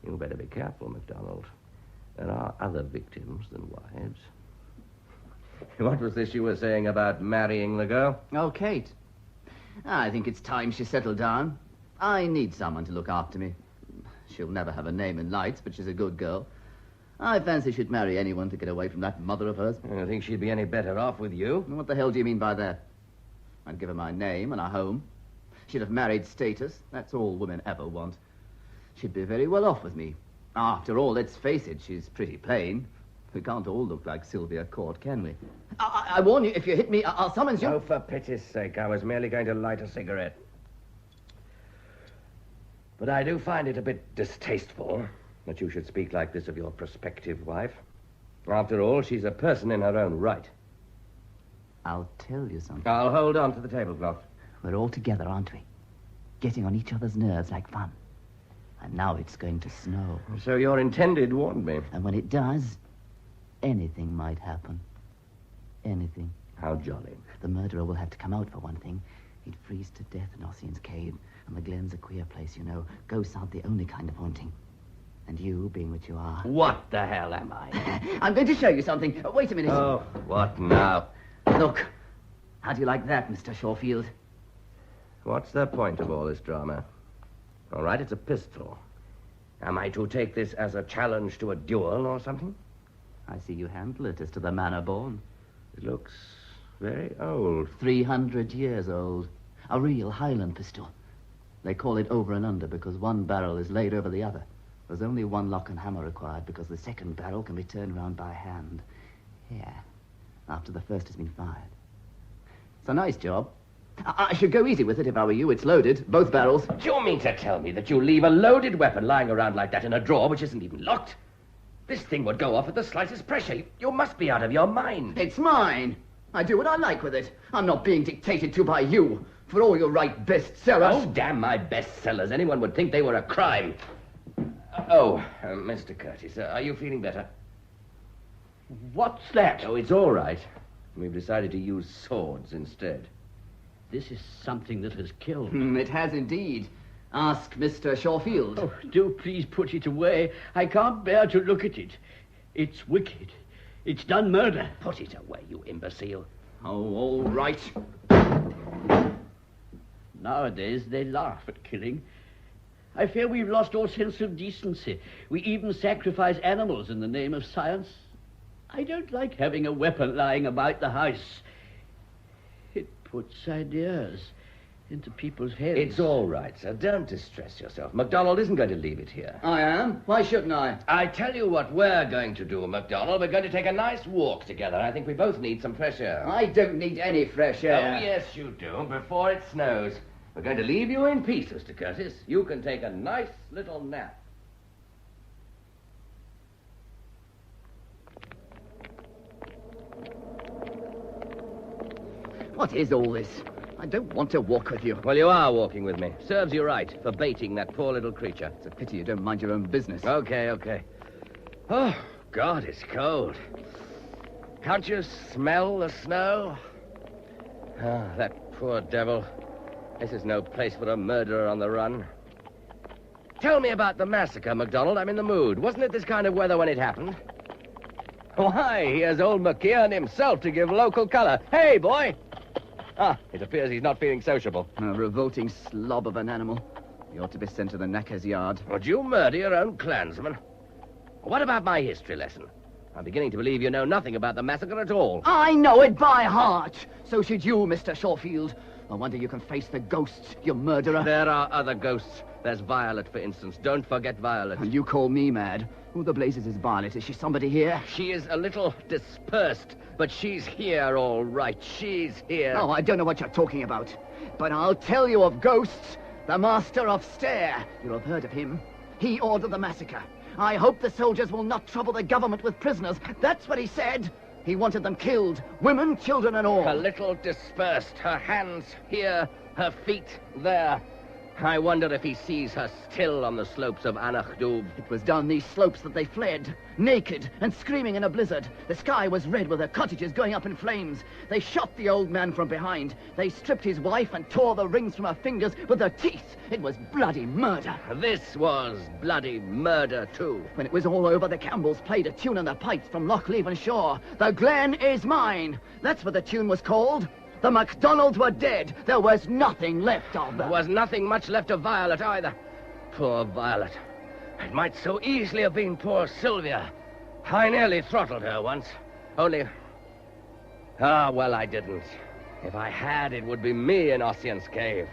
You better be careful, MacDonald. There are other victims than wives. What was this you were saying about marrying the girl? Oh, Kate. I think it's time she settled down. I need someone to look after me. She'll never have a name in lights, but she's a good girl. I fancy she'd marry anyone to get away from that mother of hers. I don't think she'd be any better off with you. What the hell do you mean by that? I'd give her my name and a home. She'd have married status. That's all women ever want. She'd be very well off with me. After all, let's face it, she's pretty plain. We can't all look like Sylvia Court, can we? I warn you, if you hit me, I'll summons you. Oh, for pity's sake, I was merely going to light a cigarette. But I do find it a bit distasteful that you should speak like this of your prospective wife. After all, she's a person in her own right. I'll tell you something. I'll hold on to the tablecloth. We're all together, aren't we? Getting on each other's nerves like fun. And now it's going to snow. So your intended warned me. And when it does, anything might happen. Anything. How jolly. The murderer will have to come out for one thing. He'd freeze to death in Ossian's cave. And the Glen's a queer place, you know. Ghosts aren't the only kind of haunting. And you, being what you are... What the hell am I? I'm going to show you something. Wait a minute. Oh, what now? Look. How do you like that, Mr. Shawfield? What's the point of all this drama? All right, it's a pistol. Am I to take this as a challenge to a duel or something? I see you handle it as to the manner born. It looks very old. 300 years old. A real Highland pistol. They call it over and under because one barrel is laid over the other. There's only one lock and hammer required because the second barrel can be turned round by hand. Here, after the first has been fired. It's a nice job. I should go easy with it if I were you. It's loaded, both barrels. Do you mean to tell me that you leave a loaded weapon lying around like that in a drawer which isn't even locked? This thing would go off at the slightest pressure. You must be out of your mind. It's mine. I do what I like with it. I'm not being dictated to by you. For all you write bestsellers. Oh, damn my bestsellers. Anyone would think they were a crime. Mr. Curtis, are you feeling better? What's that? Oh, it's all right. We've decided to use swords instead. This is something that has killed. It has indeed. Ask Mr. Shawfield. Oh, do please put it away. I can't bear to look at it. It's wicked. It's done murder. Put it away, you imbecile. Oh, all right. Nowadays, they laugh at killing. I fear we've lost all sense of decency. We even sacrifice animals in the name of science. I don't like having a weapon lying about the house. It puts ideas into people's heads. It's all right, sir. Don't distress yourself. MacDonald isn't going to leave it here. I am. Why shouldn't I? I tell you what we're going to do, MacDonald. We're going to take a nice walk together. I think we both need some fresh air. I don't need any fresh air. Oh, yes, you do. Before it snows. We're going to leave you in peace, Mr. Curtis. You can take a nice little nap. What is all this? I don't want to walk with you. Well, you are walking with me. Serves you right for baiting that poor little creature. It's a pity you don't mind your own business. Okay. Oh, God, it's cold. Can't you smell the snow? Ah, that poor devil. This is no place for a murderer on the run. Tell me about the massacre, MacDonald. I'm in the mood. Wasn't it this kind of weather when it happened? Why, here's old McKeon himself to give local color. Hey, boy! It appears he's not feeling sociable. A revolting slob of an animal. He ought to be sent to the knacker's yard. Would you murder your own clansman? What about my history lesson? I'm beginning to believe you know nothing about the massacre at all. I know it by heart. So should you, Mr. Shawfield. No wonder you can face the ghosts, you murderer. There are other ghosts. There's Violet, for instance. Don't forget Violet. And you call me mad. Who the blazes is Violet? Is she somebody here? She is a little dispersed, but she's here all right. She's here. Oh, I don't know what you're talking about. But I'll tell you of ghosts. The Master of Stair. You'll have heard of him. He ordered the massacre. I hope the soldiers will not trouble the government with prisoners. That's what he said. He wanted them killed. Women, children, and all. A little dispersed. Her hands here, her feet there. I wonder if he sees her still on the slopes of Anachdub. It was down these slopes that they fled, naked and screaming in a blizzard. The sky was red with their cottages going up in flames. They shot the old man from behind. They stripped his wife and tore the rings from her fingers with their teeth. It was bloody murder. This was bloody murder, too. When it was all over, the Campbells played a tune on their pipes from Loch Leven shore. The Glen is mine. That's what the tune was called. The MacDonalds were dead. There was nothing left of them. There was nothing much left of Violet either. Poor Violet. It might so easily have been poor Sylvia. I nearly throttled her once. Only... well, I didn't. If I had, it would be me in Ossian's cave.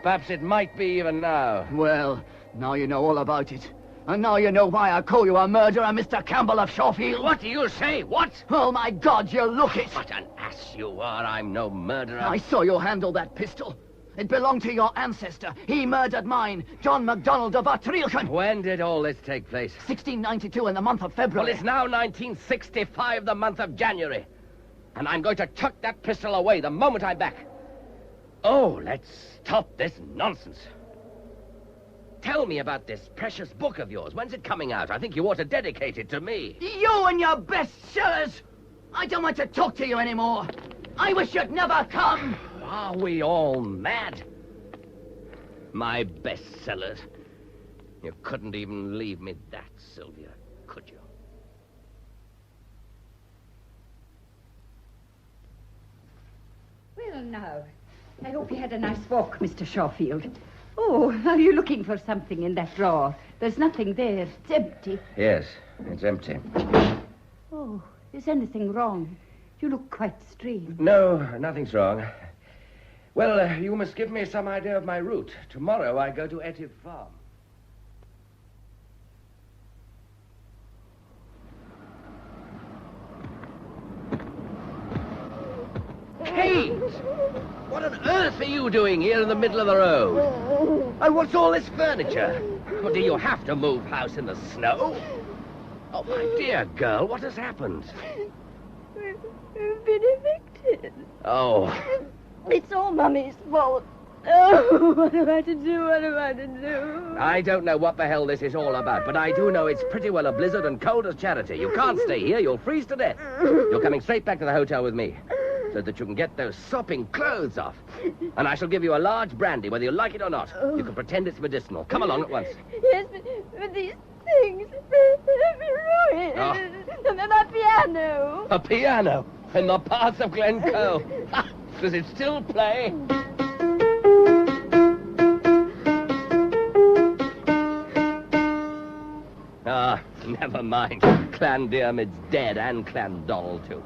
Perhaps it might be even now. Well, now you know all about it. And now you know why I call you a murderer, Mr. Campbell of Shawfield. What do you say? What? Oh, my God, you look it. What an ass you are. I'm no murderer. I saw you handle that pistol. It belonged to your ancestor. He murdered mine, John MacDonald of Artrilken. When did all this take place? 1692 in the month of February. Well, it's now 1965, the month of January. And I'm going to chuck that pistol away the moment I'm back. Oh, let's stop this nonsense. Tell me about this precious book of yours. When's it coming out? I think you ought to dedicate it to me. You and your bestsellers! I don't want to talk to you anymore. I wish you'd never come. Are we all mad? My bestsellers. You couldn't even leave me that, Sylvia, could you? Well, now, I hope you had a nice walk, Mr. Shawfield. Oh, are you looking for something in that drawer? There's nothing there. It's empty. Yes, it's empty. Oh, is anything wrong? You look quite strange. No, nothing's wrong. Well, you must give me some idea of my route. Tomorrow I go to Etive Farm. Kate! What on earth are you doing here in the middle of the road? And what's all this furniture? Well, do you have to move house in the snow? Oh, my dear girl, what has happened? We've been evicted. Oh. It's all Mummy's fault. Oh, what am I to do? What am I to do? I don't know what the hell this is all about, but I do know it's pretty well a blizzard and cold as charity. You can't stay here. You'll freeze to death. You're coming straight back to the hotel with me, so that you can get those sopping clothes off. And I shall give you a large brandy, whether you like it or not. You can pretend it's medicinal. Come along at once. Yes, but these things have been ruined. Oh. My piano. A piano in the paths of Glencoe. Does it still play? Never mind. Clandiarmid's dead, and Clandonald, too.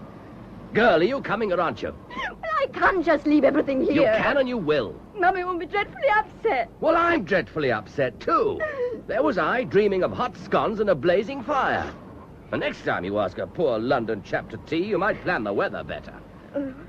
Girl, are you coming or aren't you? I can't just leave everything here. You can and you will. Mummy will be dreadfully upset. Well, I'm dreadfully upset, too. There was I, dreaming of hot scones and a blazing fire. The next time you ask a poor London chap to tea, you might plan the weather better.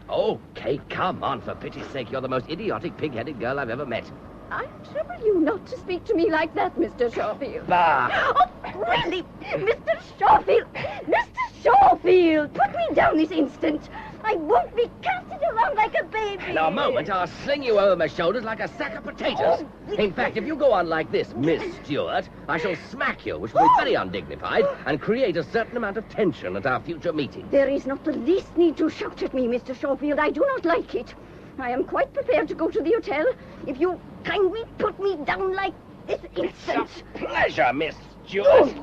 Oh, Kate, come on, for pity's sake. You're the most idiotic, pig-headed girl I've ever met. I trouble you not to speak to me like that, Mr. Shawfield. Bah! Oh, really? Mr. Shawfield! Mr. Shawfield! Put me down this instant. I won't be casted around like a baby. In a moment, I'll sling you over my shoulders like a sack of potatoes. In fact, if you go on like this, Miss Stewart, I shall smack you, which will be very undignified, and create a certain amount of tension at our future meeting. There is not the least need to shout at me, Mr. Shawfield. I do not like it. I am quite prepared to go to the hotel if you kindly put me down like this instant. It's a pleasure, Miss Stewart.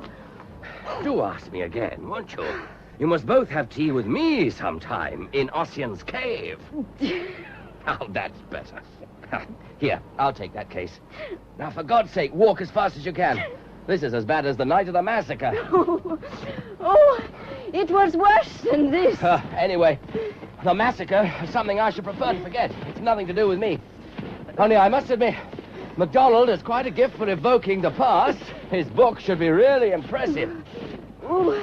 Do ask me again, won't you? You must both have tea with me sometime in Ossian's cave. Oh, that's better. Here, I'll take that case. Now, for God's sake, walk as fast as you can. This is as bad as the night of the massacre. Oh, it was worse than this. Anyway, the massacre is something I should prefer to forget. It's nothing to do with me. Only I must admit, MacDonald has quite a gift for evoking the past. His book should be really impressive. Oh,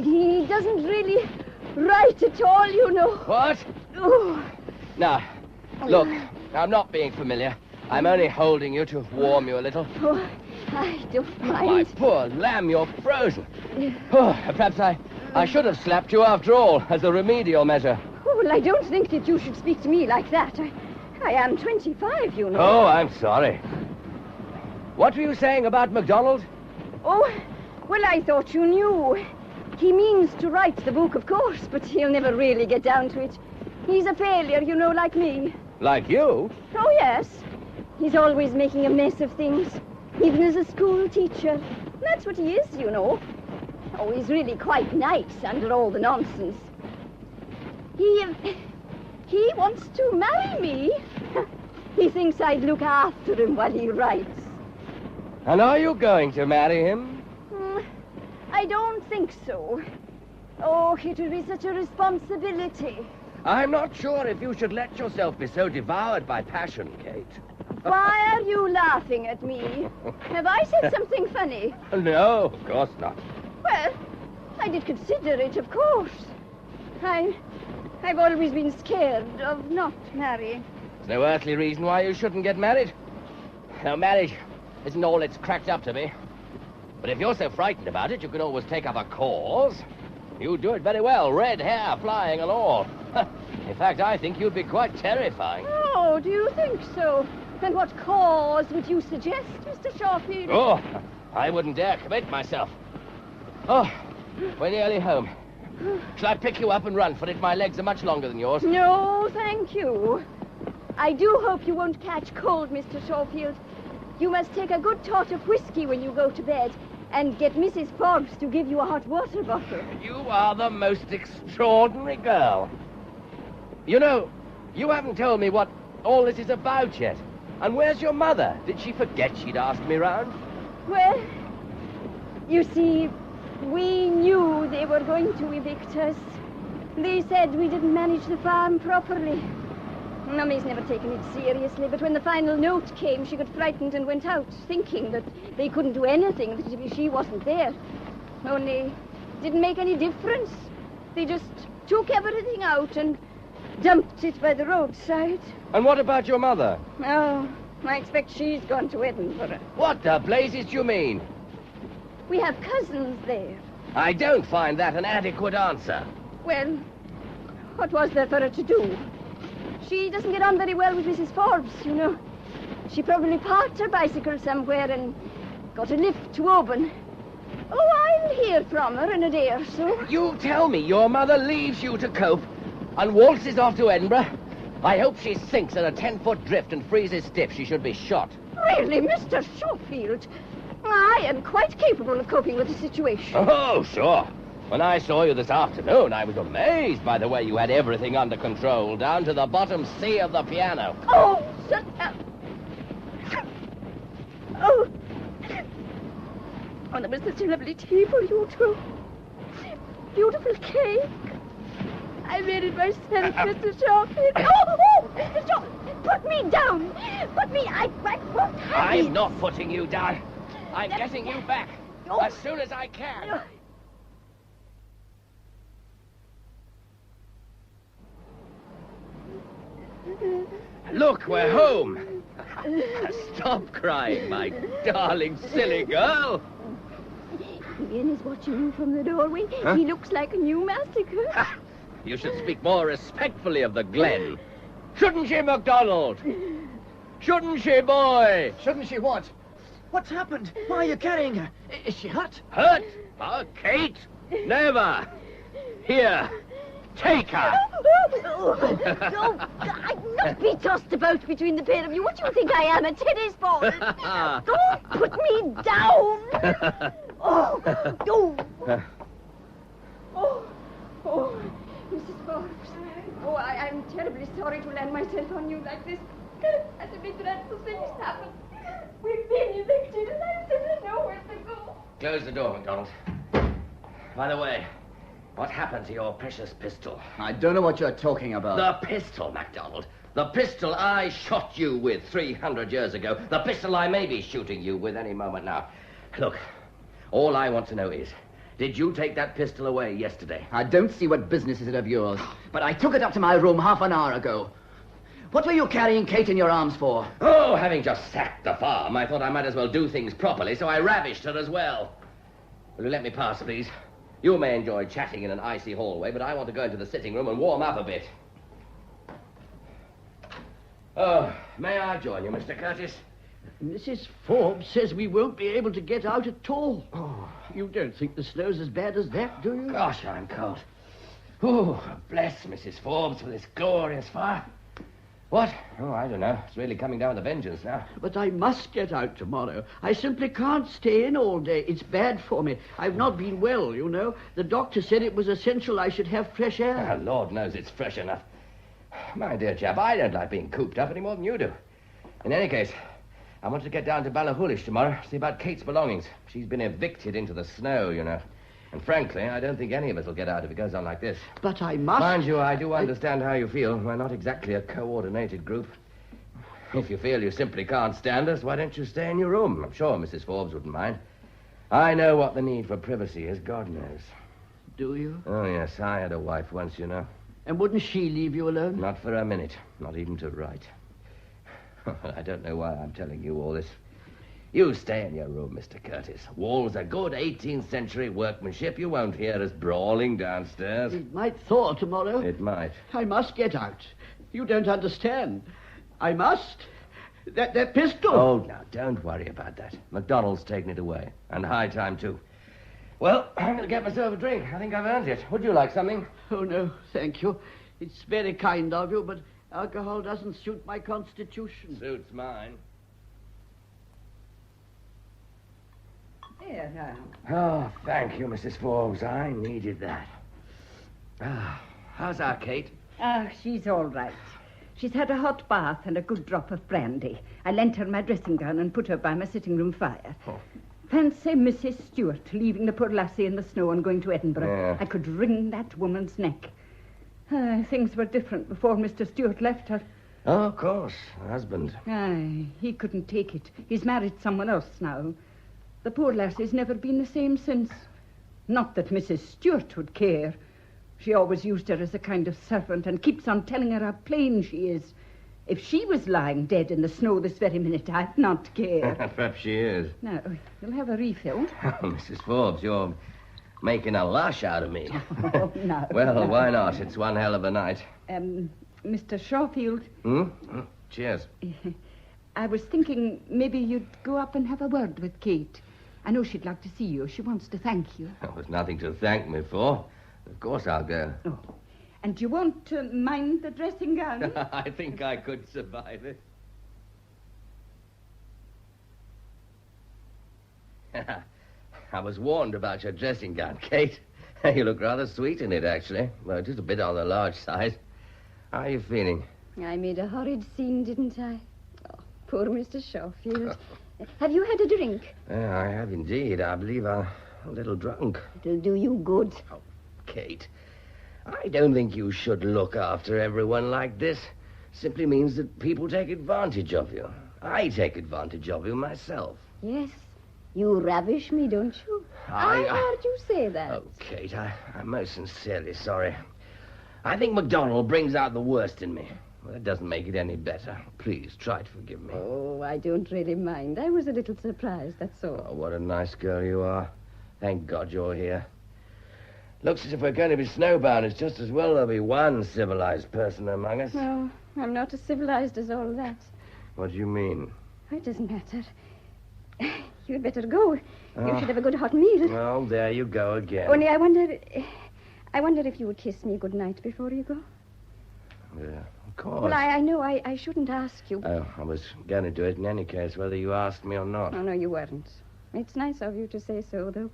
he doesn't really write at all, you know. What? Oh. Now, look, I'm not being familiar. I'm only holding you to warm you a little. Oh, I don't mind. My poor lamb, you're frozen. Oh, perhaps I should have slapped you after all, as a remedial measure. Oh, well, I don't think that you should speak to me like that. I am 25, you know. Oh, I'm sorry. What were you saying about MacDonald? Oh, well, I thought you knew. He means to write the book, of course, but he'll never really get down to it. He's a failure, you know, like me. Like you? Oh, yes. He's always making a mess of things, even as a school teacher. That's what he is, you know. Oh, he's really quite nice under all the nonsense. He wants to marry me. He thinks I'd look after him while he writes. And are you going to marry him? I don't think so. Oh, it would be such a responsibility. I'm not sure if you should let yourself be so devoured by passion, Kate. Why are you laughing at me? Have I said something funny? No, of course not. Well, I did consider it, of course. I've always been scared of not marrying. There's no earthly reason why you shouldn't get married. Now, marriage isn't all it's cracked up to be. But if you're so frightened about it, you can always take up a cause. You do it very well, red hair flying and all. In fact, I think you'd be quite terrifying. Oh, do you think so? And what cause would you suggest, Mr. Shawfield? Oh, I wouldn't dare commit myself. Oh, we're nearly home. Shall I pick you up and run for it? My legs are much longer than yours. No, thank you. I do hope you won't catch cold, Mr. Shawfield. You must take a good tot of whiskey when you go to bed and get Mrs. Forbes to give you a hot water bottle. You are the most extraordinary girl. You know, you haven't told me what all this is about yet. And where's your mother? Did she forget she'd asked me round? Well, you see, we knew they were going to evict us. They said we didn't manage the farm properly. Mummy's never taken it seriously, but when the final note came, she got frightened and went out, thinking that they couldn't do anything, that she wasn't there. Only, it didn't make any difference. They just took everything out and dumped it by the roadside. And what about your mother? Oh, I expect she's gone to Edinburgh. What the blazes do you mean? We have cousins there. I don't find that an adequate answer. Well, what was there for her to do? She doesn't get on very well with Mrs. Forbes, you know. She probably parked her bicycle somewhere and got a lift to Oban. Oh, I'll hear from her in a day or so. You tell me your mother leaves you to cope and waltzes off to Edinburgh? I hope she sinks in a 10-foot drift and freezes stiff. She should be shot. Really, Mr. Shawfield? I am quite capable of coping with the situation. Oh, sure. When I saw you this afternoon, I was amazed by the way you had everything under control, down to the bottom C of the piano. Oh, shut up. Oh. Oh, there was such a lovely tea for you, too. Beautiful cake. I made it myself, Mr. Shawfield. Oh, Mr. Shawfield, put me down. Put me, I won't have it. I'm not putting you down. I'm getting you back as soon as I can. Look, we're home. Stop crying, my darling, silly girl. Ian is watching you from the doorway. Huh? He looks like a new massacre. You should speak more respectfully of the Glen. Shouldn't she, MacDonald? Shouldn't she, boy? Shouldn't she what? What's happened? Why are you carrying her? Is she hurt? Hurt? Oh, Kate? Never. Here. Take her. No, I'm not be tossed about between the pair of you. What do you think I am, a tennis ball? Don't put me down. Oh, Mrs. Forbes. Oh, I'm terribly sorry to land myself on you like this. As a big dreadful thing has happened. We've been evicted and I simply know where to go. Close the door, MacDonald. By the way, what happened to your precious pistol? I don't know what you're talking about. The pistol, MacDonald. The pistol I shot you with 300 years ago. The pistol I may be shooting you with any moment now. Look, all I want to know is, did you take that pistol away yesterday? I don't see what business is it of yours, but I took it up to my room half an hour ago. What were you carrying Kate in your arms for? Oh, having just sacked the farm, I thought I might as well do things properly, so I ravished her as well. Will you let me pass, please? You may enjoy chatting in an icy hallway, but I want to go into the sitting room and warm up a bit. Oh, may I join you, Mr. Curtis? Mrs. Forbes says we won't be able to get out at all. Oh, you don't think the snow's as bad as that, do you? Gosh, I'm cold. Oh, bless Mrs. Forbes for this glorious fire. What? Oh, I don't know. It's really coming down with a vengeance now. But I must get out tomorrow. I simply can't stay in all day. It's bad for me. I've not been well, you know. The doctor said it was essential I should have fresh air. Oh, Lord knows it's fresh enough. My dear chap, I don't like being cooped up any more than you do. In any case, I want to get down to Ballahoolish tomorrow, see about Kate's belongings. She's been evicted into the snow, you know. And frankly, I don't think any of us will get out if it goes on like this. But I must... Mind you, I do understand how you feel. We're not exactly a coordinated group. If you feel you simply can't stand us, why don't you stay in your room? I'm sure Mrs. Forbes wouldn't mind. I know what the need for privacy is, God knows. Do you? Oh, yes, I had a wife once, you know. And wouldn't she leave you alone? Not for a minute. Not even to write. I don't know why I'm telling you all this. You stay in your room, Mr. Curtis. Walls are good 18th century workmanship. You won't hear us brawling downstairs. It might thaw tomorrow. It might. I must get out. You don't understand. I must. That pistol. Oh, now, don't worry about that. MacDonald's taken it away. And high time, too. Well, I'm going to get myself a drink. I think I've earned it. Would you like something? Oh, no, thank you. It's very kind of you, but alcohol doesn't suit my constitution. Suits mine. There now. Oh, thank you, Mrs. Forbes. I needed that. How's our Kate? She's all right. She's had a hot bath and a good drop of brandy. I lent her my dressing gown and put her by my sitting room fire. Oh. Fancy Mrs. Stewart leaving the poor lassie in the snow and going to Edinburgh. Yeah. I could wring that woman's neck. Things were different before Mr. Stewart left her. Oh, of course. Her husband. Aye, he couldn't take it. He's married someone else now. The poor lassie's never been the same since. Not that Mrs. Stewart would care. She always used her as a kind of servant and keeps on telling her how plain she is. If she was lying dead in the snow this very minute, I'd not care. Perhaps she is. Now, you'll have a refill. Oh, Mrs. Forbes, you're making a lush out of me. Oh, no. Well, no. why not? It's one hell of a night. Mr. Shawfield. Cheers. I was thinking maybe you'd go up and have a word with Kate. I know she'd like to see you. She wants to thank you. There was nothing to thank me for. Of course I'll go. Oh. And you won't mind the dressing gown? I think I could survive it. I was warned about your dressing gown, Kate. You look rather sweet in it, actually. Well, just a bit on the large side. How are you feeling? I made a horrid scene, didn't I? Oh, poor Mr. Shawfield. Have you had a drink? Yeah, I have indeed. I believe I'm a little drunk. It'll do you good. Oh, Kate, I don't think you should look after everyone like this. Simply means that people take advantage of you. I take advantage of you myself. Yes. You ravish me, don't you? I heard you say that. Oh, Kate, I'm most sincerely sorry. I think MacDonald brings out the worst in me. Well, that doesn't make it any better. Please, try to forgive me. Oh, I don't really mind. I was a little surprised, that's all. Oh, what a nice girl you are. Thank God you're here. Looks as if we're going to be snowbound. It's just as well there'll be one civilized person among us. No, I'm not as civilized as all that. What do you mean? It doesn't matter. You'd better go. You should have a good hot meal. Well, there you go again. Only I wonder if you would kiss me good night before you go. Yeah, of course. Well, I know I shouldn't ask you. Oh, I was going to do it in any case, whether you asked me or not. Oh, no, you weren't. It's nice of you to say so, though.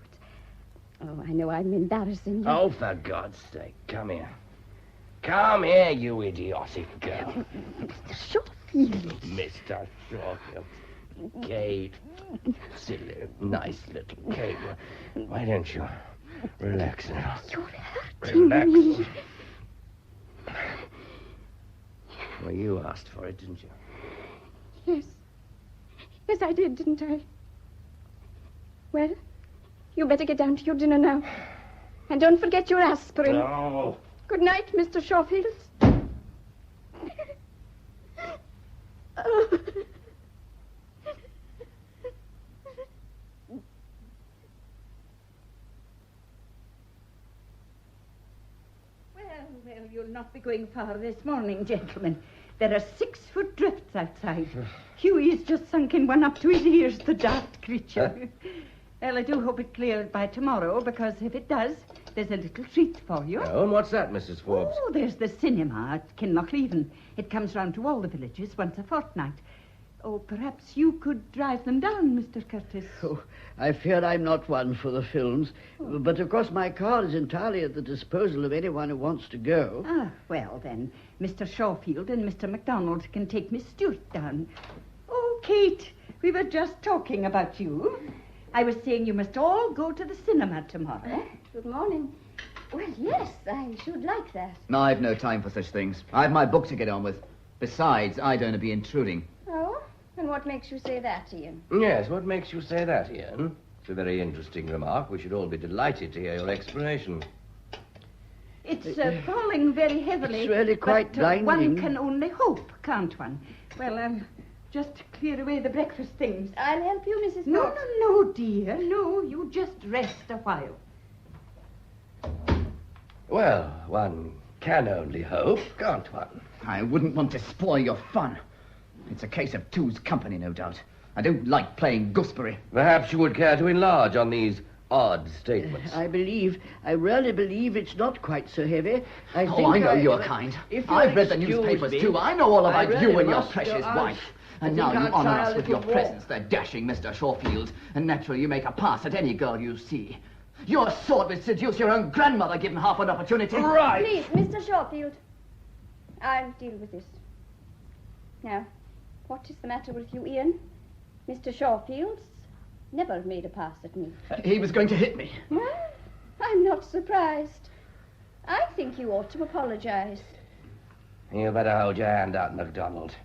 But, I know I'm embarrassing you. Oh, for God's sake, come here. Come here, you idiotic girl. Mr. Shawfield. Mr. Shawfield. Kate. Silly, nice little Kate. Why don't you relax now? You're hurting me. Well, you asked for it, didn't you? Yes. Yes, I did, didn't I? Well, you better get down to your dinner now. And don't forget your aspirin. No. Good night, Mr. Shawfield. Oh. Well, you'll not be going far this morning, gentlemen. There are 6-foot drifts outside. Hughie's just sunk in one up to his ears, the daft creature. Well, I do hope it clears by tomorrow, because if it does, there's a little treat for you. Oh, and what's that, Mrs. Forbes? Oh, there's the cinema at Kinlochleven. It comes round to all the villages once a fortnight. Oh, perhaps you could drive them down, Mr. Curtis. Oh, I fear I'm not one for the films. Oh. But, of course, my car is entirely at the disposal of anyone who wants to go. Ah, well, then, Mr. Shawfield and Mr. MacDonald can take Miss Stewart down. Oh, Kate, we were just talking about you. I was saying you must all go to the cinema tomorrow. Good morning. Well, yes, I should like that. No, I've no time for such things. I have my book to get on with. Besides, I don't want to be intruding. Oh? And what makes you say that, Ian? Yes, what makes you say that, Ian? It's a very interesting remark. We should all be delighted to hear your explanation. It's falling very heavily. It's really quite blinding. One can only hope, can't one? Well, I'll just clear away the breakfast things. I'll help you, Mrs. No, Fox. no, dear. No, you just rest a while. Well, one can only hope, can't one? I wouldn't want to spoil your fun. It's a case of two's company, no doubt. I don't like playing gooseberry. Perhaps you would care to enlarge on these odd statements. I really believe it's not quite so heavy. I know your kind. I've read the newspapers, too. I know all about you and your precious wife. And now you honour us with your presence, the dashing Mr. Shawfield. And naturally you make a pass at any girl you see. Your sword would seduce your own grandmother given half an opportunity. Right. Please, Mr. Shawfield. I'll deal with this. Now, what is the matter with you, Ian? Mr. Shawfield's never made a pass at me. He was going to hit me. Well, I'm not surprised. I think you ought to apologize. You better hold your hand out, MacDonald.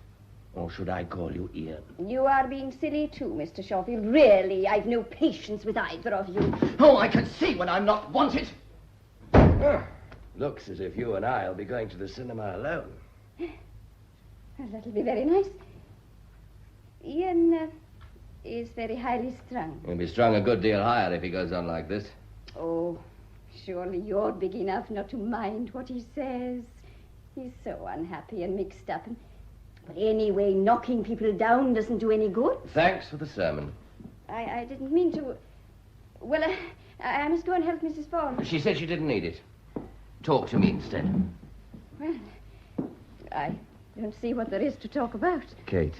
Or should I call you Ian? You are being silly too, Mr. Shawfield. Really, I've no patience with either of you. Oh, I can see when I'm not wanted. Looks as if you and I'll be going to the cinema alone. Well, that'll be very nice. Ian is very highly strung. He'll be strung a good deal higher if he goes on like this. Oh, surely you're big enough not to mind what he says. He's so unhappy and mixed up. But anyway, knocking people down doesn't do any good. Thanks for the sermon. I didn't mean to... Well, I must go and help Mrs. Forbes. She said she didn't need it. Talk to me instead. Well, I don't see what there is to talk about. Kate,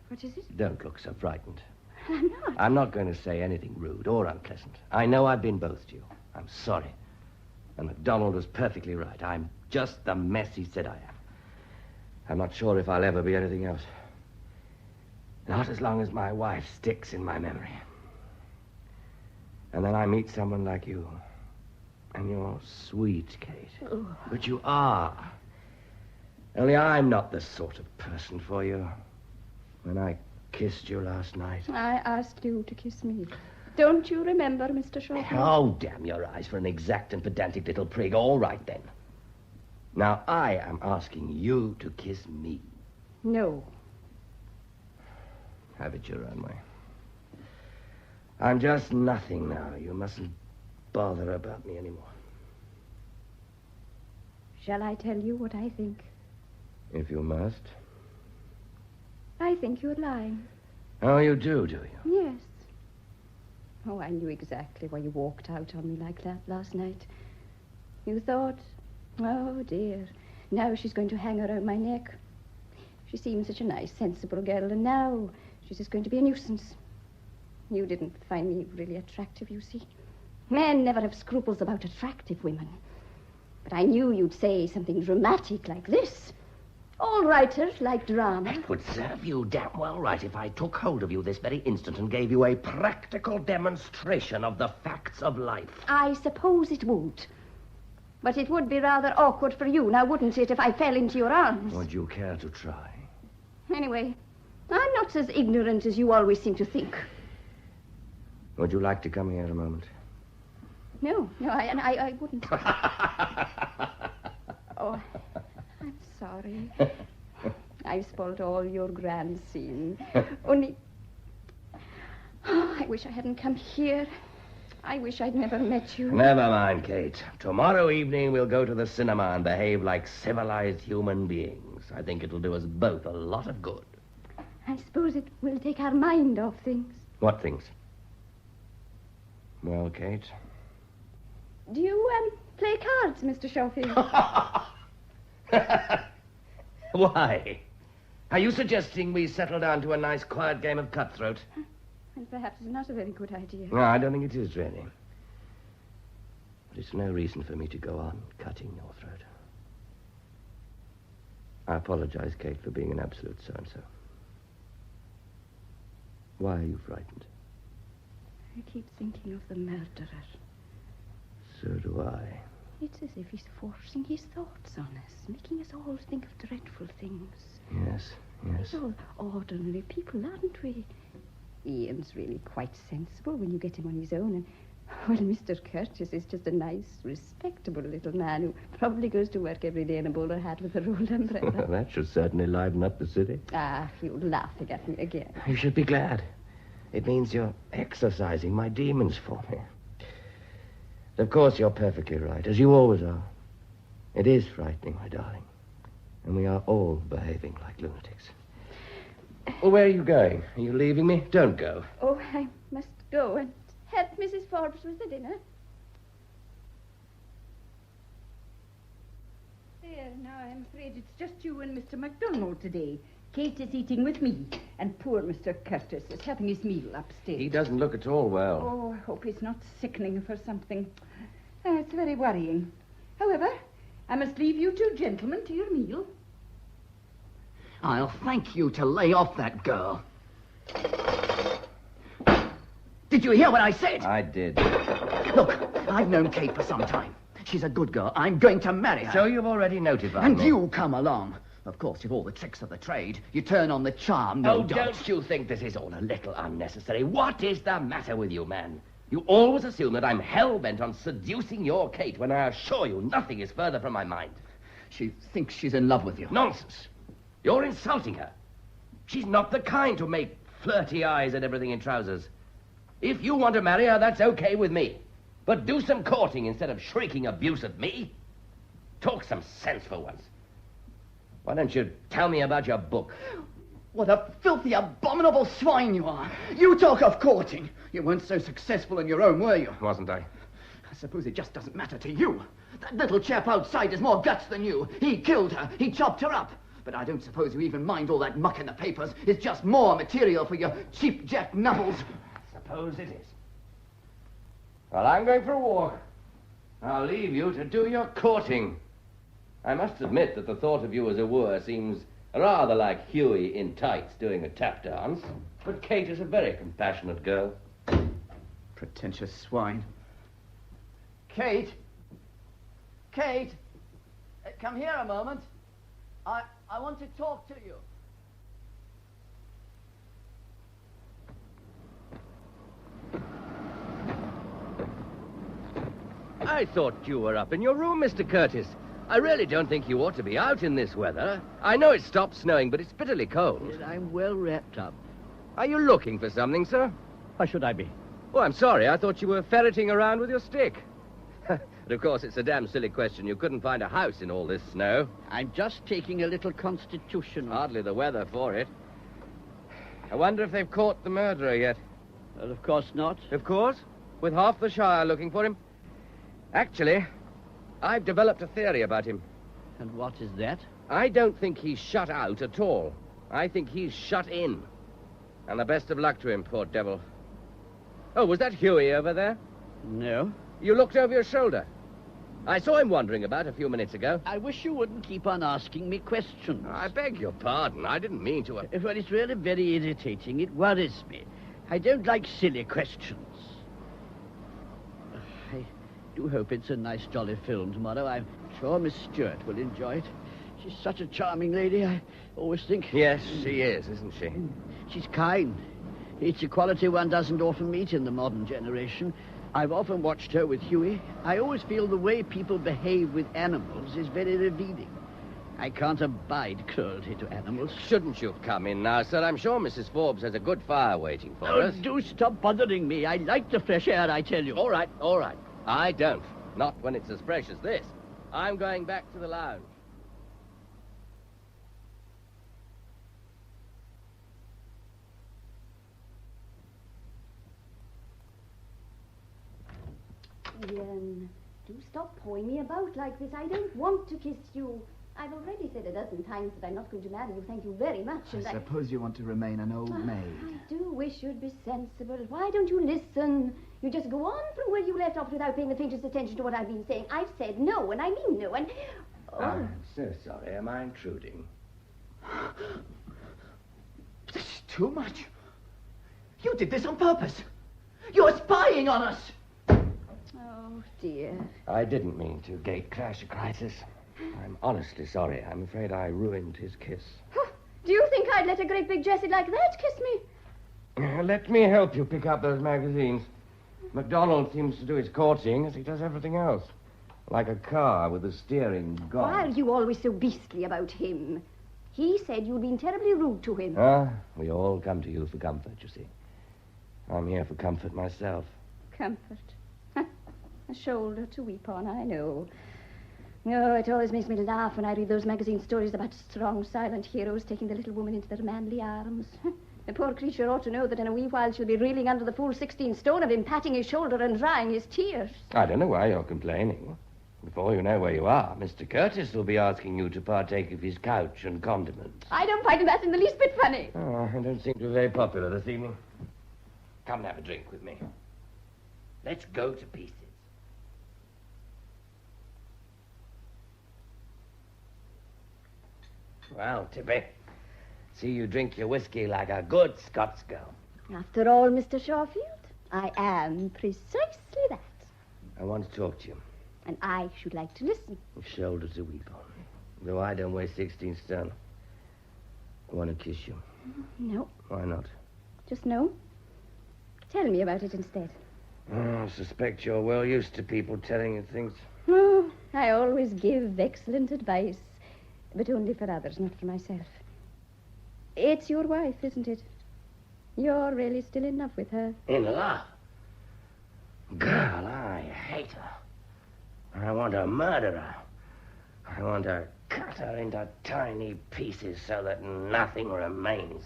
What is it? don't look so frightened. I'm not. I'm not going to say anything rude or unpleasant. I know I've been both to you. I'm sorry. And MacDonald was perfectly right. I'm just the mess he said I am. I'm not sure if I'll ever be anything else. Not as long as my wife sticks in my memory. And then I meet someone like you. And you're sweet, Kate. Oh. But you are. Only I'm not the sort of person for you. When I kissed you last night. I asked you to kiss me. Don't you remember, Mr. Shawfield? Oh, damn your eyes for an exact and pedantic little prig. All right, then. Now, I am asking you to kiss me. No. Have it your own way. I'm just nothing now. You mustn't bother about me anymore. Shall I tell you what I think? If you must. I think you're lying. Oh, you do you? Yes. Oh, I knew exactly why you walked out on me like that last night. You thought, oh, dear, now she's going to hang around my neck. She seems such a nice, sensible girl, and now she's just going to be a nuisance. You didn't find me really attractive, you see. Men never have scruples about attractive women. But I knew you'd say something dramatic like this. All writers like drama. It would serve you damn well right if I took hold of you this very instant and gave you a practical demonstration of the facts of life. I suppose it would. But it would be rather awkward for you, now wouldn't it, if I fell into your arms? Would you care to try? Anyway, I'm not as ignorant as you always seem to think. Would you like to come here a moment? No, I wouldn't. Oh, I'm sorry. I spoiled all your grand scene. Only... Oh, I wish I hadn't come here. I wish I'd never met you. Never mind, Kate. Tomorrow evening we'll go to the cinema and behave like civilized human beings. I think it'll do us both a lot of good. I suppose it will take our mind off things. What things? Well, Kate? Do you, play cards, Mr. Shawfield? Why? Are you suggesting we settle down to a nice, quiet game of cutthroat? And perhaps it's not a very good idea. No, I don't think it is, really. But it's no reason for me to go on cutting your throat. I apologize, Kate, for being an absolute so-and-so. Why are you frightened? I keep thinking of the murderer. So do I. It's as if he's forcing his thoughts on us, making us all think of dreadful things. Yes, yes. We're all ordinary people, aren't we? Ian's really quite sensible when you get him on his own, and, well, Mr. Curtis is just a nice, respectable little man who probably goes to work every day in a bowler hat with a rolled umbrella. That should certainly liven up the city. Ah, you're laughing at me again. You should be glad. It means you're exercising my demons for me. Of course, you're perfectly right, as you always are. It is frightening, my darling. And we are all behaving like lunatics. Well, where are you going? Are you leaving me? Don't go. Oh, I must go and help Mrs. Forbes with the dinner. There, now I'm afraid it's just you and Mr. MacDonald today. Kate is eating with me, and poor Mr. Curtis is having his meal upstairs. He doesn't look at all well. Oh, I hope he's not sickening for something. It's very worrying. However, I must leave you two gentlemen to your meal. I'll thank you to lay off that girl. Did you hear what I said? I did. Look, I've known Kate for some time. She's a good girl. I'm going to marry her. So you've already notified And me. you come along. Of course, you've all the tricks of the trade. You turn on the charm, no doubt. Don't you think this is all a little unnecessary? What is the matter with you, man? You always assume that I'm hell-bent on seducing your Kate when I assure you nothing is further from my mind. She thinks she's in love with you. Nonsense. You're insulting her. She's not the kind to make flirty eyes at everything in trousers. If you want to marry her, that's okay with me. But do some courting instead of shrieking abuse at me. Talk some sense for once. Why don't you tell me about your book? What a filthy, abominable swine you are. You talk of courting. You weren't so successful in your own, were you? Wasn't I? I suppose it just doesn't matter to you. That little chap outside has more guts than you. He killed her. He chopped her up. But I don't suppose you even mind all that muck in the papers. It's just more material for your cheap jack novels. Suppose it is. Well, I'm going for a walk. I'll leave you to do your courting. I must admit that the thought of you as a wooer seems rather like Huey in tights doing a tap dance. But Kate is a very compassionate girl. Pretentious swine. Kate? Kate? Come here a moment. I want to talk to you. I thought you were up in your room, Mr. Curtis. I really don't think you ought to be out in this weather. I know it's stopped snowing, but it's bitterly cold. Yes, I'm well wrapped up. Are you looking for something, sir? Why should I be? Oh, I'm sorry. I thought you were ferreting around with your stick. But of course, it's a damn silly question. You couldn't find a house in all this snow. I'm just taking a little constitutional. Hardly the weather for it. I wonder if they've caught the murderer yet. Well, of course not. Of course? With half the Shire looking for him? Actually, I've developed a theory about him. And what is that? I don't think he's shut out at all. I think he's shut in. And the best of luck to him, poor devil. Oh, was that Huey over there? No. You looked over your shoulder. I saw him wandering about a few minutes ago. I wish you wouldn't keep on asking me questions. I beg your pardon. I didn't mean to... Well, it's really very irritating. It worries me. I don't like silly questions. I do hope it's a nice, jolly film tomorrow. I'm sure Miss Stewart will enjoy it. She's such a charming lady, I always think. Yes, she is, isn't she? She's kind. It's a quality one doesn't often meet in the modern generation. I've often watched her with Huey. I always feel the way people behave with animals is very revealing. I can't abide cruelty to animals. Shouldn't you come in now, sir? I'm sure Mrs. Forbes has a good fire waiting for us. Do stop bothering me. I like the fresh air, I tell you. All right, all right. I don't. Not when it's as fresh as this. I'm going back to the lounge. Ian, do stop pawing me about like this. I don't want to kiss you. I've already said a dozen times that I'm not going to marry you. Thank you very much. I suppose you want to remain an old maid. I do wish you'd be sensible. Why don't you listen? You just go on from where you left off without paying the faintest attention to what I've been saying. I've said no, and I mean no, and... Oh. I'm so sorry. Am I intruding? This is too much. You did this on purpose. You're spying on us. Oh, dear. I didn't mean to gate-crash a crisis. I'm honestly sorry. I'm afraid I ruined his kiss. Do you think I'd let a great big Jessie like that kiss me? Let me help you pick up those magazines. MacDonald seems to do his courting as he does everything else. Like a car with the steering gone. Why are you always so beastly about him? He said you'd been terribly rude to him. We all come to you for comfort, you see. I'm here for comfort myself. Comfort. A shoulder to weep on, I know. No, it always makes me laugh when I read those magazine stories about strong, silent heroes taking the little woman into their manly arms. The poor creature ought to know that in a wee while she'll be reeling under the full 16 stone of him patting his shoulder and drying his tears. I don't know why you're complaining. Before you know where you are, Mr. Curtis will be asking you to partake of his couch and condiments. I don't find that in the least bit funny. Oh, I don't seem to be very popular this evening. Come and have a drink with me. Let's go to pieces. Well, Tippy, see you drink your whiskey like a good Scots girl. After all, Mr. Shawfield, I am precisely that. I want to talk to you. And I should like to listen. Shoulder to weep on. Though I don't weigh 16 stone. I want to kiss you. No. Why not? Just no. Tell me about it instead. I suspect you're well used to people telling you things. Oh, I always give excellent advice. But only for others, not for myself. It's your wife, isn't it? You're really still in love with her. In love? Girl, I hate her. I want to murder her. I want to cut her into tiny pieces so that nothing remains.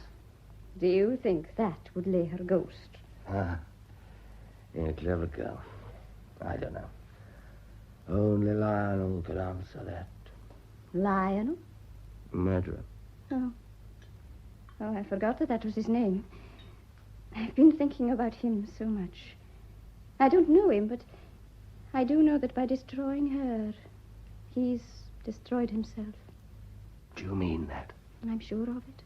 Do you think that would lay her ghost? You're a clever girl. I don't know. Only Lionel could answer that. Lionel? Murderer. Oh, I forgot that was his name. I've been thinking about him so much. I don't know him, but I do know that by destroying her, he's destroyed himself. Do you mean that? I'm sure of it.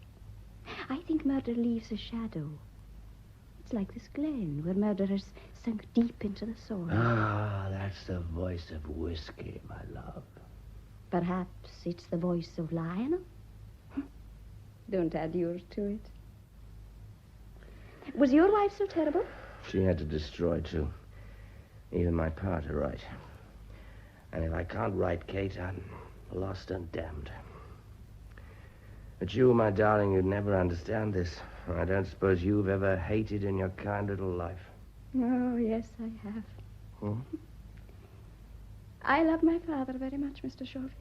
I think murder leaves a shadow. It's like this glen where murder has sunk deep into the soil. Ah, that's the voice of whiskey, my love. Perhaps it's the voice of Lionel? Don't add yours to it. Was your wife so terrible? She had to destroy, too. Even my part to write. And if I can't write Kate, I'm lost and damned. But you, my darling, you'd never understand this. I don't suppose you've ever hated in your kind little life. Oh, yes, I have. I love my father very much, Mr. Shawfield.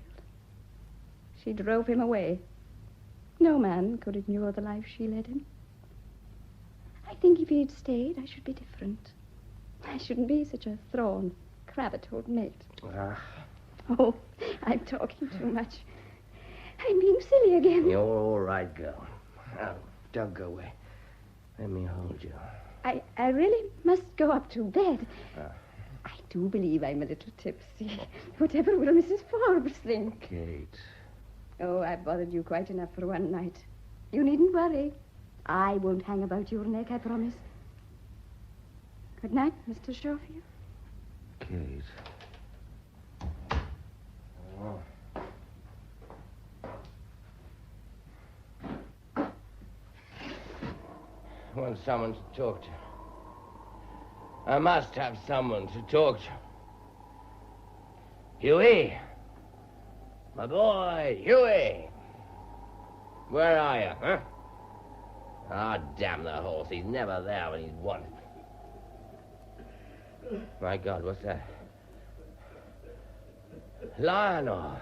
She drove him away. No man could endure the life she led him. I think if he'd stayed, I should be different. I shouldn't be such a thrawn, cravat-old mate. Oh, I'm talking too much. I'm being silly again. You're all right, girl. Now, don't go away. Let me hold you. I really must go up to bed. I do believe I'm a little tipsy. Whatever will Mrs. Forbes think? Kate. Oh, I've bothered you quite enough for one night. You needn't worry. I won't hang about your neck, I promise. Good night, Mr. Shawfield. Kate. Oh. I want someone to talk to. I must have someone to talk to. Huey! My boy, Huey! Where are you, huh? Ah, damn the horse. He's never there when he's wanted. My God, what's that? Lionel.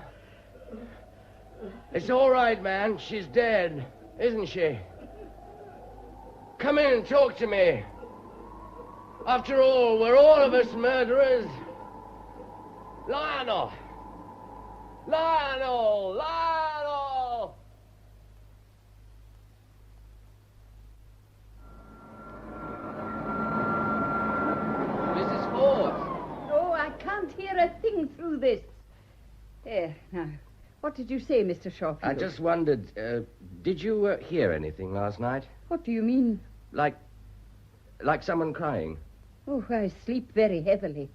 It's all right, man. She's dead, isn't she? Come in and talk to me. After all, we're all of us murderers. Lionel. Lionel! Lionel! Mrs. Forbes! Oh, I can't hear a thing through this. There, now, what did you say, Mr. Shawfield? I just wondered, did you hear anything last night? What do you mean? Like someone crying? Oh, I sleep very heavily.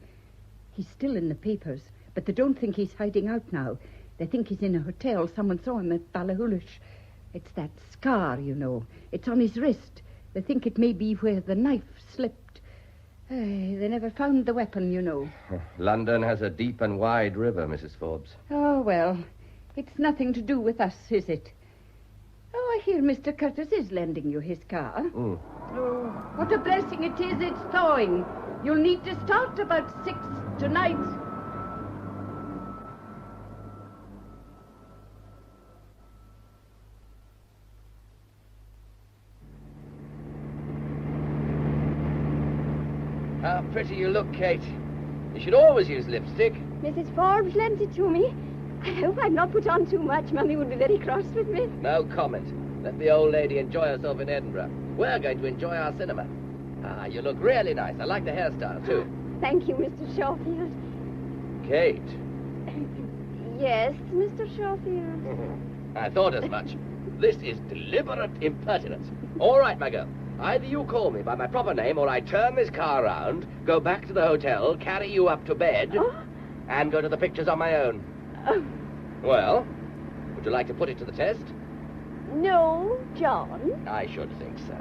He's still in the papers, but they don't think he's hiding out now. They think he's in a hotel. Someone saw him at Ballahoolish. It's that scar, you know. It's on his wrist. They think it may be where the knife slipped. They never found the weapon, you know. London has a deep and wide river, Mrs. Forbes. Oh, well, it's nothing to do with us, is it? Oh, I hear Mr. Curtis is lending you his car. Mm. Oh, what a blessing it is it's thawing. You'll need to start about 6 tonight. How pretty you look, Kate. You should always use lipstick. Mrs. Forbes lent it to me. I hope I've not put on too much. Mummy would be very cross with me. No comment. Let the old lady enjoy herself in Edinburgh. We're going to enjoy our cinema. Ah, you look really nice. I like the hairstyle, too. Thank you, Mr. Shawfield. Kate. Yes, Mr. Shawfield. I thought as much. This is deliberate impertinence. All right, my girl. Either you call me by my proper name, or I turn this car around, go back to the hotel, carry you up to bed, and go to the pictures on my own. Well, would you like to put it to the test? No, John. I should think so.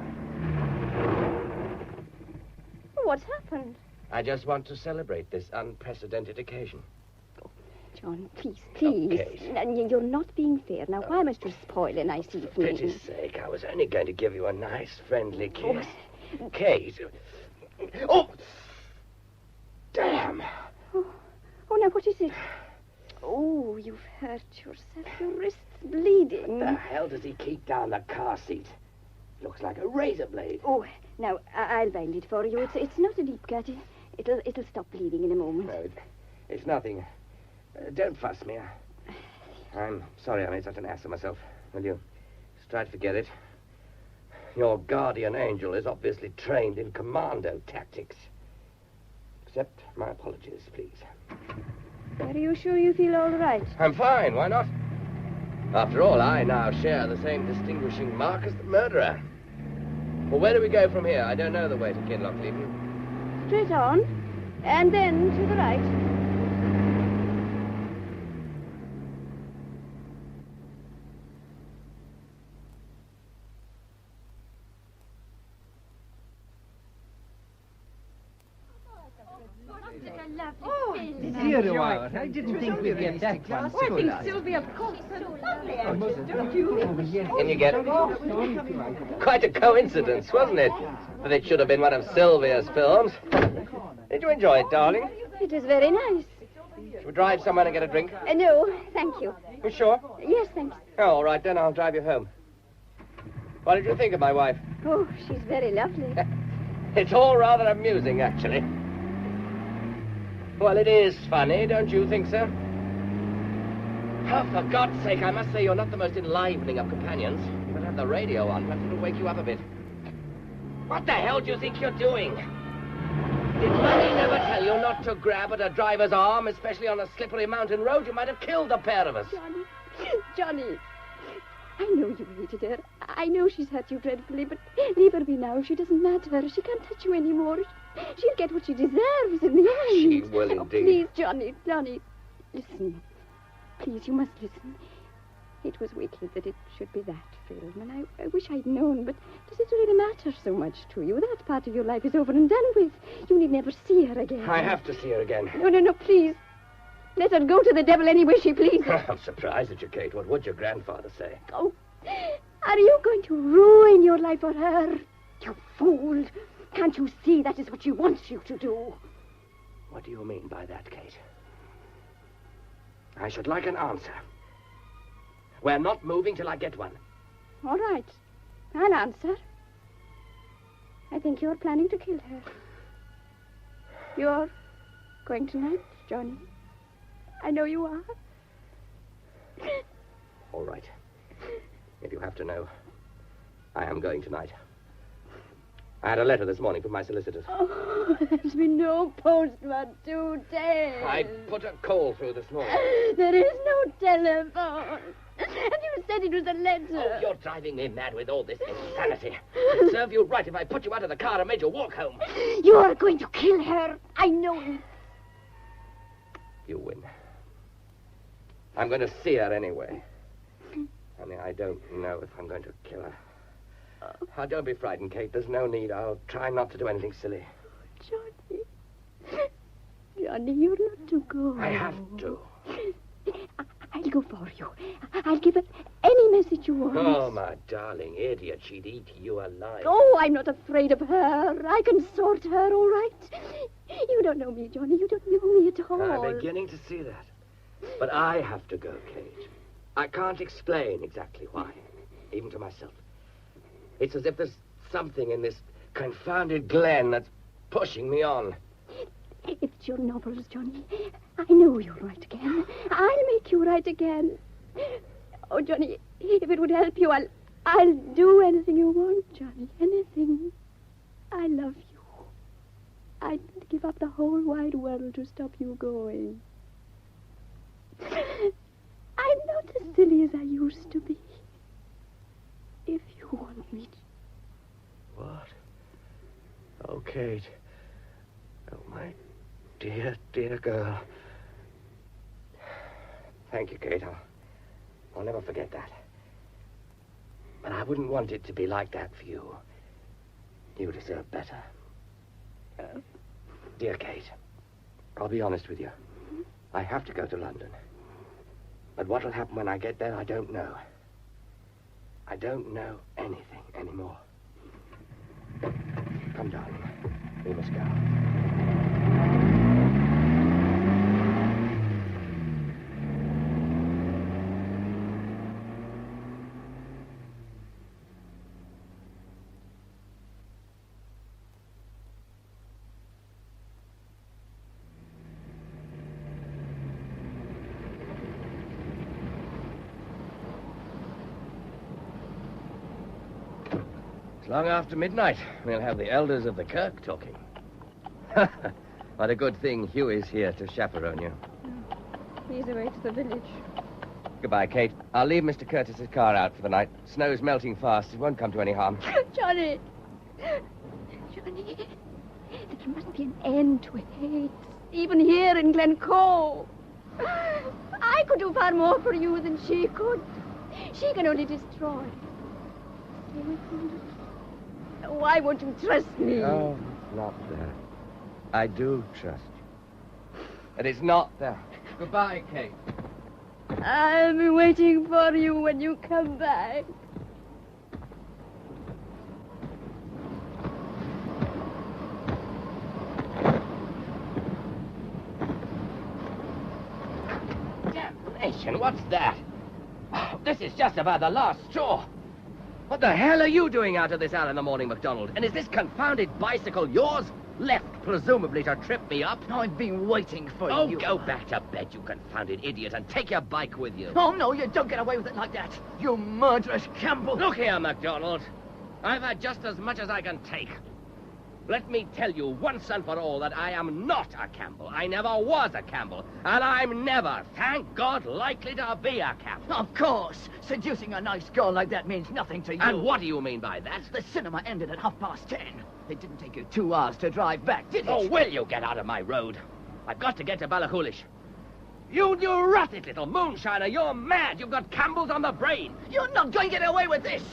What's happened? I just want to celebrate this unprecedented occasion. John, please. Okay. You're not being fair. Now, why must you spoil a nice evening? For pity's sake, I was only going to give you a nice, friendly kiss. Kate. Oh! Damn! Oh, now, what is it? Oh, you've hurt yourself. Your wrist's bleeding. What the hell does he keep down the car seat? Looks like a razor blade. Oh, now, I'll bind it for you. It's not a deep cut. It'll stop bleeding in a moment. No, it's nothing. Don't fuss me. I'm sorry I made such an ass of myself. Will you just try to forget it? Your guardian angel is obviously trained in commando tactics. Accept my apologies, please. Are you sure you feel all right? I'm fine. Why not? After all, I now share the same distinguishing mark as the murderer. Well, where do we go from here? I don't know the way to Kinlochleven. Straight on, and then to the right. Here you are. I didn't think we'd get that one. I think Sylvia Cook's so lovely, don't you? Can you get it? Quite a coincidence, wasn't it? That it should have been one of Sylvia's films. Did you enjoy it, darling? It was very nice. Should we drive somewhere and get a drink? No, thank you. You sure? Yes, thanks. Oh, all right, then I'll drive you home. What did you think of my wife? Oh, she's very lovely. It's all rather amusing, actually. Well, it is funny, don't you think so? Oh, for God's sake, I must say you're not the most enlivening of companions. You better have the radio on, perhaps it'll wake you up a bit. What the hell do you think you're doing? Did Mummy never tell you not to grab at a driver's arm, especially on a slippery mountain road? You might have killed the pair of us. Johnny, I know you hated her. I know she's hurt you dreadfully, but leave her be now. She doesn't matter. She can't touch you anymore. She'll get what she deserves in the end. She will indeed. Please, Johnny, listen. Please, you must listen. It was wicked that it should be that film, and I wish I'd known, but does it really matter so much to you? That part of your life is over and done with. You need never see her again. I have to see her again. No, please. Let her go to the devil any way she pleases. I'm surprised at you, Kate. What would your grandfather say? Oh, are you going to ruin your life for her? You fool. Can't you see that is what she wants you to do? What do you mean by that, Kate? I should like an answer. We're not moving till I get one. All right. I'll answer. I think you're planning to kill her. You're going tonight, Johnny. I know you are. All right. If you have to know, I am going tonight. I had a letter this morning from my solicitors. Oh, there's been no postman today. I put a call through this morning. There is no telephone. And you said it was a letter. Oh, you're driving me mad with all this insanity. It'd serve you right if I put you out of the car and made you walk home. You are going to kill her. I know it. You win. I'm going to see her anyway. Only I don't know if I'm going to kill her. Oh, don't be frightened, Kate. There's no need. I'll try not to do anything silly. Johnny. Johnny, you're not to go. I have to. I'll go for you. I'll give her any message you want. Oh, my darling idiot. She'd eat you alive. Oh, I'm not afraid of her. I can sort her, all right. You don't know me, Johnny. You don't know me at all. I'm beginning to see that. But I have to go, Kate. I can't explain exactly why, even to myself. It's as if there's something in this confounded Glen that's pushing me on. It's your novels, Johnny. I know you'll write again. I'll make you write again. Oh, Johnny, if it would help you, I'll do anything you want, Johnny. Anything. I love you. I'd give up the whole wide world to stop you going. I'm not as silly as I used to be. If you want me to. What? Oh, Kate. Oh, my dear, dear girl. Thank you, Kate. I'll never forget that. But I wouldn't want it to be like that for you. You deserve better. Dear Kate, I'll be honest with you. I have to go to London. But what'll happen when I get there, I don't know. I don't know anything anymore. Come, darling. We must go. Long after midnight, we'll have the elders of the Kirk talking. What a good thing Hugh is here to chaperone you. He's away to the village. Goodbye, Kate. I'll leave Mr. Curtis's car out for the night. Snow's melting fast. It won't come to any harm. Johnny! Johnny, there must be an end to hate, even here in Glencoe. I could do far more for you than she could. She can only destroy. Stay with me. Why won't you trust me? Oh, not that. I do trust you. But it's not that. Goodbye, Kate. I'll be waiting for you when you come back. Damnation, what's that? Oh, this is just about the last straw. What the hell are you doing out of this hour in the morning, MacDonald? And is this confounded bicycle yours? Left, presumably, to trip me up? I've been waiting for you. Oh, go back to bed, you confounded idiot, and take your bike with you. Oh, no, you don't get away with it like that. You murderous Campbell. Look here, MacDonald. I've had just as much as I can take. Let me tell you once and for all that I am not a Campbell. I never was a Campbell. And I'm never, thank God, likely to be a Campbell. Of course. Seducing a nice girl like that means nothing to you. And what do you mean by that? The cinema ended at 10:30. It didn't take you 2 hours to drive back, did it? Oh, will you get out of my road? I've got to get to Ballachulish. You neurotic little moonshiner, you're mad. You've got Campbells on the brain. You're not going to get away with this.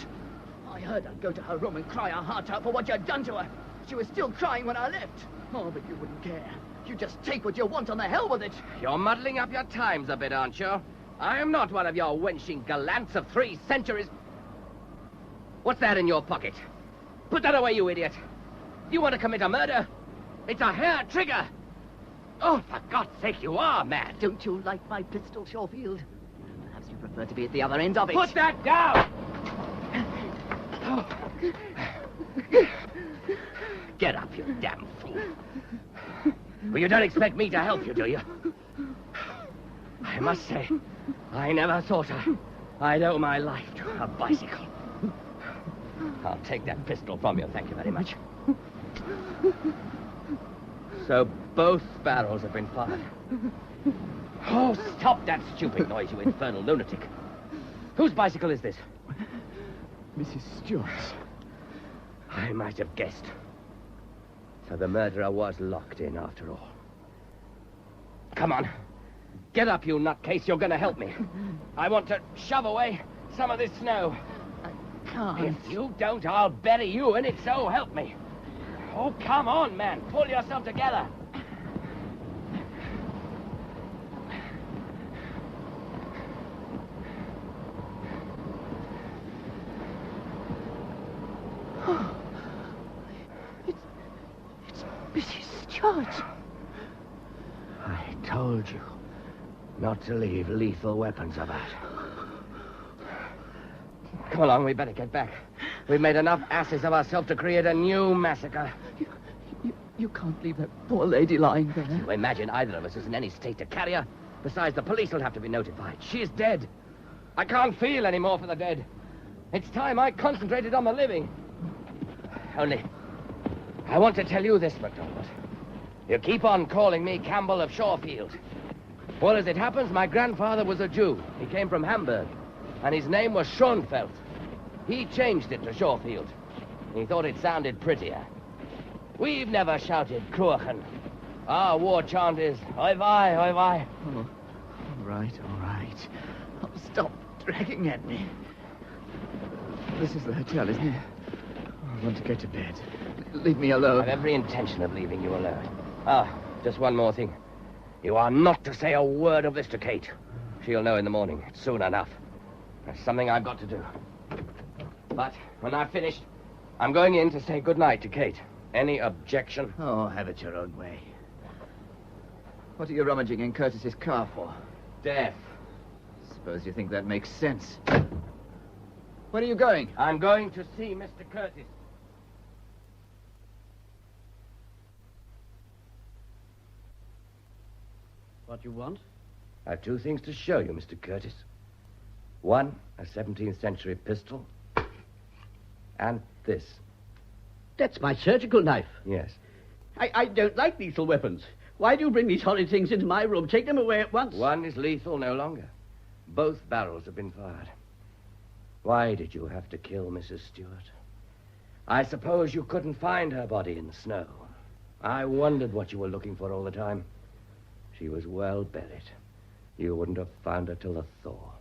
I heard her go to her room and cry her heart out for what you'd done to her. She was still crying when I left. Oh, but you wouldn't care. You just take what you want and the hell with it. You're muddling up your times a bit, aren't you? I am not one of your wenching gallants of 3 centuries. What's that in your pocket? Put that away, you idiot. You want to commit a murder? It's a hair trigger. Oh, for God's sake, you are mad. Don't you like my pistol, Schofield? Perhaps you prefer to be at the other end of it. Put that down! Get up, you damn fool. Well, you don't expect me to help you, do you? I must say, I never thought I'd owe my life to a bicycle. I'll take that pistol from you, thank you very much. So both barrels have been fired. Oh, stop that stupid noise, you infernal lunatic. Whose bicycle is this? Mrs. Stewart's. I might have guessed. So the murderer was locked in after all. Come on. Get up, you nutcase. You're going to help me. I want to shove away some of this snow. I can't. If you don't, I'll bury you in it, so help me. Oh, come on, man. Pull yourself together. It's Mrs. Stewart. I told you not to leave lethal weapons about. Come along, we better get back. We've made enough asses of ourselves to create a new massacre. You can't leave that poor lady lying there. You imagine either of us is in any state to carry her? Besides, the police will have to be notified. She's dead. I can't feel any more for the dead. It's time I concentrated on the living. Only, I want to tell you this, MacDonald. You keep on calling me Campbell of Shorefield. Well, as it happens, my grandfather was a Jew. He came from Hamburg, and his name was Schoenfeld. He changed it to Shorefield. He thought it sounded prettier. We've never shouted Kruachen. Our war chant is, oi vai, oi vai. Oh, all right. Oh, stop dragging at me. This is the hotel, isn't it? Oh, I want to go to bed. Leave me alone. I have every intention of leaving you alone. Ah, just one more thing. You are not to say a word of this to Kate. She'll know in the morning. It's soon enough. There's something I've got to do. But when I've finished, I'm going in to say goodnight to Kate. Any objection? Oh, have it your own way. What are you rummaging in Curtis's car for? Death. Suppose you think that makes sense. Where are you going? I'm going to see Mr. Curtis. What you want? I have two things to show you, Mr. Curtis. One, a 17th century pistol. And this. That's my surgical knife. Yes. I don't like lethal weapons. Why do you bring these horrid things into my room? Take them away at once. One is lethal no longer. Both barrels have been fired. Why did you have to kill Mrs. Stewart? I suppose you couldn't find her body in the snow. I wondered what you were looking for all the time. She was well buried. You wouldn't have found her till the thaw.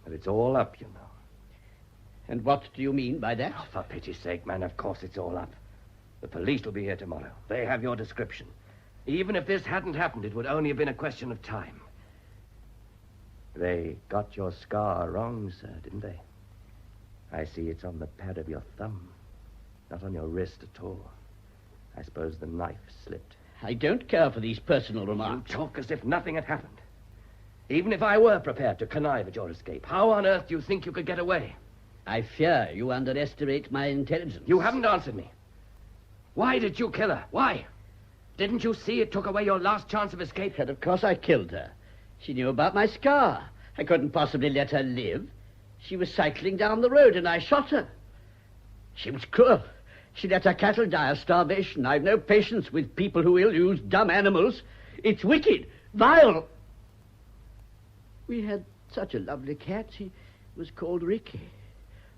But it's all up, you know. And what do you mean by that? Oh, for pity's sake, man, of course it's all up. The police will be here tomorrow. They have your description. Even if this hadn't happened, it would only have been a question of time. They got your scar wrong, sir, didn't they? I see it's on the pad of your thumb, not on your wrist at all. I suppose the knife slipped. I don't care for these personal remarks. You talk as if nothing had happened. Even if I were prepared to connive at your escape, how on earth do you think you could get away? I fear you underestimate my intelligence. You haven't answered me. Why did you kill her? Why? Didn't you see it took away your last chance of escape? And of course I killed her. She knew about my scar. I couldn't possibly let her live. She was cycling down the road and I shot her. She was cruel. She let her cattle die of starvation. I've no patience with people who ill-use dumb animals. It's wicked, vile. We had such a lovely cat. He was called Ricky.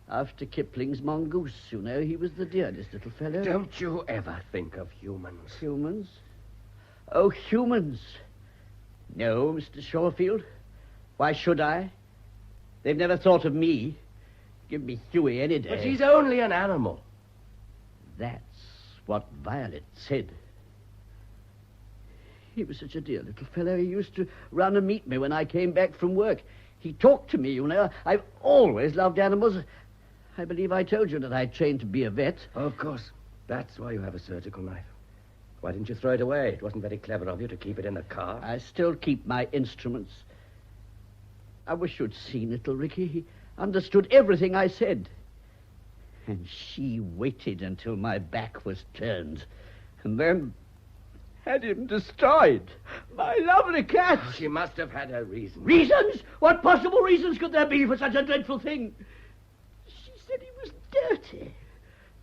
After Kipling's mongoose, you know, he was the dearest little fellow. Don't you ever think of humans? Humans? Oh, humans. No, Mr. Shorefield. Why should I? They've never thought of me. Give me Huey any day. But he's only an animal. That's what Violet said. He was such a dear little fellow. He used to run and meet me when I came back from work. He talked to me, you know. I've always loved animals. I believe I told you that I trained to be a vet. Oh, of course. That's why you have a surgical knife. Why didn't you throw it away? It wasn't very clever of you to keep it in the car. I still keep my instruments. I wish you'd seen little Ricky. He understood everything I said. And she waited until my back was turned. And then Had him destroyed. My lovely cat. Oh, she must have had her reasons. Reasons? What possible reasons could there be for such a dreadful thing? She said he was dirty.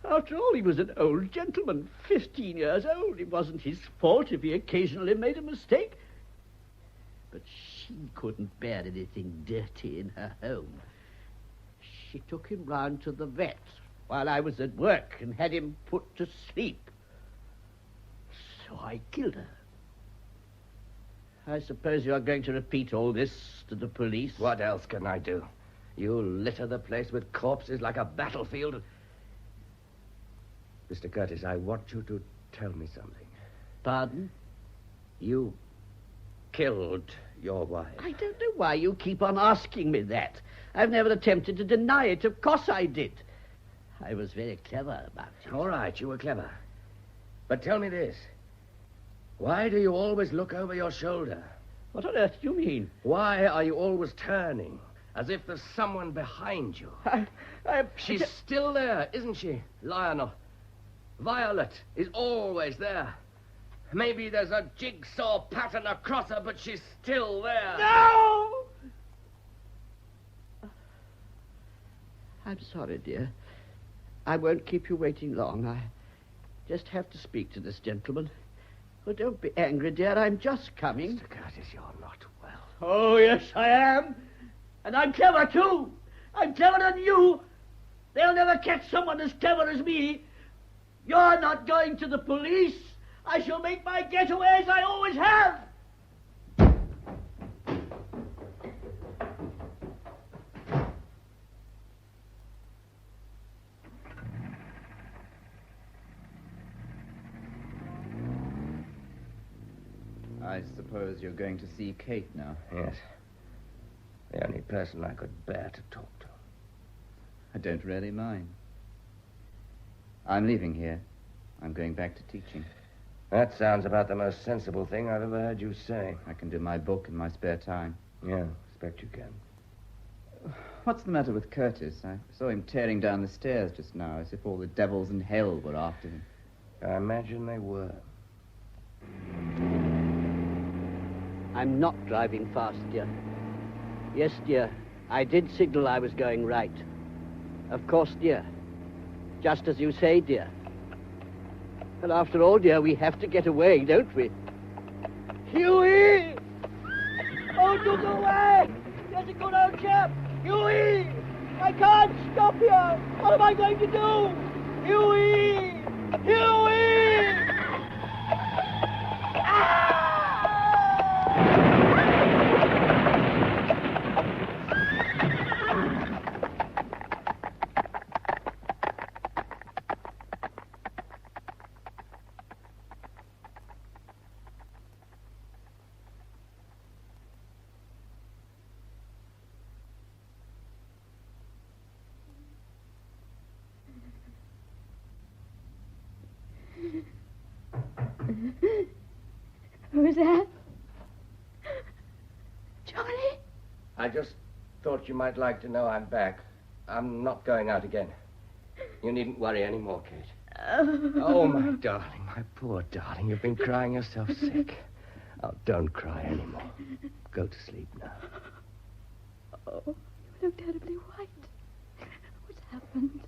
After all, he was an old gentleman, 15 years old. It wasn't his fault if he occasionally made a mistake. But she couldn't bear anything dirty in her home. She took him round to the vet while I was at work and had him put to sleep. So I killed her. I suppose you are going to repeat all this to the police? What else can I do? You litter the place with corpses like a battlefield. Mr. Curtis, I want you to tell me something. Pardon? You killed your wife. I don't know why you keep on asking me that. I've never attempted to deny it. Of course I did. I was very clever about it. All right, you were clever. But tell me this. Why do you always look over your shoulder? What on earth do you mean? Why are you always turning, as if there's someone behind you? She's still there, isn't she, Lionel? Violet is always there. Maybe there's a jigsaw pattern across her, but she's still there. No! I'm sorry, dear. I won't keep you waiting long. I just have to speak to this gentleman. Well, don't be angry, dear. I'm just coming. Mr. Curtis, you're not well. Oh, yes, I am. And I'm clever, too. I'm cleverer than you. They'll never catch someone as clever as me. You're not going to the police. I shall make my getaway as I always have. I suppose you're going to see Kate now. Yes. The only person I could bear to talk to. I don't really mind. I'm leaving here. I'm going back to teaching. That sounds about the most sensible thing I've ever heard you say. I can do my book in my spare time. Yeah, expect you can. What's the matter with Curtis? I saw him tearing down the stairs just now, as if all the devils in hell were after him. I imagine they were. I'm not driving fast, dear. Yes, dear, I did signal I was going right. Of course, dear. Just as you say, dear. But after all, dear, we have to get away, don't we? Huey! Oh, do go away! There's a good old chap! Huey! I can't stop here! What am I going to do? Huey! Huey! Who's that? Johnny? I just thought you might like to know I'm back. I'm not going out again. You needn't worry anymore, Kate. Oh, my darling, my poor darling. You've been crying yourself sick. Oh, don't cry anymore. Go to sleep now. Oh, you look terribly white. What's happened?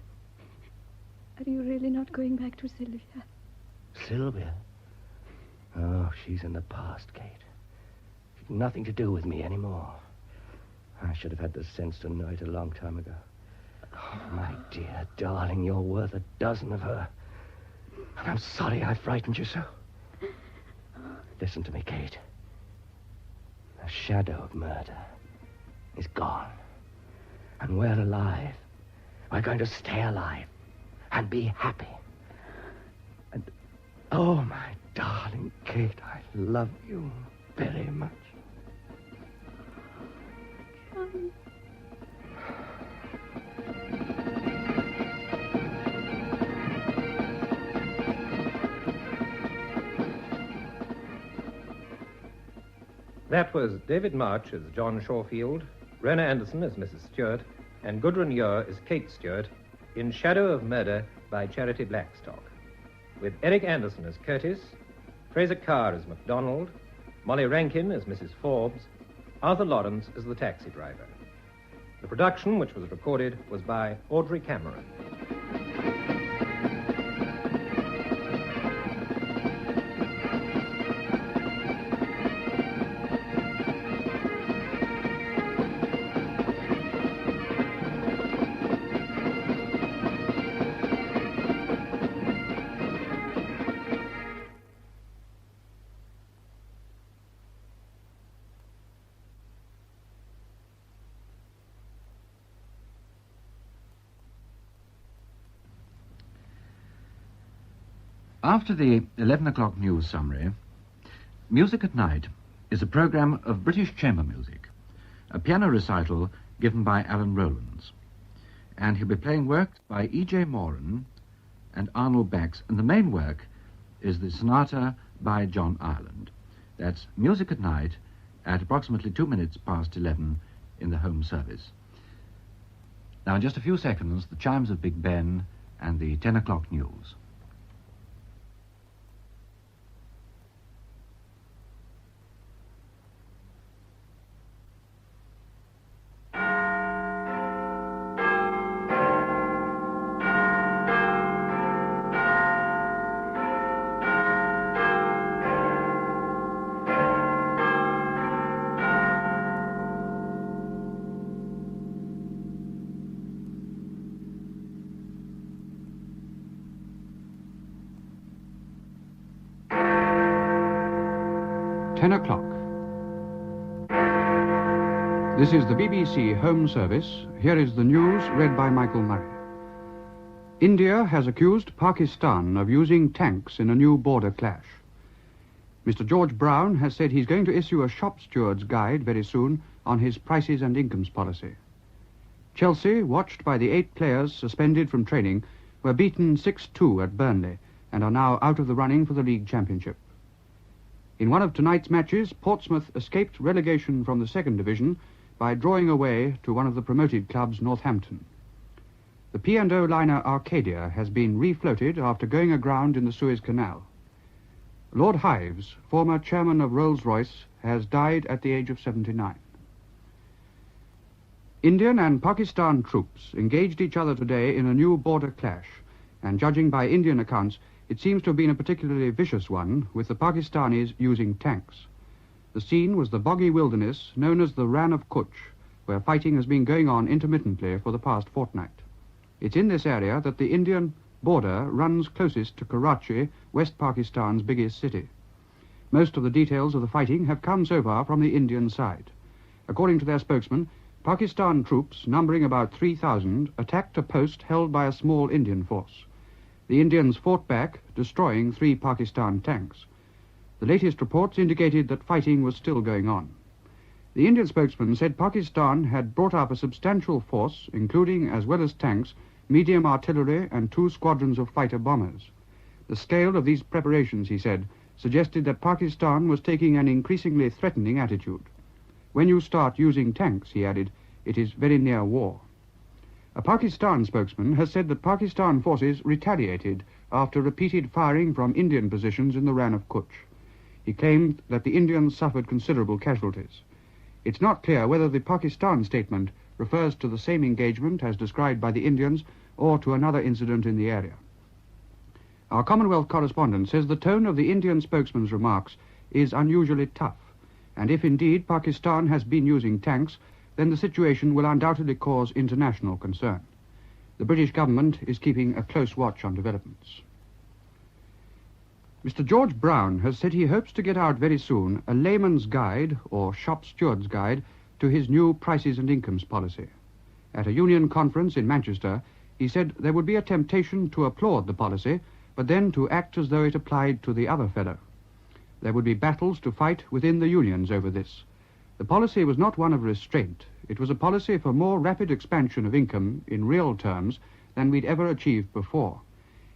Are you really not going back to Sylvia? Sylvia? Oh, she's in the past, Kate. She's nothing to do with me anymore. I should have had the sense to know it a long time ago. Oh, my dear darling, you're worth a dozen of her. And I'm sorry I frightened you so. Listen to me, Kate. The shadow of murder is gone. And we're alive. We're going to stay alive and be happy. And, oh, my darling Kate, I love you very much. Johnny. That was David March as John Shawfield, Rona Anderson as Mrs. Stewart, and Gudrun Ure as Kate Stewart in Shadow of Murder by Charity Blackstock, with Eric Anderson as Curtis, Fraser Carr as MacDonald, Molly Rankin as Mrs. Forbes, Arthur Lawrence as the taxi driver. The production, which was recorded, was by Audrey Cameron. After the 11 o'clock news summary, Music at Night is a program of British chamber music, a piano recital given by Alan Rowlands. And he'll be playing works by E.J. Moran and Arnold Bax, and the main work is the sonata by John Ireland. That's Music at Night at approximately 2 minutes past 11 in the home service. Now, in just a few seconds, the chimes of Big Ben and the 10 o'clock news. This is the BBC Home Service. Here is the news read by Michael Murray. India has accused Pakistan of using tanks in a new border clash. Mr. George Brown has said he's going to issue a shop steward's guide very soon on his prices and incomes policy. Chelsea, watched by the 8 players suspended from training, were beaten 6-2 at Burnley and are now out of the running for the league championship. In one of tonight's matches, Portsmouth escaped relegation from the second division by drawing away to one of the promoted clubs, Northampton. The P&O liner Arcadia has been refloated after going aground in the Suez Canal. Lord Hives, former chairman of Rolls-Royce, has died at the age of 79. Indian and Pakistan troops engaged each other today in a new border clash, and judging by Indian accounts, it seems to have been a particularly vicious one, with the Pakistanis using tanks. The scene was the boggy wilderness known as the Rann of Kutch, where fighting has been going on intermittently for the past fortnight. It's in this area that the Indian border runs closest to Karachi, West Pakistan's biggest city. Most of the details of the fighting have come so far from the Indian side. According to their spokesman, Pakistan troops, numbering about 3,000, attacked a post held by a small Indian force. The Indians fought back, destroying 3 Pakistan tanks. The latest reports indicated that fighting was still going on. The Indian spokesman said Pakistan had brought up a substantial force, including, as well as tanks, medium artillery and 2 squadrons of fighter bombers. The scale of these preparations, he said, suggested that Pakistan was taking an increasingly threatening attitude. When you start using tanks, he added, it is very near war. A Pakistan spokesman has said that Pakistan forces retaliated after repeated firing from Indian positions in the Rann of Kutch. He claimed that the Indians suffered considerable casualties. It's not clear whether the Pakistan statement refers to the same engagement as described by the Indians or to another incident in the area. Our Commonwealth correspondent says the tone of the Indian spokesman's remarks is unusually tough, and if indeed Pakistan has been using tanks, then the situation will undoubtedly cause international concern. The British government is keeping a close watch on developments. Mr. George Brown has said he hopes to get out very soon a layman's guide, or shop steward's guide, to his new prices and incomes policy. At a union conference in Manchester, he said there would be a temptation to applaud the policy, but then to act as though it applied to the other fellow. There would be battles to fight within the unions over this. The policy was not one of restraint. It was a policy for more rapid expansion of income in real terms than we'd ever achieved before.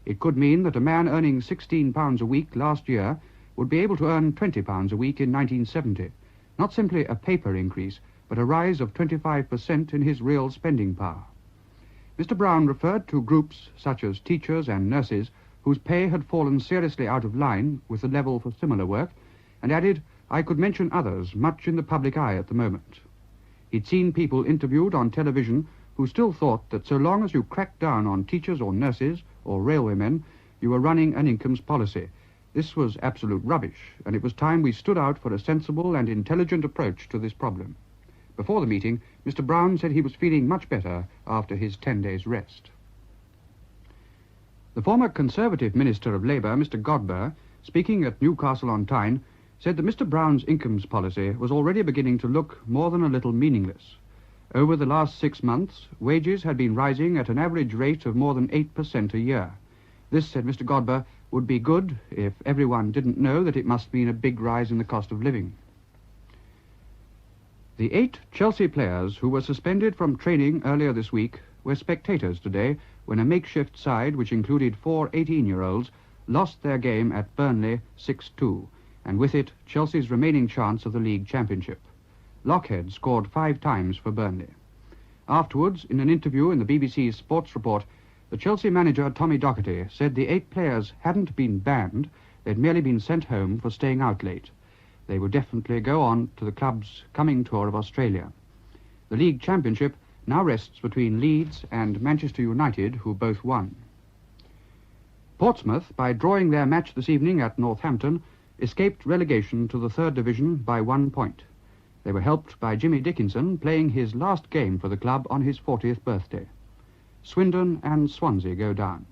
It could mean that a man earning £16 a week last year would be able to earn £20 a week in 1970. Not simply a paper increase, but a rise of 25% in his real spending power. Mr. Brown referred to groups such as teachers and nurses whose pay had fallen seriously out of line with the level for similar work, and added, I could mention others much in the public eye at the moment. He'd seen people interviewed on television who still thought that so long as you cracked down on teachers or nurses or railwaymen, you were running an incomes policy. This was absolute rubbish, and it was time we stood out for a sensible and intelligent approach to this problem. Before the meeting, Mr. Brown said he was feeling much better after his 10 days' rest. The former Conservative Minister of Labour, Mr. Godber, speaking at Newcastle-on-Tyne, said that Mr. Brown's incomes policy was already beginning to look more than a little meaningless. Over the last 6 months, wages had been rising at an average rate of more than 8% a year. This, said Mr. Godber, would be good if everyone didn't know that it must mean a big rise in the cost of living. The 8 Chelsea players who were suspended from training earlier this week were spectators today when a makeshift side, which included 4 18-year-olds, lost their game at Burnley 6-2, and with it Chelsea's remaining chance of the league championship. Lockhead scored 5 times for Burnley. Afterwards, in an interview in the BBC's Sports Report, the Chelsea manager Tommy Docherty said the 8 players hadn't been banned, they'd merely been sent home for staying out late. They would definitely go on to the club's coming tour of Australia. The league championship now rests between Leeds and Manchester United, who both won. Portsmouth, by drawing their match this evening at Northampton, escaped relegation to the 3rd Division by 1 point. They were helped by Jimmy Dickinson playing his last game for the club on his 40th birthday. Swindon and Swansea go down.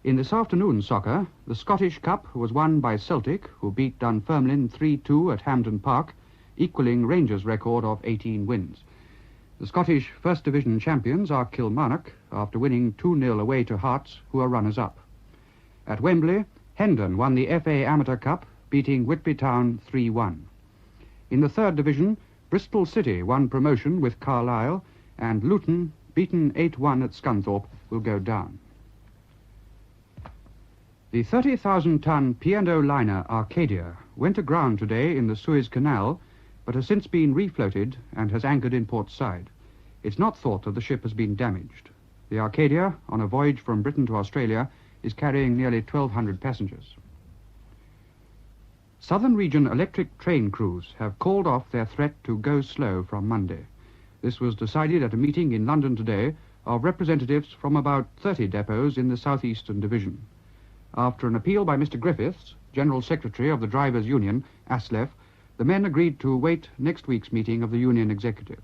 In this afternoon's soccer, the Scottish Cup was won by Celtic, who beat Dunfermline 3-2 at Hampden Park, equalling Rangers' record of 18 wins. The Scottish First Division champions are Kilmarnock, after winning 2-0 away to Hearts, who are runners-up. At Wembley, Hendon won the FA Amateur Cup, beating Whitby Town 3-1. In the 3rd Division, Bristol City won promotion with Carlisle, and Luton, beaten 8-1 at Scunthorpe, will go down. The 30,000-ton P&O liner Arcadia went aground today in the Suez Canal, but has since been refloated and has anchored in Port Said. It's not thought that the ship has been damaged. The Arcadia, on a voyage from Britain to Australia, is carrying nearly 1,200 passengers. Southern Region electric train crews have called off their threat to go slow from Monday. This was decided at a meeting in London today of representatives from about 30 depots in the South Eastern Division. After an appeal by Mr. Griffiths, General Secretary of the Drivers' Union, ASLEF, the men agreed to wait next week's meeting of the Union Executive.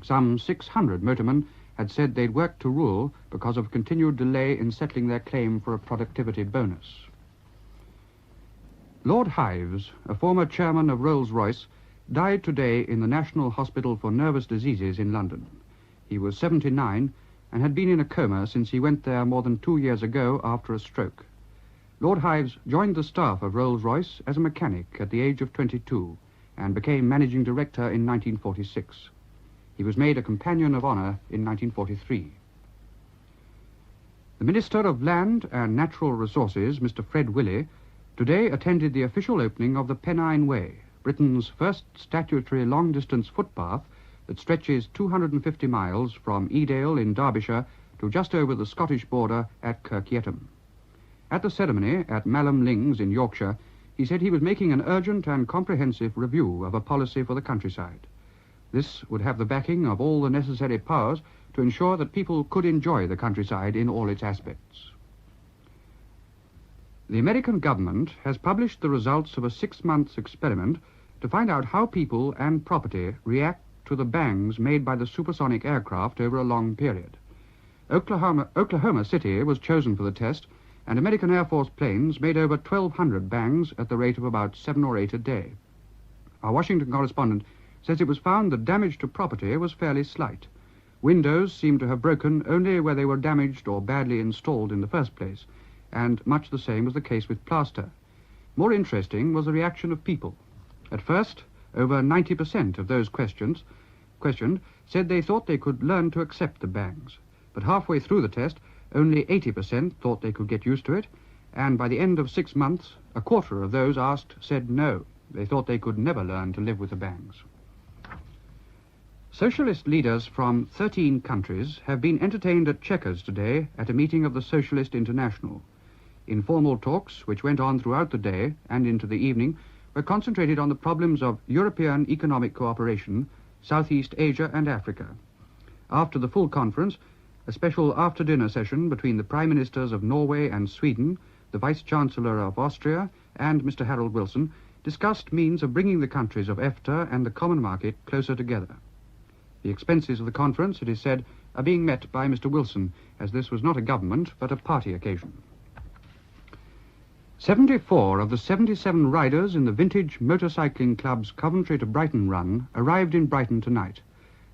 Some 600 motormen had said they'd work to rule because of continued delay in settling their claim for a productivity bonus. Lord Hives, a former chairman of Rolls-Royce, died today in the National Hospital for Nervous Diseases in London. He was 79 and had been in a coma since he went there more than 2 years ago after a stroke. Lord Hives joined the staff of Rolls-Royce as a mechanic at the age of 22 and became managing director in 1946. He was made a Companion of Honour in 1943. The Minister of Land and Natural Resources, Mr. Fred Willey, today attended the official opening of the Pennine Way, Britain's first statutory long-distance footpath that stretches 250 miles from Edale in Derbyshire to just over the Scottish border at Kirk Yetholm. At the ceremony at Malham Lings in Yorkshire, he said he was making an urgent and comprehensive review of a policy for the countryside. This would have the backing of all the necessary powers to ensure that people could enjoy the countryside in all its aspects. The American government has published the results of a 6-month experiment to find out how people and property react to the bangs made by the supersonic aircraft over a long period. Oklahoma City was chosen for the test, and American Air Force planes made over 1,200 bangs at the rate of about 7 or 8 a day. Our Washington correspondent says it was found that damage to property was fairly slight. Windows seemed to have broken only where they were damaged or badly installed in the first place, and much the same was the case with plaster. More interesting was the reaction of people. At first, over 90% of those questioned said they thought they could learn to accept the bangs, but halfway through the test, only 80% thought they could get used to it, and by the end of 6 months, a quarter of those asked said no. They thought they could never learn to live with the bangs. Socialist leaders from 13 countries have been entertained at Chequers today at a meeting of the Socialist International. Informal talks, which went on throughout the day and into the evening, were concentrated on the problems of European economic cooperation, Southeast Asia and Africa. After the full conference, a special after-dinner session between the Prime Ministers of Norway and Sweden, the Vice-Chancellor of Austria, and Mr. Harold Wilson, discussed means of bringing the countries of EFTA and the common market closer together. The expenses of the conference, it is said, are being met by Mr. Wilson, as this was not a government but a party occasion. 74 of the 77 riders in the Vintage Motorcycling Club's Coventry to Brighton run arrived in Brighton tonight.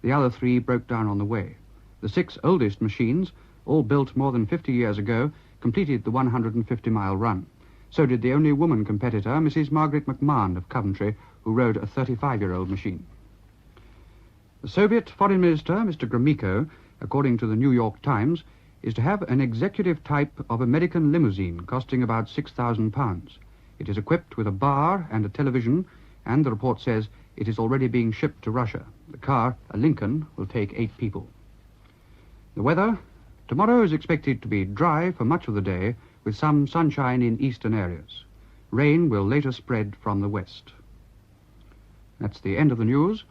The other 3 broke down on the way. The 6 oldest machines, all built more than 50 years ago, completed the 150-mile run. So did the only woman competitor, Mrs. Margaret McMahon of Coventry, who rode a 35-year-old machine. The Soviet Foreign Minister, Mr. Gromyko, according to the New York Times, is to have an executive type of American limousine costing about £6,000. It is equipped with a bar and a television, and the report says it is already being shipped to Russia. The car, a Lincoln, will take 8 people. The weather. Tomorrow is expected to be dry for much of the day, with some sunshine in eastern areas. Rain will later spread from the west. That's the end of the news.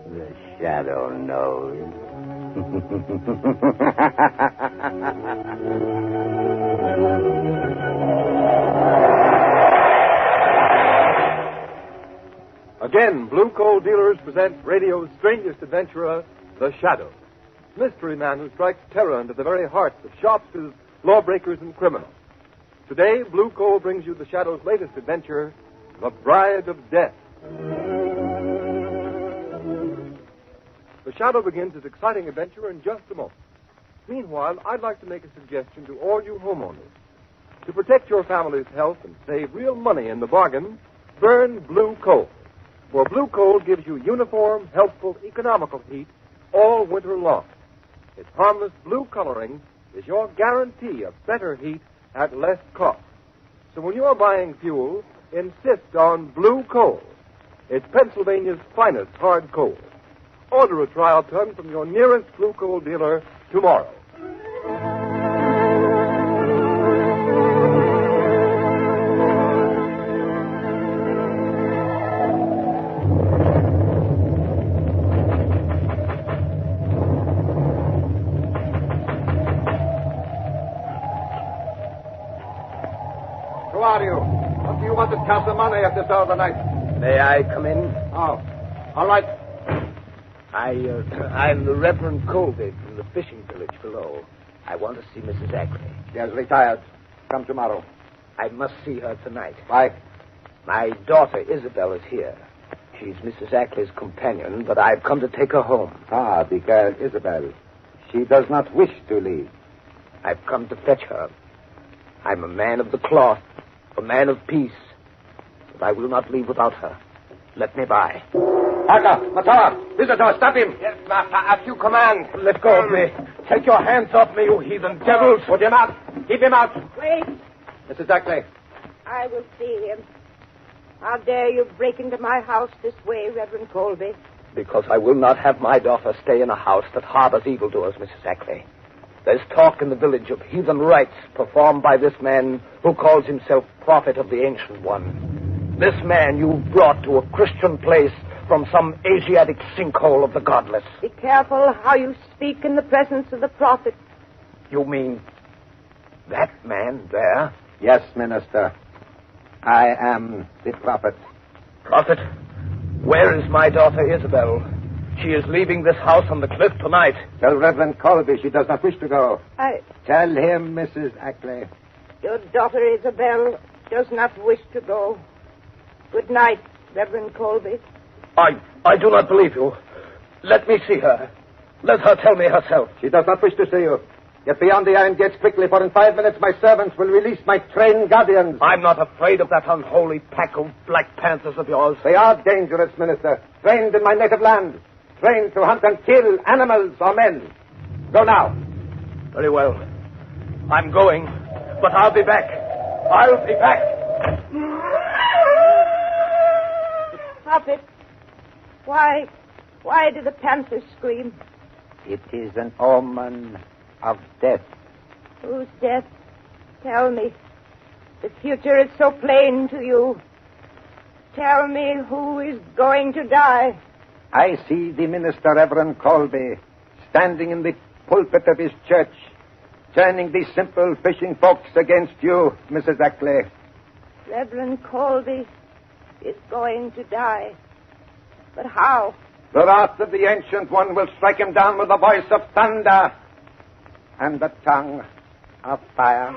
The shadow knows. Again, Blue Coal Dealers present radio's strangest adventurer, The Shadow, mystery man who strikes terror into the very hearts of shopsters, lawbreakers, and criminals. Today, Blue Coal brings you The Shadow's latest adventure, The Bride of Death. The Shadow begins his exciting adventure in just a moment. Meanwhile, I'd like to make a suggestion to all you homeowners. To protect your family's health and save real money in the bargain, burn blue coal. For blue coal gives you uniform, helpful, economical heat all winter long. Its harmless blue coloring is your guarantee of better heat at less cost. So when you're buying fuel, insist on blue coal. It's Pennsylvania's finest hard coal. Order a trial ton from your nearest blue coal dealer tomorrow. Who are you? What do you want at Castle Money at this hour of the night? May I come in? Oh, all right. I'm the Reverend Colby from the fishing village below. I want to see Mrs. Ackley. She has retired. Come tomorrow. I must see her tonight. Why? My daughter Isabel is here. She's Mrs. Ackley's companion, but I've come to take her home. Ah, because Isabel, she does not wish to leave. I've come to fetch her. I'm a man of the cloth, a man of peace, but I will not leave without her. Let me by. Parker, Matara, visitor, stop him. Yes, master, as you command. Let go of me. Take your hands off me, you heathen devils. Put him out. Keep him out. Wait. Mrs. Ackley. I will see him. How dare you break into my house this way, Reverend Colby? Because I will not have my daughter stay in a house that harbors evildoers, Mrs. Ackley. There's talk in the village of heathen rites performed by this man who calls himself Prophet of the Ancient One. This man you've brought to a Christian place from some Asiatic sinkhole of the godless. Be careful how you speak in the presence of the prophet. You mean that man there? Yes, Minister. I am the prophet. Prophet, where is my daughter Isabel? She is leaving this house on the cliff tonight. Tell Reverend Colby she does not wish to go. I... Tell him, Mrs. Ackley. Your daughter Isabel does not wish to go. Good night, Reverend Colby. I do not believe you. Let me see her. Let her tell me herself. She does not wish to see you. Get beyond the iron gates quickly, for in 5 minutes my servants will release my trained guardians. I'm not afraid of that unholy pack of Black Panthers of yours. They are dangerous, Minister. Trained in my native land. Trained to hunt and kill animals or men. Go now. Very well. I'm going, but I'll be back. I'll be back. Prophet, why do the panthers scream? It is an omen of death. Whose death? Tell me. The future is so plain to you. Tell me who is going to die. I see the minister, Reverend Colby, standing in the pulpit of his church, turning the simple fishing folks against you, Mrs. Ackley. Reverend Colby is going to die. But how? The wrath of the Ancient One will strike him down with the voice of thunder and the tongue of fire.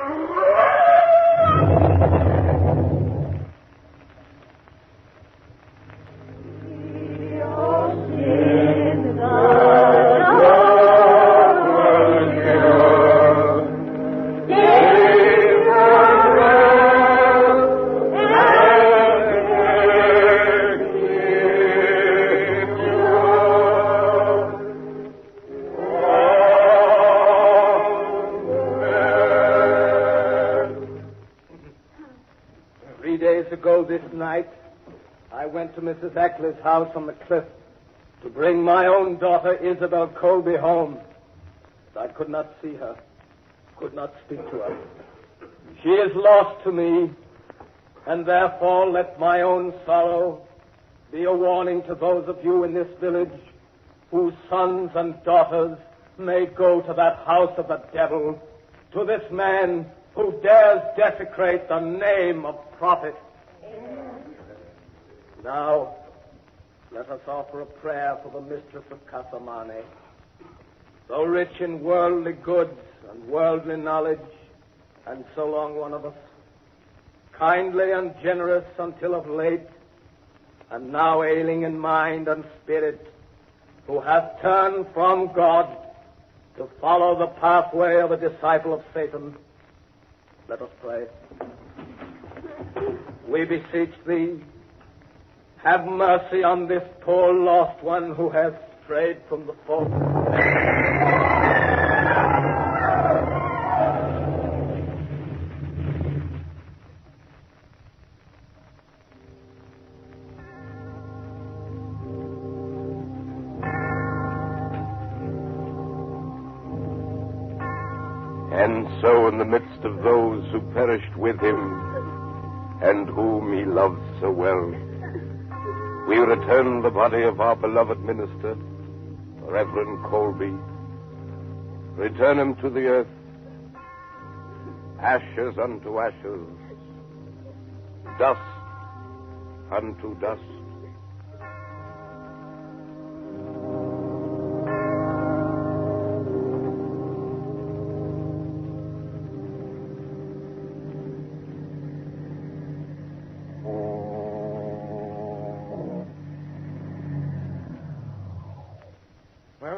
This night, I went to Mrs. Ackley's house on the cliff to bring my own daughter, Isabel Colby, home. But I could not see her, could not speak to her. She is lost to me, and therefore let my own sorrow be a warning to those of you in this village whose sons and daughters may go to that house of the devil, to this man who dares desecrate the name of prophet. Now, let us offer a prayer for the mistress of Casamane. So rich in worldly goods and worldly knowledge, and so long one of us, kindly and generous until of late, and now ailing in mind and spirit, who hath turned from God to follow the pathway of a disciple of Satan. Let us pray. We beseech thee, have mercy on this poor lost one who has strayed from the fold. And so in the midst of those who perished with him, and whom he loved so well, we return the body of our beloved minister, Reverend Colby. Return him to the earth, ashes unto ashes, dust unto dust.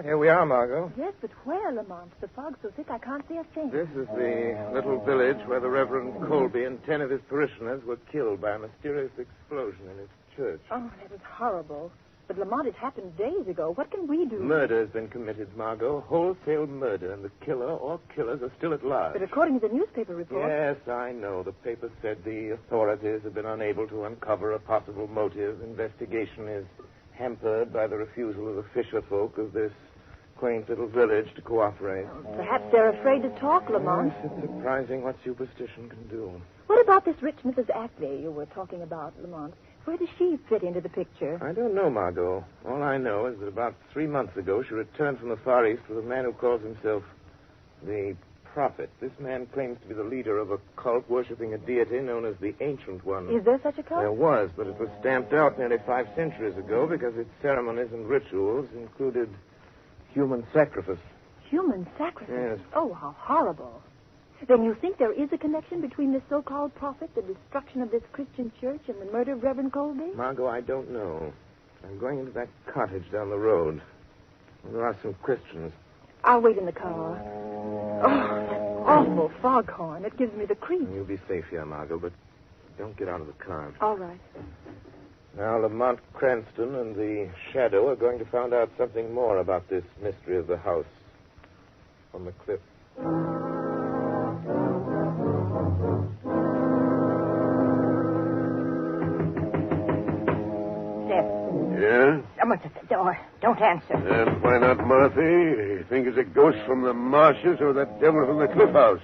Here we are, Margot. Yes, but where, Lamont? The fog's so thick I can't see a thing. This is the little village where the Reverend Colby and 10 of his parishioners were killed by a mysterious explosion in his church. Oh, that was horrible. But, Lamont, it happened days ago. What can we do? Murder has been committed, Margot. Wholesale murder, and the killer or killers are still at large. But according to the newspaper report... Yes, I know. The paper said the authorities have been unable to uncover a possible motive. Investigation is hampered by the refusal of the fisher folk of this quaint little village to cooperate. Perhaps they're afraid to talk, Lamont. Yes, it's surprising what superstition can do. What about this rich Mrs. Ackley you were talking about, Lamont? Where does she fit into the picture? I don't know, Margot. All I know is that about 3 months ago she returned from the Far East with a man who calls himself the Prophet. This man claims to be the leader of a cult worshipping a deity known as the Ancient One. Is there such a cult? There was, but it was stamped out nearly 5 centuries ago because its ceremonies and rituals included human sacrifice. Human sacrifice? Yes. Oh, how horrible. Then you think there is a connection between this so-called prophet, the destruction of this Christian church, and the murder of Reverend Colby? Margot, I don't know. I'm going into that cottage down the road. There are some Christians. I'll wait in the car. Oh, that awful foghorn. It gives me the creeps. You'll be safe here, Margot, but don't get out of the car. All right. Now, Lamont Cranston and the Shadow are going to find out something more about this mystery of the house on the cliff. Someone's at the door. Don't answer. And why not, Marthy? You think it's a ghost from the marshes or that devil from the cliff house?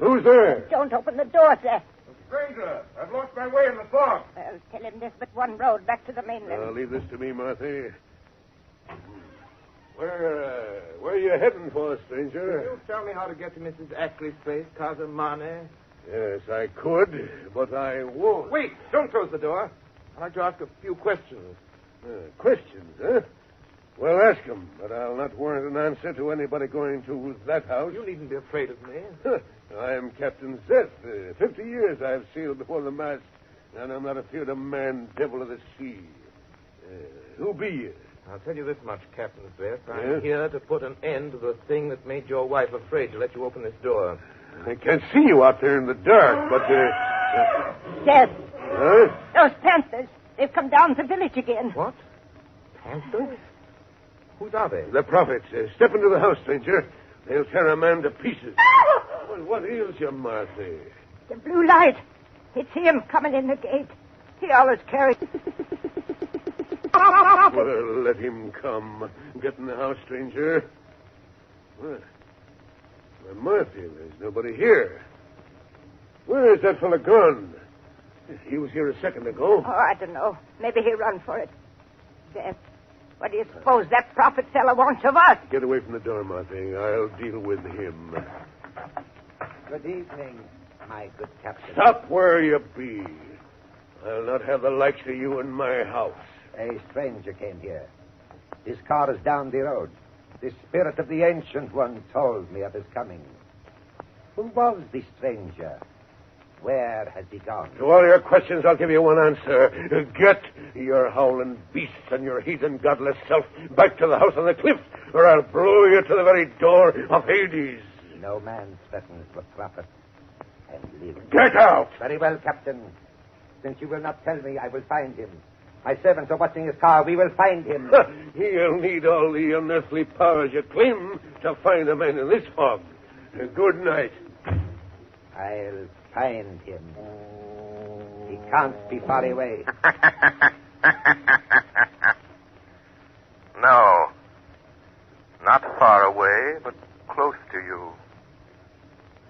Who's there? Don't open the door, sir. Stranger, I've lost my way in the fog. Well, tell him there's but one road back to the mainland. Leave this to me, Marthy. Where are you heading for, stranger? Can you tell me how to get to Mrs. Ackley's place, Casa Mane? Yes, I could, but I won't. Wait, don't close the door. I'd like to ask a few questions. Questions, huh? Well, ask them, but I'll not warrant an answer to anybody going to that house. You needn't be afraid of me. I am Captain Seth. 50 years I've sailed before the mast, and I'm not afeard of man, devil of the sea. Who be you? I'll tell you this much, Captain Seth. I'm here to put an end to the thing that made your wife afraid to let you open this door. I can't see you out there in the dark, but... Seth. Huh? Those panthers. They've come down the village again. What? Panthers? Whose are they? The prophets. Step into the house, stranger. They'll tear a man to pieces. Well, what ails you, Marthy? The blue light. It's him coming in the gate. He always carries... Well, let him come. Get in the house, stranger. Well, Marthy, there's nobody here. Where is that fellow gone? He was here a second ago. Oh, I don't know. Maybe he run for it. Seth, what do you suppose that prophet fella wants of us? Get away from the door, Marthy. I'll deal with him. Good evening, my good captain. Stop where you be. I'll not have the likes of you in my house. A stranger came here. His car is down the road. The spirit of the Ancient One told me of his coming. Who was the stranger? Where has he gone? To all your questions, I'll give you one answer. Get your howling beasts and your heathen godless self back to the house on the cliff, or I'll blow you to the very door of Hades. No man threatens the prophet and lives. Get out! Very well, Captain. Since you will not tell me, I will find him. My servants are watching his car. We will find him. He'll need all the unearthly powers you claim to find a man in this fog. Good night. I'll find him. He can't be far away. No. Not far away, but close to you.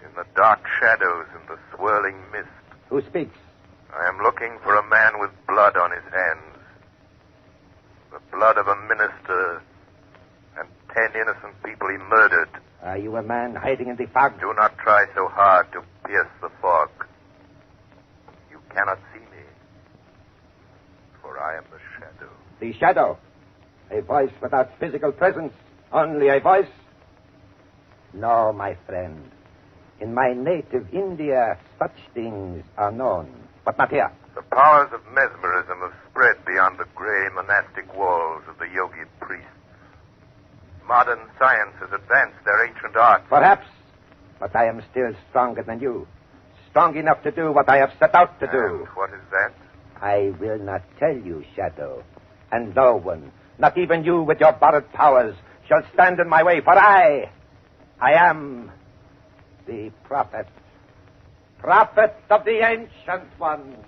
In the dark shadows and the swirling mist. Who speaks? I am looking for a man with blood on his hands. The blood of a minister and 10 innocent people he murdered. Are you a man hiding in the fog? Do not try so hard to pierce the fog. You cannot see me, for I am the shadow. The shadow? A voice without physical presence? Only a voice? No, my friend. In my native India, such things are known. But not here. The powers of mesmerism have spread beyond the gray monastic walls of the yogi priests. Modern science has advanced their ancient art. Perhaps. But I am still stronger than you. Strong enough to do what I have set out to do. And what is that? I will not tell you, Shadow. And no one, not even you with your borrowed powers, shall stand in my way, for I am the prophet. Prophet of the Ancient One.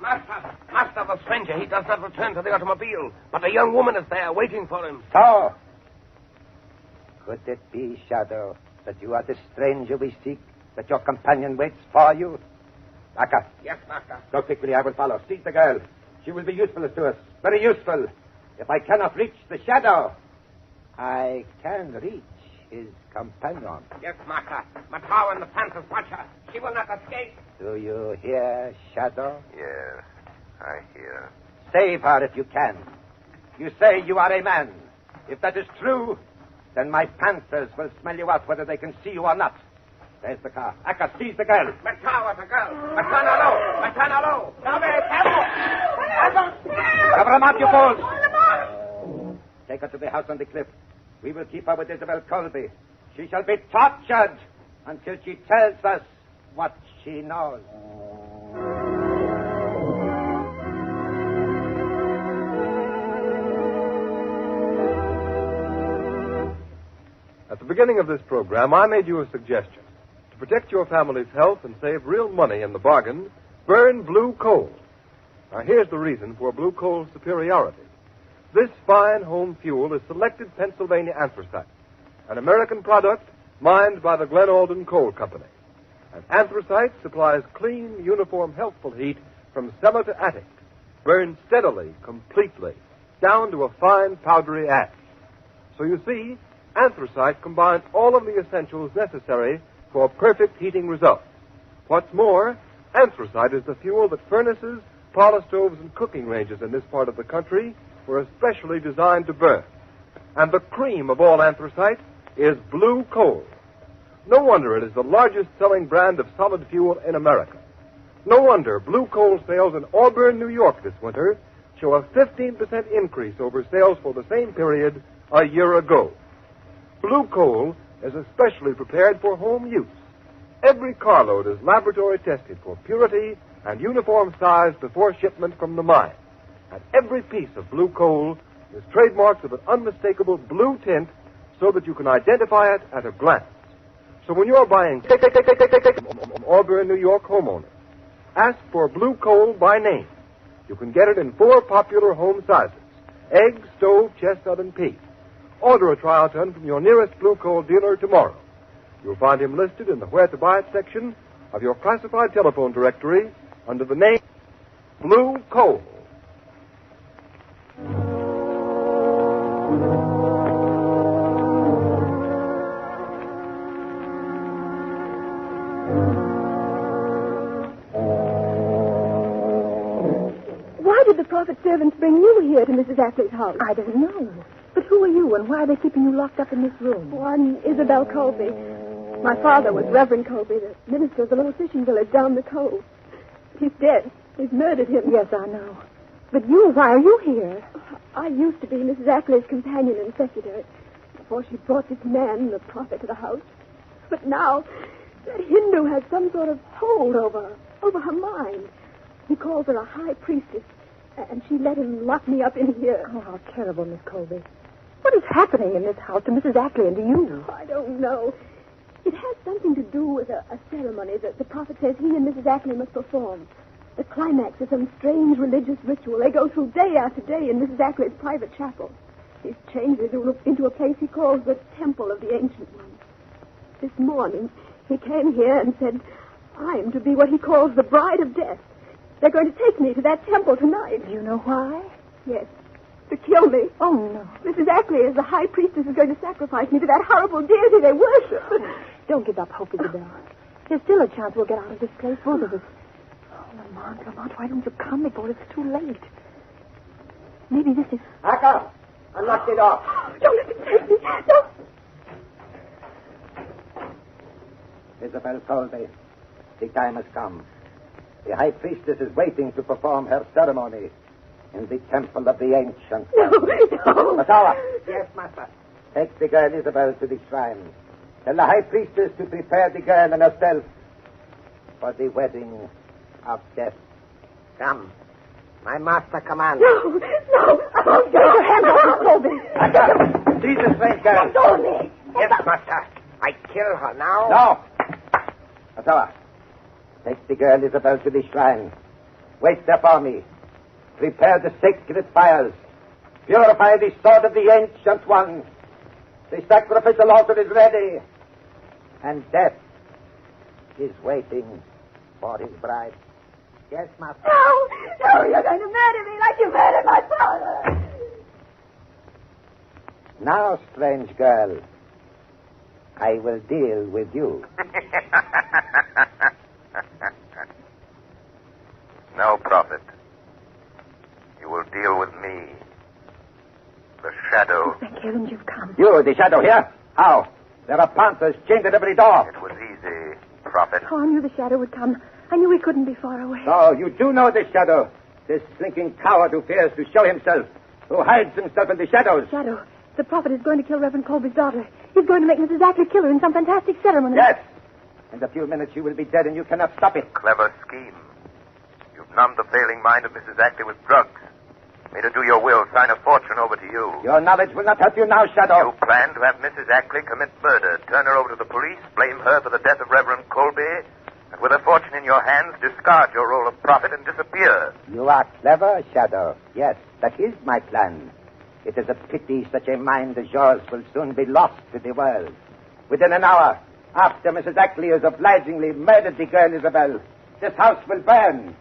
Master, the stranger, he does not return to the automobile, but a young woman is there waiting for him. So, could it be, Shadow, that you are the stranger we seek, that your companion waits for you? Aka. Yes, master. Go quickly, I will follow. Seize the girl. She will be useful to us, very useful. If I cannot reach the Shadow, I can reach his companion. Yes, master. Matau and the Panthers watch her. She will not escape. Do you hear, Shadow? Yes, I hear. Save her if you can. You say you are a man. If that is true, then my Panthers will smell you out whether they can see you or not. There's the car. Aka, seize the girl. Matau, the girl. Matana low. Cover him up, you fools. Take her to the house on the cliff. We will keep her with Isabel Colby. She shall be tortured until she tells us what she knows. At the beginning of this program, I made you a suggestion. To protect your family's health and save real money in the bargain, burn blue coal. Now, here's the reason for Blue Coal's superiority. This fine home fuel is selected Pennsylvania anthracite, an American product mined by the Glen Alden Coal Company. And anthracite supplies clean, uniform, healthful heat from cellar to attic, burned steadily, completely, down to a fine, powdery ash. So you see, anthracite combines all of the essentials necessary for perfect heating results. What's more, anthracite is the fuel that furnaces, parlor stoves, and cooking ranges in this part of the country were especially designed to burn. And the cream of all anthracite is Blue Coal. No wonder it is the largest selling brand of solid fuel in America. No wonder Blue Coal sales in Auburn, New York this winter show a 15% increase over sales for the same period a year ago. Blue Coal is especially prepared for home use. Every carload is laboratory tested for purity and uniform size before shipment from the mine. And every piece of Blue Coal is trademarked with an unmistakable blue tint so that you can identify it at a glance. So when you're buying Auburn, New York homeowners, ask for Blue Coal by name. You can get it in 4 popular home sizes: egg, stove, chestnut, and pea. Order a trial ton from your nearest Blue Coal dealer tomorrow. You'll find him listed in the Where to Buy It section of your classified telephone directory under the name Blue Coal. Why did the prophet's servants bring you here to Mrs. Ashley's house? I don't know. But who are you, and why are they keeping you locked up in this room? Oh, I'm Isabel Colby. My father was Reverend Colby, the minister of the little fishing village down the cove. He's dead. They've murdered him. Yes, I know. But why are you here? I used to be Mrs. Ashley's companion and secretary before she brought this man, the prophet, to the house. But now, that Hindu has some sort of hold over her mind. He calls her a high priestess, and she let him lock me up in here. Oh, how terrible, Miss Colby. What is happening in this house to Mrs. Ashley and to you? I don't know. It has something to do with a ceremony that the prophet says he and Mrs. Ashley must perform. The climax of some strange religious ritual they go through day after day in Mrs. Ashley's private chapel. He's changed it into a place he calls the Temple of the Ancient One. This morning, he came here and said, I'm to be what he calls the bride of death. They're going to take me to that temple tonight. Do you know why? Yes. To kill me. Oh, no. Mrs. Ashley, as the high priestess, is going to sacrifice me to that horrible deity they worship. Don't give up hope, Isabel. There's still a chance we'll get out of this place, both of us. Oh, Lamont, why don't you come before it's too late? Maybe this is... Aka, unlock the door. Don't let him take me. Don't. Isabel Colby, the time has come. The high priestess is waiting to perform her ceremony in the temple of the ancient. No. Masawa. Yes, master. Take the girl Isabel to the shrine. Tell the high priestess to prepare the girl and herself for the wedding of death. Come. My master commands. No. Oh, get your hands off Colby. Master, see the strange girl. Don't me. Yes, master. I kill her now. No. Masawa. Take the girl Isabel to the shrine. Wait there for me. Prepare the sacred fires. Purify the sword of the ancient one. The sacrificial altar is ready. And death is waiting for his bride. Yes, master. No, you're going to murder me like you murdered my father. Now, strange girl, I will deal with you. No, Prophet. You will deal with me. The Shadow. Thank heaven you've come. You, the Shadow here? How? There are panthers chained at every door. It was easy, Prophet. Oh, I knew the Shadow would come. I knew he couldn't be far away. No, you do know the Shadow. This slinking coward who fears to show himself, who hides himself in the shadows. Shadow, the prophet is going to kill Reverend Colby's daughter. He's going to make Mrs. Ashley kill her in some fantastic ceremony. Yes. In a few minutes she will be dead and you cannot stop it. Clever scheme. You've numbed the failing mind of Mrs. Ashley with drugs. Made her do your will, sign a fortune over to you. Your knowledge will not help you now, Shadow. You plan to have Mrs. Ashley commit murder, turn her over to the police, blame her for the death of Reverend Colby, and with her fortune in your hands, discard your role of prophet and disappear. You are clever, Shadow. Yes, that is my plan. It is a pity such a mind as yours will soon be lost to the world. Within an hour, after Mrs. Ackley has obligingly murdered the girl Isabel, this house will burn.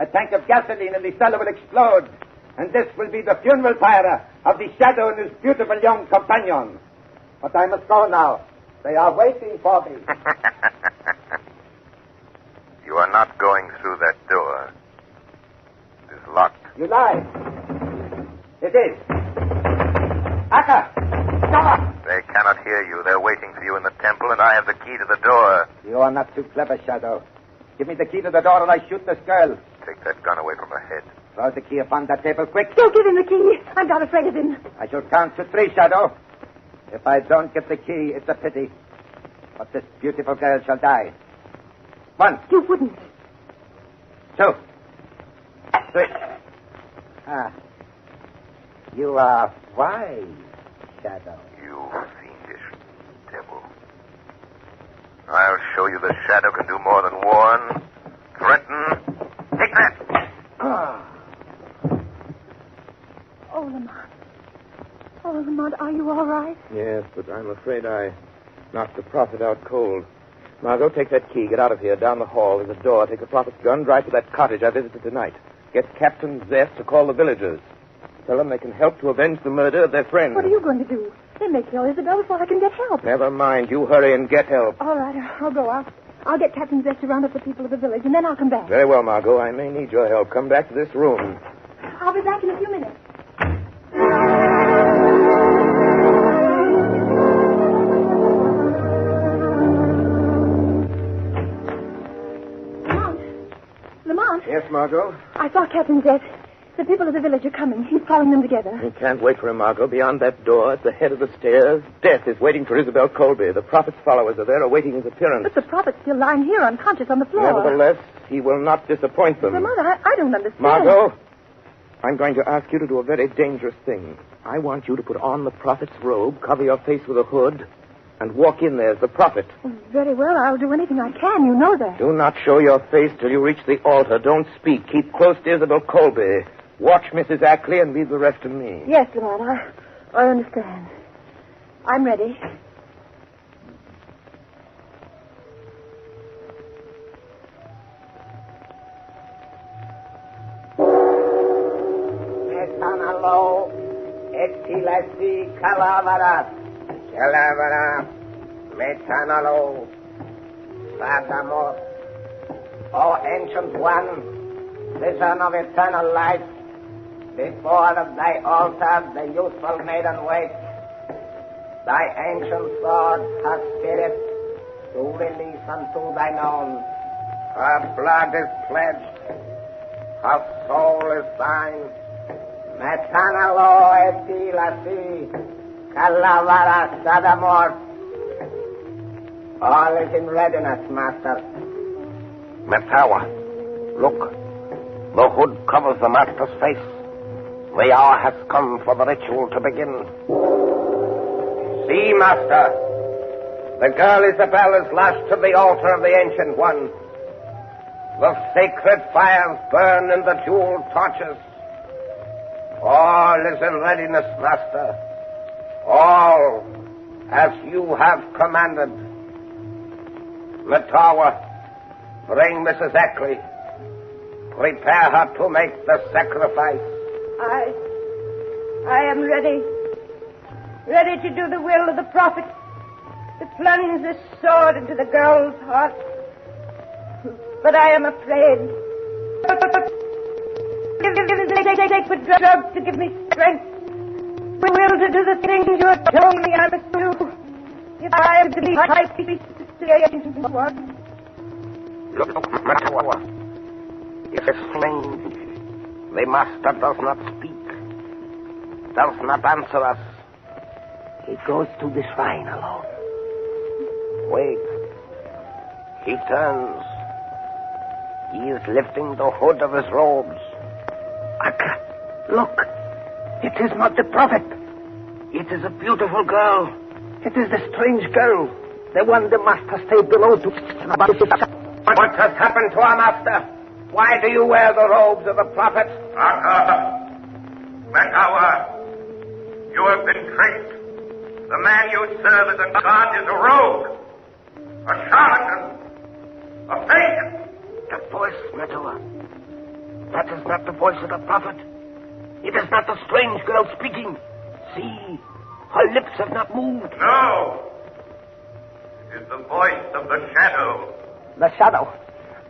A tank of gasoline in the cellar will explode. And this will be the funeral pyre of the Shadow and his beautiful young companion. But I must go now. They are waiting for me. You are not going through that door. It is locked. You lie. It is. Akka! Stop! They cannot hear you. They're waiting for you in the temple, and I have the key to the door. You are not too clever, Shadow. Give me the key to the door and I shoot this girl. Take that gun away from her head. Throw the key upon that table, quick. Don't give him the key. I'm not afraid of him. I shall count to 3, Shadow. If I don't get the key, it's a pity. But this beautiful girl shall die. 1. You wouldn't. 2. 3. Ah. You are wise, Shadow. You fiendish devil. I'll show you the Shadow can do more than warn. Threaten. Take that. Oh, Lamont. Oh, Lamont, are you all right? Yes, but I'm afraid I knocked the prophet out cold. Margot, take that key. Get out of here. Down the hall. There's a door. Take the prophet's gun. Drive to that cottage I visited tonight. Get Captain Zest to call the villagers. Tell them they can help to avenge the murder of their friend. What are you going to do? They may kill Isabel before I can get help. Never mind. You hurry and get help. All right, I'll go. I'll get Captain Zest to round up the people of the village, and then I'll come back. Very well, Margot. I may need your help. Come back to this room. I'll be back in a few minutes. Lamont. Yes, Margot? I saw Captain Zest. The people of the village are coming. He's calling them together. We can't wait for him, Margot. Beyond that door, at the head of the stairs, Death is waiting for Isabel Colby. The prophet's followers are there awaiting his appearance. But the prophet's still lying here unconscious on the floor. Nevertheless, he will not disappoint them. Lamont, I don't understand. Margot, I'm going to ask you to do a very dangerous thing. I want you to put on the prophet's robe, cover your face with a hood, and walk in there as the prophet. Very well, I'll do anything I can. You know that. Do not show your face till you reach the altar. Don't speak. Keep close to Isabel Colby. Watch Mrs. Ackley and leave the rest to me. Yes, Lamont, I understand. I'm ready. Metanalo, etilasi calavera, calavera, metanalo, sadamos. O ancient one, vision of eternal life, before thy altar the youthful maiden waits. Thy ancient sword, her spirit, to release unto thine own. Her blood is pledged, her soul is thine. Metanalo etilasi, calavera sadamor. All is in readiness, master. Metawa, look. The hood covers the master's face. The hour has come for the ritual to begin. See, master. The girl Isabel is lashed to the altar of the Ancient One. The sacred fires burn in the jeweled torches. All is in readiness, master. All as you have commanded. Metawa, bring Mrs. Ackley. Prepare her to make the sacrifice. I am ready. Ready to do the will of the prophet. To plunge this sword into the girl's heart. But I am afraid. Take the drug to give me strength. The will to do the things you have told me I must do. If I am to be high priest to the ancient one. Look, Matawa. It is strange. The master does not speak. Does not answer us. He goes to the shrine alone. Wait. He turns. He is lifting the hood of his robes. Akka, look. It is not the prophet. It is a beautiful girl. It is the strange girl. The one the master stayed below to... What has happened to our master? Why do you wear the robes of the prophet? McHour, you have been tricked. The man you serve as a god is a rogue, a charlatan, a fake. The voice, McHour. That is not the voice of the prophet. It is not the strange girl speaking. See, her lips have not moved. No. It is the voice of the shadow. The shadow.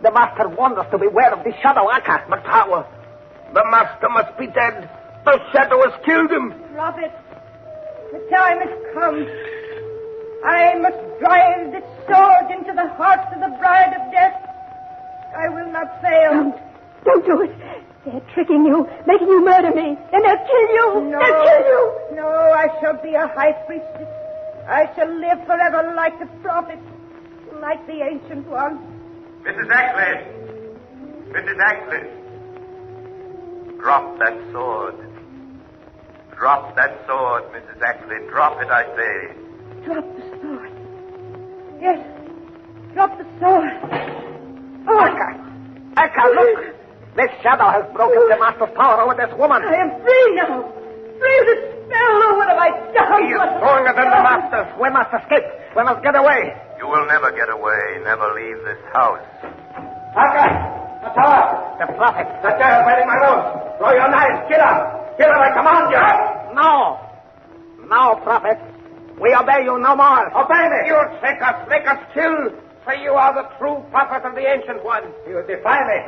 The master warned us to beware of the shadow, McHour. The master must be dead. The shadow has killed him. Prophet, the time has come. I must drive this sword into the heart of the bride of death. I will not fail. Don't do it. They're tricking you, making you murder me. Then they'll kill you. No. They'll kill you. No, I shall be a high priestess. I shall live forever like the prophet, like the ancient one. Mrs. Agnes! Mrs. Agnes! Drop that sword. Drop that sword, Mrs. Ackley. Drop it, I say. Drop the sword. Yes, drop the sword. Oh, Aka, look. This shadow has broken the master's power over this woman. I am free now. Free of the spell. Oh, what have I done? He is stronger than the master. We must escape. We must get away. You will never get away. Never leave this house. The tower. The prophet. That girl wearing my robes. Throw your knives. Kill her. Kill her, I command you. No. No, prophet. We obey you no more. Obey me. You trick us. Make us kill. For you are the true prophet of the ancient one. You defy me.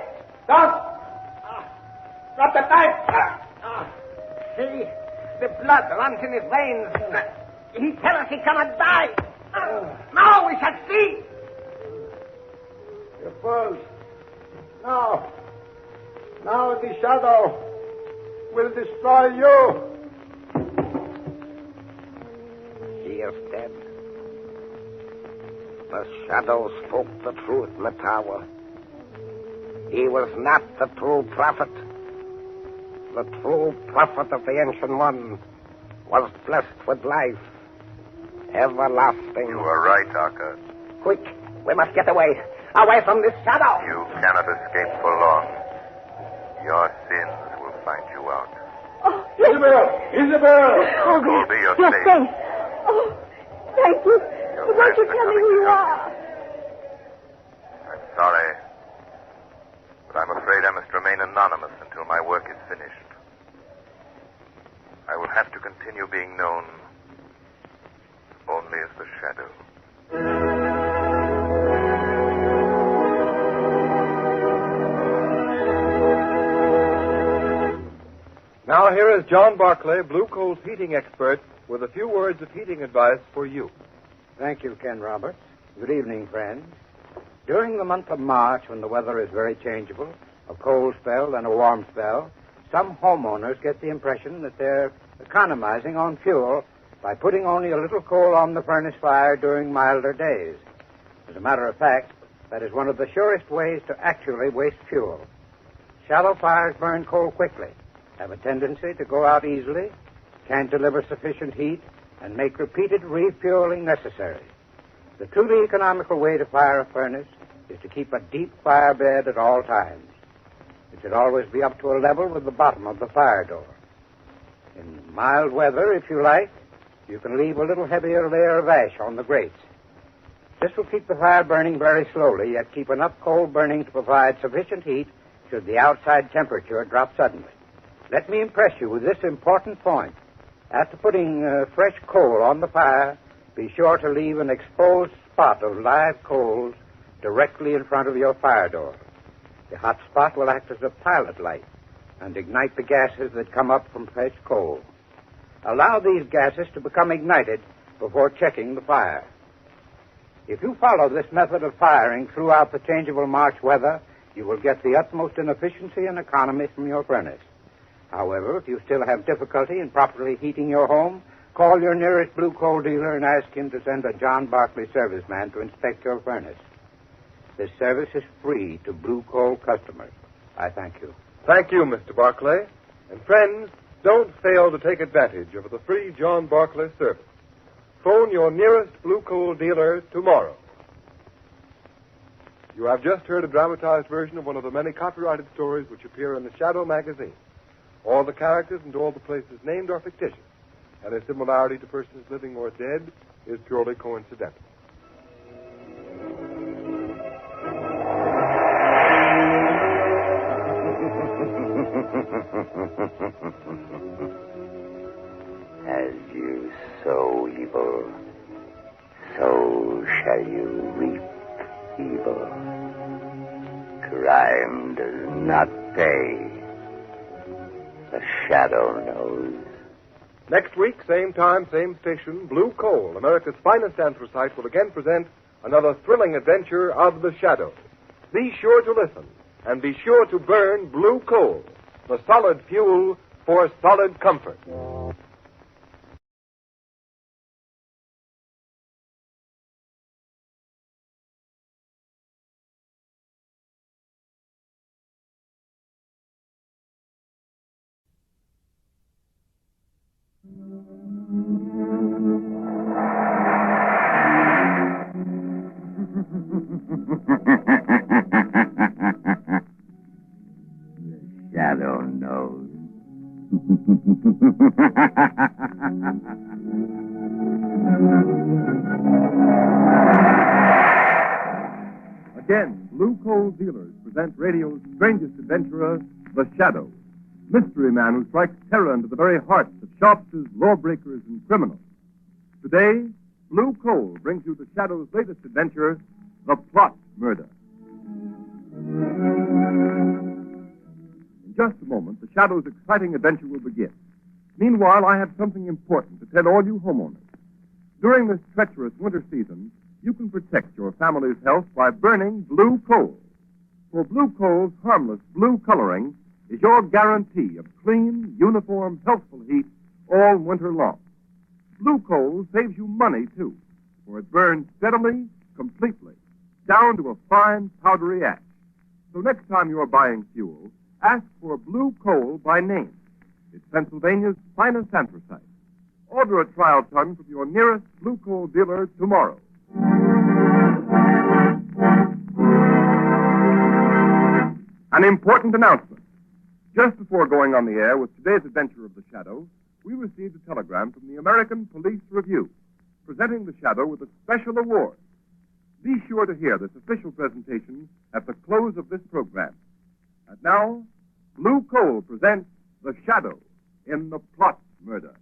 Don't. Drop the knife. See? The blood runs in his veins. He tells us he cannot die. Now we shall see. You fools. Now the shadow will destroy you. He is dead. The shadow spoke the truth in the tower. He was not the true prophet. The true prophet of the ancient one was blessed with life. Everlasting. You are right, Aka. Quick, we must get away. Away from this shadow. You cannot escape for long. Your sins will find you out. Oh, Isabel! Oh, Will be your you're fate. safe. Oh, thank you. But won't you tell me who you are? I'm sorry, but I'm afraid I must remain anonymous until my work is finished. I will have to continue being known only as the shadow. Now here is John Barclay, Blue Coal's heating expert, with a few words of heating advice for you. Thank you, Ken Roberts. Good evening, friends. During the month of March, when the weather is very changeable, a cold spell and a warm spell, some homeowners get the impression that they're economizing on fuel by putting only a little coal on the furnace fire during milder days. As a matter of fact, that is one of the surest ways to actually waste fuel. Shallow fires burn coal quickly, have a tendency to go out easily, can't deliver sufficient heat, and make repeated refueling necessary. The truly economical way to fire a furnace is to keep a deep fire bed at all times. It should always be up to a level with the bottom of the fire door. In mild weather, if you like, you can leave a little heavier layer of ash on the grates. This will keep the fire burning very slowly, yet keep enough coal burning to provide sufficient heat should the outside temperature drop suddenly. Let me impress you with this important point. After putting fresh coal on the fire, be sure to leave an exposed spot of live coals directly in front of your fire door. The hot spot will act as a pilot light and ignite the gases that come up from fresh coal. Allow these gases to become ignited before checking the fire. If you follow this method of firing throughout the changeable March weather, you will get the utmost in efficiency and economy from your furnace. However, if you still have difficulty in properly heating your home, call your nearest blue coal dealer and ask him to send a John Barclay serviceman to inspect your furnace. This service is free to blue coal customers. I thank you. Thank you, Mr. Barclay. And friends, don't fail to take advantage of the free John Barclay service. Phone your nearest blue coal dealer tomorrow. You have just heard a dramatized version of one of the many copyrighted stories which appear in the Shadow magazine. All the characters and all the places named are fictitious. Any similarity to persons living or dead is purely coincidental. As you sow evil, so shall you reap evil. Crime does not pay. The Shadow knows. Next week, same time, same station, Blue Coal, America's finest anthracite, will again present another thrilling adventure of the Shadow. Be sure to listen, and be sure to burn Blue Coal, the solid fuel for solid comfort. The Shadow knows. Again, Blue Coal Dealers present radio's strangest adventurer, the Shadow, mystery man who strikes terror into the very hearts of shopsters, lawbreakers, and criminals. Today, Blue Coal brings you the Shadow's latest adventure, The Plot Murder. In just a moment, the Shadow's exciting adventure will begin. Meanwhile, I have something important to tell all you homeowners. During this treacherous winter season, you can protect your family's health by burning Blue Coal. For Blue Coal's harmless blue coloring is your guarantee of clean, uniform, healthful heat all winter long. Blue Coal saves you money, too, for it burns steadily, completely, down to a fine, powdery ash. So next time you're buying fuel, ask for Blue Coal by name. It's Pennsylvania's finest anthracite. Order a trial ton from your nearest Blue Coal dealer tomorrow. An important announcement. Just before going on the air with today's adventure of the Shadow, we received a telegram from the American Police Review, presenting the Shadow with a special award. Be sure to hear this official presentation at the close of this program. And now, Blue Coal presents The Shadow in The Plot Murder.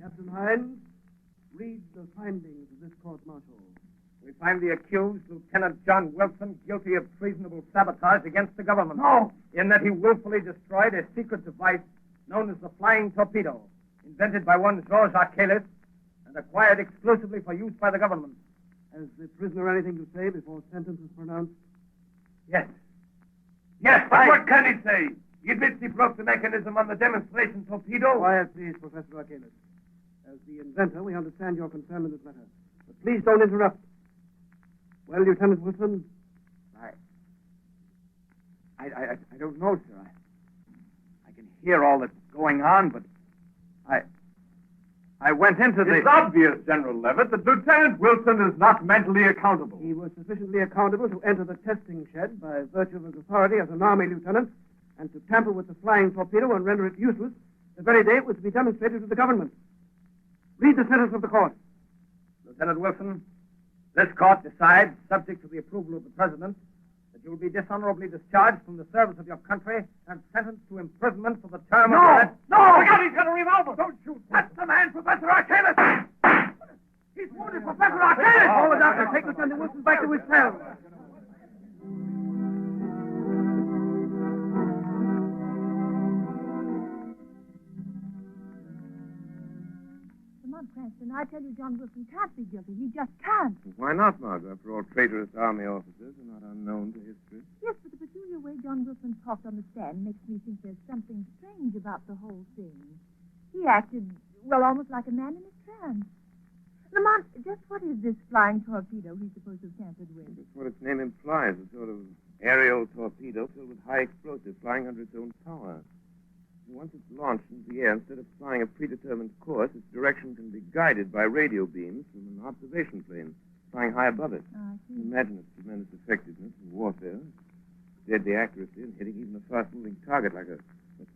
Captain Hines, read the findings of this court-martial. We find the accused, Lieutenant John Wilson, guilty of treasonable sabotage against the government. No! In that he willfully destroyed a secret device known as the flying torpedo, invented by one Georges Archelis and acquired exclusively for use by the government. Has the prisoner anything to say before sentence is pronounced? Yes. Yes, but what can he say? He admits he broke the mechanism on the demonstration torpedo. Quiet, please, Professor Archelis. As the inventor, we understand your concern in this matter. But please don't interrupt. Well, Lieutenant Wilson? I don't know, sir. I can hear all that's going on, but I went into the... It's obvious, General Levitt, that Lieutenant Wilson is not mentally accountable. He was sufficiently accountable to enter the testing shed by virtue of his authority as an Army lieutenant and to tamper with the flying torpedo and render it useless the very day it was to be demonstrated to the government. Read the sentence of the court. Lieutenant Wilson, this court decides, subject to the approval of the President, that you will be dishonorably discharged from the service of your country and sentenced to imprisonment for the term of... No! Look out, he's got a revolver! Don't shoot! That's the man, Professor Archelis! He's wounded, Professor Archelis! Call the doctor. Take Lieutenant Wilson back to his cell. Cranston, I tell you, John Wilson can't be guilty. He just can't. Why not, Margot? After all, traitorous army officers are not unknown to history. Yes, but the peculiar way John Wilson talked on the stand makes me think there's something strange about the whole thing. He acted, well, almost like a man in a trance. Lamont, just what is this flying torpedo he's supposed to have tampered with? That's what its name implies, a sort of Aerial torpedo filled with high explosive flying under its own power. Once it's launched into the air, instead of flying a predetermined course, its direction can be guided by radio beams from an observation plane flying high above it. Oh, I see. Imagine its tremendous effectiveness in warfare, deadly accuracy in hitting even a fast-moving target like a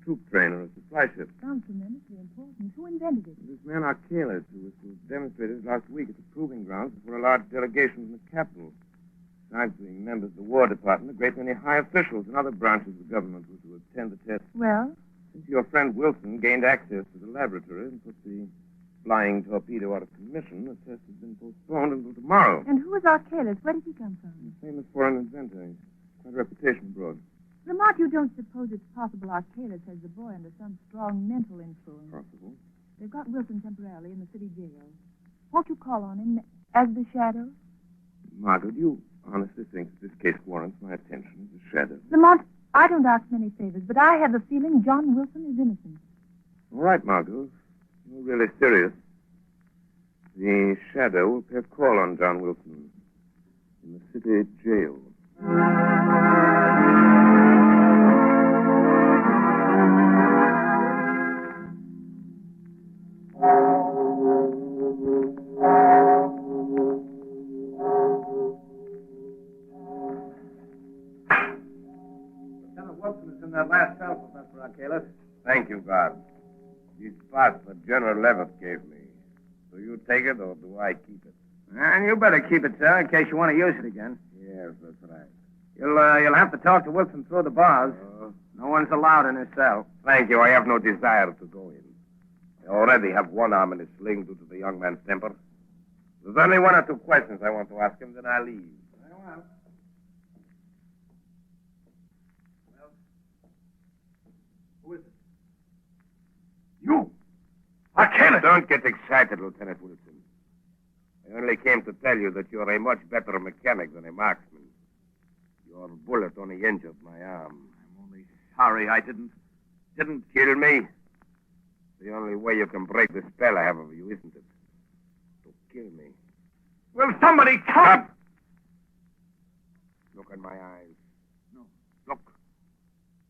troop train or a supply ship. Sounds tremendously important. Who invented it? This man Archelaus, who was to have demonstrated it last week at the proving grounds before a large delegation from the capital. Besides being members of the War Department, a great many high officials and other branches of the government were to attend the test. Well? Since your friend Wilson gained access to the laboratory and put the flying torpedo out of commission, the test has been postponed until tomorrow. And who is Archelaus? Where did he come from? A famous foreign inventor. He's quite a reputation abroad. Lamont, you don't suppose it's possible Archelaus has the boy under some strong mental influence? Possible. They've got Wilson temporarily in the city jail. Won't you call on him as the shadow? Margot, do you honestly think that this case warrants my attention as a shadow? Lamont, I don't ask many favors, but I have the feeling John Wilson is innocent. All right, Margot. You're really serious. The shadow will pay a call on John Wilson in the city jail. Lieutenant Wilson is in that last cell, Professor Archelaus. Thank you, God. This pass that General Levitt gave me. Do you take it or do I keep it? And you better keep it, sir, in case you want to use it again. Yes, that's right. You'll have to talk to Wilson through the bars. No one's allowed in his cell. Thank you. I have no desire to go in. I already have one arm in a sling due to the young man's temper. There's only one or two questions I want to ask him, then I'll leave. Very well. Who is it? You! Archelaus! Don't get excited, Lieutenant Wilson. I only came to tell you that you're a much better mechanic than a marksman. Your bullet only injured my arm. I'm only sorry I didn't kill me. The only way you can break the spell I have over you, isn't it? To kill me. Will somebody talk? Look in my eyes. No. Look.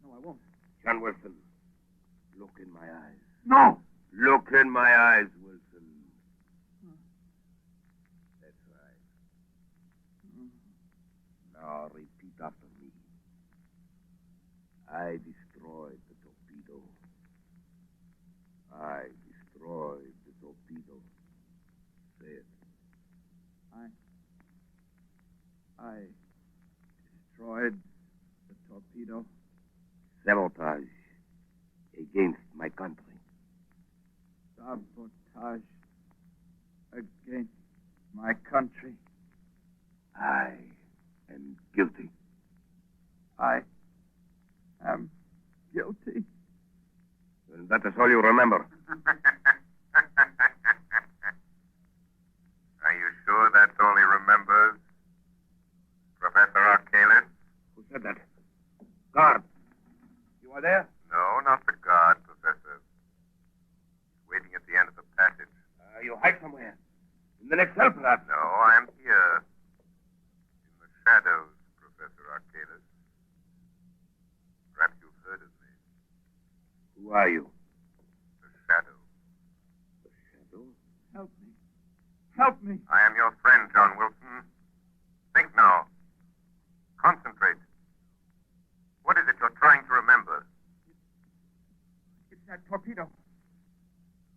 No, I won't. John Wilson. Look in my eyes. No! Look in my eyes, Wilson. That's right. Now repeat after me. I destroyed the torpedo. I destroyed the torpedo. Say it. I destroyed the torpedo. Sabotage against my country. Sabotage against my country. I am guilty. I am guilty. And that is all you remember. Are you sure that's all he remembers, Professor Archelaus? Who said that? Guard. You are there? No, not the guard, Professor. He's waiting at the end of the passage. You hide somewhere. In the next cell, perhaps. No, I am here. In the shadows, Professor Archelaus. Perhaps you've heard of me. Who are you? The Shadow. The Shadow? Help me. Help me. I am your friend, John Wilson. Think now. Concentrate. What is it you're trying to remember? It's that torpedo.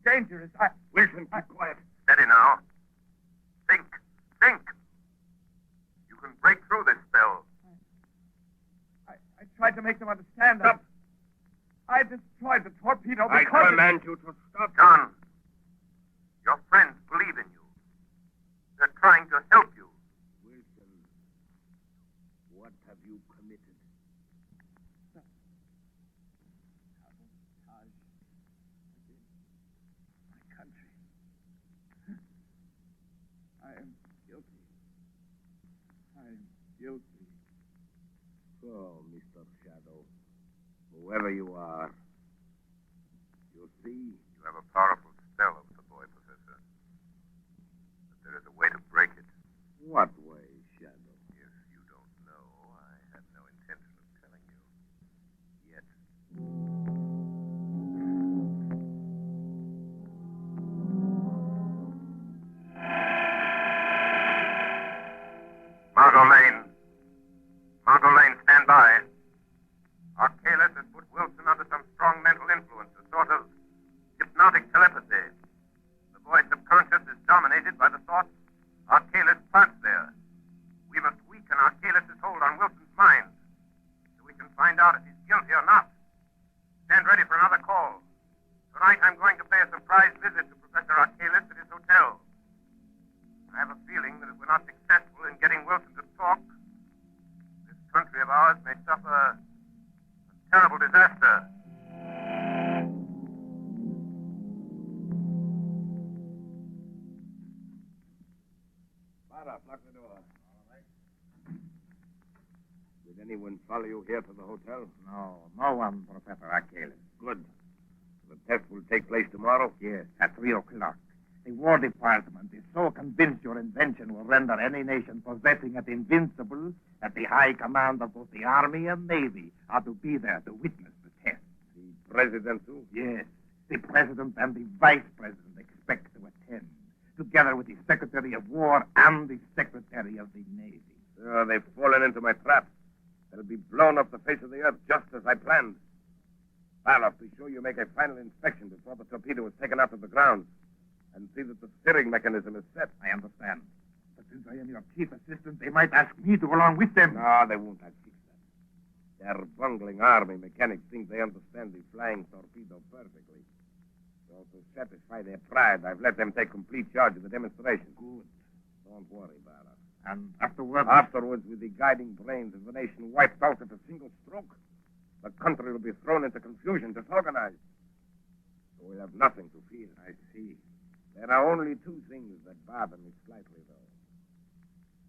Dangerous. Wilson, be quiet. Steady now. Think. Think. You can break through this spell. I tried to make them understand that. I destroyed the torpedo I because... command you to stop. John, your friends believe in you. They're trying to help you. Wilson, what have you committed? Sabotage against my country. I am guilty. I am guilty. So, Mr. Shadow, whoever you are, you see... You have a powerful spell over the boy, Professor. But there is a way to break it. What way, Shadow? If you don't know, I have no had put Wilson under some strong mental influence, a sort of hypnotic telepathy. The boy's subconscious is dominated by the thoughts Archelaus plants there. We must weaken Archelaus' hold on Wilson's mind so we can find out if he's guilty or not. Stand ready for another call. Tonight I'm going to pay a surprise visit to Professor Archelaus at his hotel. I have a feeling that if we're not successful in getting Wilson to talk, this country of ours may suffer a terrible disaster. Lara, lock the door. All right. Did anyone follow you here to the hotel? No one, Professor Archelaus. Good. The test will take place tomorrow? Yes, at 3 o'clock. The War Department is so convinced your invention will render any nation possessing it invincible that the high command of both the Army and Navy are to be there to witness the test. The President, too? Yes. The President and the Vice President expect to attend, together with the Secretary of War and the Secretary of the Navy. Oh, they've fallen into my trap. They'll be blown off the face of the earth just as I planned. Blyth, be sure you make a final inspection before the torpedo is taken out of the ground. And see that the steering mechanism is set. I understand. But since I am your chief assistant, they might ask me to go along with them. No, they won't. I'll fix that. Their bungling army mechanics think they understand the flying torpedo perfectly. So to satisfy their pride, I've let them take complete charge of the demonstration. Good. Don't worry, Blyth. And afterwards? Afterwards, with the guiding brains of the nation wiped out at a single stroke, the country will be thrown into confusion, disorganized. So we'll have nothing to fear. I see. There are only two things that bother me slightly, though.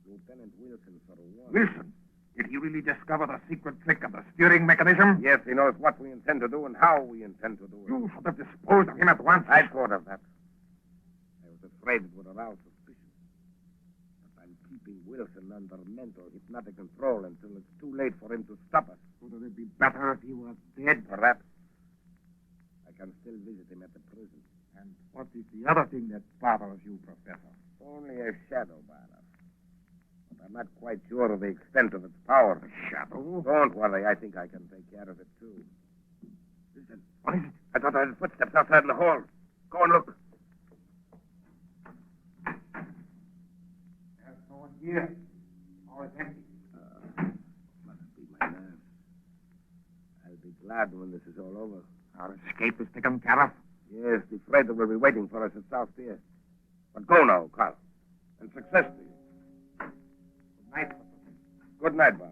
Lieutenant Wilson, for one. Wilson? Did he really discover the secret trick of the steering mechanism? Yes, he knows what we intend to do and how we intend to do it. You should have disposed of him at once. I thought of that. I was afraid it would arouse suspicion. But I'm keeping Wilson under mental hypnotic control until it's too late for him to stop us. Wouldn't it be better if he were dead? Perhaps. I can still visit him at the prison. And what is the other thing that bothers you, Professor? Only a shadow, Blyth. But I'm not quite sure of the extent of its power. A shadow? Don't worry. I think I can take care of it, too. Listen. What is it? I thought I heard footsteps outside in the hall. Go and look. There's no one here. All is empty. Must be my nerves. I'll be glad when this is all over. Our escape is taken care of? Yes, the freighter will be waiting for us at South Pier. But go now, Carl. And success to you. Good night, Professor. Good night, Blyth.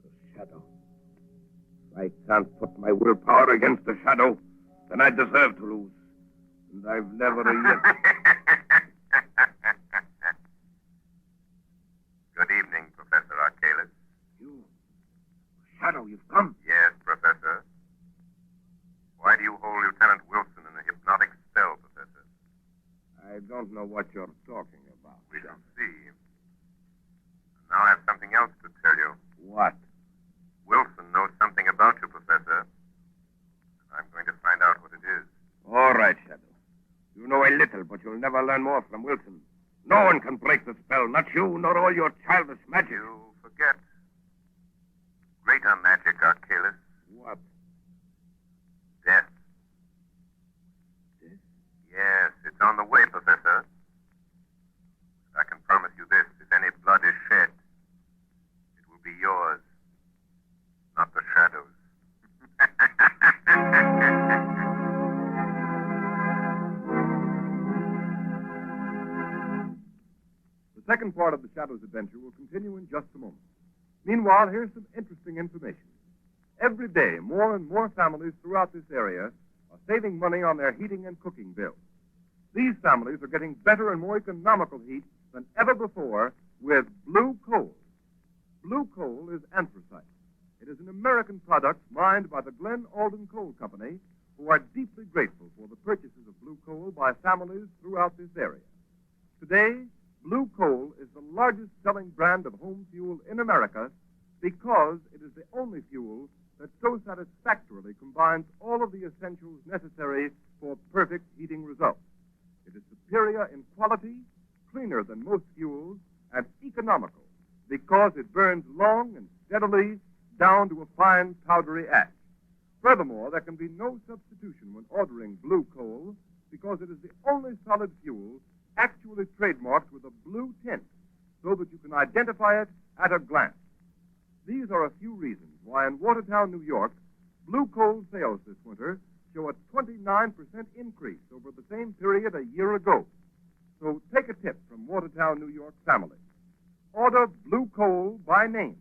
The shadow. If I can't put my willpower against the shadow, then I deserve to lose. And I've never yet... Good evening, Professor Archelaus. You? Shadow, you've come? Yes, Professor. Why do you hold Lieutenant Wilson in a hypnotic spell, Professor? I don't know what you're talking about. We shall see. And now I have something else to tell you. What? Wilson knows something about you, Professor. And I'm going to find out what it is. All right, Shadow. You know a little, but you'll never learn more from Wilson. No one can break the spell, not you, nor all your childish magic. You forget. Greater magic, Archelaus. What? Death. Death? Yes, it's on the way, Professor. I can promise you this. If any blood is shed, it will be yours, not the Shadow's. The second part of the Shadow's adventure will continue in just a moment. Meanwhile, here's some interesting information. Every day, more and more families throughout this area are saving money on their heating and cooking bills. These families are getting better and more economical heat than ever before with blue coal. Blue coal is anthracite. It is an American product mined by the Glen Alden Coal Company, who are deeply grateful for the purchases of blue coal by families throughout this area. Today, blue coal is the largest selling brand of home fuel in America because it is the only fuel that so satisfactorily combines all of the essentials necessary for perfect heating results. It is superior in quality, cleaner than most fuels and economical because it burns long and steadily down to a fine powdery ash. Furthermore, there can be no substitution when ordering blue coal because it is the only solid fuel actually trademarked with a blue tint so that you can identify it at a glance. These are a few reasons why in Watertown, New York, blue coal sales this winter show a 29% increase over the same period a year ago. So take a tip from Watertown, New York family. Order blue coal by name.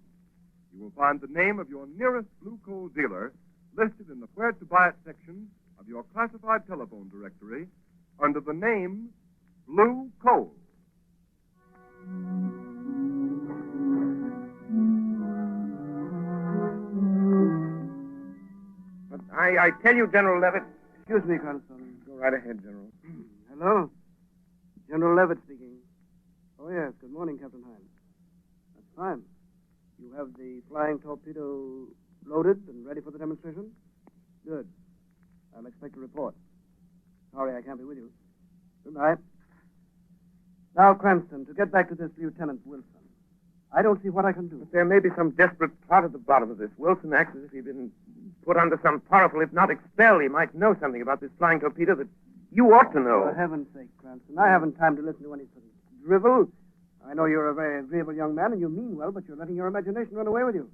You will find the name of your nearest blue coal dealer listed in the Where to Buy It section of your classified telephone directory under the name Blue Coal. But I tell you, General Levitt. Excuse me, Constable. Go right ahead, General. Hello? General Levitt speaking. Oh, yes. Good morning, Captain Hines. That's fine. You have the flying torpedo loaded and ready for the demonstration? Good. I'll expect a report. Sorry I can't be with you. Goodbye. Now, Cranston, to get back to this Lieutenant Wilson, I don't see what I can do. But there may be some desperate plot at the bottom of this. Wilson acts as if he'd been put under some powerful, if not expelled. He might know something about this flying torpedo that you ought to know. For heaven's sake, Cranston, I haven't time to listen to any sort of drivel. I know you're a very agreeable young man, and you mean well, but you're letting your imagination run away with you.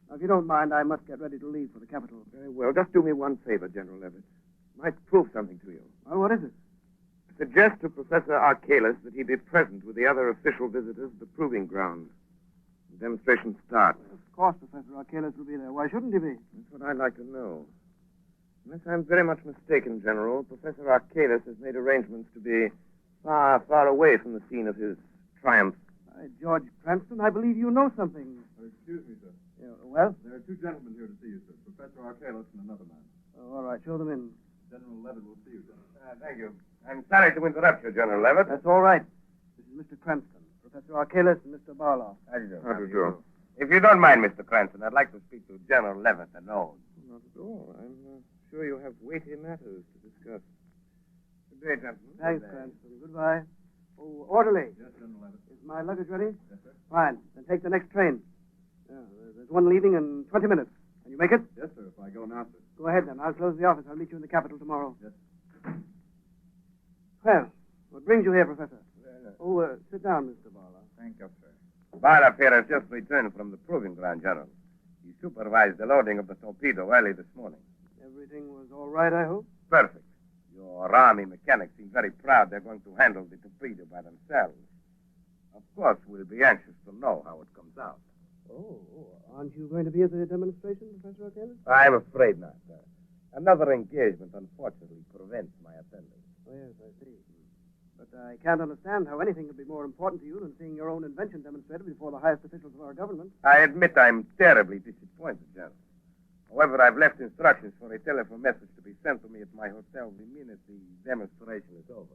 Now, if you don't mind, I must get ready to leave for the capital. Very well. Just do me one favor, General Levitt. Might prove something to you. Well, what is it? Suggest to Professor Archalis that he be present with the other official visitors at the proving ground. The demonstration starts. Of course, Professor Archalis will be there. Why shouldn't he be? That's what I'd like to know. Unless I'm very much mistaken, General, Professor Archalis has made arrangements to be far, far away from the scene of his triumph. George Cranston, I believe you know something. Excuse me, sir. Well? There are two gentlemen here to see you, sir. Professor Archalis and another man. Oh, all right. Show them in. General Levitt will see you, General. Thank you. I'm sorry to interrupt you, General Levitt. That's all right. This is Mr. Cranston, Professor Archalis, and Mr. Barlow. How do you do? How do you do? If you don't mind, Mr. Cranston, I'd like to speak to General Levitt alone. Not at all. I'm sure you have weighty matters to discuss. Good day, gentlemen. Thanks, Cranston. Goodbye. Oh, orderly. Yes, General Levitt. Is my luggage ready? Yes, sir. Fine. Then take the next train. There's one leaving in 20 minutes. Can you make it? Yes, sir, if I go now, sir. Go ahead, then. I'll close the office. I'll meet you in the capital tomorrow. Yes. Well, what brings you here, Professor? Sit down, Mr. Barlow. Thank you, sir. Barlow here has just returned from the proving ground, General. He supervised the loading of the torpedo early this morning. Everything was all right, I hope? Perfect. Your army mechanics seem very proud they're going to handle the torpedo by themselves. Of course, we'll be anxious to know how it comes out. Oh, aren't you going to be at the demonstration, Professor Archalis? I'm afraid not, sir. Another engagement, unfortunately, prevents my attending. Oh, yes, I see. But I can't understand how anything could be more important to you than seeing your own invention demonstrated before the highest officials of our government. I admit I'm terribly disappointed, General. However, I've left instructions for a telephone message to be sent to me at my hotel the minute the demonstration is over.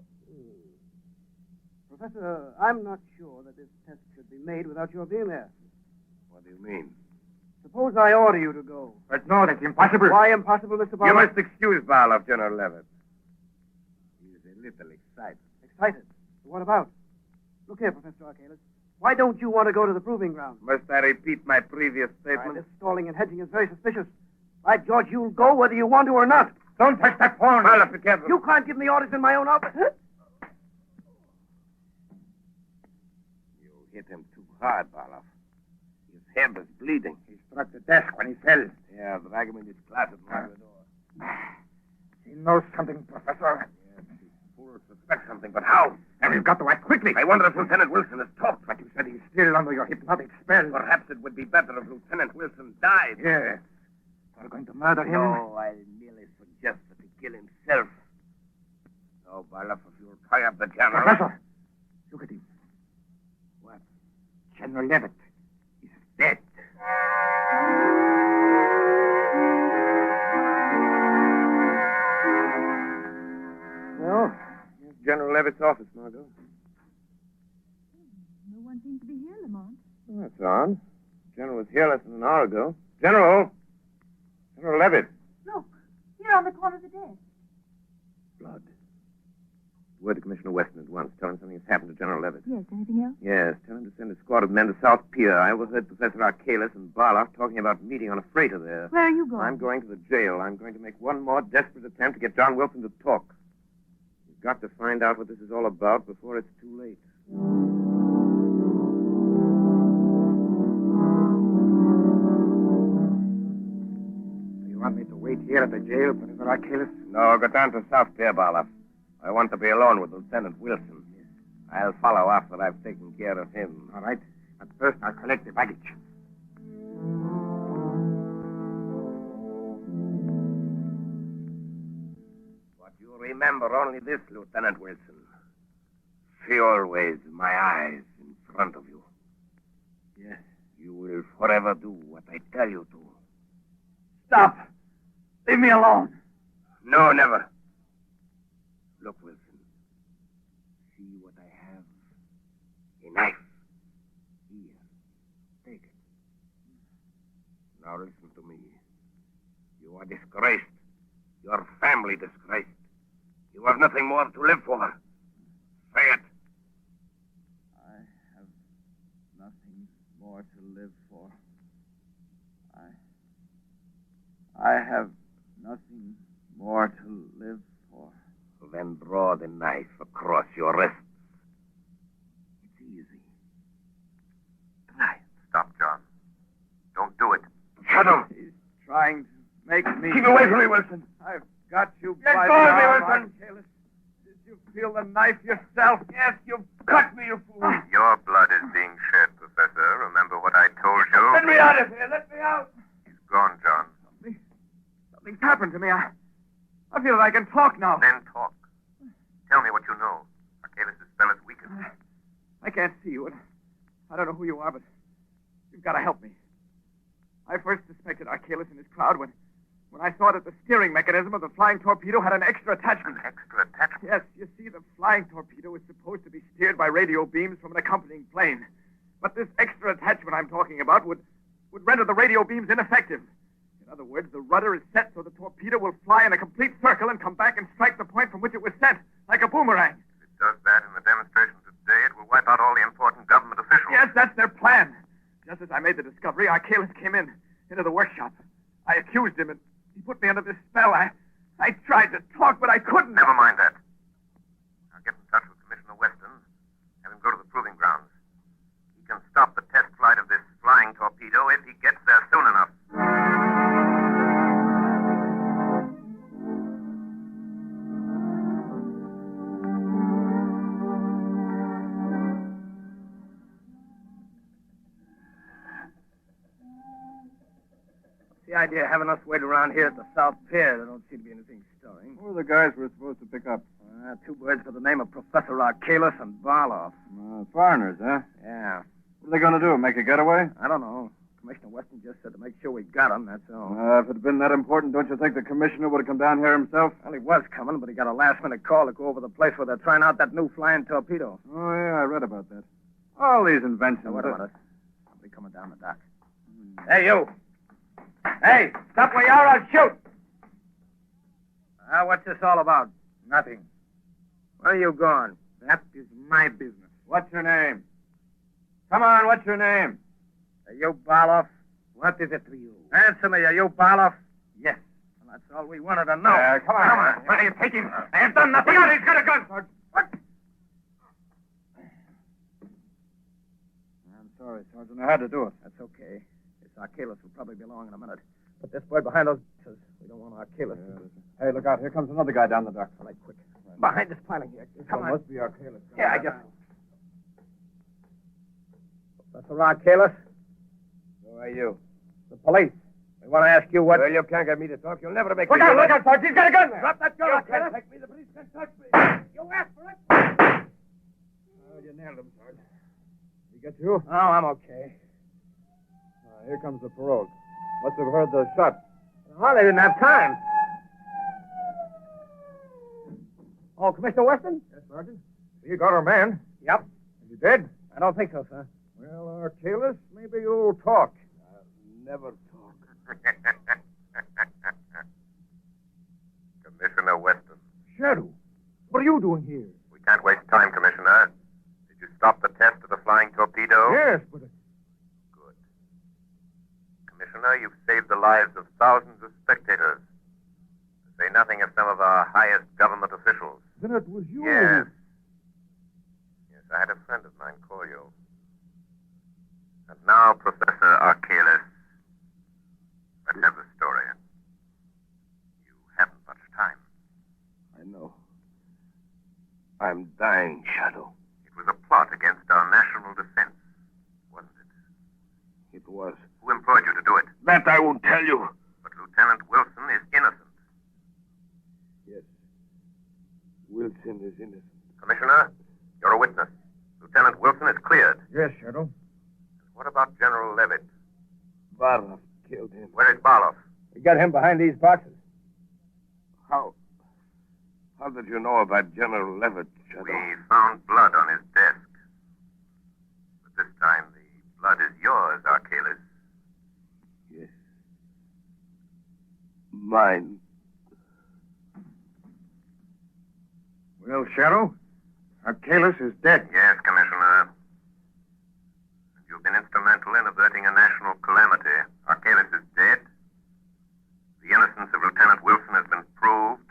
Professor, I'm not sure that this test should be made without your being there. What do you mean? Suppose I order you to go. But no, that's impossible. Why impossible, Mr. Barlow? You must excuse Barlow, General Levitt. He is a little excited. Excited? What about? Look here, Professor Archalis. Why don't you want to go to the proving ground? Must I repeat my previous statement? This stalling and hedging is very suspicious. By George, you'll go whether you want to or not. Don't touch that phone. Barlow, be careful. You can't give me orders in my own office. You hit him too hard, Barlow. His head is bleeding. He struck the desk when he fell. Yeah, drag him in his closet and lock the door. He knows something, Professor. Yes, these fools suspect something, but how? And we've got to act quickly. I wonder if Lieutenant Wilson has talked. But you said he's still under your hypnotic spell. Perhaps it would be better if Lieutenant Wilson died. Yes. We're going to murder him. No, I merely suggest that he kill himself. So, Barlow, if you'll tie up the general... Professor, look at him. What? General Levitt is dead. Well, here's General Levitt's office, Margot. No one seems to be here, Lamont. Well, that's odd. General was here less than an hour ago. General! General Levitt. Look, here on the corner of the desk. Blood. Word to Commissioner Weston at once. Tell him something has happened to General Levitt. Yes, anything else? Yes, tell him to send a squad of men to South Pier. I overheard Professor Arkalis and Barloff talking about meeting on a freighter there. Where are you going? I'm going to the jail. I'm going to make one more desperate attempt to get John Wilson to talk. We've got to find out what this is all about before it's too late. You want me to wait here at the jail, Professor Arkalis? No, go down to South Pier, Barloff. I want to be alone with Lieutenant Wilson. I'll follow after I've taken care of him. All right. But first, I'll collect the baggage. But you remember only this, Lieutenant Wilson. See always my eyes in front of you. Yes. You will forever do what I tell you to. Stop. Leave me alone. No, never. Look, Wilson. See what I have? A knife. Here. Take it. Now listen to me. You are disgraced. Your family disgraced. You have nothing more to live for. Say it. I have nothing more to live for. I have nothing more to live for. Then draw the knife across your wrists. It's easy. Try it. Stop, John. Don't do it. Shut him. He's trying to make me... Keep away from me, Wilson. I've got you Let by go the of me, arm, Wilson. Arkalis. Did you feel the knife yourself? Yes, you've cut me, you fool. Your blood is being shed, Professor. Remember what I told you? Let me out of here. Let me out. He's gone, John. Something's happened to me. I feel that I can talk now. Then talk. Tell me what you know. Arkalis' spell is weakened. I can't see you, and I don't know who you are, but you've got to help me. I first suspected Arkalis and his crowd when I saw that the steering mechanism of the flying torpedo had an extra attachment. An extra attachment? Yes, you see, the flying torpedo is supposed to be steered by radio beams from an accompanying plane. But this extra attachment I'm talking about would render the radio beams ineffective. In other words, the rudder is set so the torpedo will fly in a complete circle and come back and strike the point from which it was sent, like a boomerang. If it does that in the demonstration today, it will wipe out all the important government officials. Yes, that's their plan. Just as I made the discovery, Arkalis came into the workshop. I accused him, and he put me under this spell. I tried to talk, but I couldn't. Never mind that. I'll get in touch with Commissioner Weston, have him go to the proving grounds. He can stop the test flight of this flying torpedo if he gets there soon enough. The idea of having us wait around here at the South Pier. There don't seem to be anything stirring. Who are the guys we're supposed to pick up? Two birds with the name of Professor Arkalis and Barloff. Foreigners, huh? Yeah. What are they going to do, make a getaway? I don't know. Commissioner Weston just said to make sure we got them, that's all. If it had been that important, don't you think the commissioner would have come down here himself? Well, he was coming, but he got a last-minute call to go over the place where they're trying out that new flying torpedo. Oh, yeah, I read about that. All these inventions. Now, wait a minute. Somebody coming down the dock. Hey, you. Hey, stop where you are, I'll shoot. What's this all about? Nothing. Where are you going? That is my business. What's your name? Come on, what's your name? Are you Barloff? What is it to you? Answer me, are you Barloff? Yes. Well, that's all we wanted to know. Come on. Where are you taking? I have done nothing. He's got a gun, Sergeant. What? I'm sorry, Sergeant. I had to do it. That's okay. This Arkalis will probably be along in a minute. Put this bird behind those bushes. We don't want Arkalis. Hey, look out. Here comes another guy down the dock. All right, quick. Behind this piling here. Come on. Must be Arkalis. Yeah, I guess. Professor Arkalis? Who are you? The police. We want to ask you what... Well, you can't get me to talk. You'll never make Look me out, do look that. out, Sergeant. He's got a gun there. Drop that gun, You Arkalis. can't take me. The police can touch me. You asked for it. Oh, you nailed him, Sergeant. He get you? Oh, I'm okay. Here comes the parole. Must have heard the shot. Well, they didn't have time. Oh, Commissioner Weston? Yes, Sergeant. You got our man. Yep. Is he dead? I don't think so, sir. Well, Arkalis, maybe you'll talk. I'll never talk. Commissioner Weston. Shadow, what are you doing here? can't waste time, Commissioner. Did you stop the test of the flying torpedo? Yes, but... Good. Commissioner, you've saved the lives of thousands of spectators. To say nothing of some of our highest government officials. Then it was you. Yes. Yes, I had a friend of mine call you. And now, Professor Arcalis, let's have the story. You haven't much time. I know. I'm dying, Shadow. It was a plot against our national defense, wasn't it? It was. Who employed you to do it? That I won't tell you. But Lieutenant Wilson is innocent. Yes. Wilson is innocent. Commissioner, you're a witness. Lieutenant Wilson is cleared. Yes, Shadow. What about General Levitt? Barloff killed him. Where is Barloff? We got him behind these boxes. How did you know about General Levitt, Shadow? We found blood on his desk. But this time the blood is yours, Arcalis. Yes. Mine. Well, Shadow, Arcalis is dead. Yes, Commissioner. And you've been instrumental in averting a national calamity. Arcalis is dead. The innocence of Lieutenant Wilson has been proved.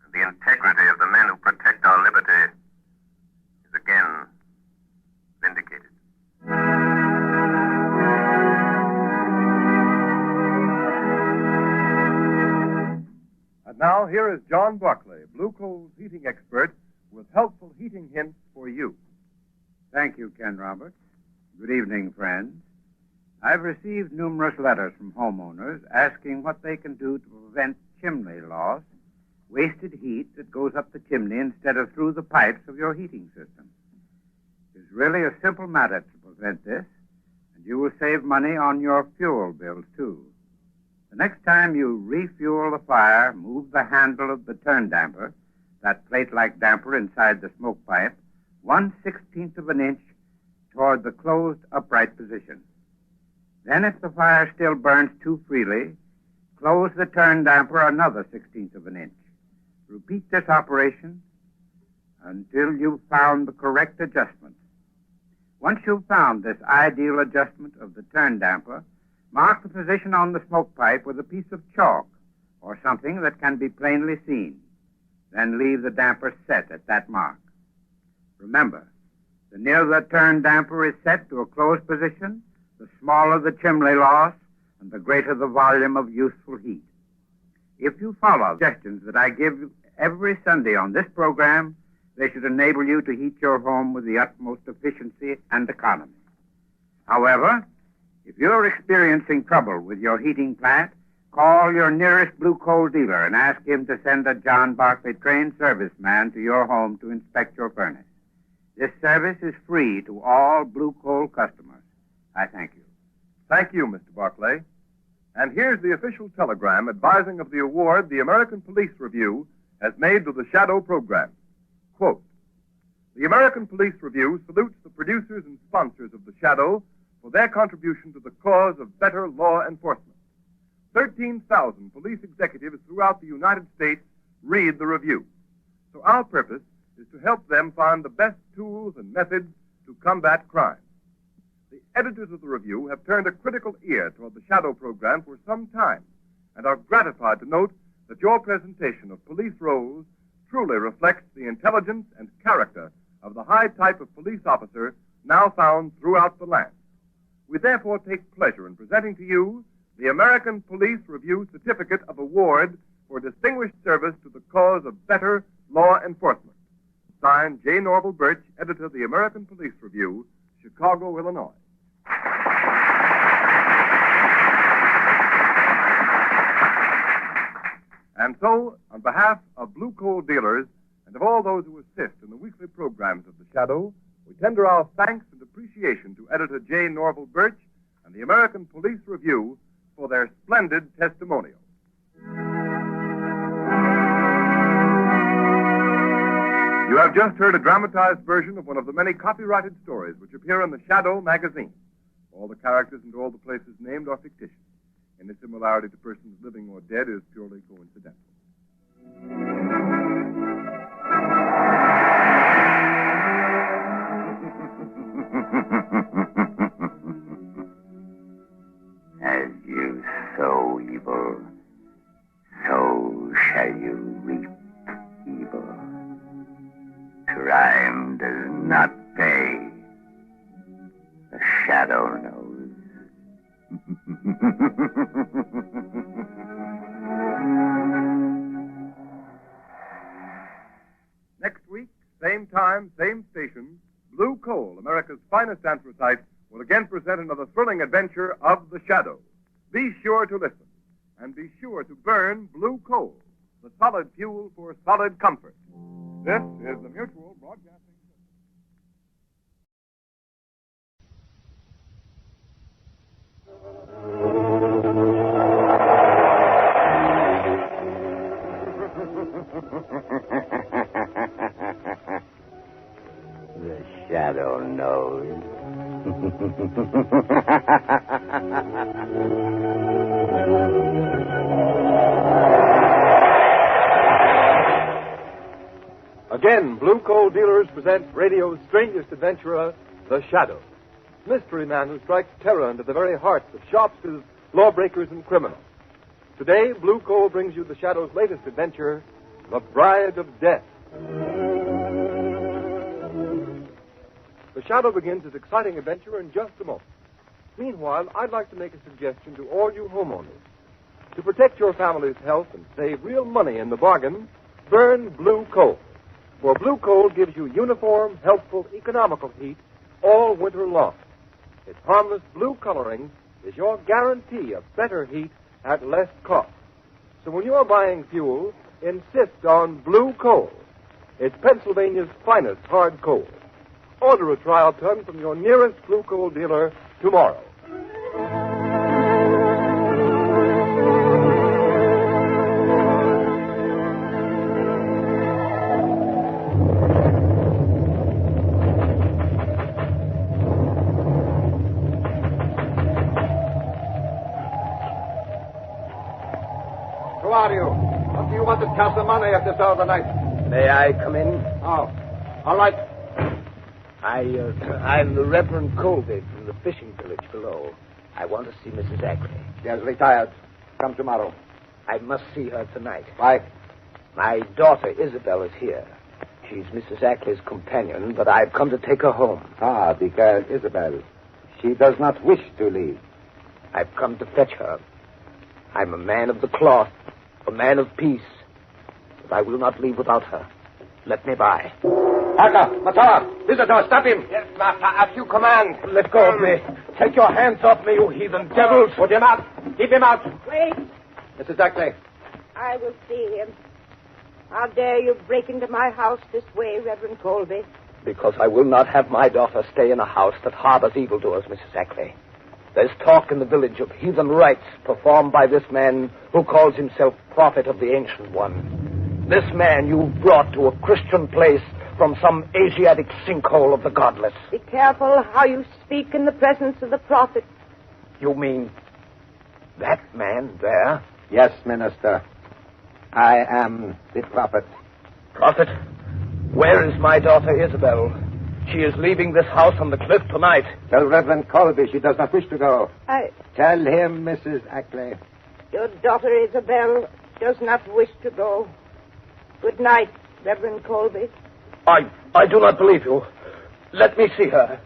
And the integrity of the men who protect our liberty is again vindicated. And now, here is John Buckley, Blue Coal's heating expert, with helpful heating hints for you. Thank you, Ken Roberts. Good evening, friends. I've received numerous letters from homeowners asking what they can do to prevent chimney loss, wasted heat that goes up the chimney instead of through the pipes of your heating system. It's really a simple matter to prevent this, and you will save money on your fuel bills, too. The next time you refuel the fire, move the handle of the turn damper, that plate-like damper inside the smoke pipe, 1/16 of an inch toward the closed upright position. Then, if the fire still burns too freely, close the turn damper another 1/16 of an inch. Repeat this operation until you've found the correct adjustment. Once you've found this ideal adjustment of the turn damper, mark the position on the smoke pipe with a piece of chalk or something that can be plainly seen. Then leave the damper set at that mark. Remember, the nearer the turn damper is set to a closed position, the smaller the chimney loss and the greater the volume of useful heat. If you follow suggestions that I give you every Sunday on this program, they should enable you to heat your home with the utmost efficiency and economy. However, if you're experiencing trouble with your heating plant, call your nearest Blue Coal dealer and ask him to send a John Barclay trained serviceman to your home to inspect your furnace. This service is free to all Blue Coal customers. I thank you. Thank you, Mr. Barclay. And here's the official telegram advising of the award the American Police Review has made to the Shadow program. Quote, the American Police Review salutes the producers and sponsors of the Shadow for their contribution to the cause of better law enforcement. 13,000 police executives throughout the United States read the review. So our purpose is to help them find the best tools and methods to combat crime. The editors of the review have turned a critical ear toward the Shadow program for some time and are gratified to note that your presentation of police roles truly reflects the intelligence and character of the high type of police officer now found throughout the land. We therefore take pleasure in presenting to you the American Police Review Certificate of Award for Distinguished Service to the Cause of Better Law Enforcement. Signed, J. Norval Birch, editor of the American Police Review, Chicago, Illinois. And so, on behalf of Blue Coal dealers and of all those who assist in the weekly programs of the Shadow, we tender our thanks and appreciation to editor J. Norval Birch and the American Police Review for their splendid testimonial. You have just heard a dramatized version of one of the many copyrighted stories which appear in the Shadow magazine. All the characters and all the places named are fictitious. Any similarity to persons living or dead is purely coincidental. not pay. The shadow knows. Next week, same time, same station, Blue Coal, America's finest anthracite, will again present another thrilling adventure of the shadow. Be sure to listen, and be sure to burn blue coal, the solid fuel for solid comfort. This is the Mutual Broadcasting. The shadow knows. Again, Blue Coal Dealers present radio's strangest adventurer, The Shadow. Mystery man who strikes terror into the very hearts of shopsters, lawbreakers, and criminals. Today, Blue Coal brings you The Shadow's latest adventure, The Bride of Death. The Shadow begins his exciting adventure in just a moment. Meanwhile, I'd like to make a suggestion to all you homeowners. To protect your family's health and save real money in the bargain, burn blue coal. For blue coal gives you uniform, helpful, economical heat all winter long. Its harmless blue coloring is your guarantee of better heat at less cost. So when you're buying fuel, insist on blue coal. It's Pennsylvania's finest hard coal. Order a trial ton from your nearest blue coal dealer tomorrow. Who are you? What do you want to cast the money at this hour of the night? May I come in? Oh, all right. I'm the Reverend Colby from the fishing village below. I want to see Mrs. Ackley. She has retired. Come tomorrow. I must see her tonight. Why? My daughter Isabel is here. She's Mrs. Ackley's companion, but I've come to take her home. Ah, because Isabel, she does not wish to leave. I've come to fetch her. I'm a man of the cloth, a man of peace, but I will not leave without her. Let me by. Agnes, Matar, visitor, stop him. Yes, master, as you command. Let go of me. Take your hands off me, you heathen devils. Put him out. Keep him out. Wait. Mrs. Ackley. I will see him. How dare you break into my house this way, Reverend Colby? Because I will not have my daughter stay in a house that harbors evildoers, Mrs. Ackley. There's talk in the village of heathen rites performed by this man who calls himself Prophet of the Ancient One. This man you've brought to a Christian place from some Asiatic sinkhole of the godless. Be careful how you speak in the presence of the prophet. You mean that man there? Yes, Minister. I am the prophet. Prophet? Where is my daughter Isabel? She is leaving this house on the cliff tonight. Tell Reverend Colby she does not wish to go. I... Tell him, Mrs. Ackley. Your daughter Isabel does not wish to go. Good night, Reverend Colby. I do not believe you. Let me see her.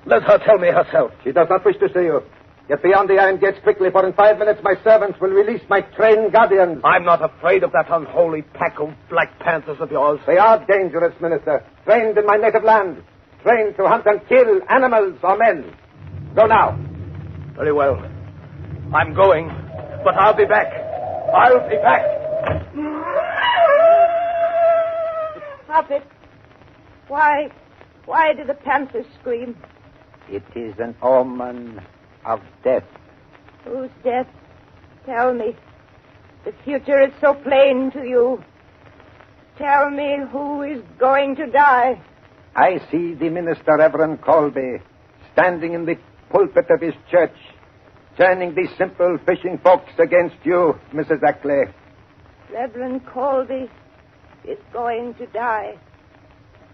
Let her tell me herself. She does not wish to see you. Get beyond the iron gates quickly, for in 5 minutes my servants will release my trained guardians. I'm not afraid of that unholy pack of Black Panthers of yours. They are dangerous, Minister. Trained in my native land. Trained to hunt and kill animals or men. Go now. Very well. I'm going, but I'll be back. I'll be back. Prophet, why do the panthers scream? It is an omen of death. Whose death? Tell me. The future is so plain to you. Tell me who is going to die. I see the minister, Reverend Colby, standing in the pulpit of his church, turning the simple fishing folks against you, Mrs. Ackley. Reverend Colby is going to die.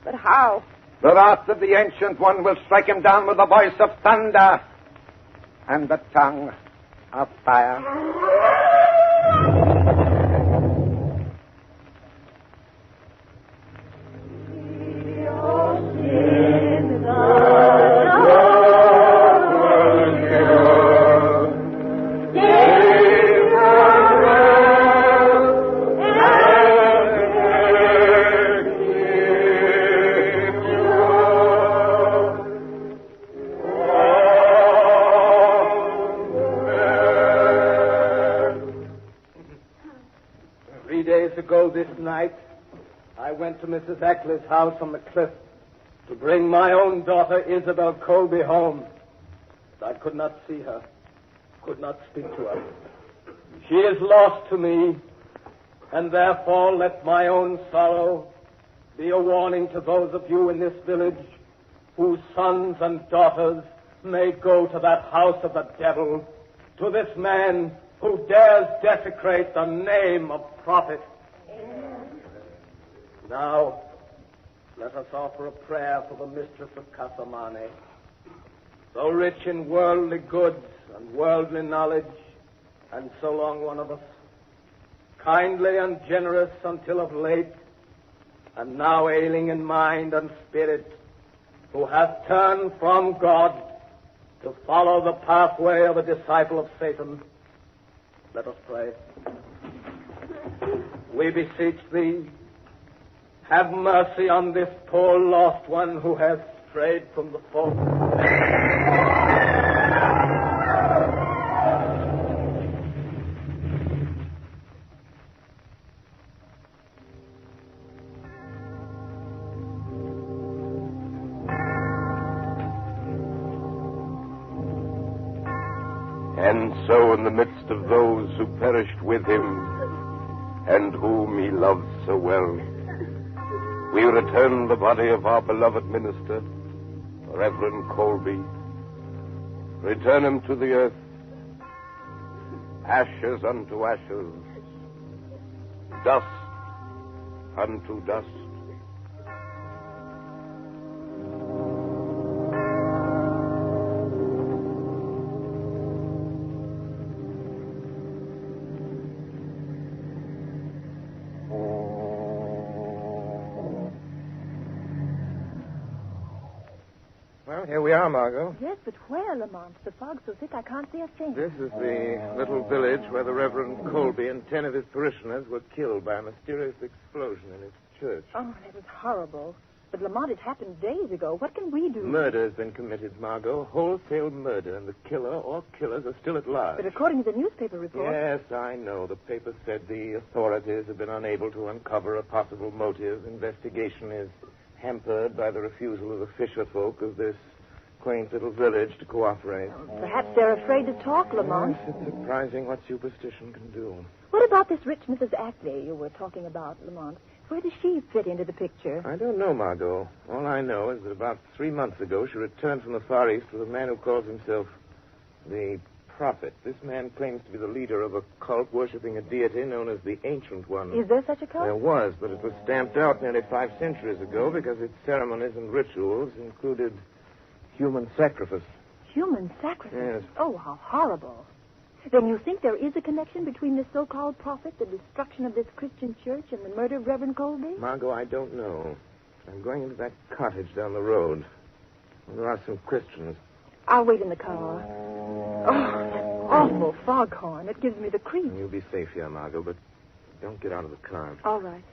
But how? The wrath of the Ancient One will strike him down with the voice of thunder and the tongue of fire. Yeah. to Mrs. Ackley's house on the cliff to bring my own daughter Isabel Colby home. But I could not see her, could not speak to her. She is lost to me, and therefore let my own sorrow be a warning to those of you in this village whose sons and daughters may go to that house of the devil, to this man who dares desecrate the name of prophet. Now, let us offer a prayer for the mistress of Casamane. So rich in worldly goods and worldly knowledge, and so long one of us, kindly and generous until of late, and now ailing in mind and spirit, who hath turned from God to follow the pathway of a disciple of Satan. Let us pray. We beseech thee, have mercy on this poor lost one who has strayed from the fold. And so in the midst of those who perished with him, and whom he loved so well, we return the body of our beloved minister, Reverend Colby. Return him to the earth, ashes unto ashes, dust unto dust. Well, here we are, Margot. Yes, but where, Lamont? The fog's so thick I can't see a thing. This is the little village where the Reverend Colby and 10 of his parishioners were killed by a mysterious explosion in his church. Oh, that was horrible. But, Lamont, it happened days ago. What can we do? Murder has been committed, Margot. Wholesale murder, and the killer or killers are still at large. But according to the newspaper report... Yes, I know. The paper said the authorities have been unable to uncover a possible motive. Investigation is hampered by the refusal of the fisher folk of this quaint little village to cooperate. Perhaps they're afraid to talk, Lamont. Yes, it's surprising what superstition can do. What about this rich Mrs. Ackley you were talking about, Lamont? Where does she fit into the picture? I don't know, Margot. All I know is that about 3 months ago she returned from the Far East with a man who calls himself the Prophet. This man claims to be the leader of a cult worshipping a deity known as the Ancient One. Is there such a cult? There was, but it was stamped out nearly 5 centuries ago because its ceremonies and rituals included human sacrifice. Human sacrifice? Yes. Oh, how horrible. Then you think there is a connection between this so-called prophet, the destruction of this Christian church, and the murder of Reverend Colby? Margot, I don't know. I'm going into that cottage down the road. There are some Christians. I'll wait in the car. Oh, that awful foghorn. It gives me the creeps. You'll be safe here, Margot, but don't get out of the car. All right.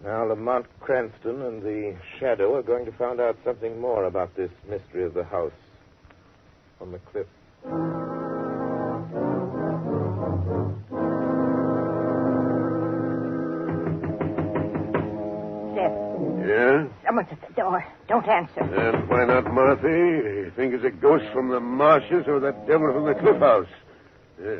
Now, Lamont Cranston and the Shadow are going to find out something more about this mystery of the house on the cliff. Yeah? Someone's at the door. Don't answer. And why not, Martha? You think it's a ghost from the marshes or that devil from the cliff house?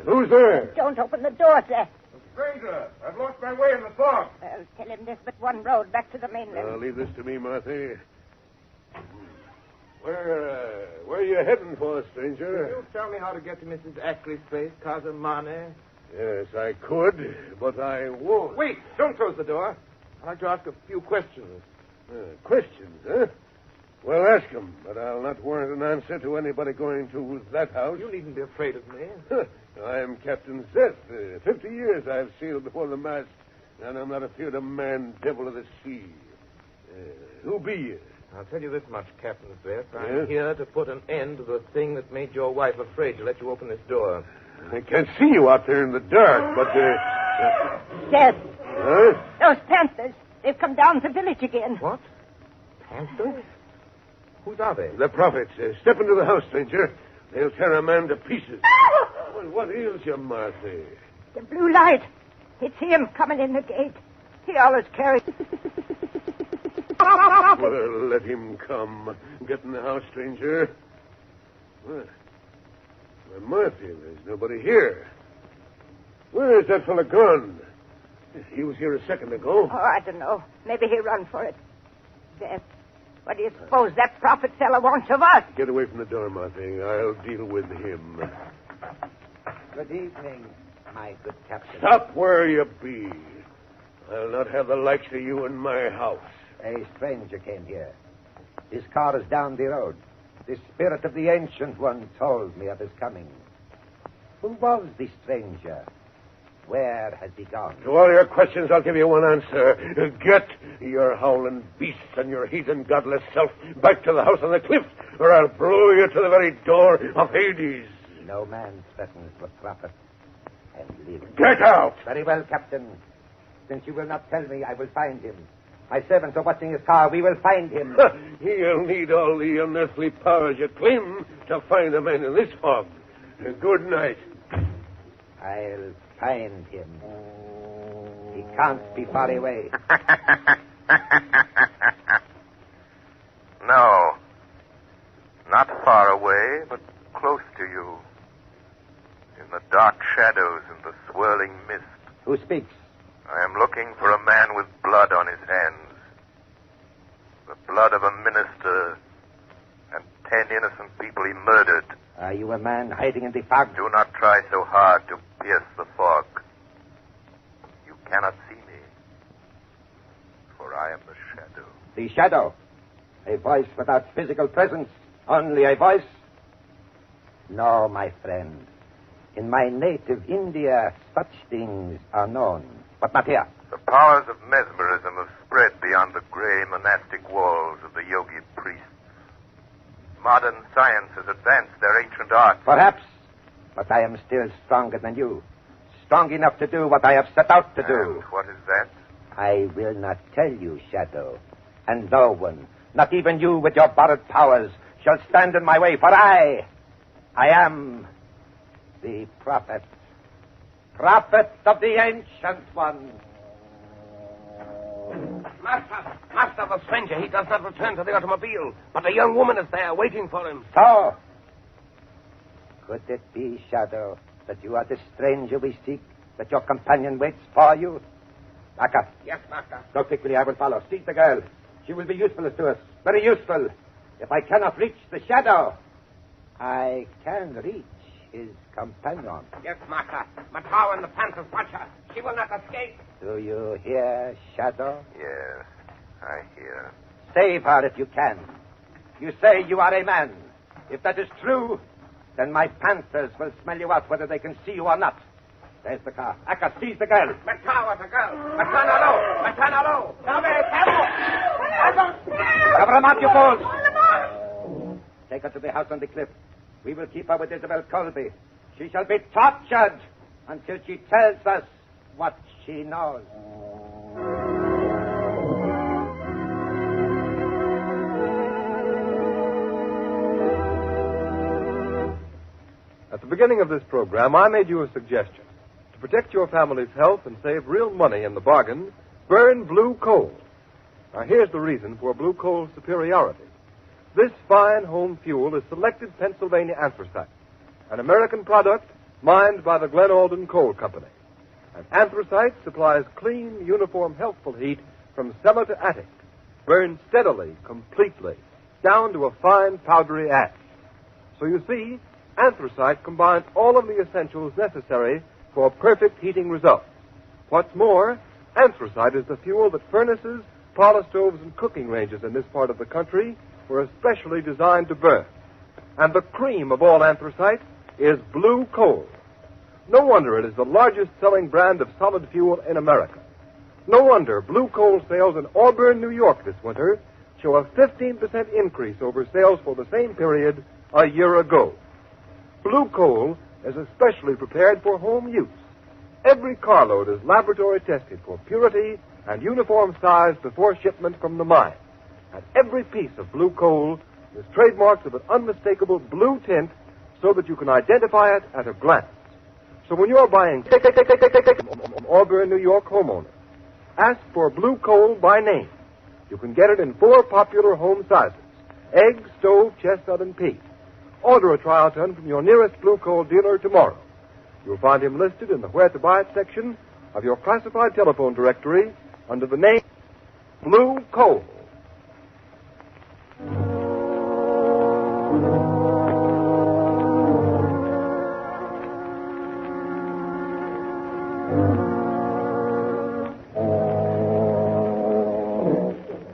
Who's there? Don't open the door, Seth. Stranger, I've lost my way in the fog. Well, tell him there's but one road back to the mainland. Leave this to me, Martha. Where are you heading for, stranger? Can you tell me how to get to Mrs. Ackley's place, Casamane? Yes, I could, but I won't. Wait, don't close the door. I'd like to ask a few questions. Questions, huh? Well, ask them, but I'll not warrant an answer to anybody going to that house. You needn't be afraid of me. I'm Captain Seth. 50 years I've sailed before the mast, and I'm not afeard of man, devil of the sea. Who be you? I'll tell you this much, Captain Seth. I'm here to put an end to the thing that made your wife afraid to let you open this door. I can't see you out there in the dark, but... Seth! Huh? Those panthers. They've come down the village again. What? Panthers? Whose are they? The prophets. Step into the house, stranger. They'll tear a man to pieces. Well, what ails you, Martha? The blue light. It's him coming in the gate. He always carries... prophet. Well, let him come. Get in the house, stranger. Well, Martha, there's nobody here. Where is that fellow gone? He was here a second ago. Oh, I don't know. Maybe he run for it. Death. What do you suppose that prophet feller wants of us? Get away from the door, Martha. I'll deal with him. Good evening, my good captain. Stop where you be. I'll not have the likes of you in my house. A stranger came here. His car is down the road. The spirit of the Ancient One told me of his coming. Who was the stranger? Where has he gone? To all your questions, I'll give you one answer. Get your howling beasts and your heathen godless self back to the house on the cliff, or I'll blow you to the very door of Hades. No man threatens the prophet and lives. Get out! Very well, Captain. Since you will not tell me, I will find him. My servants are watching his car. We will find him. He'll need all the unearthly powers you claim to find a man in this fog. Good night. I'll find him. He can't be far away. No. Not far away, but close to you. In the dark shadows and the swirling mist. Who speaks? I am looking for a man with blood on his hands. The blood of a minister and 10 innocent people he murdered. Are you a man hiding in the fog? Do not try so hard to pierce the fog. You cannot see me, for I am the shadow. The shadow. A voice without physical presence. Only a voice. No, my friend. In my native India, such things are known. But not here. The powers of mesmerism have spread beyond the gray monastic walls of the yogi priests. Modern science has advanced their ancient art. Perhaps. But I am still stronger than you. Strong enough to do what I have set out to do. And what is that? I will not tell you, Shadow. And no one, not even you with your borrowed powers, shall stand in my way, for I am the prophet. Prophet of the Ancient One. Master, the stranger, he does not return to the automobile, but a young woman is there waiting for him. So, could it be, Shadow, that you are the stranger we seek, that your companion waits for you? Back up. Yes, master. Go quickly, I will follow. Seize the girl. She will be useful to us. Very useful. If I cannot reach the Shadow, I can reach his companion. Yes, master. Matau and the Panthers watch her. She will not escape. Do you hear, Shadow? Yes, I hear. Save her if you can. You say you are a man. If that is true, then my Panthers will smell you out whether they can see you or not. There's the car. Agnes, seize the girl. Matau and the girl. Matana low. Cover him up, you fools. Take her to the house on the cliff. We will keep her with Isabel Colby. She shall be tortured until she tells us what she knows. At the beginning of this program, I made you a suggestion. To protect your family's health and save real money in the bargain, burn blue coal. Now, here's the reason for blue coal's superiority. This fine home fuel is selected Pennsylvania anthracite, an American product mined by the Glen Alden Coal Company. And anthracite supplies clean, uniform, healthful heat from cellar to attic, burned steadily, completely, down to a fine, powdery ash. So you see, anthracite combines all of the essentials necessary for perfect heating results. What's more, anthracite is the fuel that furnaces, parlor stoves, and cooking ranges in this part of the country were especially designed to burn. And the cream of all anthracite is blue coal. No wonder it is the largest selling brand of solid fuel in America. No wonder blue coal sales in Auburn, New York this winter show a 15% increase over sales for the same period a year ago. Blue coal is especially prepared for home use. Every carload is laboratory tested for purity and uniform size before shipment from the mine. And every piece of blue coal is trademarked with an unmistakable blue tint so that you can identify it at a glance. So when you're buying from Auburn, New York homeowners, ask for blue coal by name. You can get it in 4 popular home sizes: egg, stove, chestnut, and pea. Order a trial ton from your nearest Blue Coal dealer tomorrow. You'll find him listed in the Where to Buy It section of your classified telephone directory under the name Blue Coal.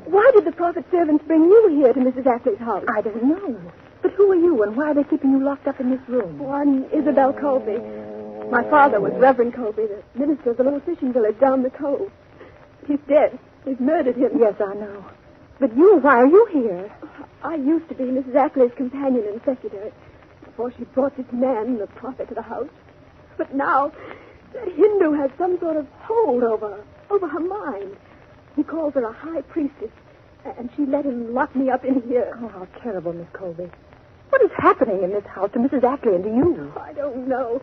Why did the prophet's servants bring you here to Mrs. Ackley's house? I don't know. But who are you, and why are they keeping you locked up in this room? Oh, I'm Isabel Colby. My father was Reverend Colby, the minister of the little fishing village down the cove. He's dead. They've murdered him. Yes, I know. But you, why are you here? I used to be Mrs. Ackley's companion and secretary before she brought this man, the prophet, to the house. But now, that Hindu has some sort of hold over her mind. He calls her a high priestess, and she let him lock me up in here. Oh, how terrible, Miss Colby. What is happening in this house to Mrs. Ackley and to you? I don't know.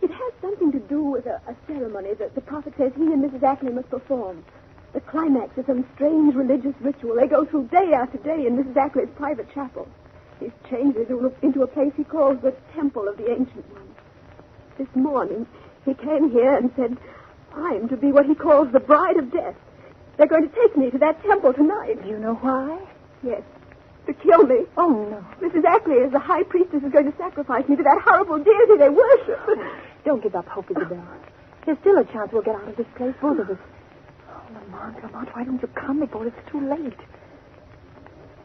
It has something to do with a ceremony that the prophet says he and Mrs. Ackley must perform. The climax of some strange religious ritual they go through day after day in Mrs. Ackley's private chapel. He's changed it into a place he calls the Temple of the Ancient One. This morning, he came here and said, I'm to be what he calls the bride of death. They're going to take me to that temple tonight. Do you know why? Yes. To kill me. Oh, no. Mrs. Ackley, as the high priestess, is going to sacrifice me to that horrible deity they worship. Don't give up hope, Isabel. There's still a chance we'll get out of this place, both of us. Oh, Lamont, why don't you come before it's too late?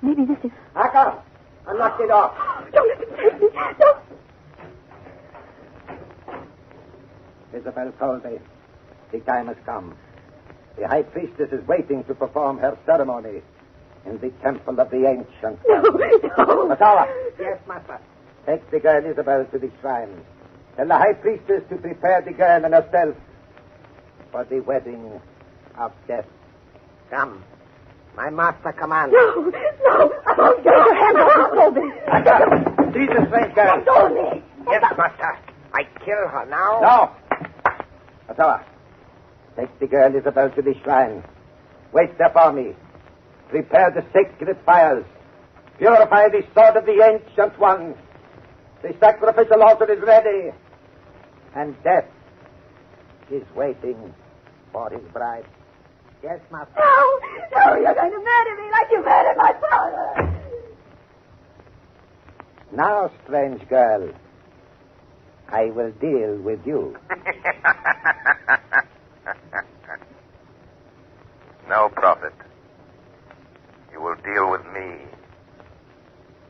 Maybe this is... Aka, unlock the door. Don't let them take me. No. Isabel Colby, the time has come. The high priestess is waiting to perform her ceremony in the temple of the ancient. No. Masawa. Yes, master. Take the girl Isabel to the shrine. Tell the high priestess to prepare the girl and herself for the wedding of death. Come. My master commands. No. I won't get your hands off me, Colby. Seize the strange girl. Let go of me. Yes, master. I kill her now. No. Masawa. Take the girl Isabel to the shrine. Wait there for me. Prepare the sacred fires. Purify the sword of the ancient one. The sacrificial altar is ready. And death is waiting for his bride. Yes, master. No, you're going to murder me like you murdered my father. Now, strange girl, I will deal with you. No, Prophet. You will deal with me.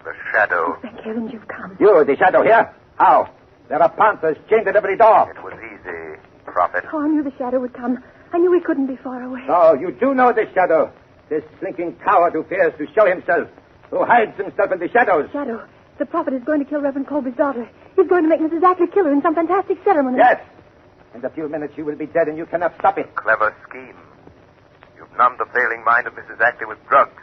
The Shadow. Oh, thank heavens you've come. You, the Shadow here? How? There are panthers chained at every door. It was easy, Prophet. Oh, I knew the Shadow would come. I knew he couldn't be far away. So, you do know the Shadow. This slinking coward who fears to show himself, who hides himself in the shadows. Shadow, the prophet is going to kill Reverend Colby's daughter. He's going to make Mrs. Ackley kill her in some fantastic ceremony. Yes. In a few minutes she will be dead and you cannot stop it. Clever scheme. You've numbed the failing mind of Mrs. Ackley with drugs.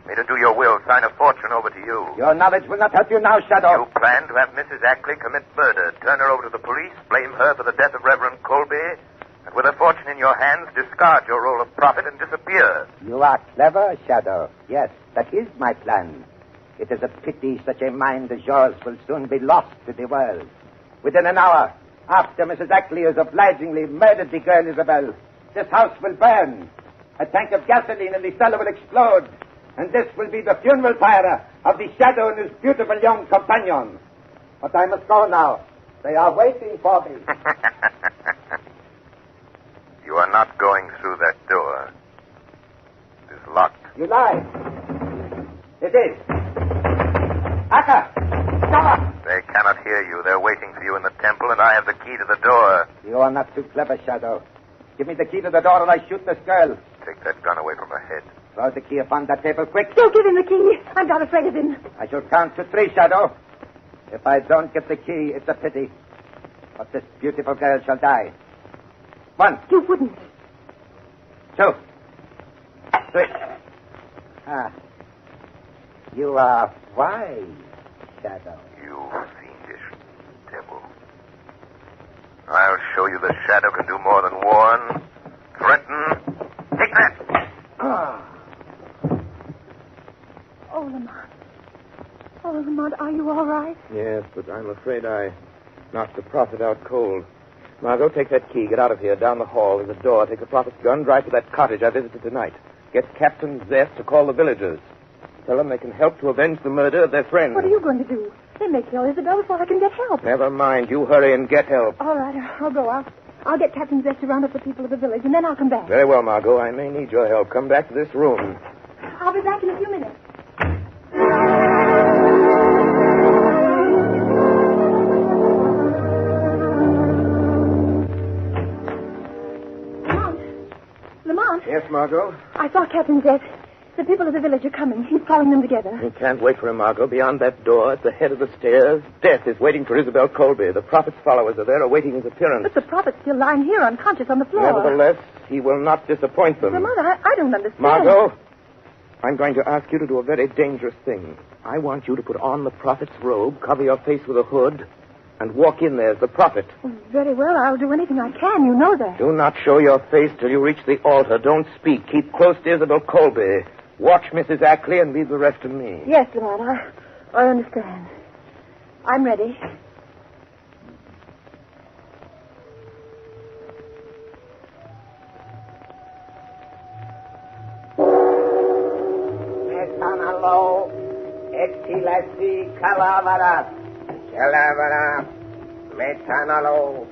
Made her do your will, sign a fortune over to you. Your knowledge will not help you now, Shadow. You planned to have Mrs. Ackley commit murder, turn her over to the police, blame her for the death of Reverend Colby, and with a fortune in your hands, discard your role of prophet and disappear. You are clever, Shadow. Yes, that is my plan. It is a pity such a mind as yours will soon be lost to the world. Within an hour, after Mrs. Ackley has obligingly murdered the girl Isabel, this house will burn. A tank of gasoline in the cellar will explode. And this will be the funeral pyre of the Shadow and his beautiful young companion. But I must go now. They are waiting for me. You are not going through that door. It is locked. You lie. It is. Aka! Stop! They cannot hear you. They're waiting for you in the temple, and I have the key to the door. You are not too clever, Shadow. Give me the key to the door and I shoot this girl. Take that gun away from her head. Throw the key upon that table, quick. Don't give him the key. I'm not afraid of him. I shall count to 3, Shadow. If I don't get the key, it's a pity. But this beautiful girl shall die. 1. You wouldn't. 2. 3. You are wise, Shadow. You fiendish devil. I'll show you the Shadow can do more than warn. Threaten. Take that. Lamont. Oh, Lamont, are you all right? Yes, but I'm afraid I knocked the prophet out cold. Margot, take that key. Get out of here. Down the hall. There's a door. Take the prophet's gun. Drive to that cottage I visited tonight. Get Captain Zest to call the villagers. Tell them they can help to avenge the murder of their friend. What are you going to do? They may kill Isabel before I can get help. Never mind. You hurry and get help. All right, I'll go. I'll get Captain Zest to round up the people of the village, and then I'll come back. Very well, Margot. I may need your help. Come back to this room. I'll be back in a few minutes. Lamont. Yes, Margot? I saw Captain Zest. The people of the village are coming. He's calling them together. You can't wait for him, Margot. Beyond that door, at the head of the stairs, Death is waiting for Isabel Colby. The prophet's followers are there awaiting his appearance. But the prophet's still lying here unconscious on the floor. Nevertheless, he will not disappoint them. Lamont, I don't understand. Margot, I'm going to ask you to do a very dangerous thing. I want you to put on the prophet's robe, cover your face with a hood, and walk in there as the prophet. Oh, very well. I'll do anything I can. You know that. Do not show your face till you reach the altar. Don't speak. Keep close to Isabel Colby. Watch Mrs. Ackley and leave the rest to me. Yes, Lamont, I understand. I'm ready. Metanalo, etilasi calavera, metanalo,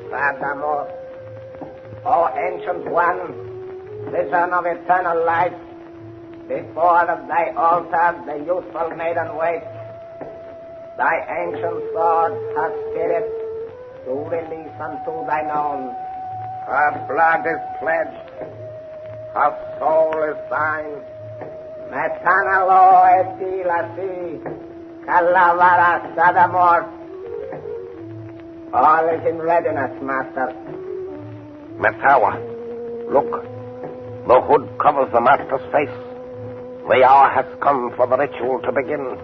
sadamos. O ancient one, vision of eternal life, before thy altar the youthful maiden waits. Thy ancient sword, her spirit, to release unto thine own. Her blood is pledged, her soul is thine. Metanalo etilasi, calavera sadamor. All is in readiness, master. Metawa, look. The hood covers the master's face. The hour has come for the ritual to begin.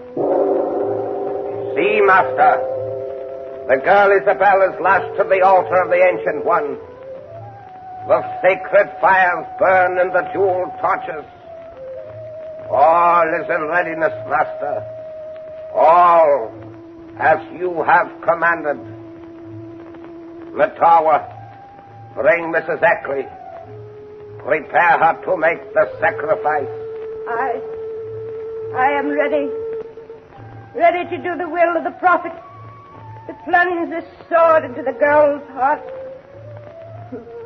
See, master. The girl Isabel is lashed to the altar of the Ancient One. The sacred fires burn in the jeweled torches. All is in readiness, master. All as you have commanded. Metawa, bring Mrs. Ackley. Prepare her to make the sacrifice. I am ready. Ready to do the will of the prophet. To plunge this sword into the girl's heart.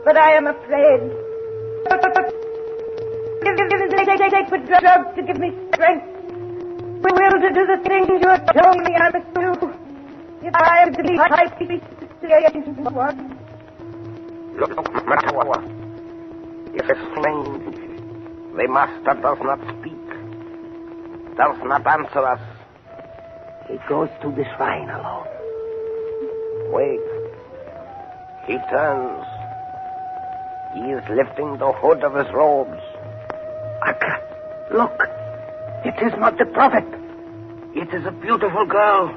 But I am afraid. Take the drug to give me strength. The will to do the things you have told me I must do. If I am to be high priest to the Ancient One. Look, Matawa. It is plain. The master does not speak, does not answer us. He goes to the shrine alone. Wait. He turns. He is lifting the hood of his robes. Akka, look. It is not the prophet. It is a beautiful girl.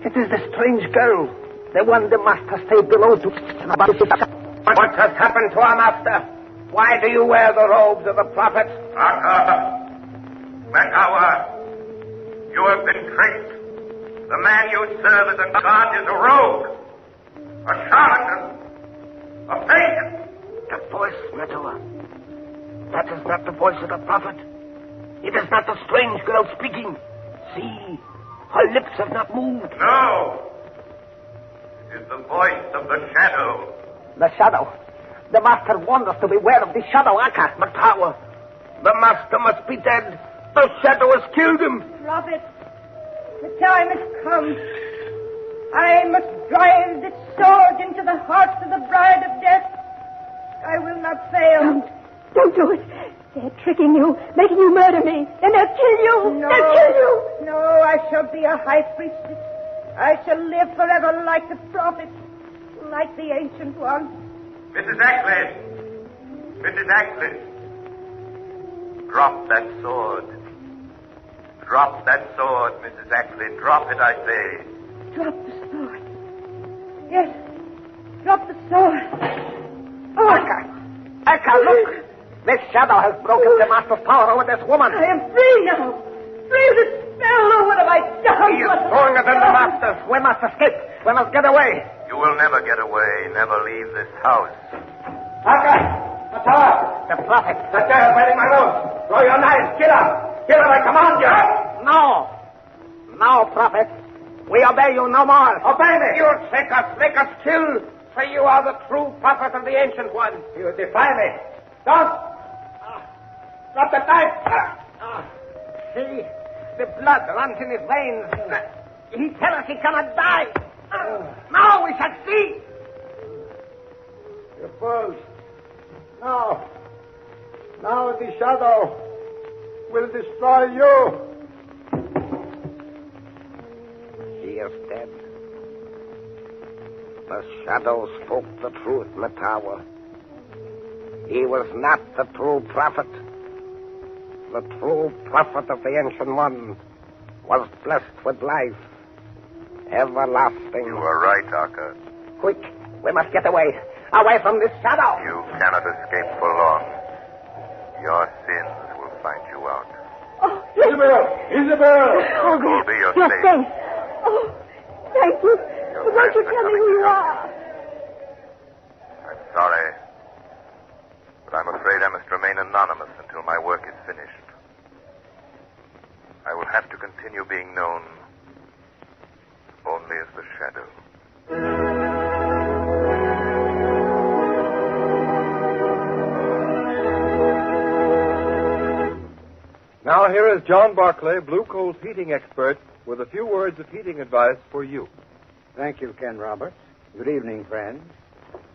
It is the strange girl. The one the master stayed below to... What has happened to our master? Why do you wear the robes of the prophet? Metawa, you have been tricked. The man you serve as a god is a rogue, a charlatan, a pagan. That voice, Metawa. That is not the voice of the prophet. It is not the strange girl speaking. See, her lips have not moved. No. It is the voice of the shadow. The shadow. The master warned us to beware of the shadow, Akka. Matawa, the master must be dead. The shadow has killed him. Prophet, the time has come. I must drive this sword into the heart of the bride of death. I will not fail. Don't do it. They're tricking you, making you murder me. Then they'll kill you. No. They'll kill you. No, I shall be a high priestess. I shall live forever like the prophet, like the Ancient One. Mrs. Ackley! Mrs. Ackley! Drop that sword. Drop that sword, Mrs. Ackley. Drop it, I say. Drop the sword. Yes, drop the sword. Oh, Akka, look! This shadow has broken the master's power over this woman. I am free now. Please, it's spell. Oh, what have I done? He is stronger than the master. We must escape. We must get away. You will never get away, never leave this house. Agnes! The tower! The prophet! The girl wearing my robes! Throw your knives! Kill her! Kill her, I command you! No! No, prophet. We obey you no more. Obey me! You make us kill, for you are the true prophet of the Ancient One. You defy me. Don't! Drop the knife! See? The blood runs in his veins. He tells us he cannot die. Now we shall see. You fools. Now the shadow will destroy you. He is dead. The shadow spoke the truth in the tower. He was not the true prophet. The true prophet of the Ancient One was blessed with life. Everlasting. You were right, Arca. Quick, we must get away. Away from this shadow. You cannot escape for long. Your sins will find you out. Oh, yes. Isabel! Oh, It will be your you're fate. safe. Oh, thank you. But won't you tell me who you are? I'm sorry, but I'm afraid I must remain anonymous until my work is finished. I will have to continue being known only as the Shadow. Now here is John Barclay, Blue Coal's heating expert, with a few words of heating advice for you. Thank you, Ken Roberts. Good evening, friends.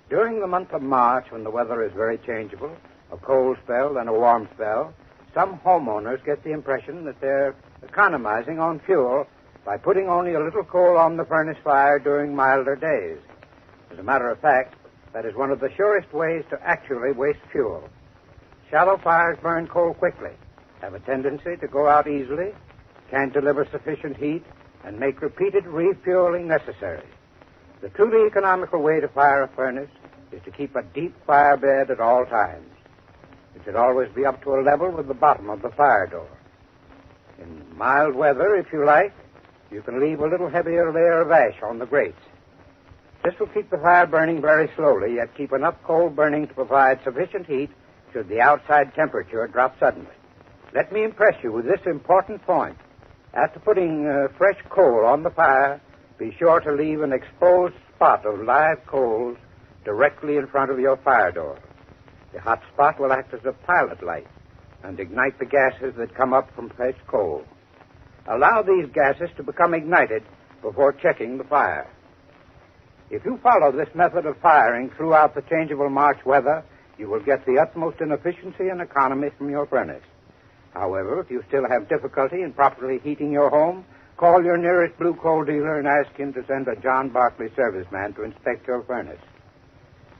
During the month of March, when the weather is very changeable, a cold spell and a warm spell, some homeowners get the impression that they're economizing on fuel by putting only a little coal on the furnace fire during milder days. As a matter of fact, that is one of the surest ways to actually waste fuel. Shallow fires burn coal quickly, have a tendency to go out easily, can't deliver sufficient heat, and make repeated refueling necessary. The truly economical way to fire a furnace is to keep a deep fire bed at all times. It should always be up to a level with the bottom of the fire door. In mild weather, if you like, you can leave a little heavier layer of ash on the grates. This will keep the fire burning very slowly, yet keep enough coal burning to provide sufficient heat should the outside temperature drop suddenly. Let me impress you with this important point. After putting fresh coal on the fire, be sure to leave an exposed spot of live coals directly in front of your fire door. The hot spot will act as a pilot light and ignite the gases that come up from fresh coal. Allow these gases to become ignited before checking the fire. If you follow this method of firing throughout the changeable March weather, you will get the utmost in efficiency and economy from your furnace. However, if you still have difficulty in properly heating your home, call your nearest blue coal dealer and ask him to send a John Barclay serviceman to inspect your furnace.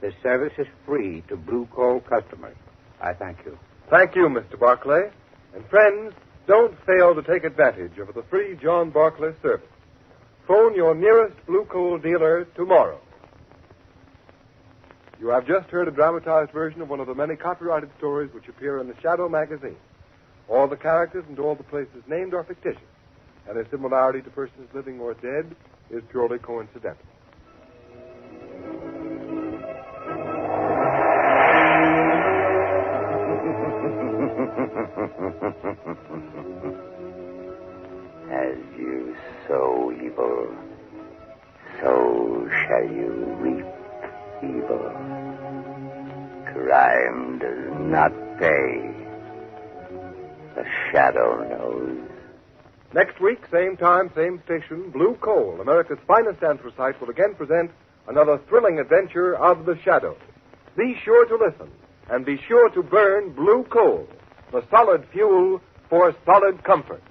This service is free to blue coal customers. I thank you. Thank you, Mr. Barclay. And friends, don't fail to take advantage of the free John Barclay service. Phone your nearest blue coal dealer tomorrow. You have just heard a dramatized version of one of the many copyrighted stories which appear in the Shadow magazine. All the characters and all the places named are fictitious, and their similarity to persons living or dead is purely coincidental. As you sow evil, so shall you reap evil. Crime does not pay. The Shadow knows. Next week, same time, same station, Blue Coal, America's finest anthracite, will again present another thrilling adventure of the Shadow. Be sure to listen, and be sure to burn Blue Coal, the solid fuel for solid comfort.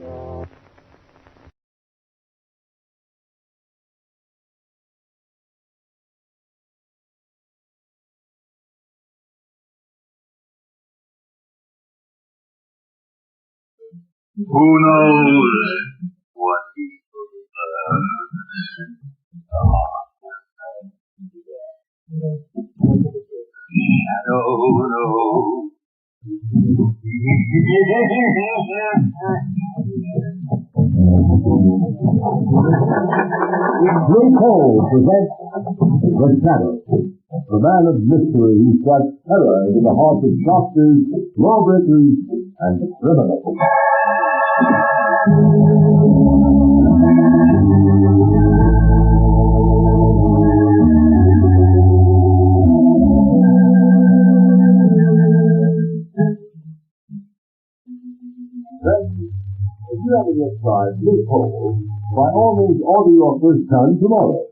Who knows what evil Shadow knows. Blue Coal presents The Shadow, the man of mystery who strikes terror into the hearts of shopkeepers, lawbreakers, and criminals. If you haven't yet tried Blue Coal, by all means order your first ton tomorrow.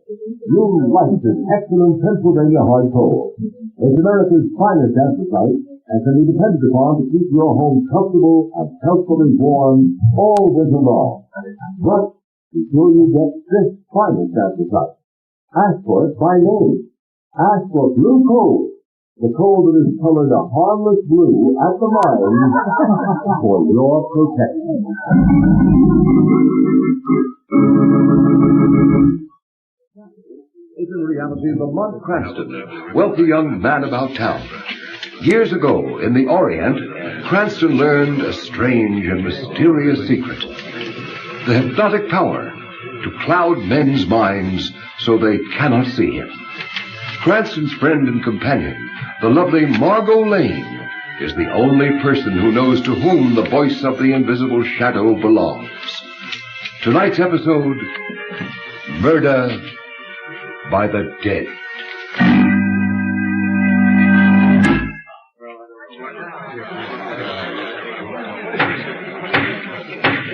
You'll like this excellent Pennsylvania hard coal. It's America's finest anthracite and can be depended upon to keep your home comfortable and healthfully warm all winter long. But be sure you get this finest anthracite. Ask for it by name. Ask for Blue Coal, the coal that is colored a harmless blue at the mines for your protection. Is in reality Lamont Cranston, wealthy young man about town. Years ago, in the Orient, Cranston learned a strange and mysterious secret. The hypnotic power to cloud men's minds so they cannot see him. Cranston's friend and companion, the lovely Margot Lane, is the only person who knows to whom the voice of the invisible shadow belongs. Tonight's episode, Murder by the Dead.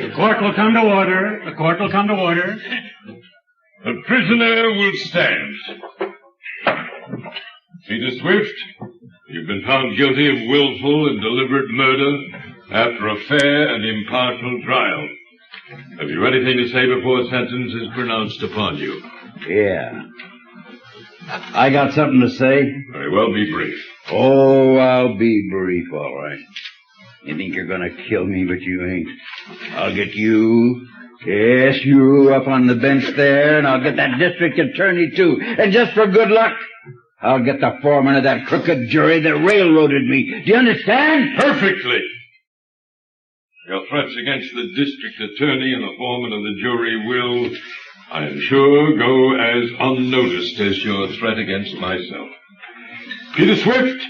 The court will come to order. The court will come to order. The prisoner will stand. Peter Swift, you've been found guilty of willful and deliberate murder after a fair and impartial trial. Have you anything to say before sentence is pronounced upon you? Yeah. I got something to say. Very well, be brief. Oh, I'll be brief, all right. You think you're gonna kill me, but you ain't. I'll get you, yes, you up on the bench there, and I'll get that district attorney, too. And just for good luck, I'll get the foreman of that crooked jury that railroaded me. Do you understand? Perfectly. Your threats against the district attorney and the foreman of the jury will, I am sure, go as unnoticed as your threat against myself. Peter Swift,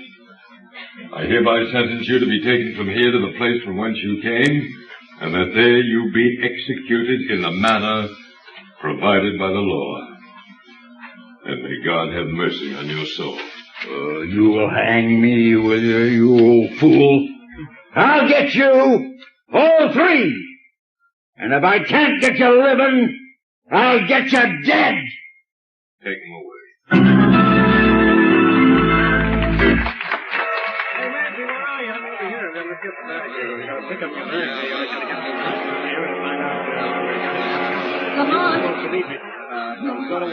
I hereby sentence you to be taken from here to the place from whence you came, and that there you be executed in the manner provided by the law. And may God have mercy on your soul. You will hang me, will you, you old fool? I'll get you, all three. And if I can't get you living, I'll get you dead. Take him away.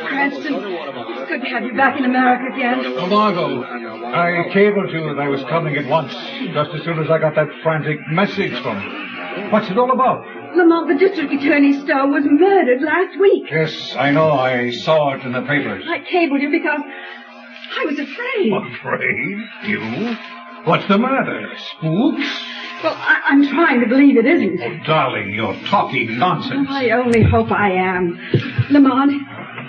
Cranston, it's good to have you back in America again. Oh, Margot, I cabled you that I was coming at once, just as soon as I got that frantic message from you. What's it all about? Lamont, the district attorney Stowe was murdered last week. Yes, I know. I saw it in the papers. I cabled you because I was afraid. Afraid? You? What's the matter? Spooks? Well, I'm trying to believe it isn't. Oh, darling, you're talking nonsense. I only hope I am. Lamont,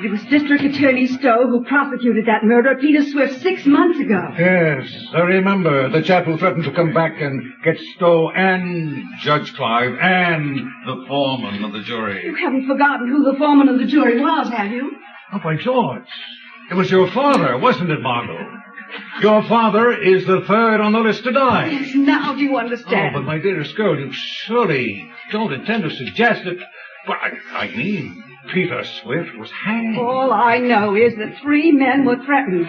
it was District Attorney Stowe who prosecuted that murder of Peter Swift 6 months ago. Yes, I remember. The chap who threatened to come back and get Stowe and Judge Clive and the foreman of the jury. You haven't forgotten who the foreman of the jury was, have you? Oh, by George. It was your father, wasn't it, Margot? Your father is the third on the list to die. Yes, now do you understand? Oh, but my dearest girl, you surely don't intend to suggest that... Well, I mean, Peter Swift was hanged. All I know is that 3 men were threatened,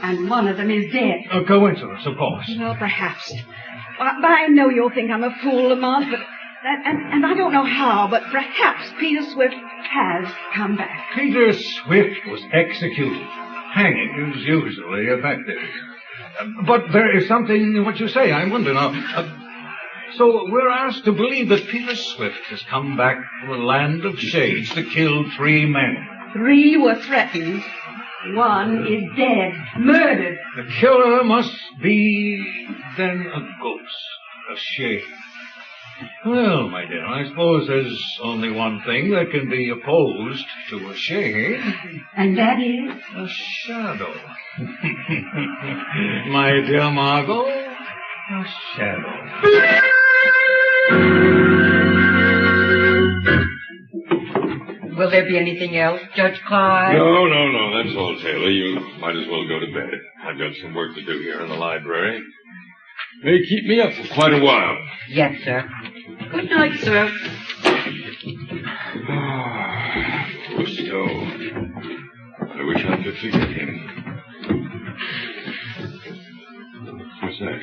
and one of them is dead. A coincidence, of course. Well, perhaps. But I know you'll think I'm a fool, Lamont, but... And I don't know how, but perhaps Peter Swift has come back. Peter Swift was executed. Hanging is usually effective. But there is something in what you say. I wonder now. So we're asked to believe that Peter Swift has come back from the land of shades to kill 3 men. 3 were threatened. 1 is dead, murdered. The killer must be then a ghost, a shade. Well, my dear, I suppose there's only one thing that can be opposed to a shade. And that is? A shadow. My dear Margot, a shadow. Will there be anything else, Judge Clyde? No, that's all, Taylor. You might as well go to bed. I've got some work to do here in the library. May keep me up for quite a while. Yes, sir. Good night, sir. Poor Stowe. I wish I could forget him. What's that?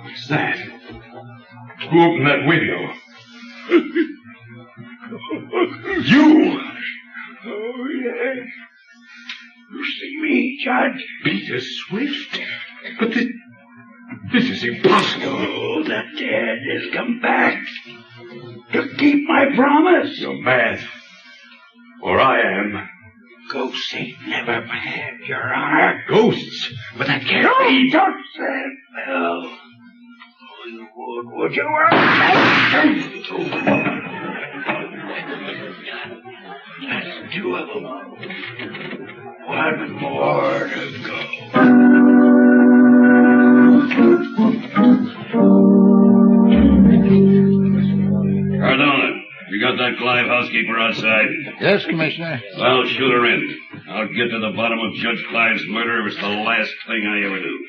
What's that? Who opened that window? You! Oh, yes. You see me, Judge? Peter Swift? But this is impossible. Oh, the dead has come back to keep my promise. You're mad. Or I am. Ghosts ain't never bad, Your Honor. Ghosts? But that can't be. Don't say it, Bill. Oh, you would you? Just two of them. One more to go. Cardona, you got that Clive housekeeper outside? Yes, Commissioner. Well, shoot her in. I'll get to the bottom of Judge Clive's murder if it's the last thing I ever do.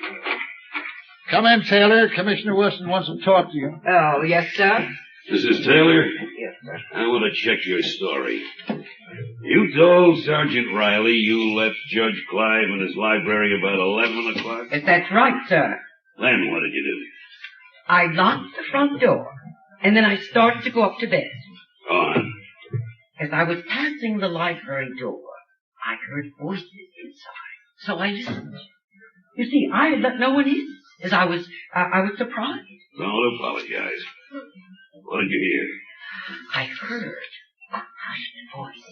Come in, Taylor. Commissioner Wilson wants to talk to you. Oh, yes, sir? Mrs. Taylor? Yes, sir. I want to check your story. You told Sergeant Riley you left Judge Clive in his library about 11 o'clock? Yes, that's right, sir. Then what did you do? I locked the front door, and then I started to go up to bed. Go on. As I was passing the library door, I heard voices inside, so I listened. You see, I had let no one in, as I was surprised. Don't apologize. What did you hear? I heard a hushed voice,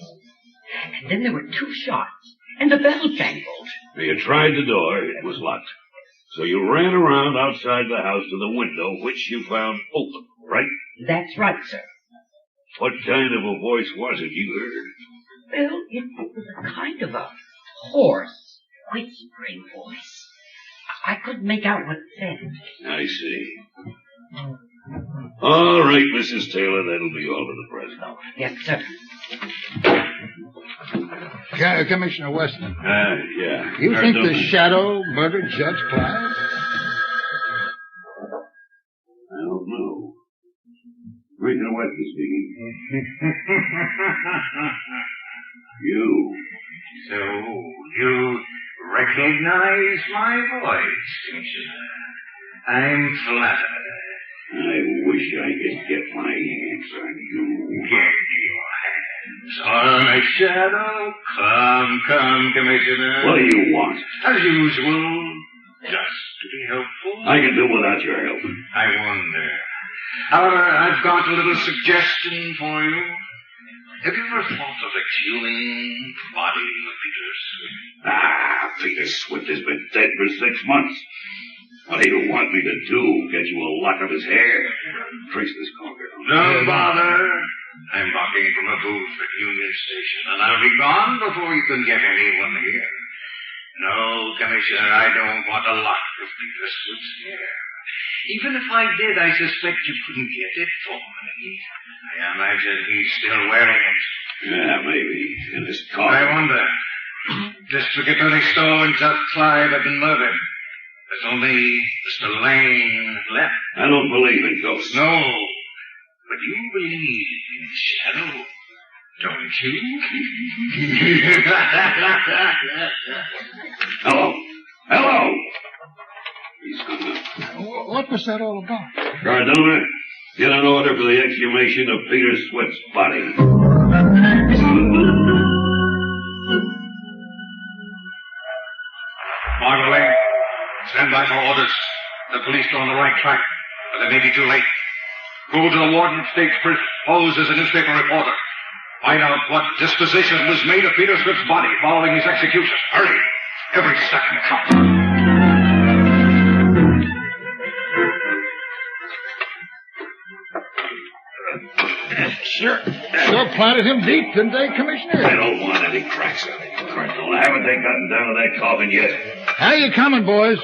and then there were two shots, and the bell jangled. You tried the door. It was locked. So you ran around outside the house to the window, which you found open, right? That's right, sir. What kind of a voice was it you heard? Well, it was a kind of a hoarse, whispering voice. I couldn't make out what it said. I see. All right, Mrs. Taylor, that'll be all for the present. Yes, sir. Commissioner Weston. Yeah. You think the shadow murdered Judge Clive? I don't know. Commissioner Weston speaking. You. So, you recognize my voice, Commissioner? I'm flattered. I wish I could get my hands on you. Get your hands on a shadow? Come, Commissioner. What do you want? As usual, just to be helpful. I can do without your help. I wonder. However, I've got a little suggestion for you. Have you ever thought of exhuming the body of Peter Swift? Peter Swift has been dead for 6 months. What do you want me to do? Get you a lock of his hair? Trace this conker. Don't bother. I'm walking from a booth at Union Station, and I'll be gone before you can get anyone here. No, Commissioner, I don't want a lock of Peter Swift's hair. Even if I did, I suspect you couldn't get it for me. I imagine he's still wearing it. Yeah, maybe. In his car. I wonder. District Attorney Stowe and Judge Clive have been murdered. There's only Mr. Lane left. I don't believe in ghosts. No. But you believe in shadow, don't you? Hello. He's gone. What was that all about? Cardona, get an order for the exhumation of Peter Swift's body. Margot Lane, stand by for orders. The police are on the right track, but they may be too late. Go to the Warden State Prison. Pose as a newspaper reporter. Find out what disposition was made of Peter Swift's body following his execution. Hurry. Every second counts. Sure planted him deep, didn't they, Commissioner? I don't want any cracks on it, Colonel. Haven't they gotten down to that coffin yet? How you coming, boys?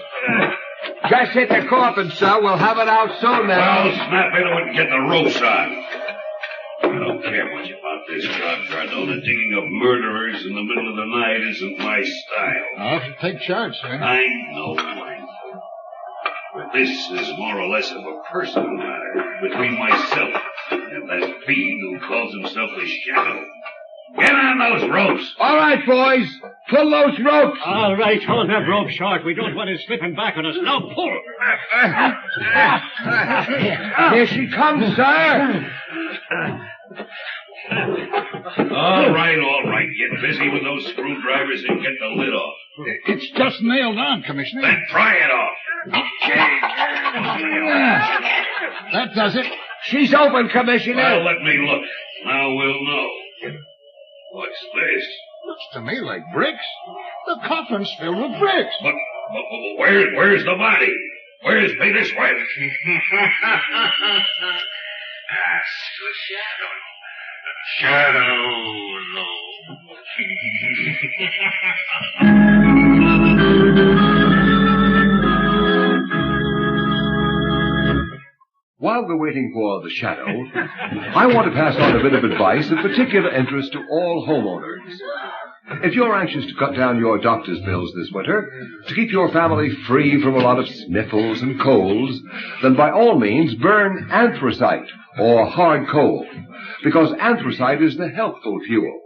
Just hit the coffin, sir. We'll have it out soon now. Well, snap into it and get the ropes on. I don't care much about this job, Colonel. The digging of murderers in the middle of the night isn't my style. I'll have to take charge, sir. I know, but this is more or less of a personal matter between myself and that fiend who calls himself the Shadow. Get on those ropes. All right, boys. Pull those ropes. All right, hold that rope short. We don't want it slipping back on us. Now pull. Here she comes, sir. All right. Get busy with those screwdrivers and get the lid off. It's just nailed on, Commissioner. Then pry it off. That does it. She's open, Commissioner. Well, let me look. Now we'll know. What's this? Looks to me like bricks. The coffin's filled with bricks. But where's the body? Where's Peter Swift? Ask the Shadow. Shadow, no. While we're waiting for the Shadow, I want to pass on a bit of advice of particular interest to all homeowners. If you're anxious to cut down your doctor's bills this winter, to keep your family free from a lot of sniffles and colds, then by all means burn anthracite or hard coal, because anthracite is the healthful fuel.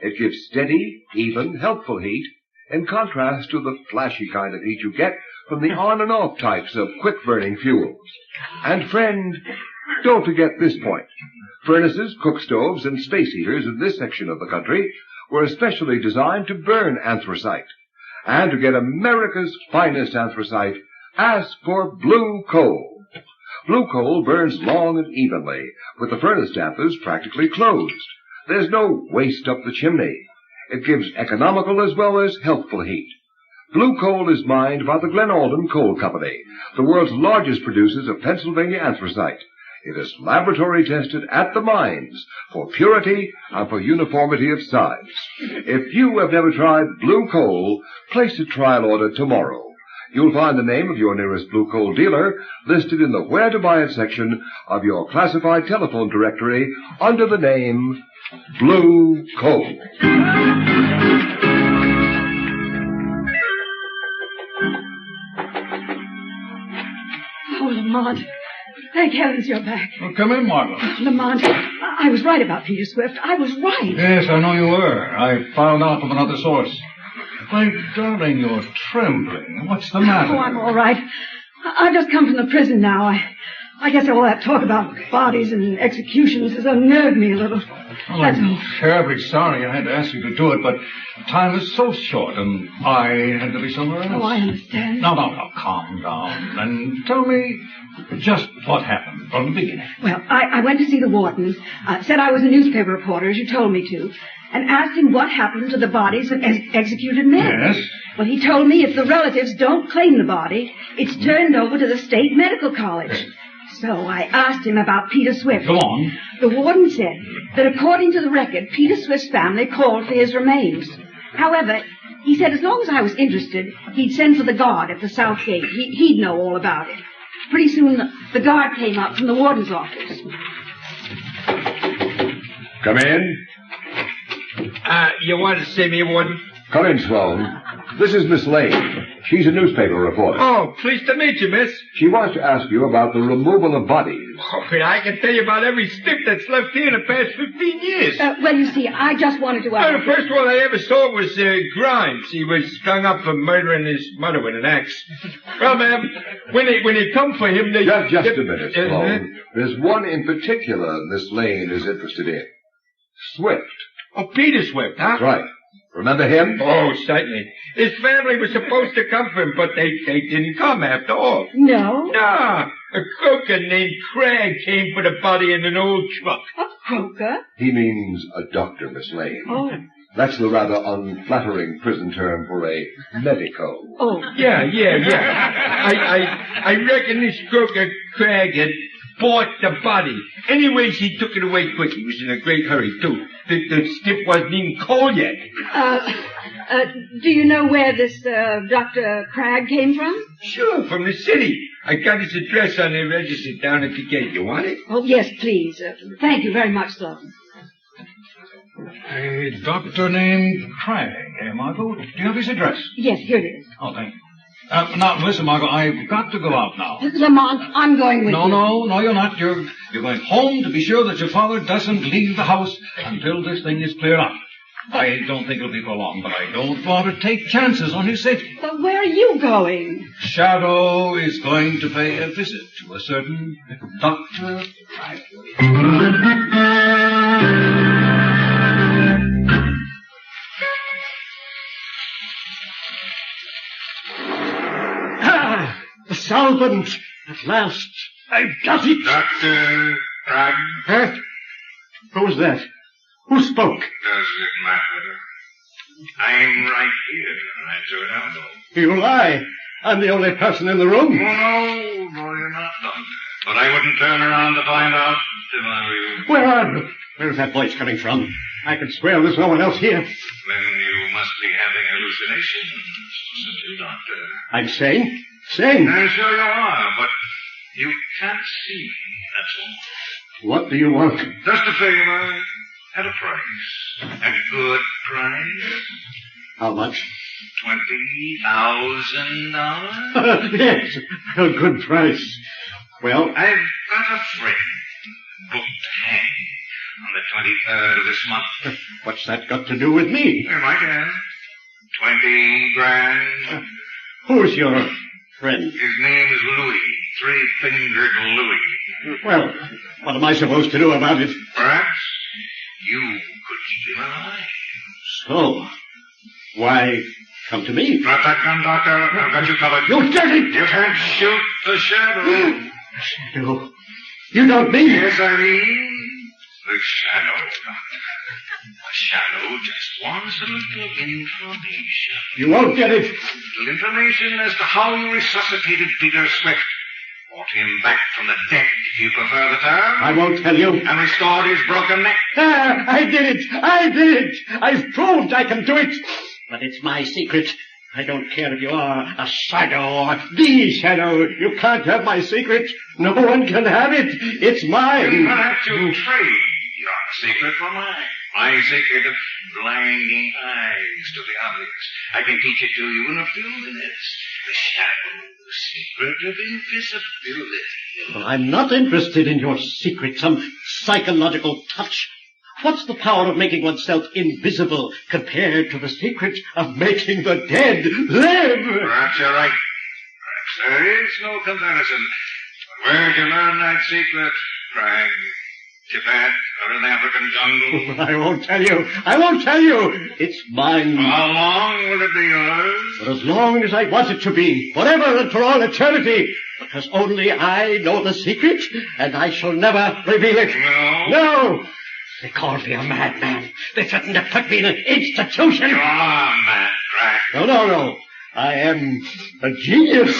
It gives steady, even, helpful heat, in contrast to the flashy kind of heat you get from the on and off types of quick-burning fuels. And friend, don't forget this point. Furnaces, cook stoves, and space heaters in this section of the country were especially designed to burn anthracite. And to get America's finest anthracite, ask for blue coal. Blue coal burns long and evenly, with the furnace dampers practically closed. There's no waste up the chimney. It gives economical as well as healthful heat. Blue coal is mined by the Glen Alden Coal Company, the world's largest producers of Pennsylvania anthracite. It is laboratory tested at the mines for purity and for uniformity of size. If you have never tried blue coal, place a trial order tomorrow. You'll find the name of your nearest blue coal dealer listed in the Where to Buy It section of your classified telephone directory under the name Blue Coal. Oh, Lamont. Thank heavens you're back. Well, come in, Margot. Lamont, I was right about Peter Swift. I was right. Yes, I know you were. I found out from another source. My darling, you're trembling. What's the matter? Oh, I'm all right. I've just come from the prison now. I guess all that talk about bodies and executions has unnerved me a little. Well, I'm terribly sorry I had to ask you to do it, but time is so short, and I had to be somewhere else. Oh, I understand. No, calm down, and tell me just what happened from the beginning. Well, I went to see the warden, said I was a newspaper reporter, as you told me to, and asked him what happened to the bodies of executed men. Yes? Well, he told me if the relatives don't claim the body, it's turned over to the state medical college. So I asked him about Peter Swift. Go on. The warden said that according to the record, Peter Swift's family called for his remains. However, he said as long as I was interested, he'd send for the guard at the south gate. He'd know all about it. Pretty soon, the guard came up from the warden's office. Come in. You want to see me, Warden? Come in, Sloan. This is Miss Lane. She's a newspaper reporter. Oh, pleased to meet you, miss. She wants to ask you about the removal of bodies. Oh, I can tell you about every stick that's left here in the past 15 years. Well, you see, I just wanted to ask... The first one I ever saw was Grimes. He was strung up for murdering his mother with an axe. Well, ma'am, when they come for him, they... Just a minute, Sloan. There's one in particular Miss Lane is interested in. Swift. Oh, Peter Swift, huh? That's right. Remember him? Oh, certainly. His family was supposed to come for him, but they didn't come after all. No? Nah. A croaker named Cragg came for the body in an old truck. A croaker? He means a doctor, Miss Lane. Oh. That's the rather unflattering prison term for a medico. Oh. Yeah. I reckon this croaker Cragg bought the body. Anyways, he took it away quick. He was in a great hurry, too. The stiff wasn't even cold yet. Do you know where this, Dr. Cragg came from? Sure, from the city. I got his address on the register down at the gate. You want it? Oh, yes, please. Thank you very much, Thornton. A doctor named Cragg, Margot? Do you have his address? Yes, here it is. Oh, thank you. Now, listen, Margot, I've got to go out now. Lamont, I'm going with you. No, you're not. You're going home to be sure that your father doesn't leave the house until this thing is cleared up. I don't think it'll be for long, but I don't want to take chances on his safety. But where are you going? Shadow is going to pay a visit to a certain Dr. Cragg. The solvent! At last! I've got it! Dr. Cragg? Huh? Who was that? Who spoke? Does it matter? I'm right here, I turn out. You lie. I'm the only person in the room. No, you're not, Doctor. But I wouldn't turn around to find out if I were you. Where are you? Where's that voice coming from? I can swear there's no one else here. Then you must be having hallucinations, Doctor. I'm sane. Sane. I'm sure you are, but you can't see me, that's all. What do you want? Just a favor at a price. A good price. How much? $20,000. Yes, a good price. Well, I've got a friend booked to hang on the 23rd of this month. What's that got to do with me? You might ask. 20 grand. Who's your friend? His name is Louis. Three-fingered Louis. Well, what am I supposed to do about it? Perhaps you could keep him alive. So, why come to me? Drop that gun, Doctor. I've got you covered. You did it! You can't shoot the shadow. Shadow? You don't mean it? Yes, I mean the shadow, Doctor. The shadow just wants a little information. You won't get it. Little information as to how you resuscitated Peter Swift. Brought him back from the dead, if you prefer the term. I won't tell you. And restored his broken neck. I did it! I did it! I've proved I can do it! But it's my secret. I don't care if you are a shadow or the shadow. You can't have my secret. No one can have it. It's mine. You have to trade your secret for mine. My secret of blinding eyes to the obvious. I can teach it to you in a few minutes. The shadow's secret of invisibility. Well, I'm not interested in your secret, some psychological touch. What's the power of making oneself invisible compared to the secret of making the dead live? Perhaps you're right. Perhaps there is no comparison. But where'd you learn that secret, Cragg? Tibet or in the African jungle? I won't tell you. I won't tell you. It's mine. How long will it be yours? For as long as I want it to be. Forever and for all eternity. Because only I know the secret, and I shall never reveal it. No? No! They called me a madman. They threatened to put me in an institution. You are mad, Cragg. No. I am a genius.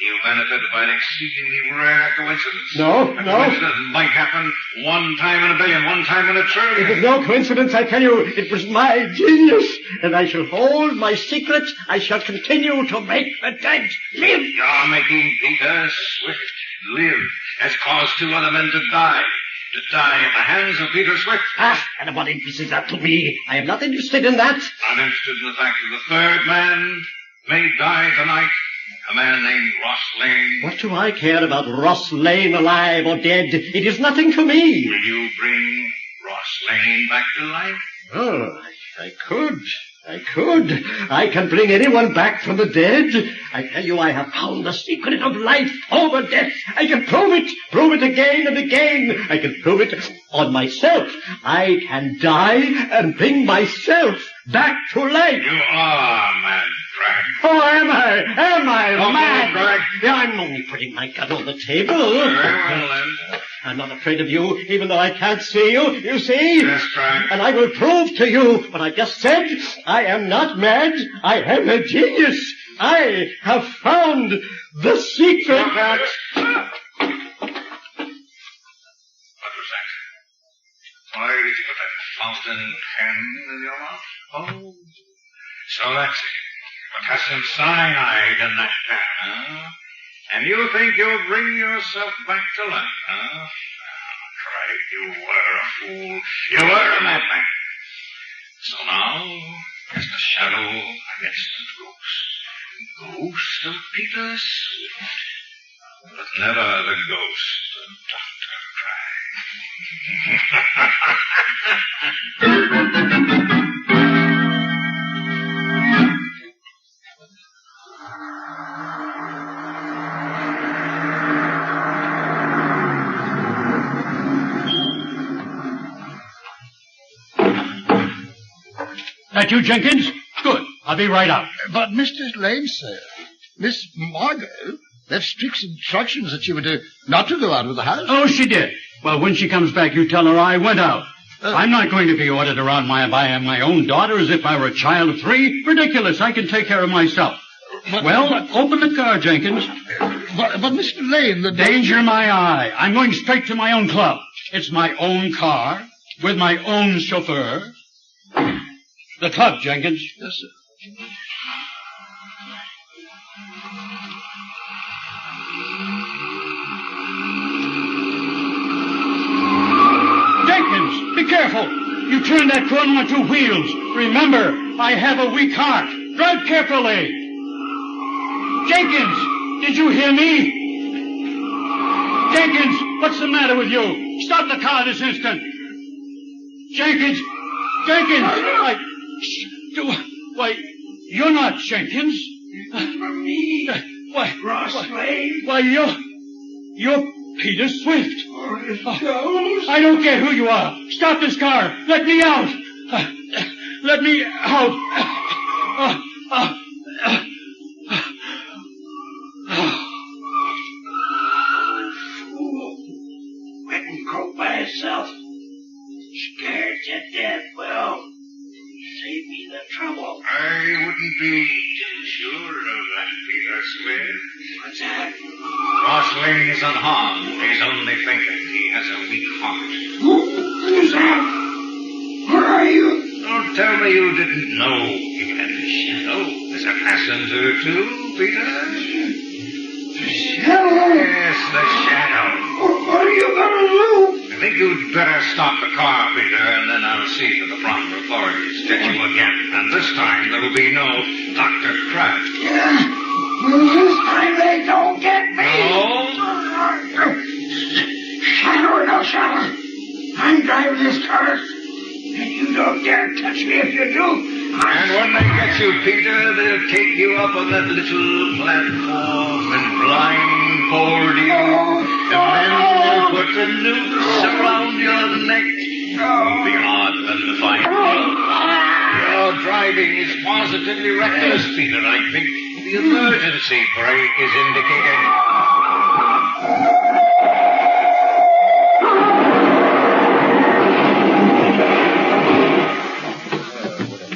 You benefit by an exceedingly rare coincidence. No. A coincidence that might happen one time in a billion, one time in a trillion. It was no coincidence, I tell you. It was my genius. And I shall hold my secret. I shall continue to make the dead live. You're making Peter Swift live has caused two other men to die. To die at the hands of Peter Swift. And what interest is that to me? I am not interested in that. Not interested in the fact that the third man may die tonight. A man named Ross Lane. What do I care about Ross Lane alive or dead? It is nothing to me. Will you bring Ross Lane back to life? Oh, I could. I can bring anyone back from the dead. I tell you, I have found the secret of life over death. I can prove it again and again. I can prove it on myself. I can die and bring myself back to life. You are mad, Cragg. Oh, am I Don't mad? move, Cragg. Yeah, I'm only putting my gun on the table. Very well, then. I'm not afraid of you, even though I can't see you. You see? Yes, Cragg. And I will prove to you what I just said. I am not mad. I am a genius. I have found the secret. Why did you put that fountain pen in your mouth? Oh, so that's it. Potassium cyanide in that pen, huh? And you think you'll bring yourself back to life, huh? Right, you were a fool. You were a madman. So now, as the shadow against the ghost of Peter Swift, but never the ghost of Dr. That you, Jenkins? Good. I'll be right out. But Mr. Lane, sir, Miss Margot left strict instructions that she were not to go out of the house. Oh, she did. Well, when she comes back, you tell her I went out. I'm not going to be ordered around by my own daughter as if I were a child of 3. Ridiculous. I can take care of myself. Open the car, Jenkins. But Mr. Lane, the danger my eye. I'm going straight to my own club. It's my own car with my own chauffeur. The club, Jenkins. Yes, sir. Jenkins, be careful. You turn that corner on 2 wheels. Remember, I have a weak heart. Drive carefully. Jenkins, did you hear me? Jenkins, what's the matter with you? Stop the car this instant. Jenkins, why, you're not Jenkins. Why, you're Peter Swift. I don't care who you are. Stop this car. Let me out. Let me out. Went and croaked by himself. Scared to death. Well, save me the trouble. I wouldn't be too sure of that, Peter Swift. What's that? Ross Lane is unharmed. He's only thinking he has a weak heart. Who's that? Where are you? Don't tell me you didn't know you had the shadow as a passenger, too, Peter. The shadow? Yes, the shadow. What are you going to do? I think you'd better stop the car, Peter, and then I'll see that the proper authorities catch you again. And this time there will be no Dr. Pratt. This time they don't get me. No? Shadow or no shadow, I'm driving this car, and you don't dare touch me if you do. And when they get you, Peter, they'll take you up on that little platform and blindfold you. And then they'll put a noose around your neck. It'll be hard for them to find you. Your driving is positively reckless, Peter. I think the emergency brake is indicating.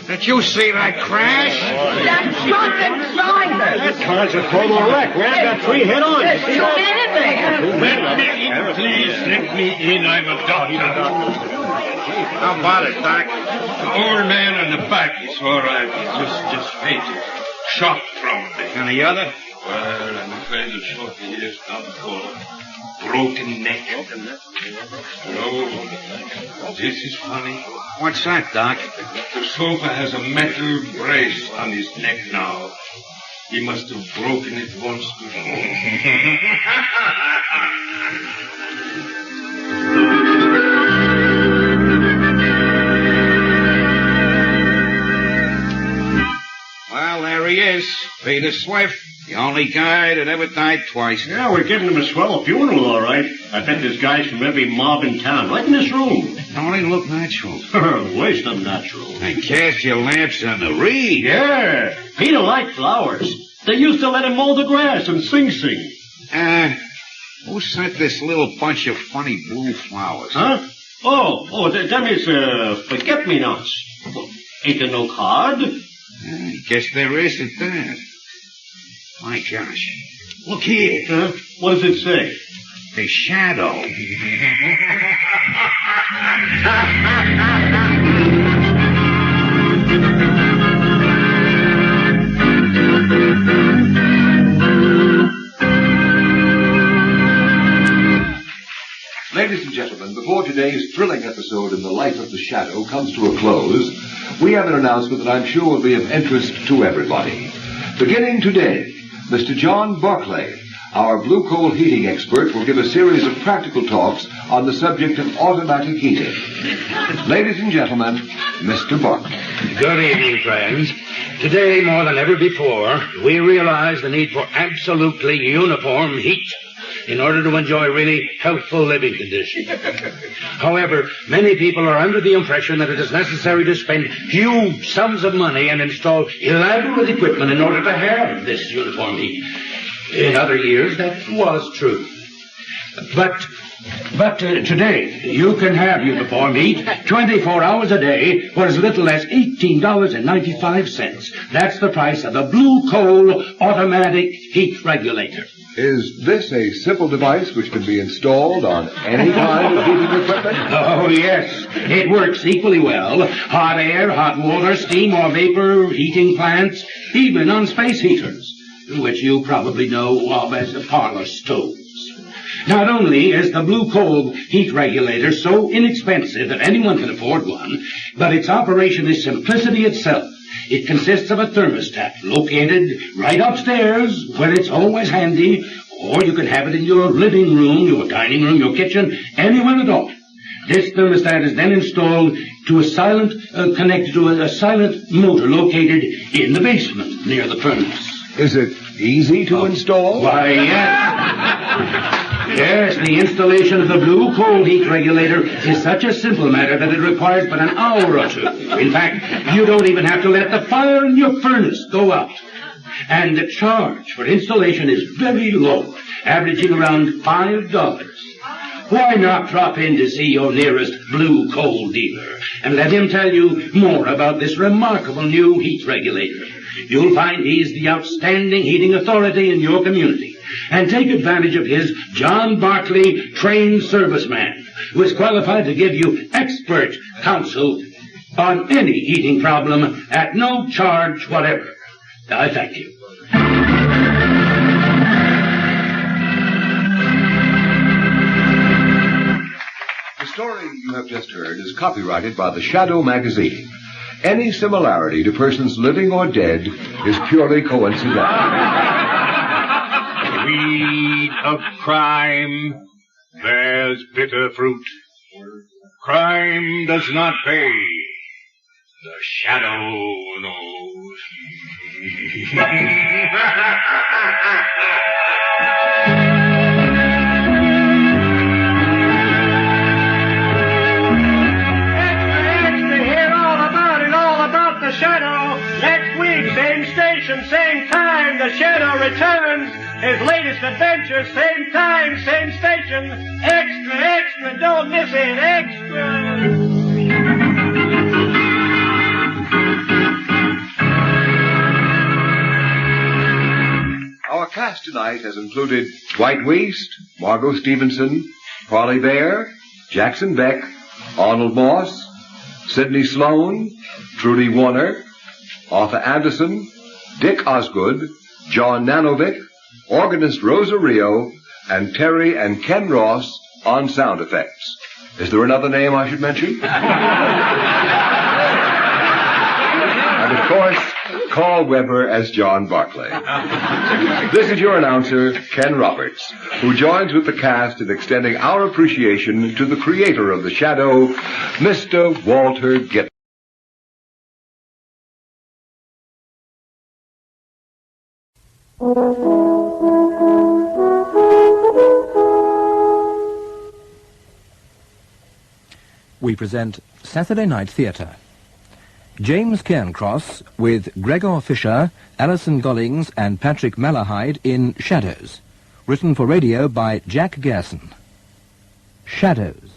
Did you see that crash? That truck inside us. That car's a total wreck. We have got 3 head-ons. There's 2 men in there. Please let me in. I'm a doctor. How about it, Doc? The old man in the back is all right. He's just fainted. Shock probably. And the other? Well, I'm afraid the shock he is not for broken neck. No, this is funny. What's that, Doc? The sofa has a metal brace on his neck now. He must have broken it once before. Well, there he is. Peter Swift. The only guy that ever died twice. Yeah, we're giving him a swell funeral, all right. I bet there's guys from every mob in town, right in this room. Don't even look natural. Waste of natural. And cast your lamps on the reed. Yeah, Peter liked flowers. They used to let him mow the grass and sing. Who sent this little bunch of funny blue flowers? Huh? Oh, them is, forget-me-nots. Well, ain't there no card? I guess there is at that. My gosh. Look here. What does it say? The shadow. Ladies and gentlemen, before today's thrilling episode in the life of the shadow comes to a close, we have an announcement that I'm sure will be of interest to everybody. Beginning today, Mr. John Barclay, our blue coal heating expert, will give a series of practical talks on the subject of automatic heating. Ladies and gentlemen, Mr. Barclay. Good evening, friends. Today, more than ever before, we realize the need for absolutely uniform heat in order to enjoy really healthful living conditions. However, many people are under the impression that it is necessary to spend huge sums of money and install elaborate equipment in order to have this uniform heat. In other years, that was true. But today, you can have uniform heat 24 hours a day for as little as $18.95. That's the price of a blue coal automatic heat regulator. Is this a simple device which can be installed on any kind of heating equipment? Oh, yes. It works equally well. Hot air, hot water, steam or vapor, heating plants, even on space heaters, which you probably know of as parlor stoves. Not only is the blue coal heat regulator so inexpensive that anyone can afford one, but its operation is simplicity itself. It consists of a thermostat located right upstairs, where it's always handy, or you can have it in your living room, your dining room, your kitchen, anywhere at all. This thermostat is then installed to connected to a silent motor located in the basement near the furnace. Is it easy to install? Why, yes. Yes, the installation of the blue coal heat regulator is such a simple matter that it requires but an hour or two. In fact, you don't even have to let the fire in your furnace go out. And the charge for installation is very low, averaging around $5. Why not drop in to see your nearest blue coal dealer and let him tell you more about this remarkable new heat regulator? You'll find he's the outstanding heating authority in your community. And take advantage of his John Barclay trained serviceman, who is qualified to give you expert counsel on any heating problem at no charge whatever. I thank you. The story you have just heard is copyrighted by the Shadow magazine. Any similarity to persons living or dead is purely coincidental. Weed of crime bears bitter fruit. Crime does not pay. The shadow knows. Extra, hear all about the shadow. Next week, same station, same time, the shadow returns. His latest adventure, same time, same station. Extra, don't miss it, extra. Our cast tonight has included Dwight Weist, Margot Stevenson, Parley Bear, Jackson Beck, Arnold Moss, Sidney Sloan, Trudy Warner, Arthur Anderson, Dick Osgood, John Nanovic, organist Rosa Rio, and Terry and Ken Ross on sound effects. Is there another name I should mention? And of course, Carl Weber as John Barclay. This is your announcer, Ken Roberts, who joins with the cast in extending our appreciation to the creator of the shadow, Mr. Walter Gibb. We present Saturday Night Theatre. James Cairncross with Gregor Fisher, Alison Gollings and Patrick Malahide in Shadows. Written for radio by Jack Gerson. Shadows.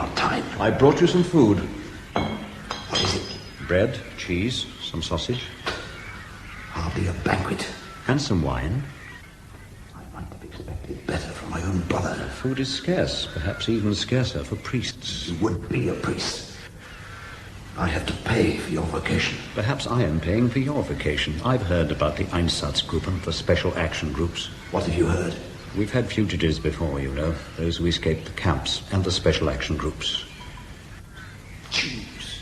not time. I brought you some food. What is it? Bread, cheese, some sausage. Hardly a banquet. And some wine. I might have expected better from my own brother. Food is scarce, perhaps even scarcer for priests. You would be a priest. I have to pay for your vocation. Perhaps I am paying for your vocation. I've heard about the Einsatzgruppen, the special action groups. What have you heard? We've had fugitives before, you know. Those who escaped the camps and the special action groups. Jews.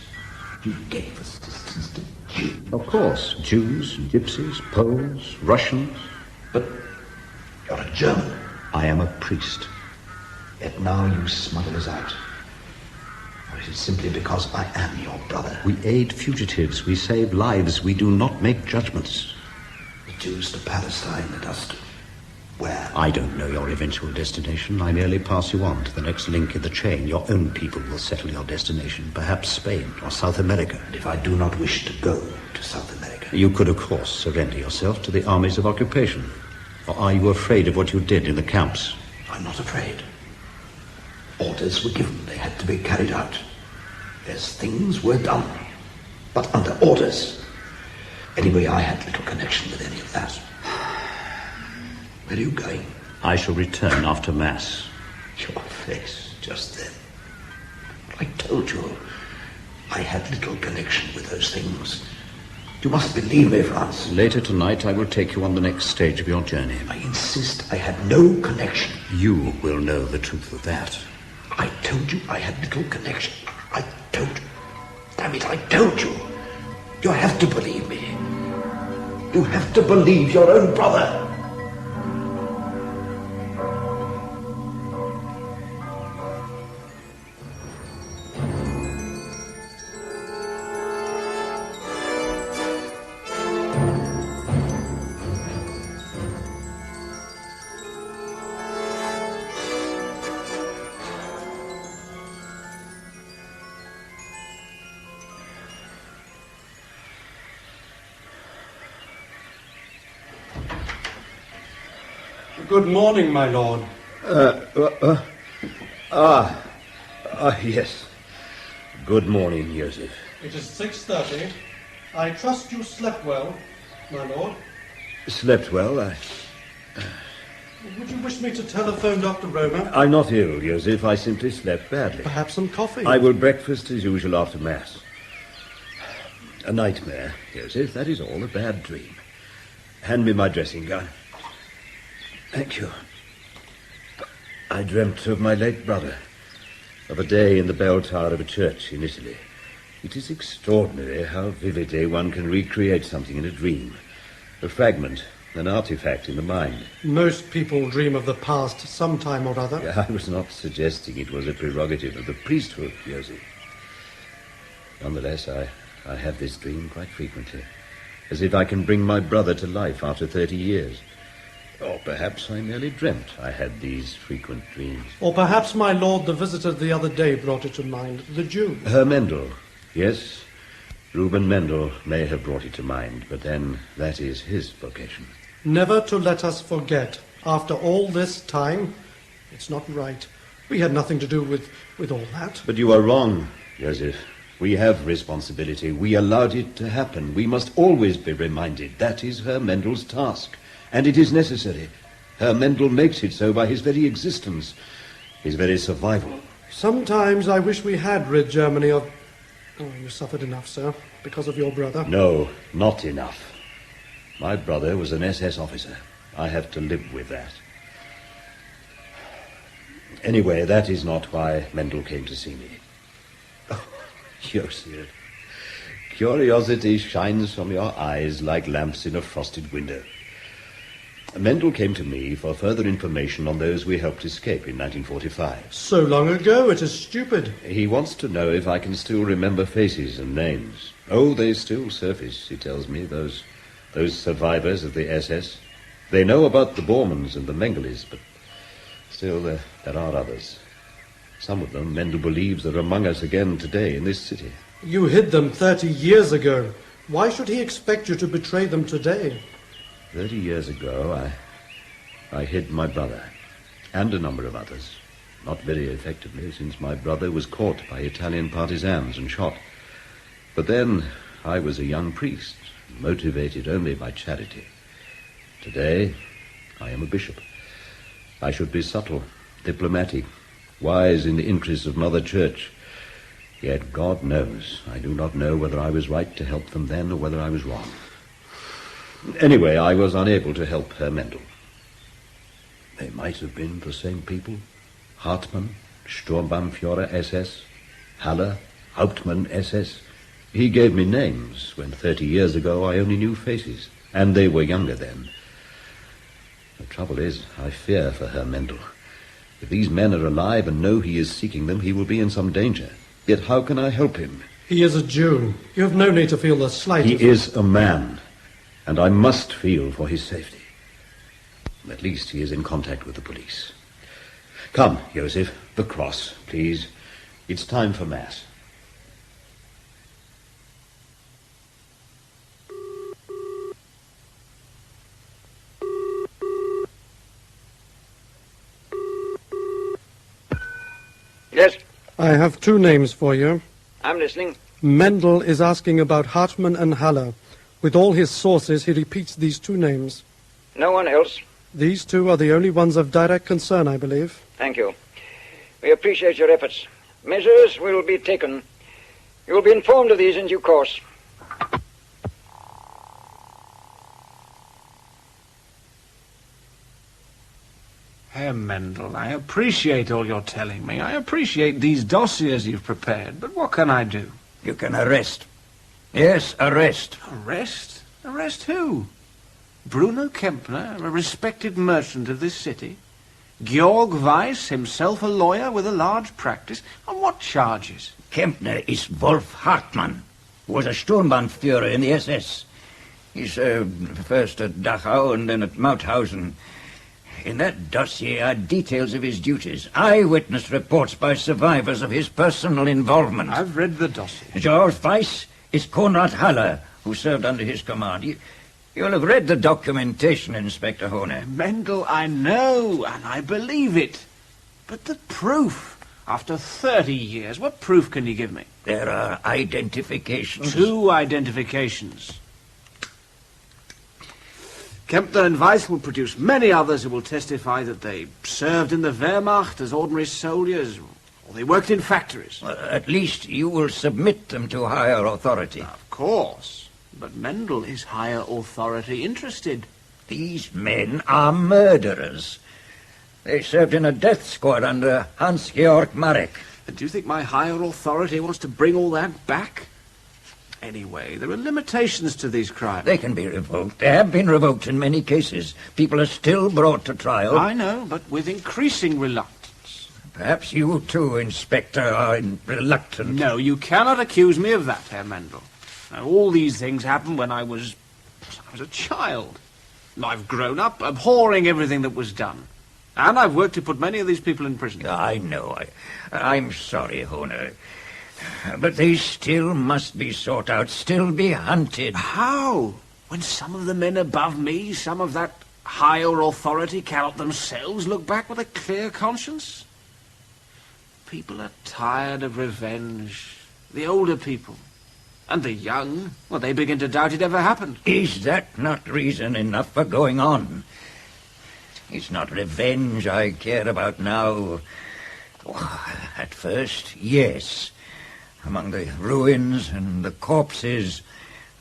You gave assistance to Jews. Of course. Jews, Gypsies, Poles, Russians. But you're a German. I am a priest. Yet now you smuggle us out. Or is it simply because I am your brother? We aid fugitives. We save lives. We do not make judgments. The Jews to Palestine and us to where? I don't know your eventual destination. I merely pass you on to the next link in the chain. Your own people will settle your destination. Perhaps Spain or South America. And if I do not wish to go to South America? You could, of course, surrender yourself to the armies of occupation. Or are you afraid of what you did in the camps? I'm not afraid. Orders were given. They had to be carried out. As things were done. But under orders. Anyway, I had little connection with any of that. Where are you going? I shall return after Mass. Your face just then. I told you I had little connection with those things. You must believe me, Franz. Later tonight, I will take you on the next stage of your journey. I insist I had no connection. You will know the truth of that. I told you I had little connection. I told you. Damn it, I told you. You have to believe me. You have to believe your own brother. Good morning, my lord. Yes. Good morning, Joseph. It is 6:30. I trust you slept well, my lord. Slept well, Would you wish me to telephone Dr. Roma? I'm not ill, Joseph. I simply slept badly. Perhaps some coffee? I will breakfast as usual after Mass. A nightmare, Joseph. That is all. A bad dream. Hand me my dressing gown. Thank you. I dreamt of my late brother, of a day in the bell tower of a church in Italy. It is extraordinary how vividly one can recreate something in a dream. A fragment, an artifact in the mind. Most people dream of the past sometime or other. I was not suggesting it was a prerogative of the priesthood, Josie. Nonetheless, I have this dream quite frequently, as if I can bring my brother to life after 30 years. Or perhaps I merely dreamt I had these frequent dreams. Or perhaps, my lord, the visitor the other day brought it to mind, the Jew. Herr Mendel, yes. Reuben Mendel may have brought it to mind, but then that is his vocation. Never to let us forget, after all this time, it's not right. We had nothing to do with all that. But you are wrong, Joseph. We have responsibility. We allowed it to happen. We must always be reminded that is Herr Mendel's task. And it is necessary. Herr Mendel makes it so by his very existence, his very survival. Sometimes I wish we had rid Germany of... Oh, you suffered enough, sir, because of your brother. No, not enough. My brother was an SS officer. I have to live with that. Anyway, that is not why Mendel came to see me. Oh, Joseph, curiosity shines from your eyes like lamps in a frosted window. Mendel came to me for further information on those we helped escape in 1945. So long ago, it is stupid. He wants to know if I can still remember faces and names. Oh, they still surface, he tells me, those survivors of the SS. They know about the Bormans and the Mengeles, but still there are others. Some of them Mendel believes are among us again today in this city. You hid them 30 years ago. Why should he expect you to betray them today? 30 years ago, I hid my brother and a number of others. Not very effectively, since my brother was caught by Italian partisans and shot. But then I was a young priest, motivated only by charity. Today, I am a bishop. I should be subtle, diplomatic, wise in the interests of Mother Church. Yet God knows, I do not know whether I was right to help them then or whether I was wrong. Anyway, I was unable to help Herr Mendel. They might have been the same people. Hartmann, Sturmbannführer SS, Haller, Hauptmann SS. He gave me names when 30 years ago I only knew faces, and they were younger then. The trouble is, I fear for Herr Mendel. If these men are alive and know he is seeking them, he will be in some danger. Yet how can I help him? He is a Jew. You have no need to feel the slightest... He is a man, and I must feel for his safety. At least he is in contact with the police. Come, Joseph, the cross, please. It's time for Mass. Yes? I have two names for you. I'm listening. Mendel is asking about Hartmann and Haller. With all his sources, he repeats these two names. No one else? These two are the only ones of direct concern, I believe. Thank you. We appreciate your efforts. Measures will be taken. You will be informed of these in due course. Herr Mendel, I appreciate all you're telling me. I appreciate these dossiers you've prepared, but what can I do? You can arrest. Yes, arrest. Arrest? Arrest who? Bruno Kempner, a respected merchant of this city? Georg Weiss, himself a lawyer with a large practice? On what charges? Kempner is Wolf Hartmann, who was a Sturmbannführer in the SS. He served first at Dachau and then at Mauthausen. In that dossier are details of his duties, eyewitness reports by survivors of his personal involvement. I've read the dossier. George Weiss is Konrad Haller, who served under his command. You'll have read the documentation, Inspector Horner. Mendel, I know, and I believe it. But the proof, after 30 years, what proof can you give me? There are identifications. 2 identifications. Kempner and Weiss will produce many others who will testify that they served in the Wehrmacht as ordinary soldiers, or they worked in factories. Well, at least you will submit them to higher authority. Of course. But Mendel is higher authority interested. These men are murderers. They served in a death squad under Hans-Georg Marek. And do you think my higher authority wants to bring all that back? Anyway, there are limitations to these crimes. They can be revoked. They have been revoked in many cases. People are still brought to trial. I know, but with increasing reluctance. Perhaps you too, Inspector, are reluctant. No, you cannot accuse me of that, Herr Mendel. Now, all these things happened when I was a child. I've grown up abhorring everything that was done. And I've worked to put many of these people in prison. I know. I'm sorry, Horner. But they still must be sought out, still be hunted. How? When some of the men above me, some of that higher authority, cannot themselves look back with a clear conscience? People are tired of revenge. The older people. And the young, well, they begin to doubt it ever happened. Is that not reason enough for going on? It's not revenge I care about now. At first, yes. Among the ruins and the corpses,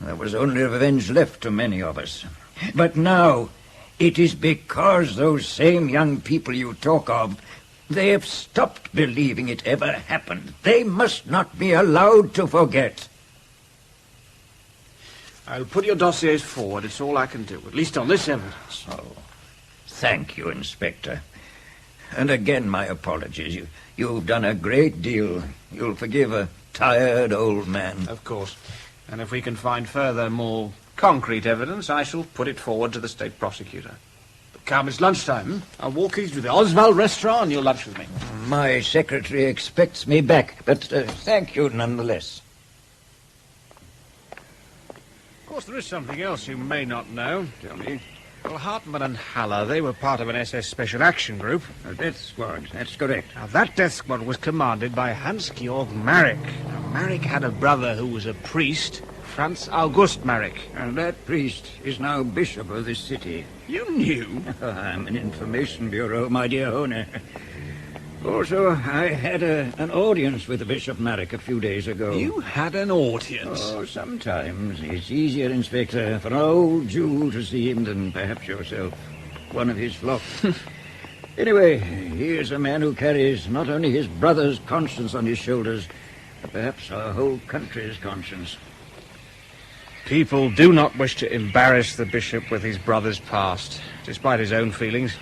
there was only revenge left to many of us. But now, it is because those same young people you talk of, they have stopped believing it ever happened. They must not be allowed to forget. I'll put your dossiers forward. It's all I can do, at least on this evidence. Oh, thank you, Inspector. And again, my apologies. You've done a great deal. You'll forgive a tired old man. Of course. And if we can find further, more concrete evidence, I shall put it forward to the state prosecutor. But come, it's lunchtime. I'll walk you to the Oswald restaurant and you'll lunch with me. My secretary expects me back, but thank you nonetheless. Of course, there is something else you may not know, Johnny. Well, Hartman and Haller, they were part of an SS Special Action Group. A death squad, that's correct. Now, that death squad was commanded by Hans-Georg Marek. Now, Marek had a brother who was a priest, Franz August Marek. And that priest is now bishop of this city. You knew? I'm an information bureau, my dear owner. Also, I had an audience with Bishop Marek a few days ago. You had an audience? Oh, sometimes it's easier, Inspector, for an old Jew to see him than perhaps yourself, one of his flock. Anyway, here's a man who carries not only his brother's conscience on his shoulders, but perhaps our whole country's conscience. People do not wish to embarrass the bishop with his brother's past, despite his own feelings.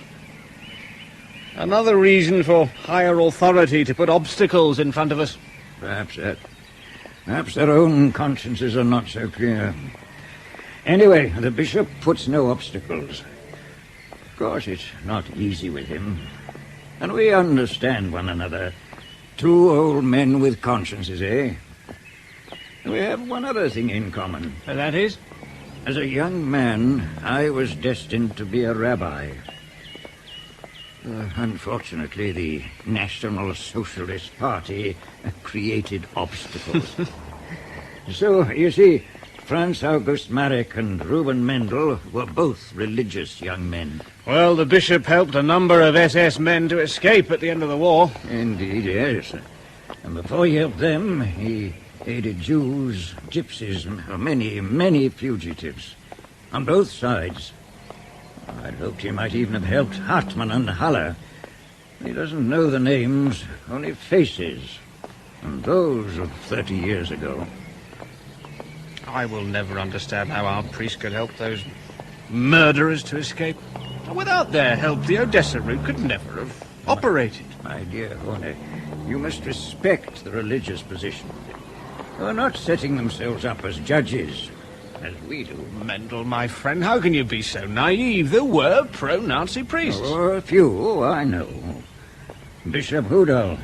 Another reason for higher authority to put obstacles in front of us. Perhaps their own consciences are not so clear. Anyway, the bishop puts no obstacles. Of course, it's not easy with him. And we understand one another. Two old men with consciences, eh? We have one other thing in common. And that is? As a young man, I was destined to be a rabbi. Unfortunately, the National Socialist Party created obstacles. So, you see, Franz August Marek and Reuben Mendel were both religious young men. Well, the bishop helped a number of SS men to escape at the end of the war. Indeed, yes. And before he helped them, he aided Jews, gypsies, many fugitives. On both sides. I'd hoped he might even have helped Hartman and Haller. He doesn't know the names, only faces. And those of 30 years ago. I will never understand how our priest could help those murderers to escape. Without their help, the Odessa route could never have operated. My dear Horner, you must respect the religious position. They're not setting themselves up as judges, as we do. Mendel, my friend, how can you be so naive? There were pro-Nazi priests. Oh, a few, I know. Bishop Hudal.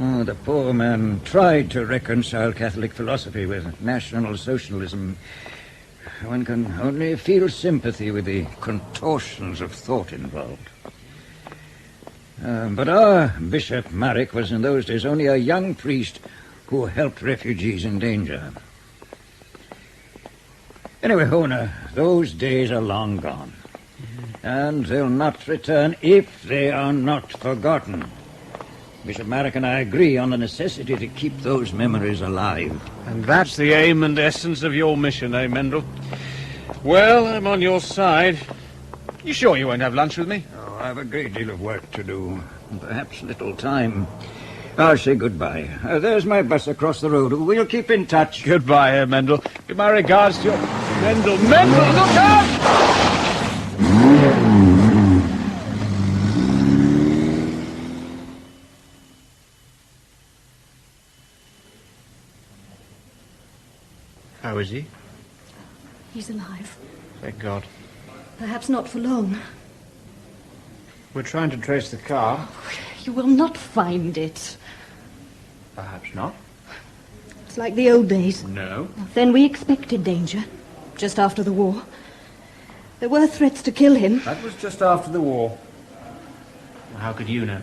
Oh, the poor man tried to reconcile Catholic philosophy with National Socialism. One can only feel sympathy with the contortions of thought involved. But our Bishop Marek was in those days only a young priest who helped refugees in danger. Anyway, Hona, those days are long gone. And they'll not return if they are not forgotten. Bishop Marek and I agree on the necessity to keep those memories alive. And that's the aim and essence of your mission, eh, Mendel? Well, I'm on your side. You sure you won't have lunch with me? Oh, I have a great deal of work to do, and perhaps little time. I'll say goodbye. There's my bus across the road. We'll keep in touch. Goodbye, Herr Mendel. Give my regards to your... Mendel, look out! How is he? He's alive. Thank God. Perhaps not for long. We're trying to trace the car. You will not find it. Perhaps not. It's like the old days. No. Then we expected danger, just after the war. There were threats to kill him. That was just after the war. How could you know?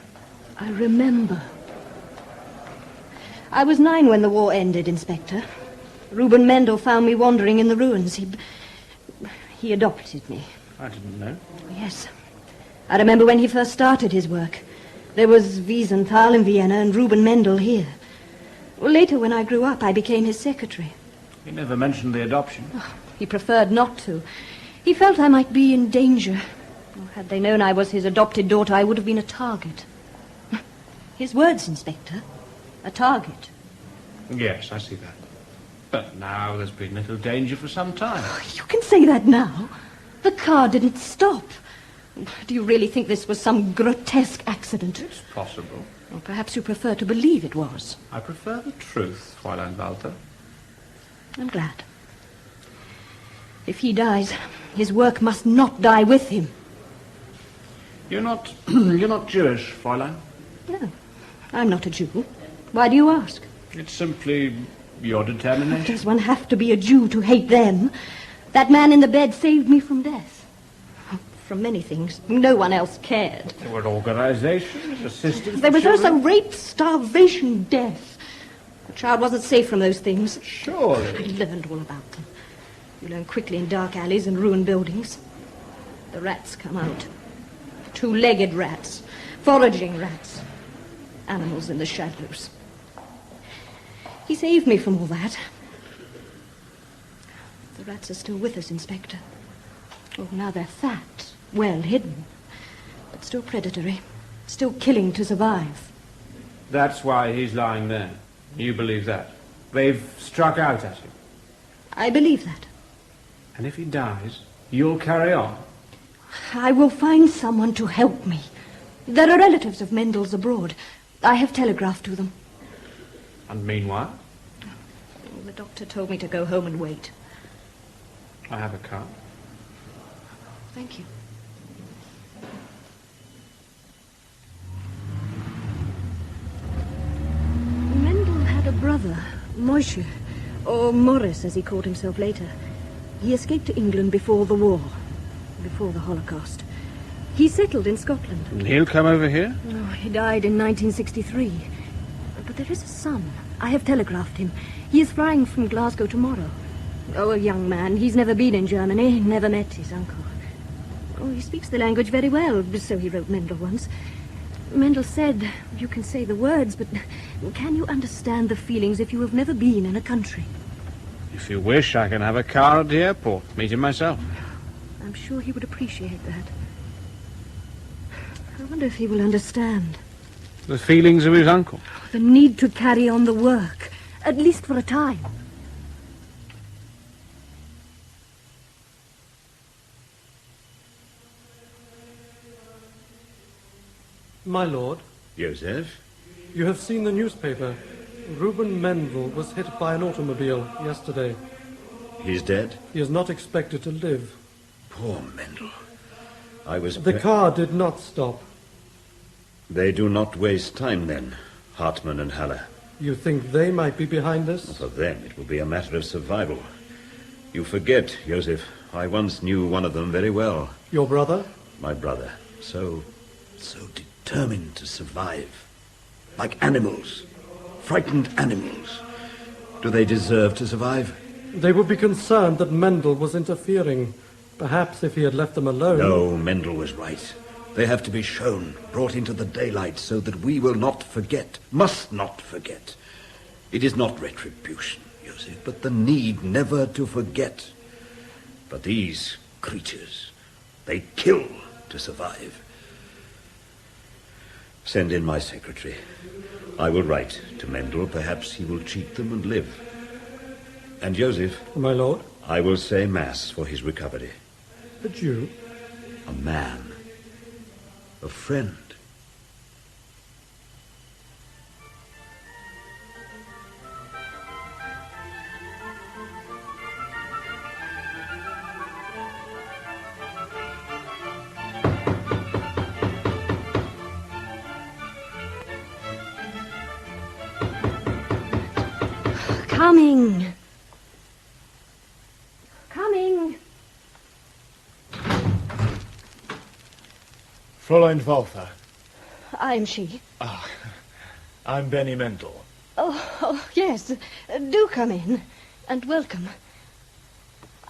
I remember. I was 9 when the war ended, Inspector. Reuben Mendel found me wandering in the ruins. He adopted me. I didn't know. Yes. I remember when he first started his work. There was Wiesenthal in Vienna and Reuben Mendel here. Well, later, when I grew up, I became his secretary. He never mentioned the adoption. Oh, he preferred not to. He felt I might be in danger. Oh, had they known I was his adopted daughter, I would have been a target. His words, Inspector. A target. Yes, I see that. But now there's been little danger for some time. You can say that now. The car didn't stop. Do you really think this was some grotesque accident? It's possible. Or perhaps you prefer to believe it was. I prefer the truth, Fräulein Walter. I'm glad. If he dies, his work must not die with him. You're not Jewish, Fräulein? No, I'm not a Jew. Why do you ask? It's simply your determination. Does one have to be a Jew to hate them? That man in the bed saved me from death. from many things. No one else cared. There were organizations, assistance. There was also rape, starvation, death. The child wasn't safe from those things. Surely. I learned all about them. You learn quickly in dark alleys and ruined buildings. The rats come out. Two-legged rats. Foraging rats. Animals in the shadows. He saved me from all that. The rats are still with us, Inspector. Oh, now they're fat, well hidden, but still predatory, still killing to survive. That's why he's lying there. You believe that? They've struck out at him. I believe that. And if he dies, you'll carry on? I will find someone to help me. There are relatives of Mendel's abroad. I have telegraphed to them. And meanwhile? The doctor told me to go home and wait. I have a card. Thank you. Mendel had a brother, Moshe, or Morris as he called himself later. He escaped to England before the war, before the Holocaust. He settled in Scotland. And he'll come over here? Oh, he died in 1963. But there is a son. I have telegraphed him. He is flying from Glasgow tomorrow. Oh, a young man. He's never been in Germany, never met his uncle. Oh, he speaks the language very well, so he wrote Mendel once. Mendel said, you can say the words, but can you understand the feelings if you have never been in a country? If you wish, I can have a car at the airport. Meet him myself. I'm sure he would appreciate that. I wonder if he will understand. The feelings of his uncle? The need to carry on the work, at least for a time. My lord. Joseph? You have seen the newspaper. Reuben Mendel was hit by an automobile yesterday. He's dead? He is not expected to live. Poor Mendel. I was... The car did not stop. They do not waste time, then, Hartmann and Haller. You think they might be behind this? For them, it will be a matter of survival. You forget, Joseph. I once knew one of them very well. Your brother? My brother. So determined to survive. Like animals. Frightened animals. Do they deserve to survive? They would be concerned that Mendel was interfering. Perhaps if he had left them alone... No, Mendel was right. They have to be shown, brought into the daylight, so that we will not forget, must not forget. It is not retribution, Joseph, but the need never to forget. But these creatures, they kill to survive. Send in my secretary. I will write to Mendel. Perhaps he will cheat them and live. And Joseph... My lord? I will say Mass for his recovery. A Jew? A man. A friend. Coming. Coming. Fräulein Walther. I'm she. Ah, I'm Benny Mendel. Oh, yes. Do come in. And welcome.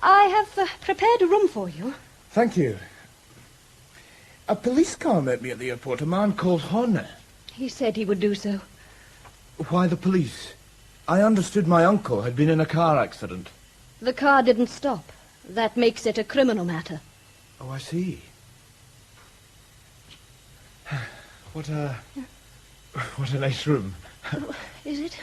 I have prepared a room for you. Thank you. A police car met me at the airport. A man called Horner. He said he would do so. Why the police? I understood my uncle had been in a car accident. The car didn't stop. That makes it a criminal matter. Oh, I see. What a nice room. Is it?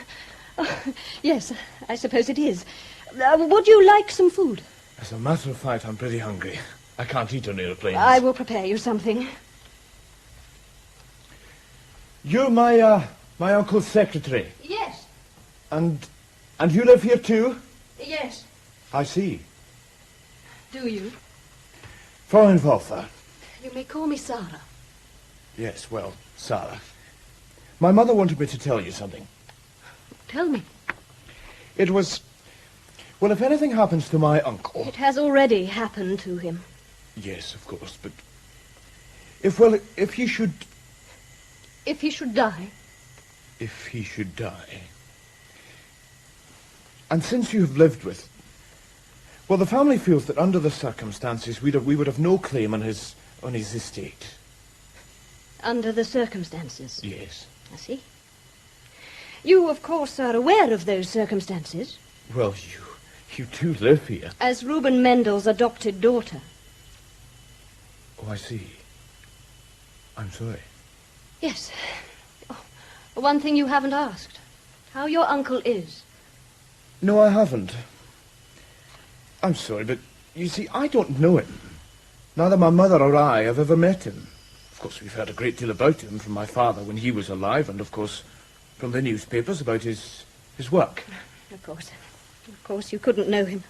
Oh, yes, I suppose it is. Would you like some food? As a matter of fact, I'm pretty hungry. I can't eat on airplanes. I will prepare you something. You're my uncle's secretary. Yes. And you live here too? Yes. I see. Do you? Fräulein Walther. You may call me Sarah. Yes, well, Sarah. My mother wanted me to tell you something. Tell me. It was... Well, if anything happens to my uncle... It has already happened to him. Yes, of course, but... If he should... If he should die? If he should die... And since you have lived with... Well, the family feels that under the circumstances we would have no claim on his estate. Under the circumstances? Yes. I see. You, of course, are aware of those circumstances. Well, you do live here. As Reuben Mendel's adopted daughter. Oh, I see. I'm sorry. Yes. Oh, one thing you haven't asked. How your uncle is. No, I haven't. I'm sorry, but you see, I don't know him. Neither my mother or I have ever met him. Of course, we've heard a great deal about him from my father when he was alive, and of course, from the newspapers about his work. Of course, you couldn't know him.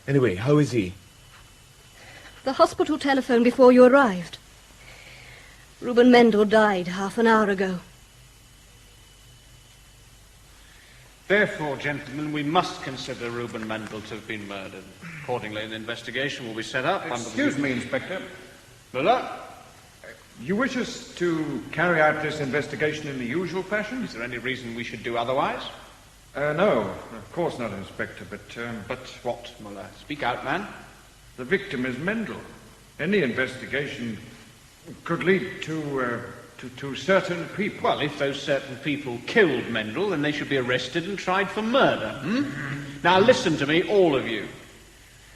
Anyway, how is he? The hospital telephoned before you arrived. Reuben Mendel died half an hour ago. Therefore, gentlemen, we must consider Reuben Mendel to have been murdered. Accordingly, an investigation will be set up. Excuse me, Inspector. Muller, you wish us to carry out this investigation in the usual fashion? Is there any reason we should do otherwise? No, of course not, Inspector, But what, Muller? Speak out, man. The victim is Mendel. Any investigation could lead to certain people. Well, if those certain people killed Mendel, then they should be arrested and tried for murder. Now, listen to me, all of you.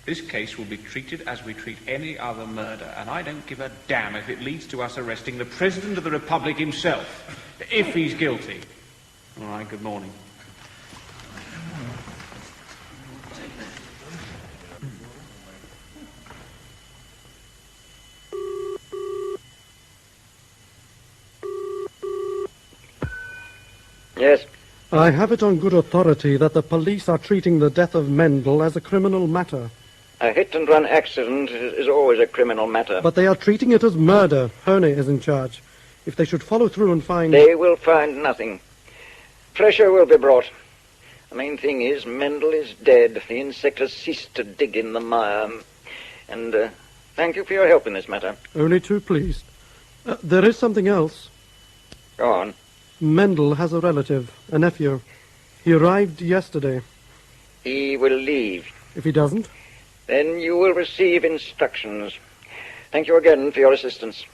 This case will be treated as we treat any other murder, and I don't give a damn if it leads to us arresting the President of the Republic himself, if he's guilty. All right, good morning. Yes? I have it on good authority that the police are treating the death of Mendel as a criminal matter. A hit-and-run accident is always a criminal matter. But they are treating it as murder. Herne is in charge. If they should follow through and find... They will find nothing. Pressure will be brought. The main thing is Mendel is dead. The insect has ceased to dig in the mire. And thank you for your help in this matter. Only too pleased. There is something else. Go on. Mendel has a relative, a nephew. He arrived yesterday. He will leave. If he doesn't? Then you will receive instructions. Thank you again for your assistance.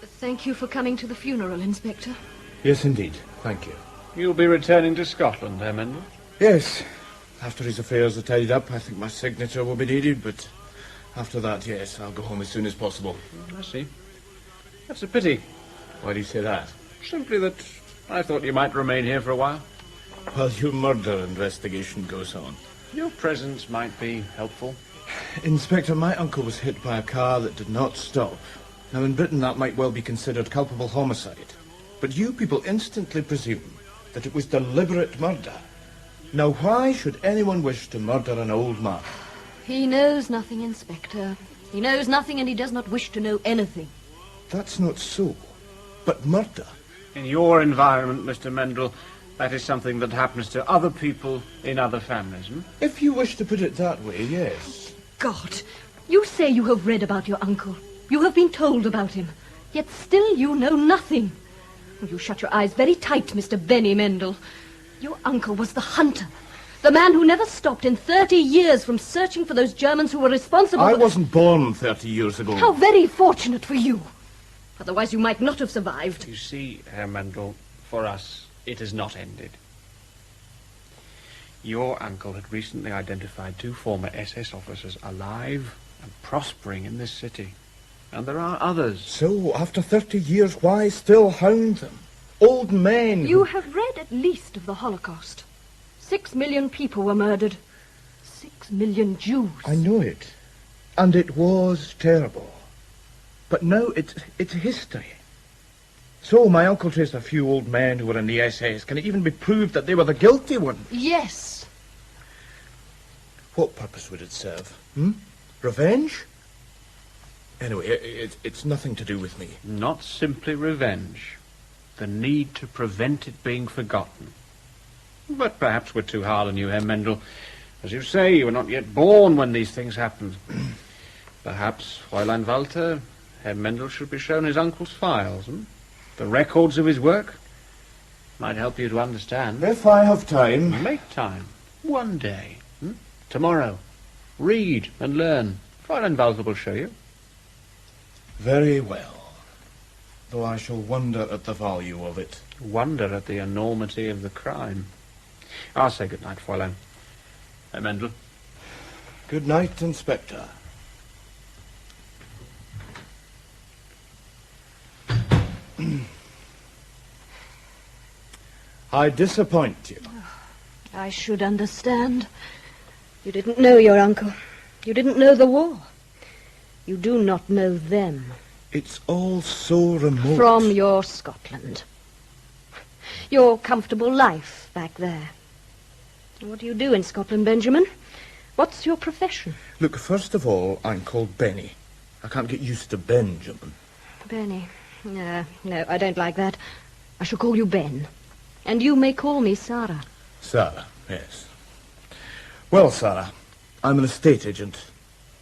Thank you for coming to the funeral, Inspector. Yes, indeed. Thank you. You'll be returning to Scotland, eh, Mendel? Yes. After his affairs are tidied up, I think my signature will be needed, but after that, yes, I'll go home as soon as possible. I see. That's a pity. Why do you say that? Simply that I thought you might remain here for a while. While your murder investigation goes on. Your presence might be helpful. Inspector, my uncle was hit by a car that did not stop. Now, in Britain, that might well be considered culpable homicide. But you people instantly presume that it was deliberate murder. Now, why should anyone wish to murder an old man? He knows nothing, Inspector. He knows nothing, and he does not wish to know anything. That's not so. But murder... In your environment, Mr. Mendel, that is something that happens to other people in other families, If you wish to put it that way, yes. God, you say you have read about your uncle. You have been told about him. Yet still you know nothing. You shut your eyes very tight, Mr. Benny Mendel. Your uncle was the hunter. The man who never stopped in 30 years from searching for those Germans who were responsible I wasn't born 30 years ago. How very fortunate for you. Otherwise you might not have survived. You see, Herr Mendel, for us, it has not ended. Your uncle had recently identified 2 former SS officers alive and prospering in this city. And there are others. So, after 30 years, why still hound them? Old men... You have read at least of the Holocaust. 6 million people were murdered. 6 million Jews. I know it. And it was terrible. But now it's history. So my uncle traced a few old men who were in the SS. Can it even be proved that they were the guilty ones? Yes. What purpose would it serve? Revenge? Anyway, it's nothing to do with me. Not simply revenge. The need to prevent it being forgotten. But perhaps we're too hard on you, Herr Mendel. As you say, you were not yet born when these things happened. Perhaps, Fräulein Walter, Herr Mendel should be shown his uncle's files, the records of his work. Might help you to understand. If I have time. Make time. One day. Tomorrow. Read and learn. Fräulein Walter will show you. Very well. Though I shall wonder at the value of it. Wonder at the enormity of the crime. I'll say good night, Fräulein. Herr Mendel. Good night, Inspector. I disappoint you. I should understand. You didn't know your uncle. You didn't know the war. You do not know them. It's all so remote. From your Scotland. Your comfortable life back there. What do you do in Scotland, Benjamin? What's your profession? Look, first of all, I'm called Benny. I can't get used to Benjamin. Benny. No, I don't like that. I shall call you Ben. And you may call me Sarah. Sarah, yes. Well, Sarah, I'm an estate agent.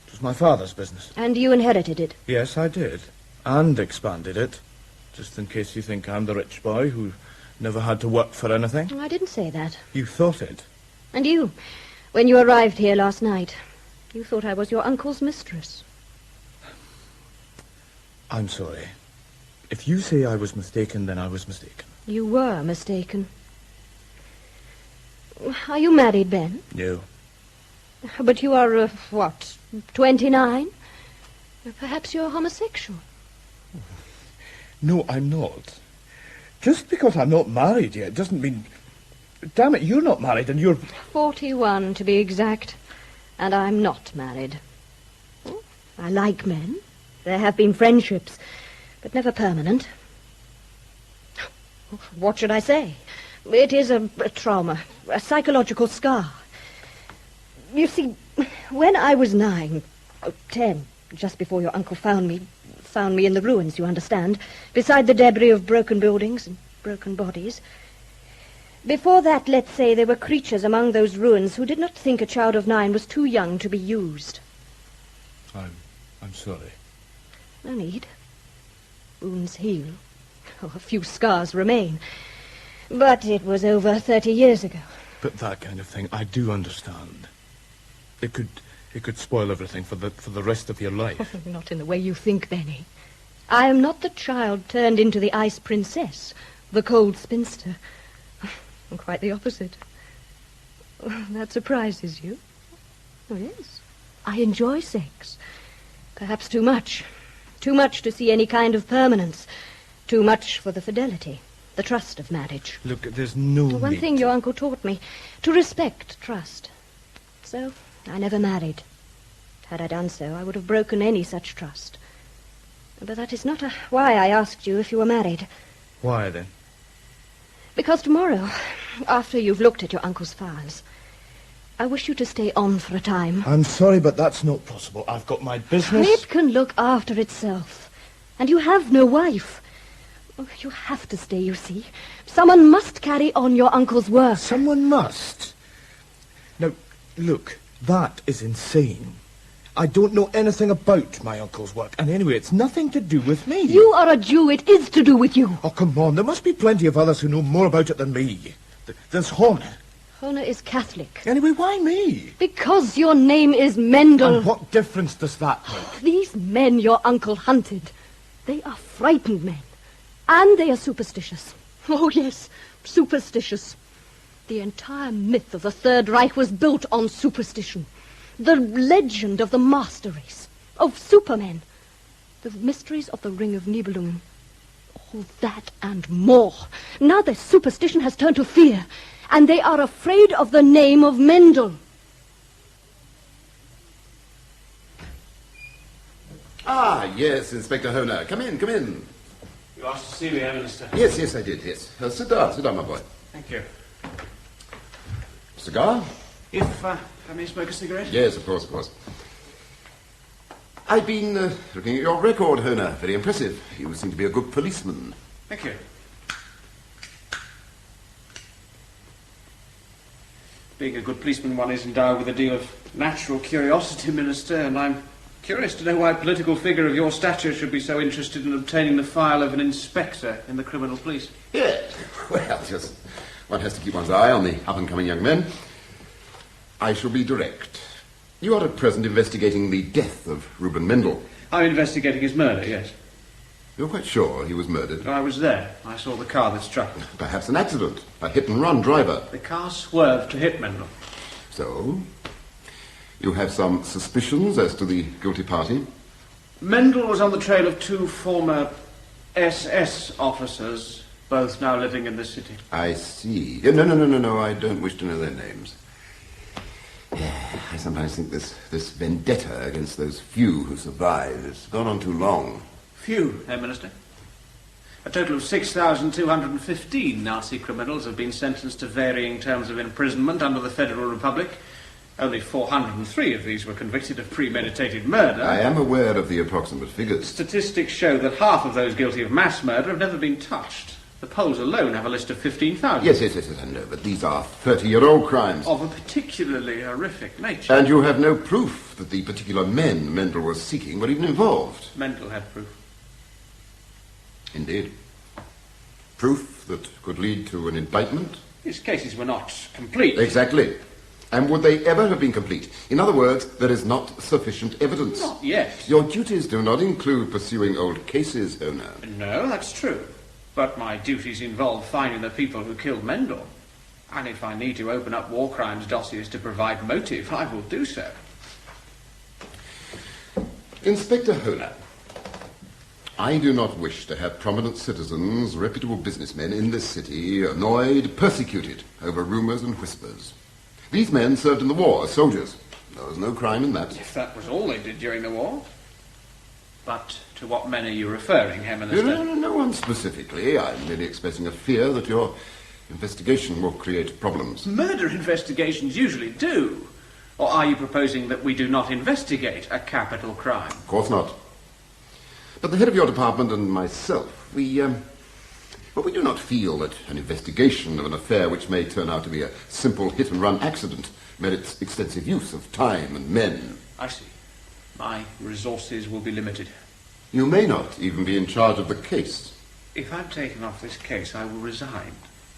It was my father's business. And you inherited it? Yes, I did. And expanded it. Just in case you think I'm the rich boy who never had to work for anything. I didn't say that. You thought it. And you, when you arrived here last night, you thought I was your uncle's mistress. I'm sorry. If you say I was mistaken, then I was mistaken. You were mistaken. Are you married, Ben? No. But you are, 29? Perhaps you're homosexual. No, I'm not. Just because I'm not married yet doesn't mean... Damn it, you're not married and you're... 41, to be exact. And I'm not married. I like men. There have been friendships, but never permanent. What should I say? It is a trauma, a psychological scar. You see, when I was 9, 10, just before your uncle found me in the ruins, you understand, beside the debris of broken buildings and broken bodies. Before that, let's say, there were creatures among those ruins who did not think a child of 9 was too young to be used. I'm sorry. No need. Wounds heal. A few scars remain. But it was over 30 years ago. But that kind of thing, I do understand. It could spoil everything for the rest of your life. Not in the way you think, Benny. I am not the child turned into the ice princess, the cold spinster. I'm quite the opposite. That surprises you? Oh, yes. I enjoy sex. Perhaps too much. Too much to see any kind of permanence. Too much for the fidelity, the trust of marriage. Look, there's no One thing your uncle taught me, to respect trust. So, I never married. Had I done so, I would have broken any such trust. But that is not why I asked you if you were married. Why, then? Because tomorrow, after you've looked at your uncle's files, I wish you to stay on for a time. I'm sorry, but that's not possible. I've got my business. It can look after itself. And you have no wife. Oh, you have to stay, you see. Someone must carry on your uncle's work. Someone must? Now, look, that is insane. I don't know anything about my uncle's work, and anyway, it's nothing to do with me. You are a Jew. It is to do with you. Oh, come on. There must be plenty of others who know more about it than me. There's Hona. Hona is Catholic. Anyway, why me? Because your name is Mendel. And what difference does that make? These men your uncle hunted, they are frightened men. And they are superstitious. Oh, yes, superstitious. The entire myth of the Third Reich was built on superstition. The legend of the master race, of supermen, the mysteries of the Ring of Nibelungen. All that and more. Now their superstition has turned to fear, and they are afraid of the name of Mendel. Ah, yes, Inspector Hona. Come in, come in. You asked to see me, Herr Minister. Yes, I did, yes. Sit down, my boy. Thank you. Cigar? If I may smoke a cigarette? Yes, of course. I've been looking at your record, Hona. Very impressive. You seem to be a good policeman. Thank you. Being a good policeman, one is endowed with a deal of natural curiosity, Minister, and I'm curious to know why a political figure of your stature should be so interested in obtaining the file of an inspector in the criminal police. Yes. Well, just one has to keep one's eye on the up-and-coming young men. I shall be direct. You are at present investigating the death of Reuben Mendel. I'm investigating his murder, yes. You're quite sure he was murdered? I was there. I saw the car that struck him. Perhaps an accident. A hit-and-run driver. The car swerved to hit Mendel. So, you have some suspicions as to the guilty party? Mendel was on the trail of two former SS officers, both now living in the city. I see. No, I don't wish to know their names. I sometimes think this vendetta against those few who survived has gone on too long. Few, Herr Minister. A total of 6,215 Nazi criminals have been sentenced to varying terms of imprisonment under the Federal Republic. Only 403 of these were convicted of premeditated murder. I am aware of the approximate figures. Statistics show that half of those guilty of mass murder have never been touched. The Poles alone have a list of 15,000. Yes, I know, but these are 30-year-old crimes. Of a particularly horrific nature. And you have no proof that the particular men Mendel was seeking were even involved. Mendel had proof. Indeed. Proof that could lead to an indictment? His cases were not complete. Exactly. And would they ever have been complete? In other words, there is not sufficient evidence. Not yet. Your duties do not include pursuing old cases, Ona. No, that's true. But my duties involve finding the people who killed Mendel. And if I need to open up war crimes dossiers to provide motive, I will do so. Inspector Honer, I do not wish to have prominent citizens, reputable businessmen in this city annoyed, persecuted over rumours and whispers. These men served in the war as soldiers. There was no crime in that. If that was all they did during the war. But to what men are you referring, Herr Minister? No one specifically. I'm merely expressing a fear that your investigation will create problems. Murder investigations usually do. Or are you proposing that we do not investigate a capital crime? Of course not. But the head of your department and myself, we do not feel that an investigation of an affair which may turn out to be a simple hit-and-run accident merits extensive use of time and men. I see. My resources will be limited. You may not even be in charge of the case. If I'm taken off this case, I will resign.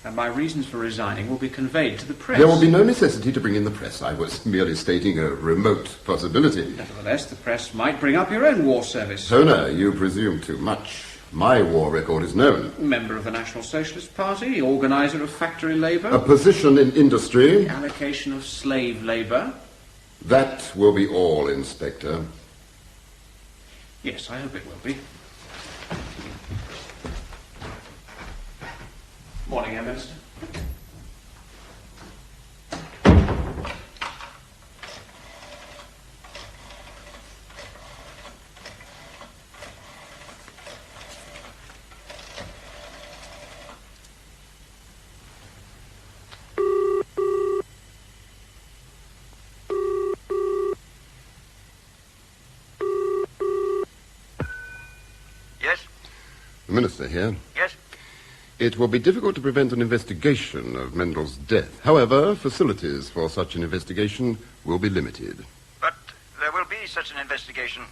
And my reasons for resigning will be conveyed to the press. There will be no necessity to bring in the press. I was merely stating a remote possibility. Nevertheless, the press might bring up your own war service. Honer, you presume too much. My war record is known. Member of the National Socialist Party, organizer of factory labour. A position in industry. The allocation of slave labour. That will be all, Inspector. Yes, I hope it will be. Morning, Herr Minister. The Minister here. Yes? It will be difficult to prevent an investigation of Mendel's death. However, facilities for such an investigation will be limited. But there will be such an investigation.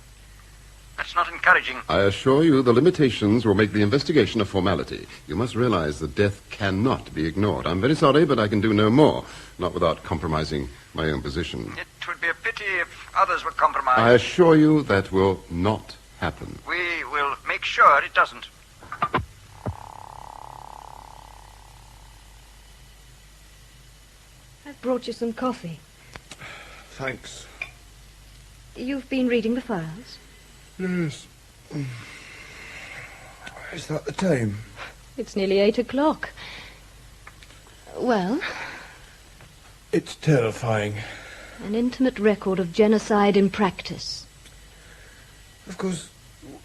That's not encouraging. I assure you the limitations will make the investigation a formality. You must realize that death cannot be ignored. I'm very sorry, but I can do no more, not without compromising my own position. It would be a pity if others were compromised. I assure you that will not happen. We will make sure it doesn't. I've brought you some coffee. Thanks. You've been reading the files? Yes. Is that the time? It's nearly 8 o'clock. Well? It's terrifying. An intimate record of genocide in practice. Of course,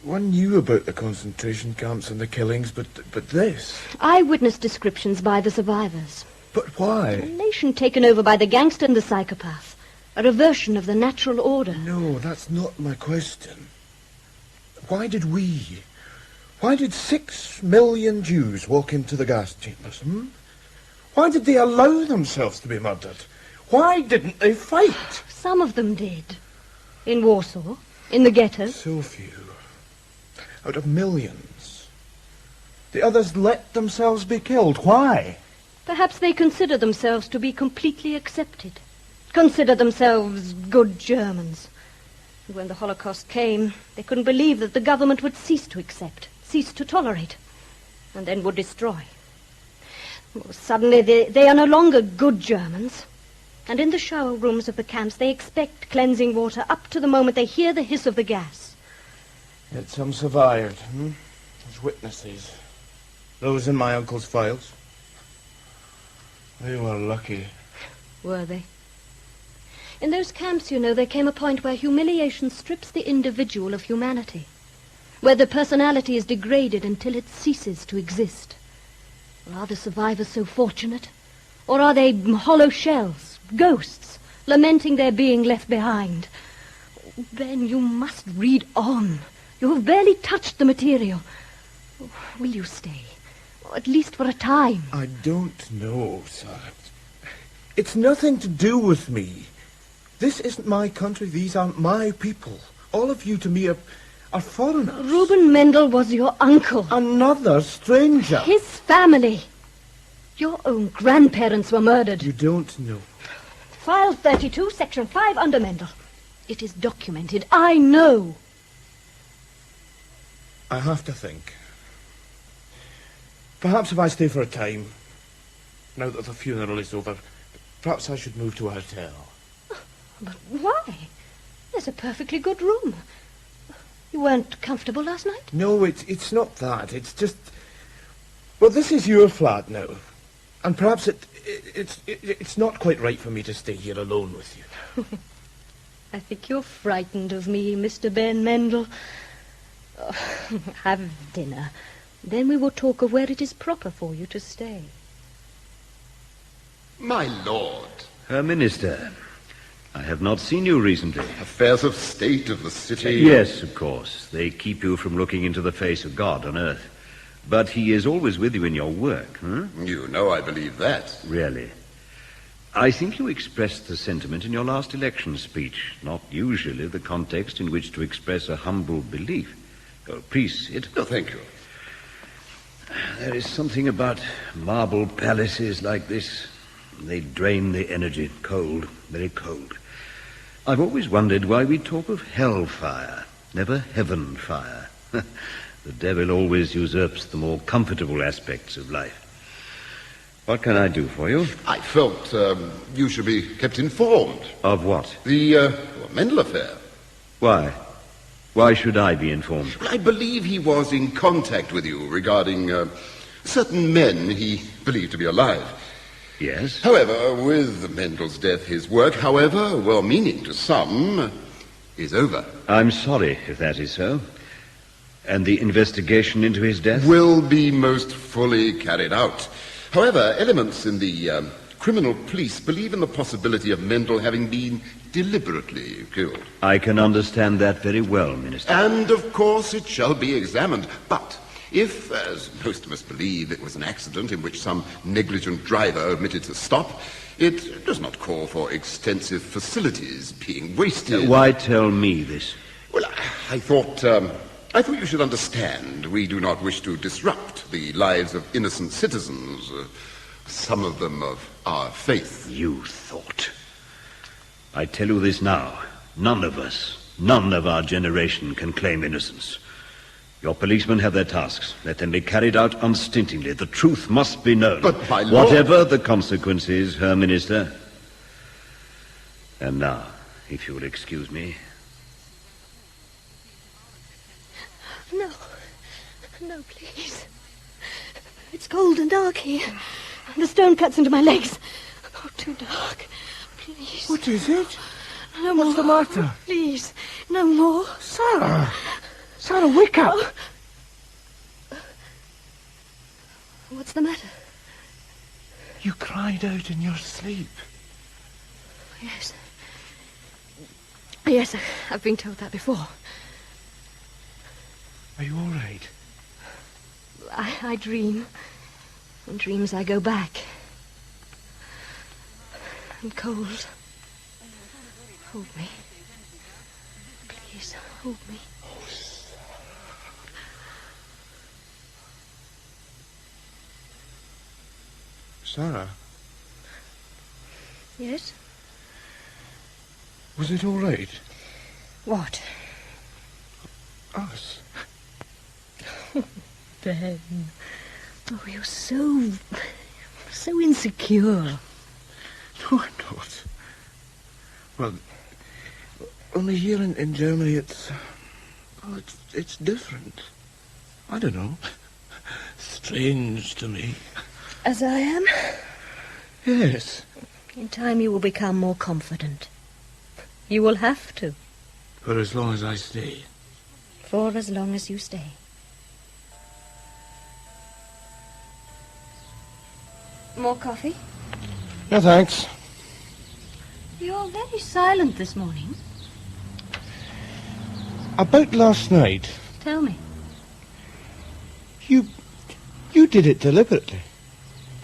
one knew about the concentration camps and the killings, but this... Eyewitness descriptions by the survivors. But why? A nation taken over by the gangster and the psychopath. A reversion of the natural order. No, that's not my question. Why did 6 million Jews walk into the gas chambers, Why did they allow themselves to be murdered? Why didn't they fight? Some of them did. In Warsaw, in the ghetto. So few. Out of millions. The others let themselves be killed. Why? Perhaps they consider themselves to be completely accepted. Consider themselves good Germans. And when the Holocaust came, they couldn't believe that the government would cease to accept, cease to tolerate, and then would destroy. Well, suddenly they are no longer good Germans. And in the shower rooms of the camps, they expect cleansing water up to the moment they hear the hiss of the gas. Yet some survived, as witnesses. Those in my uncle's files. They were lucky. Were they? In those camps, you know, there came a point where humiliation strips the individual of humanity, where the personality is degraded until it ceases to exist. Are the survivors so fortunate? Or are they hollow shells, ghosts, lamenting their being left behind? Ben, you must read on. You have barely touched the material. Will you stay? At least for a time. I don't know, sir. It's nothing to do with me. This isn't my country. These aren't my people. All of you to me are foreigners. Reuben Mendel was your uncle. Another stranger. His family. Your own grandparents were murdered. You don't know. File 32, Section 5, under Mendel. It is documented. I know. I have to think. Perhaps if I stay for a time, now that the funeral is over, perhaps I should move to a hotel. But why? There's a perfectly good room. You weren't comfortable last night? No, it's not that. It's just... Well, this is your flat now. And perhaps it's not quite right for me to stay here alone with you. I think you're frightened of me, Mr. Ben Mendel. Oh, have dinner. Then we will talk of where it is proper for you to stay. My lord. Herr Minister, I have not seen you recently. Affairs of state of the city. Yes, of course. They keep you from looking into the face of God on earth. But he is always with you in your work, You know I believe that. Really? I think you expressed the sentiment in your last election speech, not usually the context in which to express a humble belief. Oh, please sit. No, thank you. There is something about marble palaces like this. They drain the energy. Cold, very cold. I've always wondered why we talk of hellfire, never heaven fire. The devil always usurps the more comfortable aspects of life. What can I do for you? I felt you should be kept informed. Of what? The Mendel affair. Why? Why should I be informed? I believe he was in contact with you regarding certain men he believed to be alive. Yes? However, with Mendel's death, his work, however well-meaning to some, is over. I'm sorry if that is so. And the investigation into his death? Will be most fully carried out. However, elements in the criminal police believe in the possibility of Mendel having been deliberately killed. I can understand that very well, Minister. And, of course, it shall be examined. But if, as most of us believe, it was an accident in which some negligent driver omitted to stop, it does not call for extensive facilities being wasted. Why tell me this? Well, I thought you should understand we do not wish to disrupt the lives of innocent citizens, some of them of our faith. You thought. I tell you this now. None of us, none of our generation can claim innocence. Your policemen have their tasks. Let them be carried out unstintingly. The truth must be known. But, my lord... Whatever the consequences, Herr Minister. And now, if you will excuse me... No, please. It's cold and dark here. The stone cuts into my legs. Oh, too dark. Please. What is it? No more. What's the matter? Please, no more. Sarah! Sarah, wake up! Oh. What's the matter? You cried out in your sleep. Yes. Yes, I've been told that before. Are you all right? I dream. In dreams I go back. and cold. Hold me. Please, hold me. Sarah? Yes? Was it all right? What? Us? Ben. Oh, you're so insecure. No, I'm not. Well, only here in Germany it's different. I don't know. Strange to me. As I am? Yes. In time you will become more confident. You will have to. For as long as I stay. For as long as you stay. More coffee? No, thanks. You're very silent this morning. About last night. Tell me. You did it deliberately.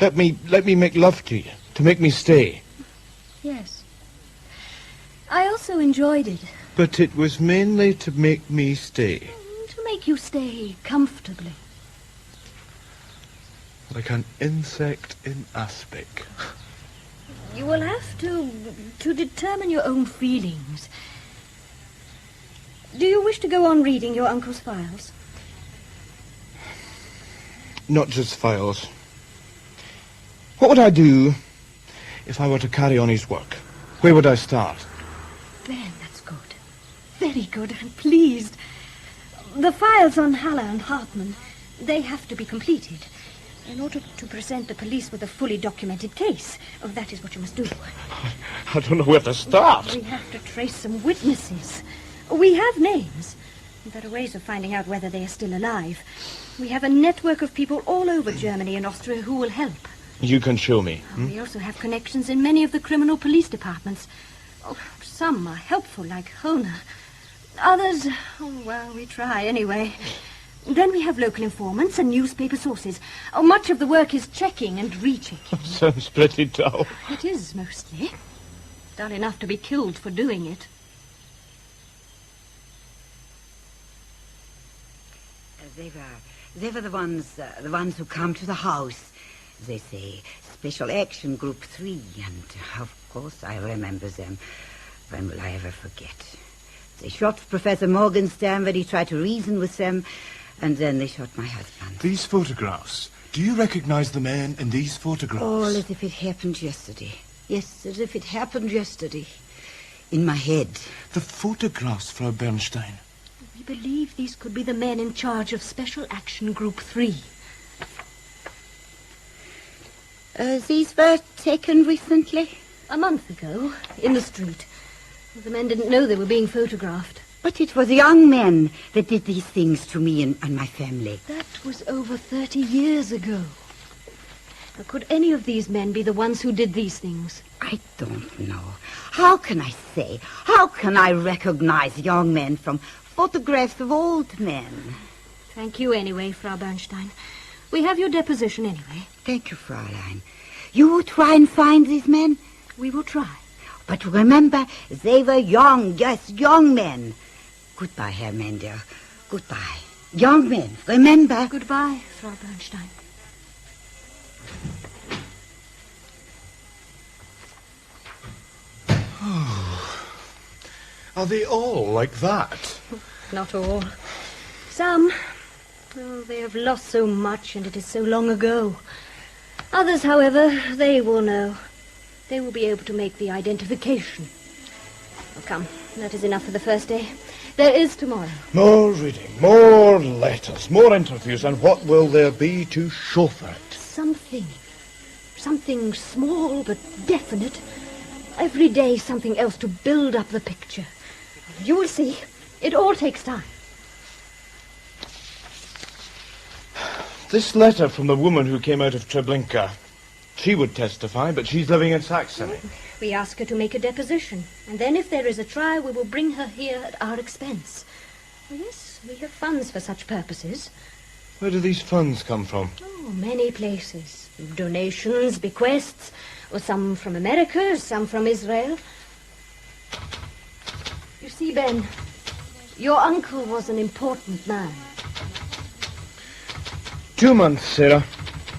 Let me make love to you, to make me stay. Yes. I also enjoyed it. But it was mainly to make me stay. To make you stay comfortably. Like an insect in aspic. You will have to determine your own feelings. Do you wish to go on reading your uncle's files? Not just files. What would I do if I were to carry on his work? Where would I start? Ben, that's good. Very good. I'm pleased. The files on Haller and Hartman, they have to be completed. In order to present the police with a fully documented case. Oh, that is what you must do. I don't know where to start. We have to trace some witnesses. We have names. There are ways of finding out whether they are still alive. We have a network of people all over Germany and Austria who will help. You can show me. We also have connections in many of the criminal police departments. Oh, some are helpful, like Hohner. Others, oh, well, we try anyway. Then we have local informants and newspaper sources. Oh, much of the work is checking and rechecking. Sounds pretty dull. It is, mostly. Dull enough to be killed for doing it. They were the ones who come to the house. They say Special Action Group 3, and of course I remember them. When will I ever forget? They shot Professor Morgenstern when he tried to reason with them, and then they shot my husband. These photographs. Do you recognize the men in these photographs? All as if it happened yesterday. Yes, as if it happened yesterday. In my head. The photographs, Frau Bernstein. We believe these could be the men in charge of Special Action Group 3. These were taken recently? A month ago, in the street. The men didn't know they were being photographed. But it was young men that did these things to me and my family. That was over 30 years ago. Now, could any of these men be the ones who did these things? I don't know. How can I say? How can I recognize young men from photographs of old men? Thank you anyway, Frau Bernstein. We have your deposition anyway. Thank you, Fräulein. You will try and find these men? We will try. But remember, they were young, yes, young men. Goodbye, Herr Mender. Goodbye. Young men, remember. Goodbye, Frau Bernstein. Oh. Are they all like that? Not all. Some. Oh, they have lost so much, and it is so long ago. Others, however, they will know. They will be able to make the identification. Oh, come, that is enough for the first day. There is tomorrow. More reading, more letters, more interviews, and what will there be to show for it? Something small but definite. Every day something else to build up the picture. You will see. It all takes time. This letter from the woman who came out of Treblinka. She would testify, but she's living in Saxony. We ask her to make a deposition, and then if there is a trial, we will bring her here at our expense. Yes, we have funds for such purposes. Where do these funds come from? Oh, many places. Donations, bequests. Well, some from America, some from Israel. You see, Ben, your uncle was an important man. 2 months, Sarah.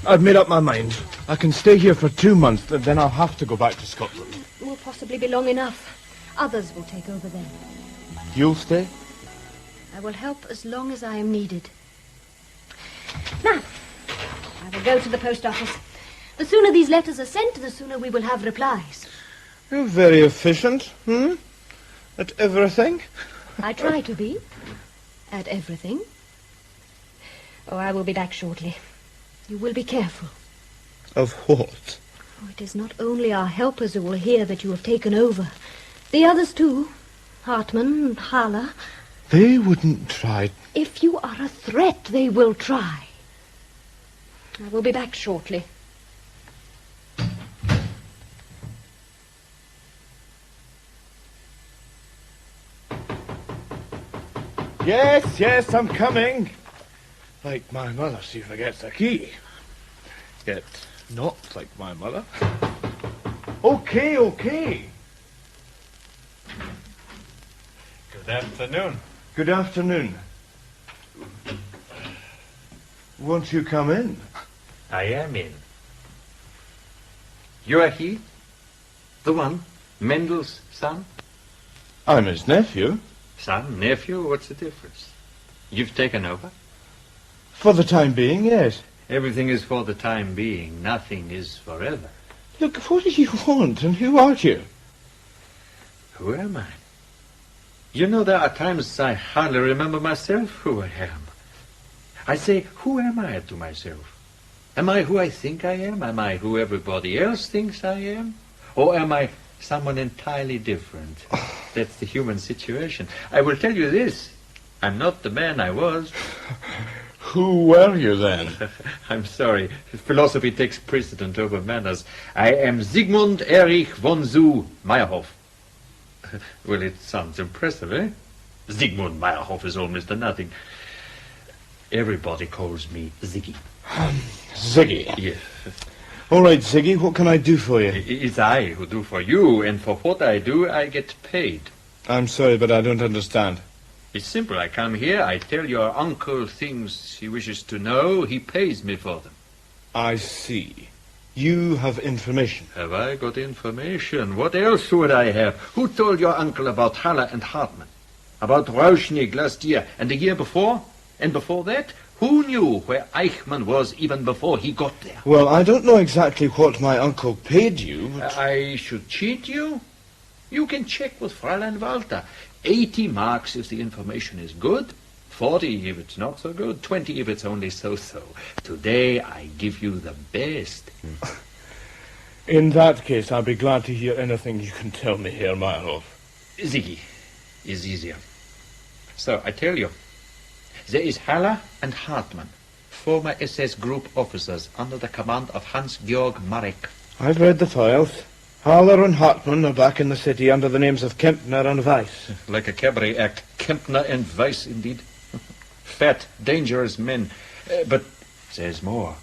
I've made up my mind. I can stay here for 2 months, then I'll have to go back to Scotland. Will possibly be long enough. Others will take over then. You'll stay? I will help as long as I am needed. Now, I will go to the post office. The sooner these letters are sent, the sooner we will have replies. You're very efficient, At everything? I try to be. At everything. Oh, I will be back shortly. You will be careful. Of what? Oh, it is not only our helpers who will hear that you have taken over. The others, too. Hartman and Haller. They wouldn't try. If you are a threat, they will try. I will be back shortly. Yes, I'm coming. Like my mother, she forgets the key. Yet not like my mother. Okay. Good afternoon. Good afternoon. Won't you come in? I am in. You are he? The one? Mendel's son? I'm his nephew. Son, nephew, what's the difference? You've taken over? For the time being, yes. Everything is for the time being. Nothing is forever. Look, what do you want, and who are you? Who am I? You know, there are times I hardly remember myself who I am. I say, who am I to myself? Am I who I think I am? Am I who everybody else thinks I am? Or am I someone entirely different? That's the human situation. I will tell you this. I'm not the man I was. Who were you then? I'm sorry. Philosophy takes precedent over manners. I am Sigmund Erich von Zu Meyerhoff. Well, it sounds impressive, eh? Sigmund Meyerhoff is almost a nothing. Everybody calls me Ziggy. Ziggy? Yes. All right, Ziggy, what can I do for you? It's I who do for you, and for what I do, I get paid. I'm sorry, but I don't understand. It's simple. I come here, I tell your uncle things he wishes to know, he pays me for them. I see. You have information. Have I got information? What else would I have? Who told your uncle about Haller and Hartman? About Rauschnig last year and the year before? And before that? Who knew where Eichmann was even before he got there? Well, I don't know exactly what my uncle paid you, but... I should cheat you? You can check with Fräulein Walter. 80 marks if the information is good, 40 if it's not so good, 20 if it's only so-so. Today I give you the best. In that case, I'll be glad to hear anything you can tell me, Herr Meyerhoff. Ziggy is easier. So, I tell you, there is Haller and Hartmann, former SS group officers under the command of Hans-Georg Marek. I've read the files. Haller and Hartmann are back in the city under the names of Kempner and Weiss. Like a cabaret act. Kempner and Weiss, indeed. Fat, dangerous men. But there's more.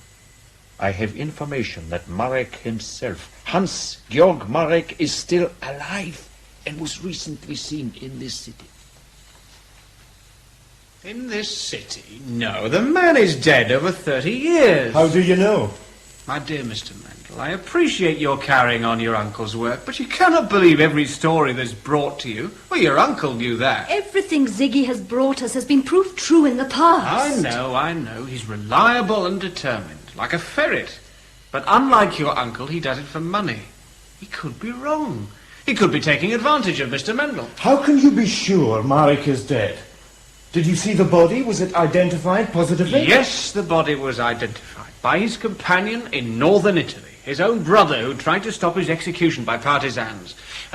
I have information that Marek himself, Hans-Georg Marek, is still alive and was recently seen in this city. In this city? No, the man is dead over 30 years. How do you know? My dear Mr. Mendel, I appreciate your carrying on your uncle's work, but you cannot believe every story that's brought to you. Well, your uncle knew that. Everything Ziggy has brought us has been proved true in the past. I know. He's reliable and determined, like a ferret. But unlike your uncle, he does it for money. He could be wrong. He could be taking advantage of Mr. Mendel. How can you be sure Marek is dead? Did you see the body? Was it identified positively? Yes, the body was identified by his companion in northern Italy, his own brother who tried to stop his execution by partisans.